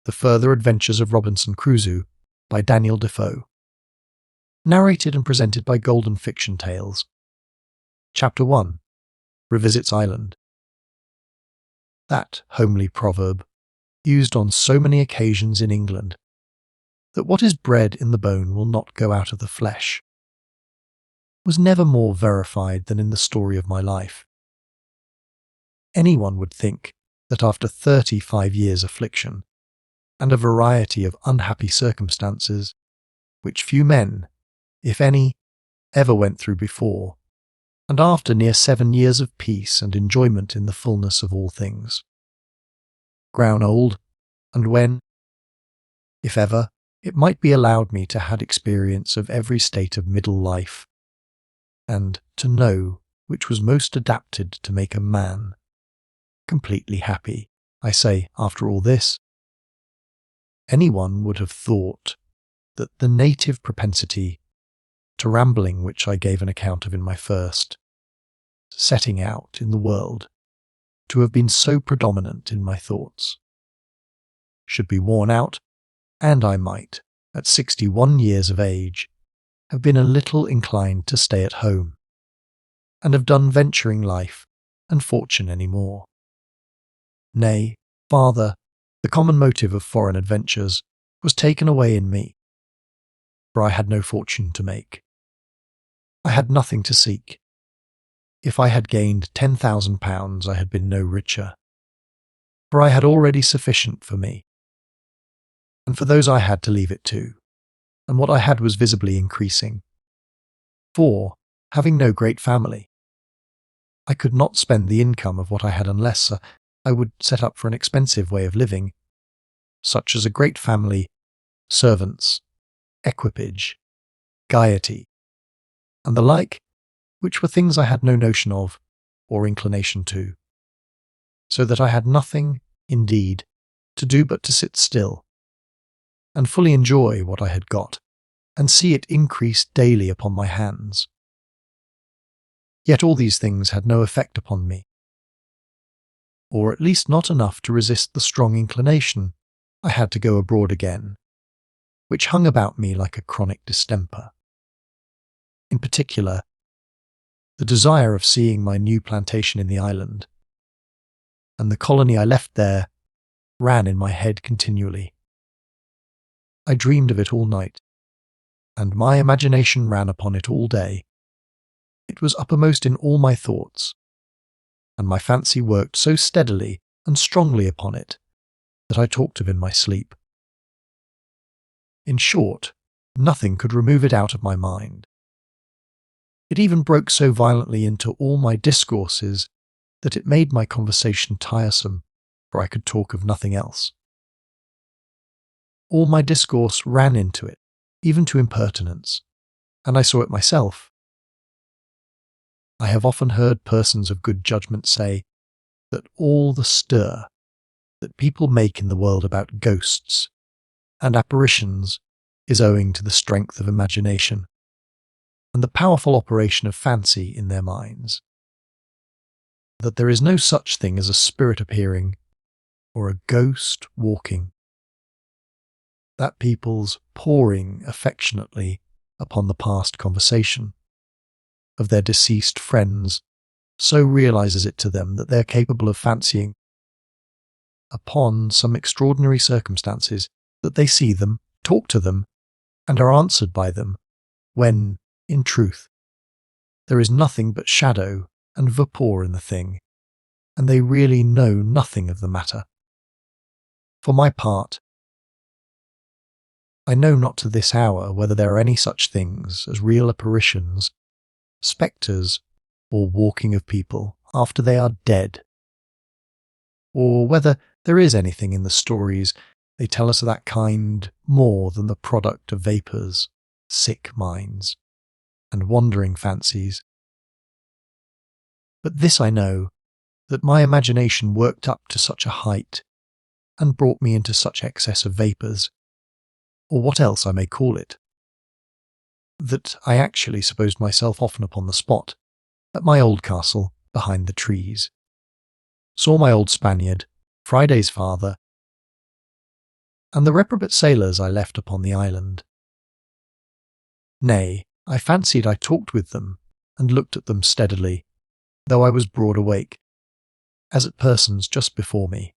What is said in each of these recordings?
The Further Adventures of Robinson Crusoe by Daniel Defoe. Narrated and presented by Golden Fiction Tales. Chapter 1. Revisits Ireland. That homely proverb, used on so many occasions in England, that what is bred in the bone will not go out of the flesh, was never more verified than in the story of my life. Anyone would think that after 35 years' affliction, and a variety of unhappy circumstances, which few men, if any, ever went through before, and after near 7 years of peace and enjoyment in the fullness of all things, grown old, and when, if ever, it might be allowed me to had experience of every state of middle life, and to know which was most adapted to make a man completely happy. I say, after all this, anyone would have thought that the native propensity to rambling which I gave an account of in my first setting out in the world to have been so predominant in my thoughts should be worn out, and I might, at 61 years of age, have been a little inclined to stay at home, and have done venturing life and fortune any more. Nay, farther, the common motive of foreign adventures was taken away in me, for I had no fortune to make. I had nothing to seek. If I had gained £10,000, I had been no richer, for I had already sufficient for me, and for those I had to leave it to, and what I had was visibly increasing. For, having no great family, I could not spend the income of what I had unless I would set up for an expensive way of living, such as a great family, servants, equipage, gaiety, and the like, which were things I had no notion of or inclination to, so that I had nothing, indeed, to do but to sit still, and fully enjoy what I had got, and see it increase daily upon my hands. Yet all these things had no effect upon me, or at least not enough to resist the strong inclination I had to go abroad again, which hung about me like a chronic distemper. In particular, the desire of seeing my new plantation in the island, and the colony I left there, ran in my head continually. I dreamed of it all night, and my imagination ran upon it all day. It was uppermost in all my thoughts, and my fancy worked so steadily and strongly upon it that I talked of in my sleep. In short, nothing could remove it out of my mind. It even broke so violently into all my discourses that it made my conversation tiresome, for I could talk of nothing else. All my discourse ran into it, even to impertinence, and I saw it myself. I have often heard persons of good judgment say that all the stir that people make in the world about ghosts and apparitions is owing to the strength of imagination and the powerful operation of fancy in their minds, that there is no such thing as a spirit appearing or a ghost walking, that people's poring affectionately upon the past conversation of their deceased friends so realizes it to them that they are capable of fancying upon some extraordinary circumstances, that they see them, talk to them, and are answered by them, when, in truth, there is nothing but shadow and vapor in the thing, and they really know nothing of the matter. For my part, I know not to this hour whether there are any such things as real apparitions, spectres, or walking of people after they are dead, or whether there is anything in the stories they tell us of that kind more than the product of vapours, sick minds, and wandering fancies. But this I know, that my imagination worked up to such a height, and brought me into such excess of vapours, or what else I may call it, that I actually supposed myself often upon the spot, at my old castle behind the trees, saw my old Spaniard, Friday's father, and the reprobate sailors I left upon the island. Nay, I fancied I talked with them, and looked at them steadily, though I was broad awake, as at persons just before me.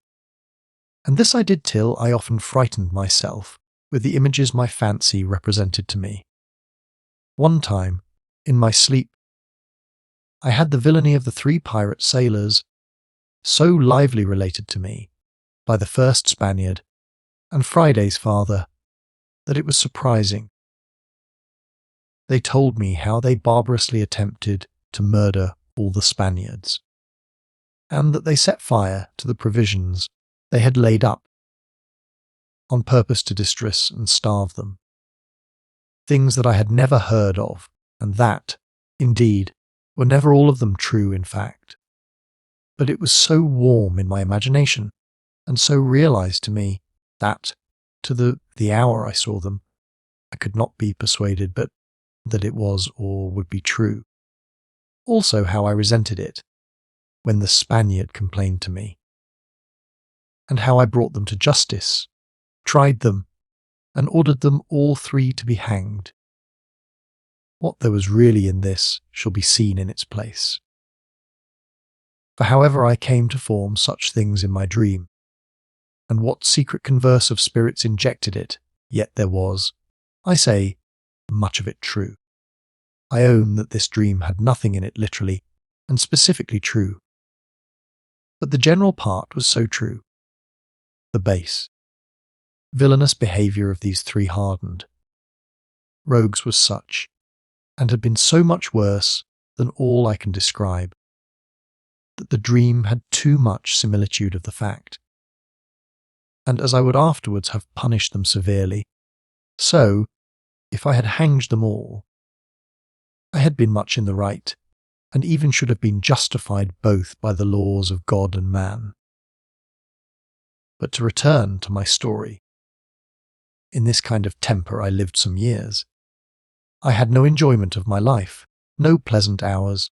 And this I did till I often frightened myself with the images my fancy represented to me. One time, in my sleep, I had the villainy of the 3 pirate sailors so lively related to me by the first Spaniard and Friday's father that it was surprising. They told me how they barbarously attempted to murder all the Spaniards, and that they set fire to the provisions they had laid up on purpose to distress and starve them. Things that I had never heard of, and that, indeed, were never all of them true in fact. But it was so warm in my imagination, and so realized to me, that, to the hour I saw them, I could not be persuaded but that it was or would be true. Also how I resented it, when the Spaniard complained to me, and how I brought them to justice, tried them, and ordered them all 3 to be hanged. What there was really in this shall be seen in its place. For however I came to form such things in my dream, and what secret converse of spirits injected it, yet there was, I say, much of it true. I own that this dream had nothing in it literally and specifically true, but the general part was so true. The base, villainous behaviour of these 3 hardened rogues was such, and had been so much worse than all I can describe, that the dream had too much similitude of the fact. And as I would afterwards have punished them severely, so, if I had hanged them all, I had been much in the right, and even should have been justified both by the laws of God and man. But to return to my story, in this kind of temper I lived some years. I had no enjoyment of my life, no pleasant hours,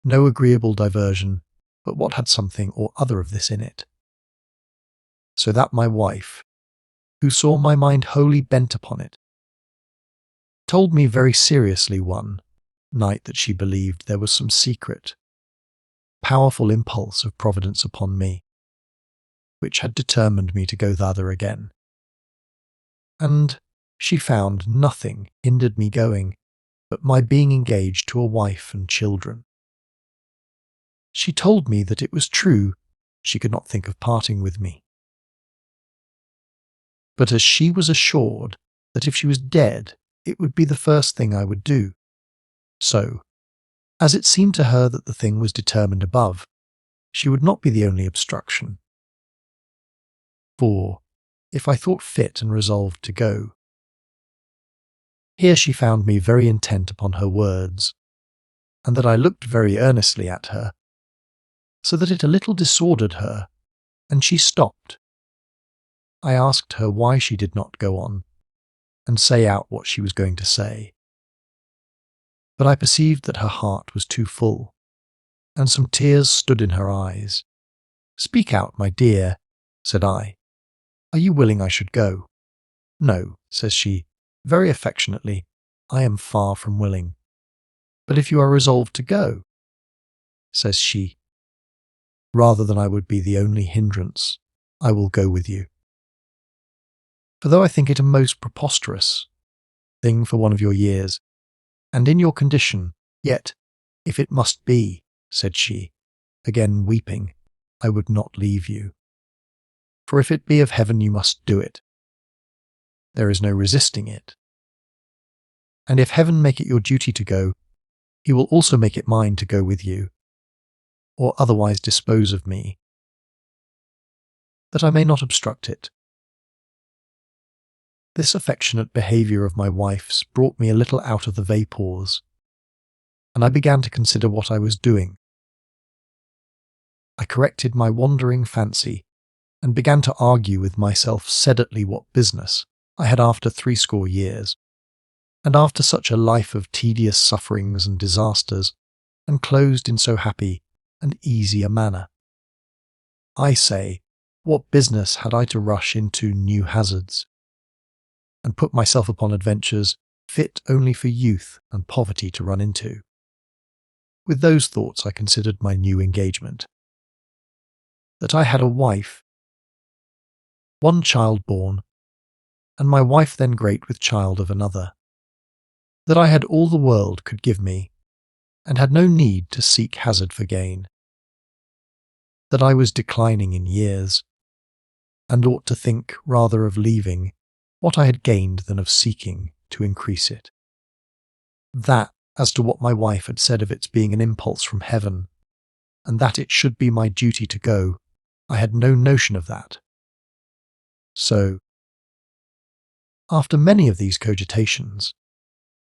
no agreeable diversion, but what had something or other of this in it. So that my wife, who saw my mind wholly bent upon it, told me very seriously one night that she believed there was some secret, powerful impulse of Providence upon me, which had determined me to go thither again. And she found nothing hindered me going but my being engaged to a wife and children. She told me that it was true she could not think of parting with me. But as she was assured that if she was dead, it would be the first thing I would do. So, as it seemed to her that the thing was determined above, she would not be the only obstruction. For, if I thought fit and resolved to go, here she found me very intent upon her words, and that I looked very earnestly at her, so that it a little disordered her, and she stopped. I asked her why she did not go on, and say out what she was going to say. But I perceived that her heart was too full, and some tears stood in her eyes. "Speak out, my dear," said I. "Are you willing I should go?" "No," says she, very affectionately, "I am far from willing." "But if you are resolved to go," says she, "rather than I would be the only hindrance, I will go with you. For though I think it a most preposterous thing for one of your years, and in your condition, yet, if it must be," said she, again weeping, "I would not leave you. For if it be of heaven you must do it. There is no resisting it. And if heaven make it your duty to go, he will also make it mine to go with you, or otherwise dispose of me, that I may not obstruct it." This affectionate behaviour of my wife's brought me a little out of the vapours, and I began to consider what I was doing. I corrected my wandering fancy, and began to argue with myself sedately what business I had after 80 years, and after such a life of tedious sufferings and disasters, and closed in so happy and easy a manner. I say, What business had I to rush into new hazards and put myself upon adventures fit only for youth and poverty to run into? With those thoughts I considered my new engagement. That I had a wife, one child born, and my wife then great with child of another. That I had all the world could give me, and had no need to seek hazard for gain. That I was declining in years, and ought to think rather of leaving what I had gained than of seeking to increase it. That, as to what my wife had said of its being an impulse from heaven, and that it should be my duty to go, I had no notion of that. So, after many of these cogitations,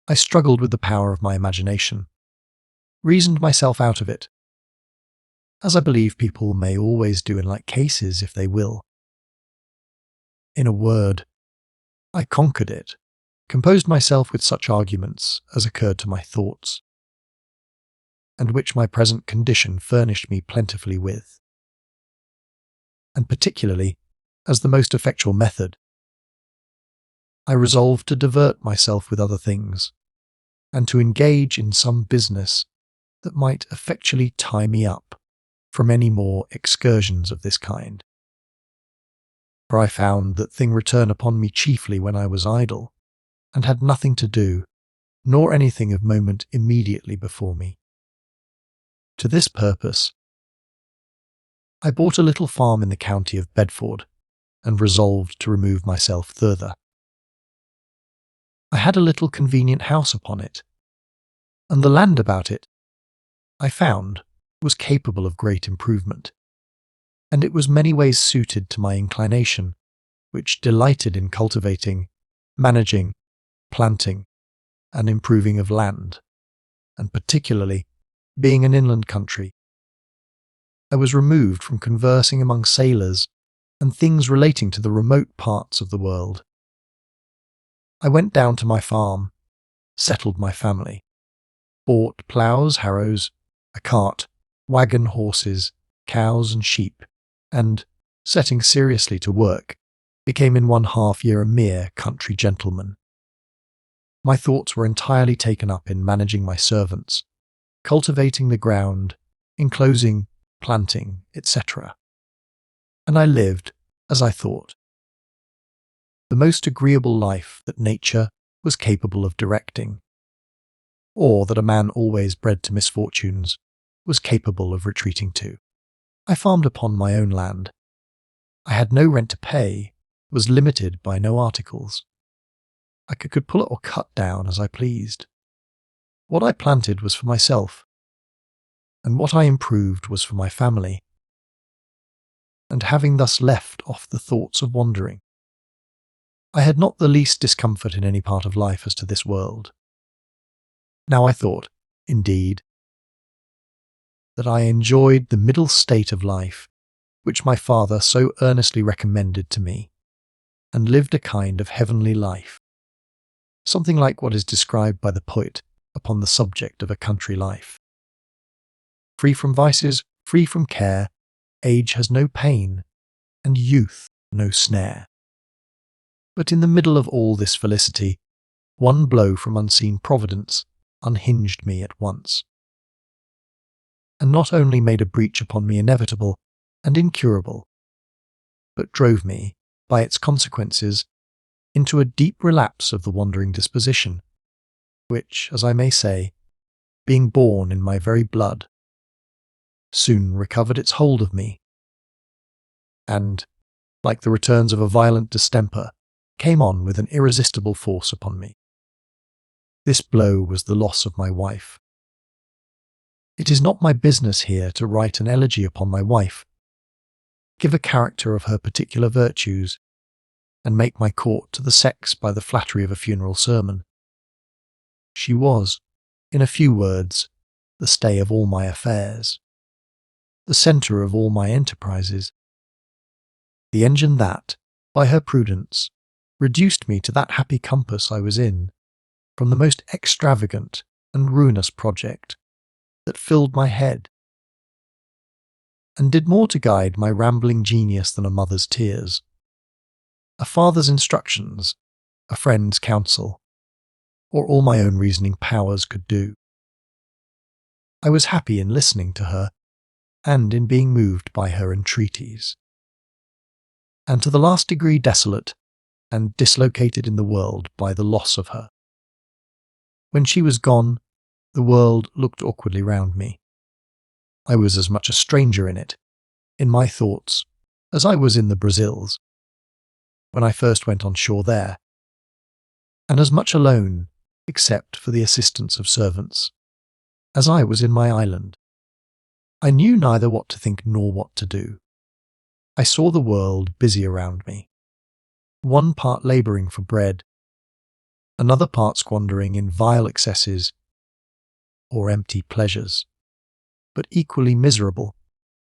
I struggled with the power of my imagination, reasoned myself out of it, as I believe people may always do in like cases if they will. In a word, I conquered it, composed myself with such arguments as occurred to my thoughts, and which my present condition furnished me plentifully with, and particularly as the most effectual method. I resolved to divert myself with other things, and to engage in some business that might effectually tie me up from any more excursions of this kind. For I found that thing return upon me chiefly when I was idle, and had nothing to do, nor anything of moment immediately before me. To this purpose, I bought a little farm in the county of Bedford, and resolved to remove myself thither. I had a little convenient house upon it, and the land about it, I found, was capable of great improvement, and it was many ways suited to my inclination, which delighted in cultivating, managing, planting, and improving of land, and particularly being an inland country. I was removed from conversing among sailors and things relating to the remote parts of the world. I went down to my farm, settled my family, bought ploughs, harrows, a cart, wagon, horses, cows and sheep, and, setting seriously to work, became in 1/2 year a mere country gentleman. My thoughts were entirely taken up in managing my servants, cultivating the ground, enclosing, planting, etc. And I lived, as I thought, the most agreeable life that nature was capable of directing, or that a man always bred to misfortunes was capable of retreating to. I farmed upon my own land. I had no rent to pay, was limited by no articles. I could pull it or cut down as I pleased. What I planted was for myself, and what I improved was for my family. And having thus left off the thoughts of wandering, I had not the least discomfort in any part of life as to this world. Now I thought, indeed, that I enjoyed the middle state of life which my father so earnestly recommended to me, and lived a kind of heavenly life, something like what is described by the poet upon the subject of a country life. Free from vices, free from care, age has no pain, and youth no snare. But in the middle of all this felicity, one blow from unseen Providence unhinged me at once, and not only made a breach upon me inevitable and incurable, but drove me, by its consequences, into a deep relapse of the wandering disposition, which, as I may say, being born in my very blood, soon recovered its hold of me, and, like the returns of a violent distemper, came on with an irresistible force upon me. This blow was the loss of my wife. It is not my business here to write an elegy upon my wife, give a character of her particular virtues, and make my court to the sex by the flattery of a funeral sermon. She was, in a few words, the stay of all my affairs, the centre of all my enterprises, the engine that, by her prudence, reduced me to that happy compass I was in, from the most extravagant and ruinous project that filled my head. and did more to guide my rambling genius than a mother's tears, a father's instructions, a friend's counsel, or all my own reasoning powers could do. I was happy in listening to her, and in being moved by her entreaties, and to the last degree desolate and dislocated in the world by the loss of her. When she was gone, the world looked awkwardly round me. I was as much a stranger in it, in my thoughts, as I was in the Brazils, when I first went on shore there, and as much alone, except for the assistance of servants, as I was in my island. I knew neither what to think nor what to do. I saw the world busy around me, one part labouring for bread, another part squandering in vile excesses or empty pleasures, but equally miserable,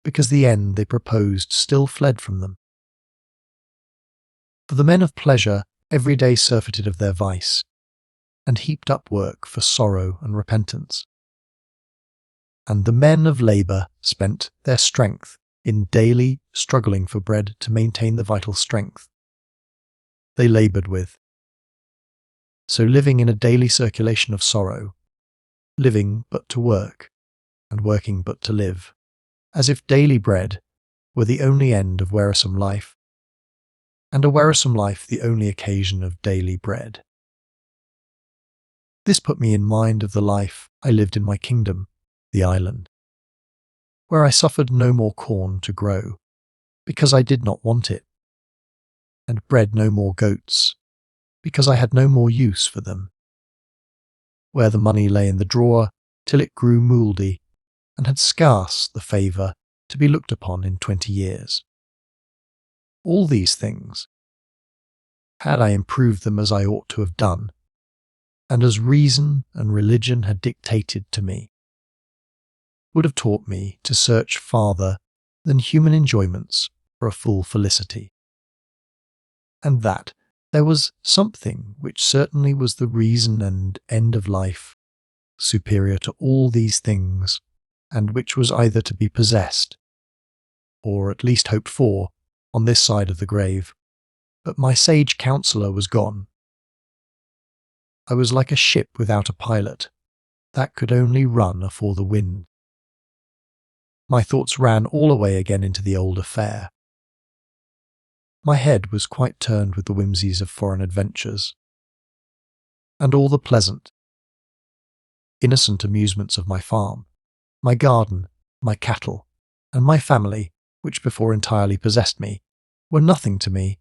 because the end they proposed still fled from them. For the men of pleasure every day surfeited of their vice, and heaped up work for sorrow and repentance. And the men of labour spent their strength in daily struggling for bread to maintain the vital strength they laboured with. So living in a daily circulation of sorrow, living but to work, and working but to live, as if daily bread were the only end of wearisome life, and a wearisome life the only occasion of daily bread. This put me in mind of the life I lived in my kingdom, the island, where I suffered no more corn to grow, because I did not want it, and bred no more goats, because I had no more use for them, where the money lay in the drawer till it grew mouldy, and had scarce the favour to be looked upon in 20 years. All these things, had I improved them as I ought to have done, and as reason and religion had dictated to me, would have taught me to search farther than human enjoyments for a full felicity, and that there was something which certainly was the reason and end of life, superior to all these things, and which was either to be possessed, or at least hoped for, on this side of the grave. But my sage counsellor was gone. I was like a ship without a pilot, that could only run afore the wind. My thoughts ran all away again into the old affair. My head was quite turned with the whimsies of foreign adventures, and all the pleasant, innocent amusements of my farm, my garden, my cattle, and my family, which before entirely possessed me, were nothing to me,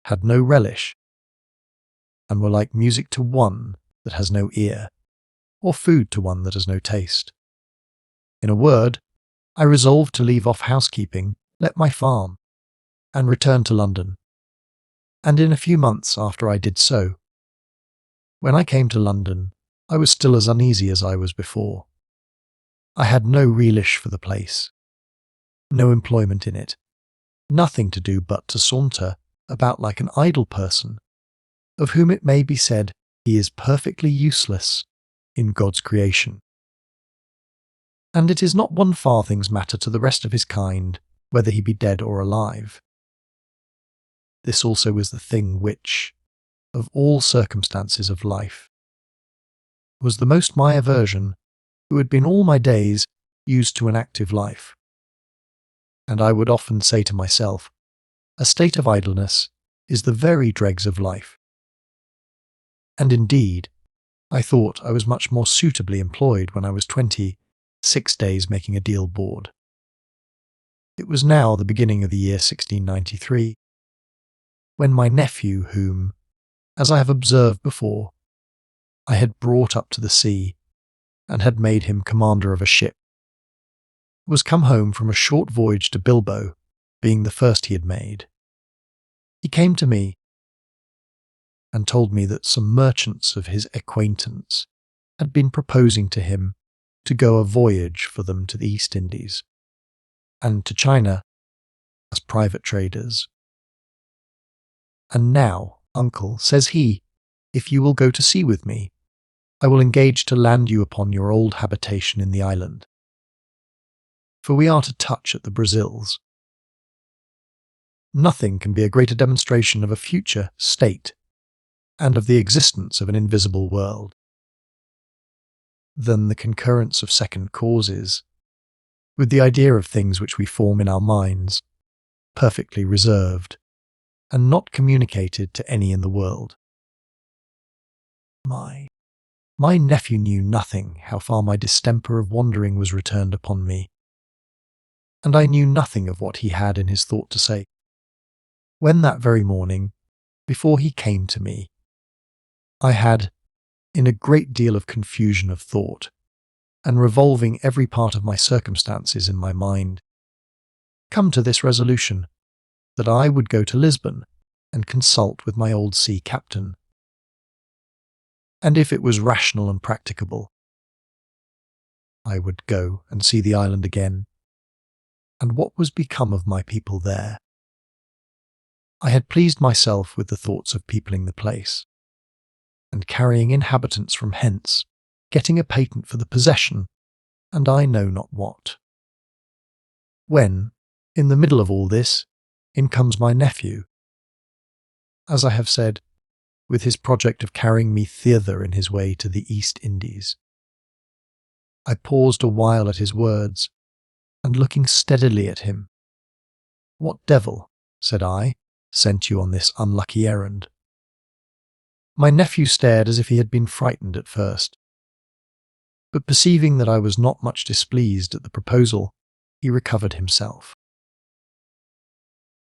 had no relish, and were like music to one that has no ear, or food to one that has no taste. In a word, I resolved to leave off housekeeping, let my farm, and return to London. And in a few months after I did so, when I came to London, I was still as uneasy as I was before. I had no relish for the place, no employment in it, nothing to do but to saunter about like an idle person, of whom it may be said he is perfectly useless in God's creation. And it is not one farthing's matter to the rest of his kind, whether he be dead or alive. This also is the thing which, of all circumstances of life, was the most my aversion, who had been all my days used to an active life. And I would often say to myself, a state of idleness is the very dregs of life. And indeed, I thought I was much more suitably employed when I was 20, 6 days making a deal board. It was now the beginning of the year 1693, when my nephew, whom, as I have observed before, I had brought up to the sea, and had made him commander of a ship, was come home from a short voyage to Bilbo, being the first he had made. He came to me, and told me that some merchants of his acquaintance had been proposing to him to go a voyage for them to the East Indies, and to China, as private traders. And now, uncle, says he, if you will go to sea with me, I will engage to land you upon your old habitation in the island. for we are to touch at the Brazils. Nothing can be a greater demonstration of a future state and of the existence of an invisible world than the concurrence of second causes, with the idea of things which we form in our minds, perfectly reserved, and not communicated to any in the world. My nephew knew nothing how far my distemper of wandering was returned upon me, and I knew nothing of what he had in his thought to say. When that very morning, before he came to me, I had, in a great deal of confusion of thought, and revolving every part of my circumstances in my mind, come to this resolution, that I would go to Lisbon and consult with my old sea captain, and if it was rational and practicable, I would go and see the island again, and what was become of my people there. I had pleased myself with the thoughts of peopling the place, and carrying inhabitants from hence, getting a patent for the possession, and I know not what. When, in the middle of all this, in comes my nephew, as I have said, with his project of carrying me thither in his way to the East Indies. I paused a while at his words, and looking steadily at him, "What devil," said I, "sent you on this unlucky errand?" My nephew stared as if he had been frightened at first, but perceiving that I was not much displeased at the proposal, he recovered himself.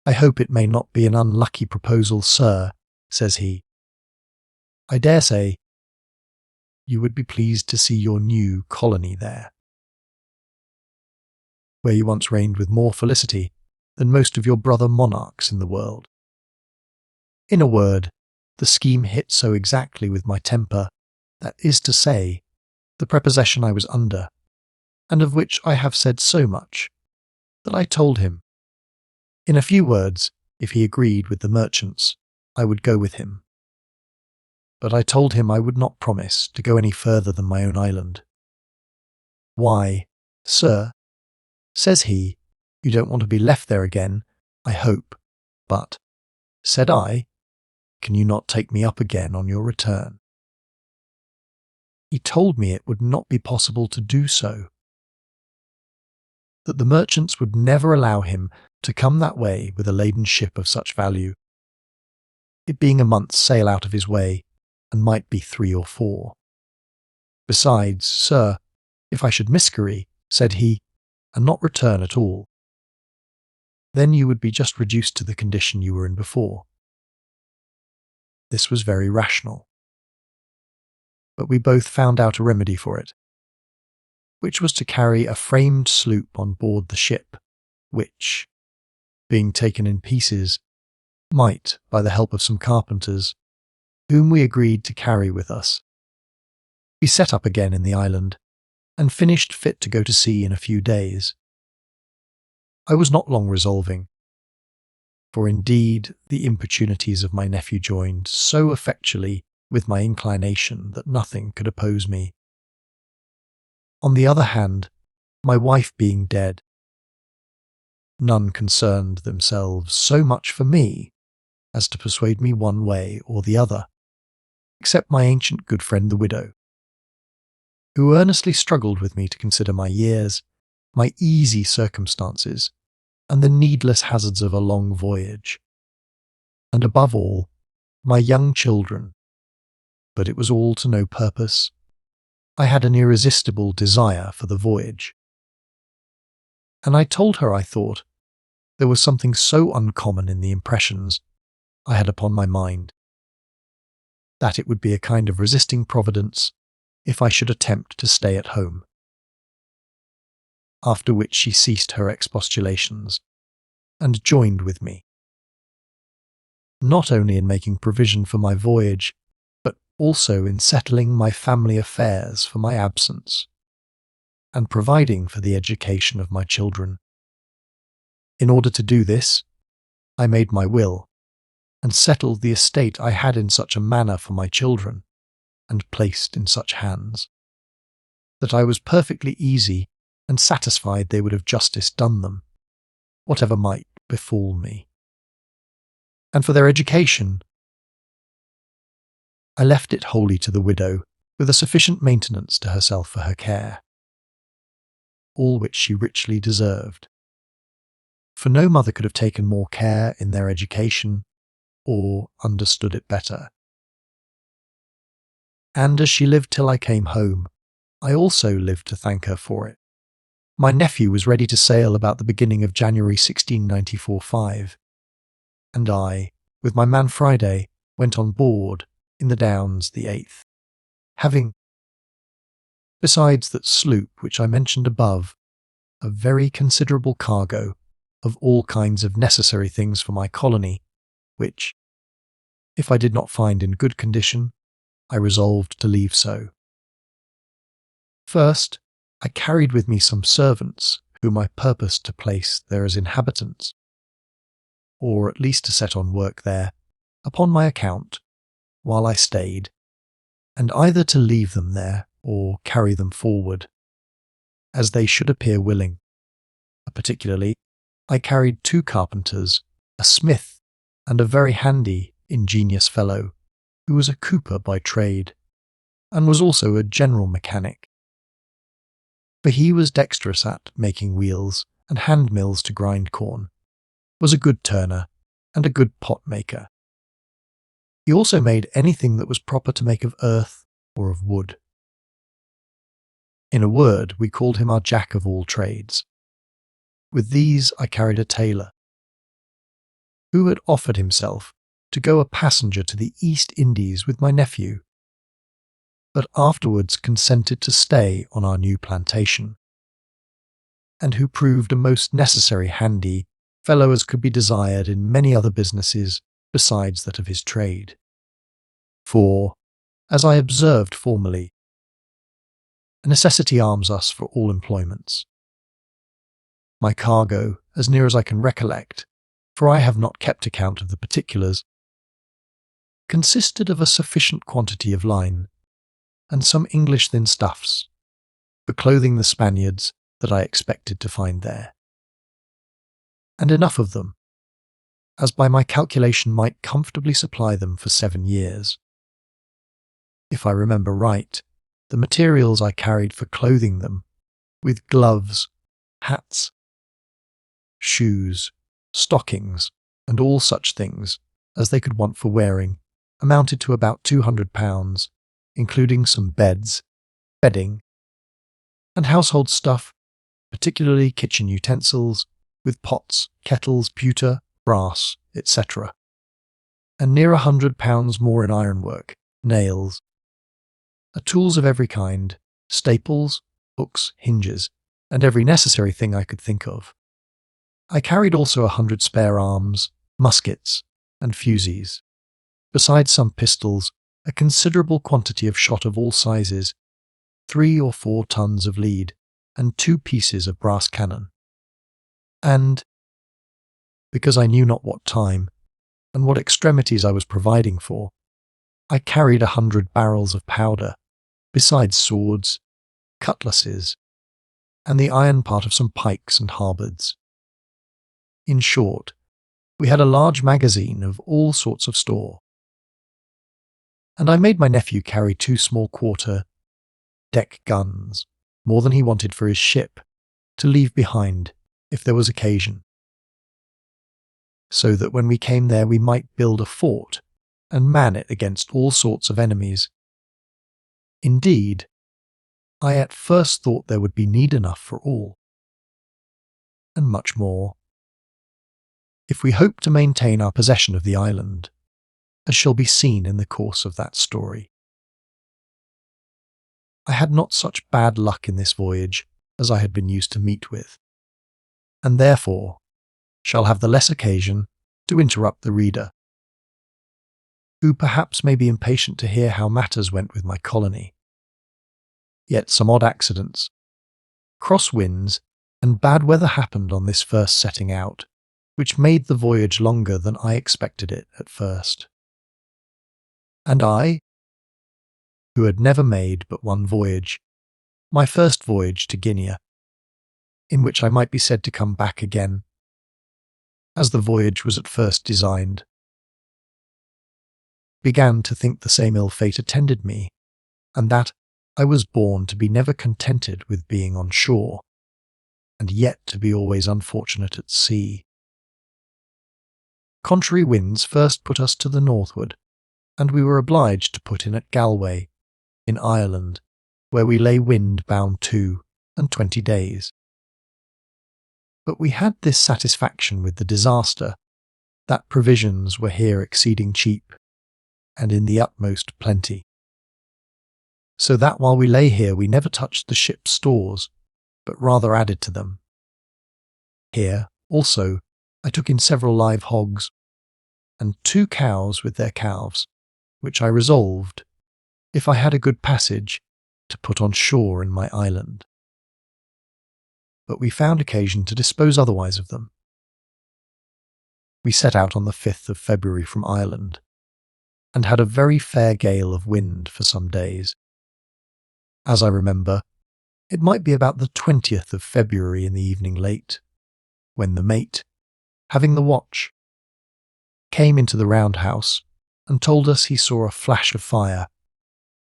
"I hope it may not be an unlucky proposal, sir," says he. "I dare say you would be pleased to see your new colony there, where you once reigned with more felicity than most of your brother monarchs in the world. In a word, the scheme hit so exactly with my temper, that is to say, the prepossession I was under, and of which I have said so much, that I told him, in a few words, if he agreed with the merchants, I would go with him. But I told him I would not promise to go any further than my own island. "Why, sir," says he, "you don't want to be left there again, I hope, but," said I, "can you not take me up again on your return?" He told me it would not be possible to do so, that the merchants would never allow him to come that way with a laden ship of such value, it being a month's sail out of his way, and might be 3 or 4. "Besides, sir, if I should miscarry," said he, "and not return at all, then you would be just reduced to the condition you were in before." This was very rational, but we both found out a remedy for it, which was to carry a framed sloop on board the ship, which, being taken in pieces, might, by the help of some carpenters, whom we agreed to carry with us, be set up again in the island, and finished fit to go to sea in a few days. I was not long resolving, for indeed the importunities of my nephew joined so effectually with my inclination that nothing could oppose me. On the other hand, my wife being dead, none concerned themselves so much for me as to persuade me one way or the other, except my ancient good friend the widow, who earnestly struggled with me to consider my years, my easy circumstances, and the needless hazards of a long voyage, and above all, my young children. But it was all to no purpose. I had an irresistible desire for the voyage, and I told her I thought there was something so uncommon in the impressions I had upon my mind, that it would be a kind of resisting Providence if I should attempt to stay at home. After which she ceased her expostulations, and joined with me, not only in making provision for my voyage, but also in settling my family affairs for my absence, and providing for the education of my children. In order to do this, I made my will, and settled the estate I had in such a manner for my children, and placed in such hands, that I was perfectly easy and satisfied they would have justice done them, whatever might befall me. And for their education, I left it wholly to the widow, with a sufficient maintenance to herself for her care, all which she richly deserved. For no mother could have taken more care in their education, or understood it better. And as she lived till I came home, I also lived to thank her for it. My nephew was ready to sail about the beginning of January 1694-5, and I, with my man Friday, went on board in the Downs the 8th, having, besides that sloop which I mentioned above, a very considerable cargo of all kinds of necessary things for my colony, which, if I did not find in good condition, I resolved to leave so. First, I carried with me some servants whom I purposed to place there as inhabitants, or at least to set on work there, upon my account, while I stayed, and either to leave them there or carry them forward, as they should appear willing. Particularly, I carried 2 carpenters, a smith, and a very handy, ingenious fellow, who was a cooper by trade, and was also a general mechanic. For he was dexterous at making wheels and hand mills to grind corn, was a good turner, and a good pot maker. He also made anything that was proper to make of earth or of wood. In a word, we called him our jack of all trades. With these I carried a tailor, who had offered himself to go a passenger to the East Indies with my nephew, but afterwards consented to stay on our new plantation, and who proved a most necessary handy fellow as could be desired in many other businesses besides that of his trade. For, as I observed formerly, necessity arms us for all employments. My cargo, as near as I can recollect, for I have not kept account of the particulars, consisted of a sufficient quantity of line, and some English thin stuffs, for clothing the Spaniards that I expected to find there. And enough of them, as by my calculation might comfortably supply them for 7 years. If I remember right, the materials I carried for clothing them, with gloves, hats, shoes, stockings, and all such things as they could want for wearing, amounted to about £200, including some beds, bedding, and household stuff, particularly kitchen utensils, with pots, kettles, pewter, brass, etc., and near £100 more in ironwork, nails, tools of every kind, staples, hooks, hinges, and every necessary thing I could think of. I carried also 100 spare arms, muskets, and fusees, besides some pistols, a considerable quantity of shot of all sizes, 3 or 4 tons of lead, and 2 pieces of brass cannon. And, because I knew not what time, and what extremities I was providing for, I carried 100 barrels of powder, besides swords, cutlasses, and the iron part of some pikes and halberds. In short, we had a large magazine of all sorts of store, and I made my nephew carry 2 small quarter-deck guns, more than he wanted for his ship, to leave behind, if there was occasion, so that when we came there we might build a fort, and man it against all sorts of enemies. Indeed, I at first thought there would be need enough for all, and much more, if we hope to maintain our possession of the island, as shall be seen in the course of that story. I had not such bad luck in this voyage as I had been used to meet with, and therefore shall have the less occasion to interrupt the reader, who perhaps may be impatient to hear how matters went with my colony. Yet some odd accidents, cross winds, and bad weather happened on this first setting out, which made the voyage longer than I expected it at first. And I, who had never made but one voyage, my first voyage to Guinea, in which I might be said to come back again, as the voyage was at first designed. Began to think the same ill fate attended me, and that I was born to be never contented with being on shore, and yet to be always unfortunate at sea. Contrary winds first put us to the northward, and we were obliged to put in at Galway, in Ireland, where we lay wind-bound 22 days. But we had this satisfaction with the disaster, that provisions were here exceeding cheap, and in the utmost plenty. So that while we lay here we never touched the ship's stores, but rather added to them. Here, also, I took in several live hogs, and 2 cows with their calves, which I resolved, if I had a good passage, to put on shore in my island. But we found occasion to dispose otherwise of them. We set out on the 5th of February from Ireland, and had a very fair gale of wind for some days. As I remember, it might be about the 20th of February in the evening late, when the mate, having the watch, came into the roundhouse and told us he saw a flash of fire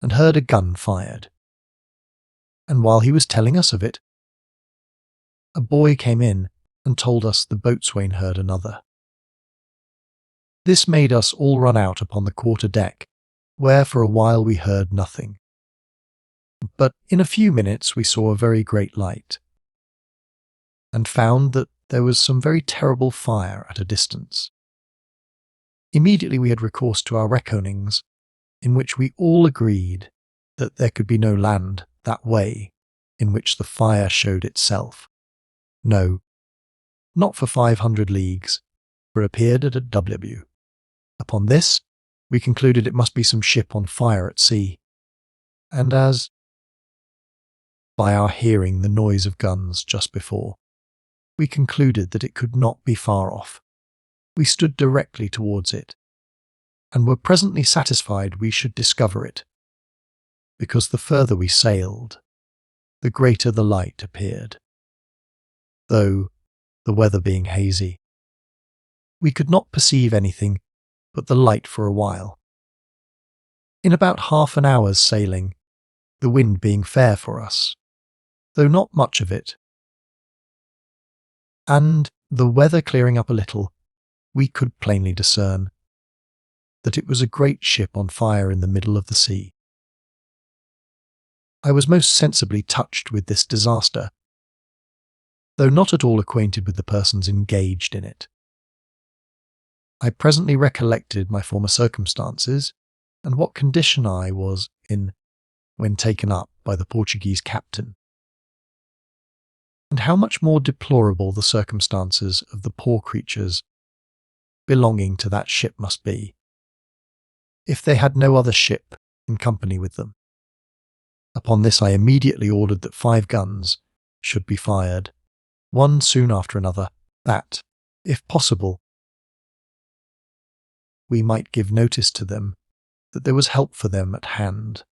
and heard a gun fired. And while he was telling us of it, a boy came in and told us the boatswain heard another. This made us all run out upon the quarter-deck, where for a while we heard nothing. But in a few minutes we saw a very great light, and found that there was some very terrible fire at a distance. Immediately we had recourse to our reckonings, in which we all agreed that there could be no land that way in which the fire showed itself. No, not for 500 leagues, for it appeared at a W. Upon this, we concluded it must be some ship on fire at sea, and as, by our hearing the noise of guns just before, we concluded that it could not be far off, we stood directly towards it, and were presently satisfied we should discover it, because the further we sailed, the greater the light appeared. Though, the weather being hazy, we could not perceive anything but the light for a while. In about half an hour's sailing, the wind being fair for us, though not much of it, and the weather clearing up a little, we could plainly discern that it was a great ship on fire in the middle of the sea. I was most sensibly touched with this disaster, though not at all acquainted with the persons engaged in it. I presently recollected my former circumstances, and what condition I was in when taken up by the Portuguese captain, and how much more deplorable the circumstances of the poor creatures belonging to that ship must be, if they had no other ship in company with them. Upon this I immediately ordered that 5 guns should be fired, one soon after another, that, if possible, we might give notice to them that there was help for them at hand,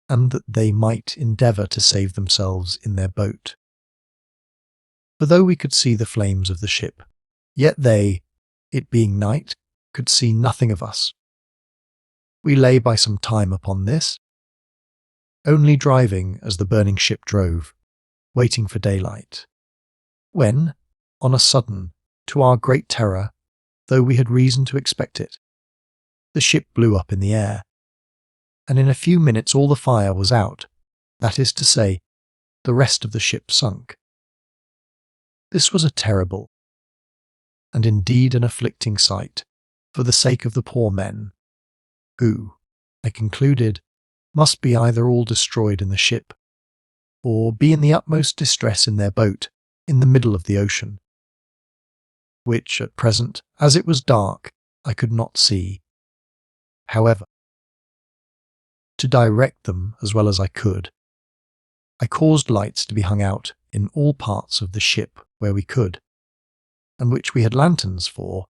and that they might endeavour to save themselves in their boat. For though we could see the flames of the ship, yet they, it being night, could see nothing of us. We lay by some time upon this, only driving as the burning ship drove, waiting for daylight, when, on a sudden, to our great terror, though we had reason to expect it, the ship blew up in the air, and in a few minutes all the fire was out, that is to say, the rest of the ship sunk. This was a terrible, and indeed an afflicting sight, for the sake of the poor men, who, I concluded, must be either all destroyed in the ship, or be in the utmost distress in their boat, in the middle of the ocean, which at present, as it was dark, I could not see. However, to direct them as well as I could, I caused lights to be hung out in all parts of the ship where we could, and which we had lanterns for,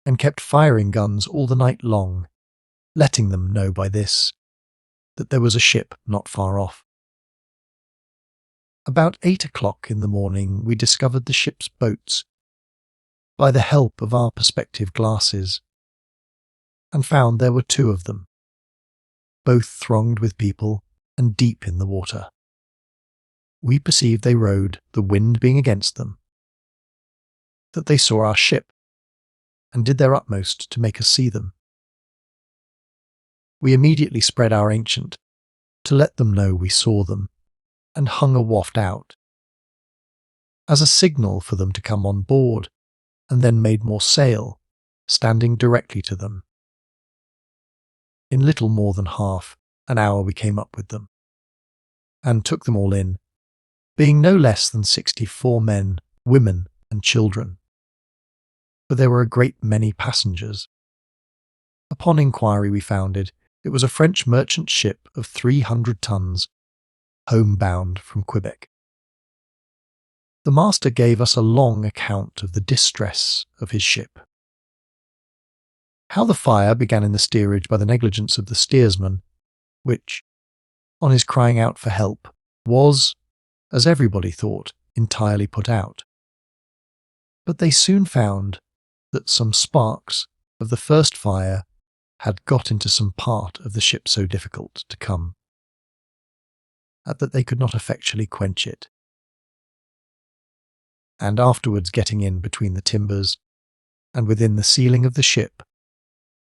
and kept firing guns all the night long, letting them know by this that there was a ship not far off. About 8 o'clock in the morning we discovered the ship's boats by the help of our perspective glasses, and found there were 2 of them, both thronged with people and deep in the water. We perceived they rowed, the wind being against them, that they saw our ship, and did their utmost to make us see them. We immediately spread our ancient, to let them know we saw them, and hung a waft out, as a signal for them to come on board, and then made more sail, standing directly to them. In little more than half an hour we came up with them, and took them all in, being no less than 64 men, women, and children, for there were a great many passengers. Upon inquiry we found it was a French merchant ship of 300 tons, homebound from Quebec. The master gave us a long account of the distress of his ship. How the fire began in the steerage by the negligence of the steersman, which, on his crying out for help, was, as everybody thought, entirely put out. But they soon found that some sparks of the first fire had got into some part of the ship so difficult to come, that they could not effectually quench it. And afterwards getting in between the timbers, and within the ceiling of the ship,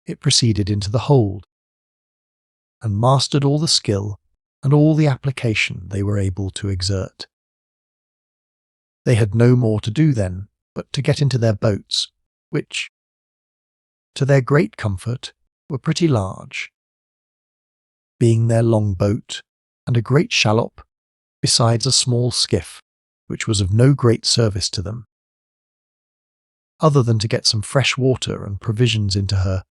it proceeded into the hold, and mastered all the skill and all the application they were able to exert. They had no more to do then but to get into their boats, which, to their great comfort, were pretty large, being their long boat and a great shallop, besides a small skiff, which was of no great service to them, other than to get some fresh water and provisions into her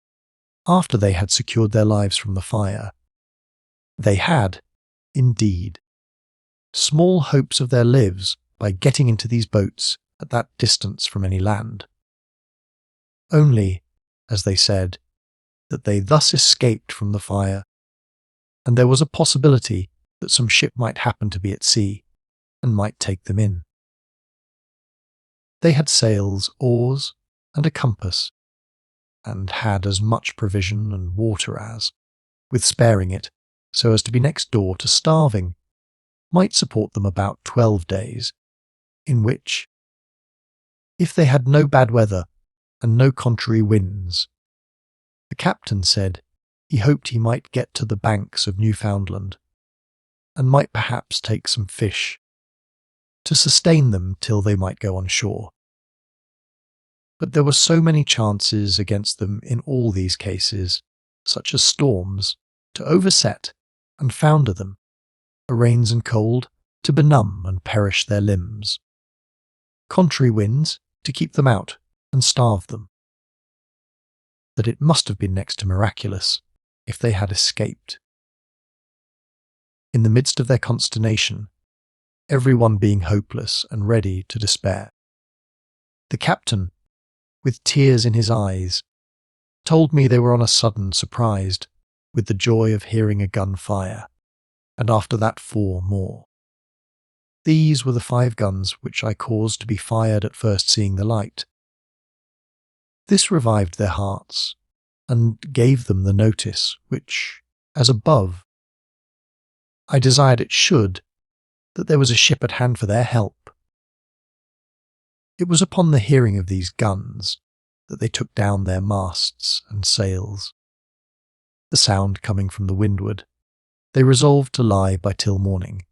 after they had secured their lives from the fire. They had, indeed, small hopes of their lives by getting into these boats at that distance from any land. Only, as they said, that they thus escaped from the fire, and there was a possibility that some ship might happen to be at sea, and might take them in. They had sails, oars, and a compass, and had as much provision and water as, with sparing it, so as to be next door to starving, might support them about 12 days, in which, if they had no bad weather and no contrary winds, the captain said he hoped he might get to the banks of Newfoundland, and might perhaps take some fish, to sustain them till they might go on shore. But there were so many chances against them in all these cases, such as storms, to overset and founder them, rains and cold, to benumb and perish their limbs, contrary winds, to keep them out and starve them, that it must have been next to miraculous if they had escaped. In the midst of their consternation, everyone being hopeless and ready to despair, the captain, with tears in his eyes, told me they were on a sudden surprised with the joy of hearing a gun fire, and after that 4 more. These were the 5 guns which I caused to be fired at first seeing the light. This revived their hearts, and gave them the notice which, as above, I desired it should, that there was a ship at hand for their help. It was upon the hearing of these guns that they took down their masts and sails. The sound coming from the windward, they resolved to lie by till morning.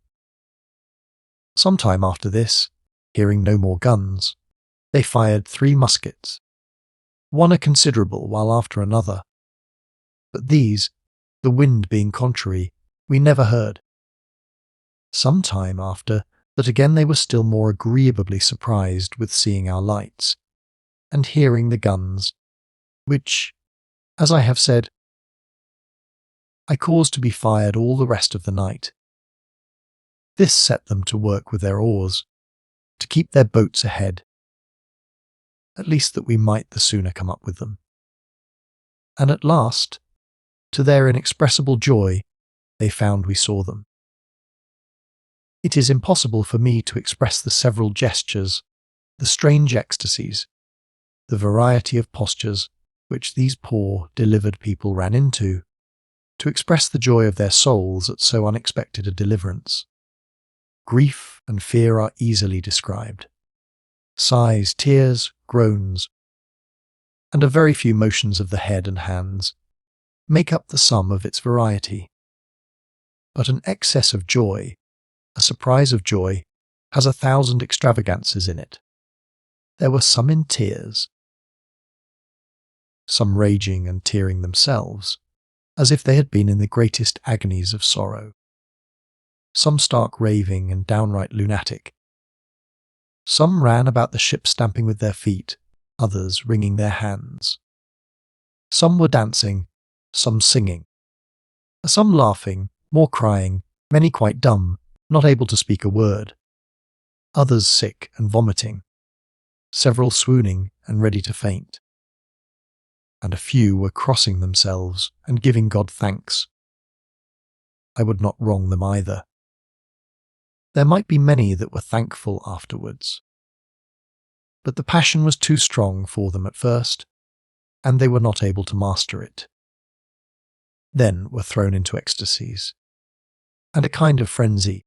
Some time after this, hearing no more guns, they fired 3 muskets, one a considerable while after another. But these, the wind being contrary, we never heard. Some time after that again they were still more agreeably surprised with seeing our lights, and hearing the guns, which, as I have said, I caused to be fired all the rest of the night. This set them to work with their oars, to keep their boats ahead, at least that we might the sooner come up with them. And at last, to their inexpressible joy, they found we saw them. It is impossible for me to express the several gestures, the strange ecstasies, the variety of postures which these poor, delivered people ran into, to express the joy of their souls at so unexpected a deliverance. Grief and fear are easily described. Sighs, tears, groans, and a very few motions of the head and hands make up the sum of its variety. But an excess of joy, a surprise of joy, has 1,000 extravagances in it. There were some in tears, some raging and tearing themselves, as if they had been in the greatest agonies of sorrow, some stark raving and downright lunatic. Some ran about the ship stamping with their feet, others wringing their hands. Some were dancing, some singing, some laughing, more crying, many quite dumb, not able to speak a word, others sick and vomiting, several swooning and ready to faint, and a few were crossing themselves and giving God thanks. I would not wrong them either. There might be many that were thankful afterwards, but the passion was too strong for them at first, and they were not able to master it. Then were thrown into ecstasies, and a kind of frenzy,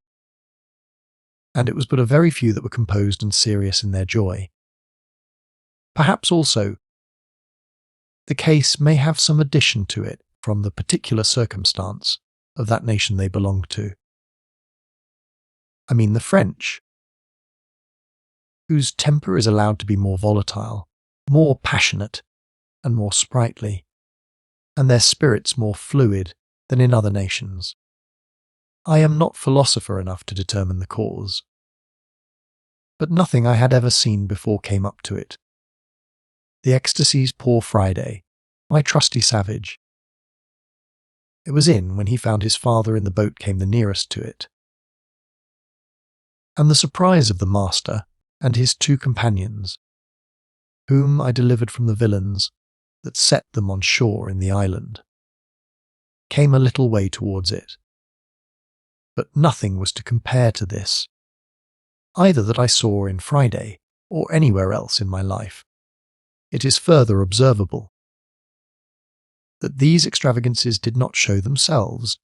and it was but a very few that were composed and serious in their joy. Perhaps also the case may have some addition to it from the particular circumstance of that nation they belonged to. I mean the French, whose temper is allowed to be more volatile, more passionate, and more sprightly, and their spirits more fluid than in other nations. I am not philosopher enough to determine the cause, but nothing I had ever seen before came up to it. The ecstasies poor Friday, my trusty savage. It was in when he found his father in the boat came the nearest to it. And the surprise of the master and his 2 companions, whom I delivered from the villains that set them on shore in the island, came a little way towards it. But nothing was to compare to this, either that I saw in Friday or anywhere else in my life. It is further observable that these extravagances did not show themselves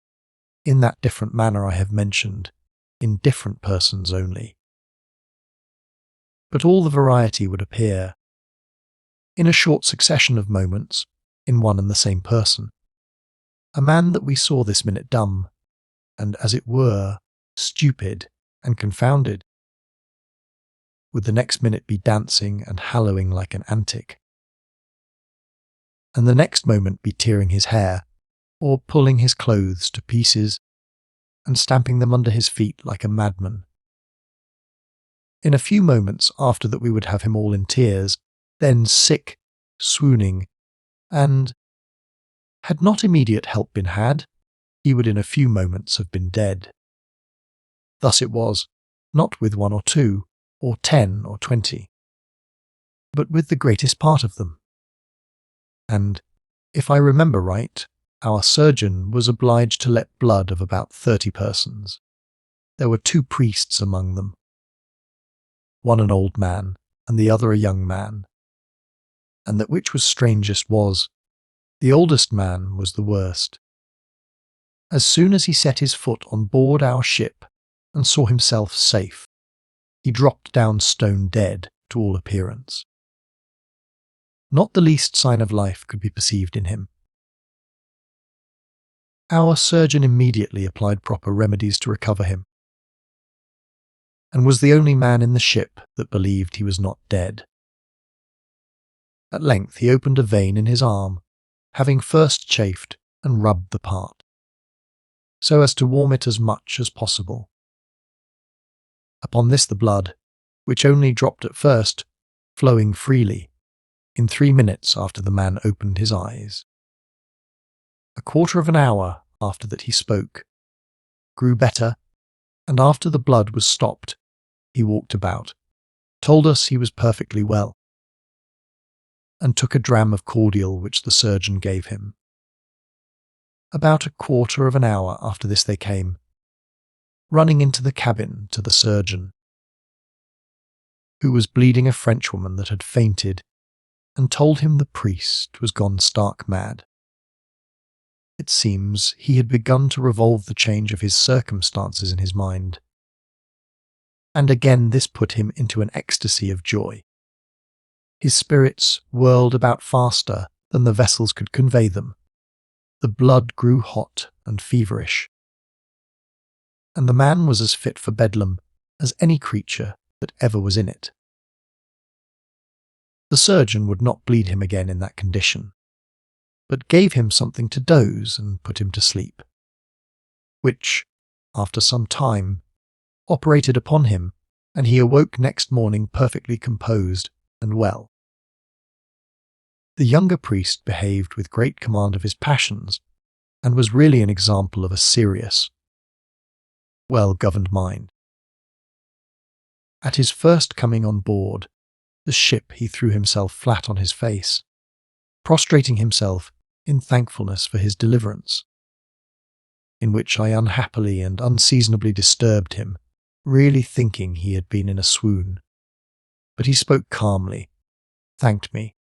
in that different manner I have mentioned, in different persons only, but all the variety would appear in a short succession of moments in one and the same person. A man that we saw this minute dumb, and as it were, stupid and confounded, would the next minute be dancing and hallooing like an antic, and the next moment be tearing his hair, or pulling his clothes to pieces and stamping them under his feet like a madman. In a few moments after that we would have him all in tears, then sick, swooning, and, had not immediate help been had, he would in a few moments have been dead. Thus it was, not with 1 or 2, or 10 or 20, but with the greatest part of them. And, if I remember right, our surgeon was obliged to let blood of about 30 persons. There were 2 priests among them, one an old man, and the other a young man, and that which was strangest was, the oldest man was the worst. As soon as he set his foot on board our ship and saw himself safe, he dropped down stone dead to all appearance. Not the least sign of life could be perceived in him. Our surgeon immediately applied proper remedies to recover him, and was the only man in the ship that believed he was not dead. At length he opened a vein in his arm, having first chafed and rubbed the part, so as to warm it as much as possible. Upon this the blood, which only dropped at first, flowing freely, in 3 minutes after the man opened his eyes. A quarter of an hour after that he spoke, grew better, and after the blood was stopped, he walked about, told us he was perfectly well, and took a dram of cordial which the surgeon gave him. About a quarter of an hour after this they came, running into the cabin to the surgeon, who was bleeding a Frenchwoman that had fainted, and told him the priest was gone stark mad. It seems he had begun to revolve the change of his circumstances in his mind, and again this put him into an ecstasy of joy. His spirits whirled about faster than the vessels could convey them. The blood grew hot and feverish, and the man was as fit for Bedlam as any creature that ever was in it. The surgeon would not bleed him again in that condition, but gave him something to doze and put him to sleep, which, after some time, operated upon him, and he awoke next morning perfectly composed and well. The younger priest behaved with great command of his passions, and was really an example of a serious, well-governed mind. At his first coming on board the ship, he threw himself flat on his face, prostrating himself in thankfulness for his deliverance, in which I unhappily and unseasonably disturbed him, really thinking he had been in a swoon. But he spoke calmly, thanked me,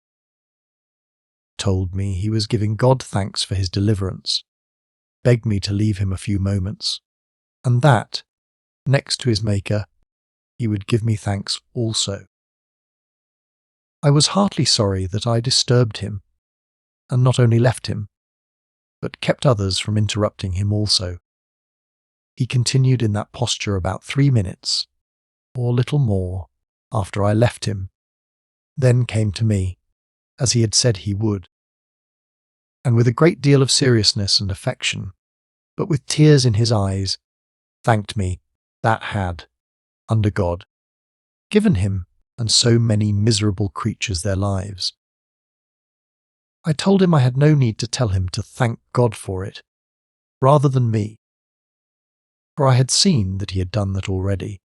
told me he was giving God thanks for his deliverance, begged me to leave him a few moments, and that, next to his Maker, he would give me thanks also. I was heartily sorry that I disturbed him, and not only left him, but kept others from interrupting him also. He continued in that posture about 3 minutes, or little more, after I left him, then came to me, as he had said he would, and with a great deal of seriousness and affection, but with tears in his eyes, thanked me that had, under God, given him and so many miserable creatures their lives. I told him I had no need to tell him to thank God for it, rather than me, for I had seen that he had done that already.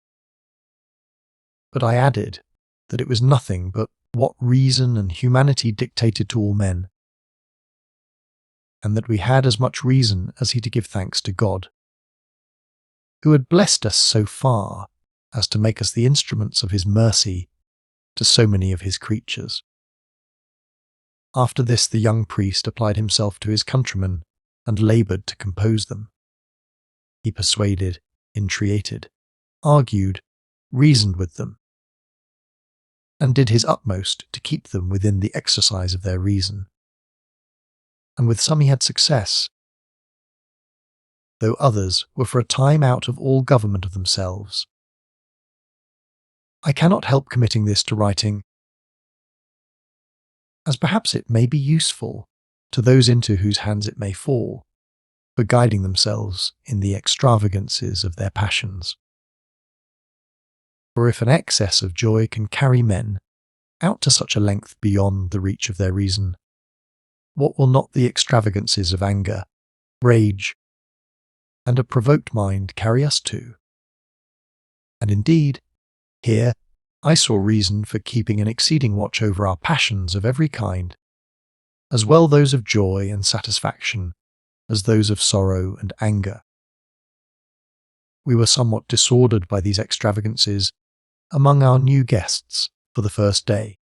But I added that it was nothing but what reason and humanity dictated to all men, and that we had as much reason as he to give thanks to God, who had blessed us so far as to make us the instruments of his mercy to so many of his creatures. After this the young priest applied himself to his countrymen and laboured to compose them. He persuaded, entreated, argued, reasoned with them, and did his utmost to keep them within the exercise of their reason. And with some he had success, though others were for a time out of all government of themselves. I cannot help committing this to writing, as perhaps it may be useful to those into whose hands it may fall, for guiding themselves in the extravagances of their passions. For if an excess of joy can carry men out to such a length beyond the reach of their reason, what will not the extravagances of anger, rage, and a provoked mind carry us to? And indeed, here I saw reason for keeping an exceeding watch over our passions of every kind, as well those of joy and satisfaction as those of sorrow and anger. We were somewhat disordered by these extravagances among our new guests for the first day,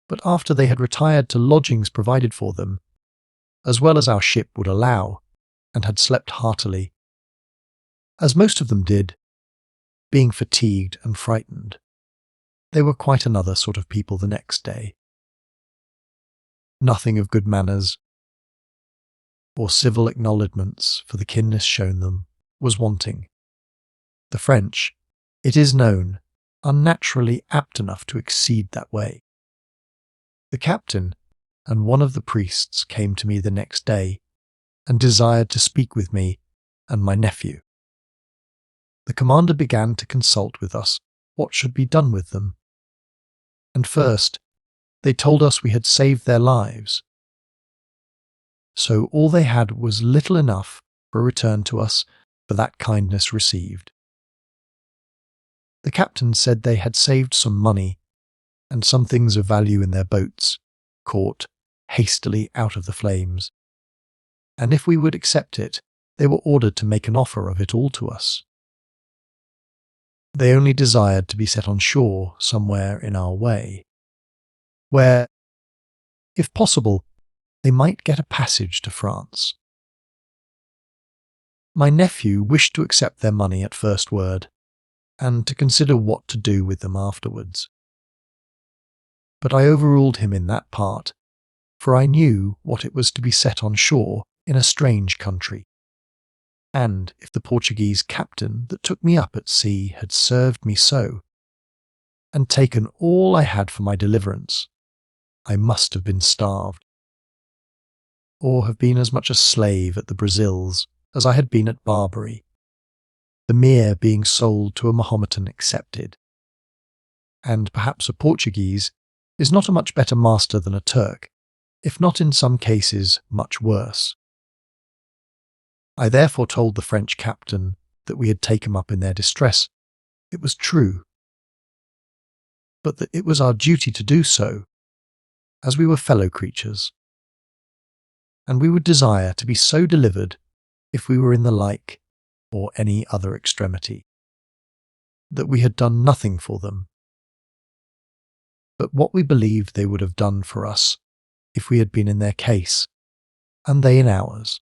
but after they had retired to lodgings provided for them, as well as our ship would allow, and had slept heartily, as most of them did, being fatigued and frightened, they were quite another sort of people the next day. Nothing of good manners or civil acknowledgments for the kindness shown them was wanting. The French, it is known, are naturally apt enough to exceed that way. The captain and one of the priests came to me the next day and desired to speak with me and my nephew. The commander began to consult with us what should be done with them. And first, they told us we had saved their lives. So all they had was little enough for a return to us for that kindness received. The captain said they had saved some money and some things of value in their boats, caught hastily out of the flames, and if we would accept it, they were ordered to make an offer of it all to us. They only desired to be set on shore somewhere in our way, where, if possible, they might get a passage to France. My nephew wished to accept their money at first word, and to consider what to do with them afterwards. But I overruled him in that part, for I knew what it was to be set on shore in a strange country, and if the Portuguese captain that took me up at sea had served me so, and taken all I had for my deliverance, I must have been starved, or have been as much a slave at the Brazils as I had been at Barbary, the mere being sold to a Mahometan excepted. And perhaps a Portuguese is not a much better master than a Turk, if not in some cases much worse. I therefore told the French captain that we had taken them up in their distress. It was true, but that it was our duty to do so, as we were fellow creatures, and we would desire to be so delivered if we were in the like or any other extremity, that we had done nothing for them, but what we believed they would have done for us if we had been in their case, and they in ours,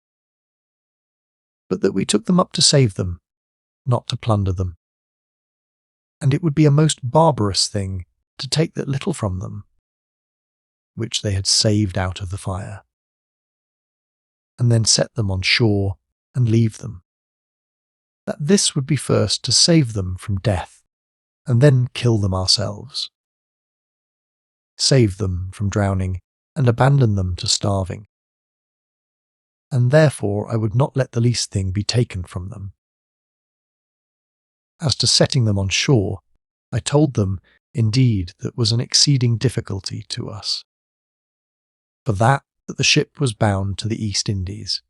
but that we took them up to save them, not to plunder them, and it would be a most barbarous thing to take that little from them, which they had saved out of the fire, and then set them on shore and leave them. That this would be first to save them from death, and then kill them ourselves. Save them from drowning, and abandon them to starving. And therefore I would not let the least thing be taken from them. As to setting them on shore, I told them, indeed, that was an exceeding difficulty to us. For that the ship was bound to the East Indies.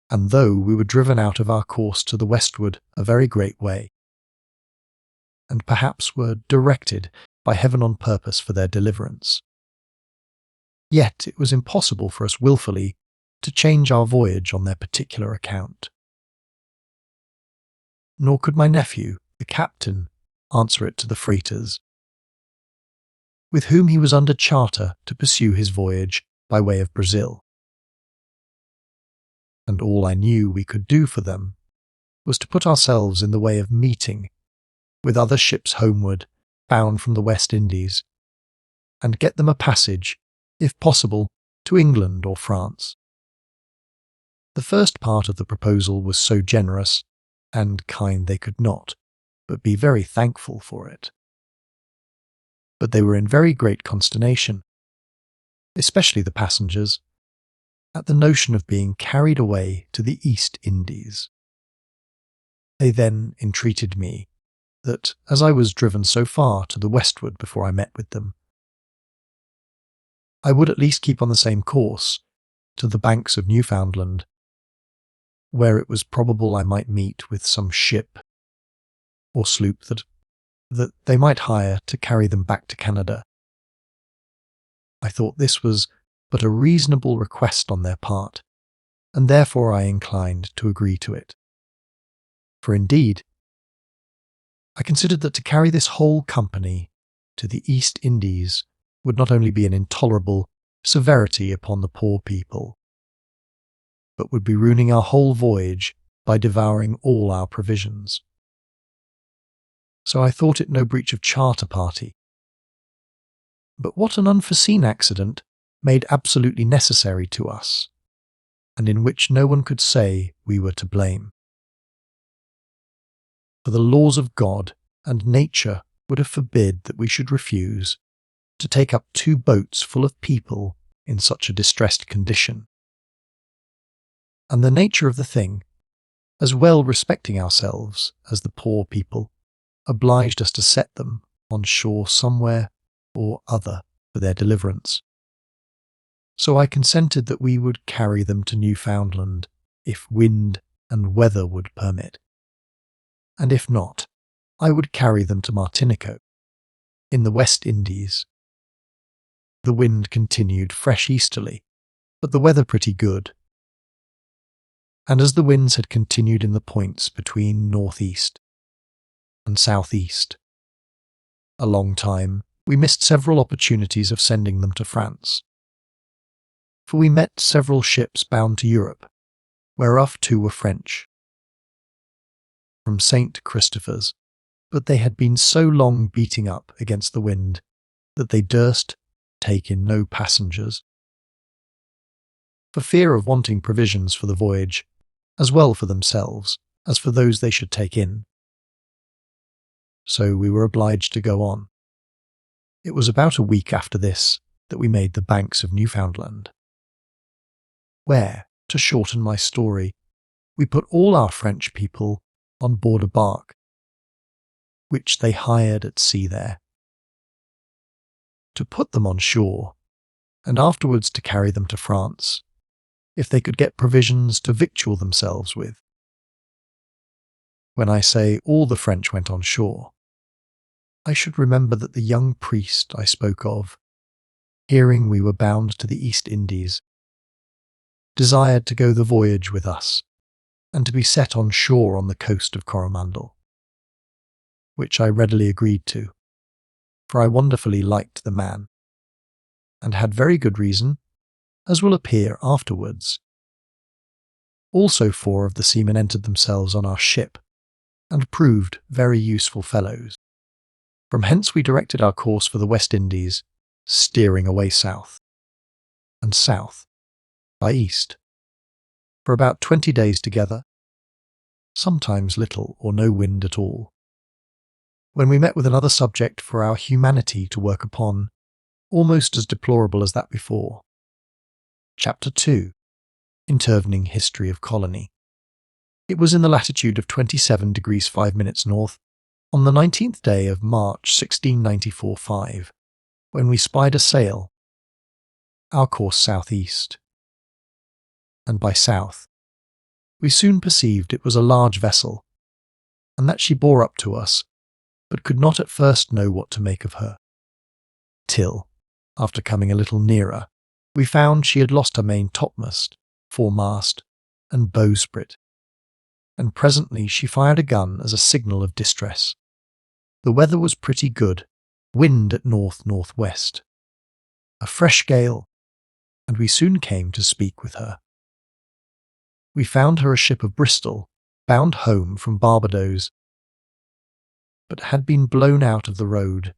And though we were driven out of our course to the westward a very great way, and perhaps were directed by heaven on purpose for their deliverance, yet it was impossible for us wilfully to change our voyage on their particular account. Nor could my nephew, the captain, answer it to the freighters, with whom he was under charter to pursue his voyage by way of Brazil. And all I knew we could do for them was to put ourselves in the way of meeting with other ships homeward, bound from the West Indies, and get them a passage, if possible, to England or France. The first part of the proposal was so generous and kind they could not but be very thankful for it. But they were in very great consternation, especially the passengers, at the notion of being carried away to the East Indies. They then entreated me that, as I was driven so far to the westward before I met with them, I would at least keep on the same course to the banks of Newfoundland, where it was probable I might meet with some ship or sloop that they might hire to carry them back to Canada. I thought this was but a reasonable request on their part, and therefore I inclined to agree to it. For indeed, I considered that to carry this whole company to the East Indies would not only be an intolerable severity upon the poor people, but would be ruining our whole voyage by devouring all our provisions. So I thought it no breach of charter party. But what an unforeseen accident made absolutely necessary to us, and in which no one could say we were to blame. For the laws of God and nature would have forbid that we should refuse to take up 2 boats full of people in such a distressed condition. And the nature of the thing, as well respecting ourselves as the poor people, obliged us to set them on shore somewhere or other for their deliverance. So I consented that we would carry them to Newfoundland if wind and weather would permit, and if not, I would carry them to Martinico, in the West Indies. The wind continued fresh easterly, but the weather pretty good, and as the winds had continued in the points between northeast and southeast a long time, we missed several opportunities of sending them to France. For we met several ships bound to Europe, whereof 2 were French, from St. Christopher's, but they had been so long beating up against the wind that they durst take in no passengers, for fear of wanting provisions for the voyage, as well for themselves as for those they should take in. So we were obliged to go on. It was about a week after this that we made the banks of Newfoundland, where, to shorten my story, we put all our French people on board a bark, which they hired at sea there, to put them on shore, and afterwards to carry them to France, if they could get provisions to victual themselves with. When I say all the French went on shore, I should remember that the young priest I spoke of, hearing we were bound to the East Indies, desired to go the voyage with us, and to be set on shore on the coast of Coromandel, which I readily agreed to, for I wonderfully liked the man, and had very good reason, as will appear afterwards. Also 4 of the seamen entered themselves on our ship, and proved very useful fellows. From hence we directed our course for the West Indies, steering away south, and south by east, for about 20 days together, sometimes little or no wind at all, when we met with another subject for our humanity to work upon, almost as deplorable as that before. Chapter 2. Intervening History of Colony. It was in the latitude of 27 degrees 5 minutes north, on the 19th day of March 1694-5, when we spied a sail, our course southeast. And by south, we soon perceived it was a large vessel, and that she bore up to us, but could not at first know what to make of her, till, after coming a little nearer, we found she had lost her main topmast, foremast, and bowsprit, and presently she fired a gun as a signal of distress. The weather was pretty good, wind at north-northwest, a fresh gale, and we soon came to speak with her. We found her a ship of Bristol, bound home from Barbadoes, but had been blown out of the road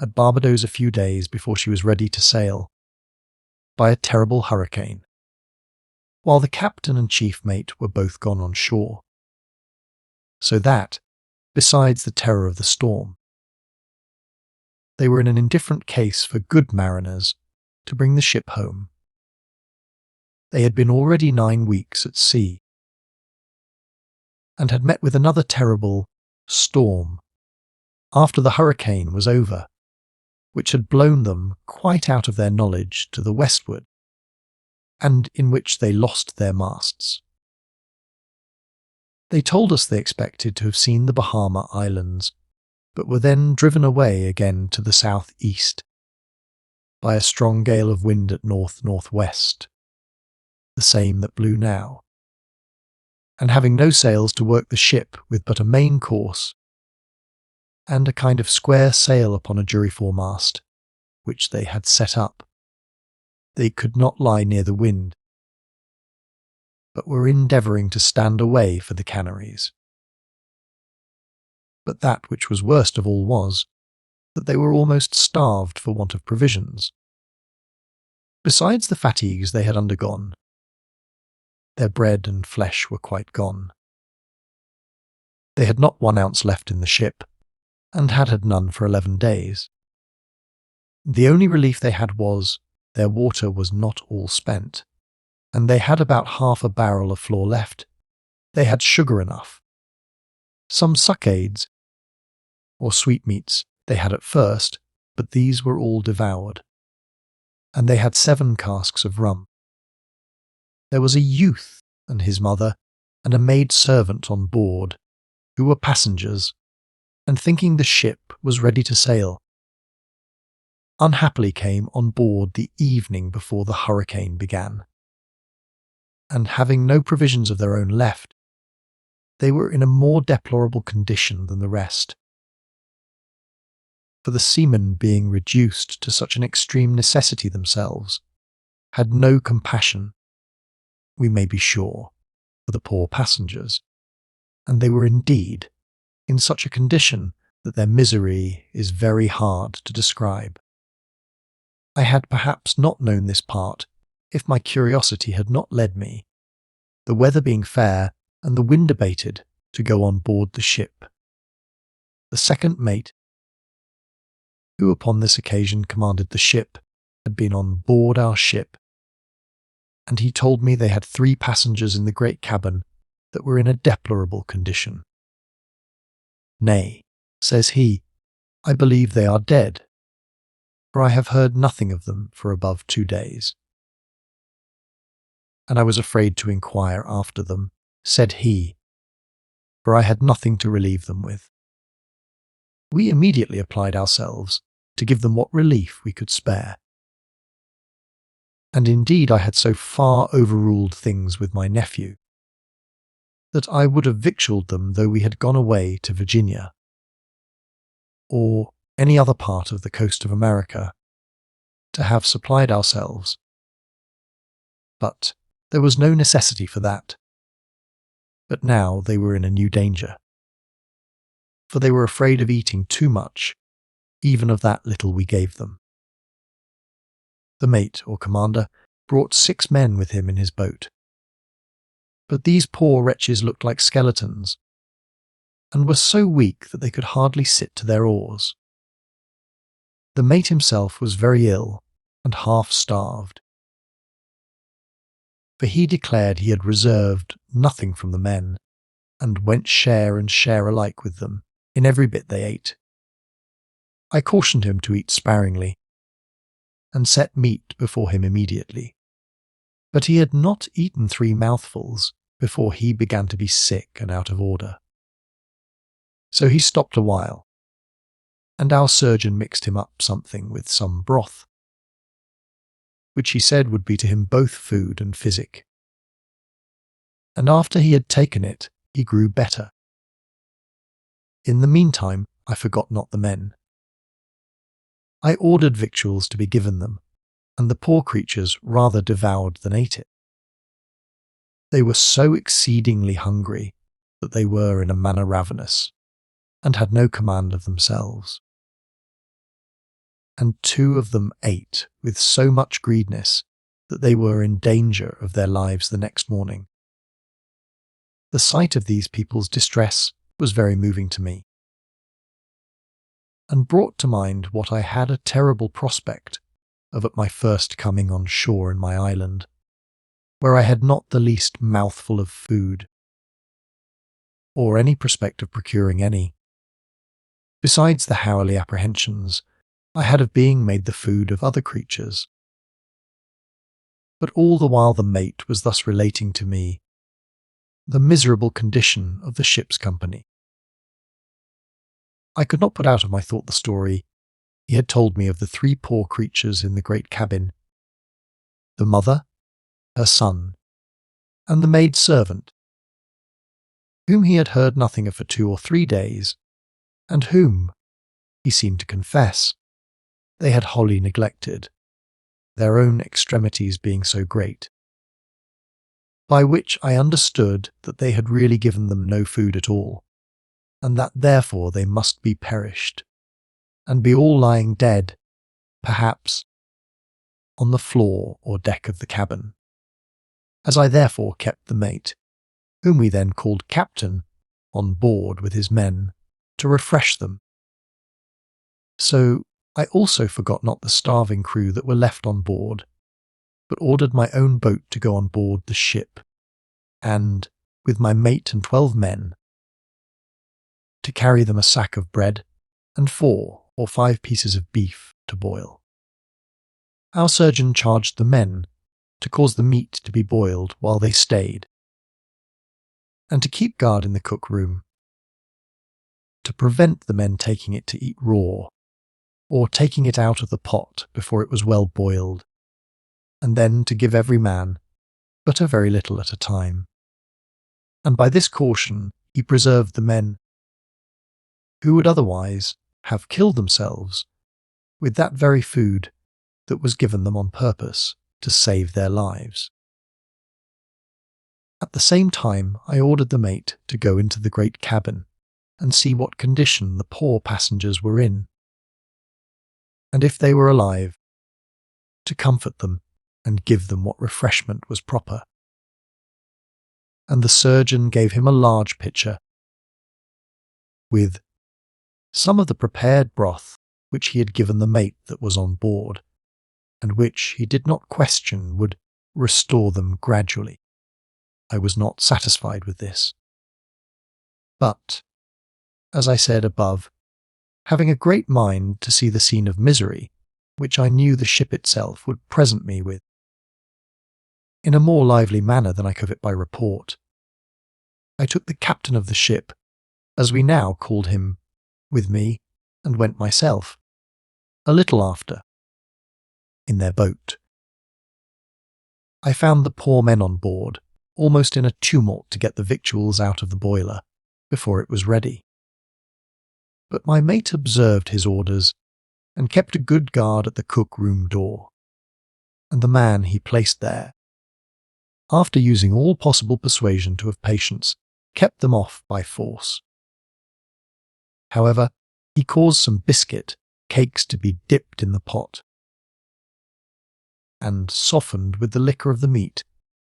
at Barbadoes a few days before she was ready to sail, by a terrible hurricane, while the captain and chief mate were both gone on shore. So that, besides the terror of the storm, they were in an indifferent case for good mariners to bring the ship home. They had been already 9 weeks at sea, and had met with another terrible storm after the hurricane was over, which had blown them quite out of their knowledge to the westward, and in which they lost their masts. They told us they expected to have seen the Bahama Islands, but were then driven away again to the south-east by a strong gale of wind at north-northwest, the same that blew now, and having no sails to work the ship with but a main course, and a kind of square sail upon a jury foremast, which they had set up, they could not lie near the wind, but were endeavouring to stand away for the Canaries. But that which was worst of all was, that they were almost starved for want of provisions. Besides the fatigues they had undergone, their bread and flesh were quite gone. They had not 1 ounce left in the ship, and had had none for 11 days. The only relief they had was, their water was not all spent, and they had about half a barrel of flour left. They had sugar enough. Some suckades, or sweetmeats, they had at first, but these were all devoured. And they had 7 casks of rum. There was a youth and his mother, and a maid-servant on board, who were passengers, and thinking the ship was ready to sail, unhappily came on board the evening before the hurricane began. and having no provisions of their own left, they were in a more deplorable condition than the rest. For the seamen, being reduced to such an extreme necessity themselves, had no compassion, we may be sure, for the poor passengers, and they were indeed in such a condition that their misery is very hard to describe. I had perhaps not known this part if my curiosity had not led me, the weather being fair and the wind abated, to go on board the ship. The second mate, who upon this occasion commanded the ship, had been on board our ship, and he told me they had 3 passengers in the great cabin that were in a deplorable condition. Nay, says he, I believe they are dead, for I have heard nothing of them for above 2 days. And I was afraid to inquire after them, said he, for I had nothing to relieve them with. We immediately applied ourselves to give them what relief we could spare. And indeed I had so far overruled things with my nephew, that I would have victualled them though we had gone away to Virginia, or any other part of the coast of America, to have supplied ourselves. But there was no necessity for that. But now they were in a new danger, for they were afraid of eating too much, even of that little we gave them. The mate, or commander, brought 6 men with him in his boat. But these poor wretches looked like skeletons, and were so weak that they could hardly sit to their oars. The mate himself was very ill and half starved, for he declared he had reserved nothing from the men, and went share and share alike with them in every bit they ate. I cautioned him to eat sparingly, and set meat before him immediately, but he had not eaten 3 mouthfuls before he began to be sick and out of order. So he stopped a while, and our surgeon mixed him up something with some broth, which he said would be to him both food and physic. And after he had taken it, he grew better. In the meantime, I forgot not the men. I ordered victuals to be given them, and the poor creatures rather devoured than ate it. They were so exceedingly hungry that they were in a manner ravenous, and had no command of themselves. And 2 of them ate with so much greediness that they were in danger of their lives the next morning. The sight of these people's distress was very moving to me, and brought to mind what I had a terrible prospect of at my first coming on shore in my island, where I had not the least mouthful of food, or any prospect of procuring any, besides the hourly apprehensions I had of being made the food of other creatures. But all the while the mate was thus relating to me the miserable condition of the ship's company, I could not put out of my thought the story he had told me of the 3 poor creatures in the great cabin, the mother, her son, and the maid-servant, whom he had heard nothing of for 2 or 3 days, and whom, he seemed to confess, they had wholly neglected, their own extremities being so great, by which I understood that they had really given them no food at all, and that therefore they must be perished, and be all lying dead, perhaps, on the floor or deck of the cabin. As I therefore kept the mate, whom we then called Captain, on board with his men, to refresh them. So I also forgot not the starving crew that were left on board, but ordered my own boat to go on board the ship, and, with my mate and 12 men, to carry them a sack of bread and 4 or 5 pieces of beef to boil. Our surgeon charged the men to cause the meat to be boiled while they stayed, and to keep guard in the cook-room, to prevent the men taking it to eat raw, or taking it out of the pot before it was well boiled, and then to give every man, but a very little at a time. And by this caution he preserved the men who would otherwise have killed themselves with that very food that was given them on purpose to save their lives. At the same time, I ordered the mate to go into the great cabin and see what condition the poor passengers were in, and if they were alive, to comfort them and give them what refreshment was proper. And the surgeon gave him a large pitcher with some of the prepared broth which he had given the mate that was on board, and which he did not question would restore them gradually. I was not satisfied with this, but, as I said above, having a great mind to see the scene of misery, which I knew the ship itself would present me with, in a more lively manner than I could it by report, I took the captain of the ship, as we now called him, with me, and went myself, a little after, in their boat. I found the poor men on board, almost in a tumult to get the victuals out of the boiler before it was ready. But my mate observed his orders and kept a good guard at the cook-room door, and the man he placed there, after using all possible persuasion to have patience, kept them off by force. However, he caused some biscuit cakes to be dipped in the pot, and softened with the liquor of the meat,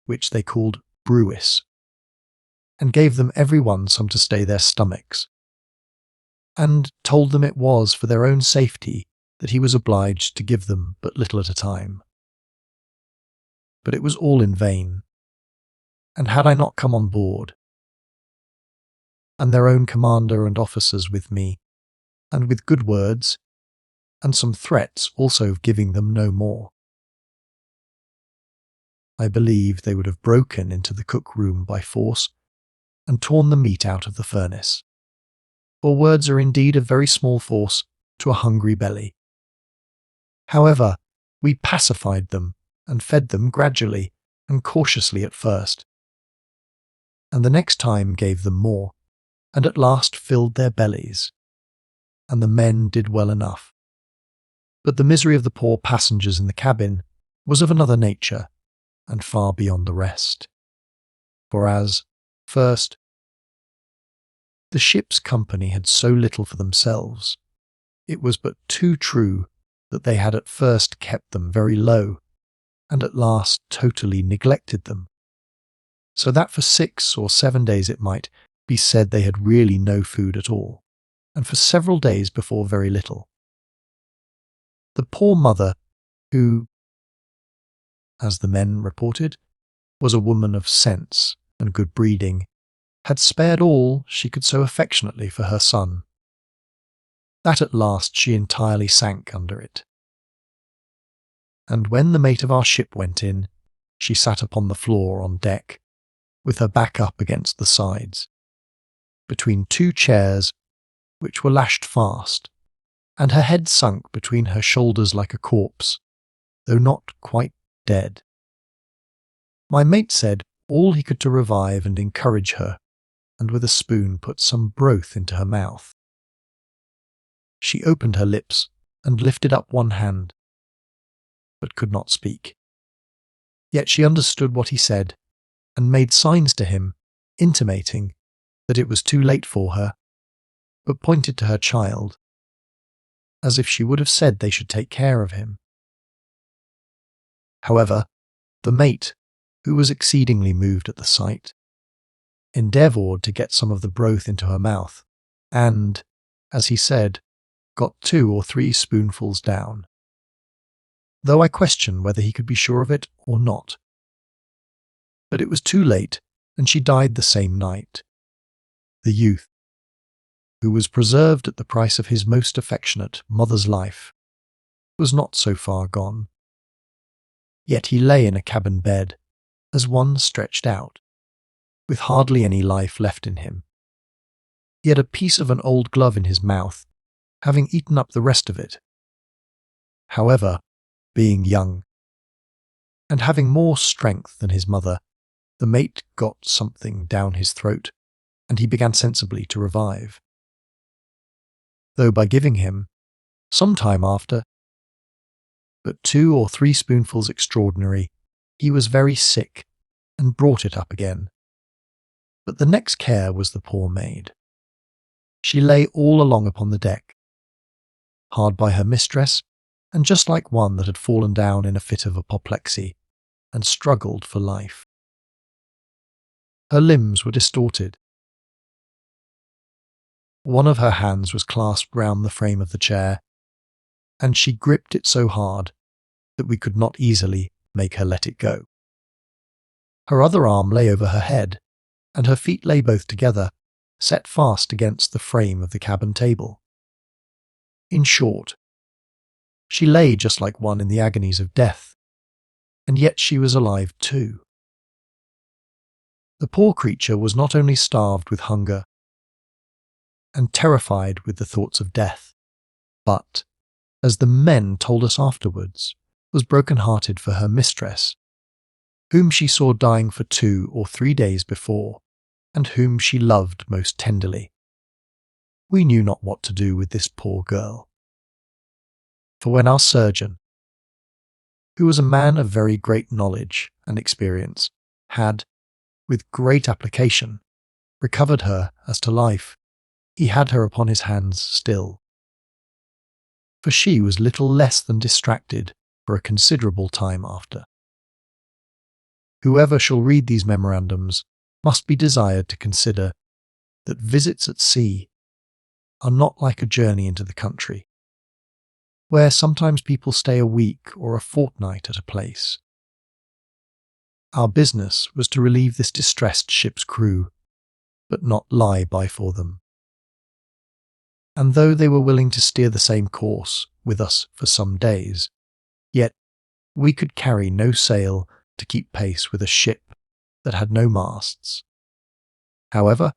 which they called brewis, and gave them every one some to stay their stomachs, and told them it was for their own safety that he was obliged to give them but little at a time. But it was all in vain, and had I not come on board, and their own commander and officers with me, and with good words, and some threats also of giving them no more, I believe they would have broken into the cook-room by force and torn the meat out of the furnace. For words are indeed of very small force to a hungry belly. However, we pacified them and fed them gradually and cautiously at first, and the next time gave them more, and at last filled their bellies, and the men did well enough. But the misery of the poor passengers in the cabin was of another nature, and far beyond the rest. For as, first, the ship's company had so little for themselves, it was but too true that they had at first kept them very low, and at last totally neglected them, so that for 6 or 7 days it might be said they had really no food at all, and for several days before very little. The poor mother, who, as the men reported, was a woman of sense and good breeding, had spared all she could so affectionately for her son, that at last she entirely sank under it. And when the mate of our ship went in, she sat upon the floor on deck, with her back up against the sides, between 2 chairs which were lashed fast, and her head sunk between her shoulders like a corpse, though not quite dead. My mate said all he could to revive and encourage her, and with a spoon put some broth into her mouth. She opened her lips and lifted up one hand, but could not speak. Yet she understood what he said, and made signs to him, intimating that it was too late for her, but pointed to her child, as if she would have said they should take care of him. However, the mate, who was exceedingly moved at the sight, endeavoured to get some of the broth into her mouth, and, as he said, got 2 or 3 spoonfuls down, though I question whether he could be sure of it or not. But it was too late, and she died the same night. The youth, who was preserved at the price of his most affectionate mother's life, was not so far gone. Yet he lay in a cabin bed, as one stretched out, with hardly any life left in him. He had a piece of an old glove in his mouth, having eaten up the rest of it. However, being young, and having more strength than his mother, the mate got something down his throat, and he began sensibly to revive. Though by giving him, some time after, but 2 or 3 spoonfuls extraordinary, he was very sick, and brought it up again. But the next care was the poor maid. She lay all along upon the deck, hard by her mistress, and just like one that had fallen down in a fit of apoplexy, and struggled for life. Her limbs were distorted. One of her hands was clasped round the frame of the chair, and she gripped it so hard that we could not easily make her let it go. Her other arm lay over her head, and her feet lay both together, set fast against the frame of the cabin table. In short, she lay just like one in the agonies of death, and yet she was alive too. The poor creature was not only starved with hunger and terrified with the thoughts of death, but, as the men told us afterwards, was broken-hearted for her mistress, whom she saw dying for 2 or 3 days before, and whom she loved most tenderly. We knew not what to do with this poor girl. For when our surgeon, who was a man of very great knowledge and experience, had, with great application, recovered her as to life, he had her upon his hands still. For she was little less than distracted for a considerable time after. Whoever shall read these memorandums must be desired to consider that visits at sea are not like a journey into the country, where sometimes people stay a week or a fortnight at a place. Our business was to relieve this distressed ship's crew, but not lie by for them. And though they were willing to steer the same course with us for some days, yet we could carry no sail to keep pace with a ship that had no masts. However,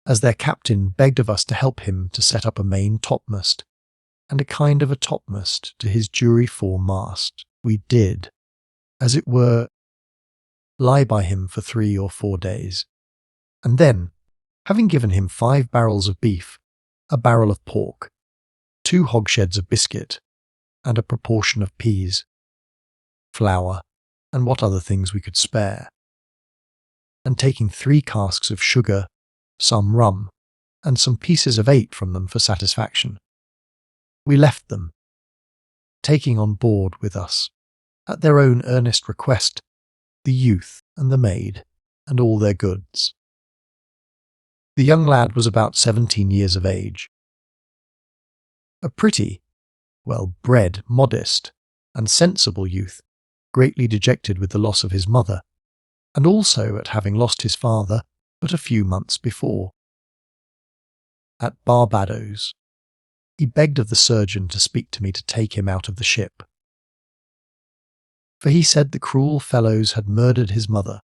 as their captain begged of us to help him to set up a main topmast and a kind of a topmast to his jury foremast, we did, as it were, lie by him for 3 or 4 days, and then, having given him 5 barrels of beef, a barrel of pork, 2 hogsheads of biscuit, and a proportion of peas, flour, and what other things we could spare, and taking 3 casks of sugar, some rum, and some pieces of 8 from them for satisfaction, we left them, taking on board with us, at their own earnest request, the youth and the maid, and all their goods. The young lad was about 17 years of age. A pretty, well-bred, modest, and sensible youth, greatly dejected with the loss of his mother, and also at having lost his father but a few months before. At Barbados, he begged of the surgeon to speak to me to take him out of the ship, for he said the cruel fellows had murdered his mother,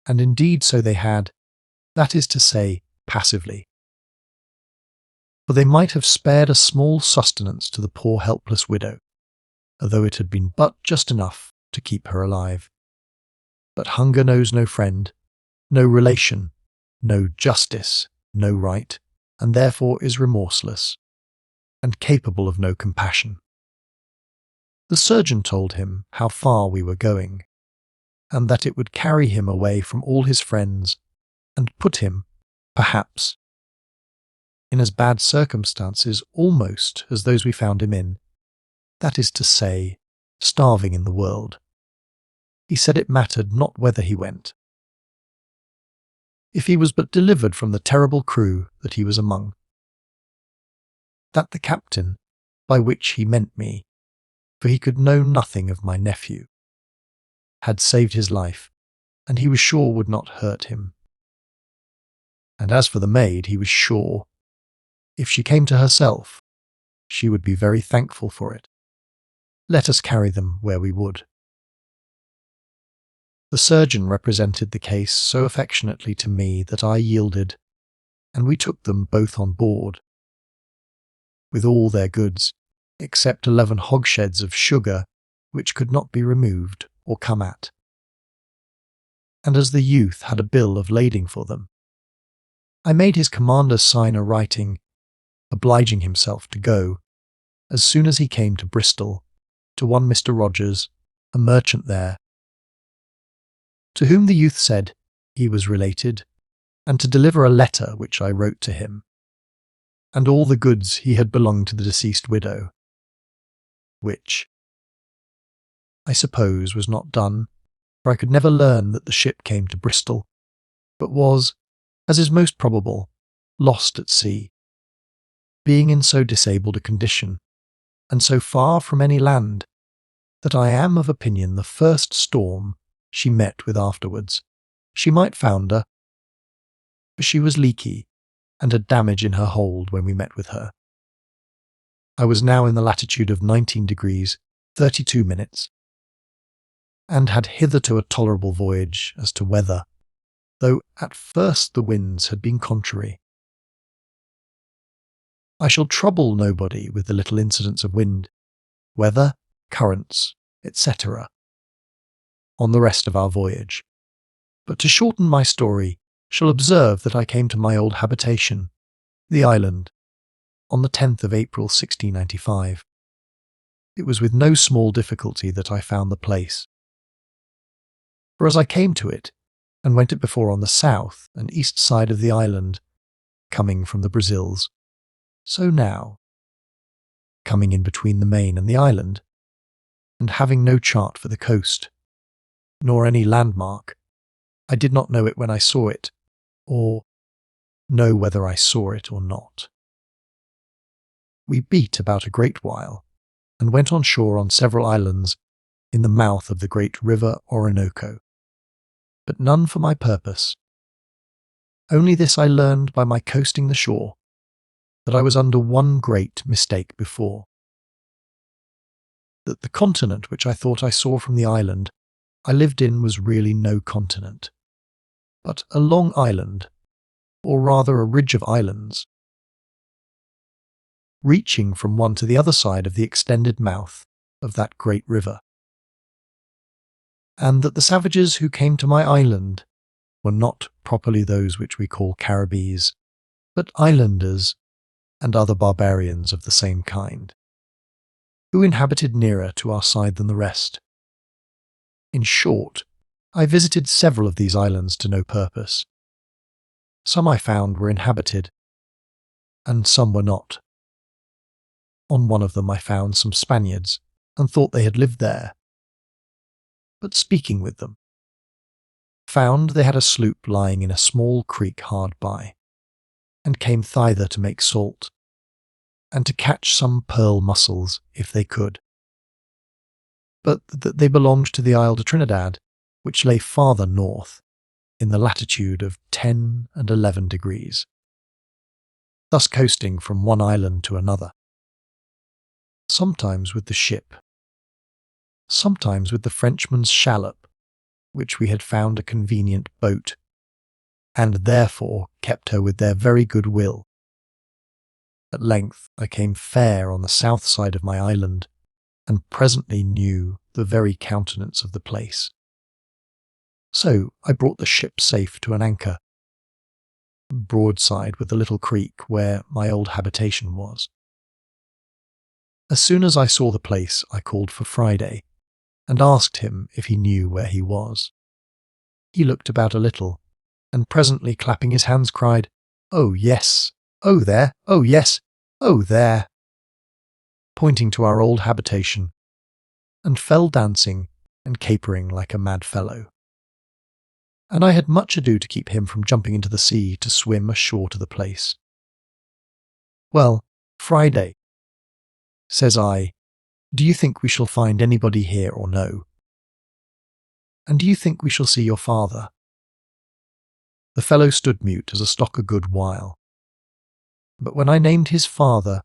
and indeed so they had, that is to say, passively. For they might have spared a small sustenance to the poor helpless widow, although it had been but just enough to keep her alive. But hunger knows no friend, no relation, no justice, no right, and therefore is remorseless, and capable of no compassion. The surgeon told him how far we were going, and that it would carry him away from all his friends, and put him, perhaps, in as bad circumstances almost as those we found him in, that is to say, starving in the world. He said it mattered not whither he went, if he was but delivered from the terrible crew that he was among. That the captain, by which he meant me, for he could know nothing of my nephew, had saved his life, and he was sure would not hurt him. And as for the maid, he was sure, if she came to herself, she would be very thankful for it. Let us carry them where we would. The surgeon represented the case so affectionately to me that I yielded, and we took them both on board, with all their goods, except 11 hogsheads of sugar, which could not be removed or come at. And as the youth had a bill of lading for them, I made his commander sign a writing obliging himself to go, as soon as he came to Bristol, to one Mr. Rogers, a merchant there, to whom the youth said he was related, and to deliver a letter which I wrote to him, and all the goods he had belonged to the deceased widow, which, I suppose, was not done, for I could never learn that the ship came to Bristol, but was, as is most probable, lost at sea, being in so disabled a condition, and so far from any land, that I am of opinion the first storm she met with afterwards, she might founder, for she was leaky, and had damage in her hold when we met with her. I was now in the latitude of 19 degrees 32 minutes, and had hitherto a tolerable voyage as to weather, though at first the winds had been contrary. I shall trouble nobody with the little incidents of wind, weather, currents, etc., on the rest of our voyage, but to shorten my story, shall observe that I came to my old habitation, the island, on the 10th of April 1695. It was with no small difficulty that I found the place, for as I came to it, and went it before on the south and east side of the island, coming from the Brazils, so now, coming in between the main and the island, and having no chart for the coast, nor any landmark, I did not know it when I saw it, or know whether I saw it or not. We beat about a great while, and went on shore on several islands in the mouth of the great river Orinoco, but none for my purpose. Only this I learned by my coasting the shore, that I was under one great mistake before, that the continent which I thought I saw from the island I lived in was really no continent, but a long island, or rather a ridge of islands, reaching from one to the other side of the extended mouth of that great river, and that the savages who came to my island were not properly those which we call Caribbees, but islanders and other barbarians of the same kind, who inhabited nearer to our side than the rest. In short, I visited several of these islands to no purpose. Some I found were inhabited, and some were not. On one of them I found some Spaniards, and thought they had lived there. But speaking with them, found they had a sloop lying in a small creek hard by, and came thither to make salt, and to catch some pearl mussels if they could, but that they belonged to the Isle de Trinidad, which lay farther north, in the latitude of 10 and 11 degrees, thus coasting from one island to another, sometimes with the ship, sometimes with the Frenchman's shallop, which we had found a convenient boat, and therefore kept her with their very good will. At length I came fair on the south side of my island, and presently knew the very countenance of the place. So I brought the ship safe to an anchor, broadside with the little creek where my old habitation was. As soon as I saw the place, I called for Friday, and asked him if he knew where he was. He looked about a little, and presently clapping his hands cried, "Oh, yes! Oh, there! Oh, yes! Oh, there!" pointing to our old habitation, and fell dancing and capering like a mad fellow. And I had much ado to keep him from jumping into the sea to swim ashore to the place. "Well, Friday," says I, "do you think we shall find anybody here or no? And do you think we shall see your father?" The fellow stood mute as a stock a good while. But when I named his father,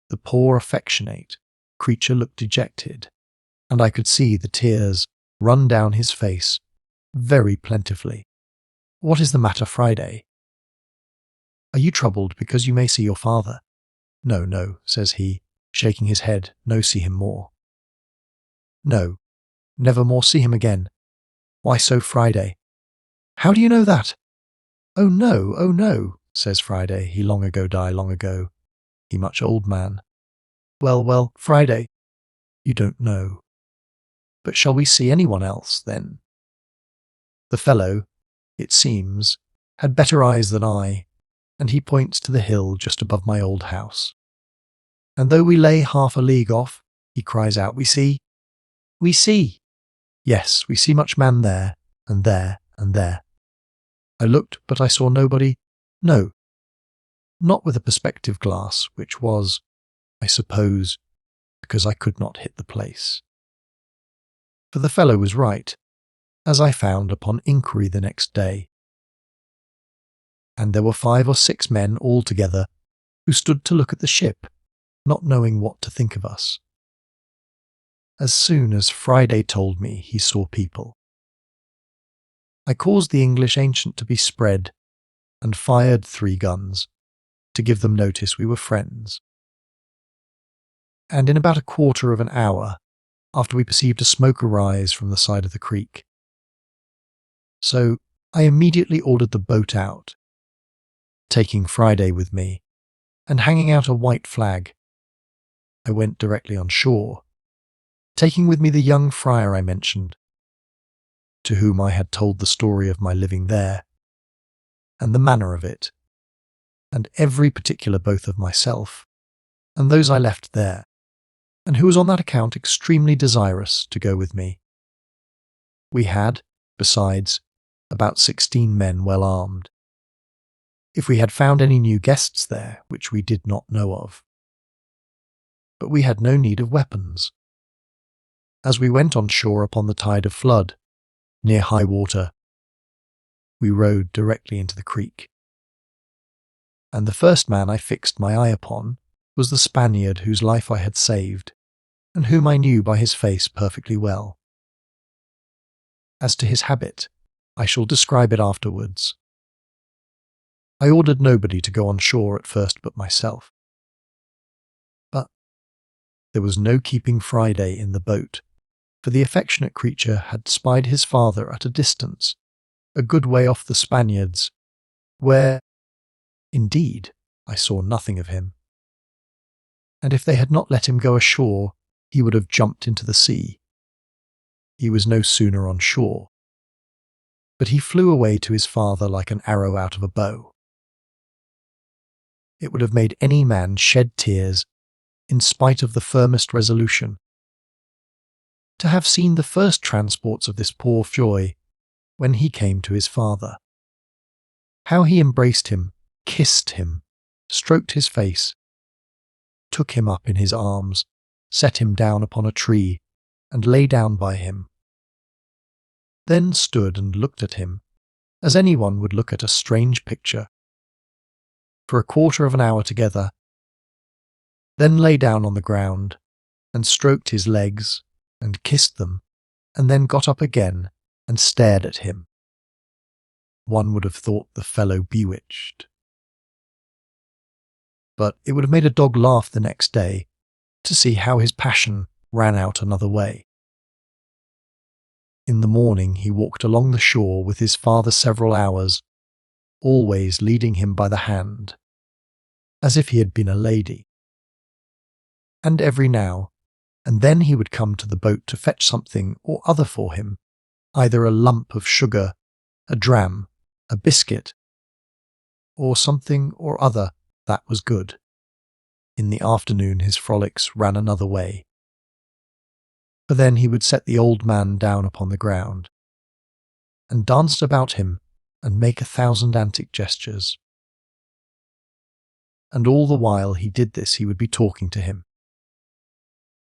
the poor affectionate creature looked dejected, and I could see the tears run down his face very plentifully. "What is the matter, Friday? Are you troubled because you may see your father?" "No, no," says he, shaking his head, "no see him more." "No, Never more see him again. Why so, Friday? How do you know that? Oh no, says Friday. He long ago die, long ago. He much old man. Well, Friday, you don't know. But shall we see anyone else, then? The fellow, it seems, had better eyes than I, and he points to the hill just above my old house. And though we lay half a league off, he cries out, We see! We see! Yes, we see much man there, and there, and there. I looked, but I saw nobody. No, not with a perspective glass, which was, I suppose, because I could not hit the place. For the fellow was right, as I found upon inquiry the next day. And there were 5 or 6 men all together who stood to look at the ship, not knowing what to think of us. As soon as Friday told me he saw people, I caused the English ancient to be spread, and fired 3 guns, to give them notice we were friends. And in about a quarter of an hour, after we perceived a smoke arise from the side of the creek. So I immediately ordered the boat out, taking Friday with me, and hanging out a white flag. I went directly on shore, taking with me the young friar I mentioned, to whom I had told the story of my living there, and the manner of it, and every particular both of myself, and those I left there, and who was on that account extremely desirous to go with me. We had, besides, about 16 men well armed, if we had found any new guests there which we did not know of. But we had no need of weapons. As we went on shore upon the tide of flood, near high water, we rowed directly into the creek. And the first man I fixed my eye upon was the Spaniard whose life I had saved, and whom I knew by his face perfectly well. As to his habit, I shall describe it afterwards. I ordered nobody to go on shore at first but myself. But there was no keeping Friday in the boat, for the affectionate creature had spied his father at a distance, a good way off the Spaniards, where, indeed, I saw nothing of him. And if they had not let him go ashore, he would have jumped into the sea. He was no sooner on shore, but he flew away to his father like an arrow out of a bow. It would have made any man shed tears, in spite of the firmest resolution, to have seen the first transports of this poor Foy when he came to his father. How he embraced him, kissed him, stroked his face, took him up in his arms, set him down upon a tree, and lay down by him, then stood and looked at him, as anyone would look at a strange picture, for a quarter of an hour together, then lay down on the ground, and stroked his legs, and kissed them, and then got up again, and stared at him. One would have thought the fellow bewitched. But it would have made a dog laugh the next day, to see how his passion ran out another way. In the morning he walked along the shore with his father several hours, always leading him by the hand, as if he had been a lady. And every now and then he would come to the boat to fetch something or other for him, either a lump of sugar, a dram, a biscuit, or something or other that was good. In the afternoon his frolics ran another way. For then he would set the old man down upon the ground, and dance about him and make 1,000 antic gestures. And all the while he did this he would be talking to him,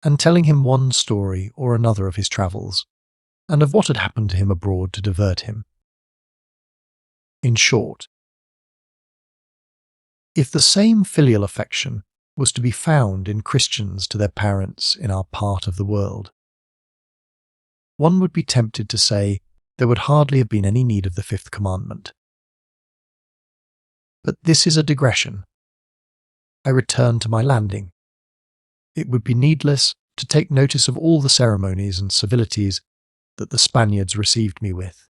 and telling him one story or another of his travels, and of what had happened to him abroad to divert him. In short, if the same filial affection was to be found in Christians to their parents in our part of the world, one would be tempted to say there would hardly have been any need of the 5th commandment. But this is a digression. I return to my landing. It would be needless to take notice of all the ceremonies and civilities that the Spaniards received me with.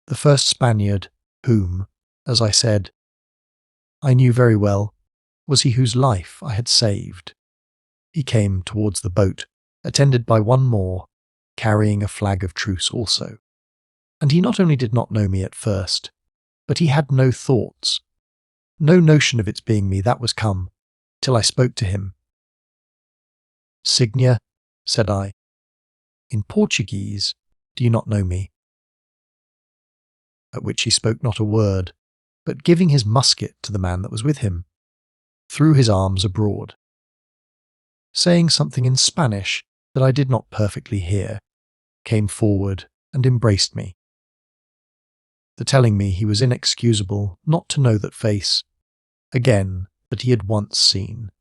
The first Spaniard, whom, as I said, I knew very well, was he whose life I had saved. He came towards the boat, attended by one more, carrying a flag of truce also. And he not only did not know me at first, but he had no thoughts, no notion of its being me that was come, till I spoke to him. "Signia," said I, "in Portuguese, do you not know me?" At which he spoke not a word, but giving his musket to the man that was with him, threw his arms abroad. Saying something in Spanish that I did not perfectly hear, came forward and embraced me. The telling me he was inexcusable not to know that face, again, that he had once seen,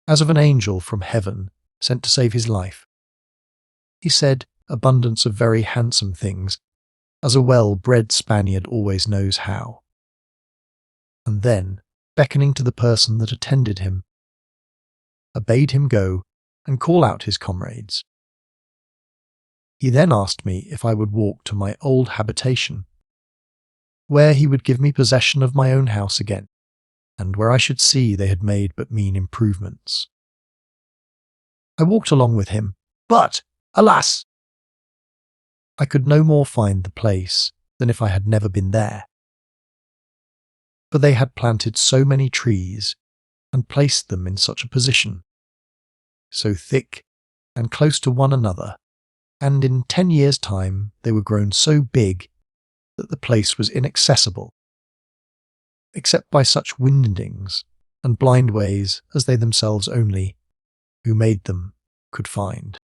as of an angel from heaven sent to save his life. He said abundance of very handsome things, as a well-bred Spaniard always knows how. And then, beckoning to the person that attended him, bade him go and call out his comrades. He then asked me if I would walk to my old habitation, where he would give me possession of my own house again, and where I should see they had made but mean improvements. I walked along with him, but, alas! I could no more find the place than if I had never been there. For they had planted so many trees, and placed them in such a position, so thick and close to one another, and in 10 years' time they were grown so big that the place was inaccessible, except by such windings and blind ways as they themselves only, who made them, could find.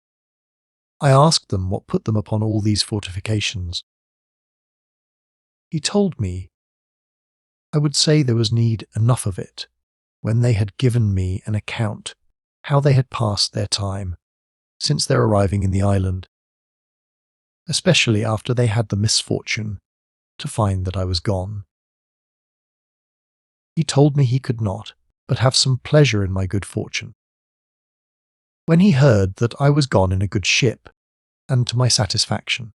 I asked them what put them upon all these fortifications. He told me I would say there was need enough of it, when they had given me an account how they had passed their time since their arriving in the island, especially after they had the misfortune to find that I was gone. He told me he could not but have some pleasure in my good fortune, when he heard that I was gone in a good ship, and to my satisfaction,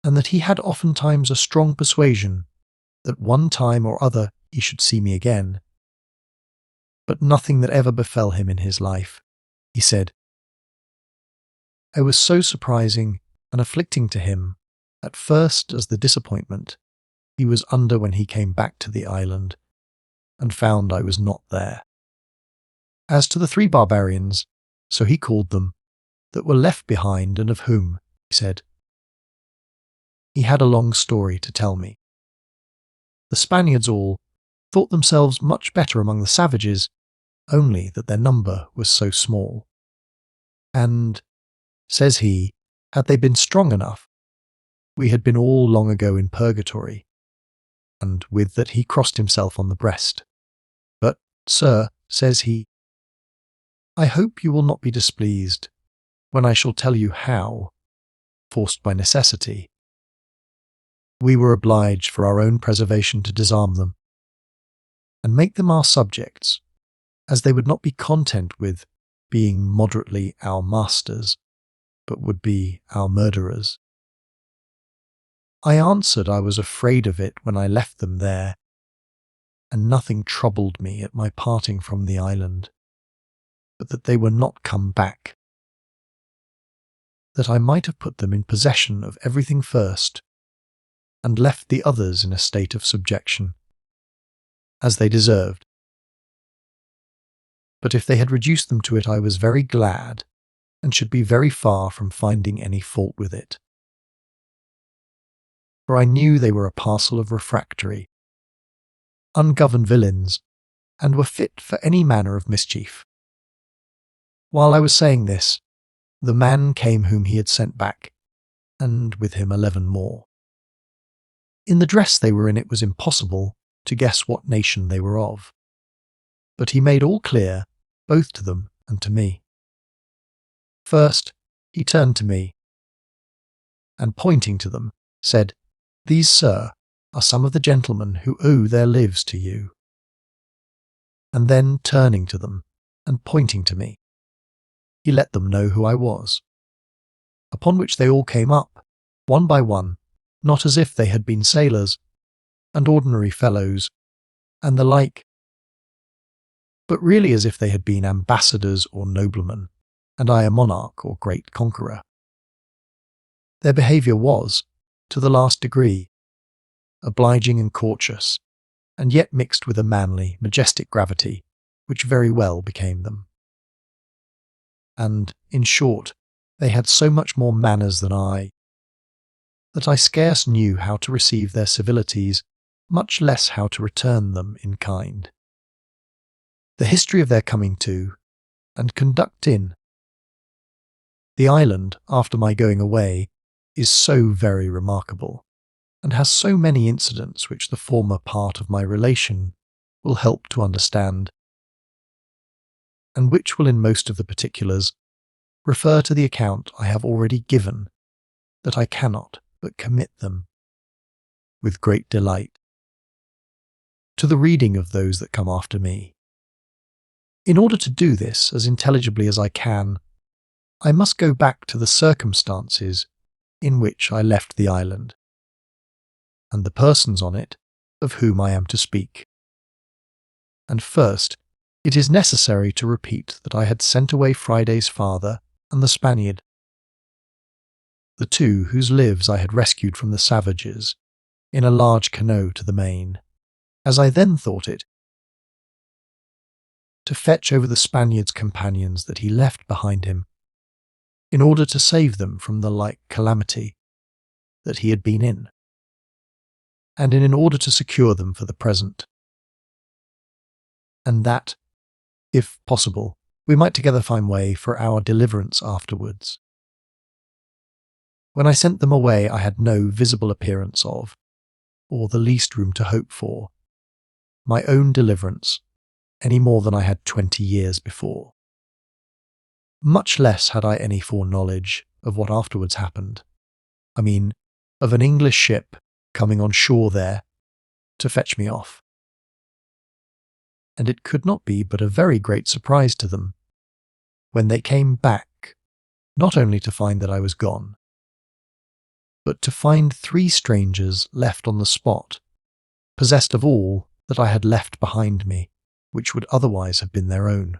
and that he had oftentimes a strong persuasion that one time or other he should see me again, but nothing that ever befell him in his life, he said. I was so surprising and afflicting to him, at first as the disappointment he was under when he came back to the island, and found I was not there. As to the 3 barbarians, so he called them, that were left behind, and of whom, he said, he had a long story to tell me. The Spaniards all thought themselves much better among the savages, only that their number was so small. And, says he, had they been strong enough, we had been all long ago in purgatory, and with that he crossed himself on the breast. But, sir, says he, I hope you will not be displeased when I shall tell you how, forced by necessity, we were obliged for our own preservation to disarm them, and make them our subjects, as they would not be content with being moderately our masters, but would be our murderers. I answered I was afraid of it when I left them there, and nothing troubled me at my parting from the island, but that they were not come back, that I might have put them in possession of everything first, and left the others in a state of subjection, as they deserved. But if they had reduced them to it, I was very glad, and should be very far from finding any fault with it. For I knew they were a parcel of refractory, ungoverned villains, and were fit for any manner of mischief. While I was saying this, the man came whom he had sent back, and with him 11 more. In the dress they were in it was impossible to guess what nation they were of, but he made all clear, both to them and to me. First, he turned to me, and pointing to them, said, These, sir, are some of the gentlemen who owe their lives to you. And then turning to them, and pointing to me, he let them know who I was. upon which they all came up, one by one, not as if they had been sailors, and ordinary fellows, and the like, but really as if they had been ambassadors or noblemen, and I a monarch or great conqueror. Their behaviour was, to the last degree, obliging and courteous, and yet mixed with a manly, majestic gravity, which very well became them. And, in short, they had so much more manners than I, that I scarce knew how to receive their civilities, much less how to return them in kind. The history of their coming to, and conduct in, the island after my going away is so very remarkable, and has so many incidents which the former part of my relation will help to understand, and which will in most of the particulars refer to the account I have already given, that I cannot but commit them, with great delight, to the reading of those that come after me. In order to do this as intelligibly as I can, I must go back to the circumstances in which I left the island, and the persons on it of whom I am to speak. And first, it is necessary to repeat that I had sent away Friday's father and the Spaniard, the two whose lives I had rescued from the savages, in a large canoe to the main, as I then thought it, to fetch over the Spaniard's companions that he left behind him, in order to save them from the like calamity that he had been in, and in order to secure them for the present, and that, if possible, we might together find way for our deliverance afterwards. When I sent them away, I had no visible appearance of, or the least room to hope for, my own deliverance any more than I had 20 years before. Much less had I any foreknowledge of what afterwards happened. I mean, of an English ship coming on shore there to fetch me off. And it could not be but a very great surprise to them, when they came back, not only to find that I was gone, but to find 3 strangers left on the spot, possessed of all that I had left behind me, which would otherwise have been their own.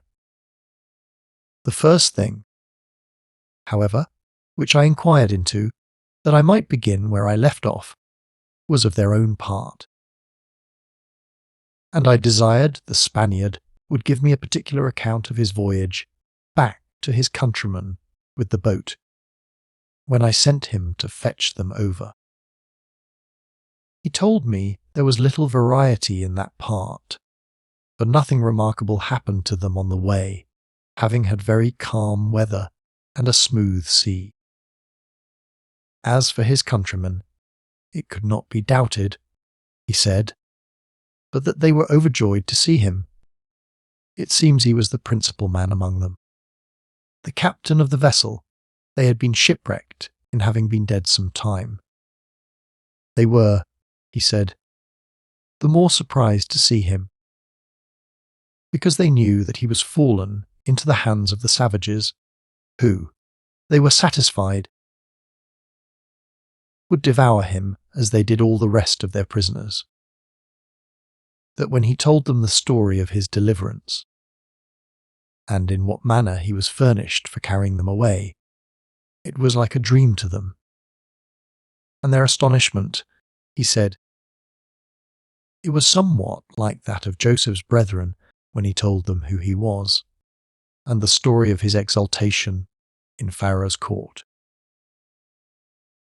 The first thing, however, which I inquired into, that I might begin where I left off, was of their own part. And I desired the Spaniard would give me a particular account of his voyage back to his countryman with the boat, when I sent him to fetch them over. He told me there was little variety in that part, for nothing remarkable happened to them on the way, having had very calm weather and a smooth sea. As for his countrymen, it could not be doubted, he said, but that they were overjoyed to see him. It seems he was the principal man among them. The captain of the vessel, they had been shipwrecked in having been dead some time. They were, he said, the more surprised to see him, because they knew that he was fallen into the hands of the savages, who, they were satisfied, would devour him as they did all the rest of their prisoners. That when he told them the story of his deliverance, and in what manner he was furnished for carrying them away, it was like a dream to them. And their astonishment, he said, it was somewhat like that of Joseph's brethren when he told them who he was, and the story of his exaltation in Pharaoh's court.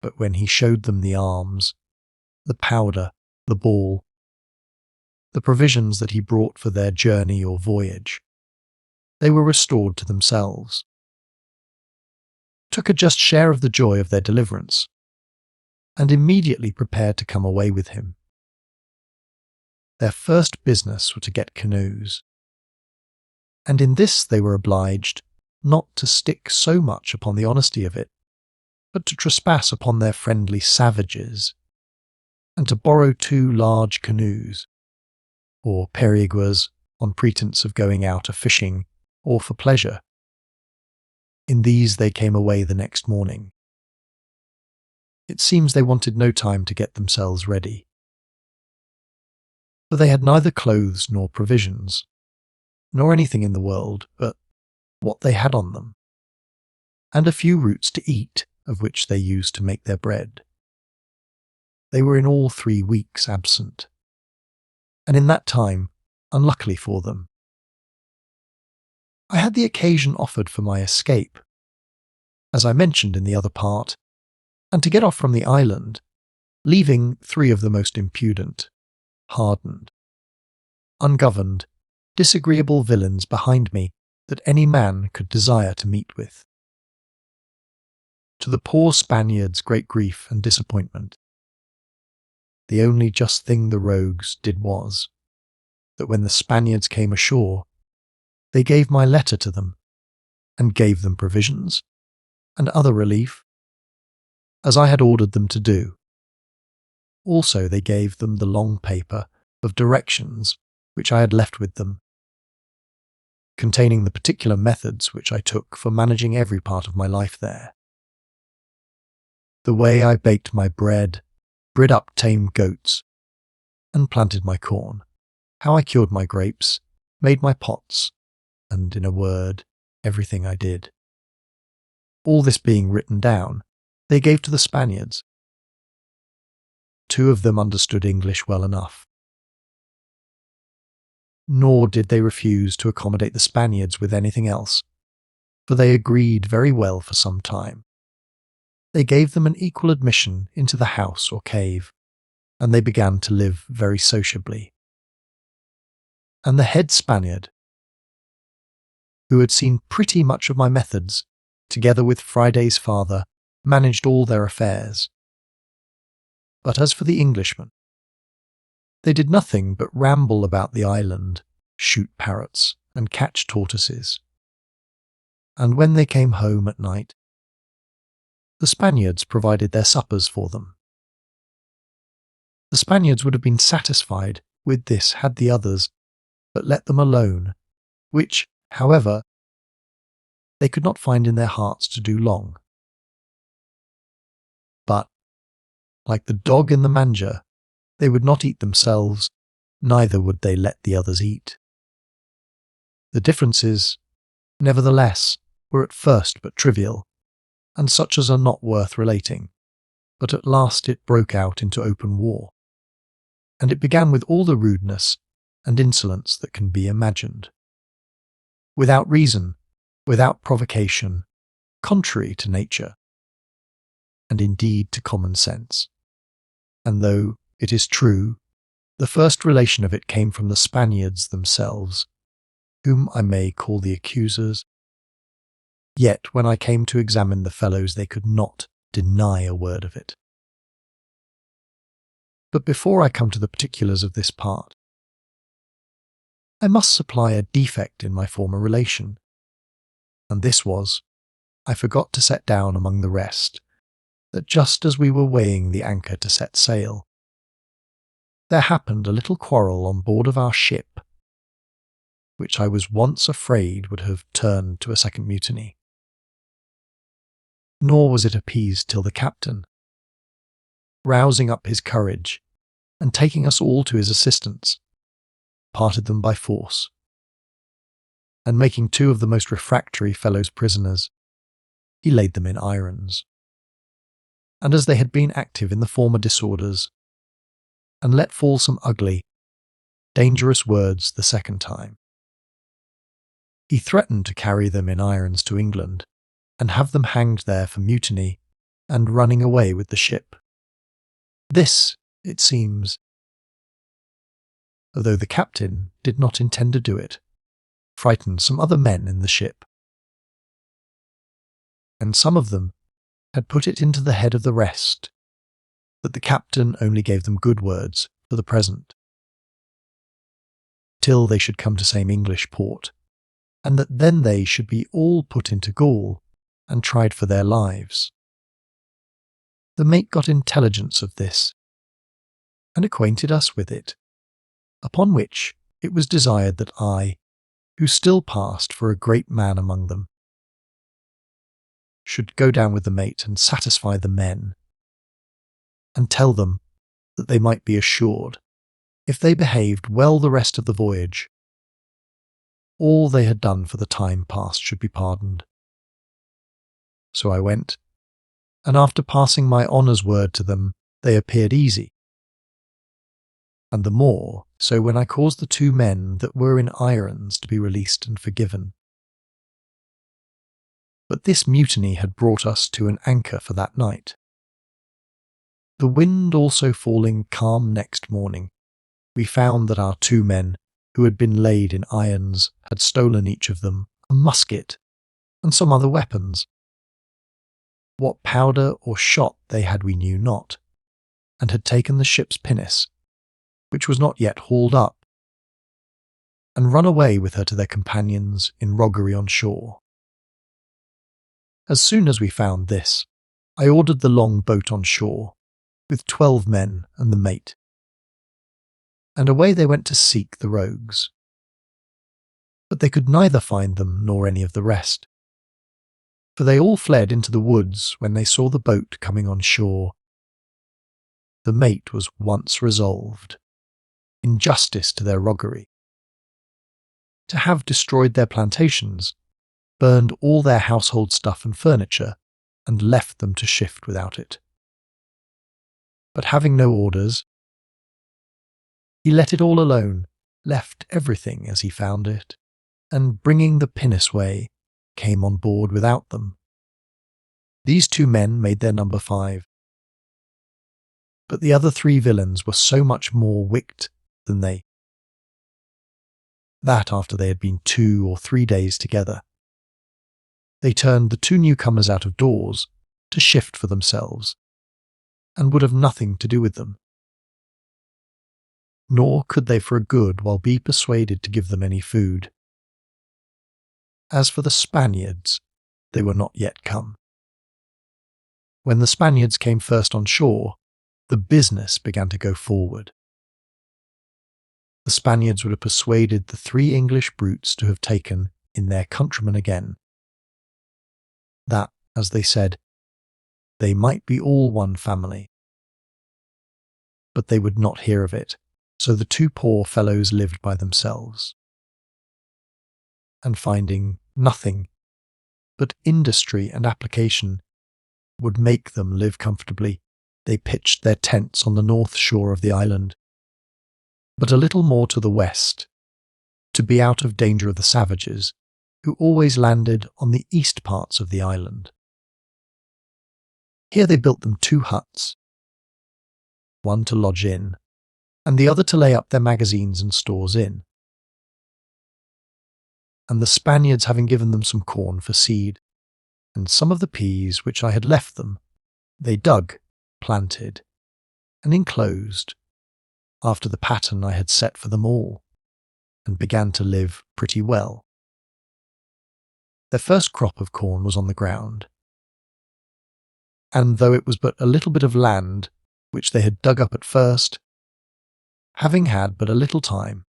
But when he showed them the arms, the powder, the ball, the provisions that he brought for their journey or voyage, they were restored to themselves, took a just share of the joy of their deliverance, and immediately prepared to come away with him. Their first business was to get canoes, and in this they were obliged not to stick so much upon the honesty of it, but to trespass upon their friendly savages, and to borrow 2 large canoes, or periaguas, on pretence of going out a-fishing or for pleasure. In these they came away the next morning, it seems they wanted no time to get themselves ready. For they had neither clothes nor provisions, nor anything in the world but what they had on them, and a few roots to eat, of which they used to make their bread. They were in all 3 weeks absent, and in that time, unluckily for them, I had the occasion offered for my escape, as I mentioned in the other part, and to get off from the island, leaving 3 of the most impudent, hardened, ungoverned, disagreeable villains behind me that any man could desire to meet with. To the poor Spaniards' great grief and disappointment, the only just thing the rogues did was, that when the Spaniards came ashore, they gave my letter to them, and gave them provisions, and other relief, as I had ordered them to do. Also they gave them the long paper of directions which I had left with them, containing the particular methods which I took for managing every part of my life there. The way I baked my bread, bred up tame goats, and planted my corn, how I cured my grapes, made my pots, and, in a word, everything I did. All this being written down, they gave to the Spaniards. 2 of them understood English well enough. Nor did they refuse to accommodate the Spaniards with anything else, for they agreed very well for some time. They gave them an equal admission into the house or cave, and they began to live very sociably. And the head Spaniard, who had seen pretty much of my methods, together with Friday's father, managed all their affairs. But as for the Englishmen, they did nothing but ramble about the island, shoot parrots, and catch tortoises. And when they came home at night, the Spaniards provided their suppers for them. The Spaniards would have been satisfied with this had the others but let them alone, which, however, they could not find in their hearts to do long. But, like the dog in the manger, they would not eat themselves, neither would they let the others eat. The differences, nevertheless, were at first but trivial, and such as are not worth relating, but at last it broke out into open war, and it began with all the rudeness and insolence that can be imagined. Without reason, without provocation, contrary to nature, and indeed to common sense. And though, it is true, the first relation of it came from the Spaniards themselves, whom I may call the accusers, yet when I came to examine the fellows they could not deny a word of it. But before I come to the particulars of this part, I must supply a defect in my former relation, and this was, I forgot to set down among the rest, that just as we were weighing the anchor to set sail, there happened a little quarrel on board of our ship, which I was once afraid would have turned to a second mutiny. Nor was it appeased till the captain, rousing up his courage, and taking us all to his assistance, parted them by force, and making 2 of the most refractory fellows prisoners, he laid them in irons. And as they had been active in the former disorders, and let fall some ugly, dangerous words the second time, he threatened to carry them in irons to England, and have them hanged there for mutiny, and running away with the ship. This, it seems, although the captain did not intend to do it, frightened some other men in the ship, and some of them had put it into the head of the rest that the captain only gave them good words for the present, till they should come to same English port, and that then they should be all put into Gaul and tried for their lives. The mate got intelligence of this, and acquainted us with it, upon which it was desired that I, who still passed for a great man among them, should go down with the mate and satisfy the men, and tell them that they might be assured, if they behaved well the rest of the voyage, all they had done for the time past should be pardoned. So I went, and after passing my honour's word to them, they appeared easy. And the more so when I caused the 2 men that were in irons to be released and forgiven. But this mutiny had brought us to an anchor for that night. The wind also falling calm next morning, we found that our 2 men, who had been laid in irons, had stolen each of them a musket and some other weapons. What powder or shot they had we knew not, and had taken the ship's pinnace, which was not yet hauled up, and run away with her to their companions in roguery on shore. As soon as we found this, I ordered the long boat on shore, with 12 men and the mate, and away they went to seek the rogues. But they could neither find them nor any of the rest, for they all fled into the woods when they saw the boat coming on shore. The mate was once resolved, in justice to their roguery, to have destroyed their plantations, burned all their household stuff and furniture, and left them to shift without it. But having no orders, he let it all alone, left everything as he found it, and bringing the pinnace way, came on board without them. These 2 men made their number 5. But the other 3 villains were so much more wicked than they, that after they had been 2 or 3 days together, they turned the 2 newcomers out of doors to shift for themselves, and would have nothing to do with them. Nor could they for a good while be persuaded to give them any food. As for the Spaniards, they were not yet come. When the Spaniards came first on shore, the business began to go forward. The Spaniards would have persuaded the 3 English brutes to have taken in their countryman again, that, as they said, they might be all one family. But they would not hear of it, so the 2 poor fellows lived by themselves. And finding nothing but industry and application would make them live comfortably, they pitched their tents on the north shore of the island, but a little more to the west, to be out of danger of the savages, who always landed on the east parts of the island. Here they built them 2 huts, one to lodge in, and the other to lay up their magazines and stores in. And the Spaniards having given them some corn for seed, and some of the peas which I had left them, they dug, planted, and enclosed, after the pattern I had set for them all, and began to live pretty well. Their first crop of corn was on the ground, and though it was but a little bit of land which they had dug up at first, having had but a little time,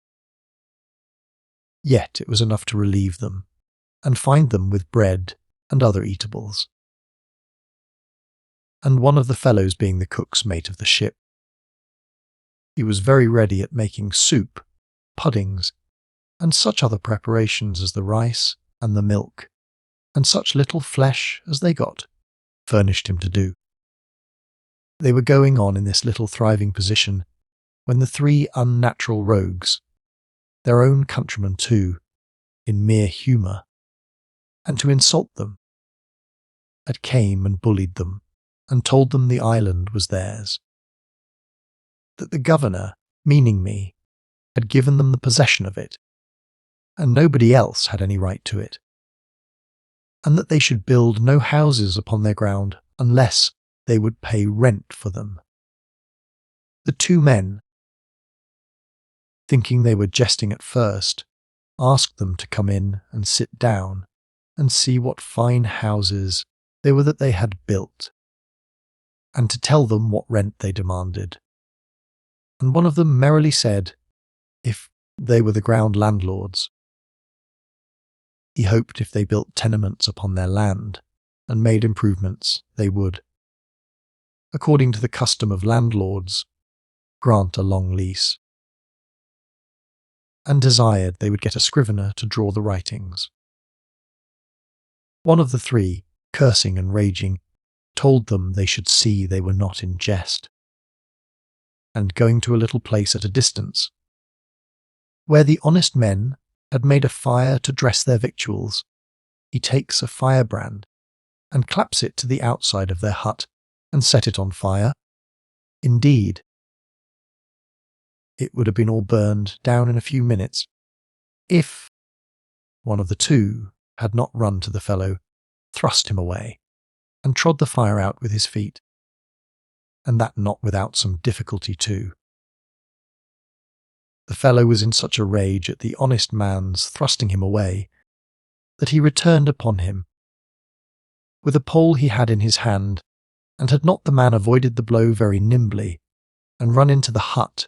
yet it was enough to relieve them, and find them with bread and other eatables. And one of the fellows being the cook's mate of the ship, he was very ready at making soup, puddings, and such other preparations as the rice and the milk, and such little flesh as they got, furnished him to do. They were going on in this little thriving position, when the 3 unnatural rogues, their own countrymen too, in mere humour, and to insult them, had came and bullied them, and told them the island was theirs, that the governor, meaning me, had given them the possession of it, and nobody else had any right to it, and that they should build no houses upon their ground unless they would pay rent for them. The 2 men, thinking they were jesting at first, asked them to come in and sit down and see what fine houses they were that they had built, and to tell them what rent they demanded. And one of them merrily said, if they were the ground landlords, he hoped if they built tenements upon their land and made improvements, they would. according to the custom of landlords, grant a long lease, and desired they would get a scrivener to draw the writings. One of the three, cursing and raging, told them they should see they were not in jest, and going to a little place at a distance, where the honest men had made a fire to dress their victuals, he takes a firebrand and claps it to the outside of their hut and set it on fire. Indeed, it would have been all burned down in a few minutes, if one of the two had not run to the fellow, thrust him away, and trod the fire out with his feet, and that not without some difficulty too. The fellow was in such a rage at the honest man's thrusting him away, that he returned upon him with a pole he had in his hand, and had not the man avoided the blow very nimbly, and run into the hut,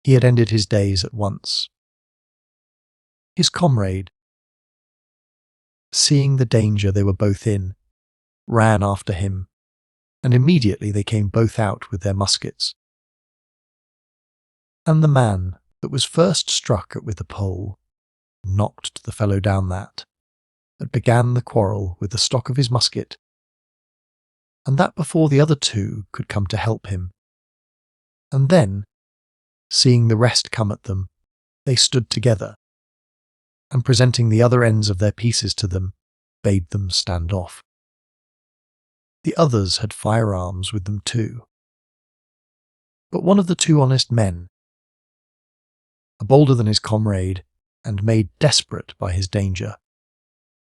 he had ended his days at once. His comrade, seeing the danger they were both in, ran after him, and immediately they came both out with their muskets. And the man that was first struck at with the pole knocked the fellow down that began the quarrel with the stock of his musket, and that before the other two could come to help him. And then, seeing the rest come at them, they stood together, and presenting the other ends of their pieces to them, bade them stand off. The others had firearms with them too. But one of the two honest men, a bolder than his comrade, and made desperate by his danger,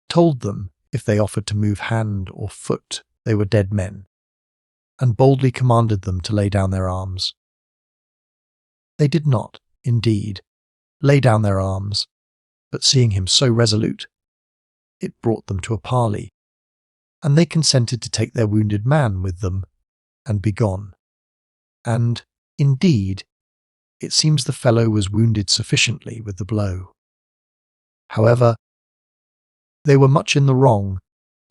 told them if they offered to move hand or foot they were dead men, and boldly commanded them to lay down their arms. They did not, indeed, lay down their arms, but seeing him so resolute, it brought them to a parley, and they consented to take their wounded man with them, and be gone. And, indeed, it seems the fellow was wounded sufficiently with the blow. However, they were much in the wrong,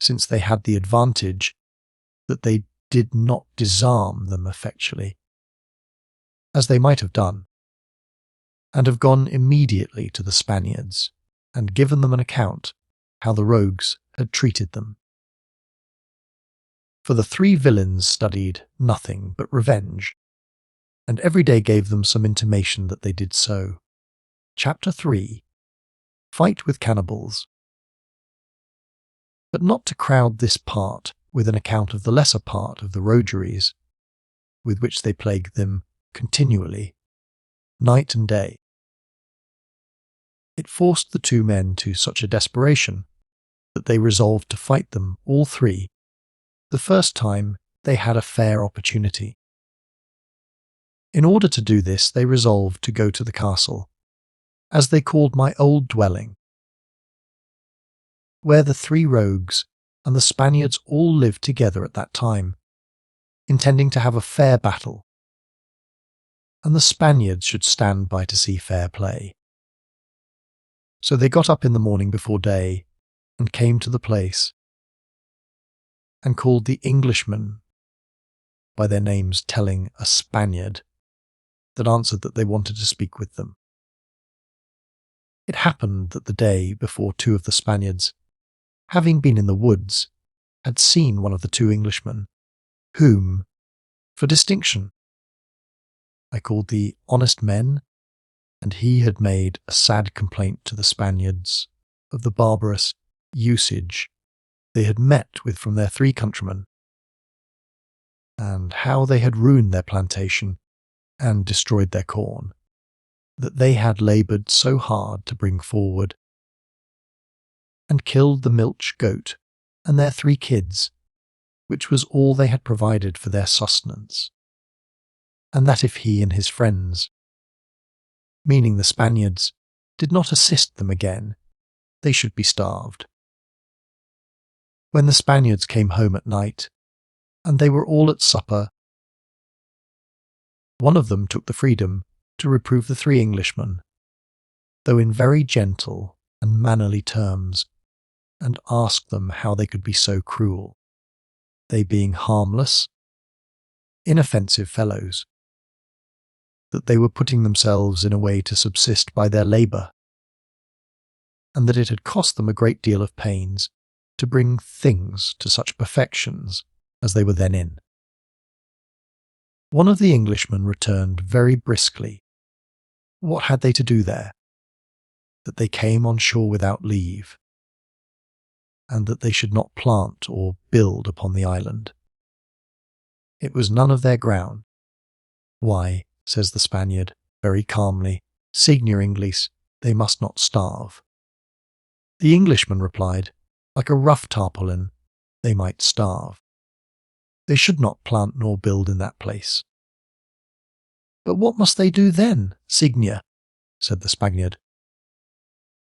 since they had the advantage that they did not disarm them effectually, as they might have done, and have gone immediately to the Spaniards, and given them an account how the rogues had treated them. For the three villains studied nothing but revenge, and every day gave them some intimation that they did so. Chapter 3. Fight with Cannibals. But not to crowd this part with an account of the lesser part of the rogueries, with which they plagued them continually, night and day. It forced the two men to such a desperation that they resolved to fight them all three the first time they had a fair opportunity. In order to do this, they resolved to go to the castle, as they called my old dwelling, where the three rogues and the Spaniards all lived together at that time, intending to have a fair battle, and the Spaniards should stand by to see fair play. So they got up in the morning before day, and came to the place, and called the Englishmen by their names, telling a Spaniard that answered that they wanted to speak with them. It happened that the day before, two of the Spaniards, having been in the woods, had seen one of the two Englishmen, whom, for distinction, I called the honest men, and he had made a sad complaint to the Spaniards of the barbarous usage they had met with from their three countrymen, and how they had ruined their plantation and destroyed their corn, that they had laboured so hard to bring forward, and killed the milch goat and their three kids, which was all they had provided for their sustenance, and that if he and his friends, meaning the Spaniards, did not assist them again, they should be starved. When the Spaniards came home at night, and they were all at supper, one of them took the freedom to reprove the three Englishmen, though in very gentle and mannerly terms, and asked them how they could be so cruel, they being harmless, inoffensive fellows, that they were putting themselves in a way to subsist by their labour, and that it had cost them a great deal of pains to bring things to such perfections as they were then in. One of the Englishmen returned very briskly. What had they to do there? That they came on shore without leave, and that they should not plant or build upon the island. It was none of their ground. Why, says the Spaniard, very calmly, Signor Inglis, they must not starve. The Englishman replied, like a rough tarpaulin, they might starve. They should not plant nor build in that place. But what must they do then, Signor? Said the Spaniard.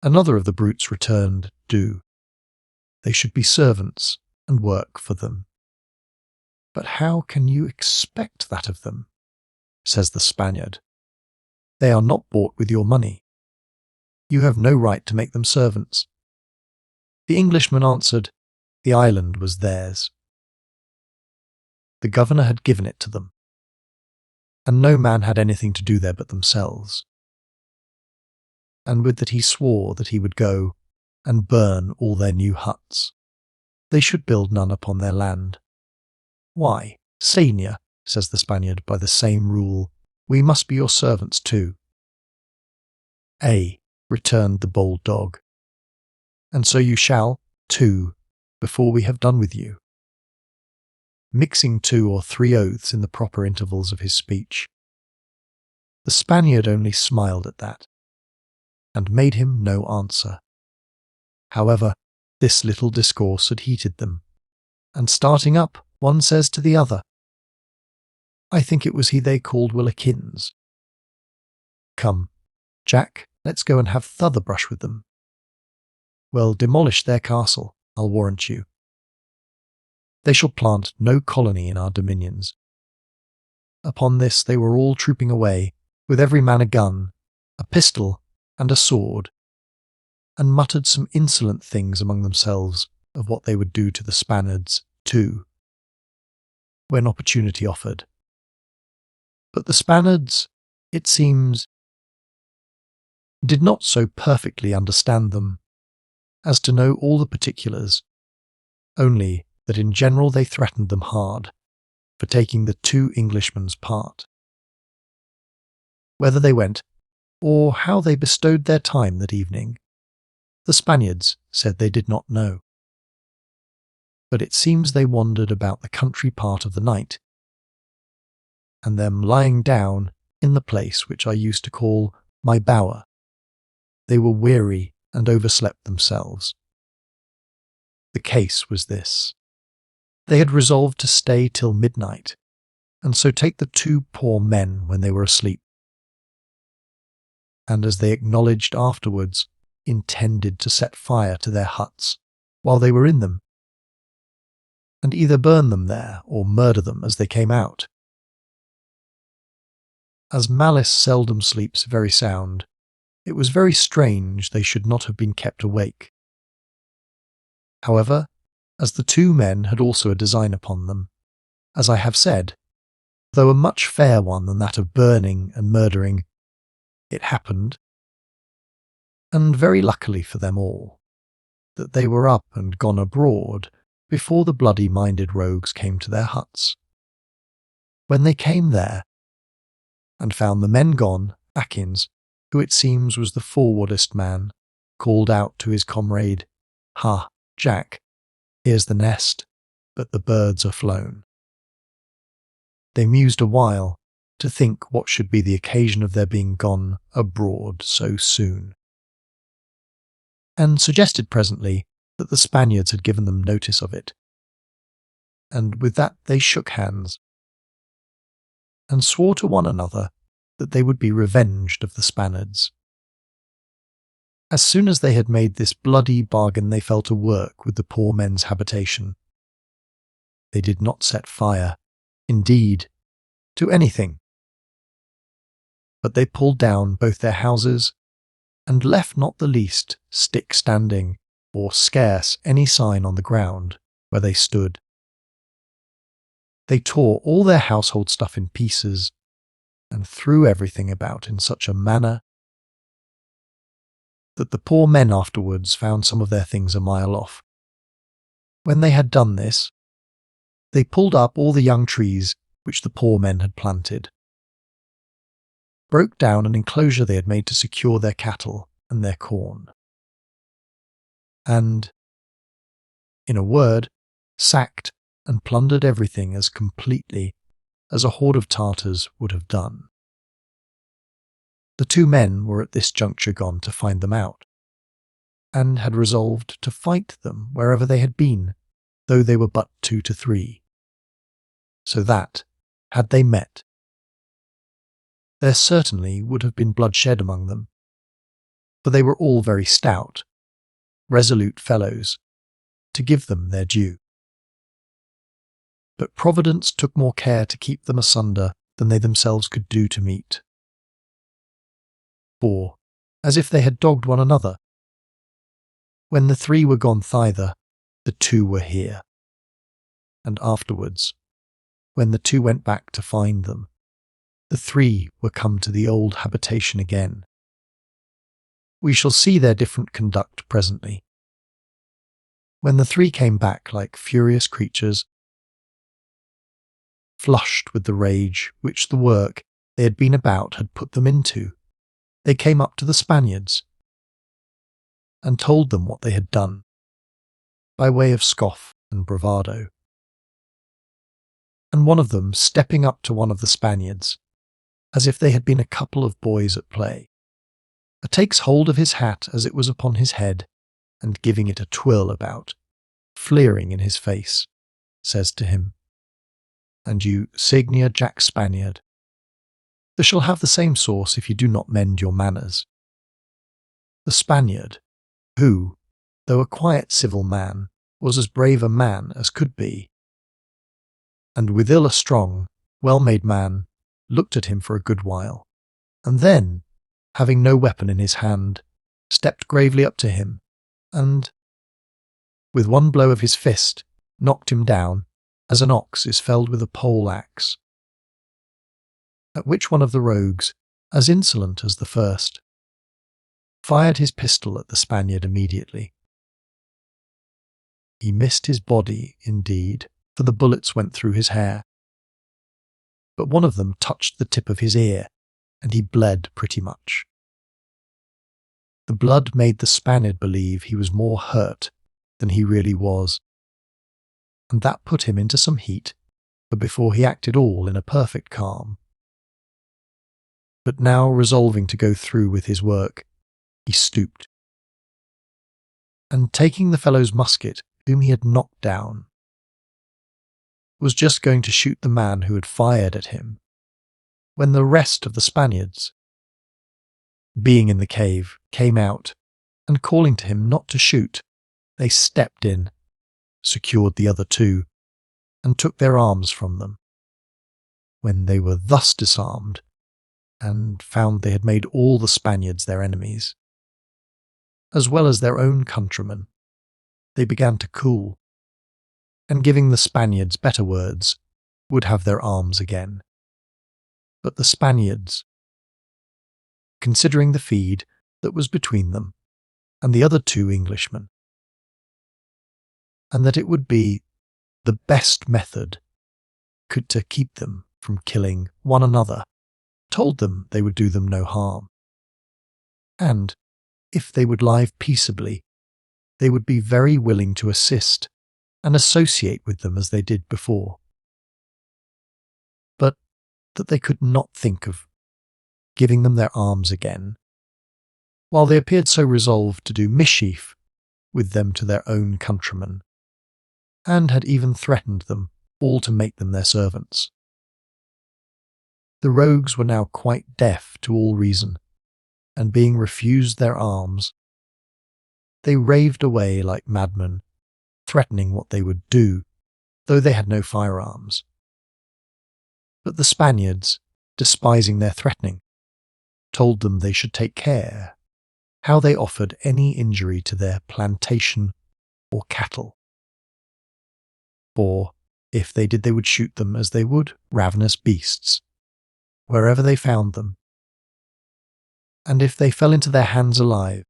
Another of the brutes returned, do. They should be servants and work for them. But how can you expect that of them? Says the Spaniard. They are not bought with your money. You have no right to make them servants. The Englishman answered, the island was theirs. The governor had given it to them, and no man had anything to do there but themselves. And with that he swore that he would go and burn all their new huts. They should build none upon their land. Why, Senior, says the Spaniard, by the same rule, we must be your servants too. Ay, returned the bold dog, and so you shall, too, before we have done with you. Mixing 2 or 3 oaths in the proper intervals of his speech. The Spaniard only smiled at that, and made him no answer. However, this little discourse had heated them, and starting up, one says to the other, I think it was he they called Atkins. Come, Jack, let's go and have th'other brush with them. We'll demolish their castle, I'll warrant you. They shall plant no colony in our dominions. Upon this they were all trooping away, with every man a gun, a pistol, and a sword, and muttered some insolent things among themselves of what they would do to the Spaniards, too, when opportunity offered. But the Spaniards, it seems, did not so perfectly understand them as to know all the particulars, only that in general they threatened them hard for taking the 2 Englishmen's part. Whether they went, or how they bestowed their time that evening, the Spaniards said they did not know. But it seems they wandered about the country part of the night, and them lying down in the place which I used to call my bower, they were weary and overslept themselves. The case was this. They had resolved to stay till midnight, and so take the 2 poor men when they were asleep, and as they acknowledged afterwards, intended to set fire to their huts while they were in them, and either burn them there or murder them as they came out. As malice seldom sleeps very sound, it was very strange they should not have been kept awake. However, as the 2 men had also a design upon them, as I have said, though a much fair one than that of burning and murdering, it happened, and very luckily for them all, that they were up and gone abroad before the bloody-minded rogues came to their huts. When they came there, and found the men gone, Atkins, who it seems was the forwardest man, called out to his comrade, Ha, Jack, here's the nest, but the birds are flown. They mused a while to think what should be the occasion of their being gone abroad so soon, and suggested presently that the Spaniards had given them notice of it. And with that they shook hands, and swore to one another that they would be revenged of the Spaniards. As soon as they had made this bloody bargain, they fell to work with the poor men's habitation. They did not set fire, indeed, to anything, but they pulled down both their houses, and left not the least stick standing, or scarce any sign on the ground where they stood. They tore all their household stuff in pieces and threw everything about in such a manner that the poor men afterwards found some of their things a mile off. When they had done this, they pulled up all the young trees which the poor men had planted, broke down an enclosure they had made to secure their cattle and their corn, and, in a word, sacked and plundered everything as completely as a horde of Tartars would have done. The two men were at this juncture gone to find them out, and had resolved to fight them wherever they had been, though they were but 2 to 3, so that, had they met, there certainly would have been bloodshed among them, for they were all very stout, resolute fellows, to give them their due. But Providence took more care to keep them asunder than they themselves could do to meet. For, as if they had dogged one another, when the 3 were gone thither, the 2 were here, and afterwards, when the 2 went back to find them, the 3 were come to the old habitation again. We shall see their different conduct presently. When the 3 came back like furious creatures, flushed with the rage which the work they had been about had put them into, they came up to the Spaniards and told them what they had done, by way of scoff and bravado. And one of them, stepping up to one of the Spaniards, as if they had been a couple of boys at play, takes hold of his hat as it was upon his head, and giving it a twirl about, fleering in his face, says to him, "And you, Signia Jack Spaniard, thou shall have the same sauce if you do not mend your manners." The Spaniard, who, though a quiet civil man, was as brave a man as could be, and withal a strong, well-made man, looked at him for a good while, and then, having no weapon in his hand, stepped gravely up to him, and, with one blow of his fist, knocked him down, as an ox is felled with a pole-axe. At which one of the rogues, as insolent as the first, fired his pistol at the Spaniard immediately. He missed his body, indeed, for the bullets went through his hair, but one of them touched the tip of his ear, and he bled pretty much. The blood made the Spaniard believe he was more hurt than he really was, and that put him into some heat, but before he acted all in a perfect calm. But now resolving to go through with his work, he stooped, and taking the fellow's musket, whom he had knocked down, was just going to shoot the man who had fired at him, when the rest of the Spaniards, being in the cave, came out, and calling to him not to shoot, they stepped in, secured the other 2, and took their arms from them. When they were thus disarmed, and found they had made all the Spaniards their enemies, as well as their own countrymen, they began to cool, and giving the Spaniards better words, would have their arms again. But the Spaniards, considering the feud that was between them and the other 2 Englishmen, and that it would be the best method to keep them from killing one another, told them they would do them no harm, and, if they would live peaceably, they would be very willing to assist and associate with them as they did before, but that they could not think of giving them their arms again, while they appeared so resolved to do mischief with them to their own countrymen, and had even threatened them all to make them their servants. The rogues were now quite deaf to all reason, and being refused their arms, they raved away like madmen, threatening what they would do, though they had no firearms. But the Spaniards, despising their threatening, told them they should take care how they offered any injury to their plantation or cattle. For, If they did, they would shoot them as they would ravenous beasts, wherever they found them. And if they fell into their hands alive,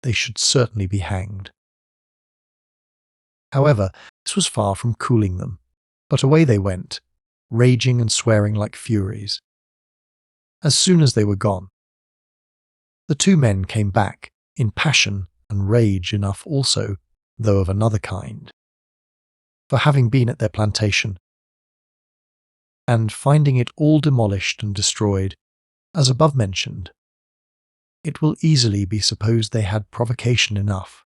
they should certainly be hanged. However, this was far from cooling them, but away they went, raging and swearing like furies. As soon as they were gone, the two men came back, in passion and rage enough also, though of another kind. For having been at their plantation, and finding it all demolished and destroyed, as above mentioned, it will easily be supposed they had provocation enough.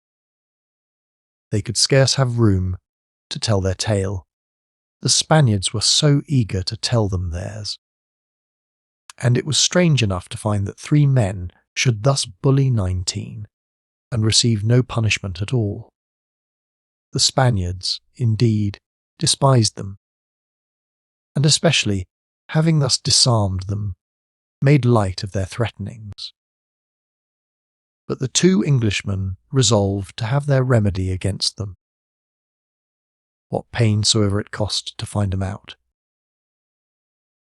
They could scarce have room to tell their tale. The Spaniards were so eager to tell them theirs. And it was strange enough to find that 3 men should thus bully 19, and receive no punishment at all. The Spaniards, indeed, despised them, and especially, having thus disarmed them, made light of their threatenings. But the 2 Englishmen resolved to have their remedy against them, what pain soever it cost to find them out.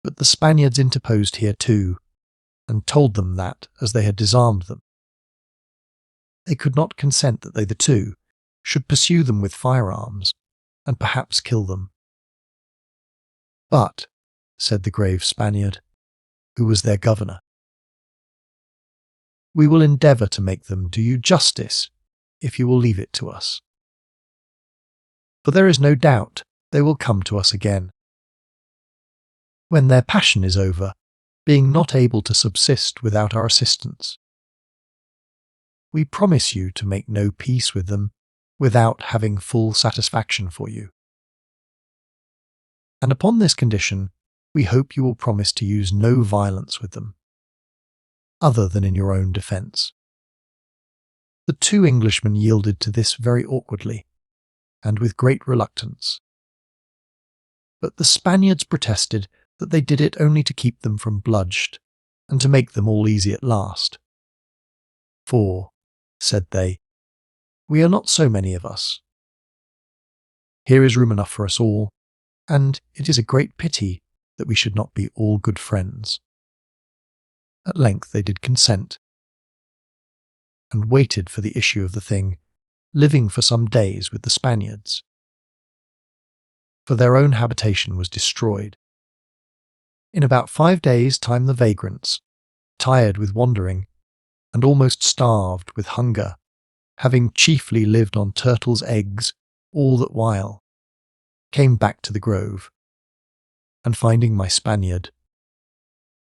But the Spaniards interposed here too, and told them that, as they had disarmed them, they could not consent that they the 2 should pursue them with firearms, and perhaps kill them. But, said the grave Spaniard, who was their governor, we will endeavour to make them do you justice, if you will leave it to us. For there is no doubt they will come to us again, when their passion is over, being not able to subsist without our assistance. We promise you to make no peace with them, without having full satisfaction for you. And upon this condition, we hope you will promise to use no violence with them, other than in your own defence. The 2 Englishmen yielded to this very awkwardly, and with great reluctance. But the Spaniards protested that they did it only to keep them from bludgeoned, and to make them all easy at last. For, said they, we are not so many of us. Here is room enough for us all, and it is a great pity that we should not be all good friends. At length they did consent, and waited for the issue of the thing, living for some days with the Spaniards. For their own habitation was destroyed. In about 5 days' time the vagrants, tired with wandering, and almost starved with hunger, having chiefly lived on turtles' eggs all that while, came back to the grove, and finding my Spaniard,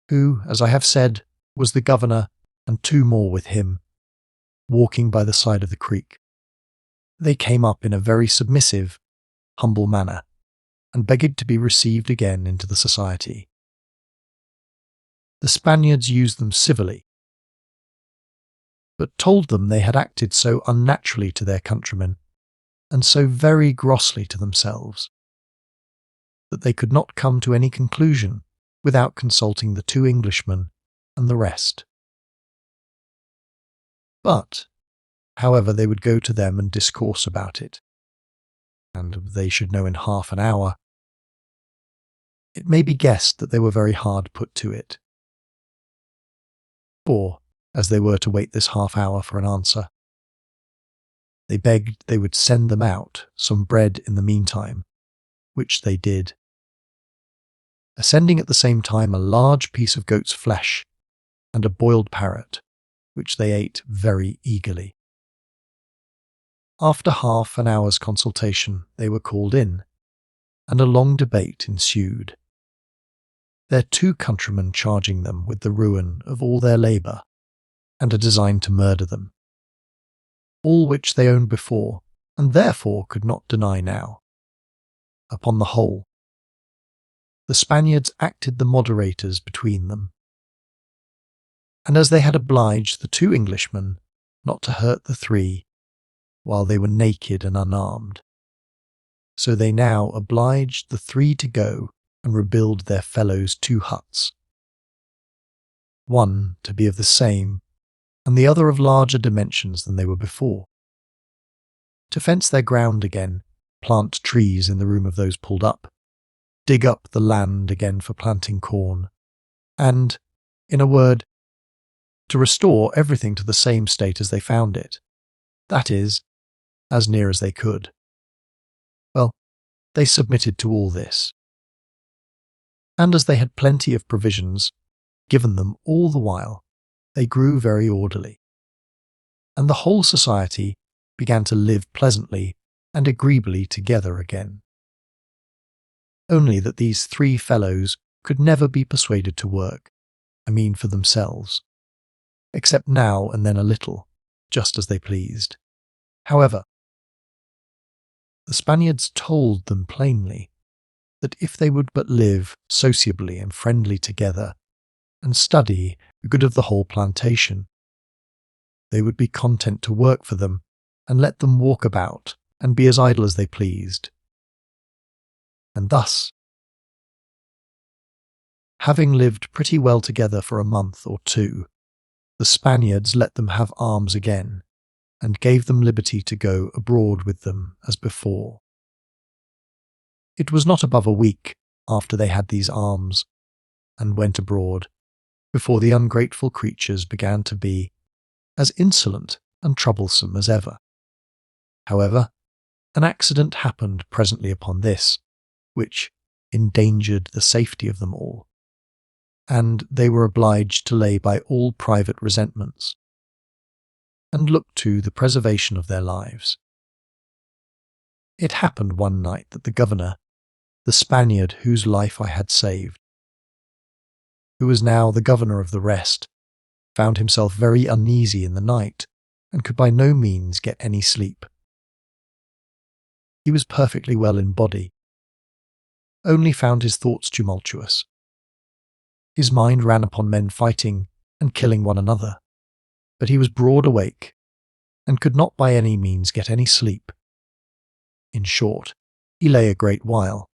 who, as I have said, was the governor and 2 more with him, walking by the side of the creek, they came up in a very submissive, humble manner, and begged to be received again into the society. The Spaniards used them civilly, but told them they had acted so unnaturally to their countrymen, and so very grossly to themselves, that they could not come to any conclusion without consulting the 2 Englishmen and the rest. But, however, they would go to them and discourse about it, and they should know in half an hour. It may be guessed that they were very hard put to it. For, as they were to wait this half hour for an answer, they begged they would send them out some bread in the meantime, which they did, sending at the same time a large piece of goat's flesh and a boiled parrot, which they ate very eagerly. After half an hour's consultation they were called in, and a long debate ensued, their 2 countrymen charging them with the ruin of all their labour, and a design to murder them, all which they owned before, and therefore could not deny now. Upon the whole, the Spaniards acted the moderators between them, and as they had obliged the 2 Englishmen not to hurt the 3, while they were naked and unarmed, so they now obliged the 3 to go and rebuild their fellows' 2 huts, one to be of the same, and the other of larger dimensions than they were before, to fence their ground again plant trees in the room of those pulled up, dig up the land again for planting corn, and, in a word, to restore everything to the same state as they found it. That is, as near as they could. Well, they submitted to all this. And as they had plenty of provisions, given them all the while, they grew very orderly. And the whole society began to live pleasantly and agreeably together again. Only that these three fellows could never be persuaded to work, for themselves, except now and then a little, just as they pleased. However, the Spaniards told them plainly that if they would but live sociably and friendly together, and study the good of the whole plantation, they would be content to work for them and let them walk about and be as idle as they pleased. And thus, having lived pretty well together for a month or two, the Spaniards let them have arms again, and gave them liberty to go abroad with them as before. It was not above a week after they had these arms, and went abroad, before the ungrateful creatures began to be as insolent and troublesome as ever. However, an accident happened presently upon this, which endangered the safety of them all, and they were obliged to lay by all private resentments, and look to the preservation of their lives. It happened one night that the governor, the Spaniard whose life I had saved, who was now the governor of the rest, found himself very uneasy in the night, and could by no means get any sleep. He was perfectly well in body, only found his thoughts tumultuous. His mind ran upon men fighting and killing one another, but he was broad awake, and could not by any means get any sleep. In short, he lay a great while,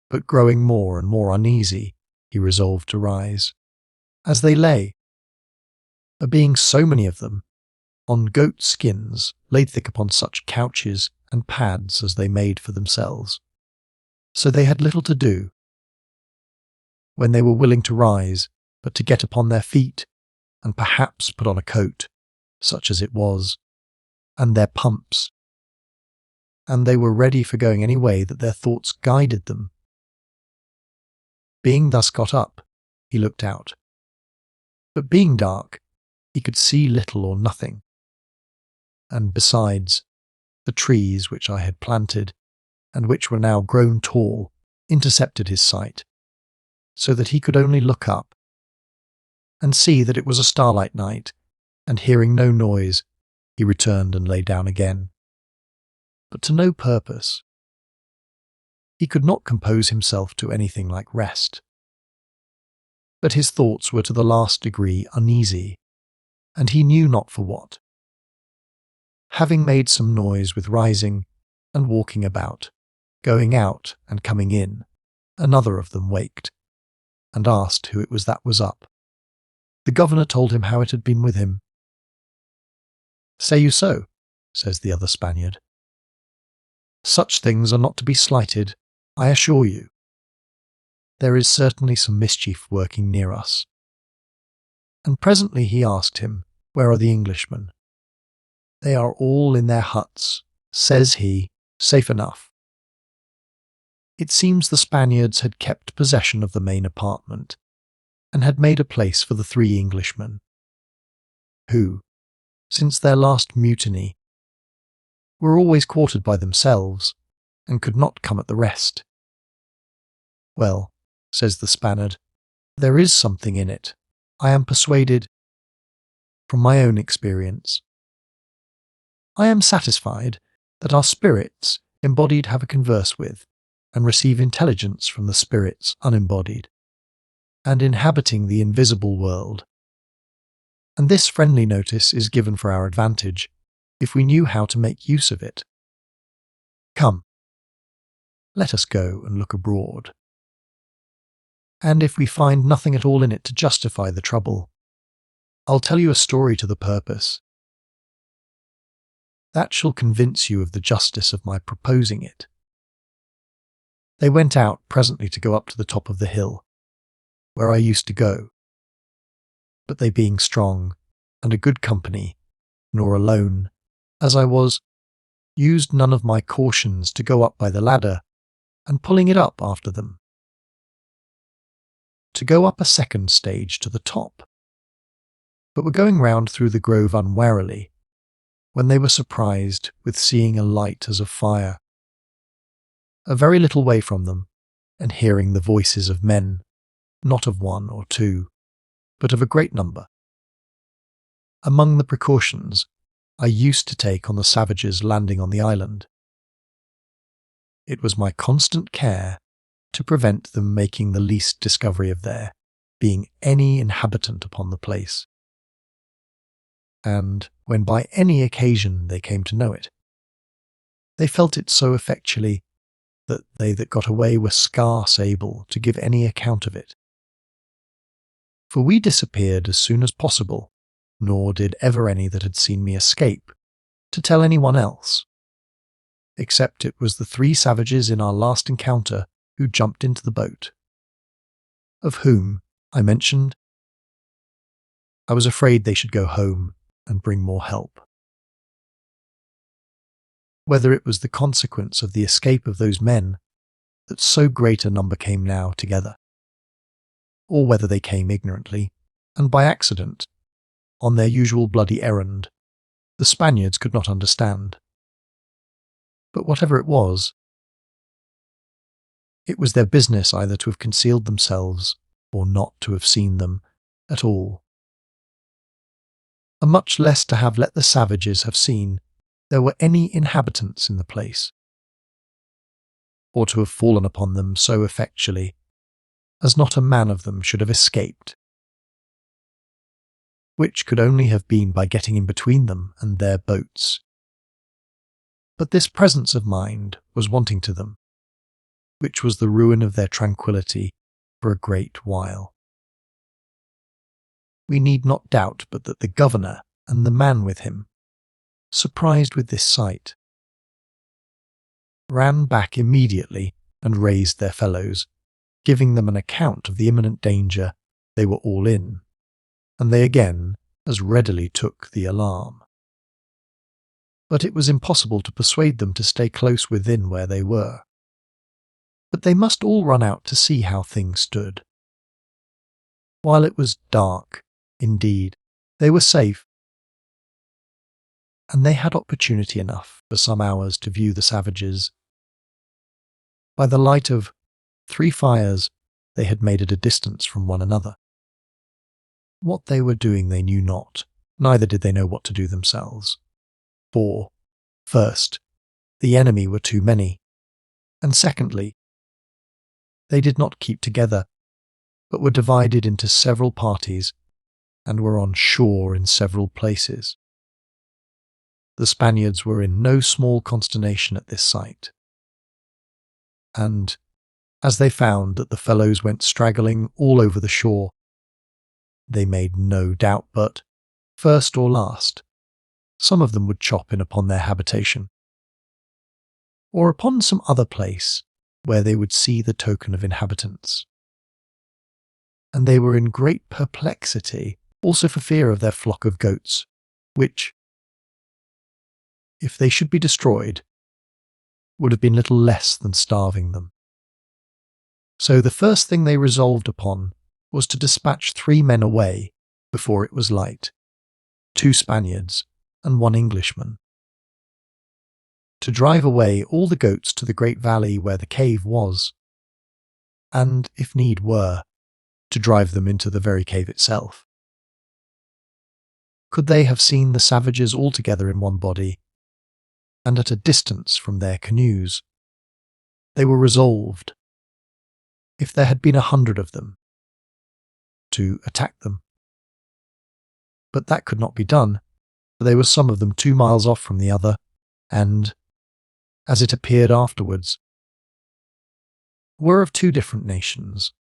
but growing more and more uneasy, he resolved to rise. As they lay, there being so many of them, on goat skins laid thick upon such couches and pads as they made for themselves, so they had little to do, when they were willing to rise, but to get upon their feet, and perhaps put on a coat, such as it was, and their pumps, and they were ready for going any way that their thoughts guided them. Being thus got up, he looked out, but being dark, he could see little or nothing, and besides, the trees which I had planted, and which were now grown tall, intercepted his sight, so that he could only look up, and see that it was a starlight night, and hearing no noise, he returned and lay down again, but to no purpose. He could not compose himself to anything like rest, but his thoughts were to the last degree uneasy, and he knew not for what. Having made some noise with rising and walking about, going out and coming in, another of them waked, and asked who it was that was up. The governor told him how it had been with him. "Say you so?" says the other Spaniard. "Such things are not to be slighted, I assure you. There is certainly some mischief working near us." And presently he asked him, "Where are the Englishmen?" "They are all in their huts," says he, "safe enough." It seems the Spaniards had kept possession of the main apartment, and had made a place for the 3 Englishmen, who, since their last mutiny, were always quartered by themselves, and could not come at the rest. "Well," says the Spaniard, "there is something in it, I am persuaded, from my own experience. I am satisfied that our spirits embodied have a converse with, and receive intelligence from the spirits unembodied, and inhabiting the invisible world. And this friendly notice is given for our advantage, if we knew how to make use of it. Come, let us go and look abroad. And if we find nothing at all in it to justify the trouble, I'll tell you a story to the purpose. That shall convince you of the justice of my proposing it, They went out presently to go up to the top of the hill, where I used to go. But they being strong, and a good company, nor alone, as I was, used none of my cautions to go up by the ladder, and pulling it up after them, to go up a second stage to the top, but were going round through the grove unwarily, when they were surprised with seeing a light as of fire, a very little way from them, and hearing the voices of men, not of one or two, but of a great number. Among the precautions I used to take on the savages landing on the island, it was my constant care to prevent them making the least discovery of there being any inhabitant upon the place. And when by any occasion they came to know it, they felt it so effectually that they that got away were scarce able to give any account of it. For we disappeared as soon as possible, nor did ever any that had seen me escape to tell any one else, except it was the 3 savages in our last encounter who jumped into the boat, of whom I mentioned I was afraid they should go home and bring more help. Whether it was the consequence of the escape of those men that so great a number came now together, or whether they came ignorantly, and by accident, on their usual bloody errand, the Spaniards could not understand. But whatever it was their business either to have concealed themselves or not to have seen them at all, and much less to have let the savages have seen there were any inhabitants in the place, or to have fallen upon them so effectually as not a man of them should have escaped, which could only have been by getting in between them and their boats. But this presence of mind was wanting to them, which was the ruin of their tranquillity for a great while. We need not doubt but that the governor and the man with him, surprised with this sight, ran back immediately and raised their fellows, giving them an account of the imminent danger they were all in, and they again as readily took the alarm. But it was impossible to persuade them to stay close within where they were. But they must all run out to see how things stood. While it was dark, indeed, they were safe, and they had opportunity enough for some hours to view the savages. By the light of 3 fires they had made at a distance from one another. What they were doing they knew not, neither did they know what to do themselves. For, first, the enemy were too many, and secondly, they did not keep together, but were divided into several parties, and were on shore in several places. The Spaniards were in no small consternation at this sight, and, as they found that the fellows went straggling all over the shore, they made no doubt but, first or last, some of them would chop in upon their habitation, or upon some other place where they would see the token of inhabitants. And they were in great perplexity also for fear of their flock of goats, which, if they should be destroyed, would have been little less than starving them. So the first thing they resolved upon was to dispatch 3 men away before it was light, 2 Spaniards and 1 Englishman, to drive away all the goats to the great valley where the cave was, and, if need were, to drive them into the very cave itself. Could they have seen the savages all together in one body, and at a distance from their canoes, they were resolved, if there had been 100 of them, to attack them. But that could not be done, for they were some of them 2 miles off from the other, and, as it appeared afterwards, were of 2 different nations.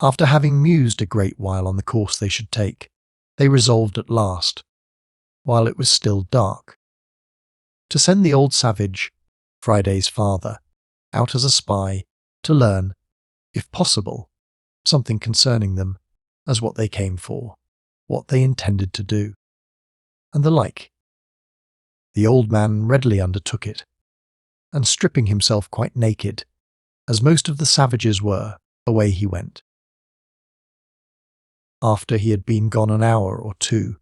After having mused a great while on the course they should take, they resolved at last, while it was still dark, to send the old savage, Friday's father, out as a spy to learn, if possible, something concerning them as what they came for, what they intended to do, and the like. The old man readily undertook it, and stripping himself quite naked, as most of the savages were, away he went. After he had been gone an hour or two,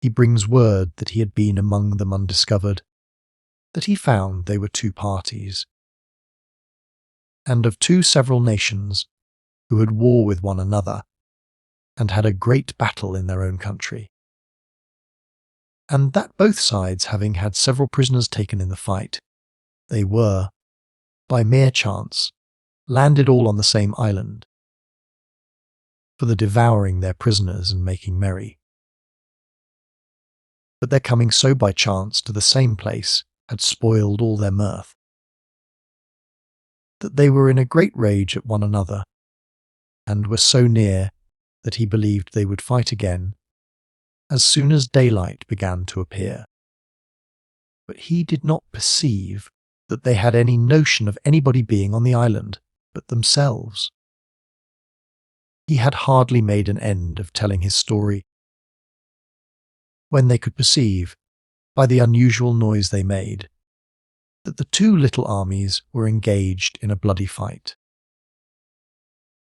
he brings word that he had been among them undiscovered, that he found they were two parties, and of two several nations, who had war with one another, and had a great battle in their own country, and that both sides having had several prisoners taken in the fight, they were, by mere chance, landed all on the same island, for the devouring their prisoners and making merry. But their coming so by chance to the same place had spoiled all their mirth, that they were in a great rage at one another, and were so near that he believed they would fight again as soon as daylight began to appear. But he did not perceive that they had any notion of anybody being on the island but themselves. He had hardly made an end of telling his story, when they could perceive, by the unusual noise they made, that the two little armies were engaged in a bloody fight.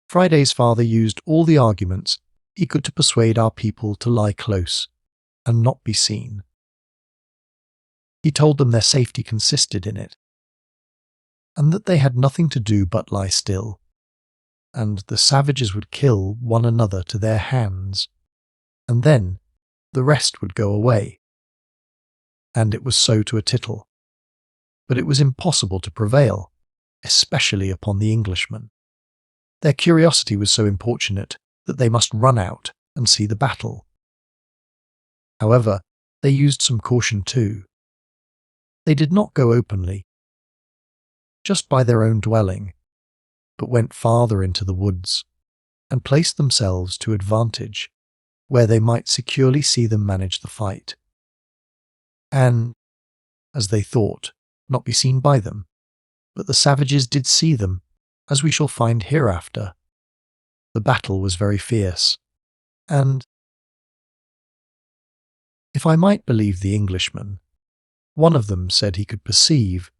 Friday's father used all the arguments he could to persuade our people to lie close and not be seen. He told them their safety consisted in it, and that they had nothing to do but lie still, and the savages would kill one another to their hands, and then the rest would go away. And it was so to a tittle, but it was impossible to prevail, especially upon the Englishmen. Their curiosity was so importunate that they must run out and see the battle. However, they used some caution too. They did not go openly, just by their own dwelling, but went farther into the woods, and placed themselves to advantage, where they might securely see them manage the fight, and, as they thought, not be seen by them, but the savages did see them, as we shall find hereafter. The battle was very fierce, and, if I might believe the Englishmen, one of them said he could perceive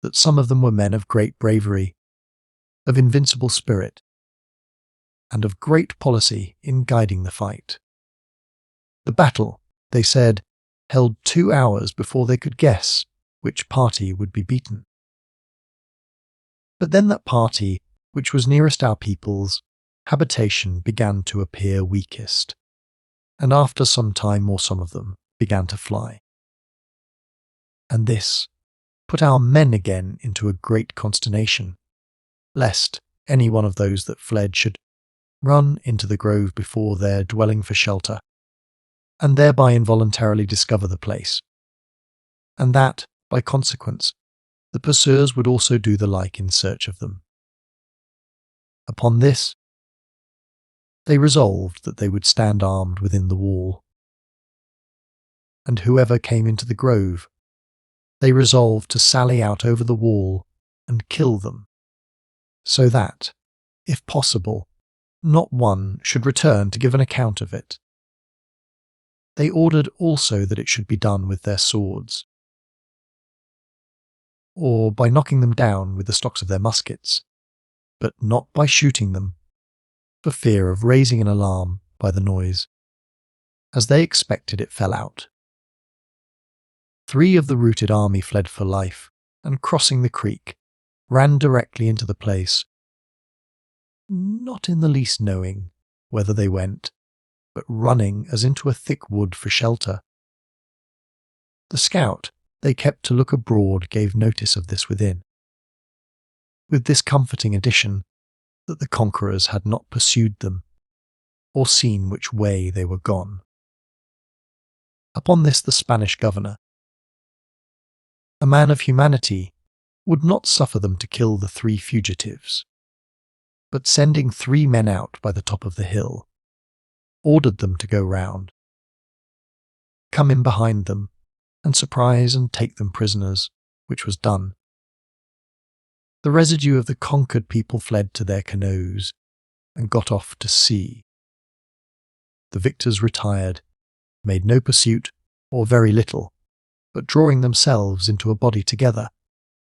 that some of them were men of great bravery, of invincible spirit, and of great policy in guiding the fight. The battle, they said, held 2 hours before they could guess which party would be beaten. But then that party which was nearest our people's habitation began to appear weakest, and after some time more some of them began to fly. And this put our men again into a great consternation, lest any one of those that fled should run into the grove before their dwelling for shelter, and thereby involuntarily discover the place, and that, by consequence, the pursuers would also do the like in search of them. Upon this, they resolved that they would stand armed within the wall, and whoever came into the grove, they resolved to sally out over the wall and kill them, so that, if possible, not one should return to give an account of it. They ordered also that it should be done with their swords, or by knocking them down with the stocks of their muskets, but not by shooting them, for fear of raising an alarm by the noise, as they expected it fell out. 3 of the routed army fled for life, and crossing the creek, ran directly into the place, not in the least knowing whether they went, but running as into a thick wood for shelter. The scout they kept to look abroad gave notice of this within, with this comforting addition, that the conquerors had not pursued them, or seen which way they were gone. Upon this the Spanish governor, a man of humanity, would not suffer them to kill the 3 fugitives, but sending 3 men out by the top of the hill, ordered them to go round, come in behind them, and surprise and take them prisoners, which was done. the residue of the conquered people fled to their canoes and got off to sea. The victors retired, made no pursuit, or very little, but drawing themselves into a body together,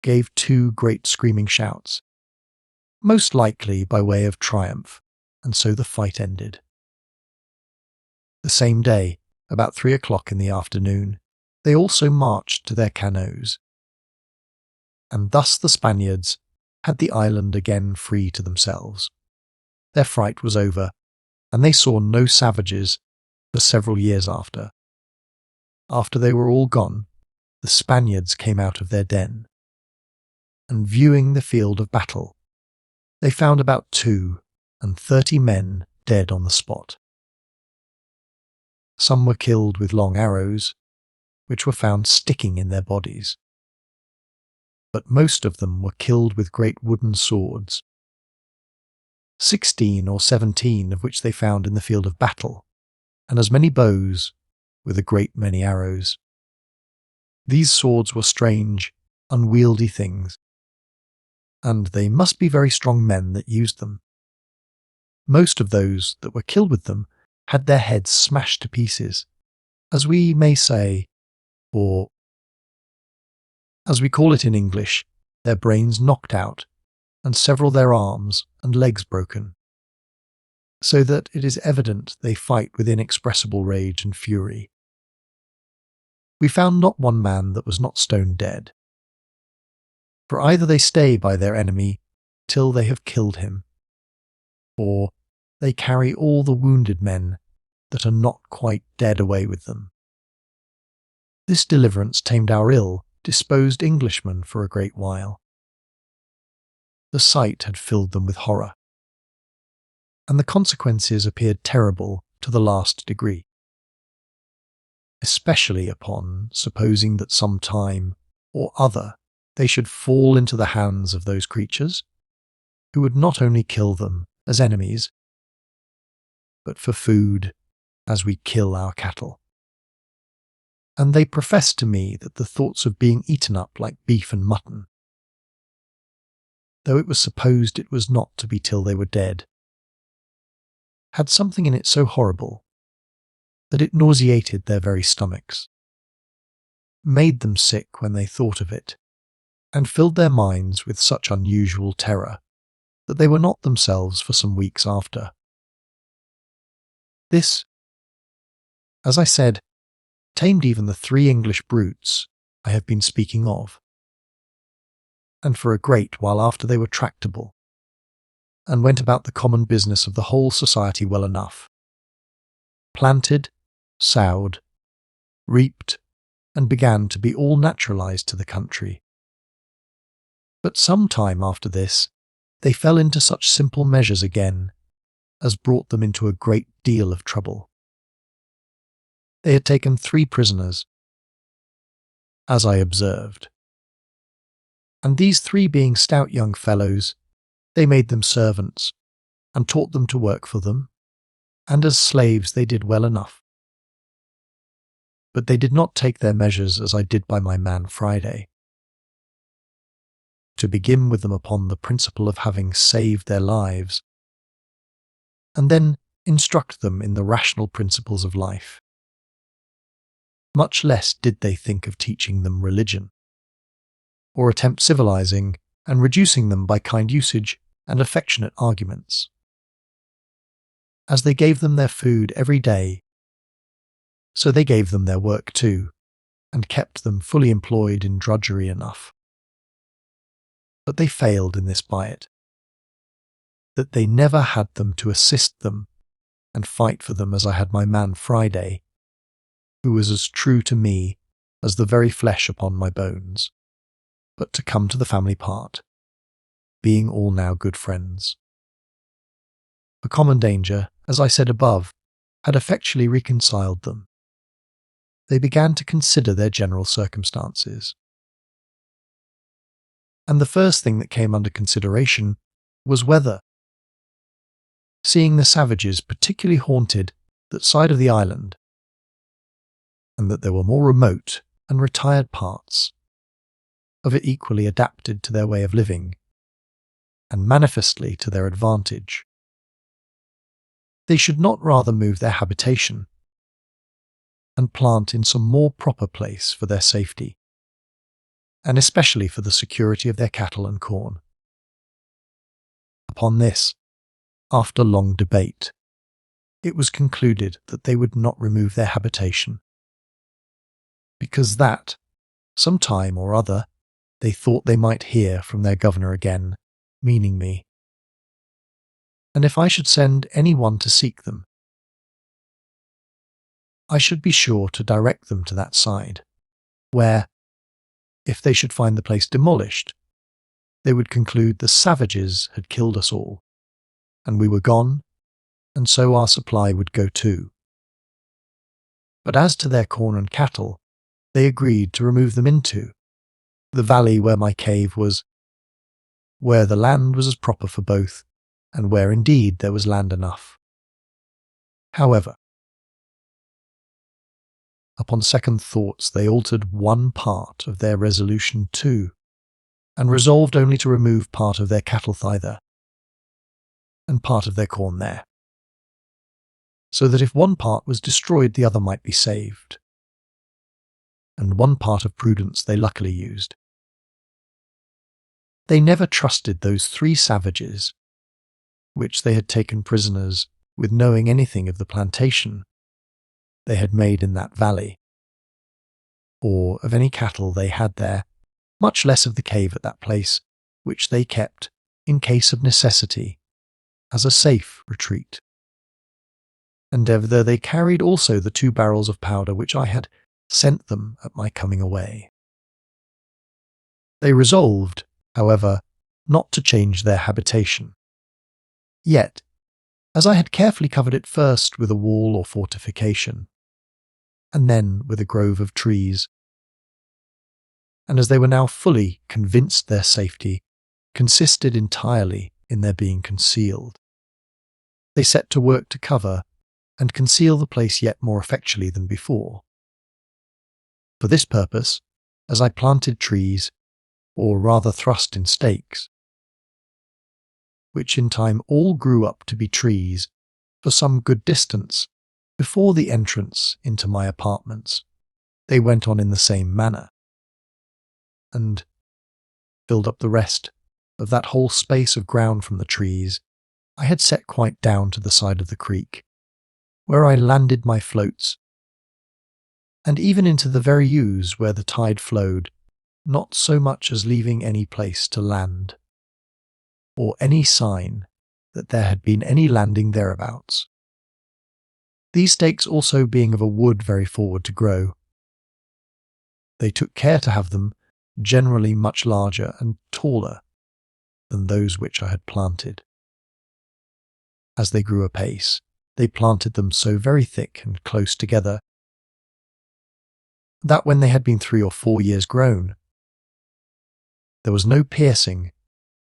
gave two great screaming shouts, most likely by way of triumph, and so the fight ended. The same day, about 3 o'clock in the afternoon, they also marched to their canoes, and thus the Spaniards had the island again free to themselves. Their fright was over, and they saw no savages for several years after. After they were all gone, the Spaniards came out of their den, and viewing the field of battle, they found about 32 men dead on the spot. Some were killed with long arrows, which were found sticking in their bodies, but most of them were killed with great wooden swords, 16 or 17 of which they found in the field of battle, and as many bows with a great many arrows. These swords were strange, unwieldy things, and they must be very strong men that used them. Most of those that were killed with them had their heads smashed to pieces, as we may say, or, as we call it in English, their brains knocked out, and several their arms and legs broken, so that it is evident they fight with inexpressible rage and fury. We found not one man that was not stone dead, for either they stay by their enemy till they have killed him, or they carry all the wounded men that are not quite dead away with them. This deliverance tamed our ill-disposed Englishmen for a great while. The sight had filled them with horror, and the consequences appeared terrible to the last degree, especially upon supposing that some time or other they should fall into the hands of those creatures, who would not only kill them as enemies, but for food, as we kill our cattle. And they professed to me that the thoughts of being eaten up like beef and mutton, though it was supposed it was not to be till they were dead, had something in it so horrible that it nauseated their very stomachs, made them sick when they thought of it, and filled their minds with such unusual terror that they were not themselves for some weeks after. This, as I said, tamed even the 3 English brutes I have been speaking of, and for a great while after they were tractable, and went about the common business of the whole society well enough, planted, sowed, reaped, and began to be all naturalized to the country. But some time after this, they fell into such simple measures again as brought them into a great deal of trouble. They had taken 3 prisoners, as I observed, and these 3 being stout young fellows, they made them servants, and taught them to work for them, and as slaves they did well enough. But they did not take their measures as I did by my man Friday, to begin with them upon the principle of having saved their lives, and then instruct them in the rational principles of life. Much less did they think of teaching them religion, or attempt civilizing and reducing them by kind usage and affectionate arguments. As they gave them their food every day, so they gave them their work too, and kept them fully employed in drudgery enough. But they failed in this by it, that they never had them to assist them and fight for them as I had my man Friday, who was as true to me as the very flesh upon my bones, but to come to the family part, being all now good friends. A common danger, as I said above, had effectually reconciled them. They began to consider their general circumstances, and the first thing that came under consideration was weather. Seeing the savages particularly haunted that side of the island, and that there were more remote and retired parts of it equally adapted to their way of living and manifestly to their advantage. They should not rather move their habitation and plant in some more proper place for their safety, and especially for the security of their cattle and corn. Upon this, after long debate, it was concluded that they would not remove their habitation, because that, some time or other, they thought they might hear from their governor again, meaning me. And if I should send any one to seek them, I should be sure to direct them to that side, where, if they should find the place demolished, they would conclude the savages had killed us all, and we were gone, and so our supply would go too. But as to their corn and cattle, they agreed to remove them into the valley where my cave was, where the land was as proper for both, and where indeed there was land enough. However, upon second thoughts they altered one part of their resolution too, and resolved only to remove part of their cattle thither, and part of their corn there, so that if one part was destroyed the other might be saved. And one part of prudence they luckily used. They never trusted those 3 savages, which they had taken prisoners with knowing anything of the plantation they had made in that valley, or of any cattle they had there, much less of the cave at that place, which they kept, in case of necessity, as a safe retreat. And thither they carried also the 2 barrels of powder which I had sent them at my coming away. They resolved, however, not to change their habitation. Yet, as I had carefully covered it first with a wall or fortification, and then with a grove of trees, and as they were now fully convinced their safety consisted entirely in their being concealed, they set to work to cover and conceal the place yet more effectually than before. For this purpose, as I planted trees, or rather thrust in stakes, which in time all grew up to be trees for some good distance before the entrance into my apartments, they went on in the same manner, and filled up the rest of that whole space of ground from the trees I had set quite down to the side of the creek, where I landed my floats, and even into the very ooze where the tide flowed, not so much as leaving any place to land, or any sign that there had been any landing thereabouts. These stakes also being of a wood very forward to grow, they took care to have them generally much larger and taller than those which I had planted. As they grew apace, they planted them so very thick and close together that when they had been 3 or 4 years grown, there was no piercing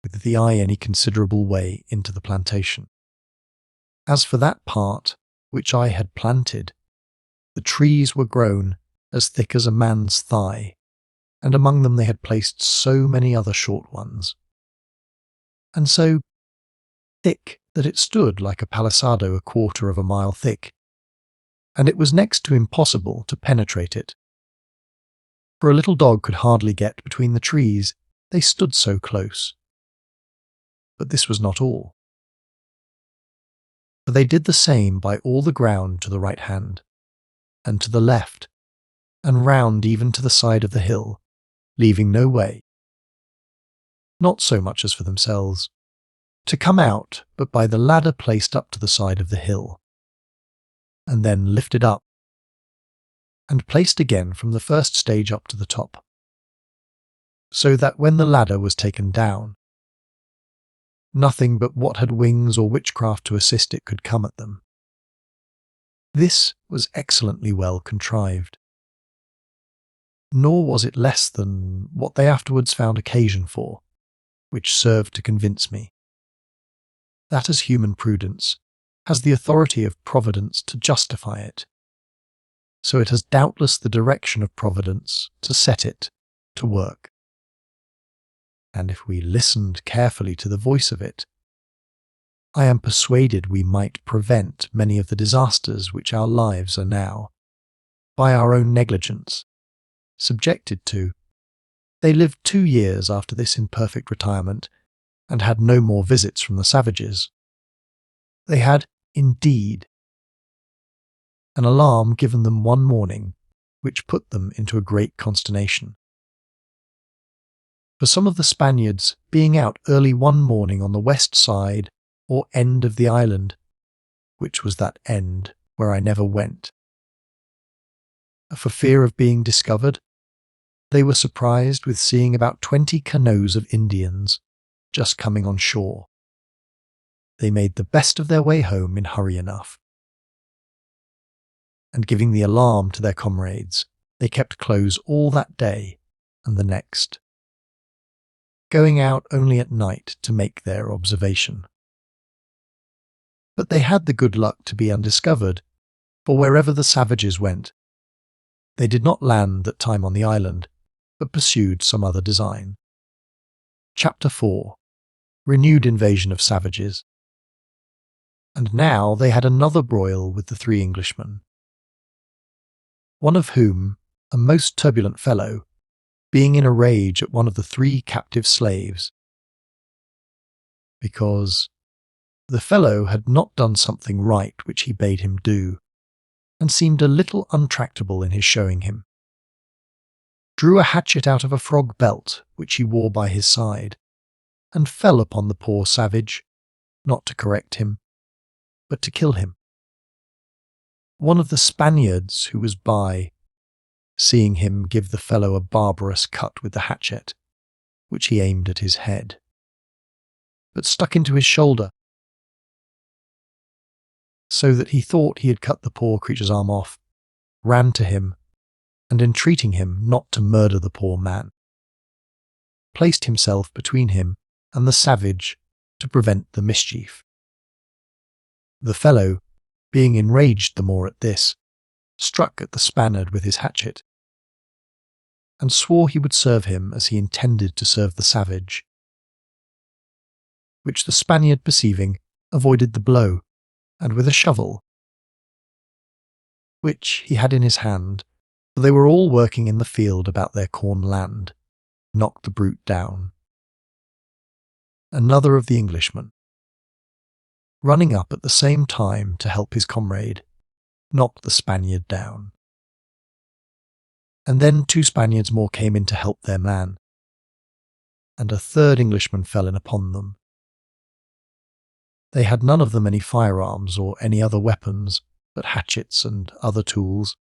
with the eye any considerable way into the plantation. As for that part which I had planted, the trees were grown as thick as a man's thigh, and among them they had placed so many other short ones, and so thick that it stood like a palisado 1/4 of a mile thick, and it was next to impossible to penetrate it, for a little dog could hardly get between the trees, they stood so close. But this was not all, for they did the same by all the ground to the right hand, and to the left, and round even to the side of the hill, leaving no way, not so much as for themselves, to come out but by the ladder placed up to the side of the hill, and then lifted up, and placed again from the first stage up to the top, so that when the ladder was taken down, nothing but what had wings or witchcraft to assist it could come at them. This was excellently well contrived, nor was it less than what they afterwards found occasion for, which served to convince me that as human prudence has the authority of Providence to justify it, so it has doubtless the direction of Providence to set it to work. and if we listened carefully to the voice of it, I am persuaded we might prevent many of the disasters which our lives are now, by our own negligence, subjected to. They lived 2 years after this in perfect retirement, and had no more visits from the savages. They had, indeed, an alarm given them one morning, which put them into a great consternation. For some of the Spaniards being out early one morning on the west side or end of the island, which was that end where I never went, for fear of being discovered, they were surprised with seeing about 20 canoes of Indians just coming on shore. They made the best of their way home in hurry enough, and giving the alarm to their comrades, they kept close all that day and the next, going out only at night to make their observation. But they had the good luck to be undiscovered, for wherever the savages went, they did not land that time on the island, but pursued some other design. Chapter 4. Renewed invasion of savages. And now they had another broil with the 3 Englishmen, one of whom, a most turbulent fellow, being in a rage at one of the 3 captive slaves, because the fellow had not done something right which he bade him do, and seemed a little untractable in his showing him, drew a hatchet out of a frog belt which he wore by his side, and fell upon the poor savage, not to correct him, but to kill him. One of the Spaniards who was by, seeing him give the fellow a barbarous cut with the hatchet, which he aimed at his head, but stuck into his shoulder, so that he thought he had cut the poor creature's arm off, ran to him, and entreating him not to murder the poor man, placed himself between him and the savage to prevent the mischief. The fellow, being enraged the more at this, struck at the Spaniard with his hatchet, and swore he would serve him as he intended to serve the savage, which the Spaniard perceiving, avoided the blow, and with a shovel, which he had in his hand, for they were all working in the field about their corn land, knocked the brute down. Another of the Englishmen, running up at the same time to help his comrade, knocked the Spaniard down. And then 2 Spaniards more came in to help their man, and a 3rd Englishman fell in upon them. They had none of them any firearms or any other weapons but hatchets and other tools,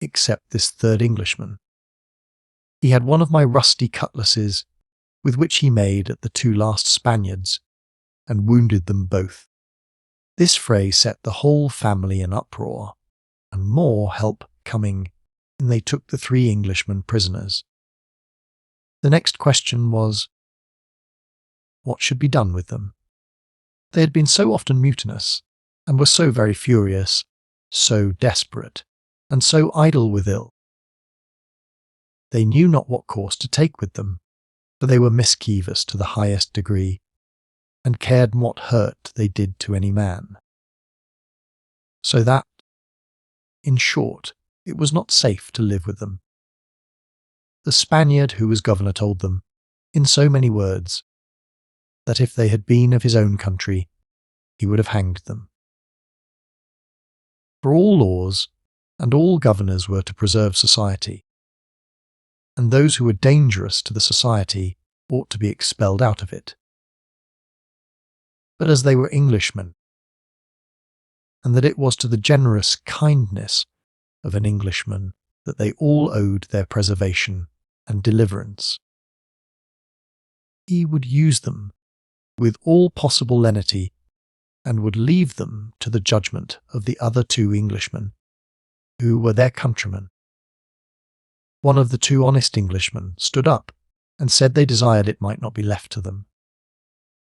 except this 3rd Englishman. He had one of my rusty cutlasses, with which he made at the 2 last Spaniards, and wounded them both. This fray set the whole family in uproar, and more help coming, and they took the 3 Englishmen prisoners. The next question was, what should be done with them? They had been so often mutinous, and were so very furious, so desperate, and so idle withal. They knew not what course to take with them, for they were mischievous to the highest degree, and cared what hurt they did to any man. So that, in short, it was not safe to live with them. The Spaniard who was governor told them, in so many words, that if they had been of his own country, he would have hanged them. For all laws and all governors were to preserve society, and those who were dangerous to the society ought to be expelled out of it. But as they were Englishmen, and that it was to the generous kindness of an Englishman that they all owed their preservation and deliverance, he would use them with all possible lenity, and would leave them to the judgment of the other 2 Englishmen, who were their countrymen. One of the 2 honest Englishmen stood up, and said they desired it might not be left to them.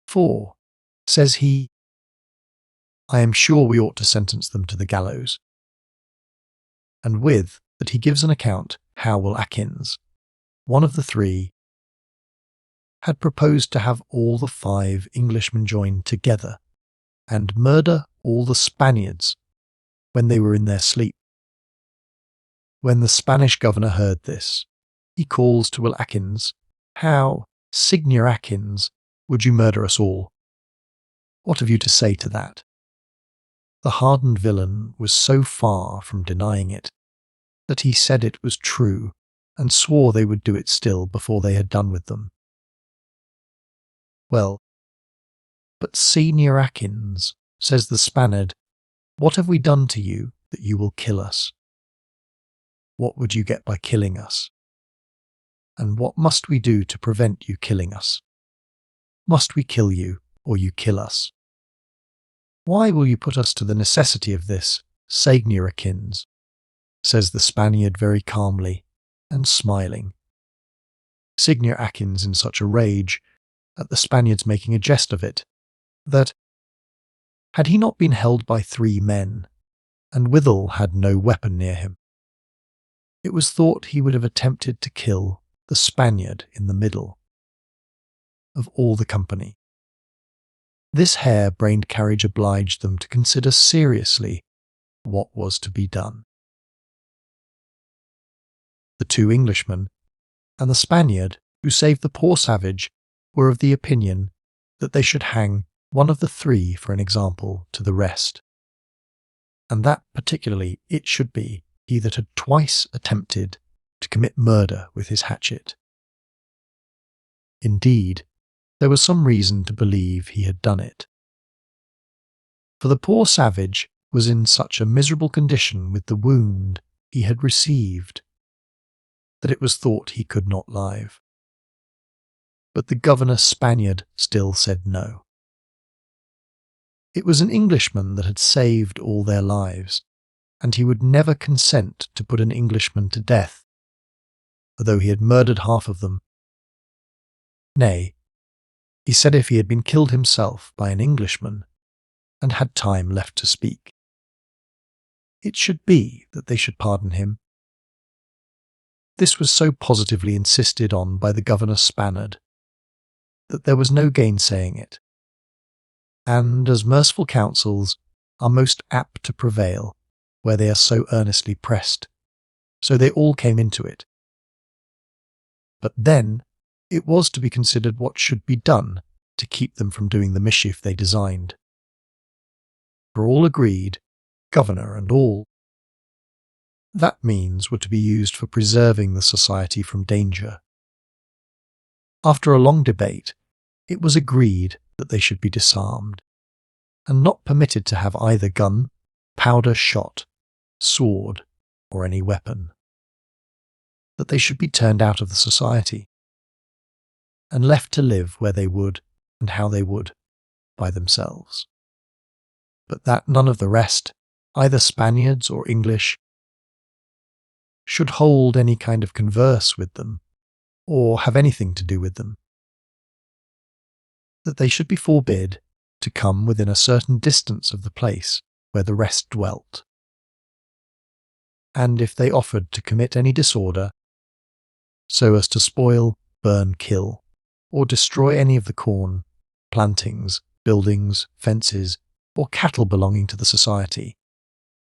For, says he, I am sure we ought to sentence them to the gallows. And with that he gives an account how will Atkins, one of the 3, had proposed to have all the 5 Englishmen join together and murder all the Spaniards when they were in their sleep. When the Spanish governor heard this, he calls to Will Atkins, "How, Signor Atkins, would you murder us all? What have you to say to that?" The hardened villain was so far from denying it that he said it was true and swore they would do it still before they had done with them. "Well, but Senior Atkins," says the Spaniard, "what have we done to you that you will kill us? What would you get by killing us? And what must we do to prevent you killing us? Must we kill you, or you kill us? Why will you put us to the necessity of this, Senior Atkins?" says the Spaniard very calmly and smiling. Senior Atkins in such a rage at the Spaniard's making a jest of it, that, had he not been held by 3 men, and withal had no weapon near him, it was thought he would have attempted to kill the Spaniard in the middle of all the company. This hare-brained carriage obliged them to consider seriously what was to be done. The 2 Englishmen and the Spaniard who saved the poor savage were of the opinion that they should hang one of the 3 for an example to the rest, and that particularly it should be he that had twice attempted to commit murder with his hatchet. Indeed, there was some reason to believe he had done it, for the poor savage was in such a miserable condition with the wound he had received that it was thought he could not live. But the governor Spaniard still said no. It was an Englishman that had saved all their lives, and he would never consent to put an Englishman to death, although he had murdered half of them. Nay, he said if he had been killed himself by an Englishman, and had time left to speak, it should be that they should pardon him. This was so positively insisted on by the governor Spaniard that there was no gainsaying it, and as merciful counsels are most apt to prevail where they are so earnestly pressed, so they all came into it. But then it was to be considered what should be done to keep them from doing the mischief they designed. For all agreed, governor and all, that means were to be used for preserving the society from danger. After a long debate, it was agreed that they should be disarmed, and not permitted to have either gun, powder, shot, sword, or any weapon. That they should be turned out of the society, and left to live where they would and how they would, by themselves. But that none of the rest, either Spaniards or English, should hold any kind of converse with them, or have anything to do with them. That they should be forbid to come within a certain distance of the place where the rest dwelt. And if they offered to commit any disorder, so as to spoil, burn, kill, or destroy any of the corn, plantings, buildings, fences, or cattle belonging to the society,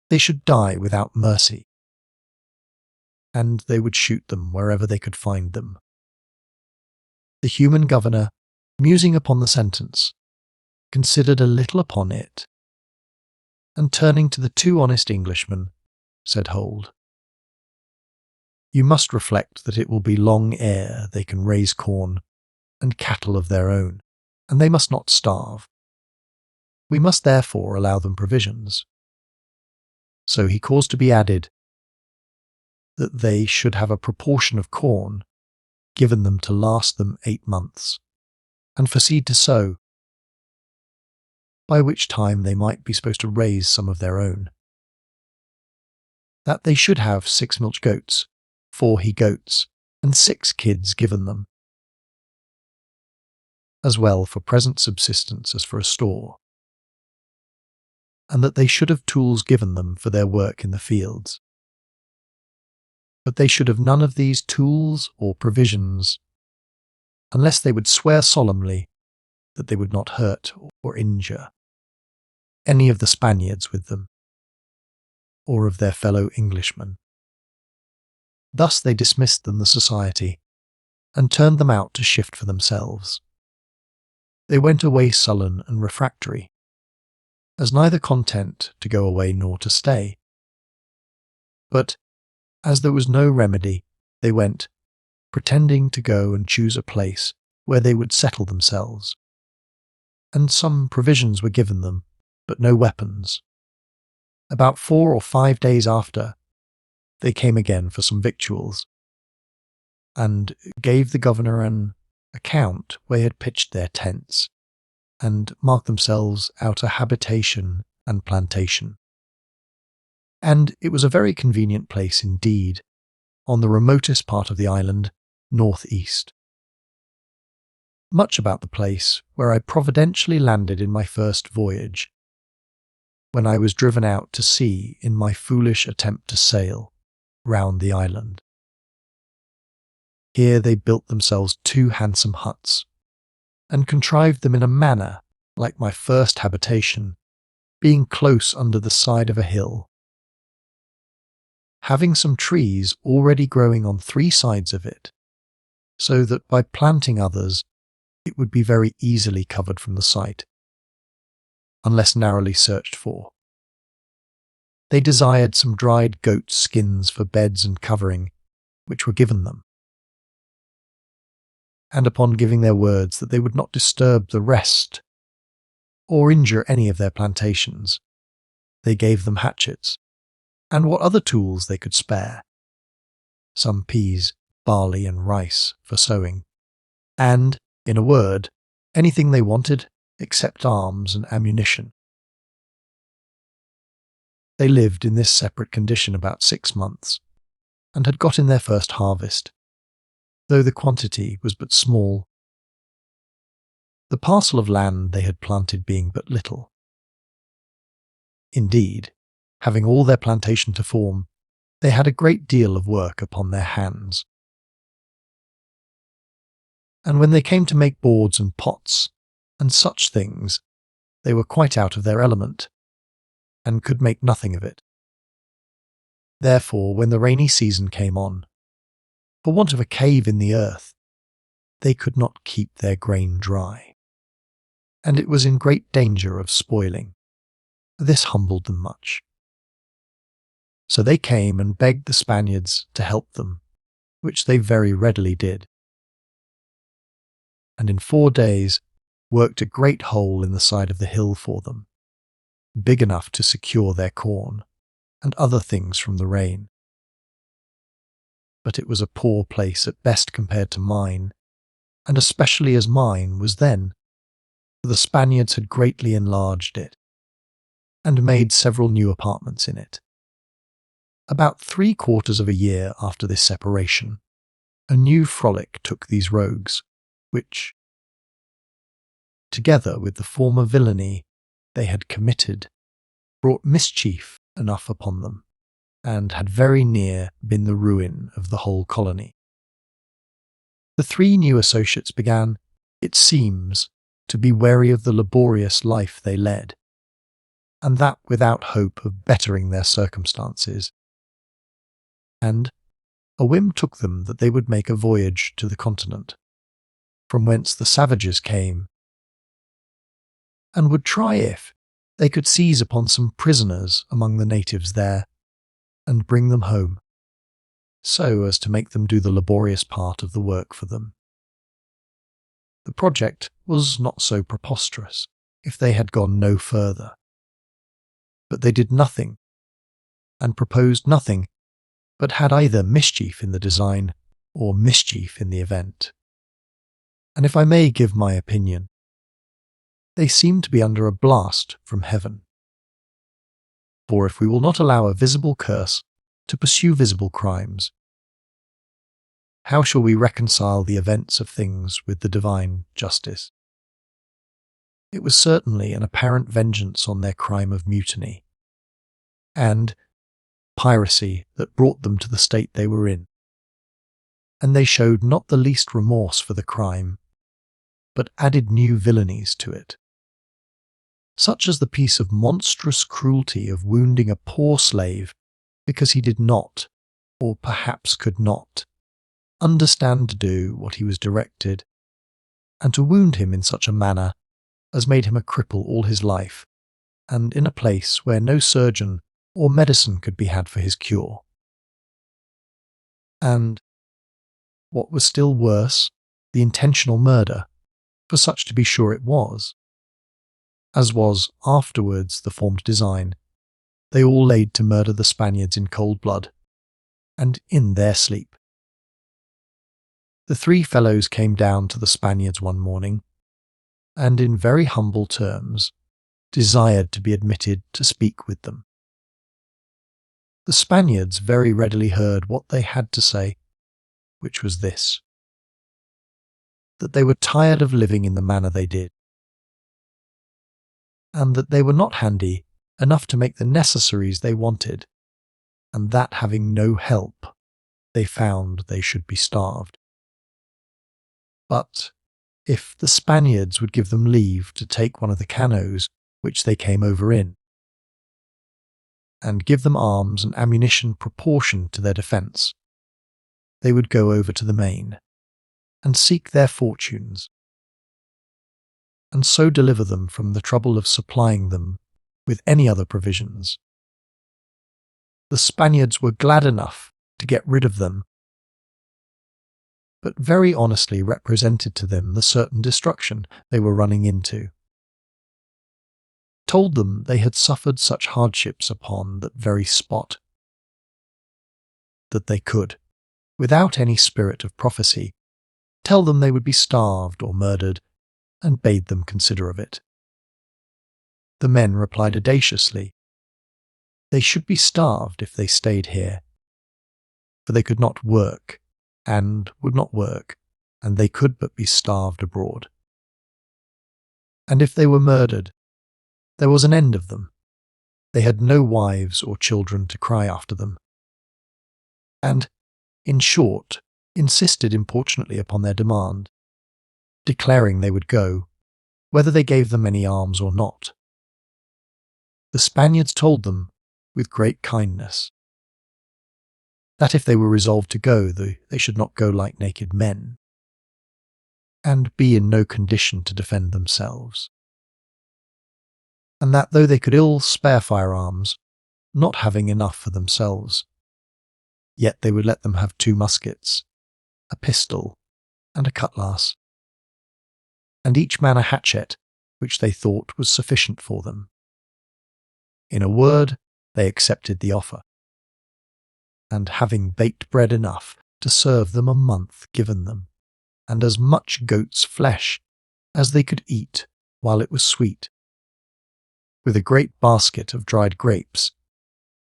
they should die without mercy, and they would shoot them wherever they could find them. The human governor, musing upon the sentence, considered a little upon it, and turning to the 2 honest Englishmen, said Hold, "You must reflect that it will be long ere they can raise corn and cattle of their own, and they must not starve. We must therefore allow them provisions." So he caused to be added that they should have a proportion of corn given them to last them 8 months, and for seed to sow, by which time they might be supposed to raise some of their own. That they should have 6 milch goats, 4 he-goats, and 6 kids given them, as well for present subsistence as for a store, and that they should have tools given them for their work in the fields. But they should have none of these tools or provisions unless they would swear solemnly that they would not hurt or injure any of the Spaniards with them, or of their fellow Englishmen. Thus they dismissed them the society, and turned them out to shift for themselves. They went away sullen and refractory, as neither content to go away nor to stay. But, as there was no remedy, they went, pretending to go and choose a place where they would settle themselves. And some provisions were given them, but no weapons. About 4 or 5 days after, they came again for some victuals, and gave the governor an account where they had pitched their tents, and marked themselves out a habitation and plantation. And it was a very convenient place indeed, on the remotest part of the island, northeast. Much about the place where I providentially landed in my first voyage, when I was driven out to sea in my foolish attempt to sail round the island. Here they built themselves 2 handsome huts, and contrived them in a manner like my first habitation, being close under the side of a hill, having some trees already growing on 3 sides of it, so that by planting others it would be very easily covered from the sight, unless narrowly searched for. They desired some dried goat skins for beds and covering, which were given them. And upon giving their words that they would not disturb the rest, or injure any of their plantations, they gave them hatchets, and what other tools they could spare, some peas, barley, and rice for sowing, and, in a word, anything they wanted except arms and ammunition. They lived in this separate condition about 6 months, and had got in their first harvest, though the quantity was but small, the parcel of land they had planted being but little. Indeed, having all their plantation to form, they had a great deal of work upon their hands. And when they came to make boards and pots, and such things, they were quite out of their element, and could make nothing of it. Therefore, when the rainy season came on, for want of a cave in the earth, they could not keep their grain dry, and it was in great danger of spoiling. This humbled them much. So they came and begged the Spaniards to help them, which they very readily did, and in 4 days worked a great hole in the side of the hill for them, big enough to secure their corn and other things from the rain. But it was a poor place at best compared to mine, and especially as mine was then, for the Spaniards had greatly enlarged it, and made several new apartments in it. About 3/4 of a year after this separation, a new frolic took these rogues, which, together with the former villainy they had committed, brought mischief enough upon them, and had very near been the ruin of the whole colony. The 3 new associates began, it seems, to be weary of the laborious life they led, and that without hope of bettering their circumstances. And a whim took them that they would make a voyage to the continent, from whence the savages came, and would try if they could seize upon some prisoners among the natives there, and bring them home, so as to make them do the laborious part of the work for them. The project was not so preposterous if they had gone no further, but they did nothing, and proposed nothing, but had either mischief in the design or mischief in the event. And if I may give my opinion, they seem to be under a blast from heaven. For if we will not allow a visible curse to pursue visible crimes, how shall we reconcile the events of things with the divine justice? It was certainly an apparent vengeance on their crime of mutiny, and piracy that brought them to the state they were in, and they showed not the least remorse for the crime, but added new villainies to it, such as the piece of monstrous cruelty of wounding a poor slave because he did not, or perhaps could not, understand to do what he was directed, and to wound him in such a manner as made him a cripple all his life, and in a place where no surgeon or medicine could be had for his cure. And, what was still worse, the intentional murder, for such to be sure it was, as was afterwards the formed design. They all laid to murder the Spaniards in cold blood, and in their sleep. The three fellows came down to the Spaniards one morning, and in very humble terms desired to be admitted to speak with them. The Spaniards very readily heard what they had to say, which was this: that they were tired of living in the manner they did, and that they were not handy enough to make the necessaries they wanted, and that having no help, they found they should be starved. But if the Spaniards would give them leave to take one of the canoes which they came over in, and give them arms and ammunition proportioned to their defence, they would go over to the main, and seek their fortunes, and so deliver them from the trouble of supplying them with any other provisions. The Spaniards were glad enough to get rid of them, but very honestly represented to them the certain destruction they were running into, told them they had suffered such hardships upon that very spot, that they could, without any spirit of prophecy, tell them they would be starved or murdered, and bade them consider of it. The men replied audaciously, they should be starved if they stayed here, for they could not work, and would not work, and they could but be starved abroad. And if they were murdered, there was an end of them. They had no wives or children to cry after them, and, in short, insisted importunately upon their demand, declaring they would go, whether they gave them any arms or not. The Spaniards told them, with great kindness, that if they were resolved to go, they should not go like naked men, and be in no condition to defend themselves, and that though they could ill spare firearms, not having enough for themselves, yet they would let them have 2 muskets, a pistol, and a cutlass, and each man a hatchet, which they thought was sufficient for them. In a word, they accepted the offer, and having baked bread enough to serve them a month given them, and as much goat's flesh as they could eat while it was sweet, with a great basket of dried grapes,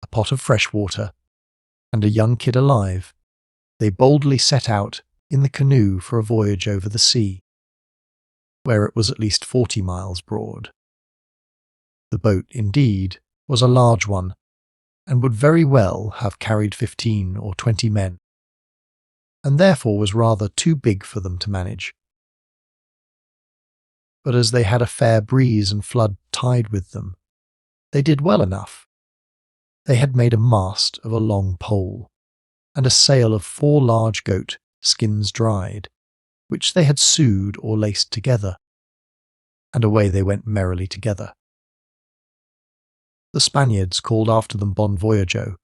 a pot of fresh water, and a young kid alive, they boldly set out in the canoe for a voyage over the sea, where it was at least 40 miles broad. The boat, indeed, was a large one, and would very well have carried 15 or 20 men, and therefore was rather too big for them to manage. But as they had a fair breeze and flood tide with them, they did well enough. They had made a mast of a long pole, and a sail of 4 large goat, skins dried, which they had sewed or laced together, and away they went merrily together. The Spaniards called after them Bon Voyago,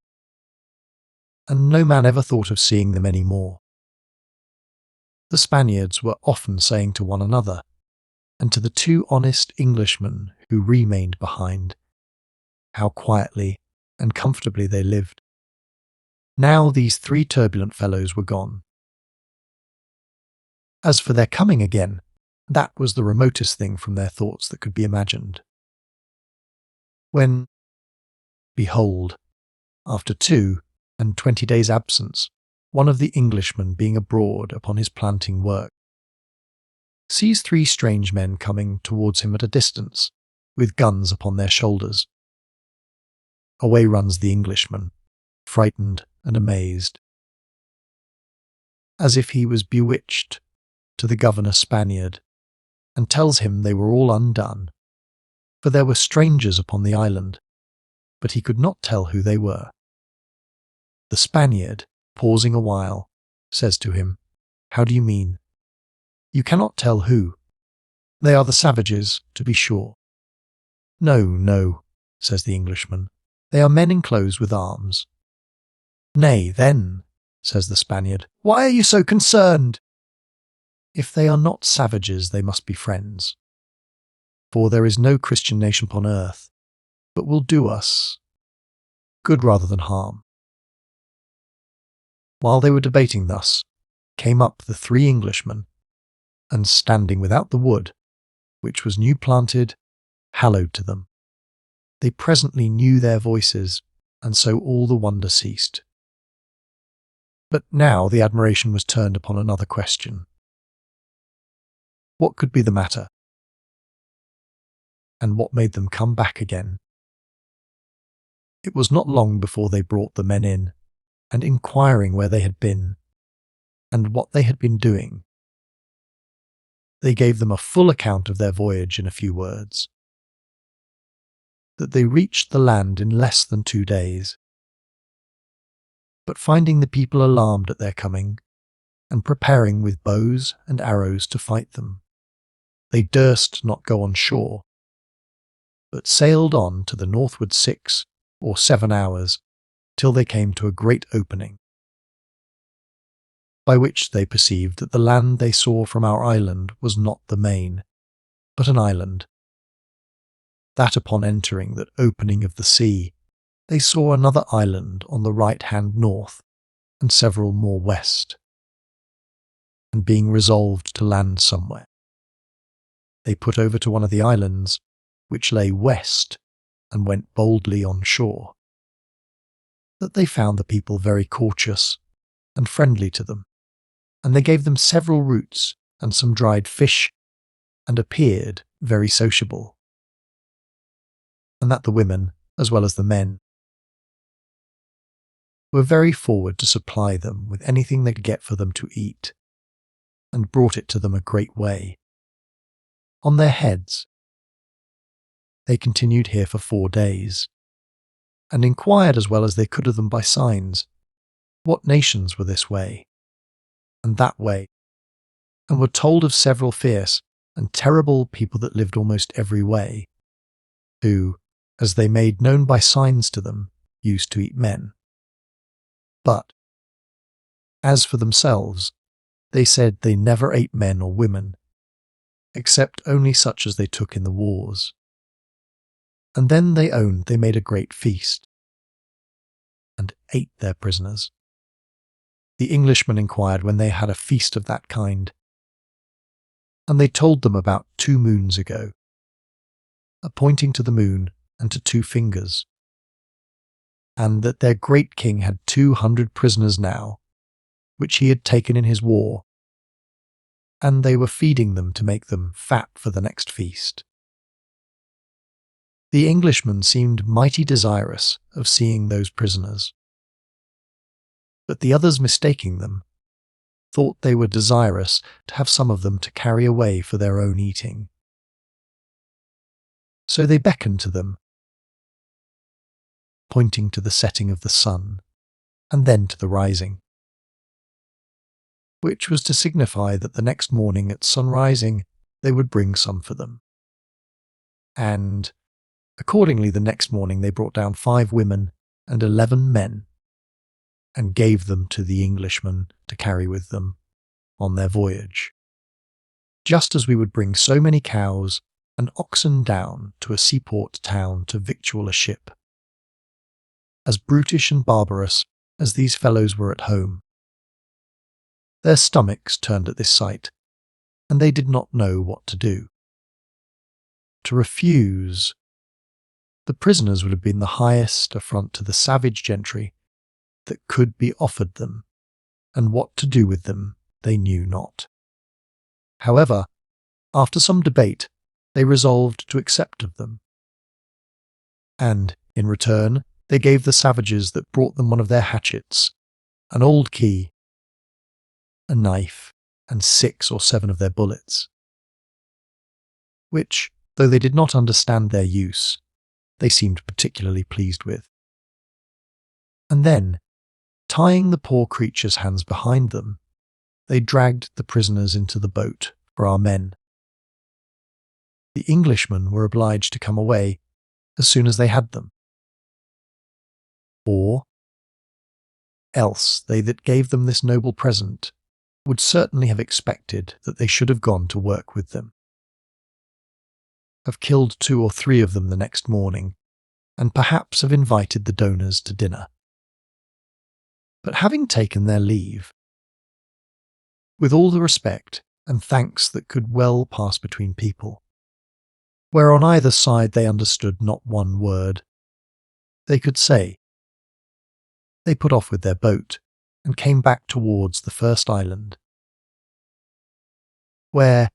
and no man ever thought of seeing them any more. The Spaniards were often saying to one another, and to the 2 honest Englishmen who remained behind, how quietly and comfortably they lived. Now these 3 turbulent fellows were gone. As for their coming again, that was the remotest thing from their thoughts that could be imagined. When, behold, after 22 days' absence, one of the Englishmen being abroad upon his planting work, sees 3 strange men coming towards him at a distance, with guns upon their shoulders. Away runs the Englishman, frightened and amazed, as if he was bewitched, to the governor Spaniard, and tells him they were all undone, for there were strangers upon the island, but he could not tell who they were. The Spaniard, pausing a while, says to him, "How do you mean?" "You cannot tell who. They are the savages, to be sure." "No, no," says the Englishman. "They are men enclosed with arms." "Nay, then," says the Spaniard, "why are you so concerned? If they are not savages, they must be friends. For there is no Christian nation upon earth but will do us good rather than harm." While they were debating thus, came up the 3 Englishmen, and standing without the wood, which was new planted, hallowed to them. They presently knew their voices, and so all the wonder ceased. But now the admiration was turned upon another question. What could be the matter? And what made them come back again? It was not long before they brought the men in, and inquiring where they had been, and what they had been doing, they gave them a full account of their voyage in a few words. That they reached the land in less than 2 days, but finding the people alarmed at their coming, and preparing with bows and arrows to fight them, they durst not go on shore, but sailed on to the northward 6 or 7 hours, till they came to a great opening, by which they perceived that the land they saw from our island was not the main, but an island. That upon entering that opening of the sea, they saw another island on the right-hand north, and several more west. And being resolved to land somewhere, they put over to one of the islands, which lay west, and went boldly on shore. That they found the people very courteous and friendly to them, and they gave them several roots and some dried fish, and appeared very sociable. And that the women, as well as the men, were very forward to supply them with anything they could get for them to eat, and brought it to them a great way. On their heads. They continued here for 4 days, and inquired as well as they could of them by signs, what nations were this way, and that way, and were told of several fierce and terrible people that lived almost every way, who, as they made known by signs to them, used to eat men. But, as for themselves, they said they never ate men or women, except only such as they took in the wars. And then they owned they made a great feast, and ate their prisoners. The Englishmen inquired when they had a feast of that kind, and they told them about 2 moons ago, pointing to the moon and to 2 fingers, and that their great king had 200 prisoners now, which he had taken in his war, and they were feeding them to make them fat for the next feast. The Englishmen seemed mighty desirous of seeing those prisoners, but the others mistaking them, thought they were desirous to have some of them to carry away for their own eating. So they beckoned to them, pointing to the setting of the sun, and then to the rising, which was to signify that the next morning at sunrising they would bring some for them. And accordingly the next morning they brought down 5 women and 11 men, and gave them to the Englishmen to carry with them on their voyage, just as we would bring so many cows and oxen down to a seaport town to victual a ship. As brutish and barbarous as these fellows were at home, their stomachs turned at this sight, and they did not know what to do. To refuse the prisoners would have been the highest affront to the savage gentry that could be offered them, and what to do with them they knew not. However, after some debate, they resolved to accept of them, and, in return, they gave the savages that brought them one of their hatchets, an old key, a knife, and 6 or 7 of their bullets. which, though they did not understand their use, they seemed particularly pleased with. And then, tying the poor creatures' hands behind them, they dragged the prisoners into the boat for our men. The Englishmen were obliged to come away as soon as they had them. Or else they that gave them this noble present would certainly have expected that they should have gone to work with them, have killed 2 or 3 of them the next morning, and perhaps have invited the donors to dinner. But having taken their leave, with all the respect and thanks that could well pass between people, where on either side they understood not one word, they could say, they put off with their boat and came back towards the first island, where,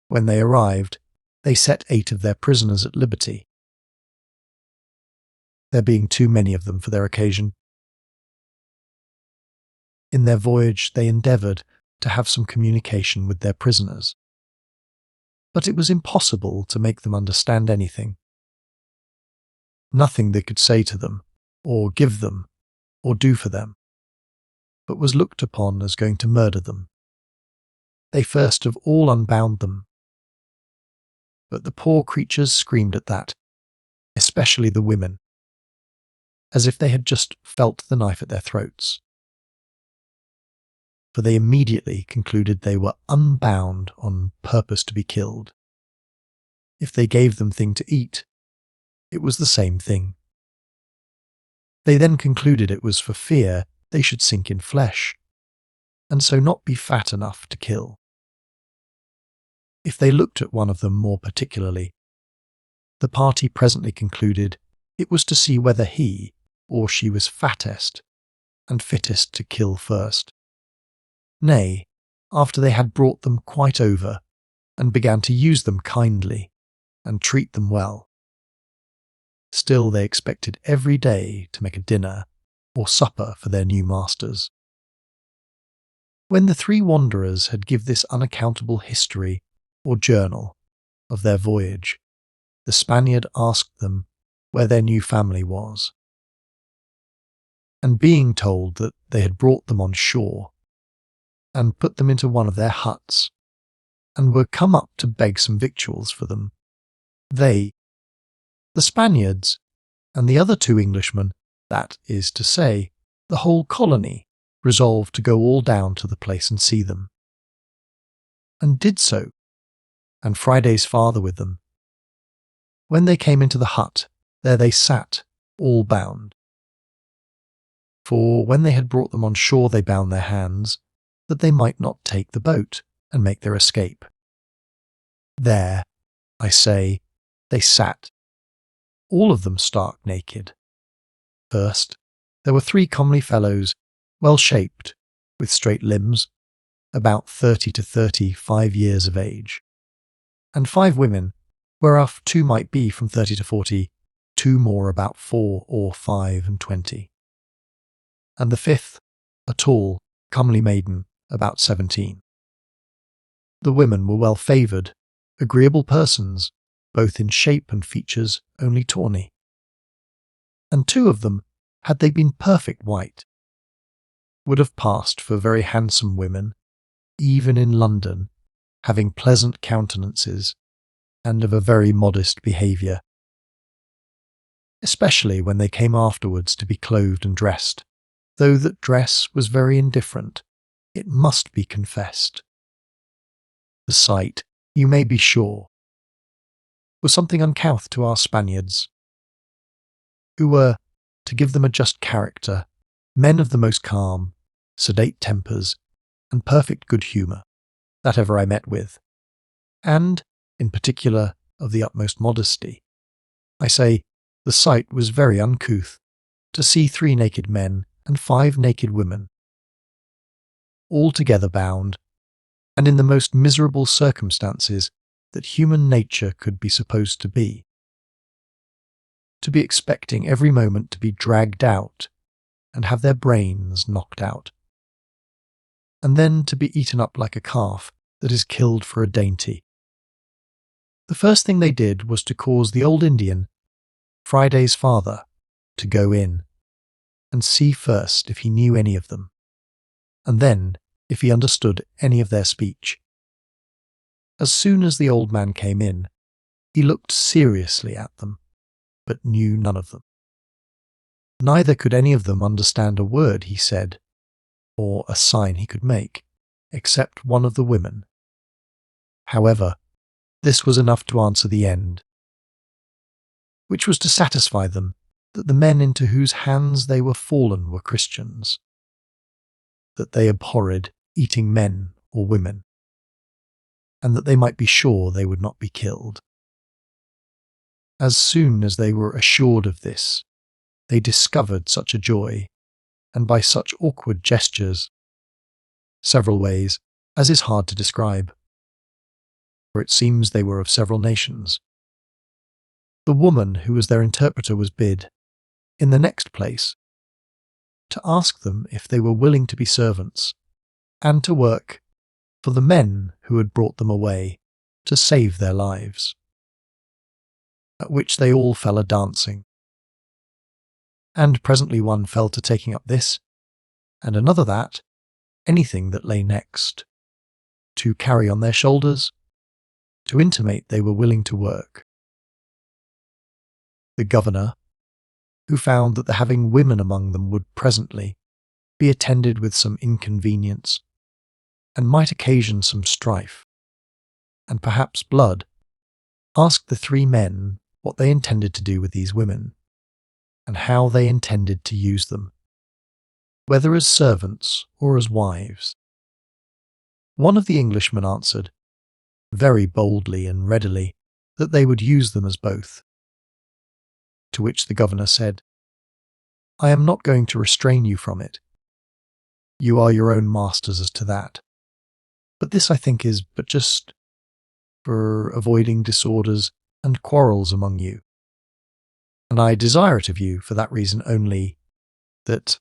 when they arrived, they set 8 of their prisoners at liberty, there being too many of them for their occasion. In their voyage they endeavoured to have some communication with their prisoners, but it was impossible to make them understand anything. Nothing they could say to them, or give them, or do for them, but was looked upon as going to murder them. They first of all unbound them, but the poor creatures screamed at that, especially the women, as if they had just felt the knife at their throats. For they immediately concluded they were unbound on purpose to be killed. If they gave them thing to eat, it was the same thing. They then concluded it was for fear they should sink in flesh, and so not be fat enough to kill. If they looked at one of them more particularly, the party presently concluded it was to see whether he or she was fattest and fittest to kill first. Nay, after they had brought them quite over, and began to use them kindly, and treat them well, still they expected every day to make a dinner or supper for their new masters. When the 3 wanderers had give this unaccountable history or journal of their voyage, the Spaniard asked them where their new family was. And being told that they had brought them on shore, and put them into one of their huts, and were come up to beg some victuals for them, they, the Spaniards, and the other 2 Englishmen, that is to say, the whole colony, resolved to go all down to the place and see them. And did so, and Friday's father with them. When they came into the hut, there they sat, all bound. For when they had brought them on shore they bound their hands, that they might not take the boat and make their escape. There, I say, they sat, all of them stark naked. First, there were 3 comely fellows, well-shaped, with straight limbs, about 30 to 35 years of age, and 5 women, whereof 2 might be from 30 to 40, 2 more about 4 or 5 and 20. And the 5th, a tall, comely maiden, about 17. The women were well-favoured, agreeable persons, both in shape and features only tawny. And 2 of them, had they been perfect white, would have passed for very handsome women, even in London, having pleasant countenances, and of a very modest behaviour, especially when they came afterwards to be clothed and dressed, though that dress was very indifferent, it must be confessed. The sight, you may be sure, was something uncouth to our Spaniards, who were, to give them a just character, men of the most calm, sedate tempers, and perfect good humour, that ever I met with, and, in particular, of the utmost modesty. I say, the sight was very uncouth, to see 3 naked men and 5 naked women, all together bound, and in the most miserable circumstances that human nature could be supposed to be expecting every moment to be dragged out and have their brains knocked out, and then to be eaten up like a calf that is killed for a dainty. The first thing they did was to cause the old Indian, Friday's father, to go in and see first if he knew any of them, and then if he understood any of their speech. As soon as the old man came in, he looked seriously at them, but knew none of them. Neither could any of them understand a word he said, or a sign he could make, except one of the women. However, this was enough to answer the end, which was to satisfy them that the men into whose hands they were fallen were Christians, that they abhorred eating men or women, and that they might be sure they would not be killed. As soon as they were assured of this, they discovered such a joy, and by such awkward gestures, several ways, as is hard to describe, for it seems they were of several nations. The woman who was their interpreter was bid, in the next place, to ask them if they were willing to be servants, and to work for the men who had brought them away to save their lives. At which they all fell a-dancing. And presently one fell to taking up this, and another that, anything that lay next, to carry on their shoulders, to intimate they were willing to work. The governor, who found that the having women among them would presently be attended with some inconvenience, and might occasion some strife, and perhaps blood, asked the three men what they intended to do with these women, and how they intended to use them, whether as servants or as wives. One of the Englishmen answered, very boldly and readily, that they would use them as both. To which the governor said, I am not going to restrain you from it. You are your own masters as to that. But this, I think, is but just for avoiding disorders and quarrels among you. And I desire it of you for that reason only, that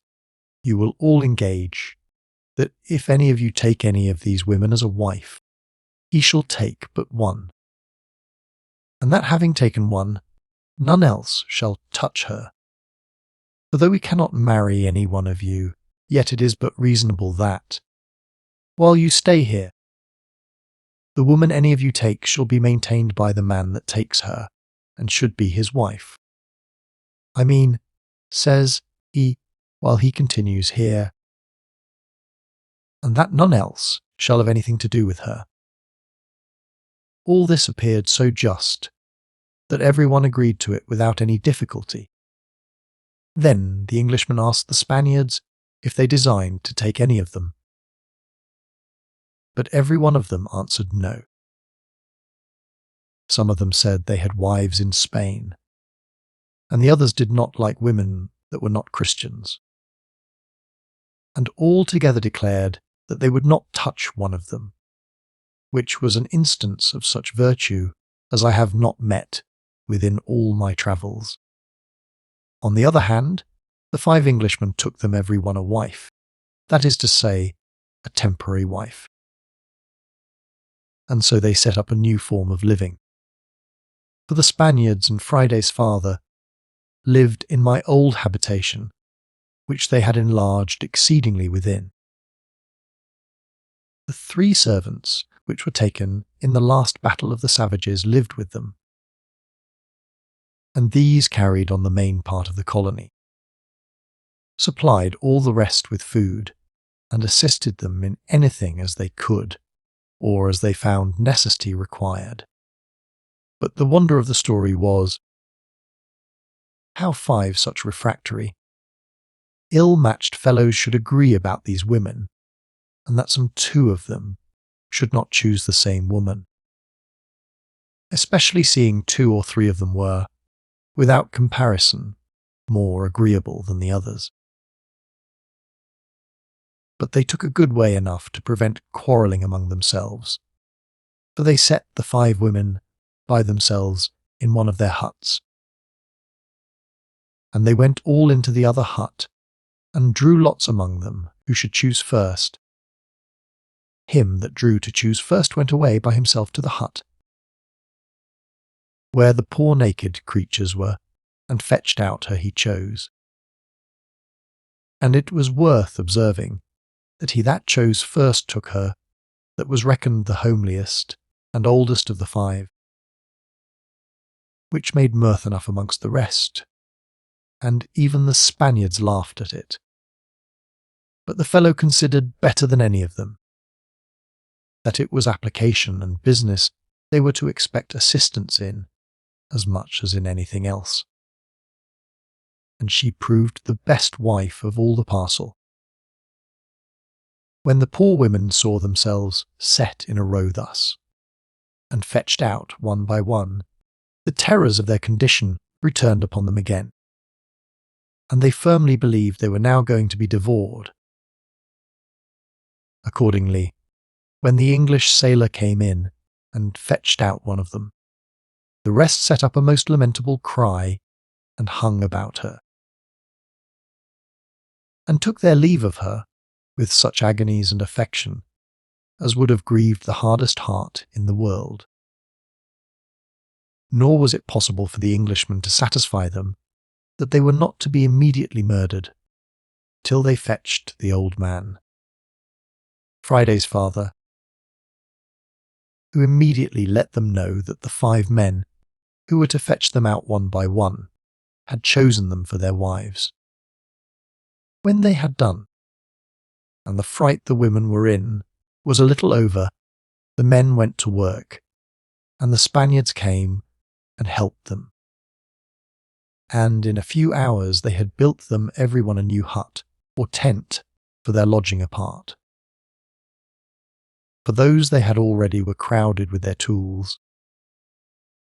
you will all engage, that if any of you take any of these women as a wife, he shall take but one, and that having taken one, none else shall touch her. For though we cannot marry any one of you, yet it is but reasonable that, while you stay here, the woman any of you take shall be maintained by the man that takes her, and should be his wife. I mean, says he, while he continues here, and that none else shall have anything to do with her. All this appeared so just, that everyone agreed to it without any difficulty. Then the Englishman asked the Spaniards if they designed to take any of them. But every one of them answered no. Some of them said they had wives in Spain, and the others did not like women that were not Christians. And all together declared that they would not touch one of them, which was an instance of such virtue as I have not met within all my travels. On the other hand, the 5 Englishmen took them every one a wife, that is to say, a temporary wife. And so they set up a new form of living. For the Spaniards and Friday's father lived in my old habitation, which they had enlarged exceedingly within. The 3 servants which were taken in the last battle of the savages lived with them, and these carried on the main part of the colony, supplied all the rest with food, and assisted them in anything as they could, or as they found necessity required. But the wonder of the story was, how 5 such refractory, ill-matched fellows should agree about these women, and that some 2 of them should not choose the same woman, especially seeing 2 or 3 of them were, without comparison, more agreeable than the others. But they took a good way enough to prevent quarrelling among themselves, for they set the 5 women by themselves in one of their huts. And they went all into the other hut, and drew lots among them who should choose first. Him that drew to choose first went away by himself to the hut. where the poor naked creatures were, and fetched out her he chose. And it was worth observing that he that chose first took her that was reckoned the homeliest and oldest of the 5, which made mirth enough amongst the rest, and even the Spaniards laughed at it. But the fellow considered better than any of them that it was application and business they were to expect assistance in as much as in anything else. And she proved the best wife of all the parcel. When the poor women saw themselves set in a row thus, and fetched out one by one, the terrors of their condition returned upon them again, and they firmly believed they were now going to be devoured. Accordingly, when the English sailor came in and fetched out one of them, the rest set up a most lamentable cry and hung about her, and took their leave of her with such agonies and affection as would have grieved the hardest heart in the world. Nor was it possible for the Englishmen to satisfy them that they were not to be immediately murdered till they fetched the old man, Friday's father, who immediately let them know that the 5 men who were to fetch them out one by one had chosen them for their wives. When they had done, and the fright the women were in was a little over, the men went to work, and the Spaniards came and helped them. And in a few hours they had built them every one a new hut or tent for their lodging apart. For those they had already were crowded with their tools,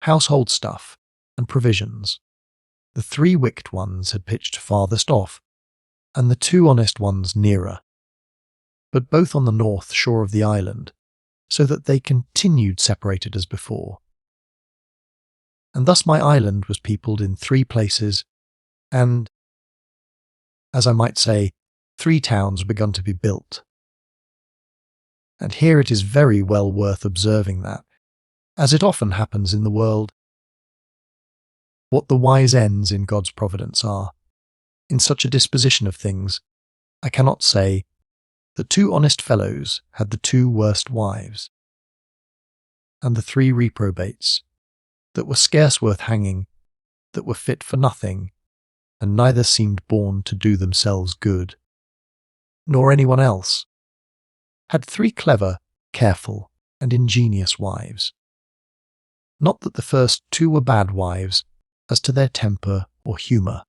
household stuff and provisions. The 3 wicked ones had pitched farthest off, and the 2 honest ones nearer, but both on the north shore of the island, so that they continued separated as before. And thus my island was peopled in 3 places, and, as I might say, 3 towns were begun to be built. And here it is very well worth observing that, as it often happens in the world, what the wise ends in God's providence are, in such a disposition of things, I cannot say. The 2 honest fellows had the 2 worst wives, and the 3 reprobates, that were scarce worth hanging, that were fit for nothing, and neither seemed born to do themselves good, nor anyone else, had 3 clever, careful, and ingenious wives. Not that the first 2 were bad wives as to their temper or humour,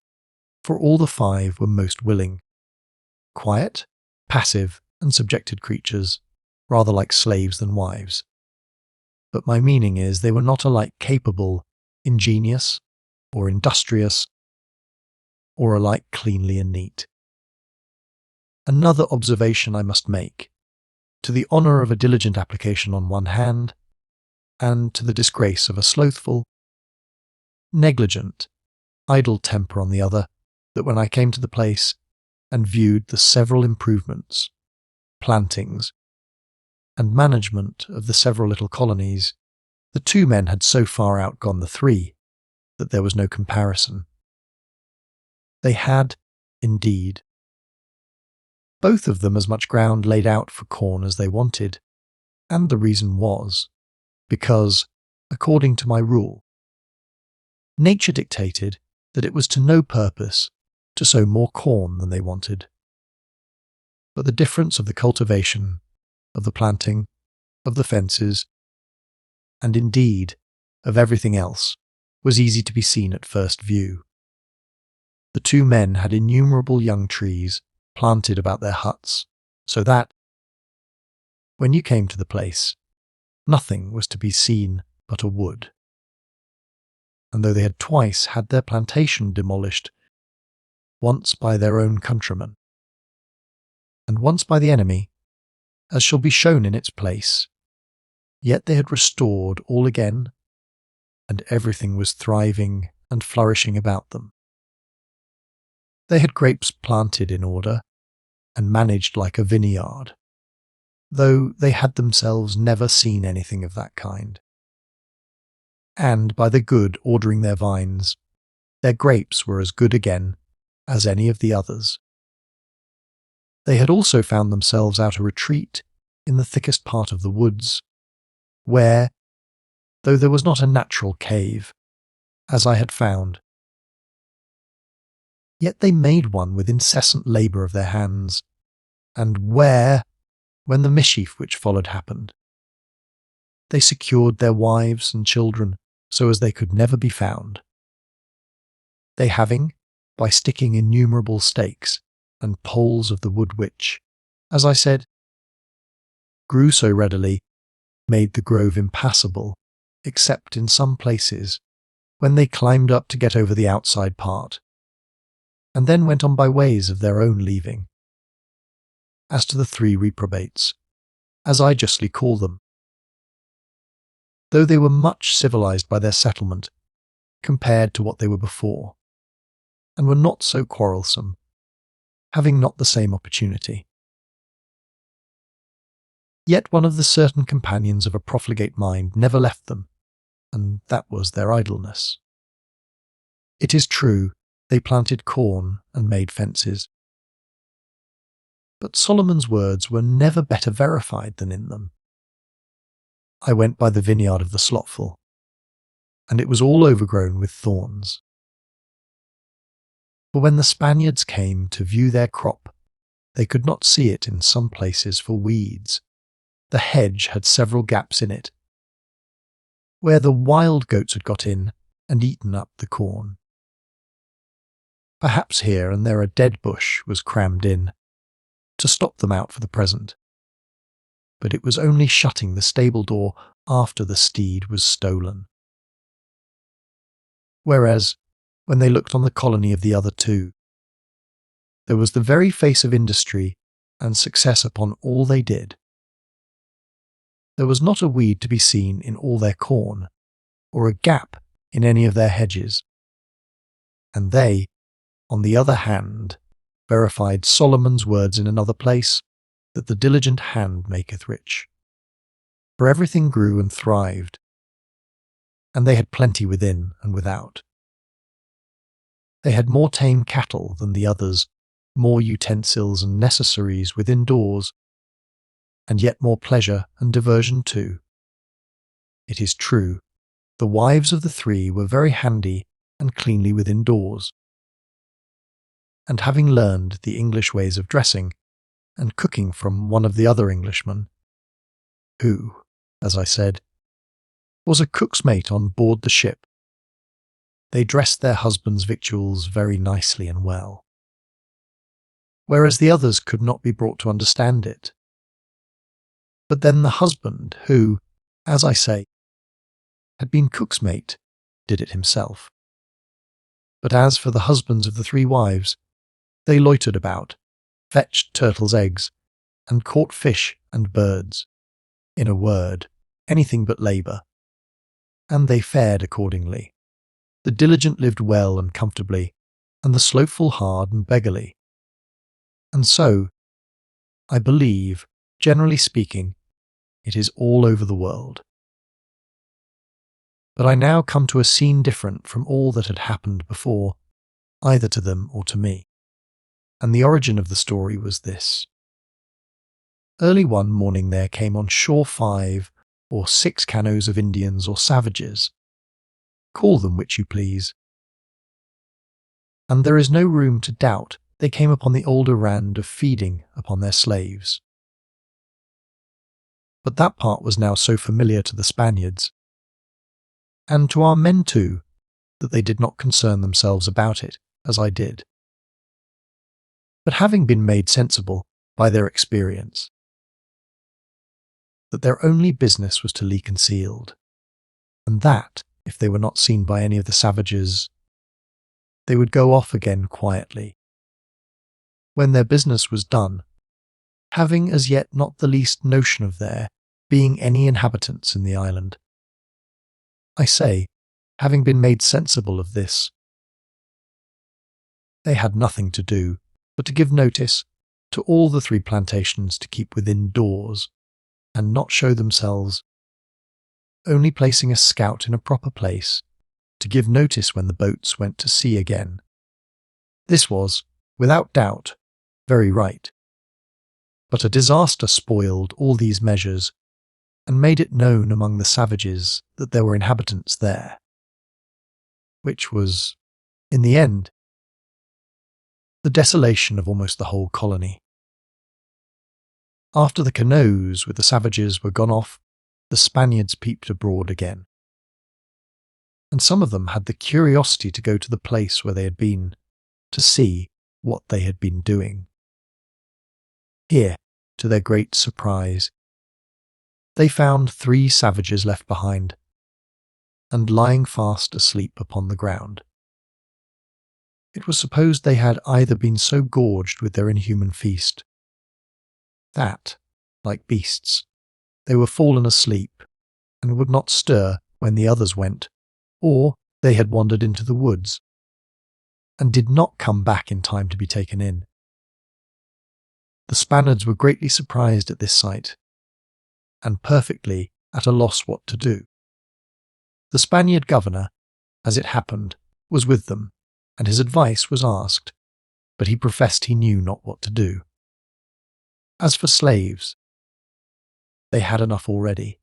for all the 5 were most willing, quiet, passive, and subjected creatures, rather like slaves than wives. But my meaning is they were not alike capable, ingenious, or industrious, or alike cleanly and neat. Another observation I must make, to the honour of a diligent application on one hand, and to the disgrace of a slothful, negligent, idle temper on the other, that when I came to the place and viewed the several improvements, plantings, and management of the several little colonies, the 2 men had so far outgone the 3 that there was no comparison. They had, indeed, both of them as much ground laid out for corn as they wanted, and the reason was, because, according to my rule, nature dictated that it was to no purpose to sow more corn than they wanted. But the difference of the cultivation, of the planting, of the fences, and indeed of everything else, was easy to be seen at first view. The 2 men had innumerable young trees planted about their huts, so that, when you came to the place, nothing was to be seen but a wood. And though they had twice had their plantation demolished, once by their own countrymen, and once by the enemy, as shall be shown in its place, yet they had restored all again, and everything was thriving and flourishing about them. They had grapes planted in order, and managed like a vineyard, though they had themselves never seen anything of that kind. and by the good ordering their vines, their grapes were as good again as any of the others. They had also found themselves out a retreat in the thickest part of the woods, where, though there was not a natural cave, as I had found, yet they made one with incessant labour of their hands, and where, when the mischief which followed happened, they secured their wives and children so as they could never be found, they having, by sticking innumerable stakes and poles of the wood which, as I said, grew so readily, made the grove impassable, except in some places, when they climbed up to get over the outside part, and then went on by ways of their own leaving. As to the three reprobates, as I justly call them, though they were much civilized by their settlement, compared to what they were before, and were not so quarrelsome, having not the same opportunity. Yet one of the certain companions of a profligate mind never left them, and that was their idleness. It is true, they planted corn and made fences, but Solomon's words were never better verified than in them. I went by the vineyard of the Slothful, and it was all overgrown with thorns. For when the Spaniards came to view their crop, they could not see it in some places for weeds. The hedge had several gaps in it, where the wild goats had got in and eaten up the corn. Perhaps here and there a dead bush was crammed in, to stop them out for the present, but it was only shutting the stable door after the steed was stolen. Whereas, when they looked on the colony of the other two, there was the very face of industry and success upon all they did. There was not a weed to be seen in all their corn, or a gap in any of their hedges, and they, on the other hand, verified Solomon's words in another place, that the diligent hand maketh rich. For everything grew and thrived, and they had plenty within and without. They had more tame cattle than the others, more utensils and necessaries within doors, and yet more pleasure and diversion too. It is true, the wives of the three were very handy and cleanly within doors, and having learned the English ways of dressing and cooking from one of the other Englishmen, who, as I said, was a cook's mate on board the ship, they dressed their husbands' victuals very nicely and well, whereas the others could not be brought to understand it. But then the husband, who, as I say, had been cook's mate, did it himself. But as for the husbands of the three wives, they loitered about, fetched turtles' eggs, and caught fish and birds, in a word, anything but labour, and they fared accordingly. The diligent lived well and comfortably, and the slothful hard and beggarly. And so, I believe, generally speaking, it is all over the world. But I now come to a scene different from all that had happened before, either to them or to me. And the origin of the story was this. Early one morning there came on shore 5 or 6 canoes of Indians or savages. Call them which you please. And there is no room to doubt they came upon the old errand of feeding upon their slaves. But that part was now so familiar to the Spaniards, and to our men too, that they did not concern themselves about it, as I did. But having been made sensible by their experience, that their only business was to lie concealed, and that, if they were not seen by any of the savages, they would go off again quietly, when their business was done, having as yet not the least notion of there being any inhabitants in the island. I say, having been made sensible of this, they had nothing to do but to give notice to all the 3 plantations to keep within doors, and not show themselves, only placing a scout in a proper place to give notice when the boats went to sea again. This was, without doubt, very right. But a disaster spoiled all these measures and made it known among the savages that there were inhabitants there, which was, in the end, the desolation of almost the whole colony. After the canoes with the savages were gone off, the Spaniards peeped abroad again, and some of them had the curiosity to go to the place where they had been, to see what they had been doing. Here, to their great surprise, they found 3 savages left behind, and lying fast asleep upon the ground. It was supposed they had either been so gorged with their inhuman feast that, like beasts, they were fallen asleep and would not stir when the others went, or they had wandered into the woods and did not come back in time to be taken in. The Spaniards were greatly surprised at this sight, and perfectly at a loss what to do. The Spaniard governor, as it happened, was with them, and his advice was asked, but he professed he knew not what to do. As for slaves, they had enough already,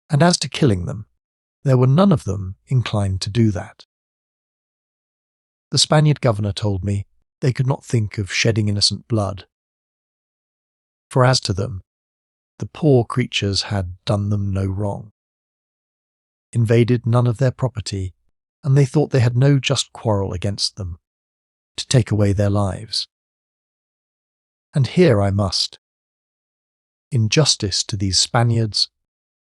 and as to killing them, there were none of them inclined to do that. The Spaniard governor told me they could not think of shedding innocent blood, for as to them, the poor creatures had done them no wrong, invaded none of their property, and they thought they had no just quarrel against them, to take away their lives. And here I must, in justice to these Spaniards,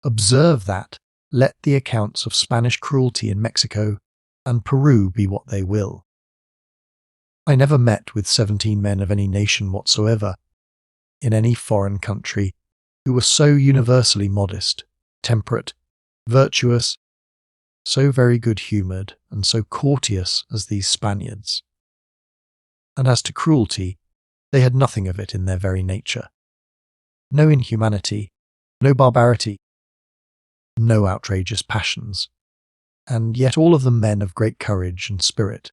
observe that, let the accounts of Spanish cruelty in Mexico and Peru be what they will, I never met with 17 men of any nation whatsoever, in any foreign country, who were so universally modest, temperate, virtuous, so very good-humoured, and so courteous as these Spaniards. And as to cruelty, they had nothing of it in their very nature. No inhumanity, no barbarity, no outrageous passions, and yet all of them men of great courage and spirit.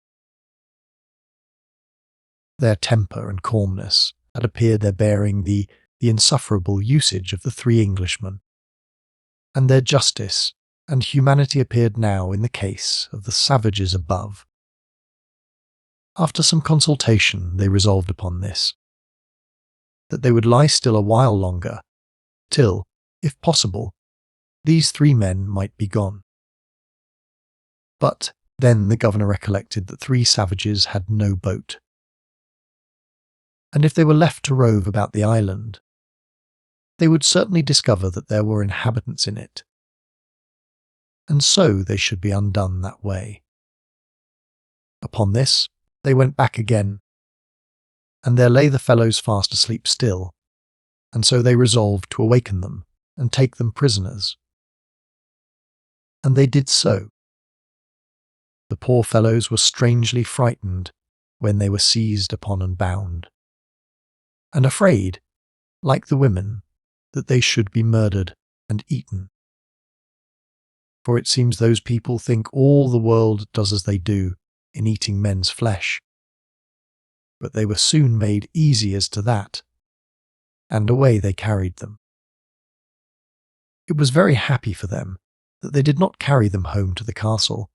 Their temper and calmness had appeared their bearing the insufferable usage of the 3 Englishmen, and their justice and humanity appeared now in the case of the savages above. After some consultation they resolved upon this, that they would lie still a while longer, till, if possible, these 3 men might be gone. But then the governor recollected that 3 savages had no boat, and if they were left to rove about the island, they would certainly discover that there were inhabitants in it, and so they should be undone that way. Upon this, they went back again, and there lay the fellows fast asleep still, and so they resolved to awaken them and take them prisoners. And they did so. The poor fellows were strangely frightened when they were seized upon and bound, and afraid, like the women, that they should be murdered and eaten. For it seems those people think all the world does as they do in eating men's flesh. But they were soon made easy as to that, and away they carried them. It was very happy for them that they did not carry them home to the castle.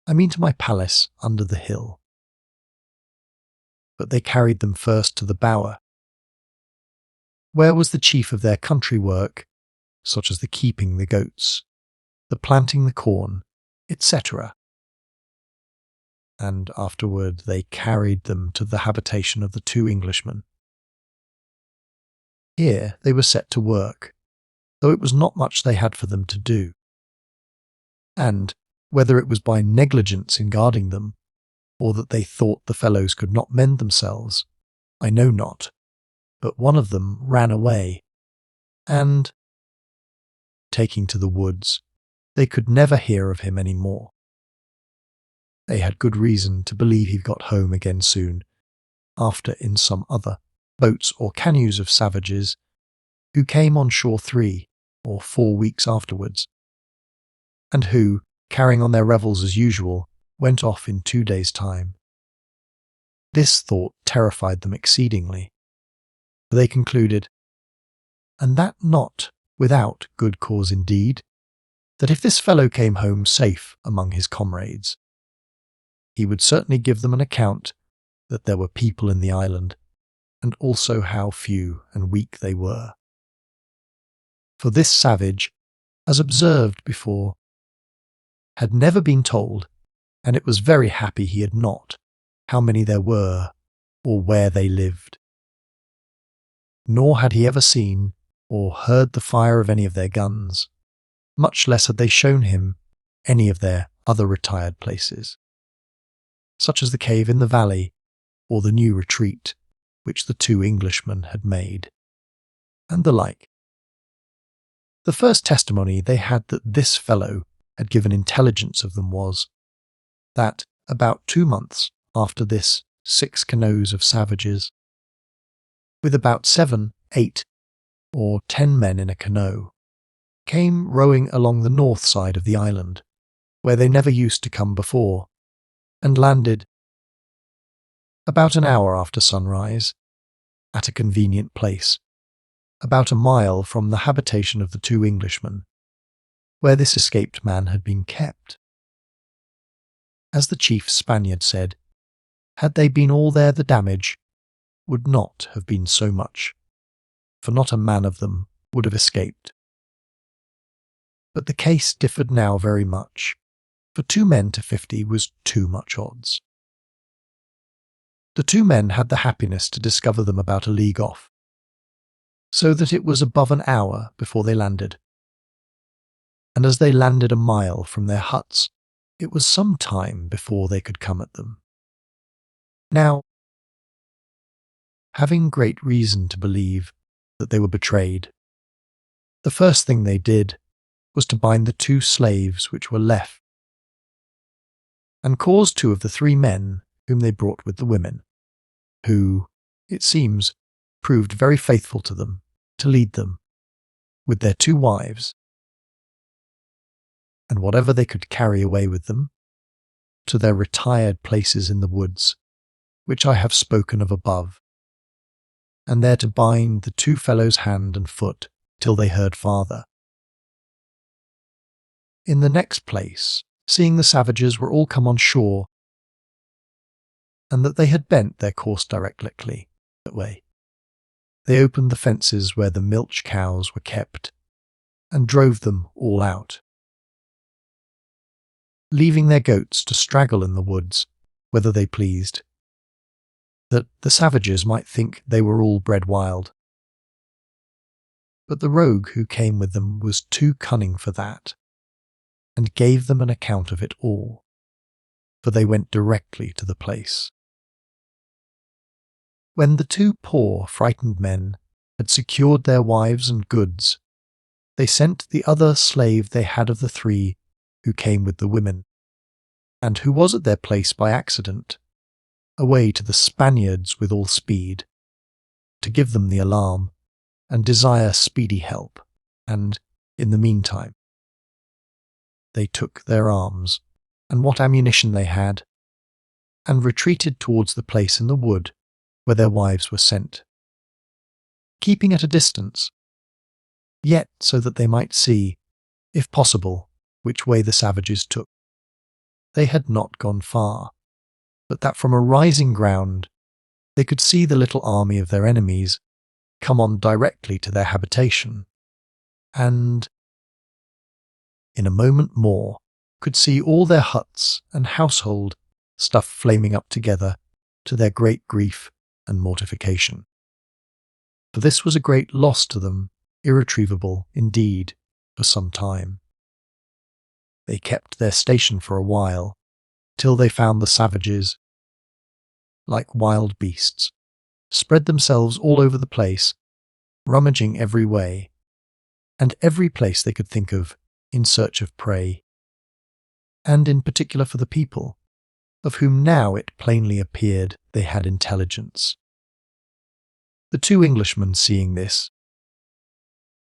I mean to my palace under the hill. But they carried them first to the bower, where was the chief of their country work, such as the keeping the goats, the planting the corn, etc. And afterward they carried them to the habitation of the 2 Englishmen. Here they were set to work, though it was not much they had for them to do. And, whether it was by negligence in guarding them, or that they thought the fellows could not mend themselves, I know not, but one of them ran away, and, taking to the woods, they could never hear of him any more. They had good reason to believe he got home again soon, after in some other boats or canoes of savages, who came on shore 3 or 4 weeks afterwards, and who, carrying on their revels as usual, went off in 2 days' time. This thought terrified them exceedingly, for they concluded, and that not without good cause indeed, that if this fellow came home safe among his comrades, he would certainly give them an account that there were people in the island, and also how few and weak they were. For this savage, as observed before, had never been told, and it was very happy he had not, how many there were, or where they lived. Nor had he ever seen or heard the fire of any of their guns, much less had they shown him any of their other retired places, such as the cave in the valley or the new retreat which the 2 Englishmen had made, and the like. The first testimony they had that this fellow had given intelligence of them was, that about 2 months after this 6 canoes of savages, with about 7, 8, or 10 men in a canoe, came rowing along the north side of the island, where they never used to come before, and landed about an hour after sunrise at a convenient place, about a mile from the habitation of the 2 Englishmen, where this escaped man had been kept. As the chief Spaniard said, had they been all there the damage would not have been so much, for not a man of them would have escaped. But the case differed now very much, for 2 men to 50 was too much odds. The 2 men had the happiness to discover them about a league off, so that it was above an hour before they landed. And as they landed a mile from their huts, it was some time before they could come at them. Now, having great reason to believe that they were betrayed, the first thing they did was to bind the 2 slaves which were left, and cause 2 of the 3 men whom they brought with the women, who, it seems, proved very faithful to them, to lead them, with their 2 wives, and whatever they could carry away with them, to their retired places in the woods, which I have spoken of above, and there to bind the 2 fellows hand and foot till they heard farther. In the next place, seeing the savages were all come on shore, and that they had bent their course directly that way, they opened the fences where the milch cows were kept, and drove them all out, leaving their goats to straggle in the woods, whether they pleased, that the savages might think they were all bred wild. But the rogue who came with them was too cunning for that, and gave them an account of it all, for they went directly to the place. When the 2 poor, frightened men had secured their wives and goods, they sent the other slave they had of the 3 who came with the women, and who was at their place by accident, away to the Spaniards with all speed, to give them the alarm, and desire speedy help, and, in the meantime, they took their arms, and what ammunition they had, and retreated towards the place in the wood where their wives were sent, keeping at a distance, yet so that they might see, if possible, which way the savages took. They had not gone far, but that from a rising ground they could see the little army of their enemies come on directly to their habitation, and, in a moment more, could see all their huts and household stuff flaming up together, to their great grief and mortification. For this was a great loss to them, irretrievable indeed, for some time. They kept their station for a while, till they found the savages, like wild beasts, spread themselves all over the place, rummaging every way, and every place they could think of, in search of prey, and in particular for the people, of whom now it plainly appeared they had intelligence. The 2 Englishmen, seeing this,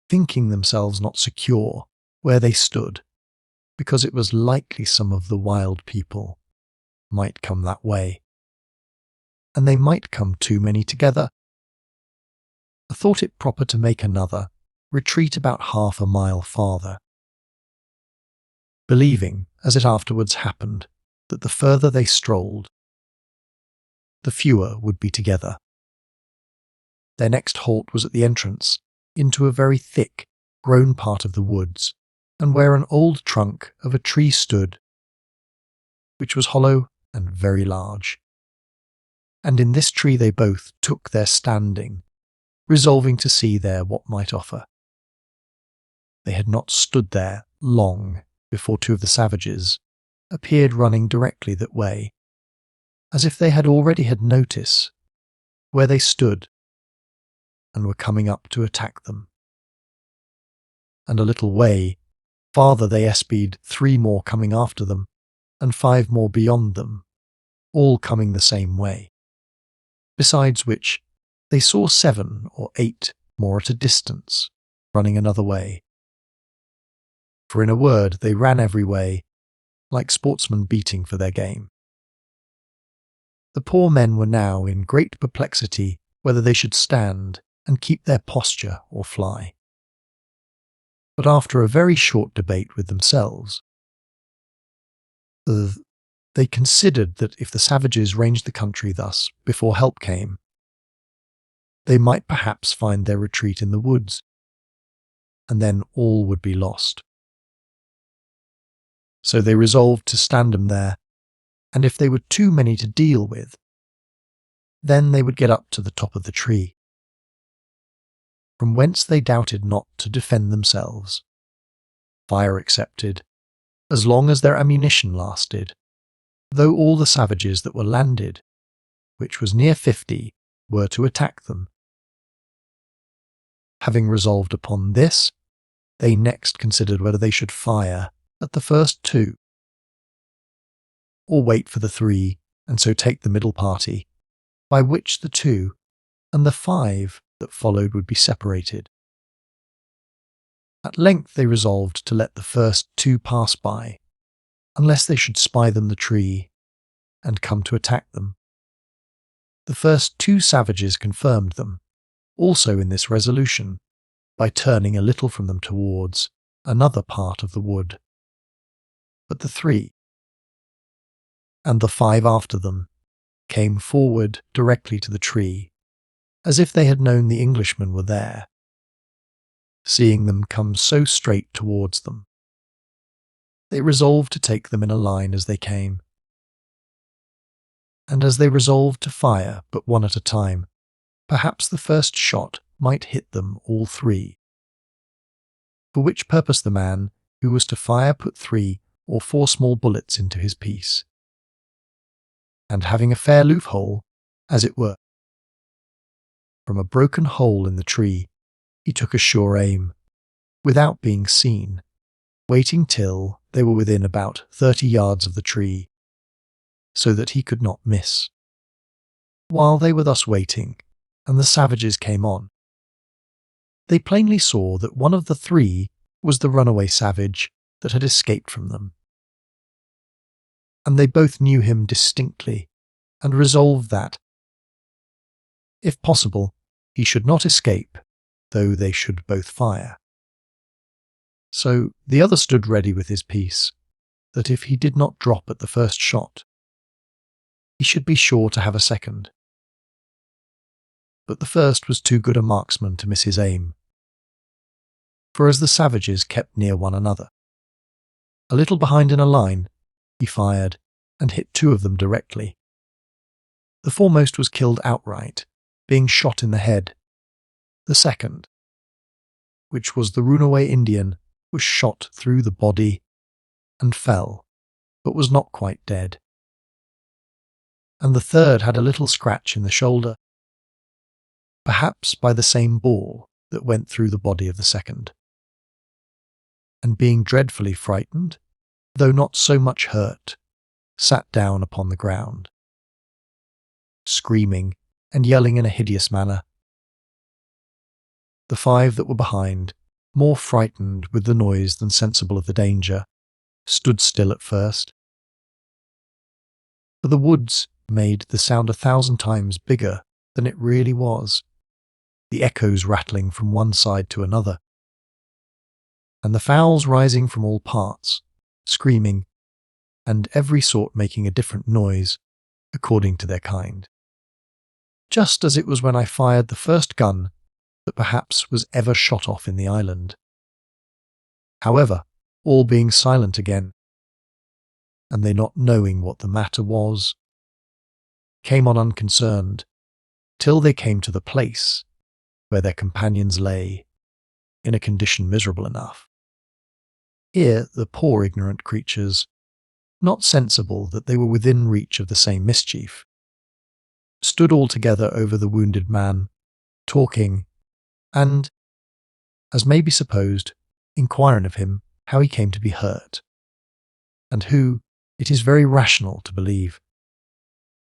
thinking themselves not secure where they stood, because it was likely some of the wild people might come that way, and they might come too many together. I thought it proper to make another retreat about 1/2 a mile farther, believing, as it afterwards happened, that the further they strolled, the fewer would be together. Their next halt was at the entrance into a very thick, grown part of the woods, and where an old trunk of a tree stood, which was hollow and very large. And in this tree they both took their standing, resolving to see there what might offer. They had not stood there long before 2 of the savages appeared running directly that way, as if they had already had notice where they stood and were coming up to attack them. And a little way farther they espied 3 more coming after them, and 5 more beyond them, all coming the same way. Besides which, they saw 7 or 8 more at a distance, running another way. For in a word, they ran every way, like sportsmen beating for their game. The poor men were now in great perplexity whether they should stand and keep their posture or fly. But after a very short debate with themselves, they considered that if the savages ranged the country thus before help came, they might perhaps find their retreat in the woods, and then all would be lost. So they resolved to stand them there, and if they were too many to deal with, then they would get up to the top of the tree, from whence they doubted not to defend themselves, fire excepted, as long as their ammunition lasted, though all the savages that were landed, which was near 50, were to attack them. Having resolved upon this, they next considered whether they should fire at the first 2, or wait for the 3, and so take the middle party, by which the 2 and the 5 that followed would be separated. At length they resolved to let the first 2 pass by, unless they should spy them the tree, and come to attack them. The first 2 savages confirmed them, also in this resolution, by turning a little from them towards another part of the wood. But the 3, and the 5 after them, came forward directly to the tree, as if they had known the Englishmen were there, seeing them come so straight towards them. They resolved to take them in a line as they came. And as they resolved to fire but one at a time, perhaps the first shot might hit them all 3. For which purpose the man who was to fire put 3 or 4 small bullets into his piece, and having a fair loophole, as it were, from a broken hole in the tree, he took a sure aim, without being seen, waiting till they were within about 30 yards of the tree, so that he could not miss. While they were thus waiting, and the savages came on, they plainly saw that one of the 3 was the runaway savage that had escaped from them. And they both knew him distinctly, and resolved that, if possible, he should not escape, though they should both fire. So the other stood ready with his piece, that if he did not drop at the first shot, he should be sure to have a second. But the first was too good a marksman to miss his aim, for as the savages kept near one another, a little behind in a line, he fired, and hit 2 of them directly. The foremost was killed outright, being shot in the head. The second, which was the runaway Indian, was shot through the body, and fell, but was not quite dead. And the third had a little scratch in the shoulder, perhaps by the same ball that went through the body of the second. And being dreadfully frightened, though not so much hurt, sat down upon the ground, screaming and yelling in a hideous manner. The 5 that were behind more frightened with the noise than sensible of the danger, stood still at first. For the woods made the sound 1,000 times bigger than it really was, the echoes rattling from one side to another, and the fowls rising from all parts, screaming, and every sort making a different noise, according to their kind. Just as it was when I fired the first gun that perhaps was ever shot off in the island. However, all being silent again, and they not knowing what the matter was, came on unconcerned, till they came to the place where their companions lay, in a condition miserable enough. Here the poor ignorant creatures, not sensible that they were within reach of the same mischief, stood all together over the wounded man, talking, and, as may be supposed, inquiring of him how he came to be hurt, and who, it is very rational to believe,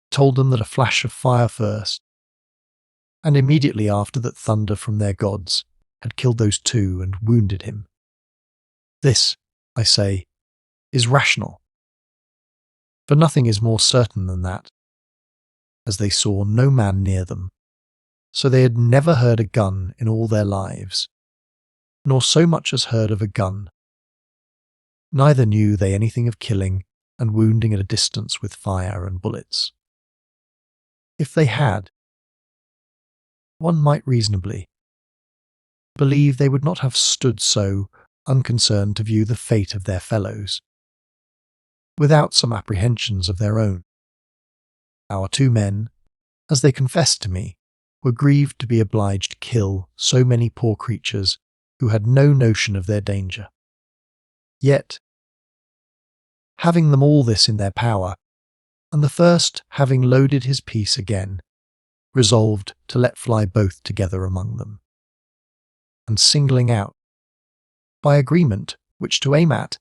told them that a flash of fire first, and immediately after that thunder from their gods had killed those two and wounded him. This, I say, is rational, for nothing is more certain than that, as they saw no man near them, so they had never heard a gun in all their lives, nor so much as heard of a gun. Neither knew they anything of killing and wounding at a distance with fire and bullets. If they had, one might reasonably believe they would not have stood so unconcerned to view the fate of their fellows, without some apprehensions of their own. Our two men, as they confessed to me, were grieved to be obliged to kill so many poor creatures who had no notion of their danger. Yet, having them all this in their power, and the first having loaded his piece again, resolved to let fly both together among them, and singling out, by agreement which to aim at,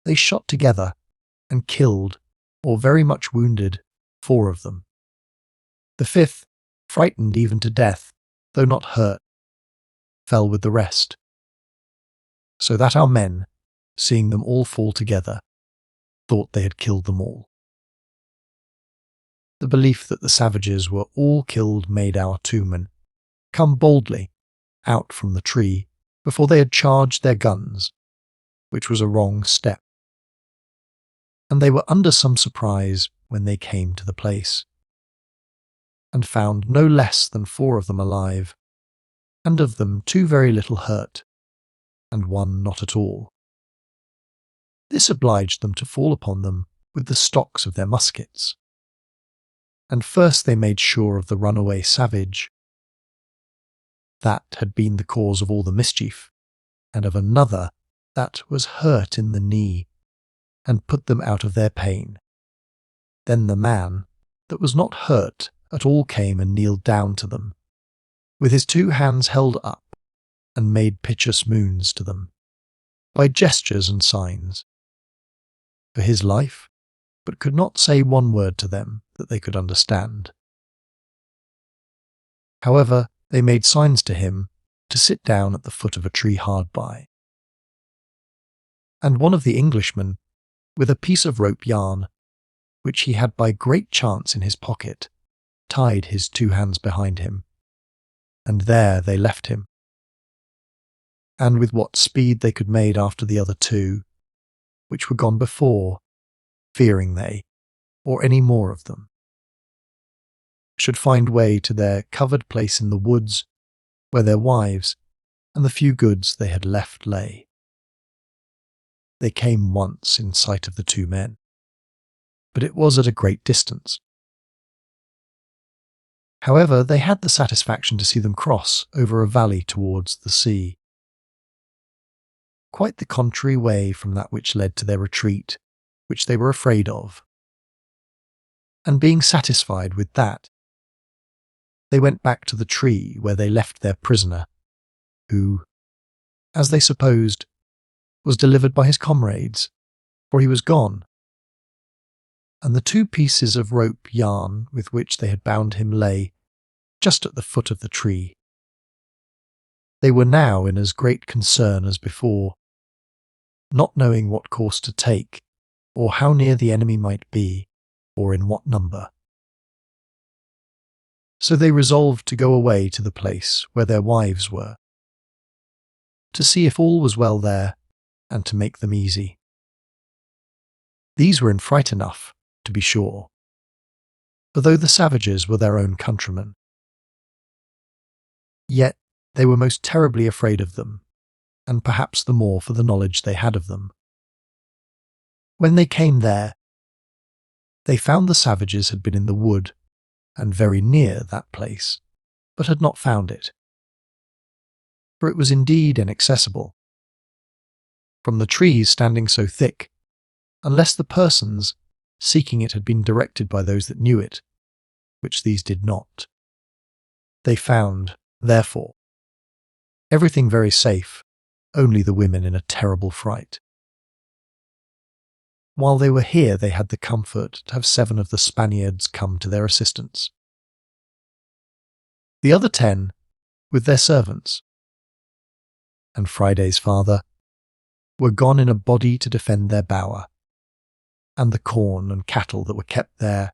they shot together, and killed, or very much wounded, 4 of them. The 5th, frightened even to death, though not hurt, fell with the rest, so that our men, seeing them all fall together, thought they had killed them all. The belief that the savages were all killed made our 2 men come boldly out from the tree before they had charged their guns, which was a wrong step, and they were under some surprise when they came to the place, and found no less than 4 of them alive, and of them 2 very little hurt, and 1 not at all. This obliged them to fall upon them with the stocks of their muskets, and first they made sure of the runaway savage. That had been the cause of all the mischief, and of another that was hurt in the knee, and put them out of their pain. Then the man that was not hurt at all came and kneeled down to them, with his 2 hands held up, and made piteous moons to them, by gestures and signs, for his life, but could not say one word to them that they could understand. However, they made signs to him to sit down at the foot of a tree hard by. And one of the Englishmen, with a piece of rope yarn, which he had by great chance in his pocket, tied his 2 hands behind him, and there they left him. And with what speed they could made after the other 2, which were gone before, fearing they, or any more of them, should find way to their covered place in the woods, where their wives and the few goods they had left lay. They came once in sight of the 2 men, but it was at a great distance. However, they had the satisfaction to see them cross over a valley towards the sea, quite the contrary way from that which led to their retreat, which they were afraid of. And being satisfied with that, they went back to the tree where they left their prisoner, who, as they supposed, was delivered by his comrades, for he was gone, and the 2 pieces of rope yarn with which they had bound him lay just at the foot of the tree. They were now in as great concern as before, not knowing what course to take, or how near the enemy might be, or in what number. So they resolved to go away to the place where their wives were, to see if all was well there, and to make them easy. These were in fright enough, to be sure, for though the savages were their own countrymen, yet they were most terribly afraid of them, and perhaps the more for the knowledge they had of them. When they came there, they found the savages had been in the wood, and very near that place, but had not found it, for it was indeed inaccessible, from the trees standing so thick, unless the persons seeking it had been directed by those that knew it, which these did not. They found, therefore, everything very safe, only the women in a terrible fright. While they were here, they had the comfort to have 7 of the Spaniards come to their assistance. The other 10 with their servants, and Friday's father, were gone in a body to defend their bower, and the corn and cattle that were kept there,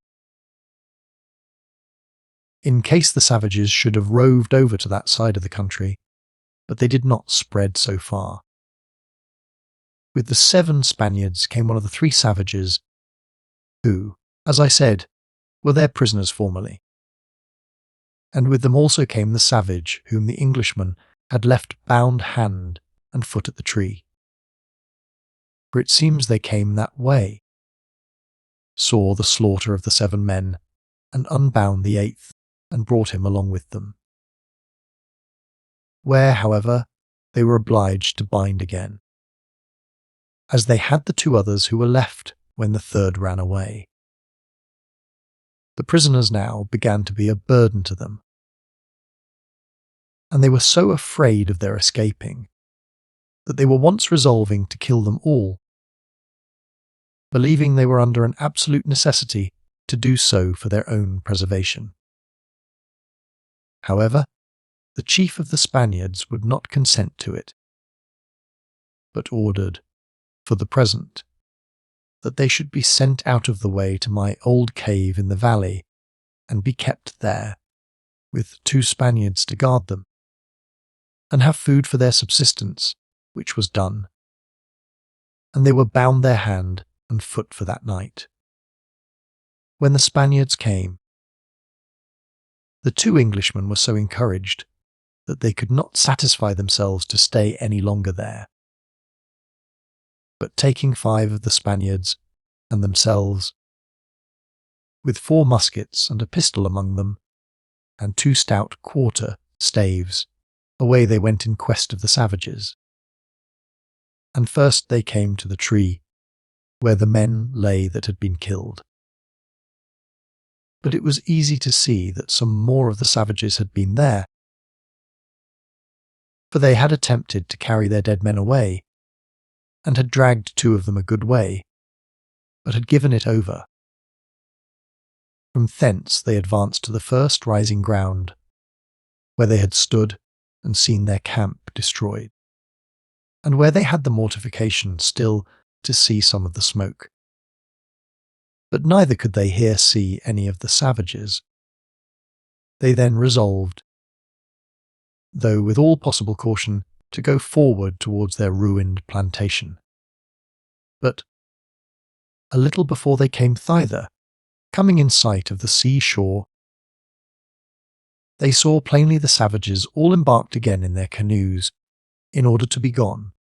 in case the savages should have roved over to that side of the country, but they did not spread so far. With the 7 Spaniards came one of the 3 savages, who, as I said, were their prisoners formerly. And with them also came the savage whom the Englishman had left bound hand and foot at the tree. For it seems they came that way, saw the slaughter of the 7 men, and unbound the 8th, and brought him along with them. Where, however, they were obliged to bind again, as they had the 2 others who were left when the 3rd ran away. The prisoners now began to be a burden to them, and they were so afraid of their escaping that they were once resolving to kill them all, believing they were under an absolute necessity to do so for their own preservation. However, the chief of the Spaniards would not consent to it, but ordered, for the present, that they should be sent out of the way to my old cave in the valley, and be kept there, with 2 Spaniards to guard them, and have food for their subsistence, which was done. And they were bound their hand and foot for that night. When the Spaniards came, the 2 Englishmen were so encouraged that they could not satisfy themselves to stay any longer there, but taking 5 of the Spaniards and themselves, with 4 muskets and a pistol among them, and 2 stout quarter staves, away they went in quest of the savages. And first they came to the tree, where the men lay that had been killed. But it was easy to see that some more of the savages had been there, for they had attempted to carry their dead men away, and had dragged 2 of them a good way, but had given it over. From thence they advanced to the first rising ground, where they had stood and seen their camp destroyed, and where they had the mortification still to see some of the smoke. But neither could they here see any of the savages. They then resolved, though with all possible caution, to go forward towards their ruined plantation. But a little before they came thither, coming in sight of the sea shore, they saw plainly the savages all embarked again in their canoes, in order to be gone.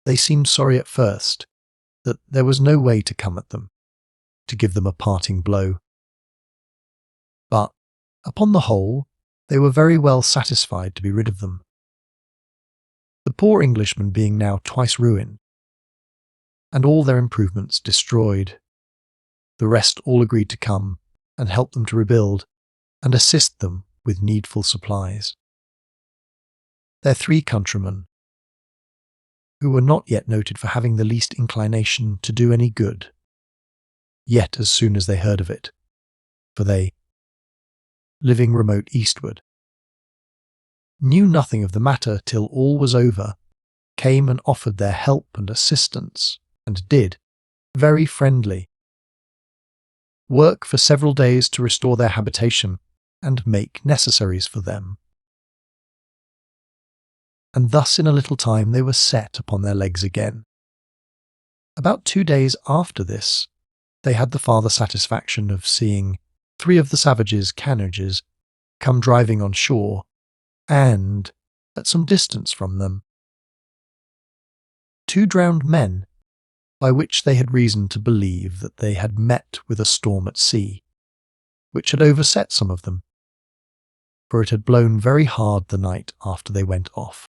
They seemed sorry at first that there was no way to come at them, to give them a parting blow. But, upon the whole, they were very well satisfied to be rid of them. The poor Englishmen being now twice ruined, and all their improvements destroyed, the rest all agreed to come and help them to rebuild, and assist them with needful supplies. Their 3 countrymen, who were not yet noted for having the least inclination to do any good, yet as soon as they heard of it, for they, living remote eastward, knew nothing of the matter till all was over, came and offered their help and assistance, and did, very friendly, work for several days to restore their habitation and make necessaries for them. And thus in a little time they were set upon their legs again. About 2 days after this, they had the farther satisfaction of seeing 3 of the savages' canoes come driving on shore, and, at some distance from them, 2 drowned men, by which they had reason to believe that they had met with a storm at sea, which had overset some of them, for it had blown very hard the night after they went off.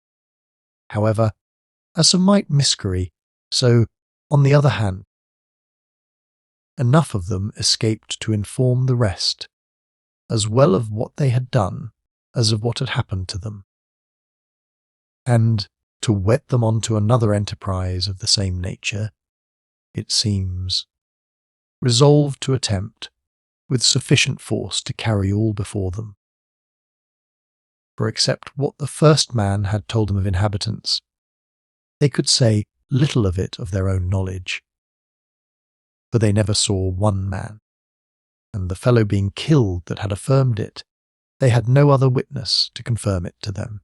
However, as some might miscarry, so, on the other hand, enough of them escaped to inform the rest, as well of what they had done as of what had happened to them, and to whet them on to another enterprise of the same nature, it seems, resolved to attempt with sufficient force to carry all before them. For except what the first man had told them of inhabitants, they could say little of it of their own knowledge, for they never saw one man, and the fellow being killed that had affirmed it, they had no other witness to confirm it to them.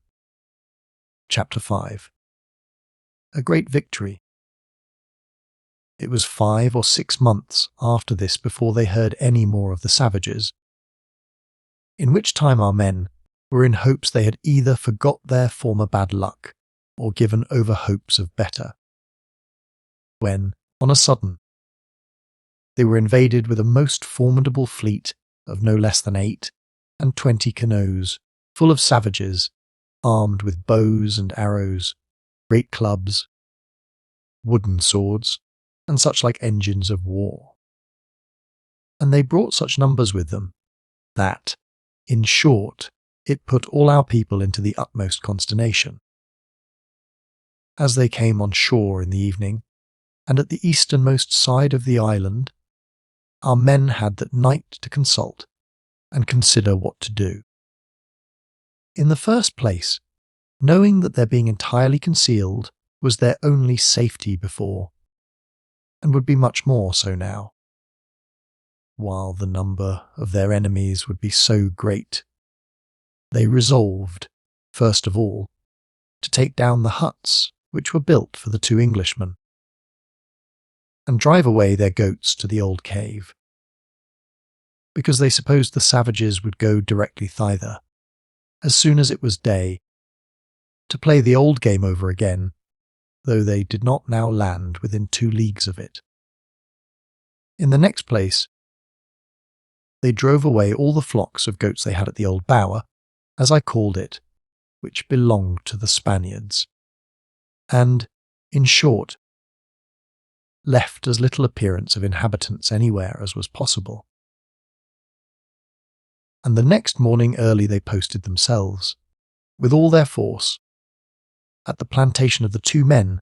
Chapter 5. A great victory. It was 5 or 6 months after this before they heard any more of the savages, in which time our men were in hopes they had either forgot their former bad luck or given over hopes of better, when, on a sudden, they were invaded with a most formidable fleet of no less than 8 and 20 canoes, full of savages, armed with bows and arrows, great clubs, wooden swords, and such like engines of war. And they brought such numbers with them, that, in short, it put all our people into the utmost consternation. As they came on shore in the evening, and at the easternmost side of the island, our men had that night to consult and consider what to do. In the first place, knowing that their being entirely concealed was their only safety before, and would be much more so now, while the number of their enemies would be so great, they resolved, first of all, to take down the huts which were built for the 2 Englishmen, and drive away their goats to the old cave, because they supposed the savages would go directly thither, as soon as it was day, to play the old game over again, though they did not now land within 2 leagues of it. In the next place, they drove away all the flocks of goats they had at the old bower, as I called it, which belonged to the Spaniards, and, in short, left as little appearance of inhabitants anywhere as was possible. And the next morning early they posted themselves, with all their force, at the plantation of the 2 men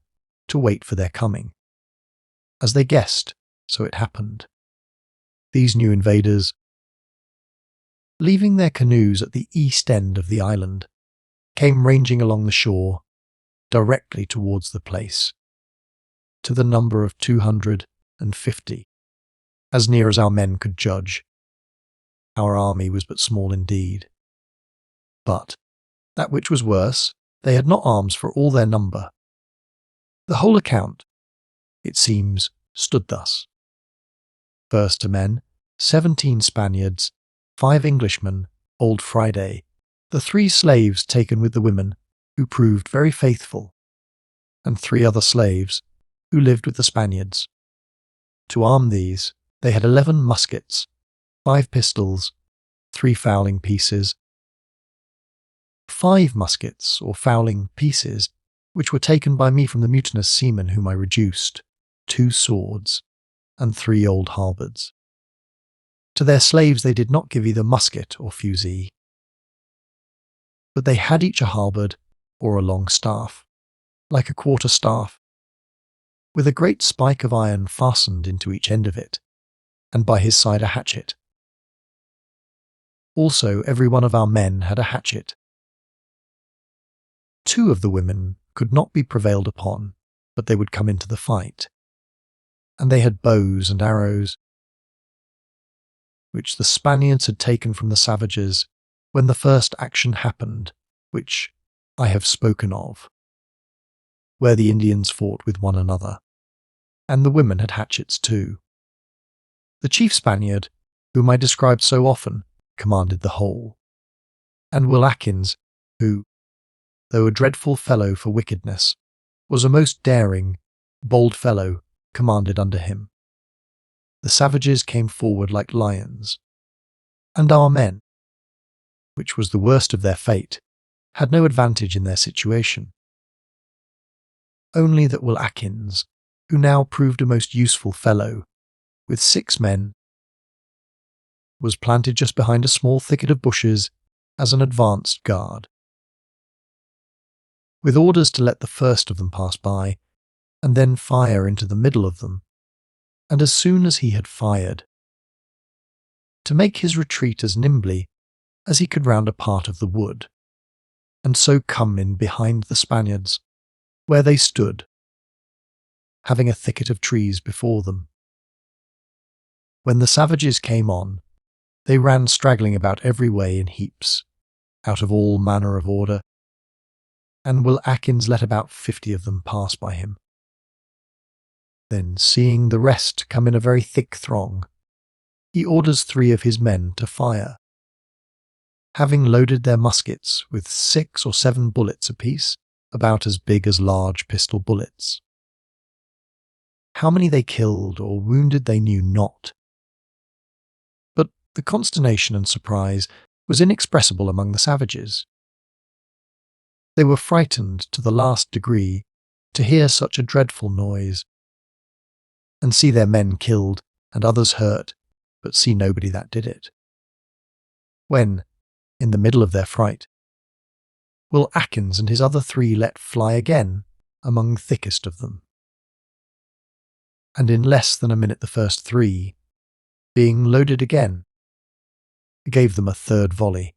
to wait for their coming. As they guessed, so it happened. These new invaders, leaving their canoes at the east end of the island, came ranging along the shore, directly towards the place, to the number of 250, as near as our men could judge. Our army was but small indeed. But, that which was worse, they had not arms for all their number. The whole account, it seems, stood thus. First to men, 17 Spaniards, 5 Englishmen, old Friday, the 3 slaves taken with the women, who proved very faithful, and 3 other slaves, who lived with the Spaniards. To arm these, they had 11 muskets, 5 pistols, 3 fowling pieces, 5 muskets or fowling pieces, which were taken by me from the mutinous seamen whom I reduced, 2 swords, and 3 old halberds. To their slaves they did not give either musket or fusee, but they had each a halberd or a long staff, like a quarter-staff, with a great spike of iron fastened into each end of it, and by his side a hatchet. Also every one of our men had a hatchet. 2 of the women could not be prevailed upon, but they would come into the fight, and they had bows and arrows, which the Spaniards had taken from the savages when the first action happened, which I have spoken of, where the Indians fought with one another, and the women had hatchets too. The chief Spaniard, whom I described so often, commanded the whole, and Will Atkins, who, though a dreadful fellow for wickedness, was a most daring, bold fellow, commanded under him. The savages came forward like lions, and our men, which was the worst of their fate, had no advantage in their situation. Only that Will Atkins, who now proved a most useful fellow, with 6 men, was planted just behind a small thicket of bushes as an advanced guard, with orders to let the first of them pass by, and then fire into the middle of them, and as soon as he had fired, to make his retreat as nimbly as he could round a part of the wood, and so come in behind the Spaniards, where they stood, having a thicket of trees before them. When the savages came on, they ran straggling about every way in heaps, out of all manner of order, and Will Atkins let about 50 of them pass by him. Then, seeing the rest come in a very thick throng, he orders 3 of his men to fire. Having loaded their muskets with 6 or 7 bullets apiece, about as big as large pistol bullets. How many they killed or wounded they knew not, but the consternation and surprise was inexpressible among the savages. They were frightened to the last degree to hear such a dreadful noise, and see their men killed and others hurt, but see nobody that did it. When, in the middle of their fright, Will Atkins and his other 3 let fly again among thickest of them. And in less than a minute the first 3, being loaded again, gave them a 3rd volley.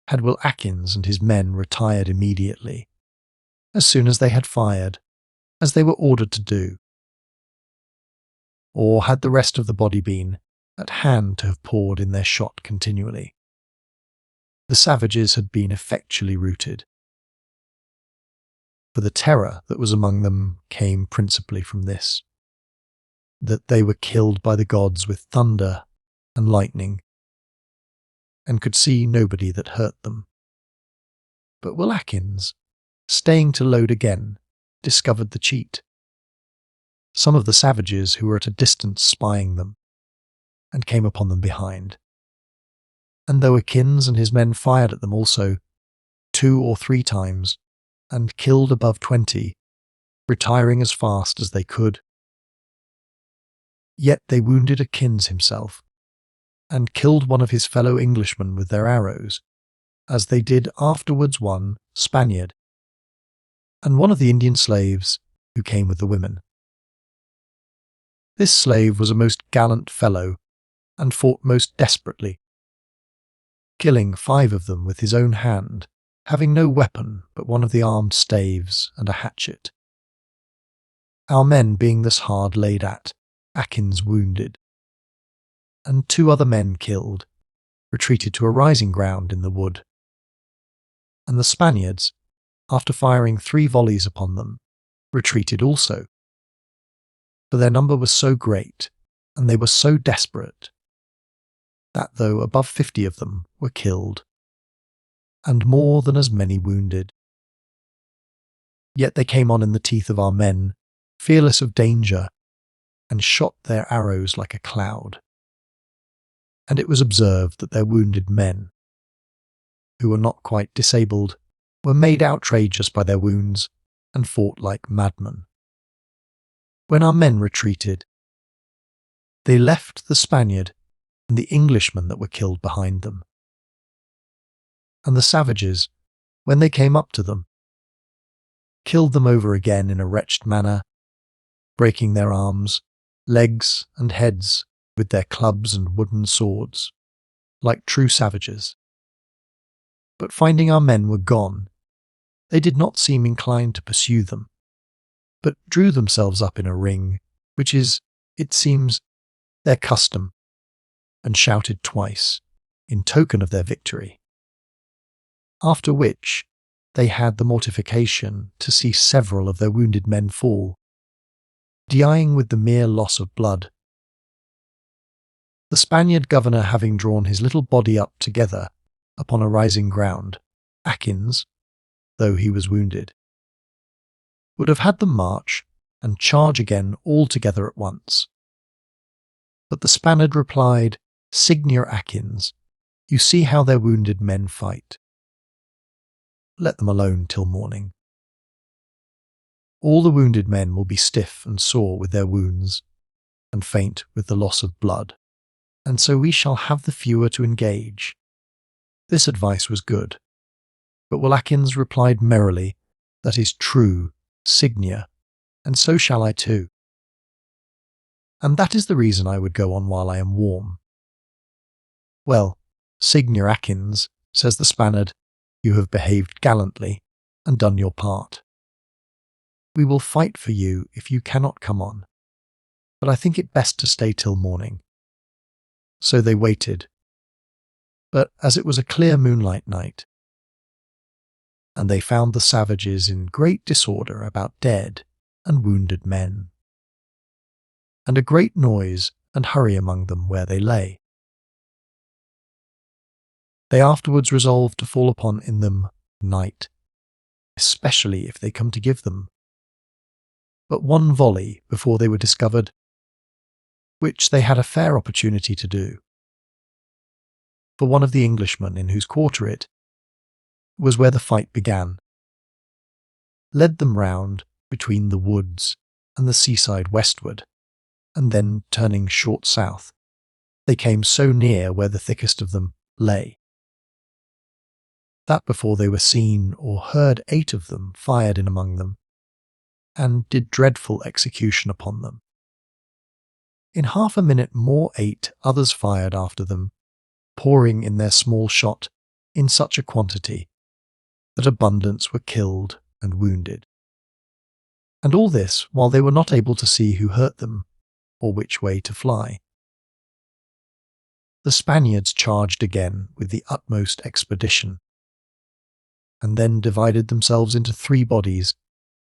Had Will Atkins and his men retired immediately, as soon as they had fired, as they were ordered to do, or had the rest of the body been at hand to have poured in their shot continually, the savages had been effectually routed. For the terror that was among them came principally from this, that they were killed by the gods with thunder and lightning, and could see nobody that hurt them. But Will Atkins, staying to load again, discovered the cheat. Some of the savages who were at a distance spying them, and came upon them behind. And though Atkins and his men fired at them also 2 or 3 times, and killed above 20, retiring as fast as they could, yet they wounded Atkins himself, and killed one of his fellow Englishmen with their arrows, as they did afterwards one Spaniard, and one of the Indian slaves who came with the women. This slave was a most gallant fellow, and fought most desperately, killing 5 of them with his own hand, having no weapon but one of the armed staves and a hatchet. Our men being thus hard laid at, Atkins wounded, and 2 other men killed, retreated to a rising ground in the wood. And the Spaniards, after firing 3 volleys upon them, retreated also, for their number was so great, and they were so desperate, that though above 50 of them were killed, and more than as many wounded, yet they came on in the teeth of our men, fearless of danger, and shot their arrows like a cloud. And it was observed that their wounded men, who were not quite disabled, were made outrageous by their wounds, and fought like madmen. When our men retreated, they left the Spaniard and the Englishmen that were killed behind them. And the savages, when they came up to them, killed them over again in a wretched manner, breaking their arms, legs, and heads with their clubs and wooden swords, like true savages. But finding our men were gone, They did not seem inclined to pursue them, but drew themselves up in a ring, which is, it seems, their custom, and shouted twice, in token of their victory. After which, they had the mortification to see several of their wounded men fall, dying with the mere loss of blood. The Spaniard governor having drawn his little body up together upon a rising ground, Atkins, though he was wounded, would have had them march and charge again all together at once. But the Spaniard replied, "Signor Atkins, you see how their wounded men fight. Let them alone till morning. All the wounded men will be stiff and sore with their wounds, and faint with the loss of blood, and so we shall have the fewer to engage." This advice was good, but Atkins replied merrily, "That is true, Signor, and so shall I too. And that is the reason I would go on while I am warm." "Well, Signor Atkins," says the Spaniard, "you have behaved gallantly and done your part. We will fight for you if you cannot come on, but I think it best to stay till morning." So they waited, but as it was a clear moonlight night, and they found the savages in great disorder about dead and wounded men, and a great noise and hurry among them where they lay. They afterwards resolved to fall upon in them night, especially if they come to give them but one volley before they were discovered, which they had a fair opportunity to do. For one of the Englishmen in whose quarter it was where the fight began, led them round between the woods and the seaside westward, and then turning short south, they came so near where the thickest of them lay, that before they were seen or heard 8 of them fired in among them, and did dreadful execution upon them. In half a minute more 8 others fired after them, pouring in their small shot in such a quantity that abundance were killed and wounded. And all this while they were not able to see who hurt them, or which way to fly. The Spaniards charged again with the utmost expedition, and then divided themselves into 3 bodies,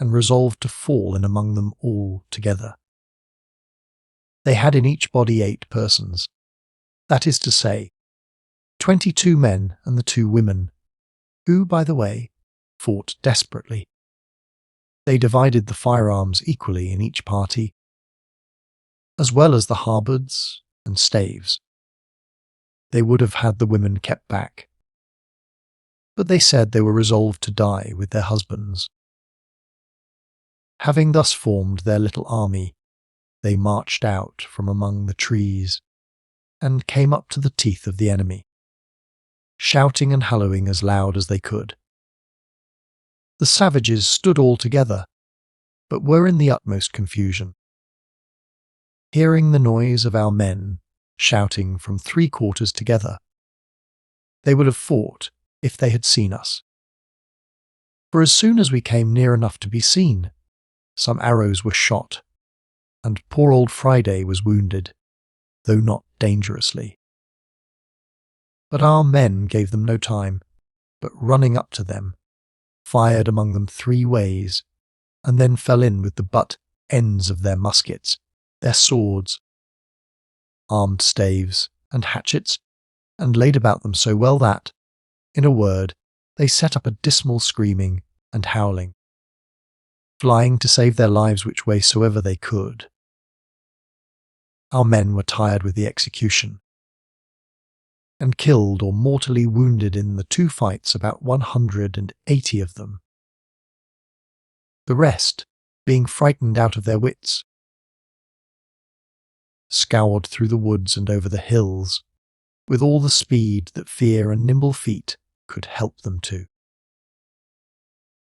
and resolved to fall in among them all together. They had in each body 8 persons, that is to say, 22 men and the 2 women, who, by the way, fought desperately. They divided the firearms equally in each party, as well as the halberds and staves. They would have had the women kept back, but they said they were resolved to die with their husbands. Having thus formed their little army, they marched out from among the trees, and came up to the teeth of the enemy, shouting and hallooing as loud as they could. The savages stood all together, but were in the utmost confusion. Hearing the noise of our men shouting from 3 quarters together, they would have fought if they had seen us. For as soon as we came near enough to be seen, some arrows were shot, and poor old Friday was wounded, though not dangerously. But our men gave them no time, but running up to them, fired among them 3 ways, and then fell in with the butt ends of their muskets, their swords, armed staves, and hatchets, and laid about them so well that, in a word, they set up a dismal screaming and howling, flying to save their lives which way soever they could. Our men were tired with the execution, and killed or mortally wounded in the 2 fights about 180 of them. The rest, being frightened out of their wits, scoured through the woods and over the hills, with all the speed that fear and nimble feet could help them to.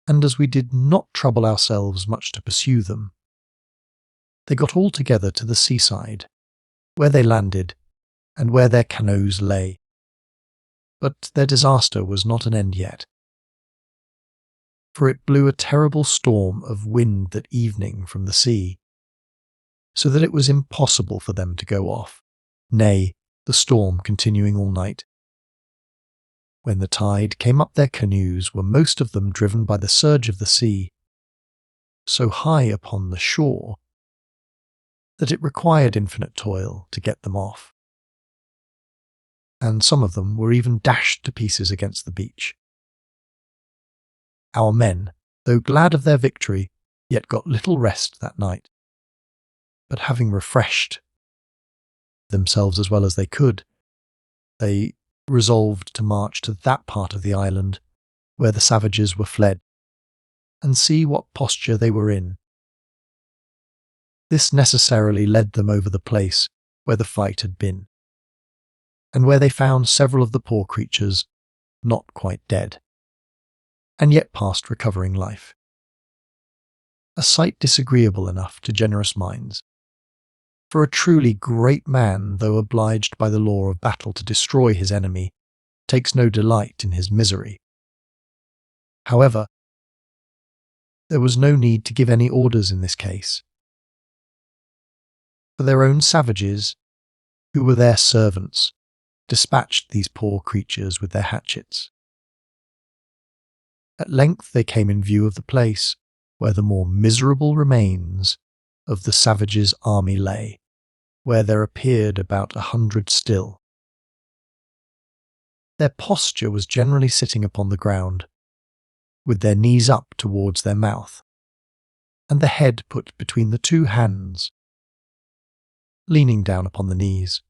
And as we did not trouble ourselves much to pursue them, they got all together to the seaside, where they landed, and where their canoes lay. But their disaster was not an end yet. for it blew a terrible storm of wind that evening from the sea, so that it was impossible for them to go off, nay, the storm continuing all night. When the tide came up, their canoes were most of them driven by the surge of the sea, so high upon the shore that it required infinite toil to get them off, and some of them were even dashed to pieces against the beach. Our men, though glad of their victory, yet got little rest that night, but having refreshed themselves as well as they could, they resolved to march to that part of the island where the savages were fled, and see what posture they were in. This necessarily led them over the place where the fight had been, and where they found several of the poor creatures not quite dead, and yet past recovering life. A sight disagreeable enough to generous minds, for a truly great man, though obliged by the law of battle to destroy his enemy, takes no delight in his misery. However, there was no need to give any orders in this case, for their own savages, who were their servants, dispatched these poor creatures with their hatchets. At length they came in view of the place where the more miserable remains of the savages' army lay, where there appeared about 100 still. Their posture was generally sitting upon the ground, with their knees up towards their mouth, and the head put between the two hands, leaning down upon the knees.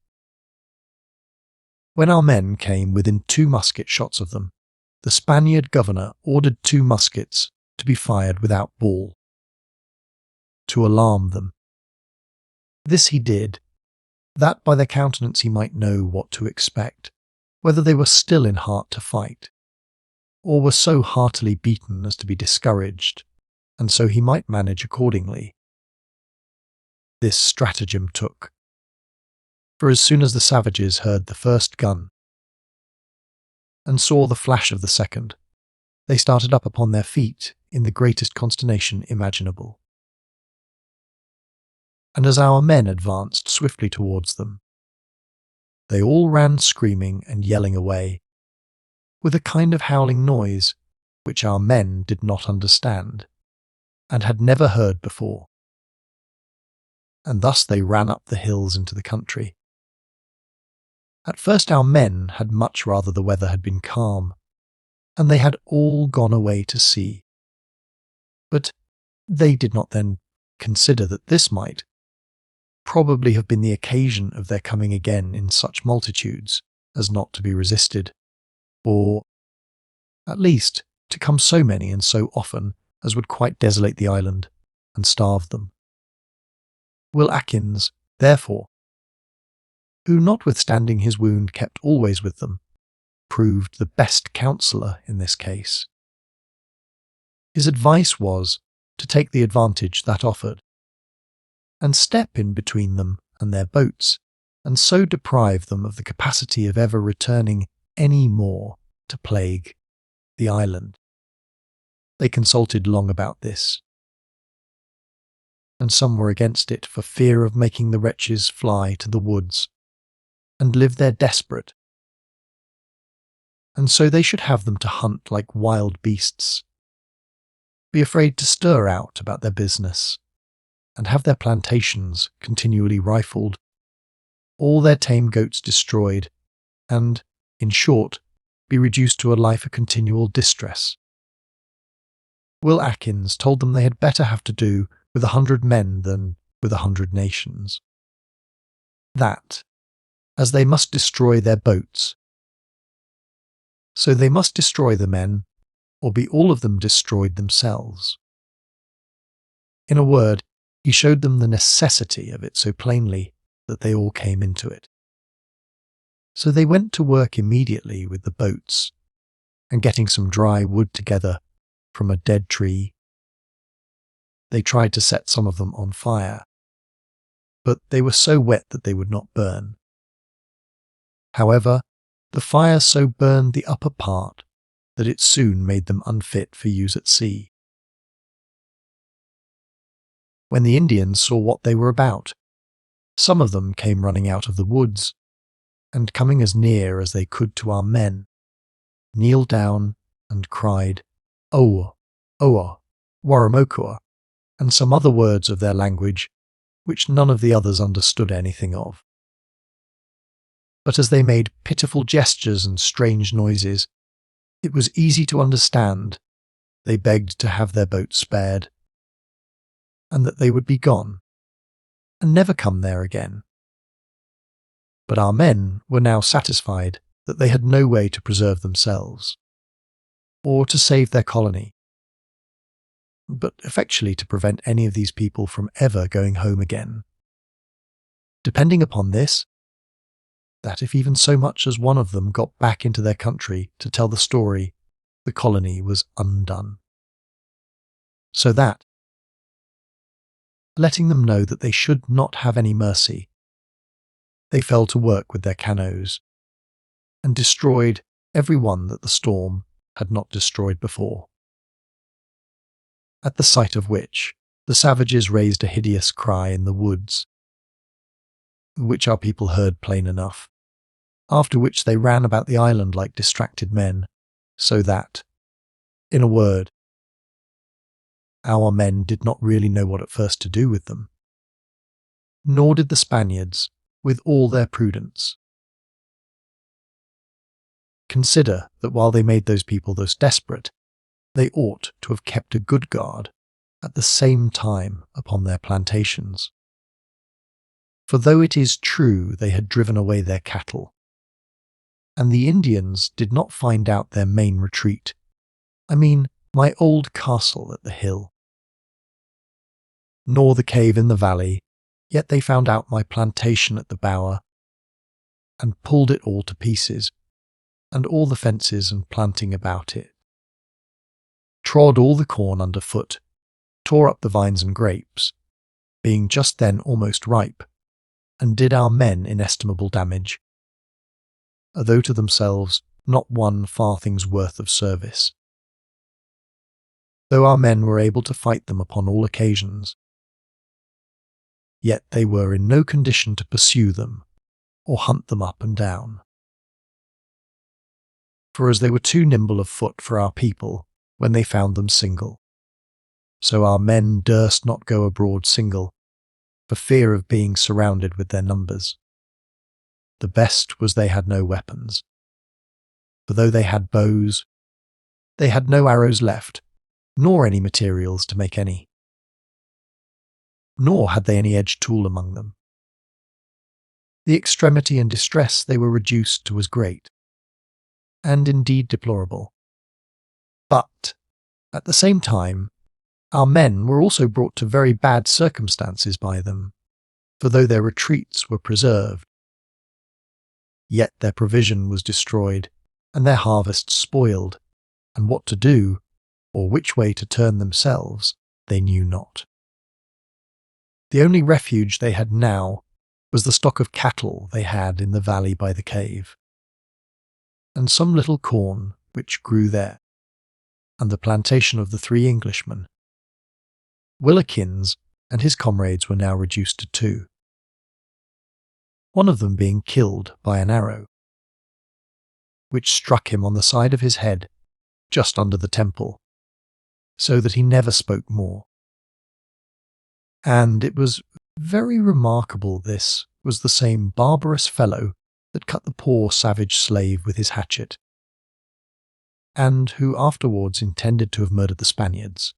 When our men came within 2 musket shots of them, the Spaniard governor ordered 2 muskets to be fired without ball, to alarm them. This he did, that by their countenance he might know what to expect, whether they were still in heart to fight, or were so heartily beaten as to be discouraged, and so he might manage accordingly. This stratagem took, for as soon as the savages heard the first gun, and saw the flash of the second, they started up upon their feet in the greatest consternation imaginable. And as our men advanced swiftly towards them, they all ran screaming and yelling away, with a kind of howling noise which our men did not understand, and had never heard before. And thus they ran up the hills into the country. At first our men had much rather the weather had been calm, and they had all gone away to sea. But they did not then consider that this might probably have been the occasion of their coming again in such multitudes as not to be resisted, or, at least, to come so many and so often as would quite desolate the island and starve them. Will Atkins, therefore, who notwithstanding his wound kept always with them, proved the best counsellor in this case. His advice was to take the advantage that offered, and step in between them and their boats, and so deprive them of the capacity of ever returning any more to plague the island. They consulted long about this, and some were against it for fear of making the wretches fly to the woods and live there desperate, and so they should have them to hunt like wild beasts, be afraid to stir out about their business, and have their plantations continually rifled, all their tame goats destroyed, and, in short, be reduced to a life of continual distress. Will Atkins told them they had better have to do with 100 men than with 100 nations. That, as they must destroy their boats, so they must destroy the men, or be all of them destroyed themselves. In a word, he showed them the necessity of it so plainly that they all came into it. So they went to work immediately with the boats, and getting some dry wood together from a dead tree, they tried to set some of them on fire, but they were so wet that they would not burn. However, the fire so burned the upper part that it soon made them unfit for use at sea. When the Indians saw what they were about, some of them came running out of the woods, and coming as near as they could to our men, kneeled down and cried, "Oa, Oa, Warramokua," and some other words of their language which none of the others understood anything of. But as they made pitiful gestures and strange noises, it was easy to understand they begged to have their boat spared, and that they would be gone, and never come there again. But our men were now satisfied that they had no way to preserve themselves, or to save their colony, but effectually to prevent any of these people from ever going home again. Depending upon this, that if even so much as one of them got back into their country to tell the story, the colony was undone. So that, letting them know that they should not have any mercy, they fell to work with their canoes, and destroyed every one that the storm had not destroyed before. At the sight of which, the savages raised a hideous cry in the woods, which our people heard plain enough, after which they ran about the island like distracted men, so that, in a word, our men did not really know what at first to do with them, nor did the Spaniards, with all their prudence. Consider that while they made those people thus desperate, they ought to have kept a good guard at the same time upon their plantations. For though it is true they had driven away their cattle, and the Indians did not find out their main retreat, I mean my old castle at the hill, nor the cave in the valley, yet they found out my plantation at the bower, and pulled it all to pieces, and all the fences and planting about it, trod all the corn under foot, tore up the vines and grapes, being just then almost ripe, and did our men inestimable damage, though to themselves not one farthing's worth of service. Though our men were able to fight them upon all occasions, yet they were in no condition to pursue them, or hunt them up and down. For as they were too nimble of foot for our people when they found them single, so our men durst not go abroad single, for fear of being surrounded with their numbers. The best was they had no weapons, for though they had bows, they had no arrows left, nor any materials to make any. Nor had they any edged tool among them. The extremity and distress they were reduced to was great, and indeed deplorable. But, at the same time, our men were also brought to very bad circumstances by them, for though their retreats were preserved, yet their provision was destroyed, and their harvests spoiled, and what to do, or which way to turn themselves, they knew not. The only refuge they had now was the stock of cattle they had in the valley by the cave, and some little corn which grew there, and the plantation of the 3 Englishmen. Atkins and his comrades were now reduced to 2, one of them being killed by an arrow, which struck him on the side of his head, just under the temple, so that he never spoke more. And it was very remarkable this was the same barbarous fellow that cut the poor savage slave with his hatchet, and who afterwards intended to have murdered the Spaniards.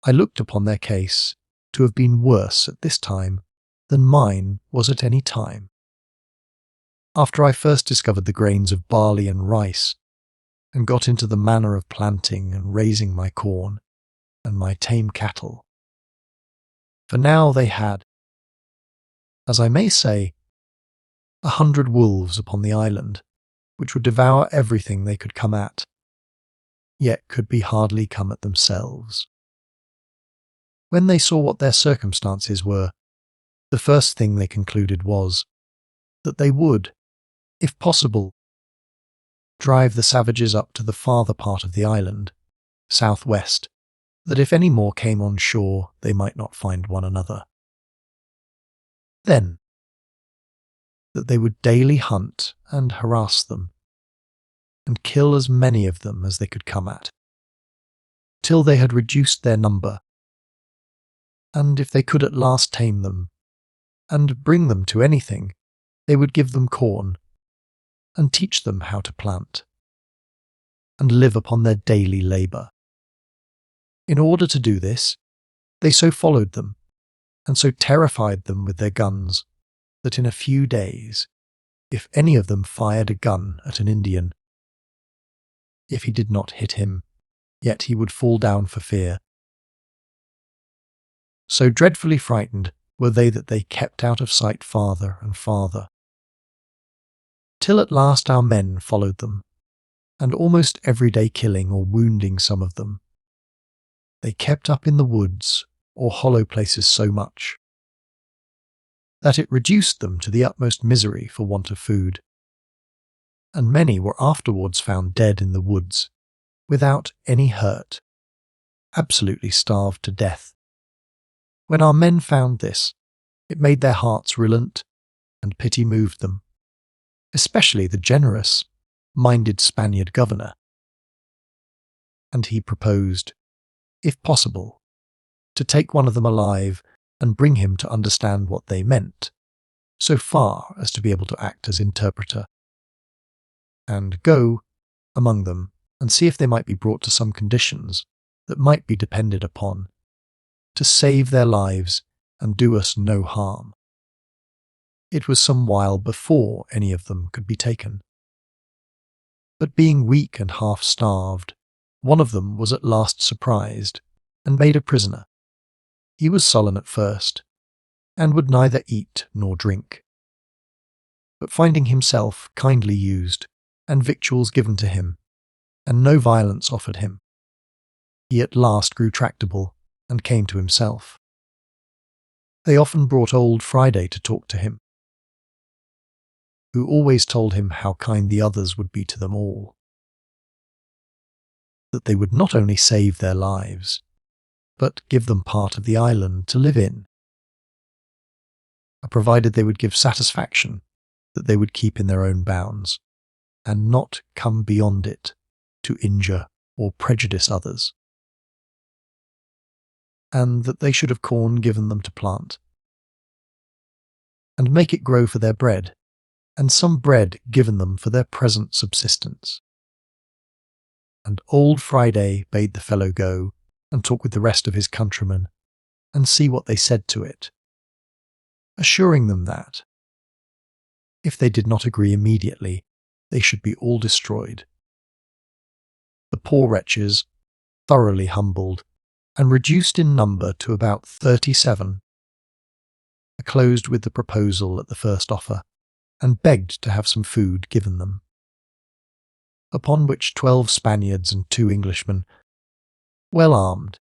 I looked upon their case to have been worse at this time than mine was at any time. After I first discovered the grains of barley and rice, and got into the manner of planting and raising my corn and my tame cattle. For now they had, as I may say, 100 wolves upon the island, which would devour everything they could come at, yet could be hardly come at themselves. When they saw what their circumstances were, the first thing they concluded was that they would, if possible, drive the savages up to the farther part of the island, southwest, that if any more came on shore, they might not find one another. Then, that they would daily hunt and harass them, and kill as many of them as they could come at, till they had reduced their number, and if they could at last tame them, and bring them to anything, they would give them corn, and teach them how to plant, and live upon their daily labour. In order to do this, they so followed them, and so terrified them with their guns, that in a few days, if any of them fired a gun at an Indian, if he did not hit him, yet he would fall down for fear. So dreadfully frightened were they that they kept out of sight farther and farther, till at last our men followed them, and almost every day killing or wounding some of them, they kept up in the woods or hollow places so much, that it reduced them to the utmost misery for want of food, and many were afterwards found dead in the woods, without any hurt, absolutely starved to death. When our men found this, it made their hearts relent, and pity moved them, especially the generous, minded Spaniard governor. And he proposed, if possible, to take one of them alive and bring him to understand what they meant, so far as to be able to act as interpreter, and go among them and see if they might be brought to some conditions that might be depended upon, to save their lives and do us no harm. It was some while before any of them could be taken. But being weak and half-starved, one of them was at last surprised, and made a prisoner. He was sullen at first, and would neither eat nor drink. But finding himself kindly used, and victuals given to him, and no violence offered him, he at last grew tractable, and came to himself. They often brought old Friday to talk to him, who always told him how kind the others would be to them all, that they would not only save their lives, but give them part of the island to live in, provided they would give satisfaction that they would keep in their own bounds, and not come beyond it to injure or prejudice others, and that they should have corn given them to plant, and make it grow for their bread, and some bread given them for their present subsistence. And old Friday bade the fellow go and talk with the rest of his countrymen, and see what they said to it, assuring them that, if they did not agree immediately, they should be all destroyed. The poor wretches, thoroughly humbled, and reduced in number to about 37, closed with the proposal at the first offer, and begged to have some food given them. Upon which 12 Spaniards and 2 Englishmen, well armed,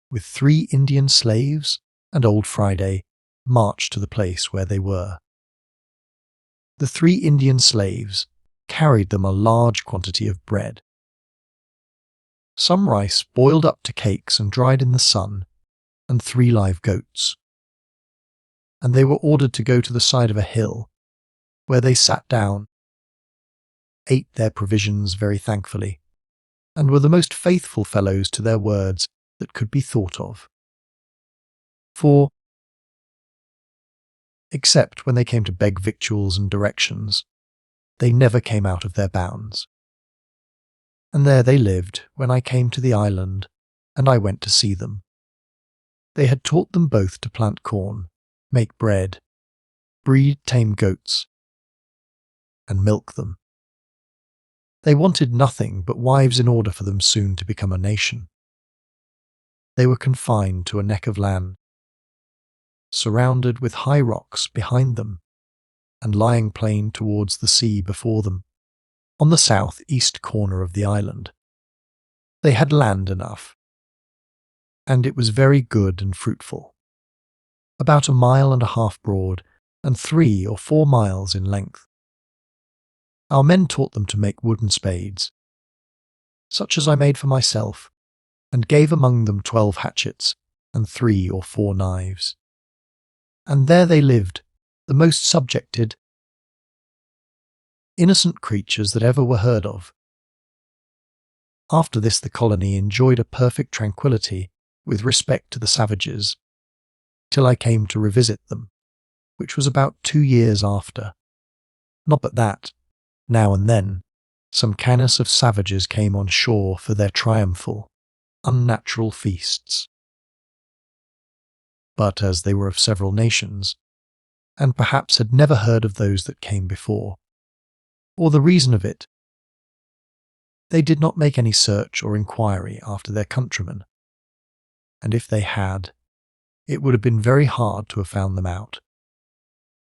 with 3 Indian slaves and old Friday, marched to the place where they were. The 3 Indian slaves carried them a large quantity of bread, some rice boiled up to cakes and dried in the sun, and 3 live goats. And they were ordered to go to the side of a hill, where they sat down, ate their provisions very thankfully, and were the most faithful fellows to their words that could be thought of. For, except when they came to beg victuals and directions, they never came out of their bounds. And there they lived when I came to the island, and I went to see them. They had taught them both to plant corn, make bread, breed tame goats, and milk them. They wanted nothing but wives in order for them soon to become a nation. They were confined to a neck of land, surrounded with high rocks behind them, and lying plain towards the sea before them, on the south-east corner of the island. They had land enough, and it was very good and fruitful, about 1.5 miles broad, and 3 or 4 miles in length. Our men taught them to make wooden spades, such as I made for myself, and gave among them 12 hatchets and 3 or 4 knives. And there they lived, the most subjected, innocent creatures that ever were heard of. After this the colony enjoyed a perfect tranquillity with respect to the savages, till I came to revisit them, which was about 2 years after. Not but that, now and then, some canis of savages came on shore for their triumphal, unnatural feasts. But as they were of several nations, and perhaps had never heard of those that came before, or the reason of it, they did not make any search or inquiry after their countrymen, and if they had, it would have been very hard to have found them out.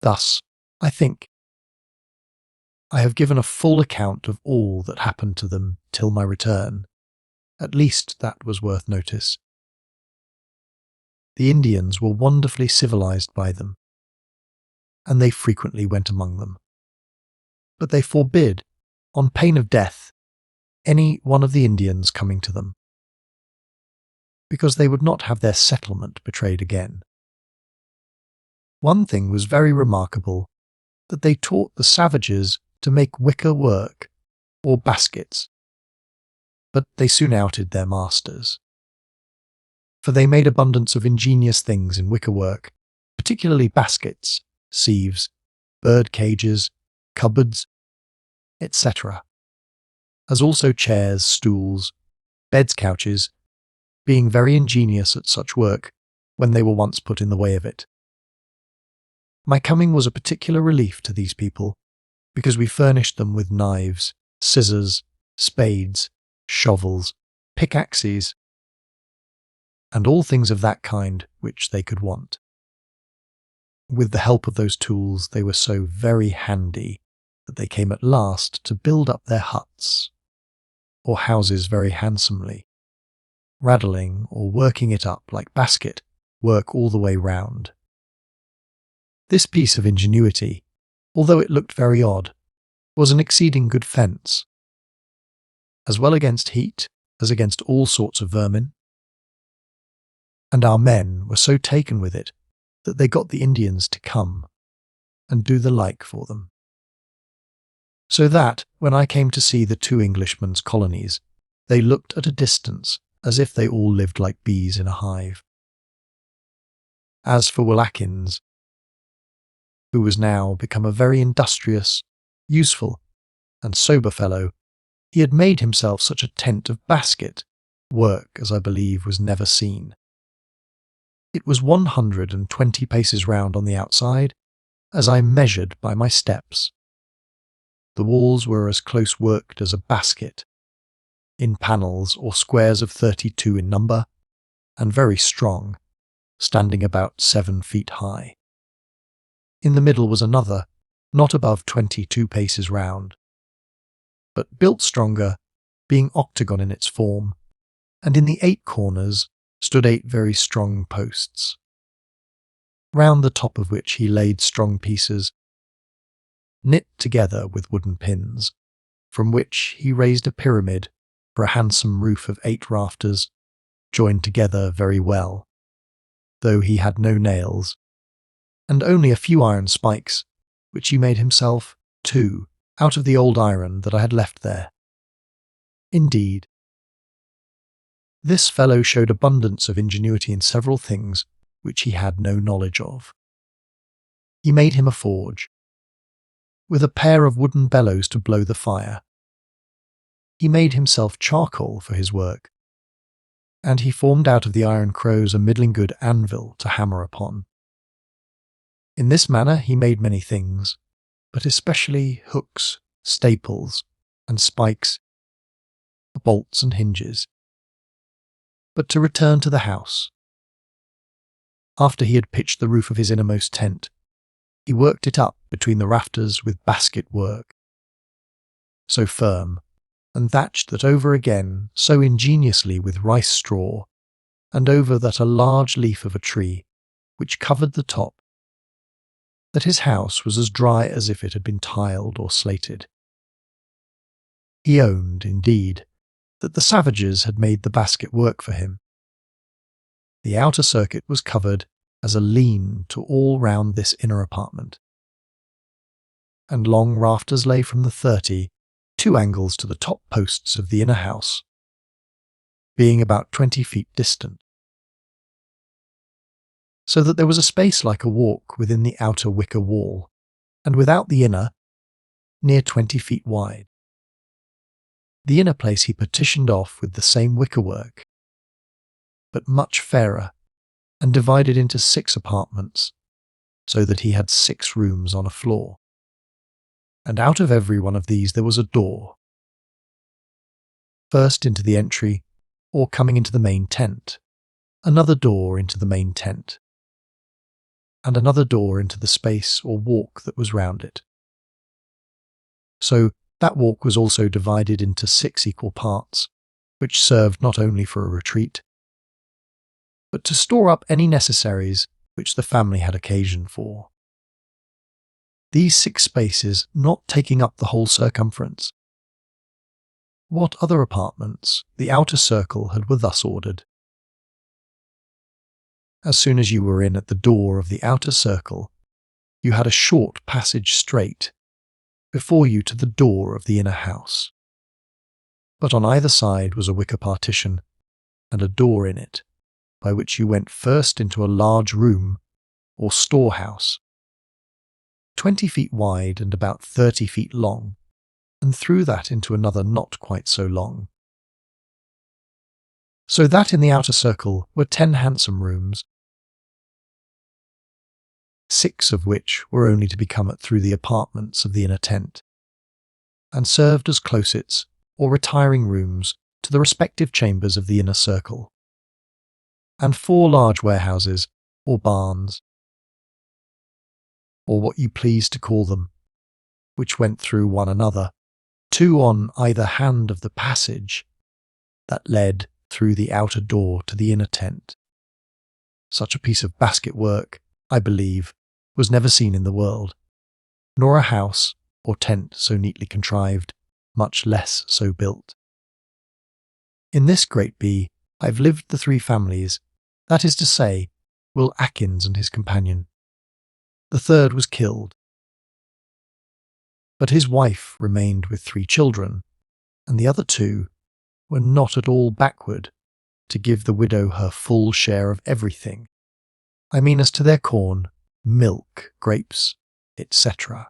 Thus, I think, I have given a full account of all that happened to them till my return. At least that was worth notice. The Indians were wonderfully civilized by them, and they frequently went among them. But they forbid, on pain of death, any one of the Indians coming to them, because they would not have their settlement betrayed again. One thing was very remarkable, that they taught the savages to make wicker work, or baskets, but they soon outed their masters. For they made abundance of ingenious things in wicker work, particularly baskets, sieves, bird cages, cupboards, etc., as also chairs, stools, beds, couches, being very ingenious at such work when they were once put in the way of it. My coming was a particular relief to these people, because we furnished them with knives, scissors, spades, shovels, pickaxes, and all things of that kind which they could want. With the help of those tools they were so very handy that they came at last to build up their huts, or houses very handsomely, raddling or working it up like basket work all the way round. This piece of ingenuity, although it looked very odd, was an exceeding good fence, as well against heat as against all sorts of vermin, and our men were so taken with it that they got the Indians to come and do the like for them. So that, when I came to see the 2 Englishmen's colonies, they looked at a distance as if they all lived like bees in a hive. As for Will Atkins, who was now become a very industrious, useful, and sober fellow, he had made himself such a tent of basket work as I believe was never seen. It was 120 paces round on the outside, as I measured by my steps. The walls were as close worked as a basket, in panels or squares of 32 in number, and very strong, standing about 7 feet high. In the middle was another, not above 22 paces round, but built stronger, being octagon in its form, and in the 8 corners stood 8 very strong posts, round the top of which he laid strong pieces, knit together with wooden pins, from which he raised a pyramid for a handsome roof of 8 rafters, joined together very well, though he had no nails, and only a few iron spikes, which he made himself, too, out of the old iron that I had left there. Indeed, this fellow showed abundance of ingenuity in several things which he had no knowledge of. He made him a forge, with a pair of wooden bellows to blow the fire. He made himself charcoal for his work, and he formed out of the iron crows a middling good anvil to hammer upon. In this manner he made many things, but especially hooks, staples, and spikes, bolts and hinges. But to return to the house. After he had pitched the roof of his innermost tent, he worked it up between the rafters with basket work, so firm, and thatched that over again so ingeniously with rice straw, and over that a large leaf of a tree, which covered the top, that his house was as dry as if it had been tiled or slated. He owned, indeed, that the savages had made the basket work for him. The outer circuit was covered as a lean to all round this inner apartment, and long rafters lay from the 32 angles to the top posts of the inner house, being about 20 feet distant, so that there was a space like a walk within the outer wicker wall, and without the inner, near 20 feet wide. The inner place he partitioned off with the same wickerwork, but much fairer, and divided into 6 apartments, so that he had 6 rooms on a floor. And out of every one of these there was a door, first into the entry, or coming into the main tent, another door into the main tent, and another door into the space or walk that was round it. So that walk was also divided into 6 equal parts, which served not only for a retreat, but to store up any necessaries which the family had occasion for. These 6 spaces not taking up the whole circumference. What other apartments the outer circle had were thus ordered. As soon as you were in at the door of the outer circle, you had a short passage straight before you to the door of the inner house. But on either side was a wicker partition and a door in it, by which you went first into a large room or storehouse, 20 feet wide and about 30 feet long, and through that into another not quite so long. So that in the outer circle were 10 handsome rooms, 6 of which were only to be come at through the apartments of the inner tent, and served as closets or retiring rooms to the respective chambers of the inner circle, and 4 large warehouses or barns, or what you please to call them, which went through one another, 2 on either hand of the passage that led through the outer door to the inner tent. Such a piece of basket work, I believe, was never seen in the world, nor a house or tent so neatly contrived, much less so built. In this great bee I've lived the 3 families, that is to say, Will Atkins and his companion. The 3rd was killed, but his wife remained with 3 children, and the other 2 were not at all backward to give the widow her full share of everything. I mean as to their corn, milk, grapes, etc.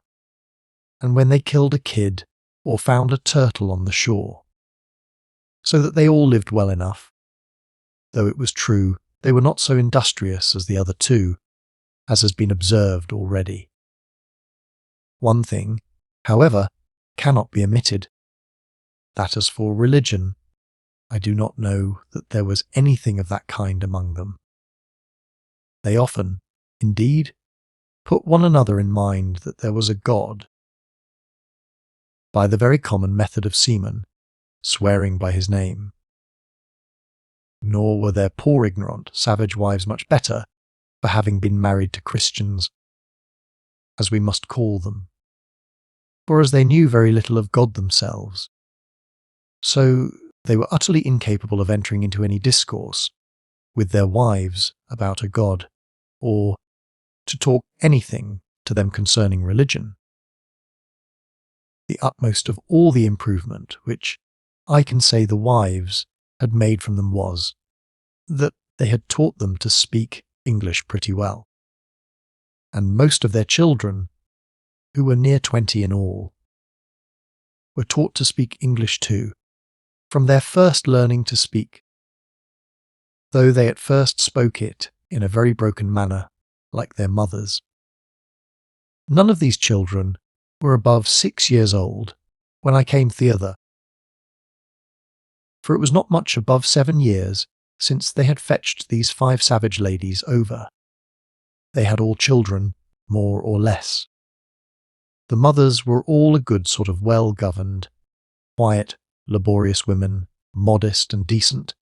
And when they killed a kid or found a turtle on the shore, so that they all lived well enough, though it was true they were not so industrious as the other 2, as has been observed already. One thing, however, cannot be omitted, that as for religion, I do not know that there was anything of that kind among them. They often, indeed, put one another in mind that there was a God, by the very common method of seamen, swearing by his name. Nor were their poor ignorant savage wives much better for having been married to Christians, as we must call them, for as they knew very little of God themselves, so they were utterly incapable of entering into any discourse with their wives about a God, or to talk anything to them concerning religion. The utmost of all the improvement which I can say the wives had made from them was, that they had taught them to speak English pretty well, and most of their children, who were near 20 in all, were taught to speak English too, from their first learning to speak, though they at first spoke it in a very broken manner, like their mothers. None of these children were above 6 years old when I came thither, for it was not much above 7 years since they had fetched these 5 savage ladies over. They had all children, more or less. The mothers were all a good sort of well-governed, quiet, laborious women, modest and decent,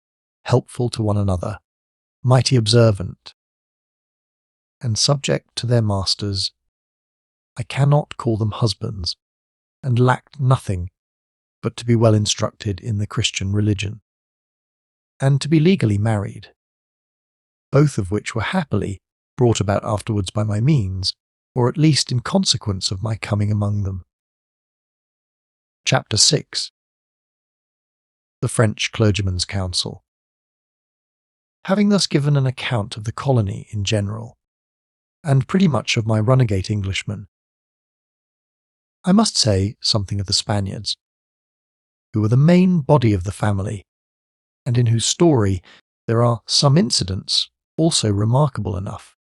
helpful to one another, mighty observant, and subject to their masters. I cannot call them husbands, and lacked nothing but to be well instructed in the Christian religion, and to be legally married, both of which were happily brought about afterwards by my means, or at least in consequence of my coming among them. Chapter 6. The French Clergyman's Counsel. Having thus given an account of the colony in general, and pretty much of my runagate Englishmen, I must say something of the Spaniards, who were the main body of the family, and in whose story there are some incidents also remarkable enough.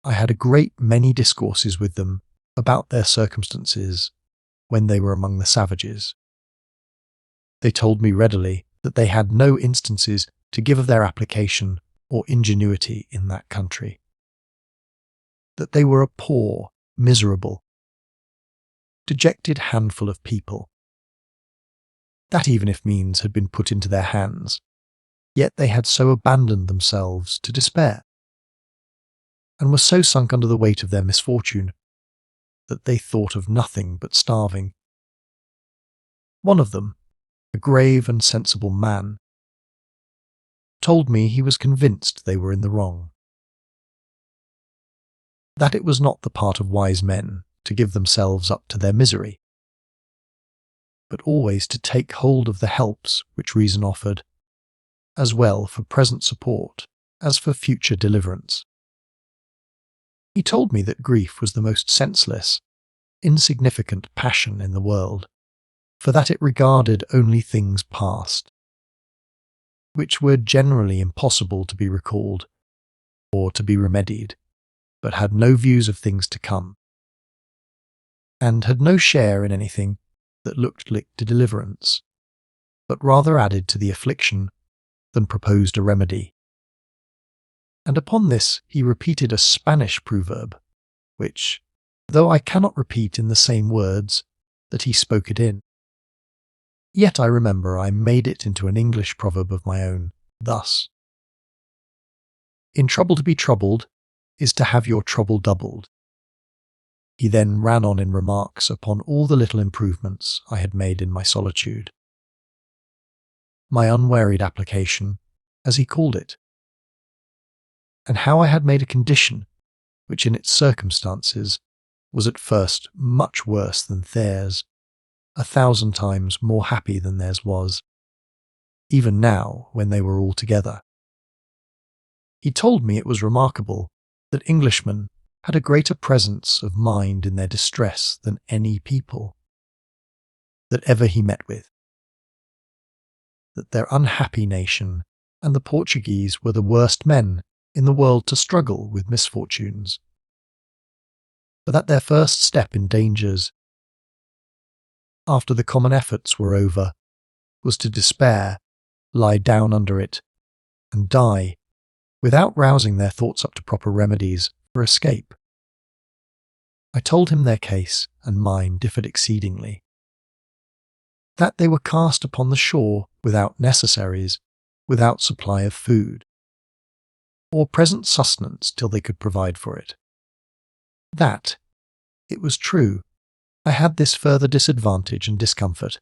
I had a great many discourses with them about their circumstances when they were among the savages. They told me readily that they had no instances to give of their application or ingenuity in that country, that they were a poor, miserable, dejected handful of people, that even if means had been put into their hands, yet they had so abandoned themselves to despair, and were so sunk under the weight of their misfortune, that they thought of nothing but starving. One of them, a grave and sensible man, told me he was convinced they were in the wrong, that it was not the part of wise men to give themselves up to their misery, but always to take hold of the helps which reason offered, as well for present support as for future deliverance. He told me that grief was the most senseless, insignificant passion in the world, for that it regarded only things past, which were generally impossible to be recalled or to be remedied, but had no views of things to come, and had no share in anything that looked like deliverance, but rather added to the affliction than proposed a remedy. And upon this he repeated a Spanish proverb, which, though I cannot repeat in the same words that he spoke it in, yet I remember I made it into an English proverb of my own, thus: "In trouble to be troubled is to have your trouble doubled." He then ran on in remarks upon all the little improvements I had made in my solitude, my unwearied application, as he called it, and how I had made a condition which in its circumstances was at first much worse than theirs, 1,000 times more happy than theirs was, even now when they were all together. He told me it was remarkable that Englishmen had a greater presence of mind in their distress than any people that ever he met with, that their unhappy nation and the Portuguese were the worst men in the world to struggle with misfortunes, but that their first step in dangers, after the common efforts were over, was to despair, lie down under it, and die, without rousing their thoughts up to proper remedies for escape. I told him their case and mine differed exceedingly, that they were cast upon the shore without necessaries, without supply of food, or present sustenance till they could provide for it. That, it was true, I had this further disadvantage and discomfort,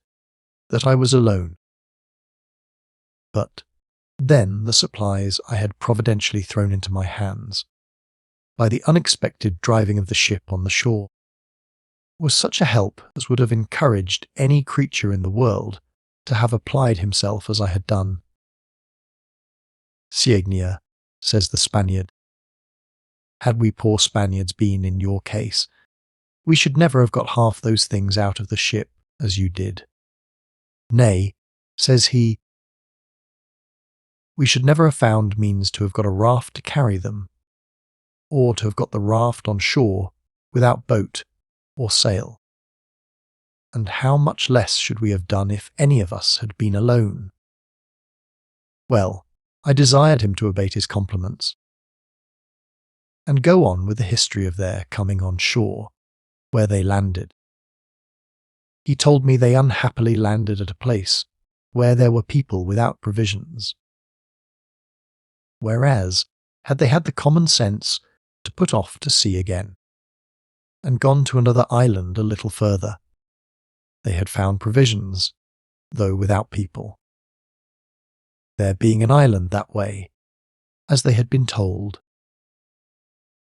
that I was alone. But then the supplies I had providentially thrown into my hands, by the unexpected driving of the ship on the shore, was such a help as would have encouraged any creature in the world to have applied himself as I had done. "Siegnia," says the Spaniard, "had we poor Spaniards been in your case, we should never have got half those things out of the ship as you did. Nay," says he, "we should never have found means to have got a raft to carry them, or to have got the raft on shore without boat or sail. And how much less should we have done if any of us had been alone?" Well, I desired him to abate his compliments, and go on with the history of their coming on shore, where they landed. He told me they unhappily landed at a place where there were people without provisions, whereas, had they had the common sense to put off to sea again, and gone to another island a little further, they had found provisions, though without people. There being an island that way, as they had been told,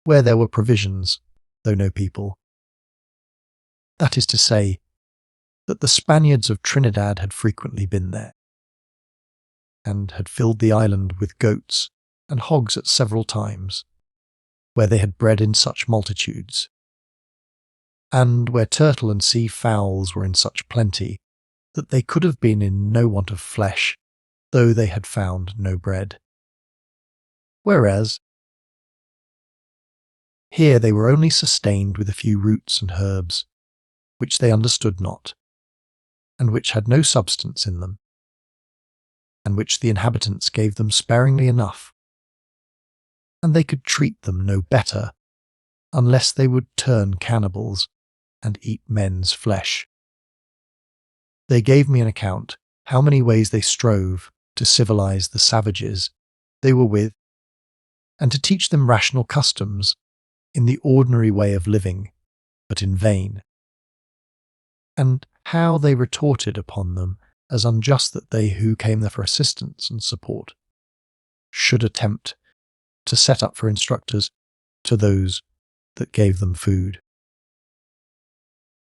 where there were provisions, though no people. That is to say, that the Spaniards of Trinidad had frequently been there, and had filled the island with goats and hogs at several times, where they had bred in such multitudes, and where turtle and sea fowls were in such plenty that they could have been in no want of flesh, though they had found no bread. Whereas here they were only sustained with a few roots and herbs, which they understood not, and which had no substance in them, and which the inhabitants gave them sparingly enough, and they could treat them no better, unless they would turn cannibals and eat men's flesh. They gave me an account how many ways they strove to civilize the savages they were with, and to teach them rational customs in the ordinary way of living, but in vain, and how they retorted upon them as unjust that they who came there for assistance and support should attempt to set up for instructors to those that gave them food,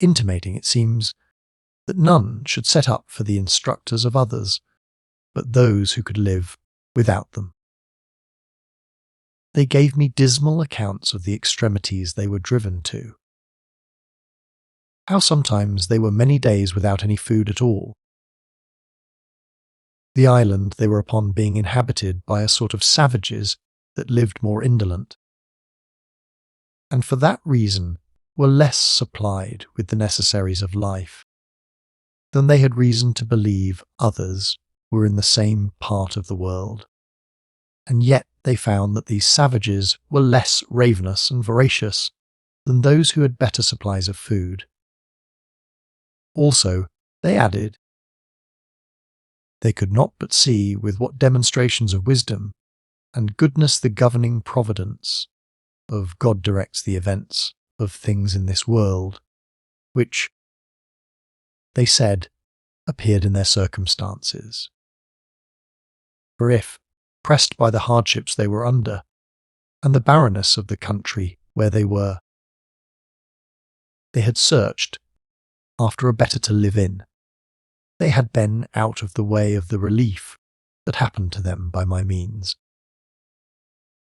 intimating, it seems, that none should set up for the instructors of others, but those who could live without them. They gave me dismal accounts of the extremities they were driven to, how sometimes they were many days without any food at all, the island they were upon being inhabited by a sort of savages that lived more indolent, and for that reason were less supplied with the necessaries of life than they had reason to believe others were in the same part of the world. And yet they found that these savages were less ravenous and voracious than those who had better supplies of food. Also, they added, they could not but see with what demonstrations of wisdom and goodness the governing providence of God directs the events of things in this world, which, they said, appeared in their circumstances. For if, pressed by the hardships they were under, and the barrenness of the country where they were, they had searched after a better to live in, they had been out of the way of the relief that happened to them by my means.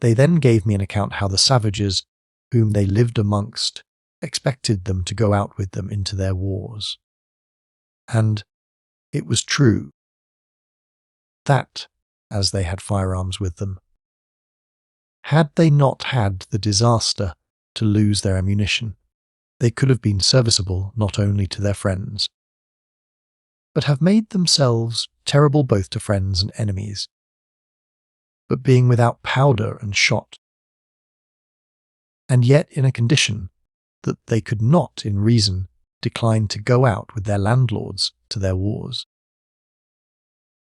They then gave me an account how the savages whom they lived amongst expected them to go out with them into their wars. And it was true that, as they had firearms with them, had they not had the disaster to lose their ammunition, they could have been serviceable not only to their friends, but have made themselves terrible both to friends and enemies, but being without powder and shot, and yet in a condition that they could not, in reason, decline to go out with their landlords to their wars.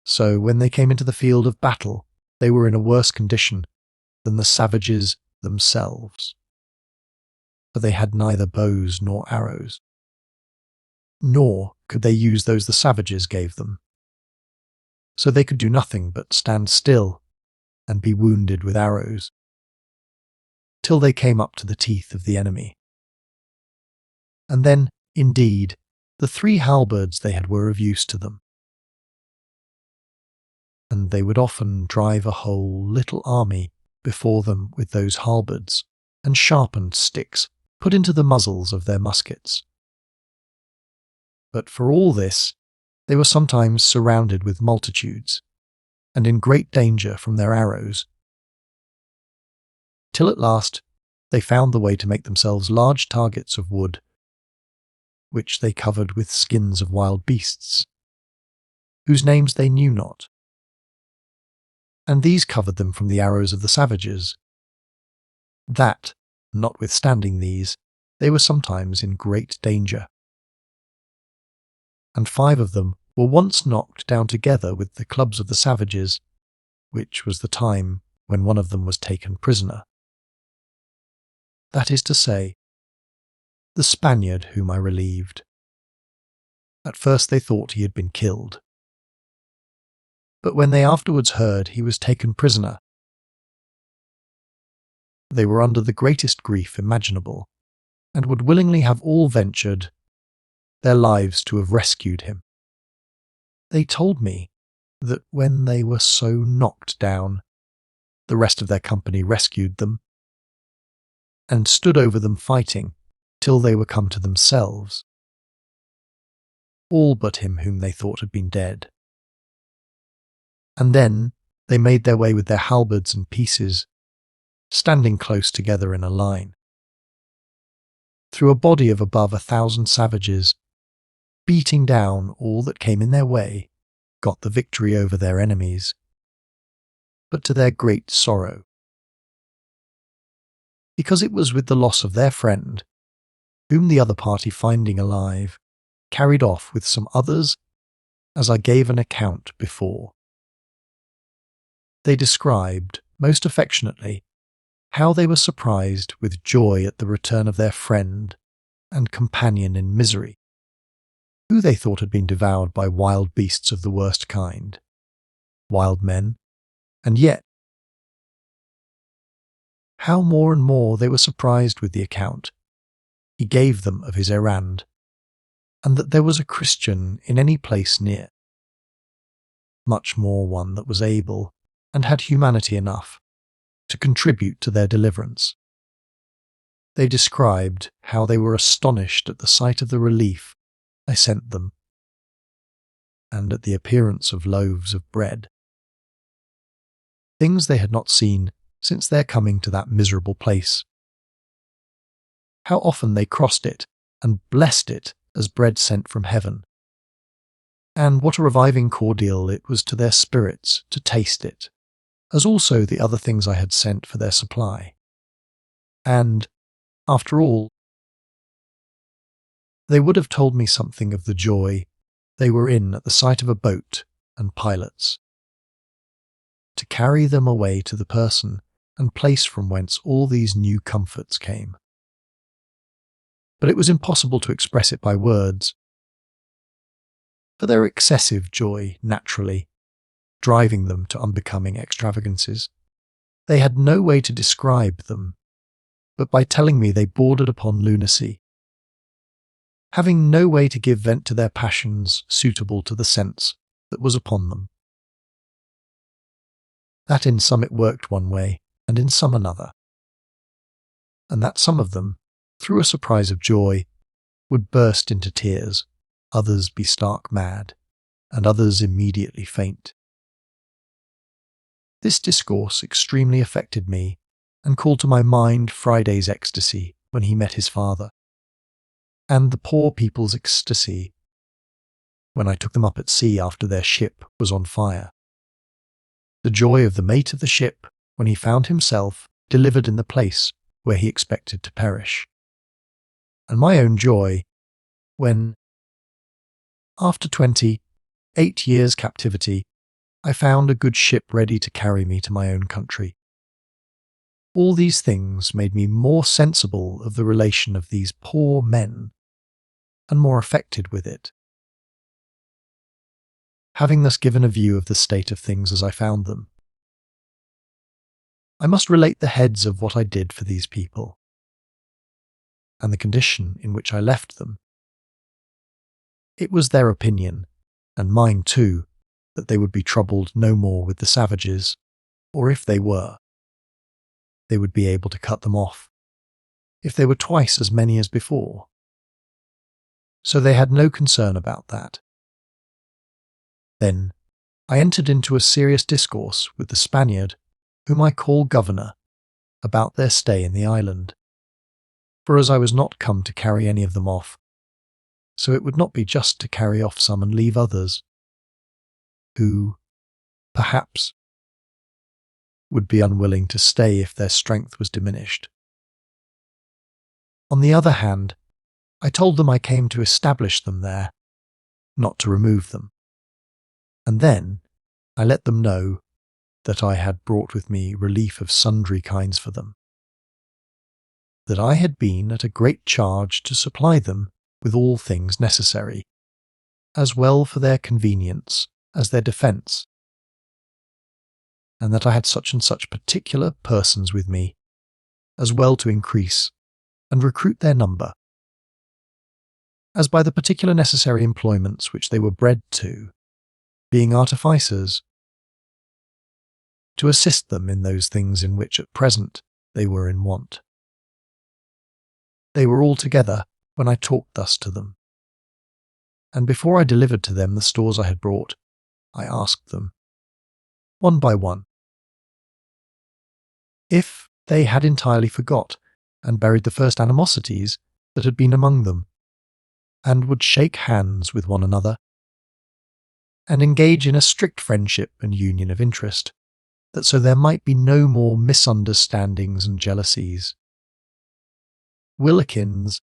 So when they came into the field of battle, they were in a worse condition than the savages themselves, for they had neither bows nor arrows, nor could they use those the savages gave them. So they could do nothing but stand still and be wounded with arrows, till they came up to the teeth of the enemy. And then, indeed, the 3 halberds they had were of use to them, and they would often drive a whole little army before them with those halberds and sharpened sticks put into the muzzles of their muskets. But for all this, they were sometimes surrounded with multitudes, and in great danger from their arrows, till at last they found the way to make themselves large targets of wood, which they covered with skins of wild beasts, whose names they knew not, and these covered them from the arrows of the savages, that, notwithstanding these, they were sometimes in great danger. And 5 of them were once knocked down together with the clubs of the savages, which was the time when one of them was taken prisoner. That is to say, the Spaniard whom I relieved. At first they thought he had been killed. But when they afterwards heard he was taken prisoner, they were under the greatest grief imaginable, and would willingly have all ventured their lives to have rescued him. They told me that when they were so knocked down, the rest of their company rescued them, and stood over them fighting till they were come to themselves, all but him whom they thought had been dead. And then they made their way with their halberds and pieces, standing close together in a line, through a body of above 1,000 savages, beating down all that came in their way, got the victory over their enemies, but to their great sorrow, because it was with the loss of their friend, whom the other party finding alive, carried off with some others, as I gave an account before. They described, most affectionately, how they were surprised with joy at the return of their friend and companion in misery, who they thought had been devoured by wild beasts of the worst kind, wild men, and yet how more and more they were surprised with the account he gave them of his errand, and that there was a Christian in any place near, much more one that was able and had humanity enough to contribute to their deliverance. They described how they were astonished at the sight of the relief I sent them, and at the appearance of loaves of bread, things they had not seen since their coming to that miserable place. How often they crossed it and blessed it as bread sent from heaven, and what a reviving cordial it was to their spirits to taste it, as also the other things I had sent for their supply. And, after all, they would have told me something of the joy they were in at the sight of a boat and pilots, to carry them away to the person and place from whence all these new comforts came. But it was impossible to express it by words, for their excessive joy naturally driving them to unbecoming extravagances. They had no way to describe them, but by telling me they bordered upon lunacy, having no way to give vent to their passions suitable to the sense that was upon them. That in some it worked one way, and in some another, and that some of them, through a surprise of joy, would burst into tears, others be stark mad, and others immediately faint. This discourse extremely affected me, and called to my mind Friday's ecstasy when he met his father, and the poor people's ecstasy when I took them up at sea after their ship was on fire. The joy of the mate of the ship when he found himself delivered in the place where he expected to perish, and my own joy when, after 28 years' captivity, I found a good ship ready to carry me to my own country. All these things made me more sensible of the relation of these poor men, and more affected with it. Having thus given a view of the state of things as I found them, I must relate the heads of what I did for these people, and the condition in which I left them. It was their opinion, and mine too, that they would be troubled no more with the savages, or if they were, they would be able to cut them off, if they were twice as many as before. So they had no concern about that. Then I entered into a serious discourse with the Spaniard, whom I call governor, about their stay in the island, for as I was not come to carry any of them off, so it would not be just to carry off some and leave others, who, perhaps, would be unwilling to stay if their strength was diminished. On the other hand, I told them I came to establish them there, not to remove them, and then I let them know that I had brought with me relief of sundry kinds for them, that I had been at a great charge to supply them with all things necessary, as well for their convenience as their defence, and that I had such and such particular persons with me, as well to increase and recruit their number, as by the particular necessary employments which they were bred to, being artificers, to assist them in those things in which at present they were in want. They were all together when I talked thus to them, and before I delivered to them the stores I had brought, I asked them, one by one, if they had entirely forgot and buried the first animosities that had been among them, and would shake hands with one another, and engage in a strict friendship and union of interest, that so there might be no more misunderstandings and jealousies. Atkins,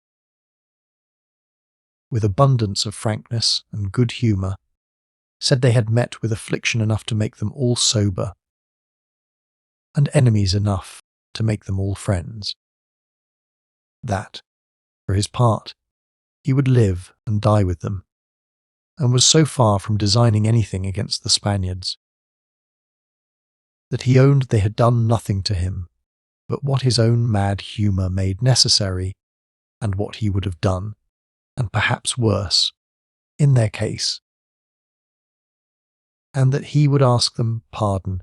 with abundance of frankness and good humour, said they had met with affliction enough to make them all sober, and enemies enough to make them all friends. That, for his part, he would live and die with them, and was so far from designing anything against the Spaniards, that he owned they had done nothing to him but what his own mad humour made necessary, and what he would have done, and perhaps worse, in their case, and that he would ask them pardon,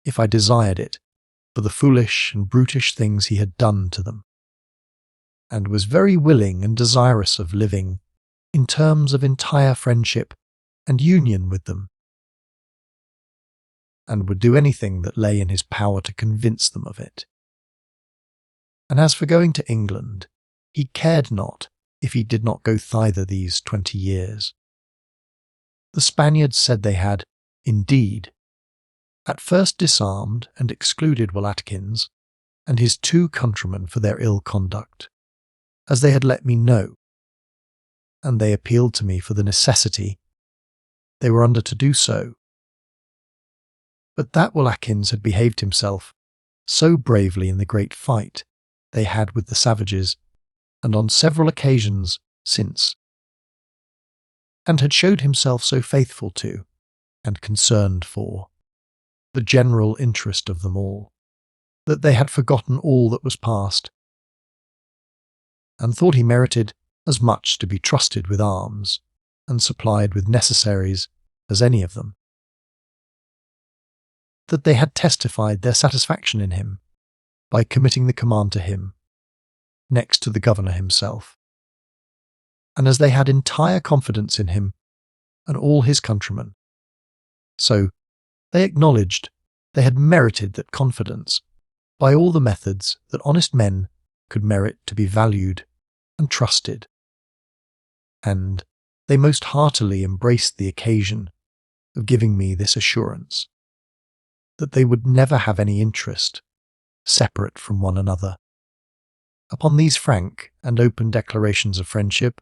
if I desired it, for the foolish and brutish things he had done to them, and was very willing and desirous of living in terms of entire friendship and union with them, and would do anything that lay in his power to convince them of it. And as for going to England, he cared not if he did not go thither these 20 years. The Spaniards said they had, indeed, at first disarmed and excluded Atkins and his 2 countrymen for their ill conduct, as they had let me know, and they appealed to me for the necessity they were under to do so. But that Atkins had behaved himself so bravely in the great fight they had with the savages, and on several occasions since, and had showed himself so faithful to, and concerned for, the general interest of them all, that they had forgotten all that was past, and thought he merited as much to be trusted with arms, and supplied with necessaries as any of them, that they had testified their satisfaction in him, by committing the command to him, next to the governor himself, and as they had entire confidence in him and all his countrymen, so they acknowledged they had merited that confidence by all the methods that honest men could merit to be valued and trusted, and they most heartily embraced the occasion of giving me this assurance, that they would never have any interest separate from one another. Upon these frank and open declarations of friendship,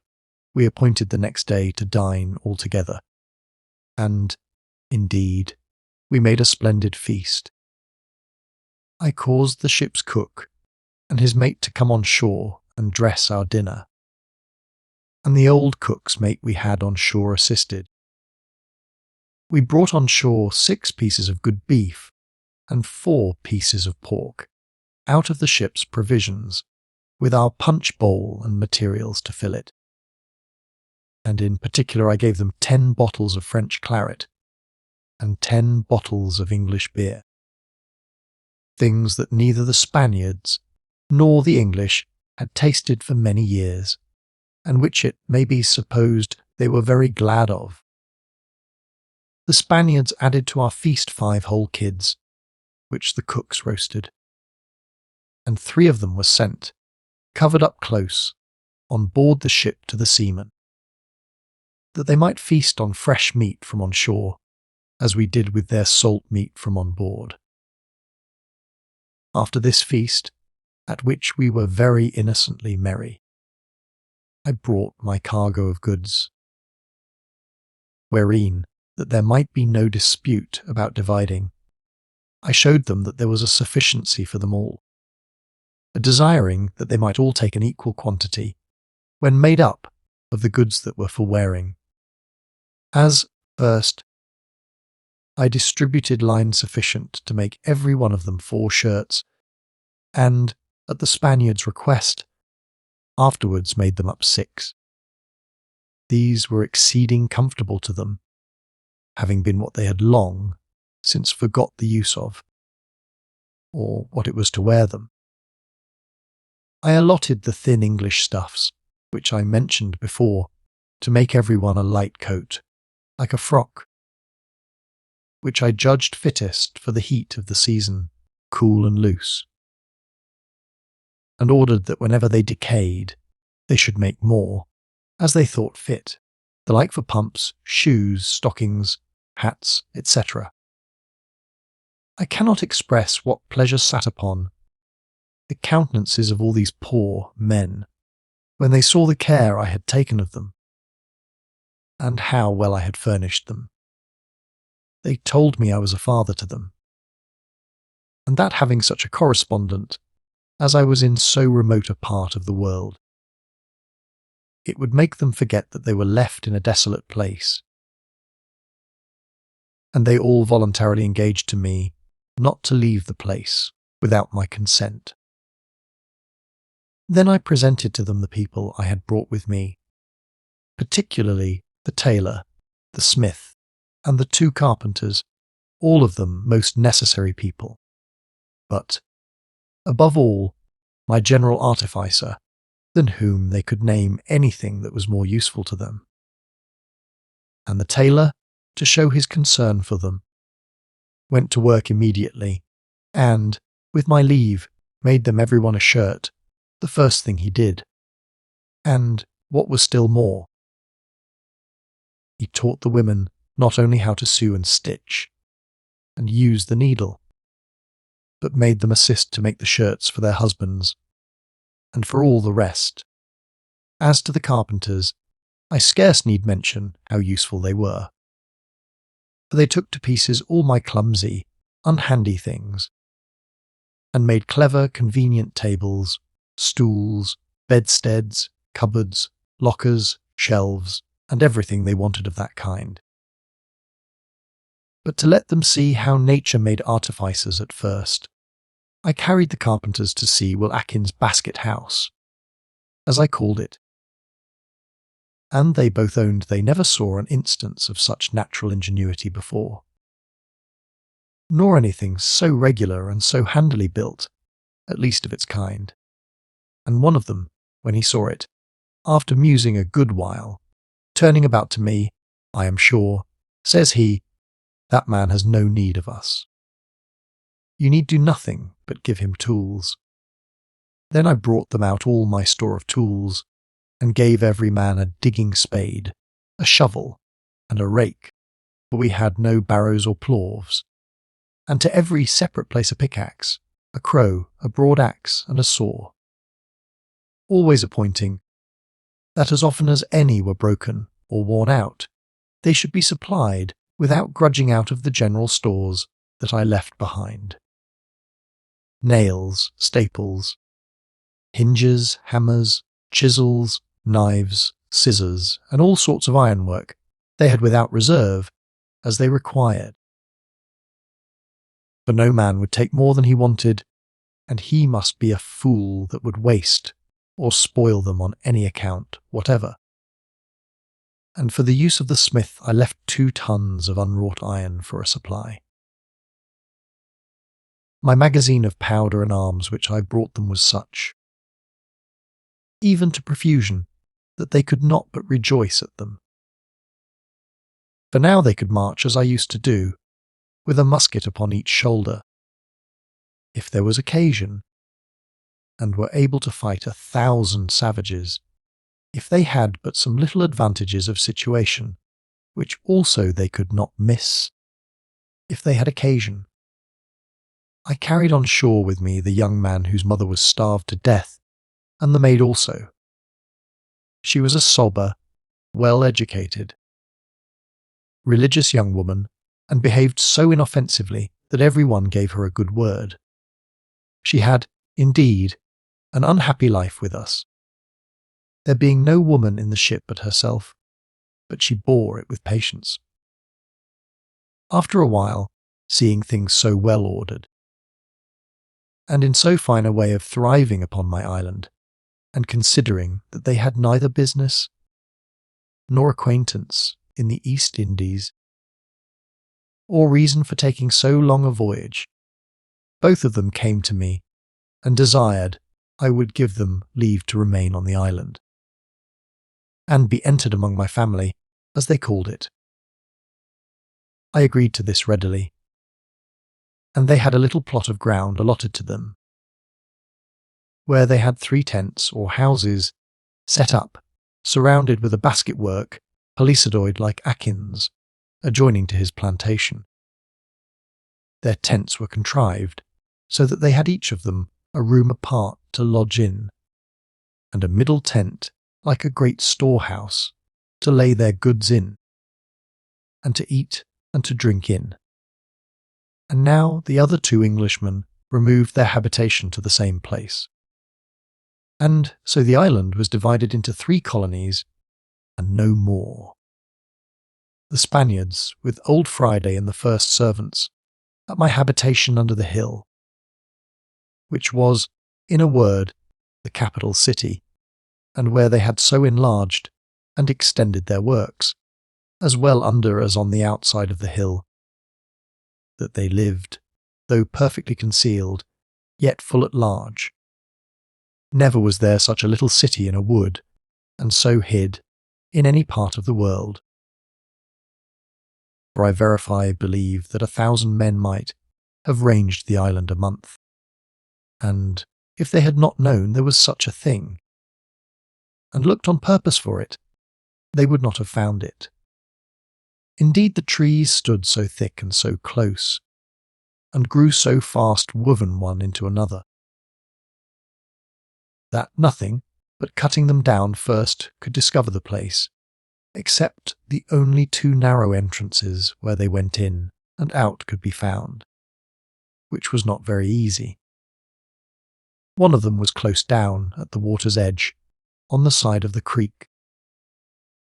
we appointed the next day to dine all together, and, indeed, we made a splendid feast. I caused the ship's cook and his mate to come on shore and dress our dinner, and the old cook's mate we had on shore assisted. We brought on shore 6 pieces of good beef and 4 pieces of pork, out of the ship's provisions, with our punch bowl and materials to fill it. And in particular I gave them 10 bottles of French claret, and 10 bottles of English beer, things that neither the Spaniards nor the English had tasted for many years, and which it may be supposed they were very glad of. The Spaniards added to our feast 5 whole kids, which the cooks roasted, and 3 of them were sent, covered up close, on board the ship to the seamen, that they might feast on fresh meat from on shore, as we did with their salt meat from on board. After this feast, at which we were very innocently merry, I brought my cargo of goods, wherein, that there might be no dispute about dividing, I showed them that there was a sufficiency for them all, desiring that they might all take an equal quantity, when made up, of the goods that were for wearing, As, first, I distributed line sufficient to make every one of them 4 shirts, and, at the Spaniard's request, afterwards made them up 6. These were exceeding comfortable to them, having been what they had long since forgot the use of, or what it was to wear them. I allotted the thin English stuffs, which I mentioned before, to make every one a light coat, like a frock, which I judged fittest for the heat of the season, cool and loose, and ordered that whenever they decayed, they should make more, as they thought fit, the like for pumps, shoes, stockings, hats, etc. I cannot express what pleasure sat upon the countenances of all these poor men when they saw the care I had taken of them, and how well I had furnished them. They told me I was a father to them, and that having such a correspondent, as I was in so remote a part of the world, it would make them forget that they were left in a desolate place. And they all voluntarily engaged to me not to leave the place without my consent. Then I presented to them the people I had brought with me, particularly the tailor, the smith, and the 2 carpenters, all of them most necessary people, but, above all, my general artificer, than whom they could name anything that was more useful to them. And the tailor, to show his concern for them, went to work immediately, and, with my leave, made them every one a shirt, the first thing he did. And, what was still more, he taught the women not only how to sew and stitch, and use the needle, but made them assist to make the shirts for their husbands, and for all the rest. As to the carpenters, I scarce need mention how useful they were, for they took to pieces all my clumsy, unhandy things, and made clever, convenient tables, stools, bedsteads, cupboards, lockers, shelves, and everything they wanted of that kind. But to let them see how nature made artificers at first, I carried the carpenters to see Will Atkins' basket house, as I called it, and they both owned they never saw an instance of such natural ingenuity before, nor anything so regular and so handily built, at least of its kind. And one of them, when he saw it, after musing a good while, turning about to me, I am sure, says he, "That man has no need of us. You need do nothing but give him tools." Then I brought them out all my store of tools, and gave every man a digging spade, a shovel, and a rake, for we had no barrows or ploughs, and to every separate place a pickaxe, a crow, a broad axe, and a saw, always appointing that as often as any were broken or worn out, they should be supplied without grudging out of the general stores that I left behind. Nails, staples, hinges, hammers, chisels, knives, scissors, and all sorts of ironwork they had without reserve, as they required. For no man would take more than he wanted, and he must be a fool that would waste or spoil them on any account whatever. And for the use of the smith I left 2 tons of unwrought iron for a supply. My magazine of powder and arms which I brought them was such, even to profusion, that they could not but rejoice at them. For now they could march as I used to do, with a musket upon each shoulder, if there was occasion, and were able to fight 1,000 savages, if they had but some little advantages of situation, which also they could not miss, if they had occasion. I carried on shore with me the young man whose mother was starved to death, and the maid also. She was a sober, well-educated, religious young woman, and behaved so inoffensively that every one gave her a good word. She had, indeed, an unhappy life with us, there being no woman in the ship but herself, but she bore it with patience. After a while, seeing things so well ordered, and in so fine a way of thriving upon my island, and considering that they had neither business nor acquaintance in the East Indies, or reason for taking so long a voyage, both of them came to me and desired I would give them leave to remain on the island, and be entered among my family, as they called it. I agreed to this readily, and they had a little plot of ground allotted to them, where they had 3 tents or houses set up, surrounded with a basket-work, palisadoed like Atkins, adjoining to his plantation. Their tents were contrived so that they had each of them a room apart to lodge in, and a middle tent like a great storehouse to lay their goods in, and to eat and to drink in. And now the other 2 Englishmen removed their habitation to the same place. And so the island was divided into 3 colonies, and no more. The Spaniards, with old Friday and the first servants, at my habitation under the hill, which was, in a word, the capital city, and where they had so enlarged and extended their works, as well under as on the outside of the hill, that they lived, though perfectly concealed, yet full at large. Never was there such a little city in a wood, and so hid, in any part of the world. For I verify believe that 1,000 men might have ranged the island a month, and if they had not known there was such a thing, and looked on purpose for it, they would not have found it. Indeed, the trees stood so thick and so close, and grew so fast woven one into another, that nothing but cutting them down first could discover the place, except the only 2 narrow entrances where they went in and out could be found, which was not very easy. One of them was close down at the water's edge, on the side of the creek,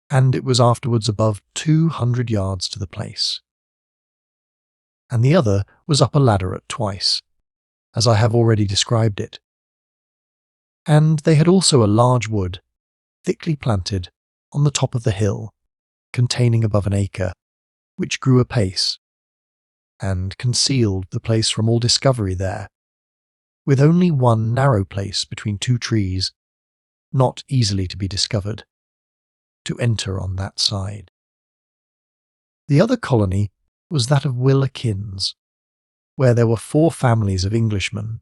and it was afterwards above 200 yards to the place. And the other was up a ladder at twice, as I have already described it. And they had also a large wood, thickly planted, on the top of the hill, containing above an acre, which grew apace, and concealed the place from all discovery there, with only one narrow place between 2 trees, not easily to be discovered, to enter on that side. The other colony was that of Will Atkins, where there were 4 families of Englishmen,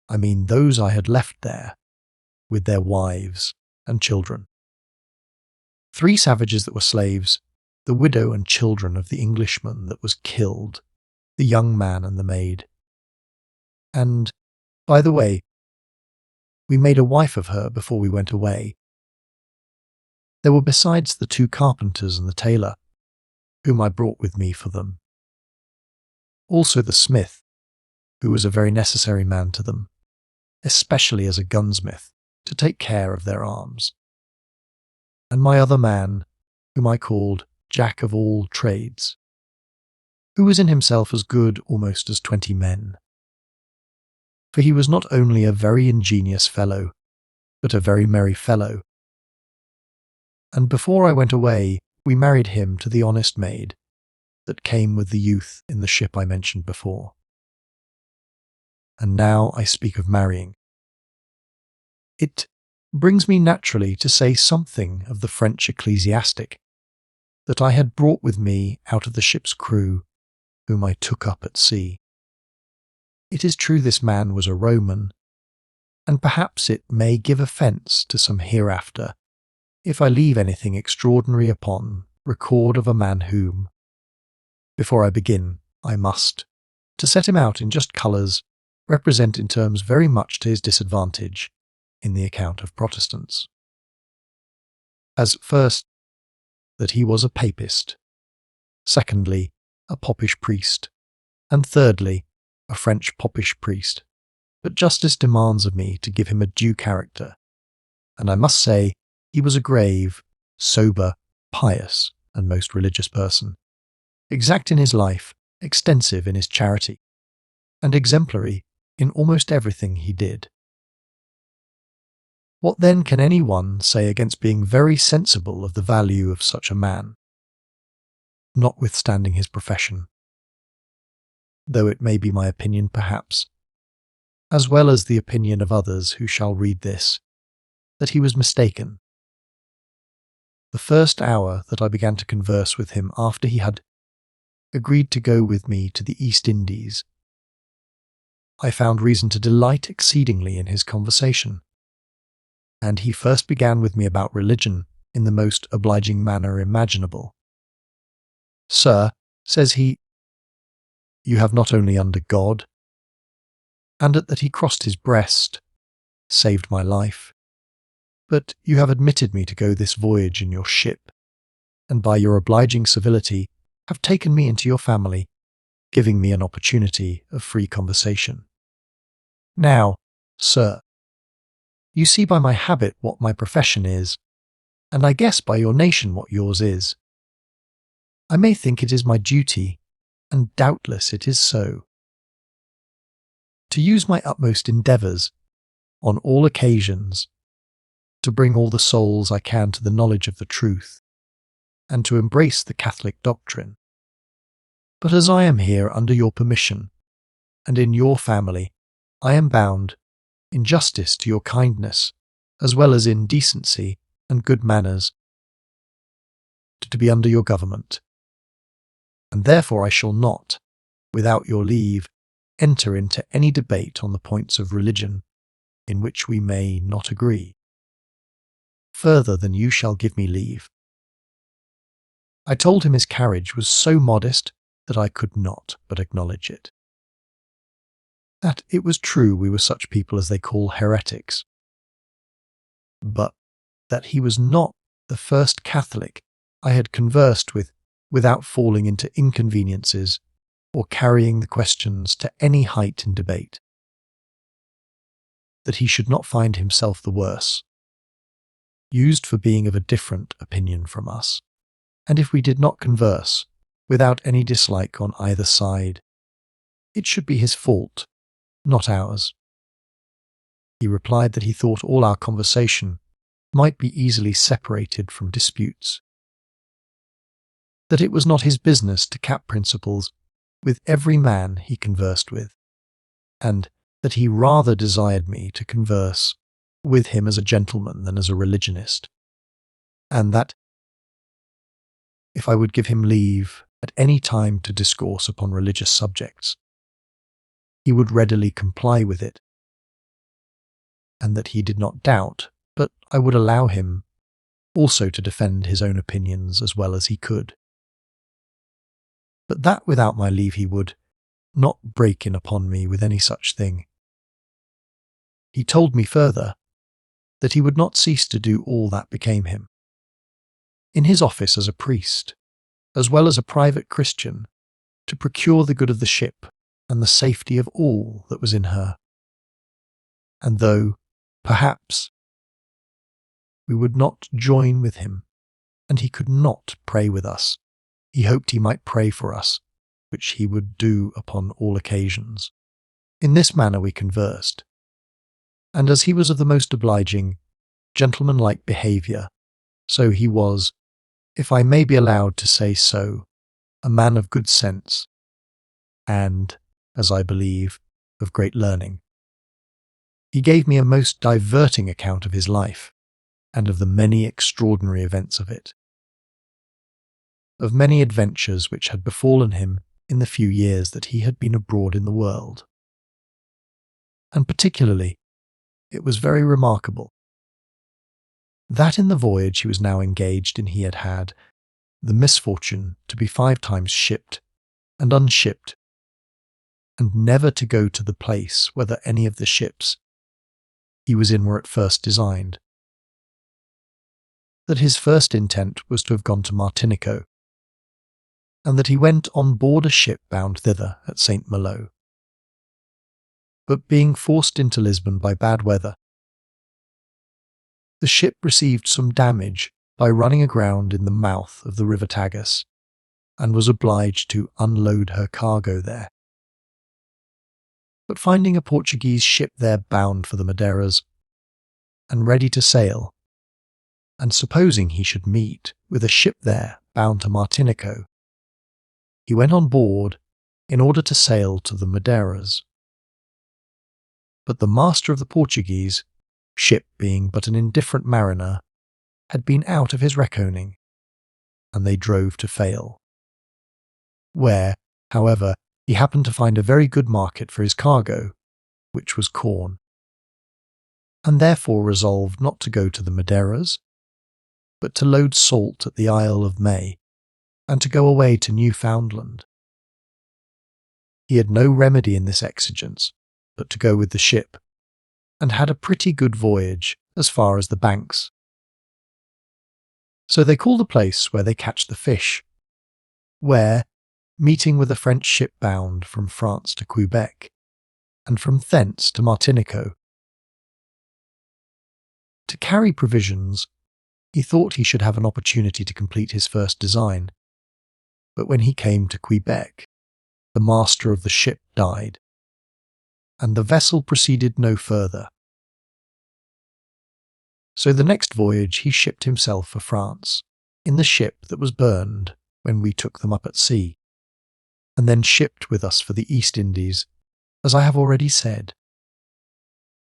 I mean those I had left there, with their wives and children. 3 savages that were slaves, the widow and children of the Englishman that was killed, the young man and the maid. And, by the way, we made a wife of her before we went away. There were besides the 2 carpenters and the tailor, whom I brought with me for them. Also the smith, who was a very necessary man to them, especially as a gunsmith, to take care of their arms. And my other man, whom I called Jack of all trades, who was in himself as good almost as 20 men. For he was not only a very ingenious fellow, but a very merry fellow. And before I went away, we married him to the honest maid that came with the youth in the ship I mentioned before. And now I speak of marrying. It brings me naturally to say something of the French ecclesiastic that I had brought with me out of the ship's crew, whom I took up at sea. It is true this man was a Roman, and perhaps it may give offence to some hereafter if I leave anything extraordinary upon record of a man whom, before I begin, I must, to set him out in just colours, represent in terms very much to his disadvantage in the account of Protestants. As first, that he was a papist, secondly, a popish priest, and thirdly, a French popish priest, but justice demands of me to give him a due character, and I must say he was a grave, sober, pious and most religious person, exact in his life, extensive in his charity, and exemplary in almost everything he did. What then can any one say against being very sensible of the value of such a man, notwithstanding his profession? Though it may be my opinion, perhaps, as well as the opinion of others who shall read this, that he was mistaken. The first hour that I began to converse with him after he had agreed to go with me to the East Indies, I found reason to delight exceedingly in his conversation, and he first began with me about religion in the most obliging manner imaginable. "Sir," says he, "you have not only under God, and at that he crossed his breast, saved my life, but you have admitted me to go this voyage in your ship, and by your obliging civility have taken me into your family, giving me an opportunity of free conversation. Now, sir, you see by my habit what my profession is, and I guess by your nation what yours is. I may think it is my duty, and doubtless it is so, to use my utmost endeavours, on all occasions, to bring all the souls I can to the knowledge of the truth, and to embrace the Catholic doctrine. But as I am here under your permission, and in your family, I am bound, in justice to your kindness, as well as in decency and good manners, to be under your government, and therefore I shall not, without your leave, enter into any debate on the points of religion in which we may not agree, further than you shall give me leave." I told him his carriage was so modest that I could not but acknowledge it. That it was true we were such people as they call heretics, but that he was not the first Catholic I had conversed with without falling into inconveniences or carrying the questions to any height in debate. That he should not find himself the worse, used for being of a different opinion from us, and if we did not converse, without any dislike on either side, it should be his fault, not ours. He replied that he thought all our conversation might be easily separated from disputes, that it was not his business to cap principles with every man he conversed with, and that he rather desired me to converse with him as a gentleman than as a religionist, and that if I would give him leave at any time to discourse upon religious subjects, he would readily comply with it, and that he did not doubt, but I would allow him also to defend his own opinions as well as he could, but that without my leave he would not break in upon me with any such thing. He told me further that he would not cease to do all that became him, in his office as a priest, as well as a private Christian, to procure the good of the ship and the safety of all that was in her. And though, perhaps, we would not join with him, and he could not pray with us, he hoped he might pray for us, which he would do upon all occasions. In this manner we conversed, and as he was of the most obliging, gentlemanlike behaviour, so he was, if I may be allowed to say so, a man of good sense, and, as I believe, of great learning. He gave me a most diverting account of his life, and of the many extraordinary events of it, of many adventures which had befallen him in the few years that he had been abroad in the world. And particularly, it was very remarkable that in the voyage he was now engaged in he had had the misfortune to be 5 times shipped and unshipped, and never to go to the place whether any of the ships he was in were at first designed. That his first intent was to have gone to Martinico, and that he went on board a ship bound thither at St. Malo. But being forced into Lisbon by bad weather, the ship received some damage by running aground in the mouth of the River Tagus, and was obliged to unload her cargo there. But finding a Portuguese ship there bound for the Madeiras, and ready to sail, and supposing he should meet with a ship there bound to Martinico, he went on board in order to sail to the Madeiras. But the master of the Portuguese, ship being but an indifferent mariner, had been out of his reckoning, and they drove to fail. Where, however, he happened to find a very good market for his cargo, which was corn, and therefore resolved not to go to the Madeiras, but to load salt at the Isle of May, and to go away to Newfoundland. He had no remedy in this exigence but to go with the ship, and had a pretty good voyage as far as the Banks. So they call the place where they catch the fish, where, meeting with a French ship bound from France to Quebec, and from thence to Martinico, to carry provisions, he thought he should have an opportunity to complete his first design. But when he came to Quebec, the master of the ship died, and the vessel proceeded no further. So the next voyage he shipped himself for France, in the ship that was burned when we took them up at sea, and then shipped with us for the East Indies, as I have already said.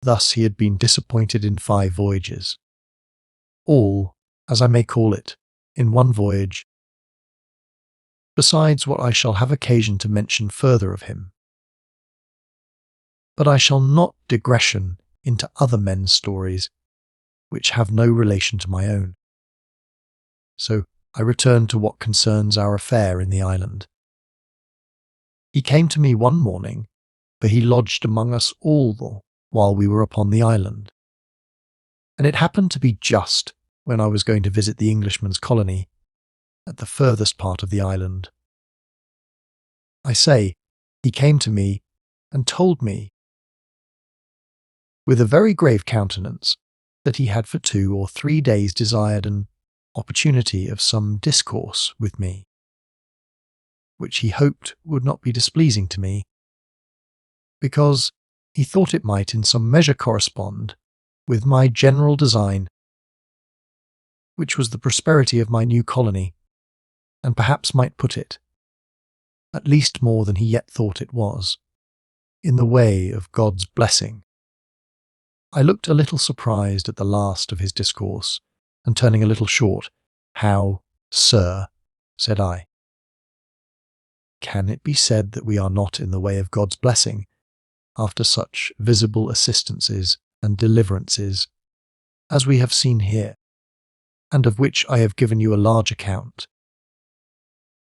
Thus he had been disappointed in 5 voyages, all, as I may call it, in one voyage, besides what I shall have occasion to mention further of him. But I shall not digression into other men's stories, which have no relation to my own. So I return to what concerns our affair in the island. He came to me one morning, for he lodged among us all while we were upon the island, and it happened to be just when I was going to visit the Englishman's colony at the furthest part of the island. I say, he came to me and told me, with a very grave countenance, that he had for 2 or 3 days desired an opportunity of some discourse with me, which he hoped would not be displeasing to me, because he thought it might in some measure correspond with my general design, which was the prosperity of my new colony, and perhaps might put it, at least more than he yet thought it was, in the way of God's blessing. I looked a little surprised at the last of his discourse, and turning a little short, "How, sir," said I, "can it be said that we are not in the way of God's blessing, after such visible assistances and deliverances as we have seen here, and of which I have given you a large account?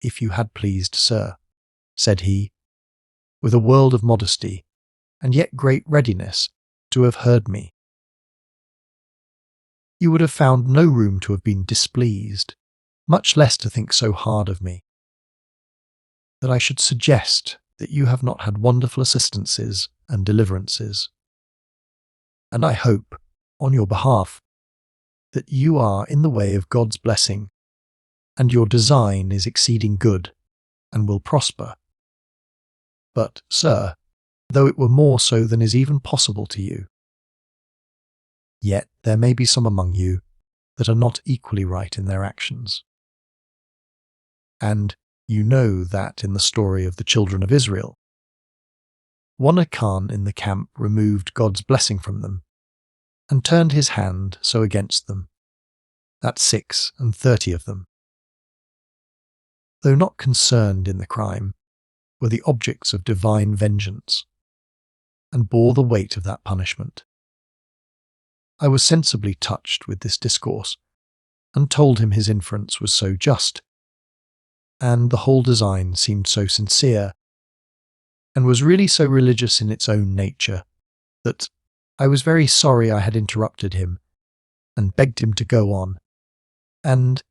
If you had pleased, sir," said he, with a world of modesty, and yet great readiness, to have heard me, you would have found no room to have been displeased, much less to think so hard of me, that I should suggest that you have not had wonderful assistances and deliverances. And I hope, on your behalf, that you are in the way of God's blessing, and your design is exceeding good, and will prosper. But, sir, though it were more so than is even possible to you, yet there may be some among you that are not equally right in their actions. And you know that in the story of the children of Israel, one Achan in the camp removed God's blessing from them, and turned his hand so against them, that 36 of them, though not concerned in the crime, were the objects of divine vengeance, and bore the weight of that punishment. I was sensibly touched with this discourse, and told him his inference was so just, and the whole design seemed so sincere, and was really so religious in its own nature, that I was very sorry I had interrupted him, and begged him to go on, and,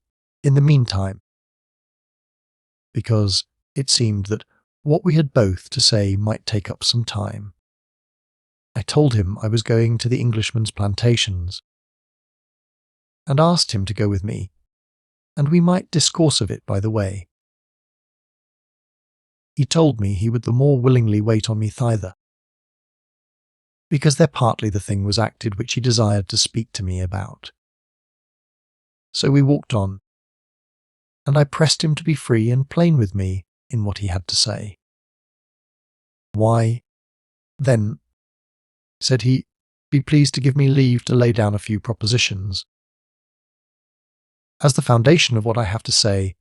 in the meantime, because it seemed that what we had both to say might take up some time, I told him I was going to the Englishman's plantations, and asked him to go with me and we might discourse of it by the way. He told me he would the more willingly wait on me thither, because there partly the thing was acted which he desired to speak to me about. So we walked on, and I pressed him to be free and plain with me in what he had to say. Why, then, said he, be pleased to give me leave to lay down a few propositions, as the foundation of what I have to say,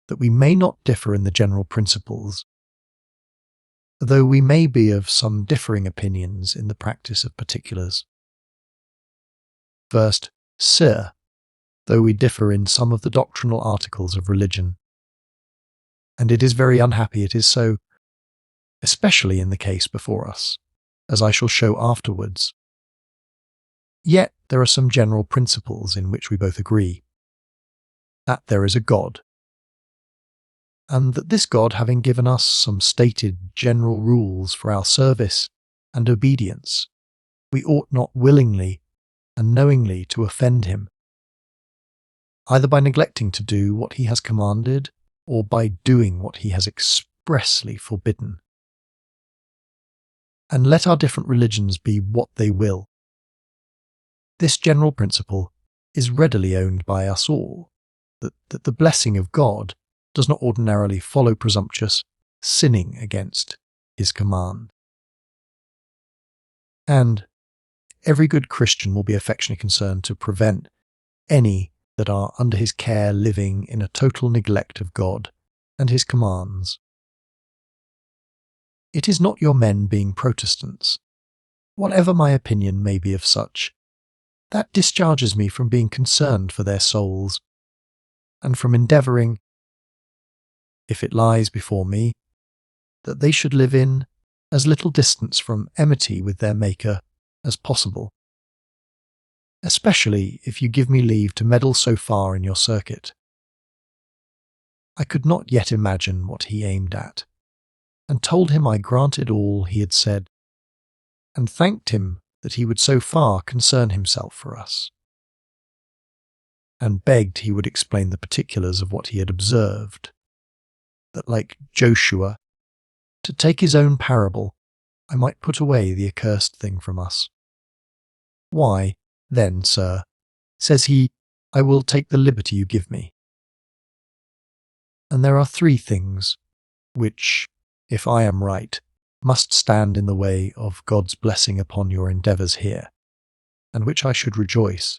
that we may not differ in the general principles, though we may be of some differing opinions in the practice of particulars. First, sir, though we differ in some of the doctrinal articles of religion, and it is very unhappy it is so, especially in the case before us, as I shall show afterwards. Yet there are some general principles in which we both agree, that there is a God, and that this God, having given us some stated general rules for our service and obedience, we ought not willingly and knowingly to offend him, either by neglecting to do what he has commanded or by doing what he has expressly forbidden. And let our different religions be what they will, this general principle is readily owned by us all, that the blessing of God does not ordinarily follow presumptuous sinning against his command. And every good Christian will be affectionately concerned to prevent any that are under his care living in a total neglect of God and his commands. It is not your men being Protestants, whatever my opinion may be of such, that discharges me from being concerned for their souls, and from endeavouring, if it lies before me, that they should live in as little distance from enmity with their Maker as possible, especially if you give me leave to meddle so far in your circuit. I could not yet imagine what he aimed at, and told him I granted all he had said, and thanked him that he would so far concern himself for us, and begged he would explain the particulars of what he had observed, that like Joshua, to take his own parable, I might put away the accursed thing from us. Why, then, sir, says he, I will take the liberty you give me. And there are 3 things which, if I am right, must stand in the way of God's blessing upon your endeavours here, and which I should rejoice,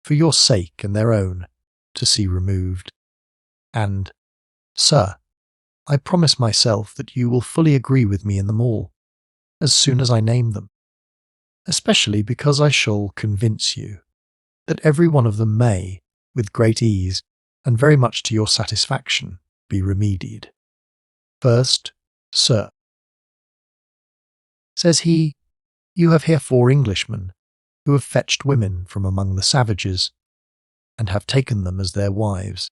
for your sake and their own, to see removed. And, sir, I promise myself that you will fully agree with me in them all, as soon as I name them, especially because I shall convince you that every one of them may, with great ease, and very much to your satisfaction, be remedied. First, sir, says he, you have here 4 Englishmen, who have fetched women from among the savages, and have taken them as their wives,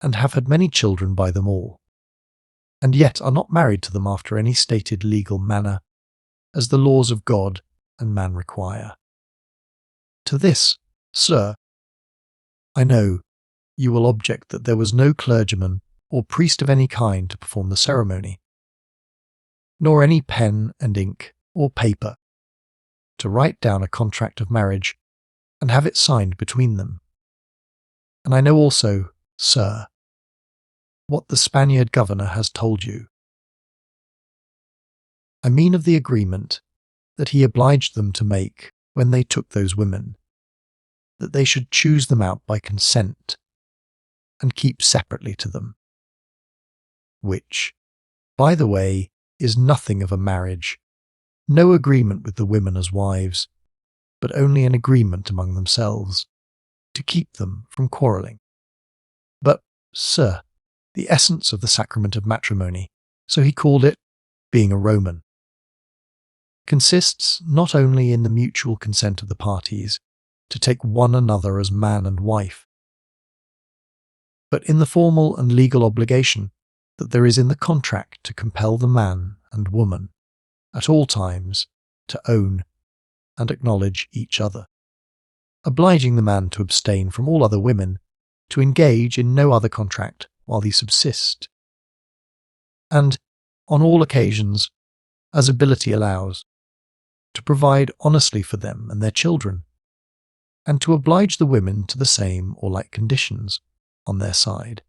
and have had many children by them all, and yet are not married to them after any stated legal manner, as the laws of God and man require. To this, sir, I know you will object that there was no clergyman or priest of any kind to perform the ceremony, nor any pen and ink or paper to write down a contract of marriage and have it signed between them. And I know also, sir, what the Spaniard governor has told you. I mean of the agreement that he obliged them to make when they took those women, that they should choose them out by consent and keep separately to them, which, by the way, is nothing of a marriage, no agreement with the women as wives, but only an agreement among themselves, to keep them from quarrelling. But, sir, the essence of the sacrament of matrimony, so he called it, being a Roman, consists not only in the mutual consent of the parties to take one another as man and wife, but in the formal and legal obligation that there is in the contract to compel the man and woman, at all times, to own and acknowledge each other, obliging the man to abstain from all other women to engage in no other contract while these subsist, and, on all occasions, as ability allows, to provide honestly for them and their children, and to oblige the women to the same or like conditions on their side.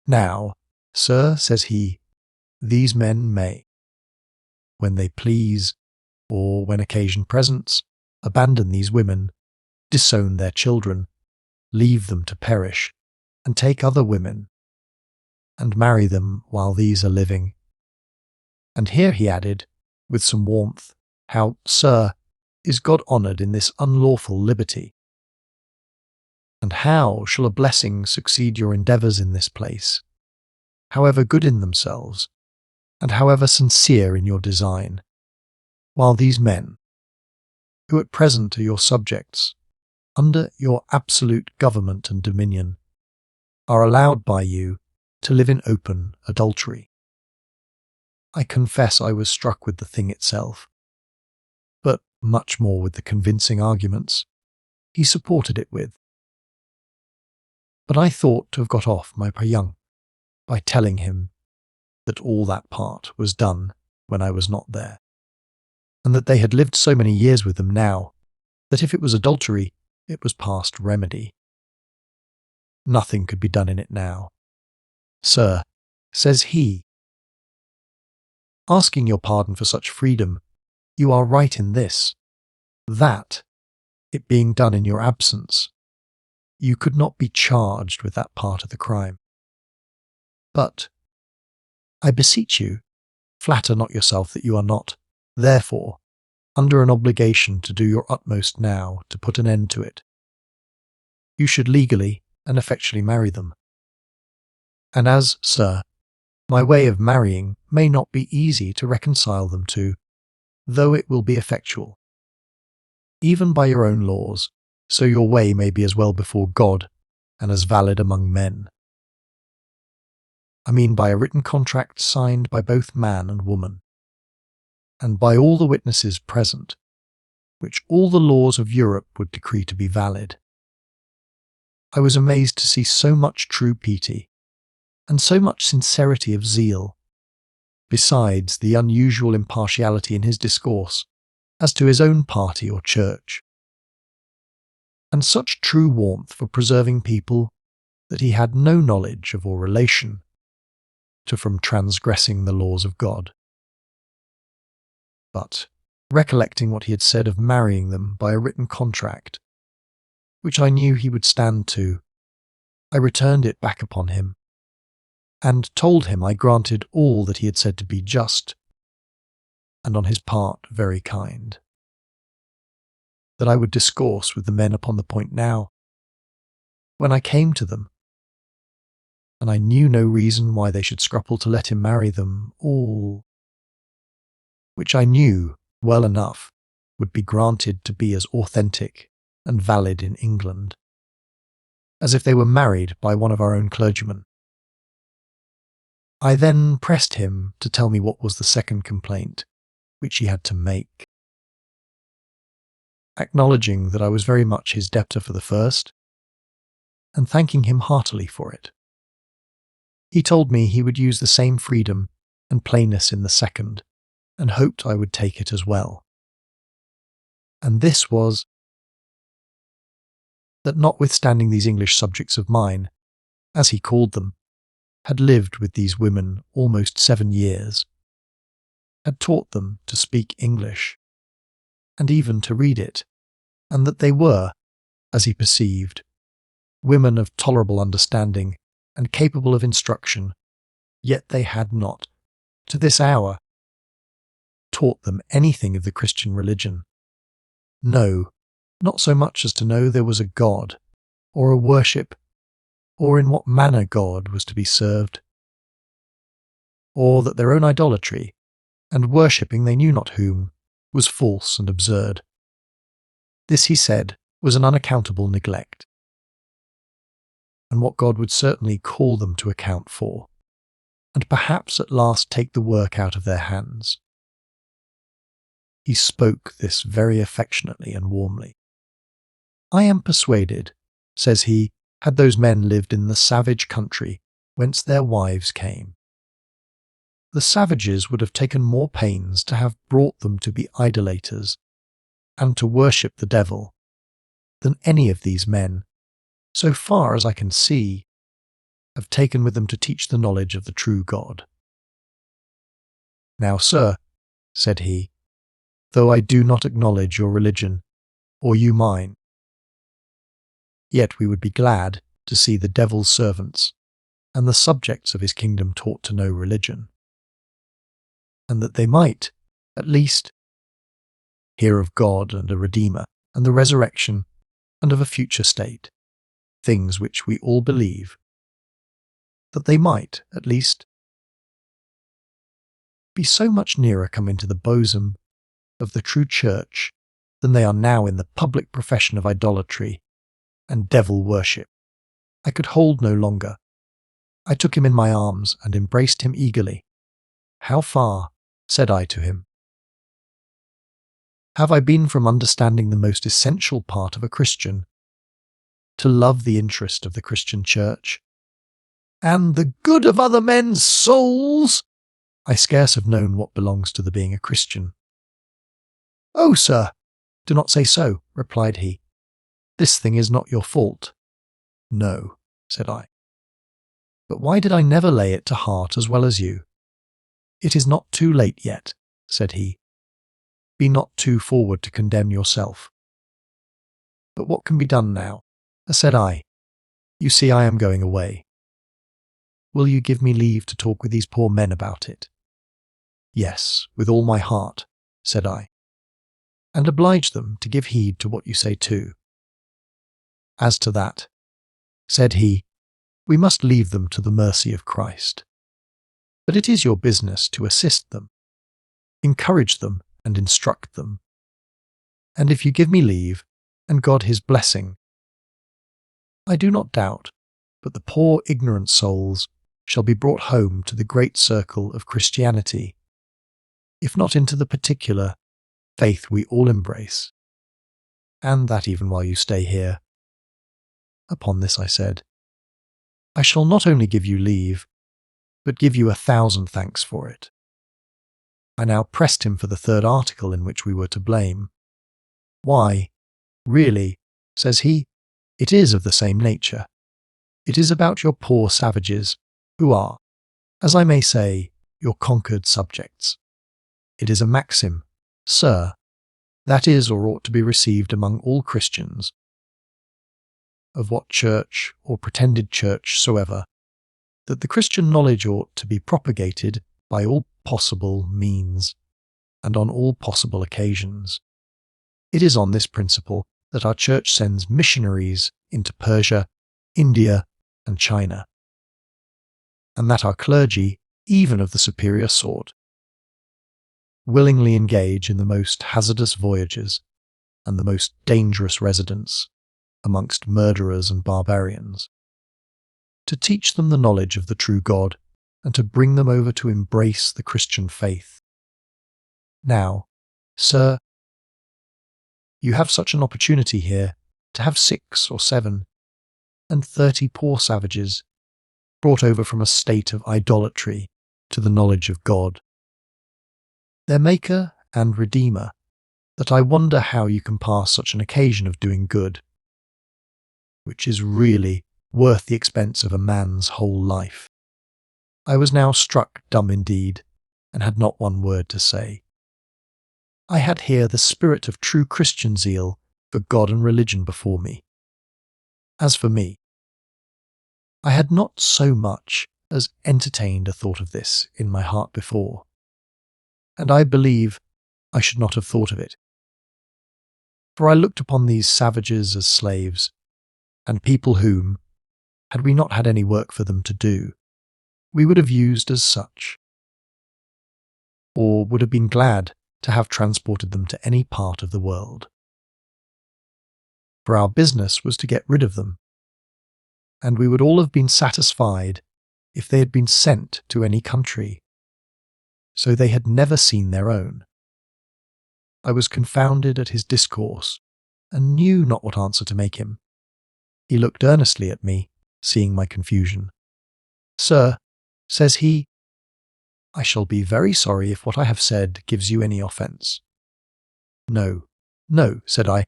Now, sir, says he, these men may, when they please, or when occasion presents, abandon these women, disown their children, leave them to perish, and take other women, and marry them while these are living. And here he added, with some warmth, how, sir, is God honoured in this unlawful liberty? And how shall a blessing succeed your endeavours in this place, however good in themselves, and however sincere in your design, while these men, who at present are your subjects, under your absolute government and dominion, are allowed by you to live in open adultery? I confess I was struck with the thing itself, but much more with the convincing arguments he supported it with. But I thought to have got off my young by telling him that all that part was done when I was not there, and that they had lived so many years with them now, that if it was adultery, it was past remedy. Nothing could be done in it now. Sir, says he, asking your pardon for such freedom, you are right in this, that, it being done in your absence, you could not be charged with that part of the crime. But, I beseech you, flatter not yourself that you are not, therefore, under an obligation to do your utmost now to put an end to it. You should legally and effectually marry them. And as, sir, my way of marrying may not be easy to reconcile them to, though it will be effectual, even by your own laws, so your way may be as well before God and as valid among men. I mean by a written contract signed by both man and woman, and by all the witnesses present, which all the laws of Europe would decree to be valid. I was amazed to see so much true piety, and so much sincerity of zeal, besides the unusual impartiality in his discourse as to his own party or church, and such true warmth for preserving people that he had no knowledge of or relation to from transgressing the laws of God. But, recollecting what he had said of marrying them by a written contract, which I knew he would stand to, I returned it back upon him, and told him I granted all that he had said to be just, and on his part very kind. That I would discourse with the men upon the point now, when I came to them, and I knew no reason why they should scruple to let him marry them all, which I knew well enough would be granted to be as authentic and valid in England as if they were married by one of our own clergymen. I then pressed him to tell me what was the second complaint which he had to make. Acknowledging that I was very much his debtor for the first, and thanking him heartily for it, he told me he would use the same freedom and plainness in the second, and hoped I would take it as well. And this was, that notwithstanding these English subjects of mine, as he called them, had lived with these women almost 7 years, had taught them to speak English, and even to read it, and that they were, as he perceived, women of tolerable understanding and capable of instruction, yet they had not, to this hour, taught them anything of the Christian religion. No, not so much as to know there was a God, or a worship, or in what manner God was to be served, or that their own idolatry, and worshipping they knew not whom, was false and absurd. This, he said, was an unaccountable neglect, and what God would certainly call them to account for, and perhaps at last take the work out of their hands. He spoke this very affectionately and warmly. I am persuaded, says he, had those men lived in the savage country whence their wives came. The savages would have taken more pains to have brought them to be idolaters and to worship the devil than any of these men, so far as I can see, have taken with them to teach the knowledge of the true God. Now, sir, said he, though I do not acknowledge your religion, or you mine, yet we would be glad to see the devil's servants and the subjects of his kingdom taught to know religion, and that they might, at least, hear of God and a Redeemer, and the resurrection, and of a future state, things which we all believe, that they might, at least, be so much nearer come into the bosom of the true church than they are now in the public profession of idolatry and devil worship. I could hold no longer. I took him in my arms and embraced him eagerly. How far, said I to him, have I been from understanding the most essential part of a Christian, to love the interest of the Christian church, and the good of other men's souls? I scarce have known what belongs to the being a Christian. Oh, sir, do not say so, replied he. This thing is not your fault. No, said I. But why did I never lay it to heart as well as you? It is not too late yet, said he. Be not too forward to condemn yourself. But what can be done now? Said I. You see I am going away. Will you give me leave to talk with these poor men about it? Yes, with all my heart, said I, and oblige them to give heed to what you say too. As to that, said he, we must leave them to the mercy of Christ. But it is your business to assist them, encourage them and instruct them. And if you give me leave, and God his blessing, I do not doubt but the poor ignorant souls shall be brought home to the great circle of Christianity, if not into the particular faith we all embrace, and that even while you stay here. Upon this I said, I shall not only give you leave, but give you 1,000 thanks for it. I now pressed him for the third article in which we were to blame. Why, really, says he, it is of the same nature. It is about your poor savages, who are, as I may say, your conquered subjects. It is a maxim, sir, that is or ought to be received among all Christians, of what church or pretended church soever, that the Christian knowledge ought to be propagated by all possible means and on all possible occasions. It is on this principle that our church sends missionaries into Persia, India, and China, and that our clergy, even of the superior sort, willingly engage in the most hazardous voyages and the most dangerous residence amongst murderers and barbarians, to teach them the knowledge of the true God and to bring them over to embrace the Christian faith. Now, sir, you have such an opportunity here to have 6 or 7 and 30 poor savages brought over from a state of idolatry to the knowledge of God, their Maker and Redeemer, that I wonder how you can pass such an occasion of doing good, which is really worth the expense of a man's whole life. I was now struck dumb indeed, and had not one word to say. I had here the spirit of true Christian zeal for God and religion before me. As for me, I had not so much as entertained a thought of this in my heart before, and I believe I should not have thought of it. For I looked upon these savages as slaves, and people whom, had we not had any work for them to do, we would have used as such, or would have been glad to have transported them to any part of the world. For our business was to get rid of them, and we would all have been satisfied if they had been sent to any country, so they had never seen their own. I was confounded at his discourse, and knew not what answer to make him. He looked earnestly at me, seeing my confusion. "Sir," says he, "I shall be very sorry if what I have said gives you any offence." "No, no," said I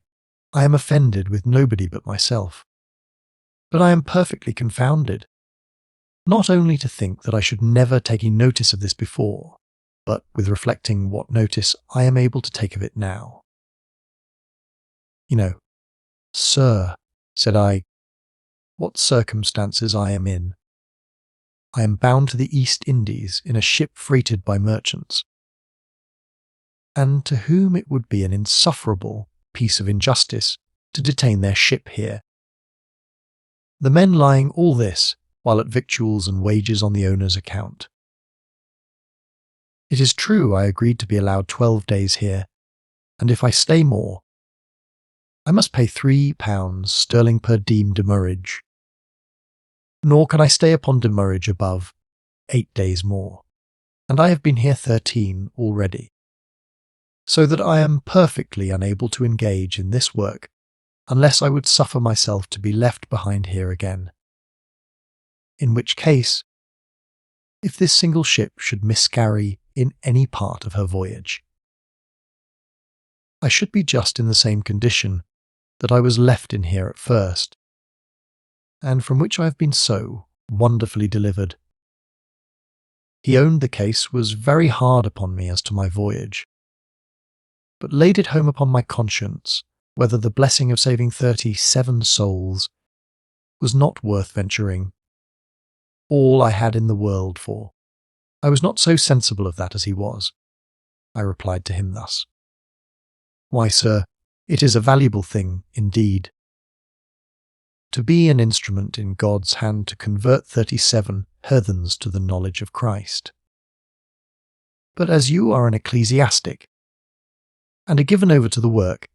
am offended with nobody but myself. But I am perfectly confounded, not only to think that I should never taken notice of this before, but with reflecting what notice I am able to take of it now. "You know, sir," said I, "what circumstances I am in. I am bound to the East Indies in a ship freighted by merchants, and to whom it would be an insufferable piece of injustice to detain their ship here. The men lying all this while at victuals and wages on the owner's account. It is true I agreed to be allowed 12 days here, and if I stay more, I must pay £3 sterling per diem demurrage. Nor can I stay upon demurrage above 8 days more, and I have been here 13 already, so that I am perfectly unable to engage in this work unless I would suffer myself to be left behind here again. In which case, if this single ship should miscarry in any part of her voyage, I should be just in the same condition that I was left in here at first, and from which I have been so wonderfully delivered." He owned the case was very hard upon me as to my voyage, but laid it home upon my conscience whether the blessing of saving 37 souls was not worth venturing all I had in the world for. I was not so sensible of that as he was. I replied to him thus: "Why, sir, it is a valuable thing indeed, to be an instrument in God's hand to convert 37 heathens to the knowledge of Christ. But as you are an ecclesiastic, and are given over to the work,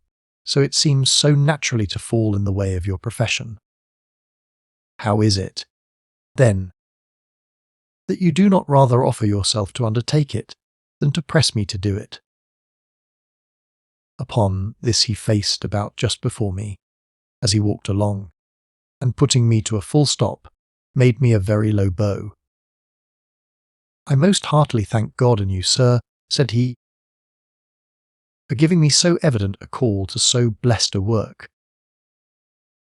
so it seems so naturally to fall in the way of your profession. How is it, then, that you do not rather offer yourself to undertake it than to press me to do it?" Upon this he faced about just before me, as he walked along, and putting me to a full stop, made me a very low bow. "I most heartily thank God and you, sir," said he, "for giving me so evident a call to so blessed a work.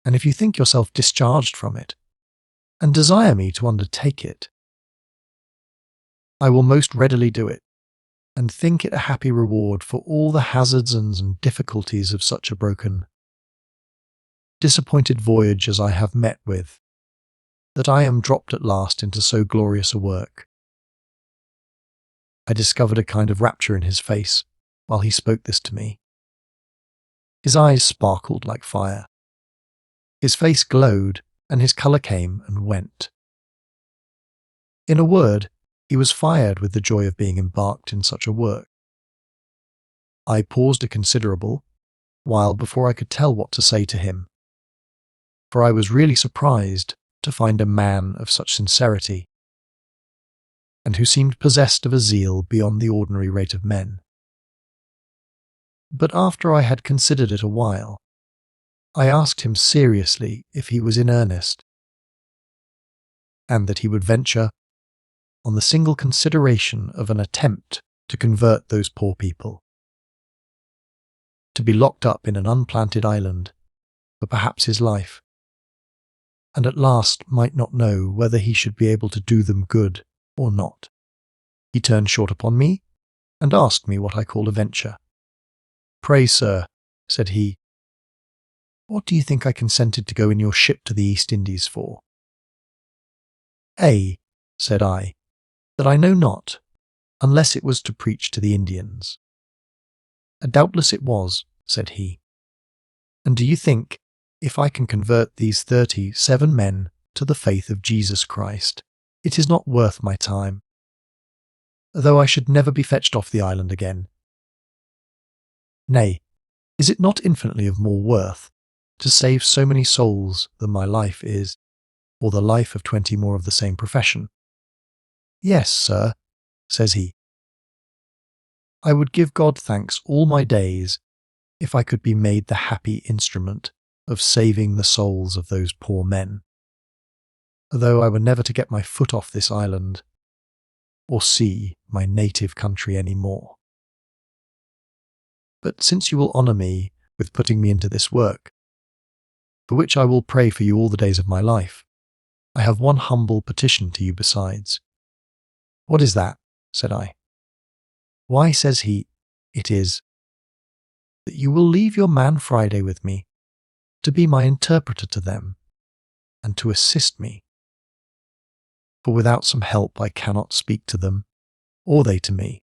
And if you think yourself discharged from it, and desire me to undertake it, I will most readily do it, and think it a happy reward for all the hazards and difficulties of such a broken, disappointed voyage as I have met with, that I am dropped at last into so glorious a work." I discovered a kind of rapture in his face while he spoke this to me. His eyes sparkled like fire. His face glowed, and his colour came and went. In a word, he was fired with the joy of being embarked in such a work. I paused a considerable while before I could tell what to say to him, for I was really surprised to find a man of such sincerity, and who seemed possessed of a zeal beyond the ordinary rate of men. But after I had considered it a while, I asked him seriously if he was in earnest, and that he would venture, on the single consideration of an attempt to convert those poor people, to be locked up in an unplanted island for perhaps his life, and at last might not know whether he should be able to do them good or not. He turned short upon me, and asked me what I called a venture. "Pray, sir," said he, "what do you think I consented to go in your ship to the East Indies for?" "A," said I, "that I know not, unless it was to preach to the Indians." "Doubtless it was," said he. "And do you think, if I can convert these 37 men to the faith of Jesus Christ, it is not worth my time, though I should never be fetched off the island again? Nay, is it not infinitely of more worth to save so many souls than my life is, or the life of 20 more of the same profession?" "Yes, sir," says he. "I would give God thanks all my days if I could be made the happy instrument of saving the souls of those poor men, although I were never to get my foot off this island or see my native country any more. But since you will honour me with putting me into this work, for which I will pray for you all the days of my life, I have one humble petition to you besides. What is that? Said I. Why, says he, it is that you will leave your man Friday with me, to be my interpreter to them, and to assist me. For without some help I cannot speak to them, or they to me.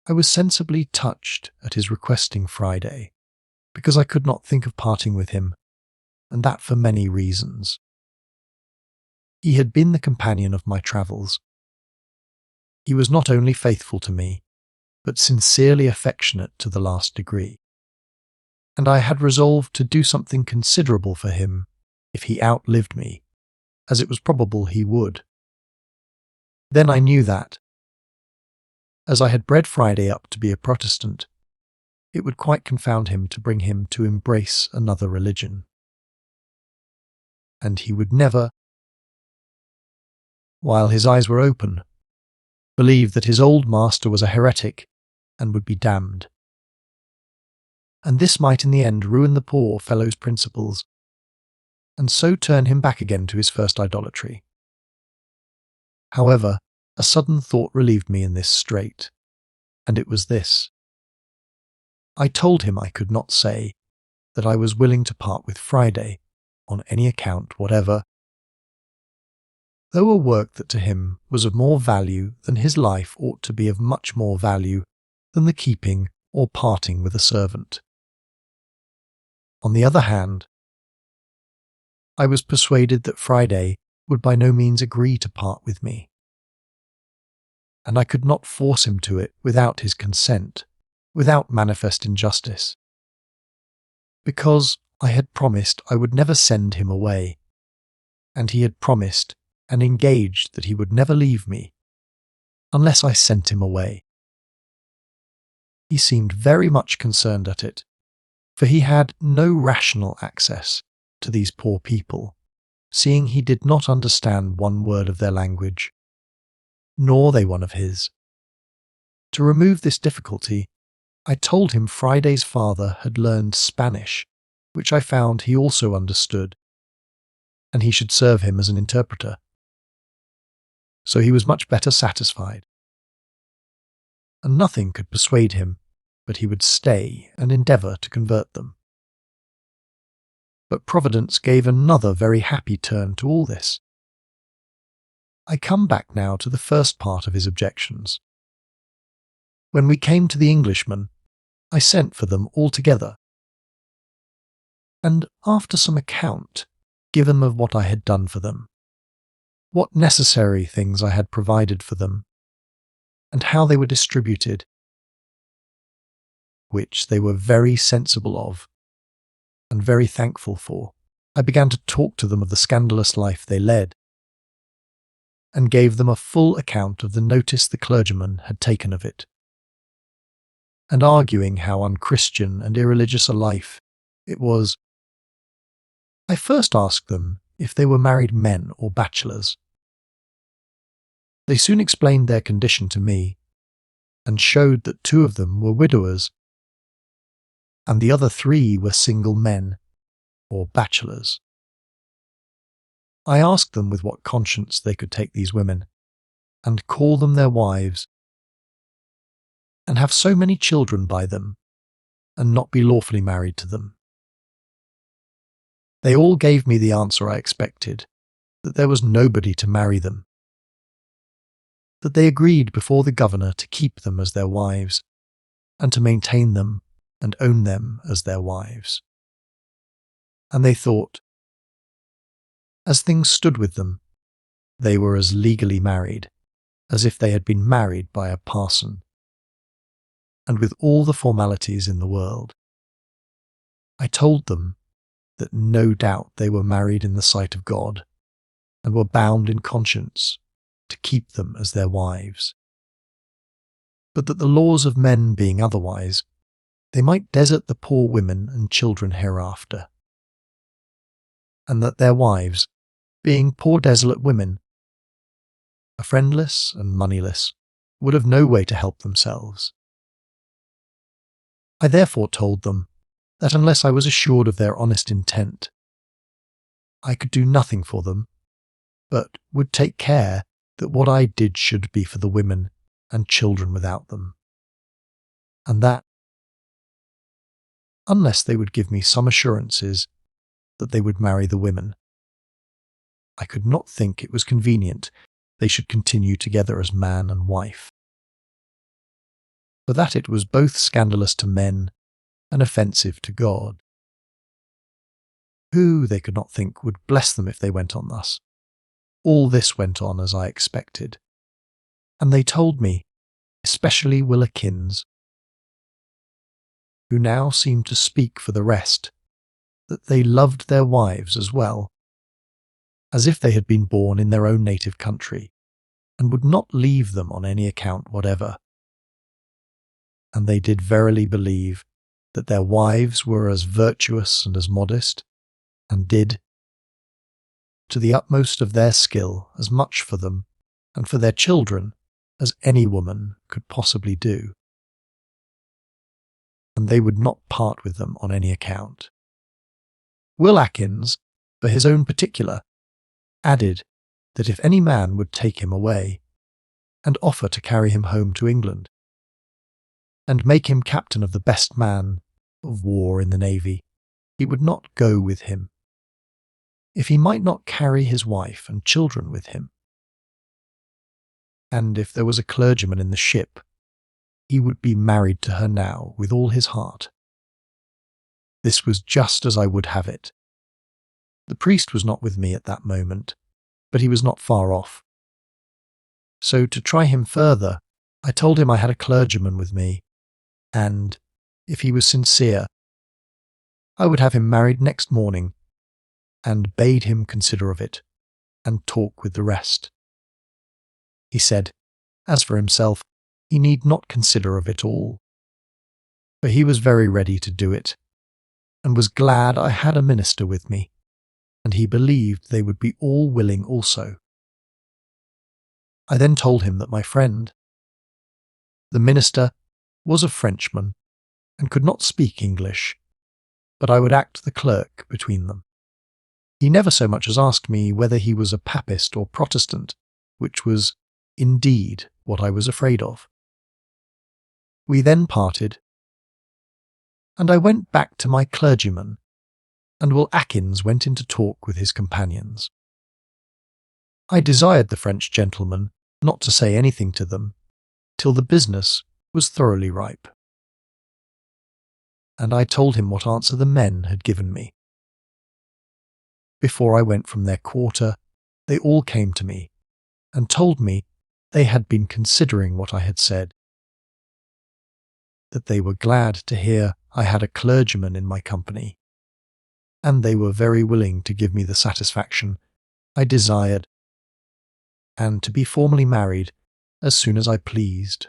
I was sensibly touched at his requesting Friday, because I could not think of parting with him, and that for many reasons. He had been the companion of my travels. He was not only faithful to me, but sincerely affectionate to the last degree, and I had resolved to do something considerable for him if he outlived me, as it was probable he would. Then I knew that, as I had bred Friday up to be a Protestant, it would quite confound him to bring him to embrace another religion. And he would never, while his eyes were open, believe that his old master was a heretic and would be damned. And this might in the end ruin the poor fellow's principles, and so turn him back again to his first idolatry. However, a sudden thought relieved me in this strait, and it was this. I told him I could not say that I was willing to part with Friday on any account whatever, though a work that to him was of more value than his life ought to be of much more value than the keeping or parting with a servant. On the other hand, I was persuaded that Friday would by no means agree to part with me, and I could not force him to it without his consent, without manifest injustice, because I had promised I would never send him away, and he had promised and engaged that he would never leave me unless I sent him away. He seemed very much concerned at it, for he had no rational access to these poor people, seeing he did not understand one word of their language, nor they one of his. To remove this difficulty, I told him Friday's father had learned Spanish, which I found he also understood, and he should serve him as an interpreter. So he was much better satisfied, and nothing could persuade him but he would stay and endeavour to convert them. But Providence gave another very happy turn to all this. I come back now to the first part of his objections. When we came to the Englishmen, I sent for them all together, and after some account given of what I had done for them, what necessary things I had provided for them, and how they were distributed, which they were very sensible of, and very thankful for, I began to talk to them of the scandalous life they led, and gave them a full account of the notice the clergyman had taken of it, and arguing how unchristian and irreligious a life it was. I first asked them if they were married men or bachelors. They soon explained their condition to me, and showed that 2 of them were widowers, and the other 3 were single men, or bachelors. I asked them with what conscience they could take these women, and call them their wives, and have so many children by them, and not be lawfully married to them. They all gave me the answer I expected, that there was nobody to marry them, that they agreed before the governor to keep them as their wives, and to maintain them and own them as their wives. And they thought, as things stood with them, they were as legally married as if they had been married by a parson, and with all the formalities in the world. I told them that no doubt they were married in the sight of God, and were bound in conscience to keep them as their wives, but that the laws of men being otherwise, they might desert the poor women and children hereafter, and that their wives, being poor desolate women, are friendless and moneyless, would have no way to help themselves. I therefore told them that unless I was assured of their honest intent, I could do nothing for them, but would take care that what I did should be for the women and children without them, and that, unless they would give me some assurances that they would marry the women, I could not think it was convenient they should continue together as man and wife, for that it was both scandalous to men and offensive to God, who, they could not think, would bless them if they went on thus. All this went on as I expected, and they told me, especially Will Atkins, who now seemed to speak for the rest, that they loved their wives as well, as if they had been born in their own native country, and would not leave them on any account whatever. And they did verily believe that their wives were as virtuous and as modest, and did, to the utmost of their skill, as much for them and for their children as any woman could possibly do. And they would not part with them on any account. Will Atkins, for his own particular, added that if any man would take him away, and offer to carry him home to England, and make him captain of the best man of war in the navy, he would not go with him, if he might not carry his wife and children with him. And if there was a clergyman in the ship, he would be married to her now with all his heart. This was just as I would have it. The priest was not with me at that moment, but he was not far off. So to try him further, I told him I had a clergyman with me, and, if he was sincere, I would have him married next morning, and bade him consider of it, and talk with the rest. He said, as for himself, he need not consider of it all, for he was very ready to do it, and was glad I had a minister with me, and he believed they would be all willing also. I then told him that my friend, the minister, was a Frenchman, and could not speak English, but I would act the clerk between them. He never so much as asked me whether he was a Papist or Protestant, which was, indeed, what I was afraid of. We then parted, and I went back to my clergyman, and Will Atkins went in to talk with his companions. I desired the French gentleman not to say anything to them till the business was thoroughly ripe, and I told him what answer the men had given me. Before I went from their quarter, they all came to me, and told me they had been considering what I had said, that they were glad to hear I had a clergyman in my company, and they were very willing to give me the satisfaction I desired, and to be formally married as soon as I pleased,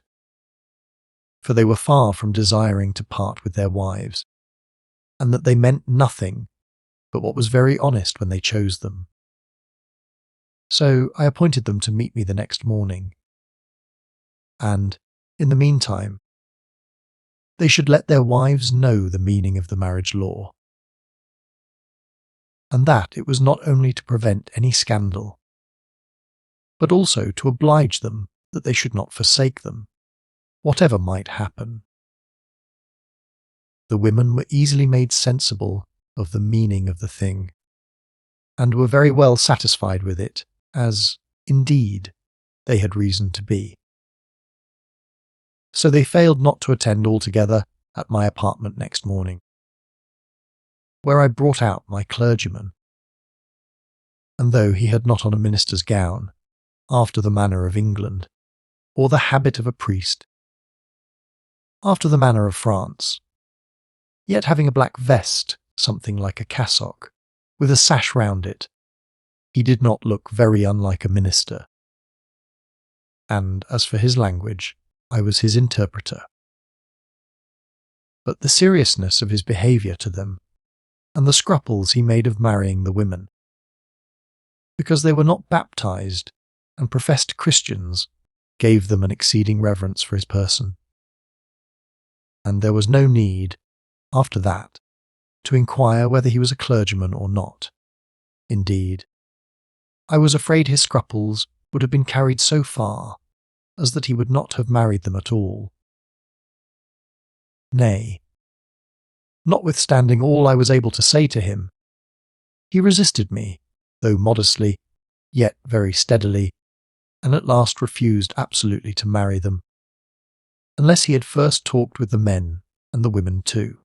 for they were far from desiring to part with their wives, and that they meant nothing but what was very honest when they chose them. So I appointed them to meet me the next morning, and, in the meantime, they should let their wives know the meaning of the marriage law, and that it was not only to prevent any scandal, but also to oblige them that they should not forsake them, whatever might happen. The women were easily made sensible of the meaning of the thing, and were very well satisfied with it, as, indeed, they had reason to be. So they failed not to attend altogether at my apartment next morning, where I brought out my clergyman, and though he had not on a minister's gown, after the manner of England, or the habit of a priest, after the manner of France, yet having a black vest, something like a cassock, with a sash round it, he did not look very unlike a minister. And as for his language, I was his interpreter. but the seriousness of his behaviour to them, and the scruples he made of marrying the women. Because they were not baptized and professed Christians, gave them an exceeding reverence for his person. And there was no need, after that, to inquire whether he was a clergyman or not. Indeed, I was afraid his scruples would have been carried so far as that he would not have married them at all. Nay, notwithstanding all I was able to say to him, he resisted me, though modestly, yet very steadily, and at last refused absolutely to marry them, unless he had first talked with the men and the women too.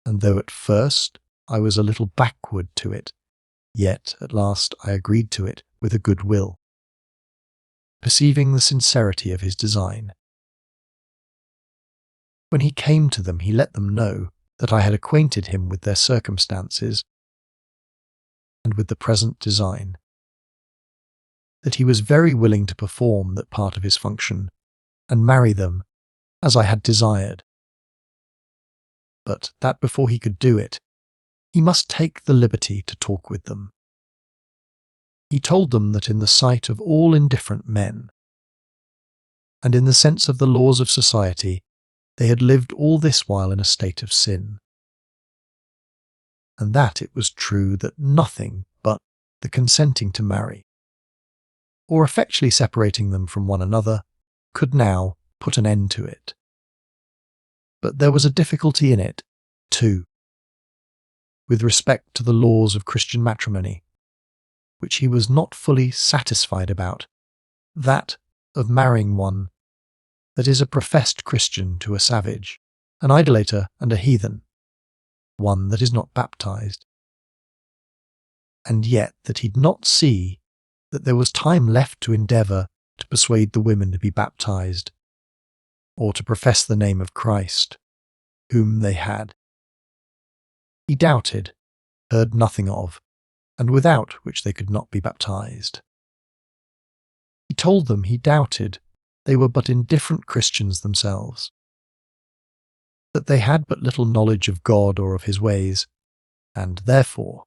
And though at first I was a little backward to it, yet at last I agreed to it with a good will, perceiving the sincerity of his design. When he came to them, he let them know that I had acquainted him with their circumstances and with the present design, that he was very willing to perform that part of his function and marry them as I had desired, but that before he could do it, he must take the liberty to talk with them. He told them that in the sight of all indifferent men, and in the sense of the laws of society, they had lived all this while in a state of sin, and that it was true that nothing but the consenting to marry, or effectually separating them from one another, could now put an end to it. But there was a difficulty in it, too, with respect to the laws of Christian matrimony, which he was not fully satisfied about, that of marrying one that is a professed Christian to a savage, an idolater and a heathen, one that is not baptized, and yet that he'd not see that there was time left to endeavour to persuade the women to be baptized, or to profess the name of Christ, whom they had. He doubted, heard nothing of, and without which they could not be baptized. He told them he doubted they were but indifferent Christians themselves, that they had but little knowledge of God or of his ways, and therefore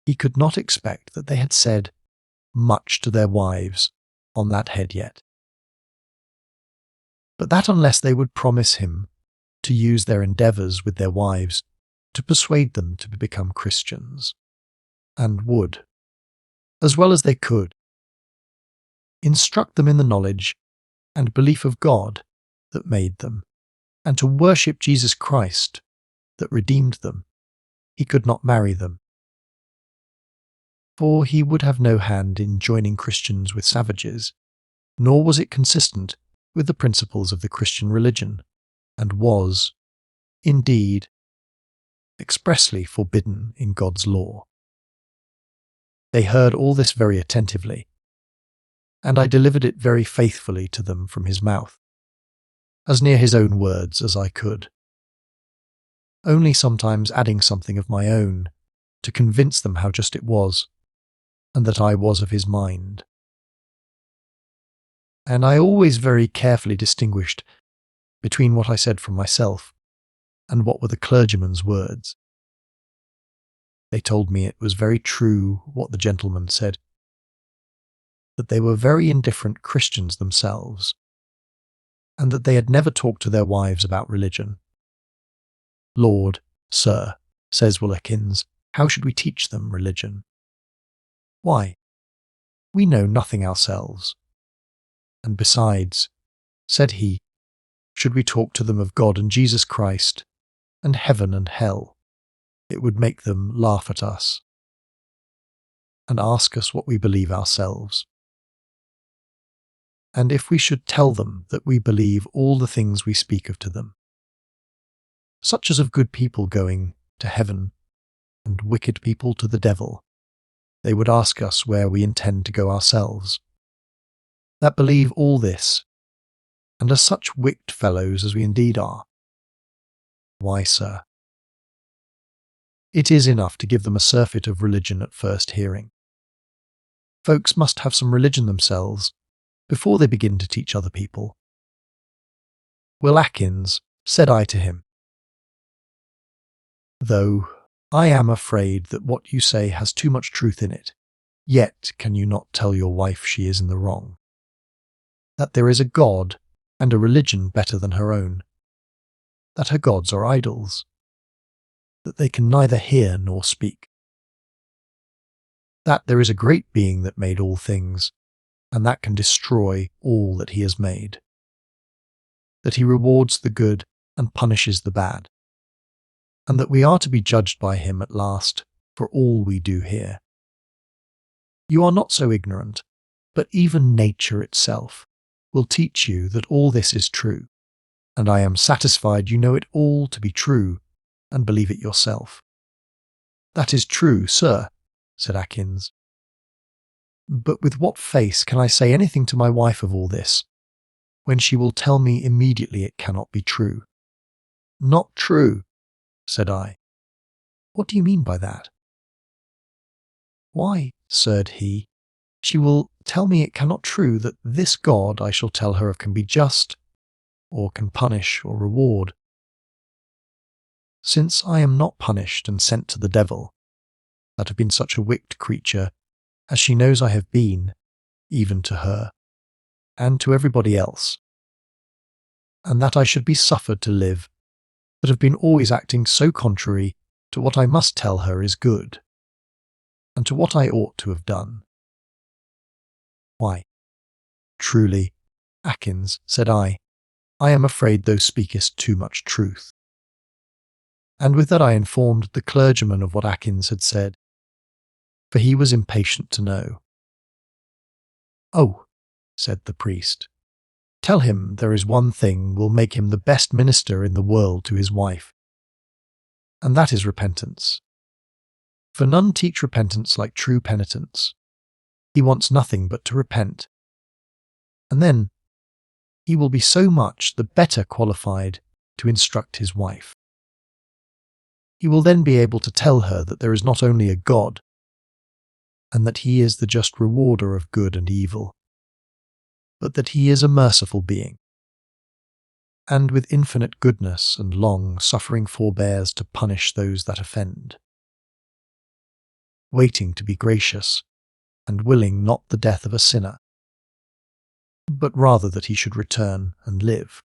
he could not expect that they had said much to their wives on that head yet, but that unless they would promise him to use their endeavours with their wives to persuade them to become Christians, and would, as well as they could, instruct them in the knowledge and belief of God that made them, and to worship Jesus Christ that redeemed them, he could not marry them. For he would have no hand in joining Christians with savages, nor was it consistent with the principles of the Christian religion, and was, indeed, expressly forbidden in God's law. They heard all this very attentively, and I delivered it very faithfully to them from his mouth, as near his own words as I could, only sometimes adding something of my own to convince them how just it was, and that I was of his mind. And I always very carefully distinguished between what I said from myself and what were the clergyman's words. They told me it was very true what the gentleman said, that they were very indifferent Christians themselves, and that they had never talked to their wives about religion. Lord, sir, says Atkins, how should we teach them religion? Why, we know nothing ourselves. And besides, said he, should we talk to them of God and Jesus Christ, and heaven and hell, it would make them laugh at us, and ask us what we believe ourselves. And if we should tell them that we believe all the things we speak of to them, such as of good people going to heaven, and wicked people to the devil, they would ask us where we intend to go ourselves, that believe all this, and are such wicked fellows as we indeed are. Why, sir, it is enough to give them a surfeit of religion at first hearing. Folks must have some religion themselves before they begin to teach other people. "Well, Atkins," said I to him, "though I am afraid that what you say has too much truth in it, yet can you not tell your wife she is in the wrong? That there is a God and a religion better than her own, that her gods are idols, that they can neither hear nor speak, that there is a great being that made all things, and that can destroy all that he has made, that he rewards the good and punishes the bad, and that we are to be judged by him at last for all we do here. You are not so ignorant, but even nature itself will teach you that all this is true, and I am satisfied you know it all to be true and believe it yourself." "That is true, sir," said Atkins. "But with what face can I say anything to my wife of all this, when she will tell me immediately it cannot be true?" "Not true," said I. "What do you mean by that?" "Why," said he, "she will tell me it cannot true that this God I shall tell her of can be just, or can punish or reward. Since I am not punished and sent to the devil, that have been such a wicked creature as she knows I have been, even to her, and to everybody else, and that I should be suffered to live, that have been always acting so contrary to what I must tell her is good, and to what I ought to have done. Why, truly, Atkins, said I am afraid thou speakest too much truth." And with that I informed the clergyman of what Atkins had said, for he was impatient to know. "Oh," said the priest, "tell him there is one thing will make him the best minister in the world to his wife, and that is repentance. For none teach repentance like true penitents. He wants nothing but to repent, and then he will be so much the better qualified to instruct his wife. He will then be able to tell her that there is not only a God, and that he is the just rewarder of good and evil, but that he is a merciful being, and with infinite goodness and long suffering forbears to punish those that offend, waiting to be gracious, and willing not the death of a sinner, but rather that he should return and live,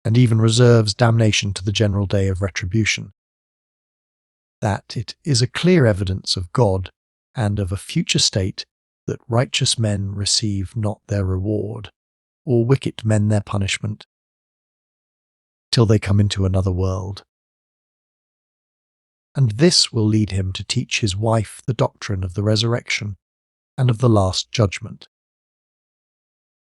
and even reserves damnation to the general day of retribution, that it is a clear evidence of God and of a future state that righteous men receive not their reward, or wicked men their punishment, till they come into another world. And this will lead him to teach his wife the doctrine of the resurrection and of the last judgment.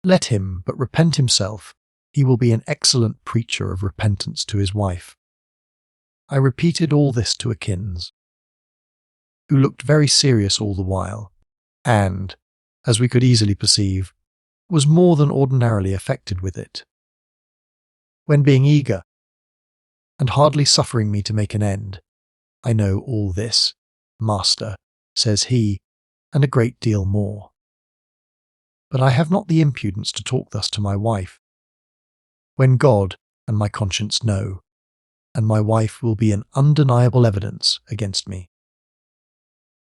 Let him but repent himself, he will be an excellent preacher of repentance to his wife." I repeated all this to Atkins, who looked very serious all the while, and, as we could easily perceive, was more than ordinarily affected with it. When being eager, and hardly suffering me to make an end, "I know all this, master," says he, "and a great deal more. But I have not the impudence to talk thus to my wife, when God and my conscience know, and my wife will be an undeniable evidence against me,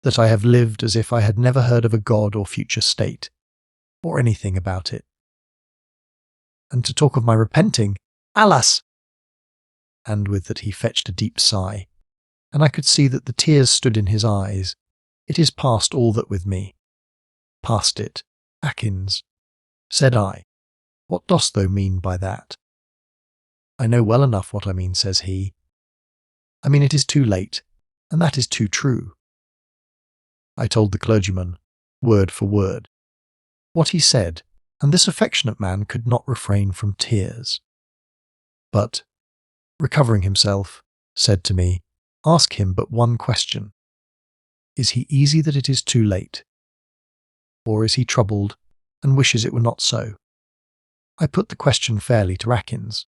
that I have lived as if I had never heard of a God or future state, or anything about it. And to talk of my repenting, alas!" And with that he fetched a deep sigh, and I could see that the tears stood in his eyes. "It is past all that with me." "Past it, Atkins," said I. "What dost thou mean by that?" "I know well enough what I mean," says he. "I mean it is too late, and that is too true." I told the clergyman, word for word, what he said, and this affectionate man could not refrain from tears. But, recovering himself, said to me, "Ask him but one question. Is he easy that it is too late? Or is he troubled and wishes it were not so?" I put the question fairly to Atkins,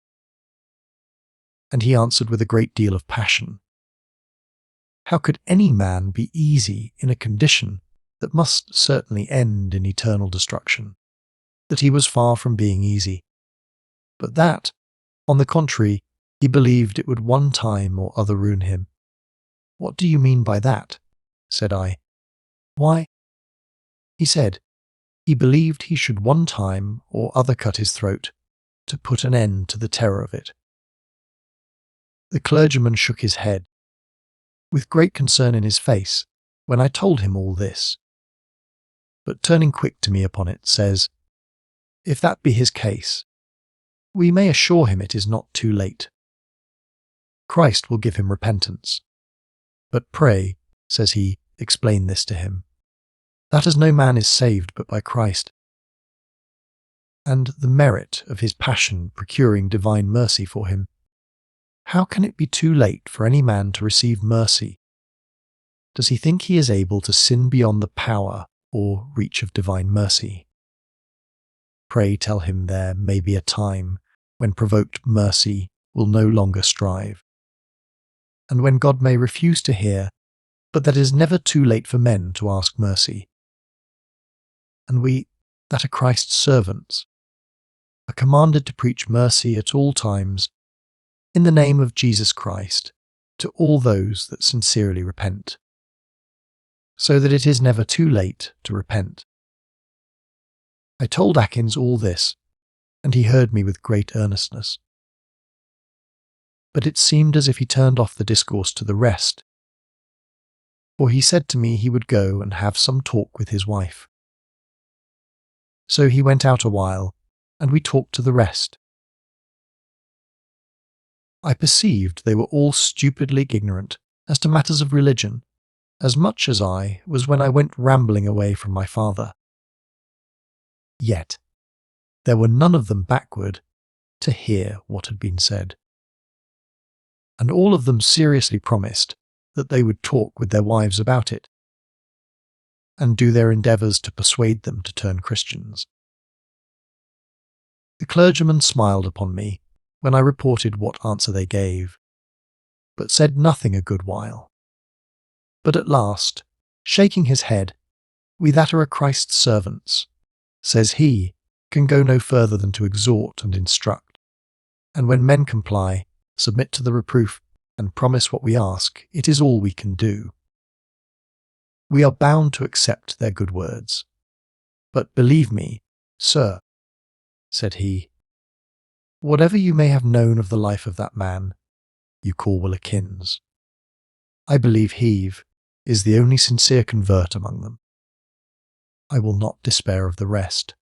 and he answered with a great deal of passion. How could any man be easy in a condition that must certainly end in eternal destruction? That he was far from being easy. but that, on the contrary, he believed it would one time or other ruin him. What do you mean by that? Said I. Why, he said, he believed he should one time or other cut his throat to put an end to the terror of it. The clergyman shook his head, with great concern in his face, when I told him all this, but turning quick to me upon it, says, if that be his case, we may assure him it is not too late. Christ will give him repentance. But pray, says he, explain this to him, that as no man is saved but by Christ, and the merit of his passion procuring divine mercy for him, how can it be too late for any man to receive mercy? Does he think he is able to sin beyond the power or reach of divine mercy? Pray tell him there may be a time when provoked mercy will no longer strive, and when God may refuse to hear, but that it is never too late for men to ask mercy. And we, that are Christ's servants, are commanded to preach mercy at all times, in the name of Jesus Christ, to all those that sincerely repent, so that it is never too late to repent. I told Atkins all this, and he heard me with great earnestness. But it seemed as if he turned off the discourse to the rest, for he said to me he would go and have some talk with his wife. So he went out a while, and we talked to the rest. I perceived they were all stupidly ignorant as to matters of religion, as much as I was when I went rambling away from my father. Yet there were none of them backward to hear what had been said, and all of them seriously promised that they would talk with their wives about it, and do their endeavours to persuade them to turn Christians. The clergyman smiled upon me when I reported what answer they gave, but said nothing a good while. But at last, shaking his head, we that are Christ's servants, says he, can go no further than to exhort and instruct, and when men comply, submit to the reproof, and promise what we ask, it is all we can do. We are bound to accept their good words. But believe me, sir, said he, whatever you may have known of the life of that man you call Atkins, I believe he is the only sincere convert among them. I will not despair of the rest.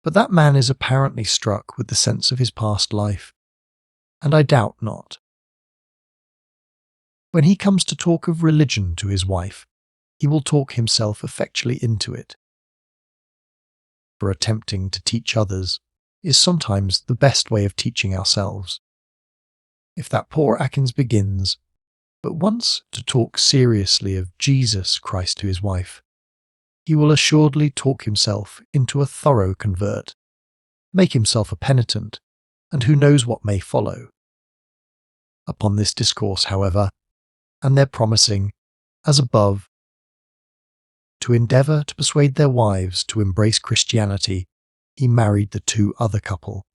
But that man is apparently struck with the sense of his past life, and I doubt not. When he comes to talk of religion to his wife, he will talk himself effectually into it. For attempting to teach others is sometimes the best way of teaching ourselves. If that poor Atkins begins but once to talk seriously of Jesus Christ to his wife, he will assuredly talk himself into a thorough convert, make himself a penitent, and who knows what may follow. Upon this discourse, however, and their promising, as above, to endeavour to persuade their wives to embrace Christianity, he married the two other couple.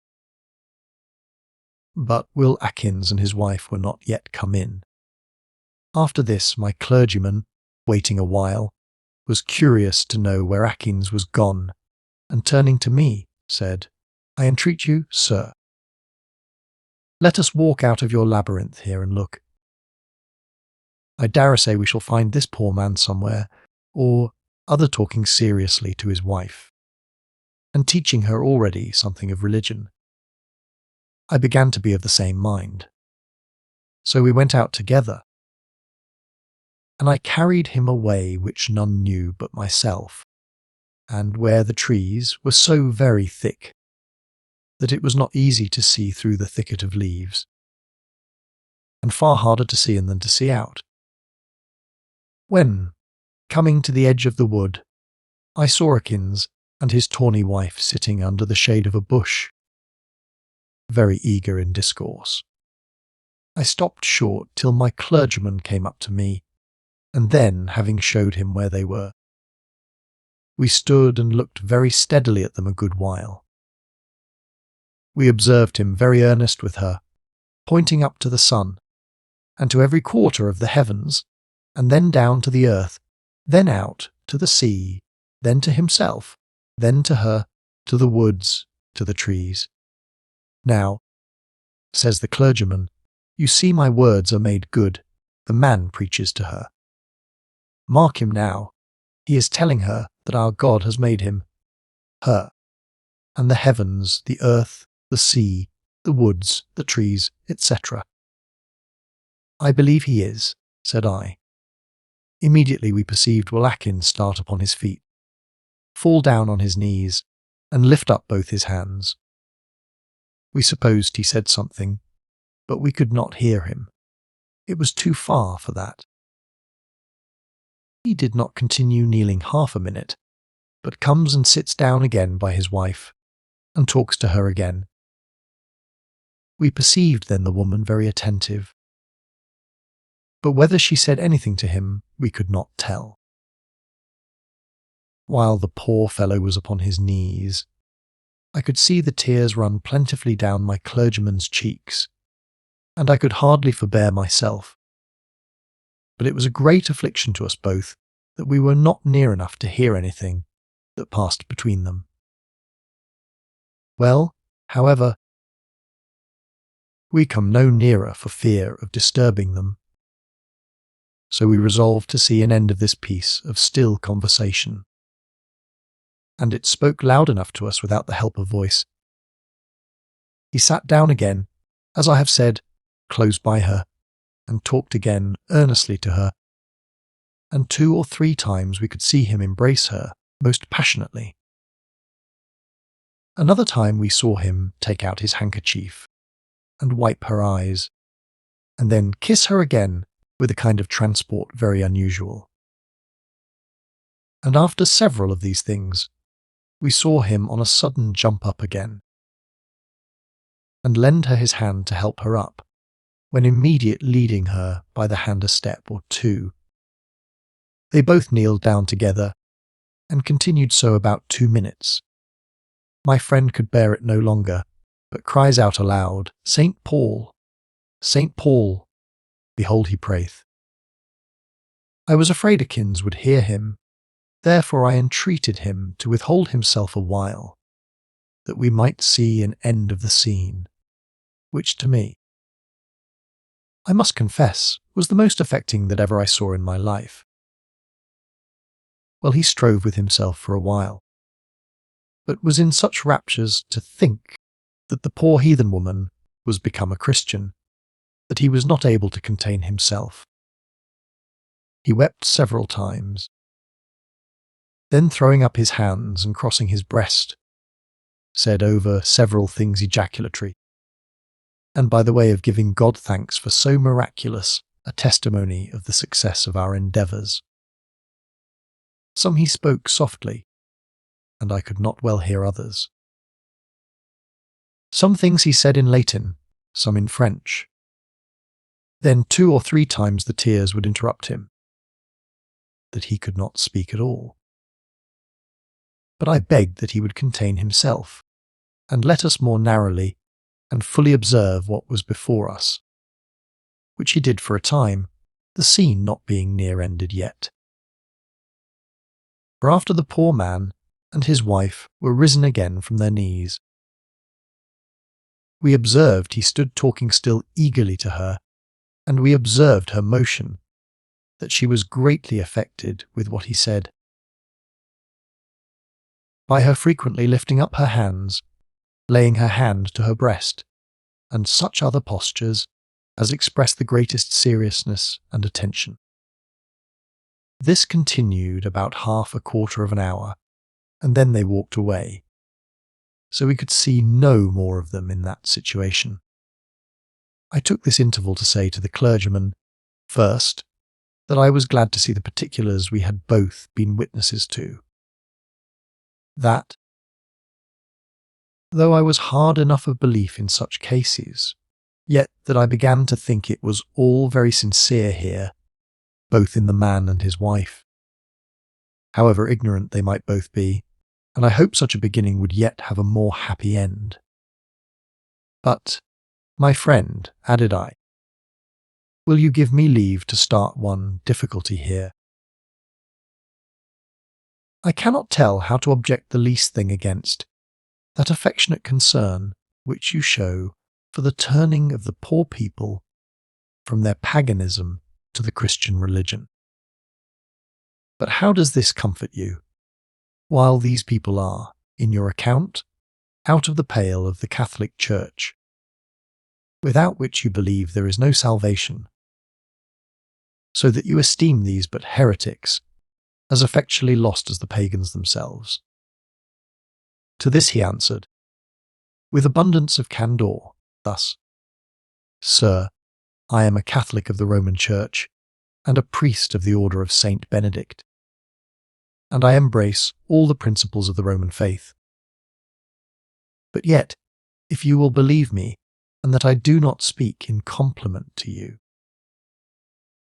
But Will Atkins and his wife were not yet come in. After this, my clergyman, waiting a while, was curious to know where Atkins was gone, and turning to me, said, I entreat you, sir, let us walk out of your labyrinth here and look. I dare say we shall find this poor man somewhere, or other talking seriously to his wife, and teaching her already something of religion. I began to be of the same mind. So we went out together, and I carried him away which none knew but myself, and where the trees were so very thick that it was not easy to see through the thicket of leaves, and far harder to see in than to see out. When, coming to the edge of the wood, I saw Atkins and his tawny wife sitting under the shade of a bush, very eager in discourse. I stopped short till my clergyman came up to me, and then, having showed him where they were, we stood and looked very steadily at them a good while. We observed him very earnest with her, pointing up to the sun, and to every quarter of the heavens, and then down to the earth, then out to the sea, then to himself, then to her, to the woods, to the trees. Now, says the clergyman, you see my words are made good, the man preaches to her. Mark him now, he is telling her that our God has made him, her, and the heavens, the earth, the sea, the woods, the trees, etc. I believe he is, said I. Immediately we perceived Atkins start upon his feet, fall down on his knees, and lift up both his hands. We supposed he said something, but we could not hear him. It was too far for that. He did not continue kneeling half a minute, but comes and sits down again by his wife, and talks to her again. We perceived then the woman very attentive, but whether she said anything to him we could not tell. While the poor fellow was upon his knees, I could see the tears run plentifully down my clergyman's cheeks, and I could hardly forbear myself. But it was a great affliction to us both that we were not near enough to hear anything that passed between them. Well, however, we come no nearer for fear of disturbing them. So we resolved to see an end of this piece of still conversation. And it spoke loud enough to us without the help of voice. He sat down again, as I have said, close by her, and talked again earnestly to her, and 2 or 3 times we could see him embrace her most passionately. Another time we saw him take out his handkerchief and wipe her eyes, and then kiss her again with a kind of transport very unusual. And after several of these things, we saw him on a sudden jump up again, and lend her his hand to help her up, when immediate leading her by the hand a step or 2. They both kneeled down together, and continued so about 2 minutes. My friend could bear it no longer, but cries out aloud, St. Paul! St. Paul! Behold he prayeth. I was afraid Atkins would hear him, therefore I entreated him to withhold himself a while, that we might see an end of the scene, which to me, I must confess, was the most affecting that ever I saw in my life. Well, he strove with himself for a while, but was in such raptures to think that the poor heathen woman was become a Christian, that he was not able to contain himself. He wept several times. Then throwing up his hands and crossing his breast, said over several things ejaculatory, and by the way of giving God thanks for so miraculous a testimony of the success of our endeavours. Some he spoke softly, and I could not well hear others. Some things he said in Latin, some in French. Then 2 or 3 times the tears would interrupt him, that he could not speak at all. But I begged that he would contain himself, and let us more narrowly and fully observe what was before us, which he did for a time, the scene not being near ended yet. For after the poor man and his wife were risen again from their knees, we observed he stood talking still eagerly to her, and we observed her motion, that she was greatly affected with what he said. By her frequently lifting up her hands, laying her hand to her breast, and such other postures as express the greatest seriousness and attention. This continued about half a quarter of an hour, and then they walked away, so we could see no more of them in that situation. I took this interval to say to the clergyman, first, that I was glad to see the particulars we had both been witnesses to. That, though I was hard enough of belief in such cases, yet that I began to think it was all very sincere here, both in the man and his wife, however ignorant they might both be, and I hope such a beginning would yet have a more happy end. But, my friend, added I, will you give me leave to start one difficulty here? I cannot tell how to object the least thing against that affectionate concern which you show for the turning of the poor people from their paganism to the Christian religion. But how does this comfort you, while these people are, in your account, out of the pale of the Catholic Church, without which you believe there is no salvation, so that you esteem these but heretics, as effectually lost as the pagans themselves? To this he answered, with abundance of candour, thus: Sir, I am a Catholic of the Roman Church, and a priest of the order of Saint Benedict, and I embrace all the principles of the Roman faith. But yet, if you will believe me, and that I do not speak in compliment to you,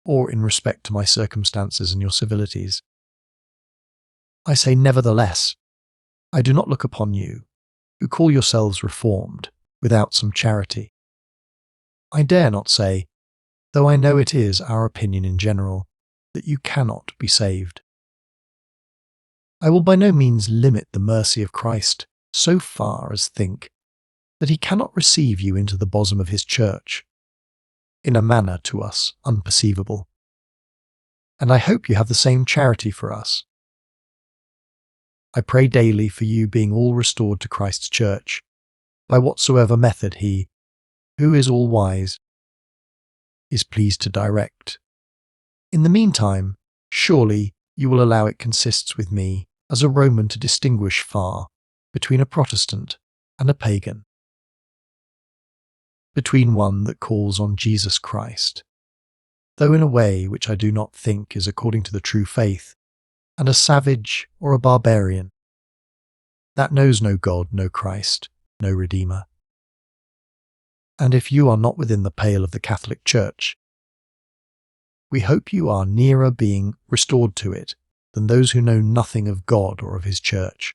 or in respect to my circumstances and your civilities, I say nevertheless, I do not look upon you, who call yourselves reformed, without some charity. I dare not say, though I know it is our opinion in general, that you cannot be saved. I will by no means limit the mercy of Christ so far as think that he cannot receive you into the bosom of his church, in a manner to us unperceivable. And I hope you have the same charity for us. I pray daily for you being all restored to Christ's church, by whatsoever method he, who is all wise, is pleased to direct. In the meantime, surely you will allow it consists with me, as a Roman, to distinguish far between a Protestant and a pagan, between one that calls on Jesus Christ, though in a way which I do not think is according to the true faith, and a savage or a barbarian, that knows no God, no Christ, no Redeemer. And if you are not within the pale of the Catholic Church, we hope you are nearer being restored to it than those who know nothing of God or of his church.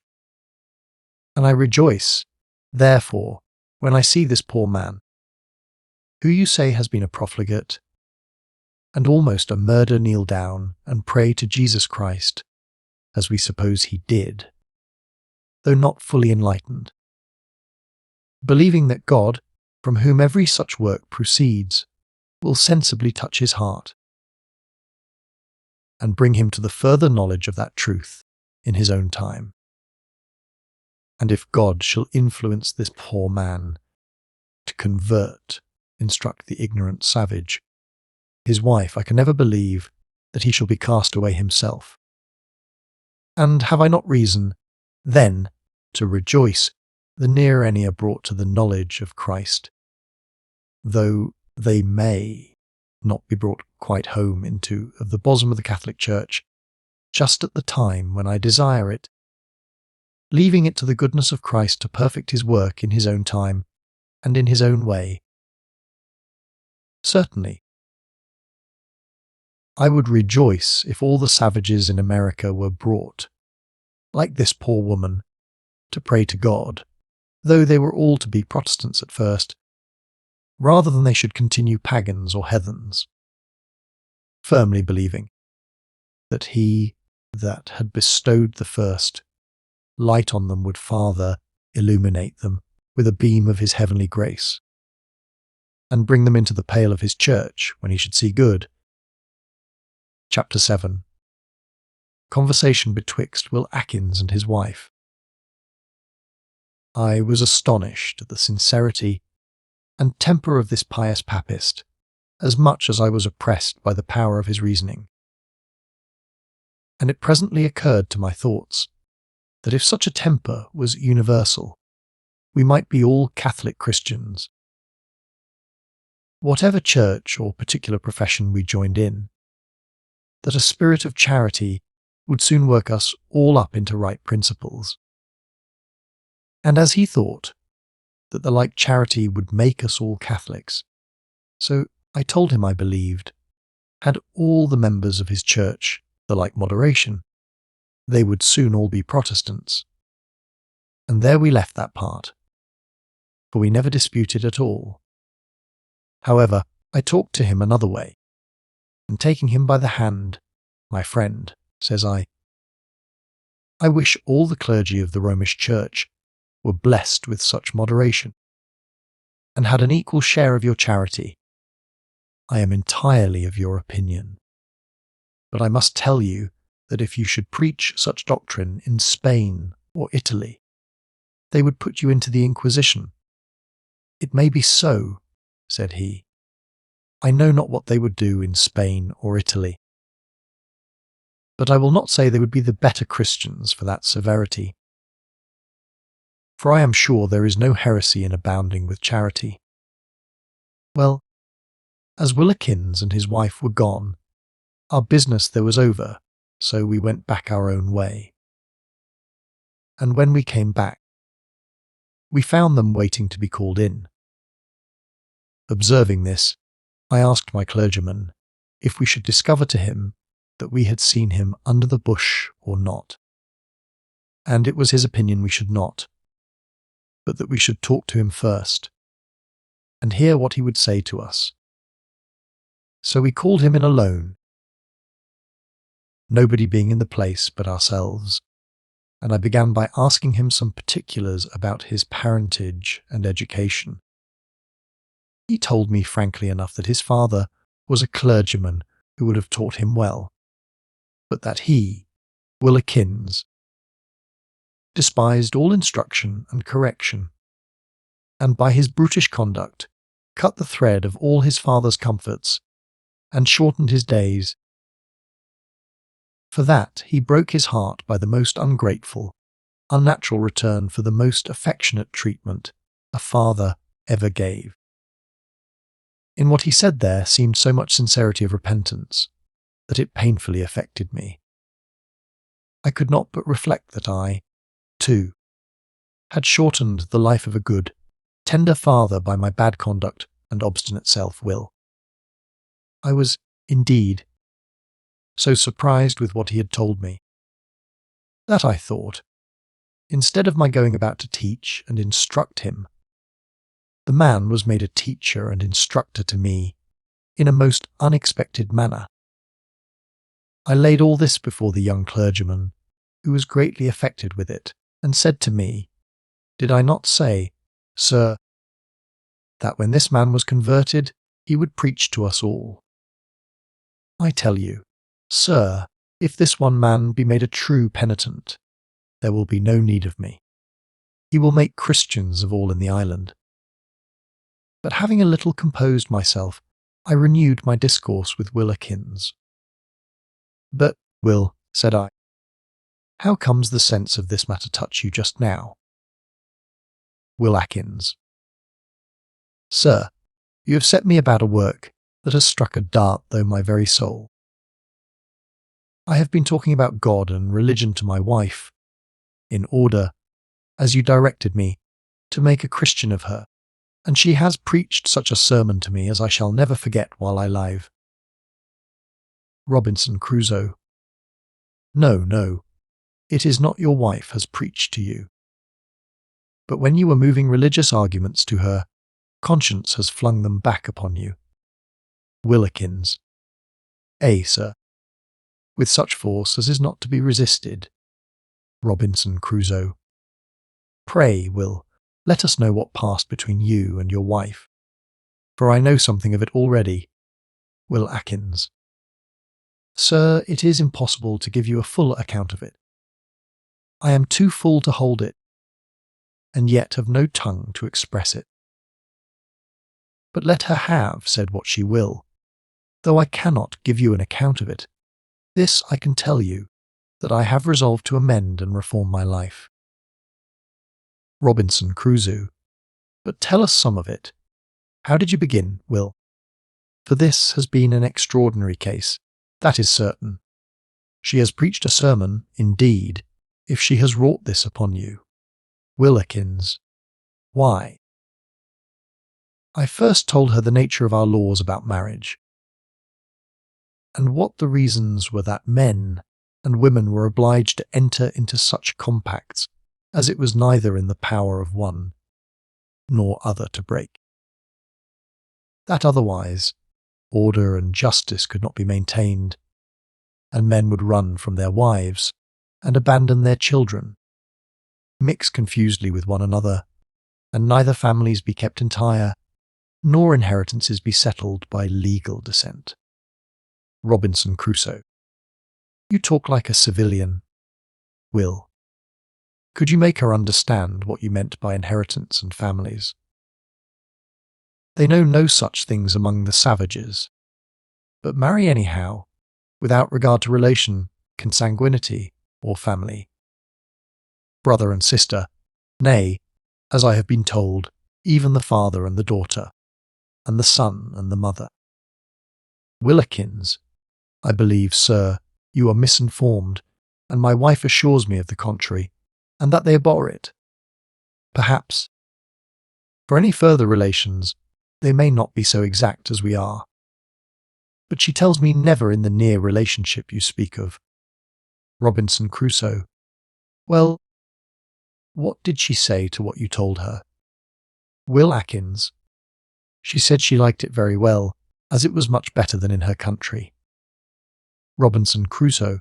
And I rejoice, therefore, when I see this poor man, who you say has been a profligate, and almost a murderer, kneel down and pray to Jesus Christ, as we suppose he did, though not fully enlightened, believing that God, from whom every such work proceeds, will sensibly touch his heart, and bring him to the further knowledge of that truth in his own time. And if God shall influence this poor man to instruct the ignorant savage, his wife, I can never believe that he shall be cast away himself. And have I not reason, then, to rejoice the nearer any are brought to the knowledge of Christ, though they may not be brought quite home into of the bosom of the Catholic Church, just at the time when I desire it, leaving it to the goodness of Christ to perfect his work in his own time and in his own way? Certainly. I would rejoice if all the savages in America were brought, like this poor woman, to pray to God, though they were all to be Protestants at first, rather than they should continue pagans or heathens, firmly believing that he that had bestowed the first light on them would farther illuminate them with a beam of his heavenly grace, and bring them into the pale of his church when he should see good. Chapter 7. Conversation betwixt Will Atkins and his wife. I was astonished at the sincerity and temper of this pious papist, as much as I was oppressed by the power of his reasoning. And it presently occurred to my thoughts that if such a temper was universal, we might be all Catholic Christians. Whatever church or particular profession we joined in, that a spirit of charity would soon work us all up into right principles. And as he thought that the like charity would make us all Catholics, so I told him I believed, had all the members of his church the like moderation, they would soon all be Protestants. And there we left that part. for we never disputed at all. However, I talked to him another way, and taking him by the hand, "My friend," says I wish all the clergy of the Romish Church were blessed with such moderation, and had an equal share of your charity. I am entirely of your opinion. But I must tell you that if you should preach such doctrine in Spain or Italy, they would put you into the Inquisition. It may be so, said he. I know not what they would do in Spain or Italy. But I will not say they would be the better Christians for that severity. For I am sure there is no heresy in abounding with charity. Well, as Will Atkins and his wife were gone, our business there was over, so we went back our own way. And when we came back, we found them waiting to be called in. Observing this, I asked my clergyman if we should discover to him that we had seen him under the bush or not. And it was his opinion we should not, but that we should talk to him first, and hear what he would say to us. So we called him in alone, nobody being in the place but ourselves, and I began by asking him some particulars about his parentage and education. He told me frankly enough that his father was a clergyman who would have taught him well, but that he, Will Atkins, despised all instruction and correction, and by his brutish conduct cut the thread of all his father's comforts and shortened his days. For that he broke his heart by the most ungrateful, unnatural return for the most affectionate treatment a father ever gave. In what he said there seemed so much sincerity of repentance that it painfully affected me. I could not but reflect that I, too, had shortened the life of a good, tender father by my bad conduct and obstinate self-will. I was, indeed, so surprised with what he had told me, that I thought, instead of my going about to teach and instruct him, the man was made a teacher and instructor to me in a most unexpected manner. I laid all this before the young clergyman, who was greatly affected with it, and said to me, "Did I not say, sir, that when this man was converted, he would preach to us all? I tell you, sir, if this one man be made a true penitent, there will be no need of me. He will make Christians of all in the island." But having a little composed myself, I renewed my discourse with Will Atkins. "But, Will," said I, "how comes the sense of this matter touch you just now?" Will Atkins: "Sir, you have set me about a work that has struck a dart through my very soul. I have been talking about God and religion to my wife, in order, as you directed me, to make a Christian of her, and she has preached such a sermon to me as I shall never forget while I live." Robinson Crusoe: No, it is not your wife has preached to you. But when you were moving religious arguments to her, conscience has flung them back upon you. Will Atkins: Sir, with such force as is not to be resisted. Robinson Crusoe: Pray, Will, let us know what passed between you and your wife, for I know something of it already. Will Atkins: Sir, it is impossible to give you a full account of it. I am too full to hold it, and yet have no tongue to express it. But let her have said what she will, though I cannot give you an account of it. This I can tell you, that I have resolved to amend and reform my life. Robinson Crusoe: But tell us some of it. How did you begin, Will? For this has been an extraordinary case, that is certain. She has preached a sermon, indeed, if she has wrought this upon you. Will Atkins: Why? I first told her the nature of our laws about marriage, and what the reasons were that men and women were obliged to enter into such compacts as it was neither in the power of one nor other to break. That otherwise order and justice could not be maintained, and men would run from their wives and abandon their children, mix confusedly with one another, and neither families be kept entire, nor inheritances be settled by legal descent. Robinson Crusoe. You talk like a civilian. Will. Could you make her understand what you meant by inheritance and families? They know no such things among the savages, but marry anyhow, without regard to relation, consanguinity, or family. Brother and sister, nay, as I have been told, even the father and the daughter, and the son and the mother. Willakins, I believe, sir, you are misinformed, and my wife assures me of the contrary, and that they abhor it. Perhaps, for any further relations, they may not be so exact as we are. But she tells me never in the near relationship you speak of. Robinson Crusoe. Well, what did she say to what you told her? Will Atkins. She said she liked it very well, as it was much better than in her country. Robinson Crusoe.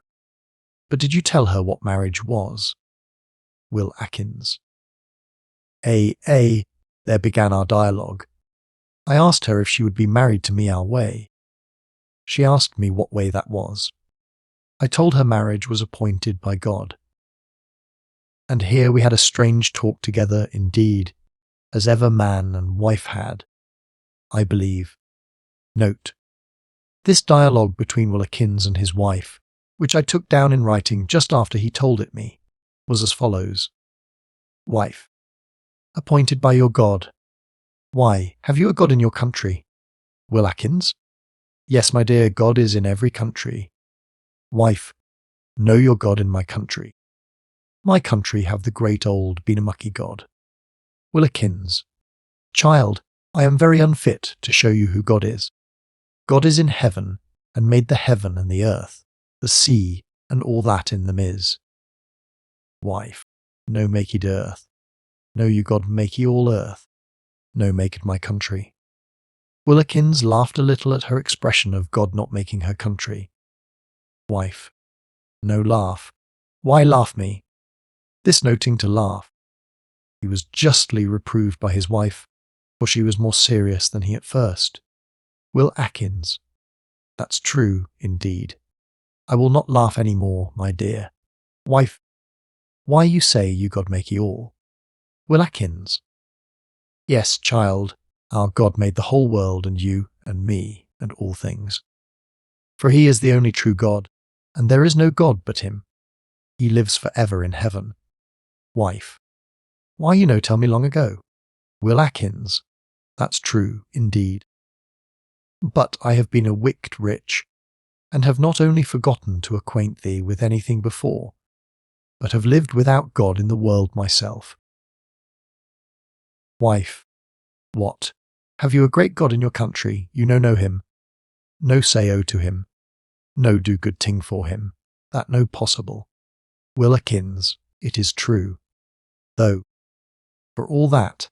But did you tell her what marriage was? Will Atkins. There began our dialogue. I asked her if she would be married to me our way. She asked me what way that was. I told her marriage was appointed by God. And here we had a strange talk together indeed, as ever man and wife had, I believe. Note. This dialogue between Willakins and his wife, which I took down in writing just after he told it me, was as follows. Wife. Appointed by your God. Why, have you a God in your country? Will Atkins. Yes, my dear, God is in every country. Wife. Know your God in my country. My country have the great old Benamucky God. Willakins. Child, I am very unfit to show you who God is. God is in heaven, and made the heaven and the earth, the sea, and all that in them is. Wife. No maked earth. Know you God makey all earth. No maked my country. Willakins laughed a little at her expression of God not making her country. Wife. No laugh. Why laugh me? This noting to laugh. He was justly reproved by his wife, for she was more serious than he at first. Will Atkins. That's true, indeed. I will not laugh any more, my dear. Wife. Why you say you God makey all? Will Atkins. Yes, child, our God made the whole world and you and me and all things. For he is the only true God, and there is no God but him. He lives for ever in heaven. Wife. Why you no tell me long ago? Will Atkins. That's true, indeed. But I have been a wicked rich, and have not only forgotten to acquaint thee with anything before, but have lived without God in the world myself. Wife. What? Have you a great God in your country, you no know him? No say O to him. No do good ting for him. That no possible. Will Atkins. It is true. Though, for all that,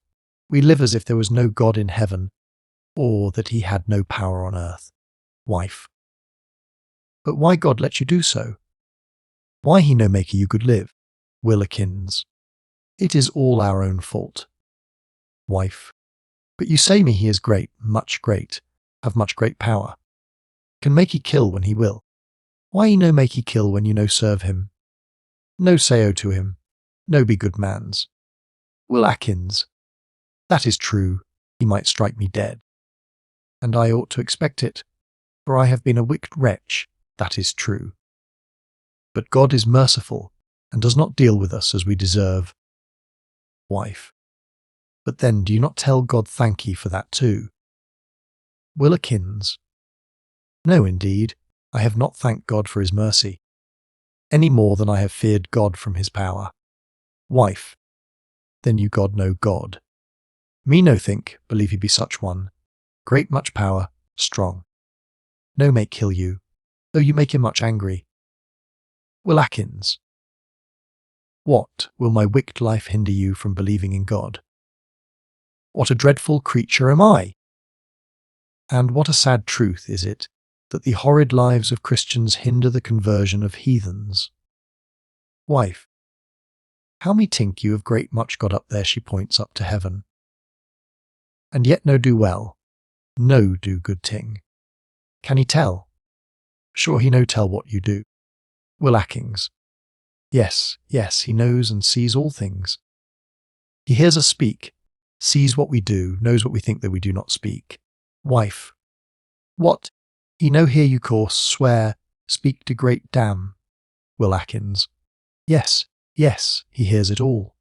we live as if there was no God in heaven, or that he had no power on earth. Wife. But why God let you do so? Why he no make you good live? Will Atkins. It is all our own fault. Wife. But you say me he is great, have much great power. Can make he kill when he will. Why he no make he kill when you no serve him? No say O to him. No be good mans. Will Atkins. That is true. He might strike me dead. And I ought to expect it, for I have been a wicked wretch, that is true. But God is merciful, and does not deal with us as we deserve. Wife. But then do you not tell God thank ye for that too? Will Atkins. No, indeed, I have not thanked God for his mercy, any more than I have feared God from his power. Wife. Then you God know God. Me no think, believe he be such one, great much power, strong. No make kill you, though you make him much angry. Will Atkins. What will my wicked life hinder you from believing in God? What a dreadful creature am I! And what a sad truth is it that the horrid lives of Christians hinder the conversion of heathens. Wife, how me tink you have great much got up there, she points up to heaven. And yet no do well, no do good ting. Can he tell? Sure he no tell what you do. Will Atkins. Yes, yes, he knows and sees all things. He hears us speak, sees what we do, knows what we think that we do not speak. Wife. What? He no hear you course, swear, speak to great damn. Will Atkins. Yes, yes, he hears it all.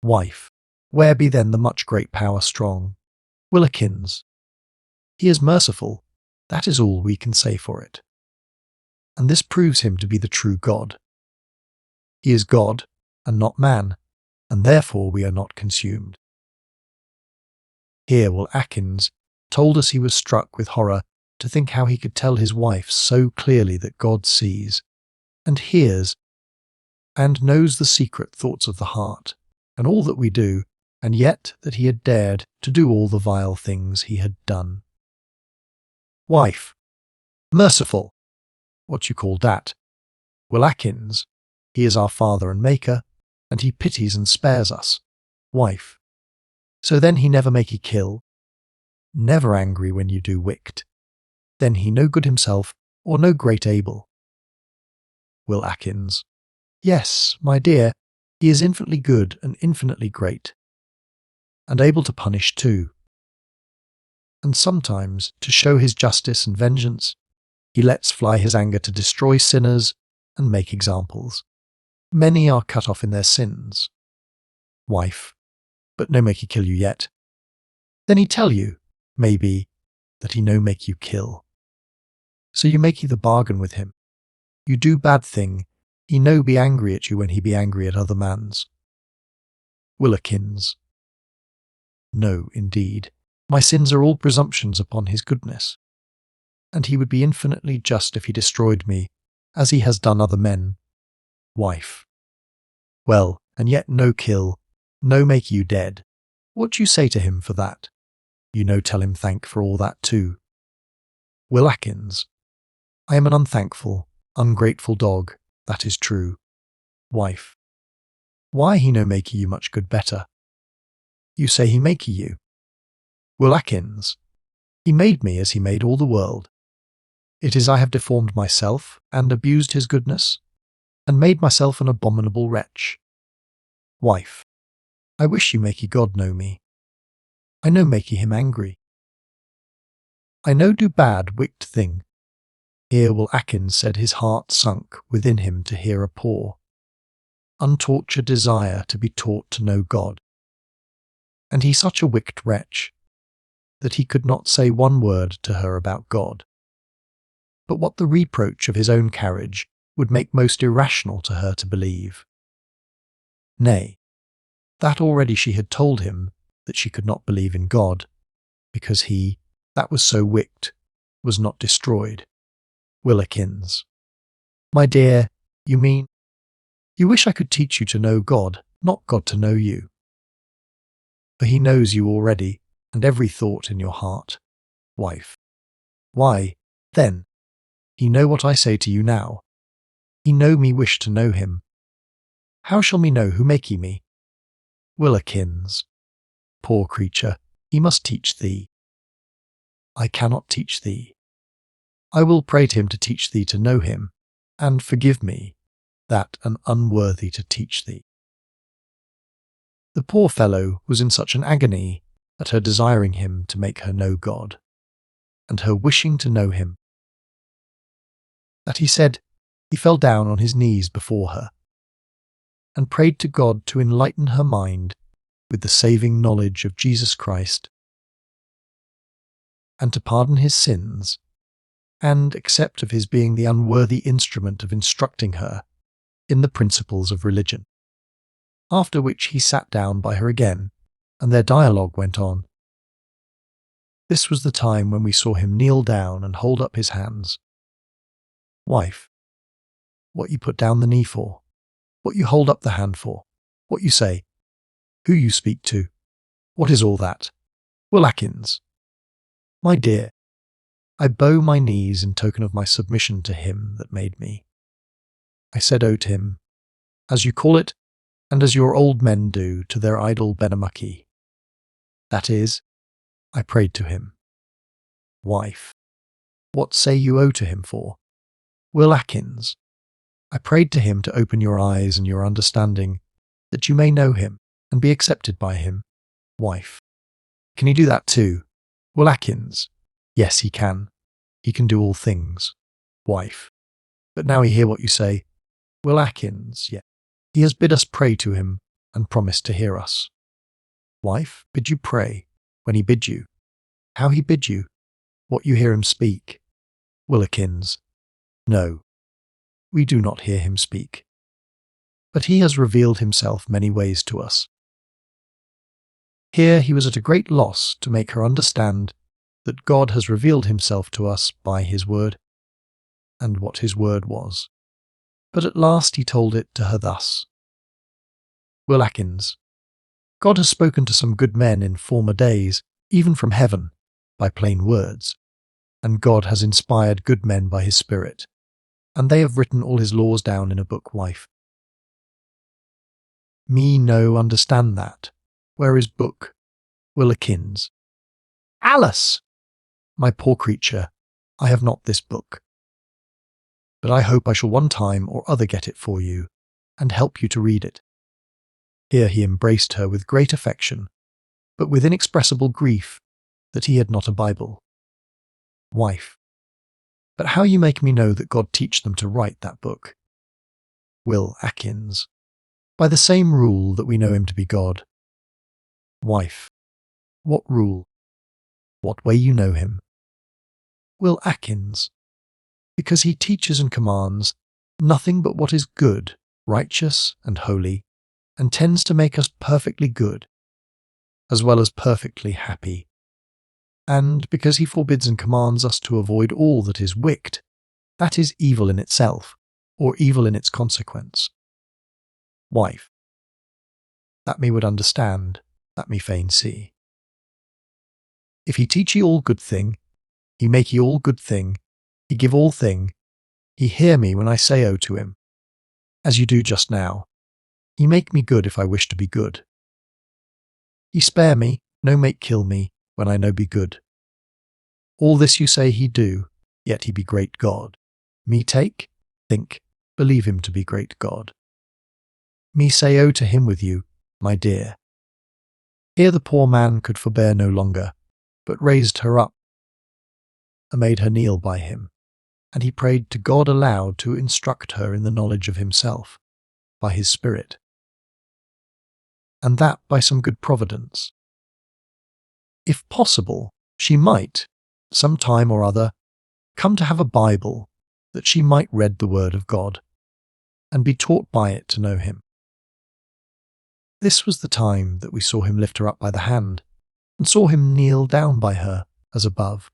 Wife. Where be then the much great power strong? Will Atkins. He is merciful, that is all we can say for it. And this proves him to be the true God. He is God, and not man, and therefore we are not consumed. Here Will Atkins told us he was struck with horror to think how he could tell his wife so clearly that God sees, and hears, and knows the secret thoughts of the heart, and all that we do, and yet that he had dared to do all the vile things he had done. Wife. Merciful. What you call that? Will Atkins. He is our Father and Maker, and he pities and spares us. Wife. So then he never make ye kill. Never angry when you do wicked. Then he no good himself, or no great able. Will Atkins. Yes, my dear, he is infinitely good and infinitely great, and able to punish too. And sometimes, to show his justice and vengeance, he lets fly his anger to destroy sinners and make examples. Many are cut off in their sins. Wife. But no make he kill you yet. Then he tell you, maybe, that he no make you kill. So you make ye the bargain with him. You do bad thing, he no be angry at you when he be angry at other mans. Will Atkins. No, indeed, my sins are all presumptions upon his goodness, and he would be infinitely just if he destroyed me, as he has done other men. Wife. Well, and yet no kill, no make you dead. What you say to him for that? You no tell him thank for all that too. Will Atkins. I am an unthankful, ungrateful dog, that is true. Wife. Why he no make you much good better? You say he make you. Will Atkins. He made me as he made all the world. It is I have deformed myself, and abused his goodness, and made myself an abominable wretch. Wife. I wish you makey God know me. I no makey him angry. I no do bad wicked thing. Here Will Atkins said his heart sunk within him to hear a poor, untortured desire to be taught to know God. And he such a wicked wretch, that he could not say one word to her about God, but what the reproach of his own carriage would make most irrational to her to believe. Nay, that already she had told him that she could not believe in God, because he, that was so wicked, was not destroyed. Will Atkins. My dear, you mean, you wish I could teach you to know God, not God to know you. For he knows you already, and every thought in your heart. Wife. Why, then, he know what I say to you now. He know me wish to know him. How shall me know who makey me? Will Atkins. Poor creature, he must teach thee. I cannot teach thee. I will pray to him to teach thee to know him, and forgive me, that am unworthy to teach thee. The poor fellow was in such an agony at her desiring him to make her know God, and her wishing to know him, that he said he fell down on his knees before her, and prayed to God to enlighten her mind with the saving knowledge of Jesus Christ, and to pardon his sins, and accept of his being the unworthy instrument of instructing her in the principles of religion. After which he sat down by her again, and their dialogue went on. This was the time when we saw him kneel down and hold up his hands. Wife. What you put down the knee for? What you hold up the hand for? What you say? Who you speak to? What is all that? Will Atkins, my dear, I bow my knees in token of my submission to him that made me. I said to him, as you call it, and as your old men do to their idol Benamuckee. That is, I prayed to him. Wife, what say you to him for? Will Atkins, I prayed to him to open your eyes and your understanding, that you may know him and be accepted by him. Wife, can he do that too? Will Atkins, yes, he can. He can do all things. Wife, but now we hear what you say. Will Atkins, yes. He has bid us pray to him and promised to hear us. Wife, bid you pray, when he bid you. How he bid you, what you hear him speak. Will Atkins, no, we do not hear him speak. But he has revealed himself many ways to us. Here he was at a great loss to make her understand that God has revealed himself to us by his word, and what his word was. But at last he told it to her thus. Will Atkins, God has spoken to some good men in former days, even from heaven, by plain words, and God has inspired good men by his Spirit, and they have written all his laws down in a book, wife. Me no understand that. Where is book? Will Atkins. Alice! My poor creature, I have not this book. But I hope I shall one time or other get it for you, and help you to read it. Here he embraced her with great affection, but with inexpressible grief that he had not a Bible. Wife, but how you make me know that God teach them to write that book? Will Atkins, by the same rule that we know him to be God. Wife, what rule? What way you know him? Will Atkins, because he teaches and commands nothing but what is good, righteous, and holy, and tends to make us perfectly good, as well as perfectly happy, and because he forbids and commands us to avoid all that is wicked, that is evil in itself, or evil in its consequence. Wife, that me would understand, that me fain see. If he teach ye all good thing, he make ye all good thing, he give all thing, he hear me when I say to him, as you do just now, he make me good if I wish to be good. He spare me, no make kill me, when I no be good. All this you say he do, yet he be great God. Me take, think, believe him to be great God. Me say to him with you, my dear. Here the poor man could forbear no longer, but raised her up, and made her kneel by him, and he prayed to God aloud to instruct her in the knowledge of himself, by his Spirit, and that by some good providence. If possible, she might, some time or other, come to have a Bible, that she might read the word of God, and be taught by it to know him. This was the time that we saw him lift her up by the hand, and saw him kneel down by her, as above.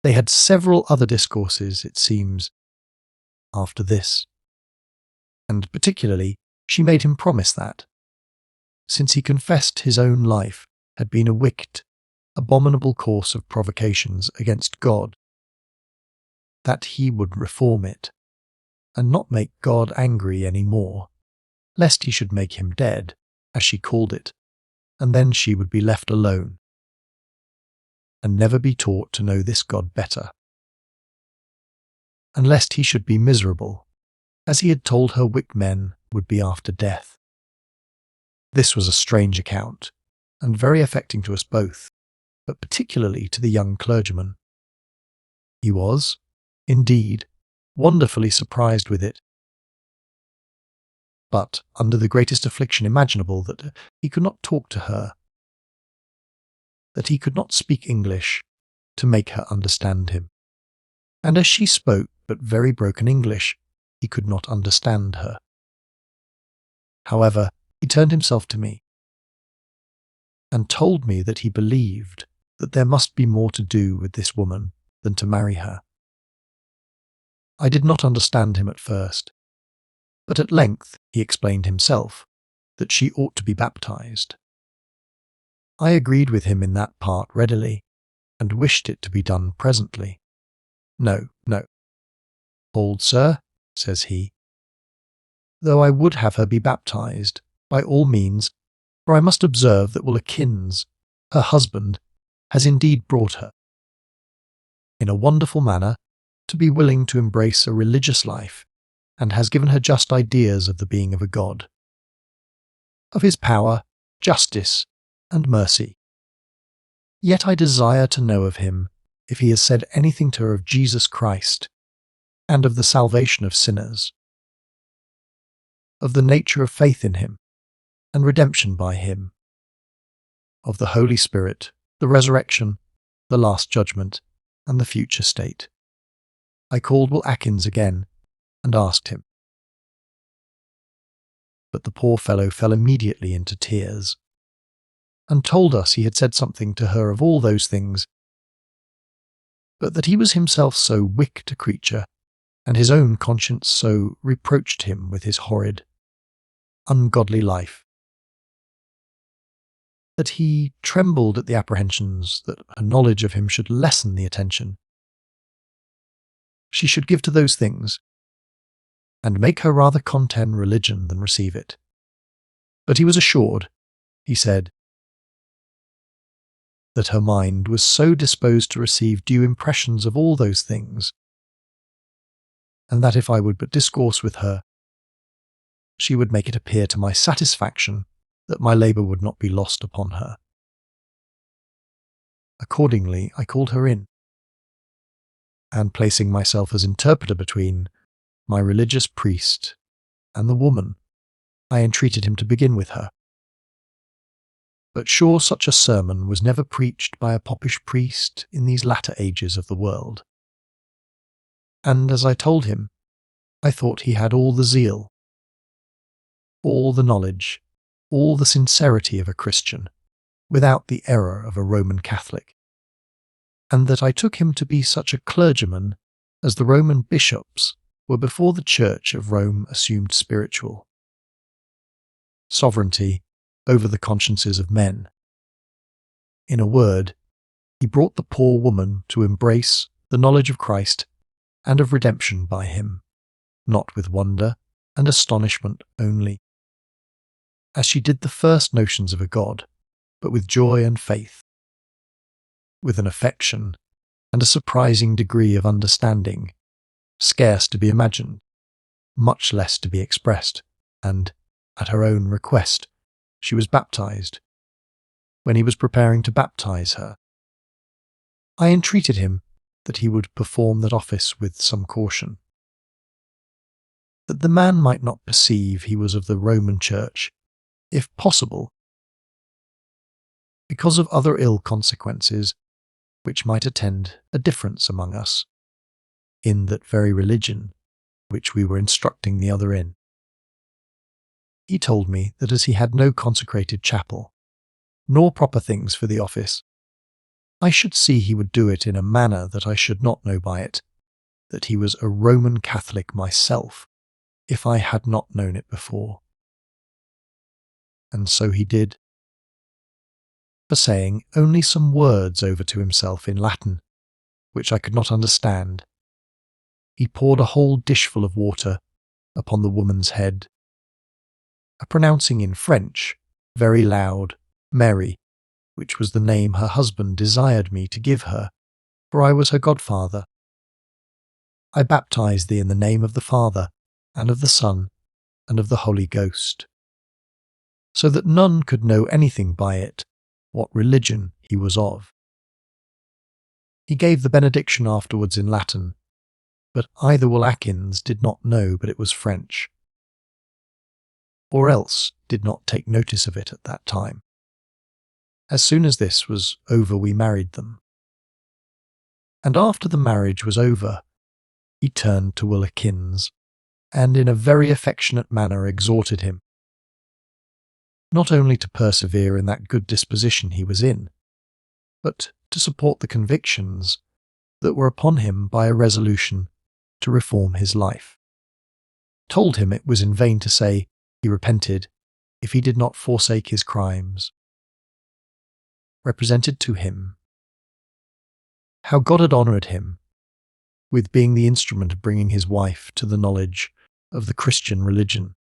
They had several other discourses, it seems, after this, and particularly she made him promise that, since he confessed his own life had been a wicked, abominable course of provocations against God, that he would reform it, and not make God angry any more, lest he should make him dead, as she called it, and then she would be left alone, and never be taught to know this God better, and lest he should be miserable, as he had told her wicked men would be after death. This was a strange account, and very affecting to us both, but particularly to the young clergyman. He was, indeed, wonderfully surprised with it, but under the greatest affliction imaginable that he could not talk to her, that he could not speak English to make her understand him, and as she spoke but very broken English, he could not understand her. However, he turned himself to me, and told me that he believed that there must be more to do with this woman than to marry her. I did not understand him at first, but at length he explained himself that she ought to be baptized. I agreed with him in that part readily, and wished it to be done presently. No, no. Old sir, says he, though I would have her be baptized, by all means, for I must observe that Atkins, her husband, has indeed brought her, in a wonderful manner, to be willing to embrace a religious life, and has given her just ideas of the being of a God, of his power, justice, and mercy. Yet I desire to know of him if he has said anything to her of Jesus Christ, and of the salvation of sinners, of the nature of faith in him, and redemption by him, of the Holy Spirit, the resurrection, the last judgment, and the future state. I called Will Atkins again, and asked him. But the poor fellow fell immediately into tears, and told us he had said something to her of all those things, but that he was himself so wicked a creature, and his own conscience so reproached him with his horrid, ungodly life, that he trembled at the apprehensions that a knowledge of him should lessen the attention she should give to those things, and make her rather contemn religion than receive it. But he was assured, he said, that her mind was so disposed to receive due impressions of all those things, and that if I would but discourse with her, she would make it appear to my satisfaction that my labour would not be lost upon her. Accordingly, I called her in, and placing myself as interpreter between my religious priest and the woman, I entreated him to begin with her. But sure such a sermon was never preached by a popish priest in these latter ages of the world. And as I told him, I thought he had all the zeal, all the knowledge, all the sincerity of a Christian, without the error of a Roman Catholic, and that I took him to be such a clergyman as the Roman bishops were before the Church of Rome assumed spiritual sovereignty over the consciences of men. In a word, he brought the poor woman to embrace the knowledge of Christ and of redemption by him, not with wonder and astonishment only, as she did the first notions of a God, but with joy and faith, with an affection and a surprising degree of understanding, scarce to be imagined, much less to be expressed, and, at her own request, she was baptized. When he was preparing to baptize her, I entreated him that he would perform that office with some caution, that the man might not perceive he was of the Roman Church, if possible, because of other ill consequences which might attend a difference among us, in that very religion which we were instructing the other in. He told me that as he had no consecrated chapel, nor proper things for the office, I should see he would do it in a manner that I should not know by it, that he was a Roman Catholic myself, if I had not known it before. And so he did, for saying only some words over to himself in Latin, which I could not understand. He poured a whole dishful of water upon the woman's head, pronouncing in French, very loud, Mary, which was the name her husband desired me to give her, for I was her godfather. I baptize thee in the name of the Father, and of the Son, and of the Holy Ghost, so that none could know anything by it, what religion he was of. He gave the benediction afterwards in Latin, but either Will Atkins did not know but it was French, or else did not take notice of it at that time. As soon as this was over we married them. And after the marriage was over, he turned to Will Atkins, and in a very affectionate manner exhorted him, not only to persevere in that good disposition he was in, but to support the convictions that were upon him by a resolution to reform his life. Told him it was in vain to say he repented if he did not forsake his crimes. represented to him how God had honoured him with being the instrument of bringing his wife to the knowledge of the Christian religion,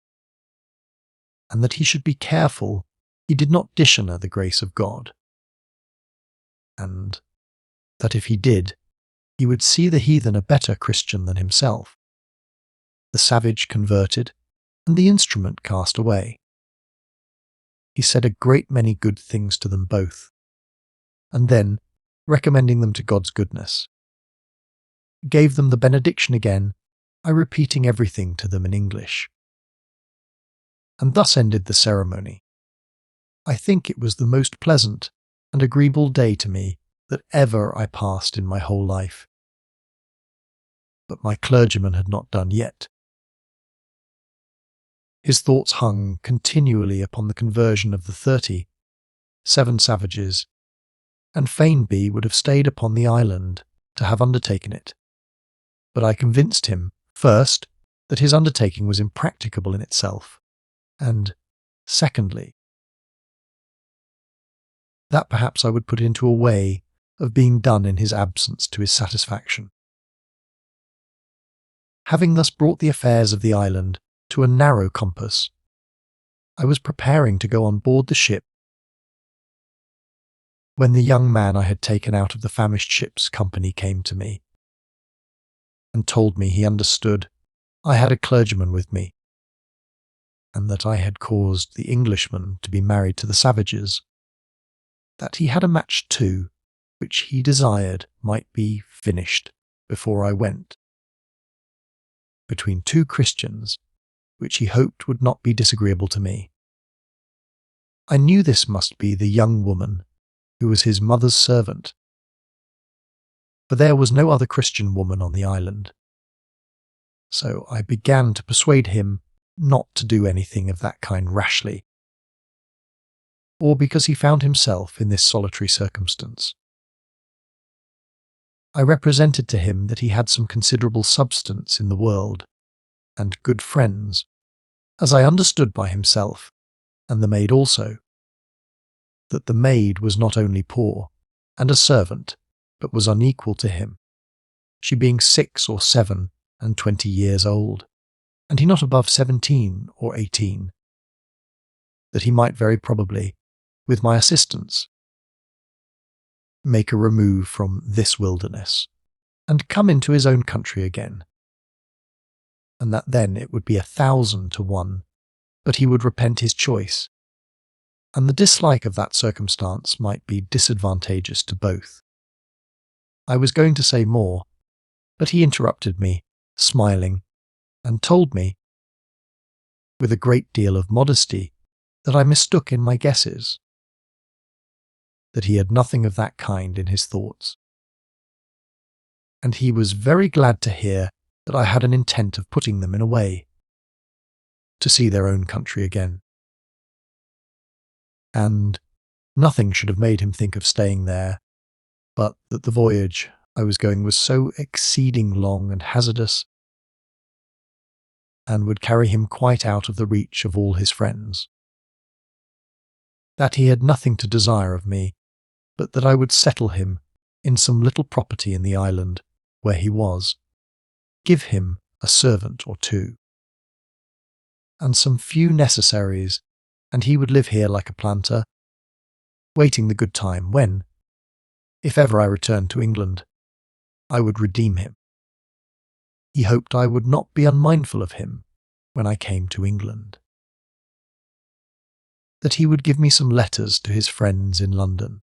and that he should be careful he did not dishonour the grace of God, and that if he did, he would see the heathen a better Christian than himself, the savage converted, and the instrument cast away. He said a great many good things to them both, and then, recommending them to God's goodness, gave them the benediction again by repeating everything to them in English. And thus ended the ceremony. I think it was the most pleasant and agreeable day to me that ever I passed in my whole life. But my clergyman had not done yet. His thoughts hung continually upon the conversion of the 37 savages, and fain be would have stayed upon the island to have undertaken it. But I convinced him, first, that his undertaking was impracticable in itself, and, secondly, that perhaps I would put it into a way of being done in his absence to his satisfaction. Having thus brought the affairs of the island to a narrow compass, I was preparing to go on board the ship when the young man I had taken out of the famished ship's company came to me and told me he understood I had a clergyman with me, and that I had caused the Englishman to be married to the savages, that he had a match too, which he desired might be finished before I went, between two Christians, which he hoped would not be disagreeable to me. I knew this must be the young woman who was his mother's servant, for there was no other Christian woman on the island. So I began to persuade him not to do anything of that kind rashly, or because he found himself in this solitary circumstance. I represented to him that he had some considerable substance in the world, and good friends, as I understood by himself, and the maid also, that the maid was not only poor, and a servant, but was unequal to him, she being 6 or 7 and 20 years old, and he not above 17 or 18, that he might very probably, with my assistance, make a remove from this wilderness, and come into his own country again, and that then it would be 1,000 to 1, but he would repent his choice, and the dislike of that circumstance might be disadvantageous to both. I was going to say more, but he interrupted me, smiling, and told me, with a great deal of modesty, that I mistook in my guesses, that he had nothing of that kind in his thoughts, and he was very glad to hear that I had an intent of putting them in a way to see their own country again, and nothing should have made him think of staying there, but that the voyage I was going was so exceeding long and hazardous, and would carry him quite out of the reach of all his friends, that he had nothing to desire of me, but that I would settle him in some little property in the island where he was, give him a servant or 2, and some few necessaries, and he would live here like a planter, waiting the good time when, if ever I returned to England, I would redeem him. He hoped I would not be unmindful of him when I came to England, that he would give me some letters to his friends in London,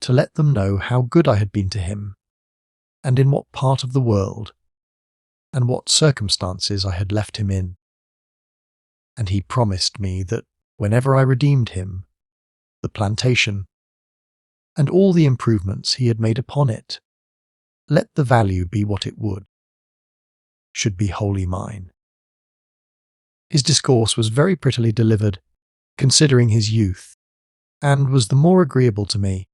to let them know how good I had been to him, and in what part of the world, and what circumstances I had left him in. And he promised me that whenever I redeemed him, the plantation, and all the improvements he had made upon it, let the value be what it would, should be wholly mine. His discourse was very prettily delivered, considering his youth, and was the more agreeable to me,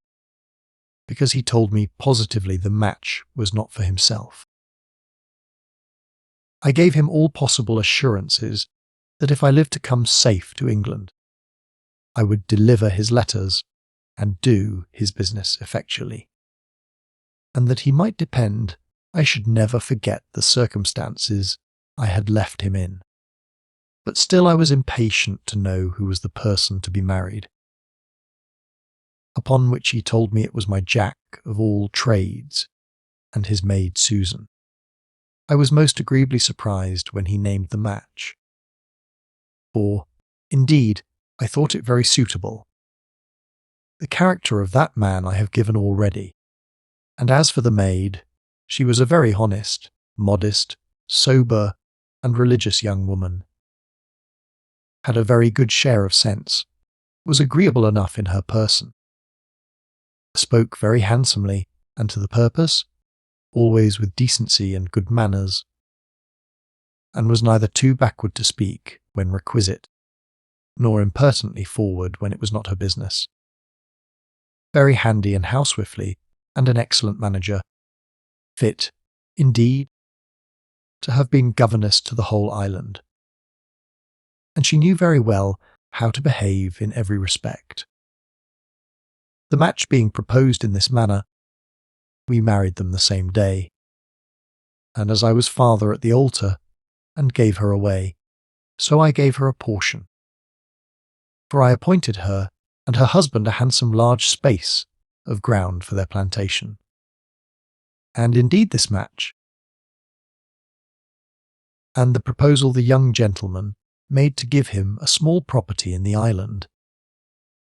because he told me positively the match was not for himself. I gave him all possible assurances that if I lived to come safe to England, I would deliver his letters, and do his business effectually, and that he might depend I should never forget the circumstances I had left him in. But still I was impatient to know who was the person to be married. Upon which he told me it was my Jack of all trades, and his maid Susan. I was most agreeably surprised when he named the match, for, indeed, I thought it very suitable. The character of that man I have given already, and as for the maid, she was a very honest, modest, sober, and religious young woman, had a very good share of sense, was agreeable enough in her person, spoke very handsomely and to the purpose, always with decency and good manners, and was neither too backward to speak when requisite, nor impertinently forward when it was not her business. Very handy and housewifely, and an excellent manager, fit, indeed, to have been governess to the whole island. And she knew very well how to behave in every respect. The match being proposed in this manner, we married them the same day, and as I was father at the altar, and gave her away, so I gave her a portion. For I appointed her and her husband a handsome large space of ground for their plantation. And indeed this match, and the proposal the young gentleman made to give him a small property in the island,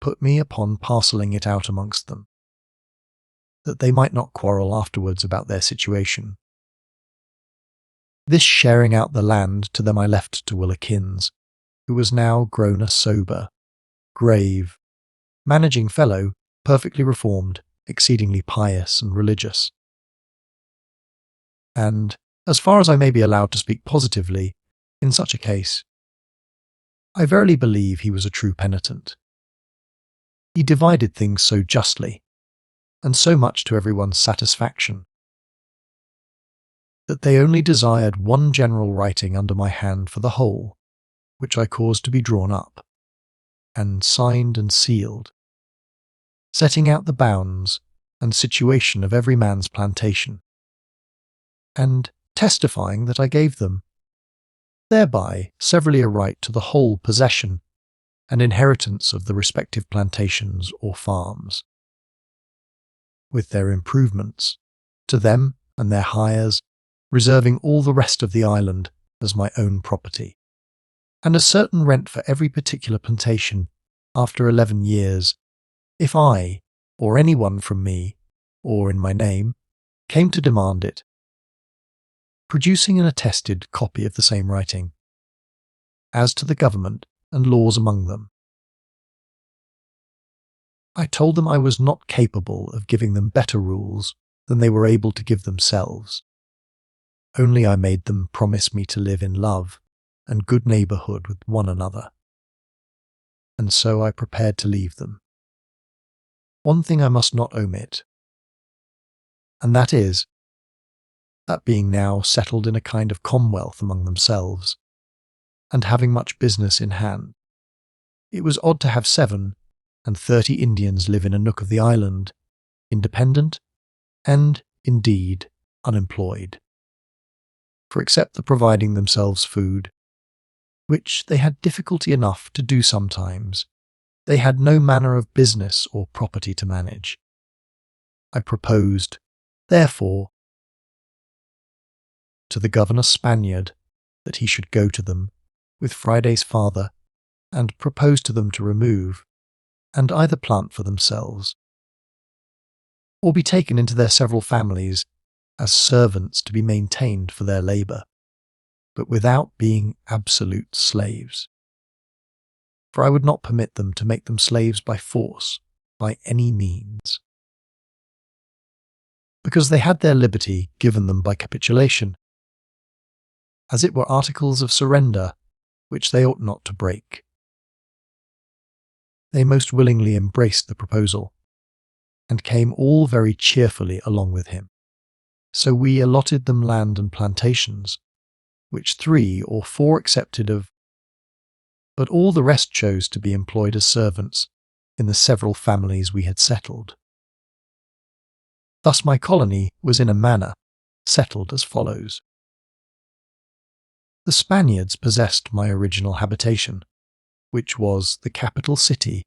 put me upon parcelling it out amongst them, that they might not quarrel afterwards about their situation. This sharing out the land to them I left to Will Atkins, who was now grown a sober, grave, managing fellow, perfectly reformed, exceedingly pious and religious. And, as far as I may be allowed to speak positively, in such a case, I verily believe he was a true penitent. He divided things so justly, and so much to everyone's satisfaction, that they only desired one general writing under my hand for the whole, which I caused to be drawn up, and signed and sealed, setting out the bounds and situation of every man's plantation, and testifying that I gave them, thereby severally a right to the whole possession and inheritance of the respective plantations or farms, with their improvements, to them and their hires, reserving all the rest of the island as my own property, and a certain rent for every particular plantation after 11 years, if I, or any one from me, or in my name, came to demand it, producing an attested copy of the same writing, as to the government and laws among them. I told them I was not capable of giving them better rules than they were able to give themselves, only I made them promise me to live in love and good neighbourhood with one another. And so I prepared to leave them. One thing I must not omit, and that is, that being now settled in a kind of commonwealth among themselves, and having much business in hand, it was odd to have 37 Indians live in a nook of the island, independent, and, indeed, unemployed. For except the providing themselves food, which they had difficulty enough to do sometimes, they had no manner of business or property to manage. I proposed, therefore, to the governor Spaniard that he should go to them with Friday's father and propose to them to remove, and either plant for themselves, or be taken into their several families as servants to be maintained for their labour, but without being absolute slaves. For I would not permit them to make them slaves by force, by any means, because they had their liberty given them by capitulation, as it were articles of surrender which they ought not to break. They most willingly embraced the proposal, and came all very cheerfully along with him. So we allotted them land and plantations, which 3 or 4 accepted of, but all the rest chose to be employed as servants, in the several families we had settled. Thus my colony was in a manner settled as follows. The Spaniards possessed my original habitation, which was the capital city,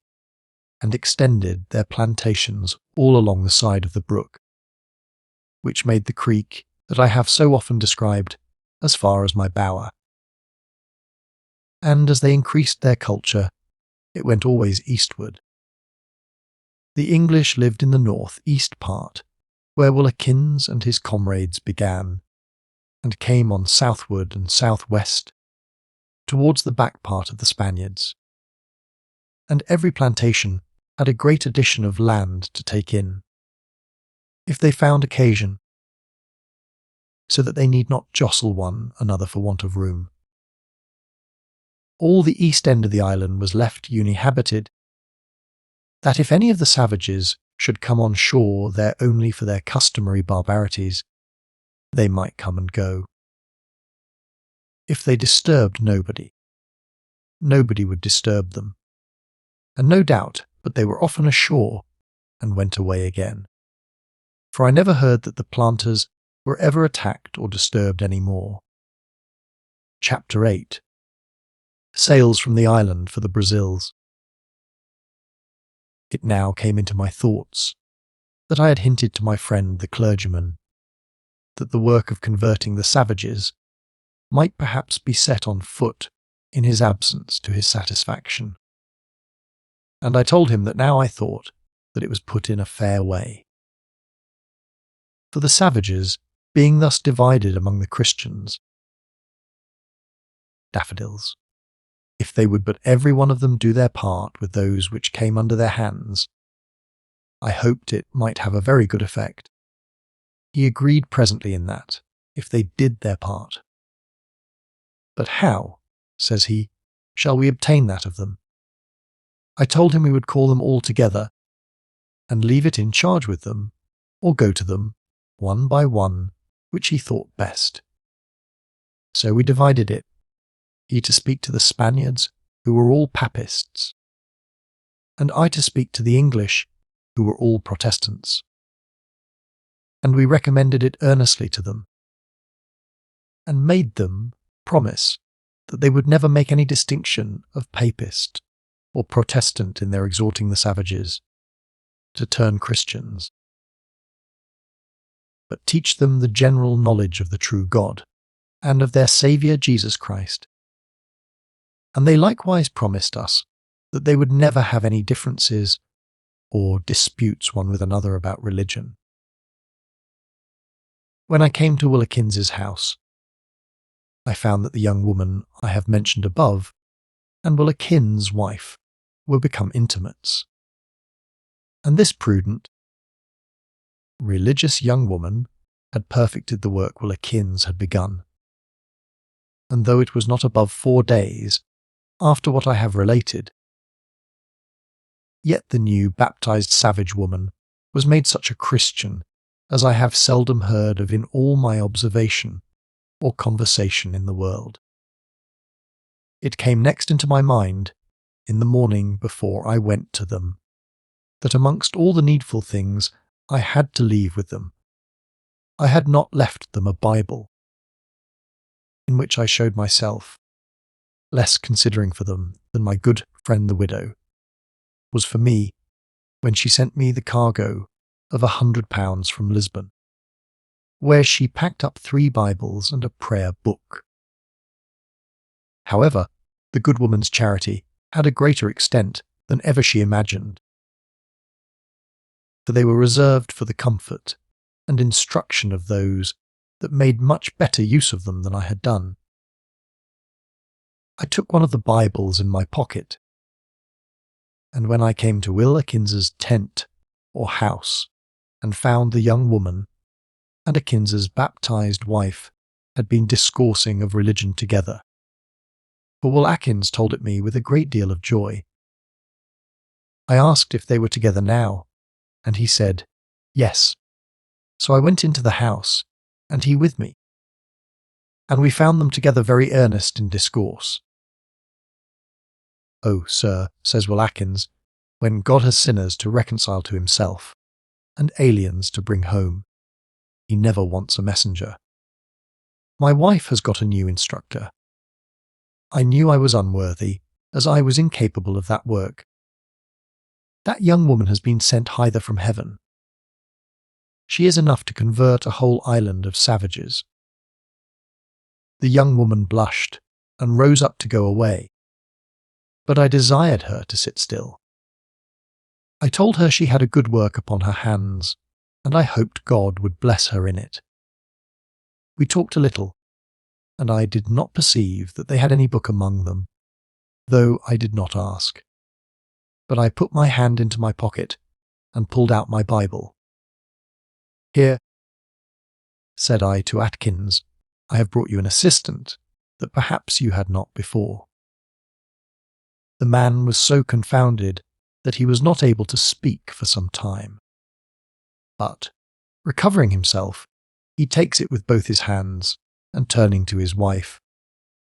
and extended their plantations all along the side of the brook, which made the creek that I have so often described as far as my bower. And as they increased their culture, it went always eastward. The English lived in the north-east part, where Atkins and his comrades began, and came on southward and southwest, towards the back part of the Spaniards. And every plantation had a great addition of land to take in, if they found occasion, so that they need not jostle one another for want of room. All the east end of the island was left uninhabited, that if any of the savages should come on shore there only for their customary barbarities, they might come and go. If they disturbed nobody, nobody would disturb them, and no doubt but they were often ashore and went away again, for I never heard that the planters were ever attacked or disturbed any more. Chapter 8. Sails from the island for the Brazils. It now came into my thoughts that I had hinted to my friend the clergyman that the work of converting the savages might perhaps be set on foot in his absence to his satisfaction, and I told him that now I thought that it was put in a fair way. For the savages, being thus divided among the Christians, daffodils, if they would but every one of them do their part with those which came under their hands, I hoped it might have a very good effect. He agreed presently in that, if they did their part. But how, says he, shall we obtain that of them? I told him we would call them all together, and leave it in charge with them, or go to them, one by one, which he thought best. So we divided it, he to speak to the Spaniards, who were all Papists, and I to speak to the English, who were all Protestants. And we recommended it earnestly to them, and made them promise that they would never make any distinction of Papist or Protestant in their exhorting the savages to turn Christians, but teach them the general knowledge of the true God, and of their Saviour Jesus Christ. And they likewise promised us that they would never have any differences or disputes one with another about religion. When I came to Atkins's house, I found that the young woman I have mentioned above and Atkins' wife were become intimates, and this prudent, religious young woman had perfected the work Atkins had begun, and though it was not above 4 days after what I have related, yet the new baptized savage woman was made such a Christian as I have seldom heard of in all my observation or conversation in the world. It came next into my mind, in the morning before I went to them, that amongst all the needful things I had to leave with them, I had not left them a Bible, in which I showed myself less considering for them than my good friend the widow was for me when she sent me the cargo of £100 from Lisbon, where she packed up 3 Bibles and a prayer book. However, the good woman's charity had a greater extent than ever she imagined, for they were reserved for the comfort and instruction of those that made much better use of them than I had done. I took one of the Bibles in my pocket, and when I came to Atkins's tent or house and found the young woman and Atkins's baptized wife had been discoursing of religion together, for Atkins told it me with a great deal of joy. I asked if they were together now, and he said, yes. So I went into the house, and he with me, and we found them together very earnest in discourse. Oh, sir, says Atkins, when God has sinners to reconcile to himself and aliens to bring home. He never wants a messenger. My wife has got a new instructor. I knew I was unworthy, as I was incapable of that work. That young woman has been sent hither from heaven. She is enough to convert a whole island of savages. The young woman blushed and rose up to go away, but I desired her to sit still. I told her she had a good work upon her hands, and I hoped God would bless her in it. We talked a little, and I did not perceive that they had any book among them, though I did not ask. But I put my hand into my pocket and pulled out my Bible. "Here," said I to Atkins, "I have brought you an assistant that perhaps you had not before." The man was so confounded that he was not able to speak for some time. But, recovering himself, he takes it with both his hands, and turning to his wife,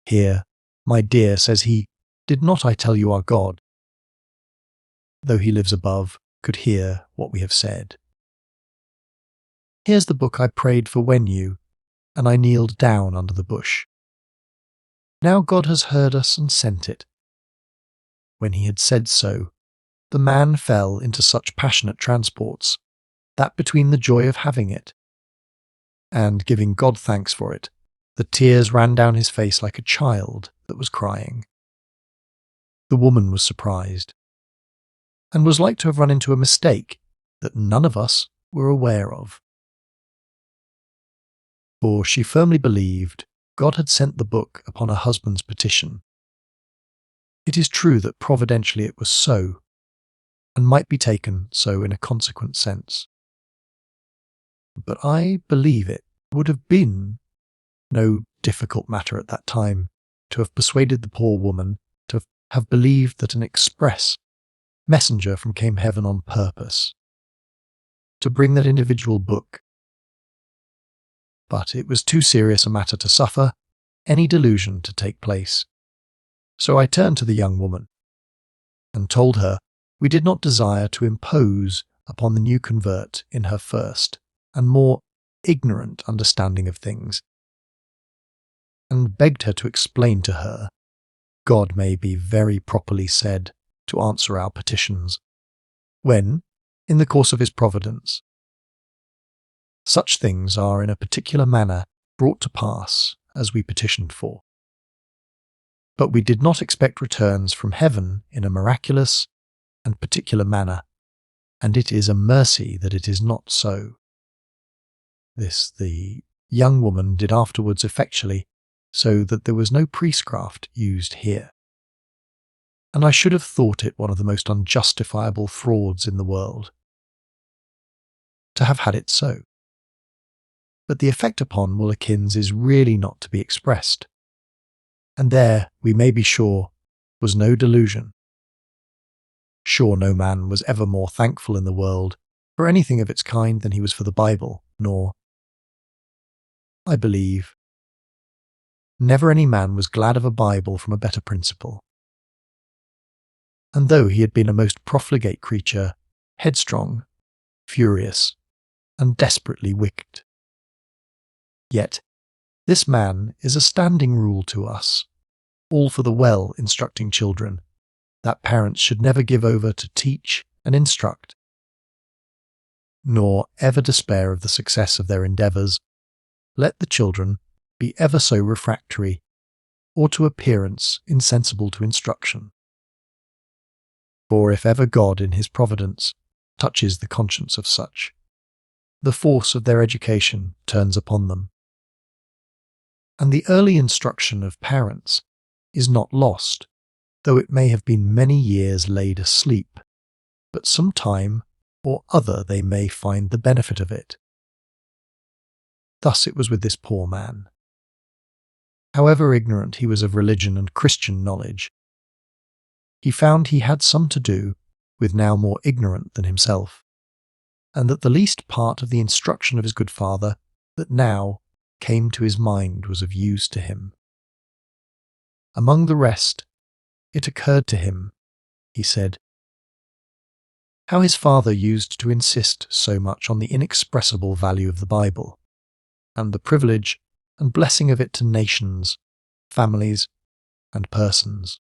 "Here, my dear," says he, "did not I tell you our God, though he lives above, could hear what we have said? Here's the book I prayed for when you," and I kneeled down under the bush. "Now God has heard us and sent it." When he had said so, the man fell into such passionate transports that between the joy of having it and giving God thanks for it, the tears ran down his face like a child that was crying. The woman was surprised, and was like to have run into a mistake that none of us were aware of. For she firmly believed God had sent the book upon her husband's petition. It is true that providentially it was so, and might be taken so in a consequent sense. But I believe it would have been no difficult matter at that time to have persuaded the poor woman to have believed that an express messenger from came heaven on purpose to bring that individual book. But it was too serious a matter to suffer any delusion to take place. So I turned to the young woman and told her we did not desire to impose upon the new convert in her first and more ignorant understanding of things, and begged her to explain to her God may be very properly said to answer our petitions, when, in the course of his providence, such things are in a particular manner brought to pass as we petitioned for. But we did not expect returns from heaven in a miraculous and particular manner, and it is a mercy that it is not so. This the young woman did afterwards effectually, so that there was no priestcraft used here. And I should have thought it one of the most unjustifiable frauds in the world to have had it so. But the effect upon Woolakins is really not to be expressed, and there, we may be sure, was no delusion. Sure no man was ever more thankful in the world for anything of its kind than he was for the Bible, nor, I believe, never any man was glad of a Bible from a better principle. And though he had been a most profligate creature, headstrong, furious, and desperately wicked, yet this man is a standing rule to us, all for the well instructing children, that parents should never give over to teach and instruct, nor ever despair of the success of their endeavours, let the children be ever so refractory, or to appearance insensible to instruction. For if ever God in his providence touches the conscience of such, the force of their education turns upon them. And the early instruction of parents is not lost, though it may have been many years laid asleep, but some time or other they may find the benefit of it. Thus it was with this poor man. However ignorant he was of religion and Christian knowledge, he found he had some to do with now more ignorant than himself, and that the least part of the instruction of his good father that now came to his mind was of use to him. Among the rest, it occurred to him, he said, how his father used to insist so much on the inexpressible value of the Bible, and the privilege and blessing of it to nations, families, and persons.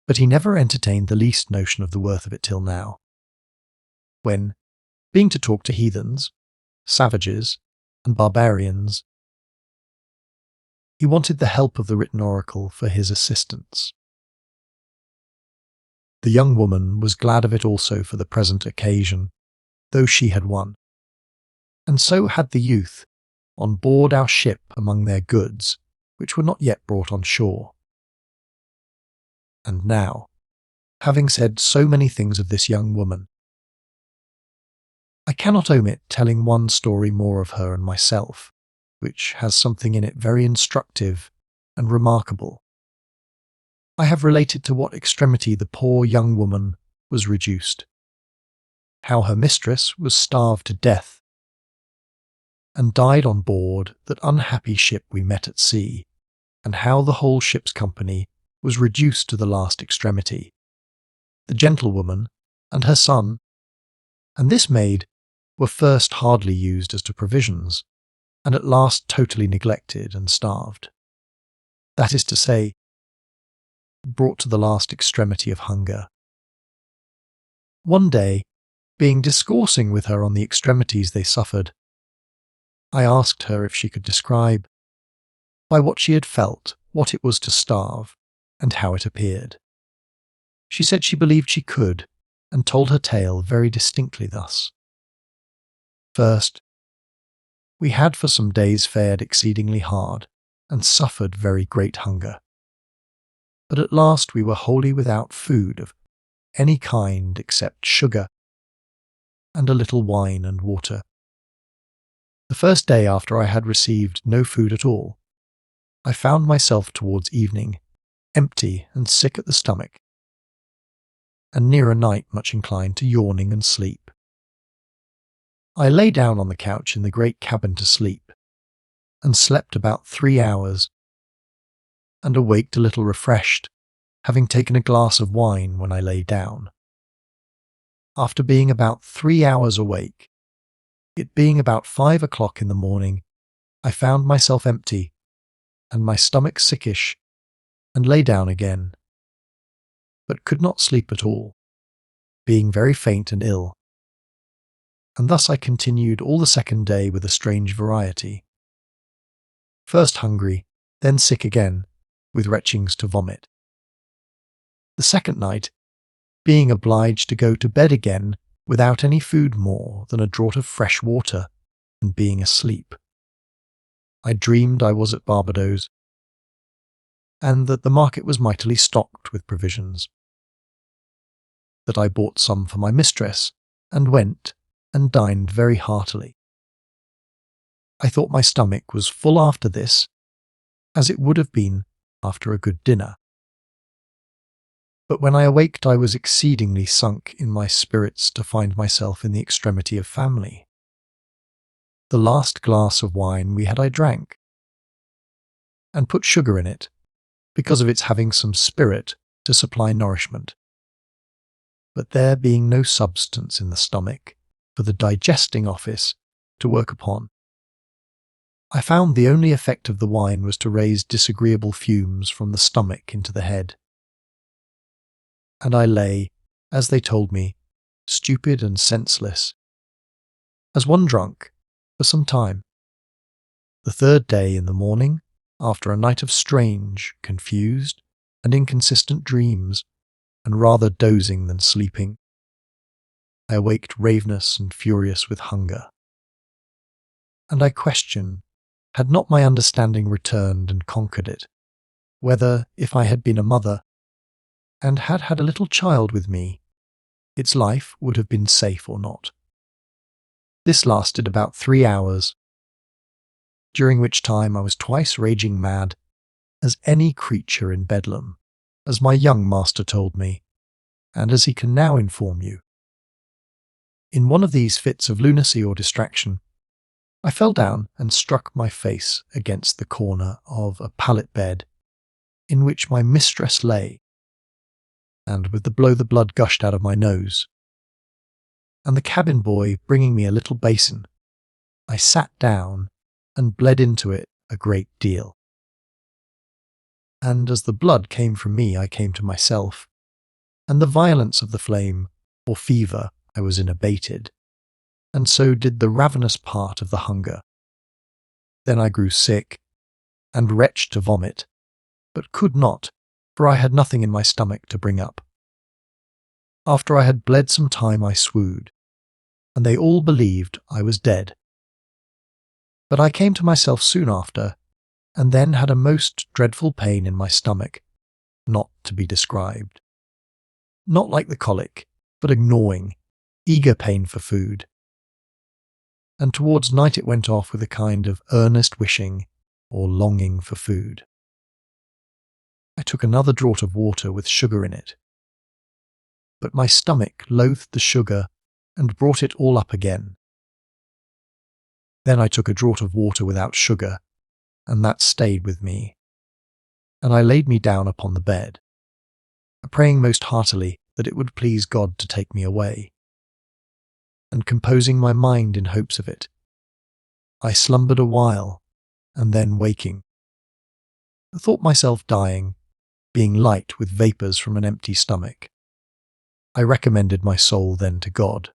But he never entertained the least notion of the worth of it till now, when, being to talk to heathens, savages, and barbarians, he wanted the help of the written oracle for his assistance. The young woman was glad of it also for the present occasion, though she had won. And so had the youth, on board our ship among their goods, which were not yet brought on shore. And now, having said so many things of this young woman, I cannot omit telling one story more of her and myself, which has something in it very instructive and remarkable. I have related to what extremity the poor young woman was reduced, how her mistress was starved to death, and died on board that unhappy ship we met at sea, and how the whole ship's company was reduced to the last extremity. The gentlewoman and her son, and this maid, were first hardly used as to provisions, and at last totally neglected and starved. That is to say, brought to the last extremity of hunger. One day, being discoursing with her on the extremities they suffered, I asked her if she could describe, by what she had felt, what it was to starve, and how it appeared. She said she believed she could, and told her tale very distinctly thus. First, we had for some days fared exceedingly hard, and suffered very great hunger. But at last we were wholly without food of any kind except sugar, and a little wine and water. The first day after I had received no food at all, I found myself towards evening, empty and sick at the stomach, and nearer night much inclined to yawning and sleep. I lay down on the couch in the great cabin to sleep, and slept about 3 hours, and awaked a little refreshed, having taken a glass of wine when I lay down. After being about 3 hours awake, it being about 5 o'clock in the morning, I found myself empty, and my stomach sickish, and lay down again, but could not sleep at all, being very faint and ill. And thus I continued all the second day with a strange variety. First hungry, then sick again, with retchings to vomit. The second night, being obliged to go to bed again without any food more than a draught of fresh water, and being asleep. I dreamed I was at Barbadoes, and that the market was mightily stocked with provisions. That I bought some for my mistress, and went and dined very heartily. I thought my stomach was full after this, as it would have been after a good dinner. But when I awaked I was exceedingly sunk in my spirits to find myself in the extremity of family. The last glass of wine we had I drank, and put sugar in it, because of its having some spirit to supply nourishment. But there being no substance in the stomach for the digesting office to work upon, I found the only effect of the wine was to raise disagreeable fumes from the stomach into the head. And I lay, as they told me, stupid and senseless, as one drunk, for some time. The third day in the morning, after a night of strange, confused, and inconsistent dreams, and rather dozing than sleeping, I awaked ravenous and furious with hunger. And I question, had not my understanding returned and conquered it, whether, if I had been a mother, and had had a little child with me, its life would have been safe or not. This lasted about 3 hours, during which time I was twice raging mad, as any creature in Bedlam, as my young master told me, and as he can now inform you. In one of these fits of lunacy or distraction, I fell down and struck my face against the corner of a pallet bed in which my mistress lay, and with the blow the blood gushed out of my nose, and the cabin boy bringing me a little basin, I sat down and bled into it a great deal. And as the blood came from me, I came to myself, and the violence of the flame, or fever, I was in abated, and so did the ravenous part of the hunger. Then I grew sick, and retched to vomit, but could not, for I had nothing in my stomach to bring up. After I had bled some time I swooned, and they all believed I was dead. But I came to myself soon after, and then had a most dreadful pain in my stomach, not to be described. Not like the colic, but a gnawing, eager pain for food. And towards night it went off with a kind of earnest wishing or longing for food. I took another draught of water with sugar in it, but my stomach loathed the sugar and brought it all up again. Then I took a draught of water without sugar, and that stayed with me, and I laid me down upon the bed, praying most heartily that it would please God to take me away, and composing my mind in hopes of it. I slumbered a while, and then waking, thought myself dying, being light with vapours from an empty stomach. I recommended my soul then to God,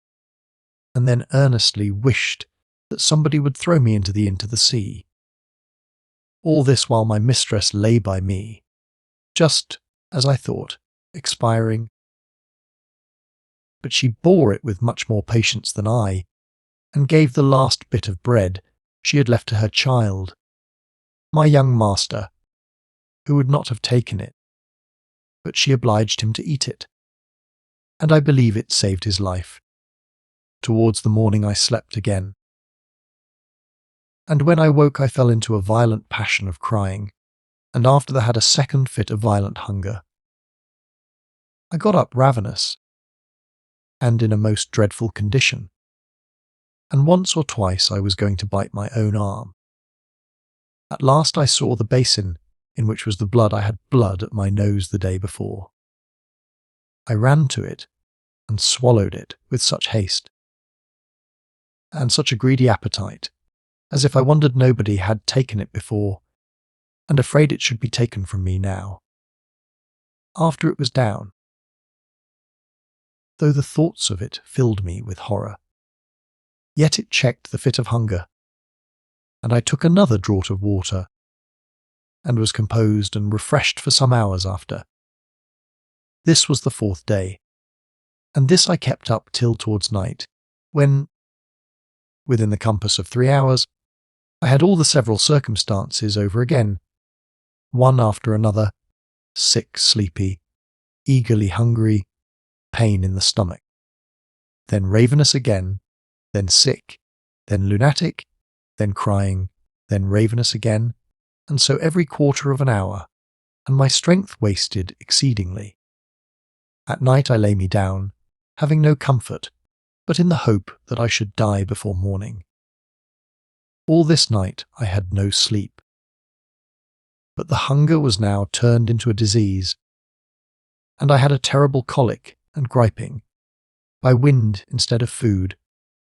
and then earnestly wished that somebody would throw me into the sea. All this while my mistress lay by me, just, as I thought, expiring. But she bore it with much more patience than I, and gave the last bit of bread she had left to her child, my young master, who would not have taken it, but she obliged him to eat it, and I believe it saved his life. Towards the morning I slept again, and when I woke I fell into a violent passion of crying, and after that had a second fit of violent hunger. I got up ravenous, and in a most dreadful condition, and once or twice I was going to bite my own arm. At last I saw the basin in which was the blood. I had blood at my nose the day before. I ran to it, and swallowed it with such haste, and such a greedy appetite, as if I wondered nobody had taken it before, and afraid it should be taken from me now, after it was down, though the thoughts of it filled me with horror. Yet it checked the fit of hunger, and I took another draught of water, and was composed and refreshed for some hours after. This was the 4th day, and this I kept up till towards night, when, within the compass of 3 hours, I had all the several circumstances over again, one after another, sick, sleepy, eagerly hungry, pain in the stomach, then ravenous again, then sick, then lunatic, then crying, then ravenous again, and so every quarter of an hour, and my strength wasted exceedingly. At night I lay me down, having no comfort, but in the hope that I should die before morning. All this night I had no sleep. But the hunger was now turned into a disease, and I had a terrible colic and griping, by wind instead of food,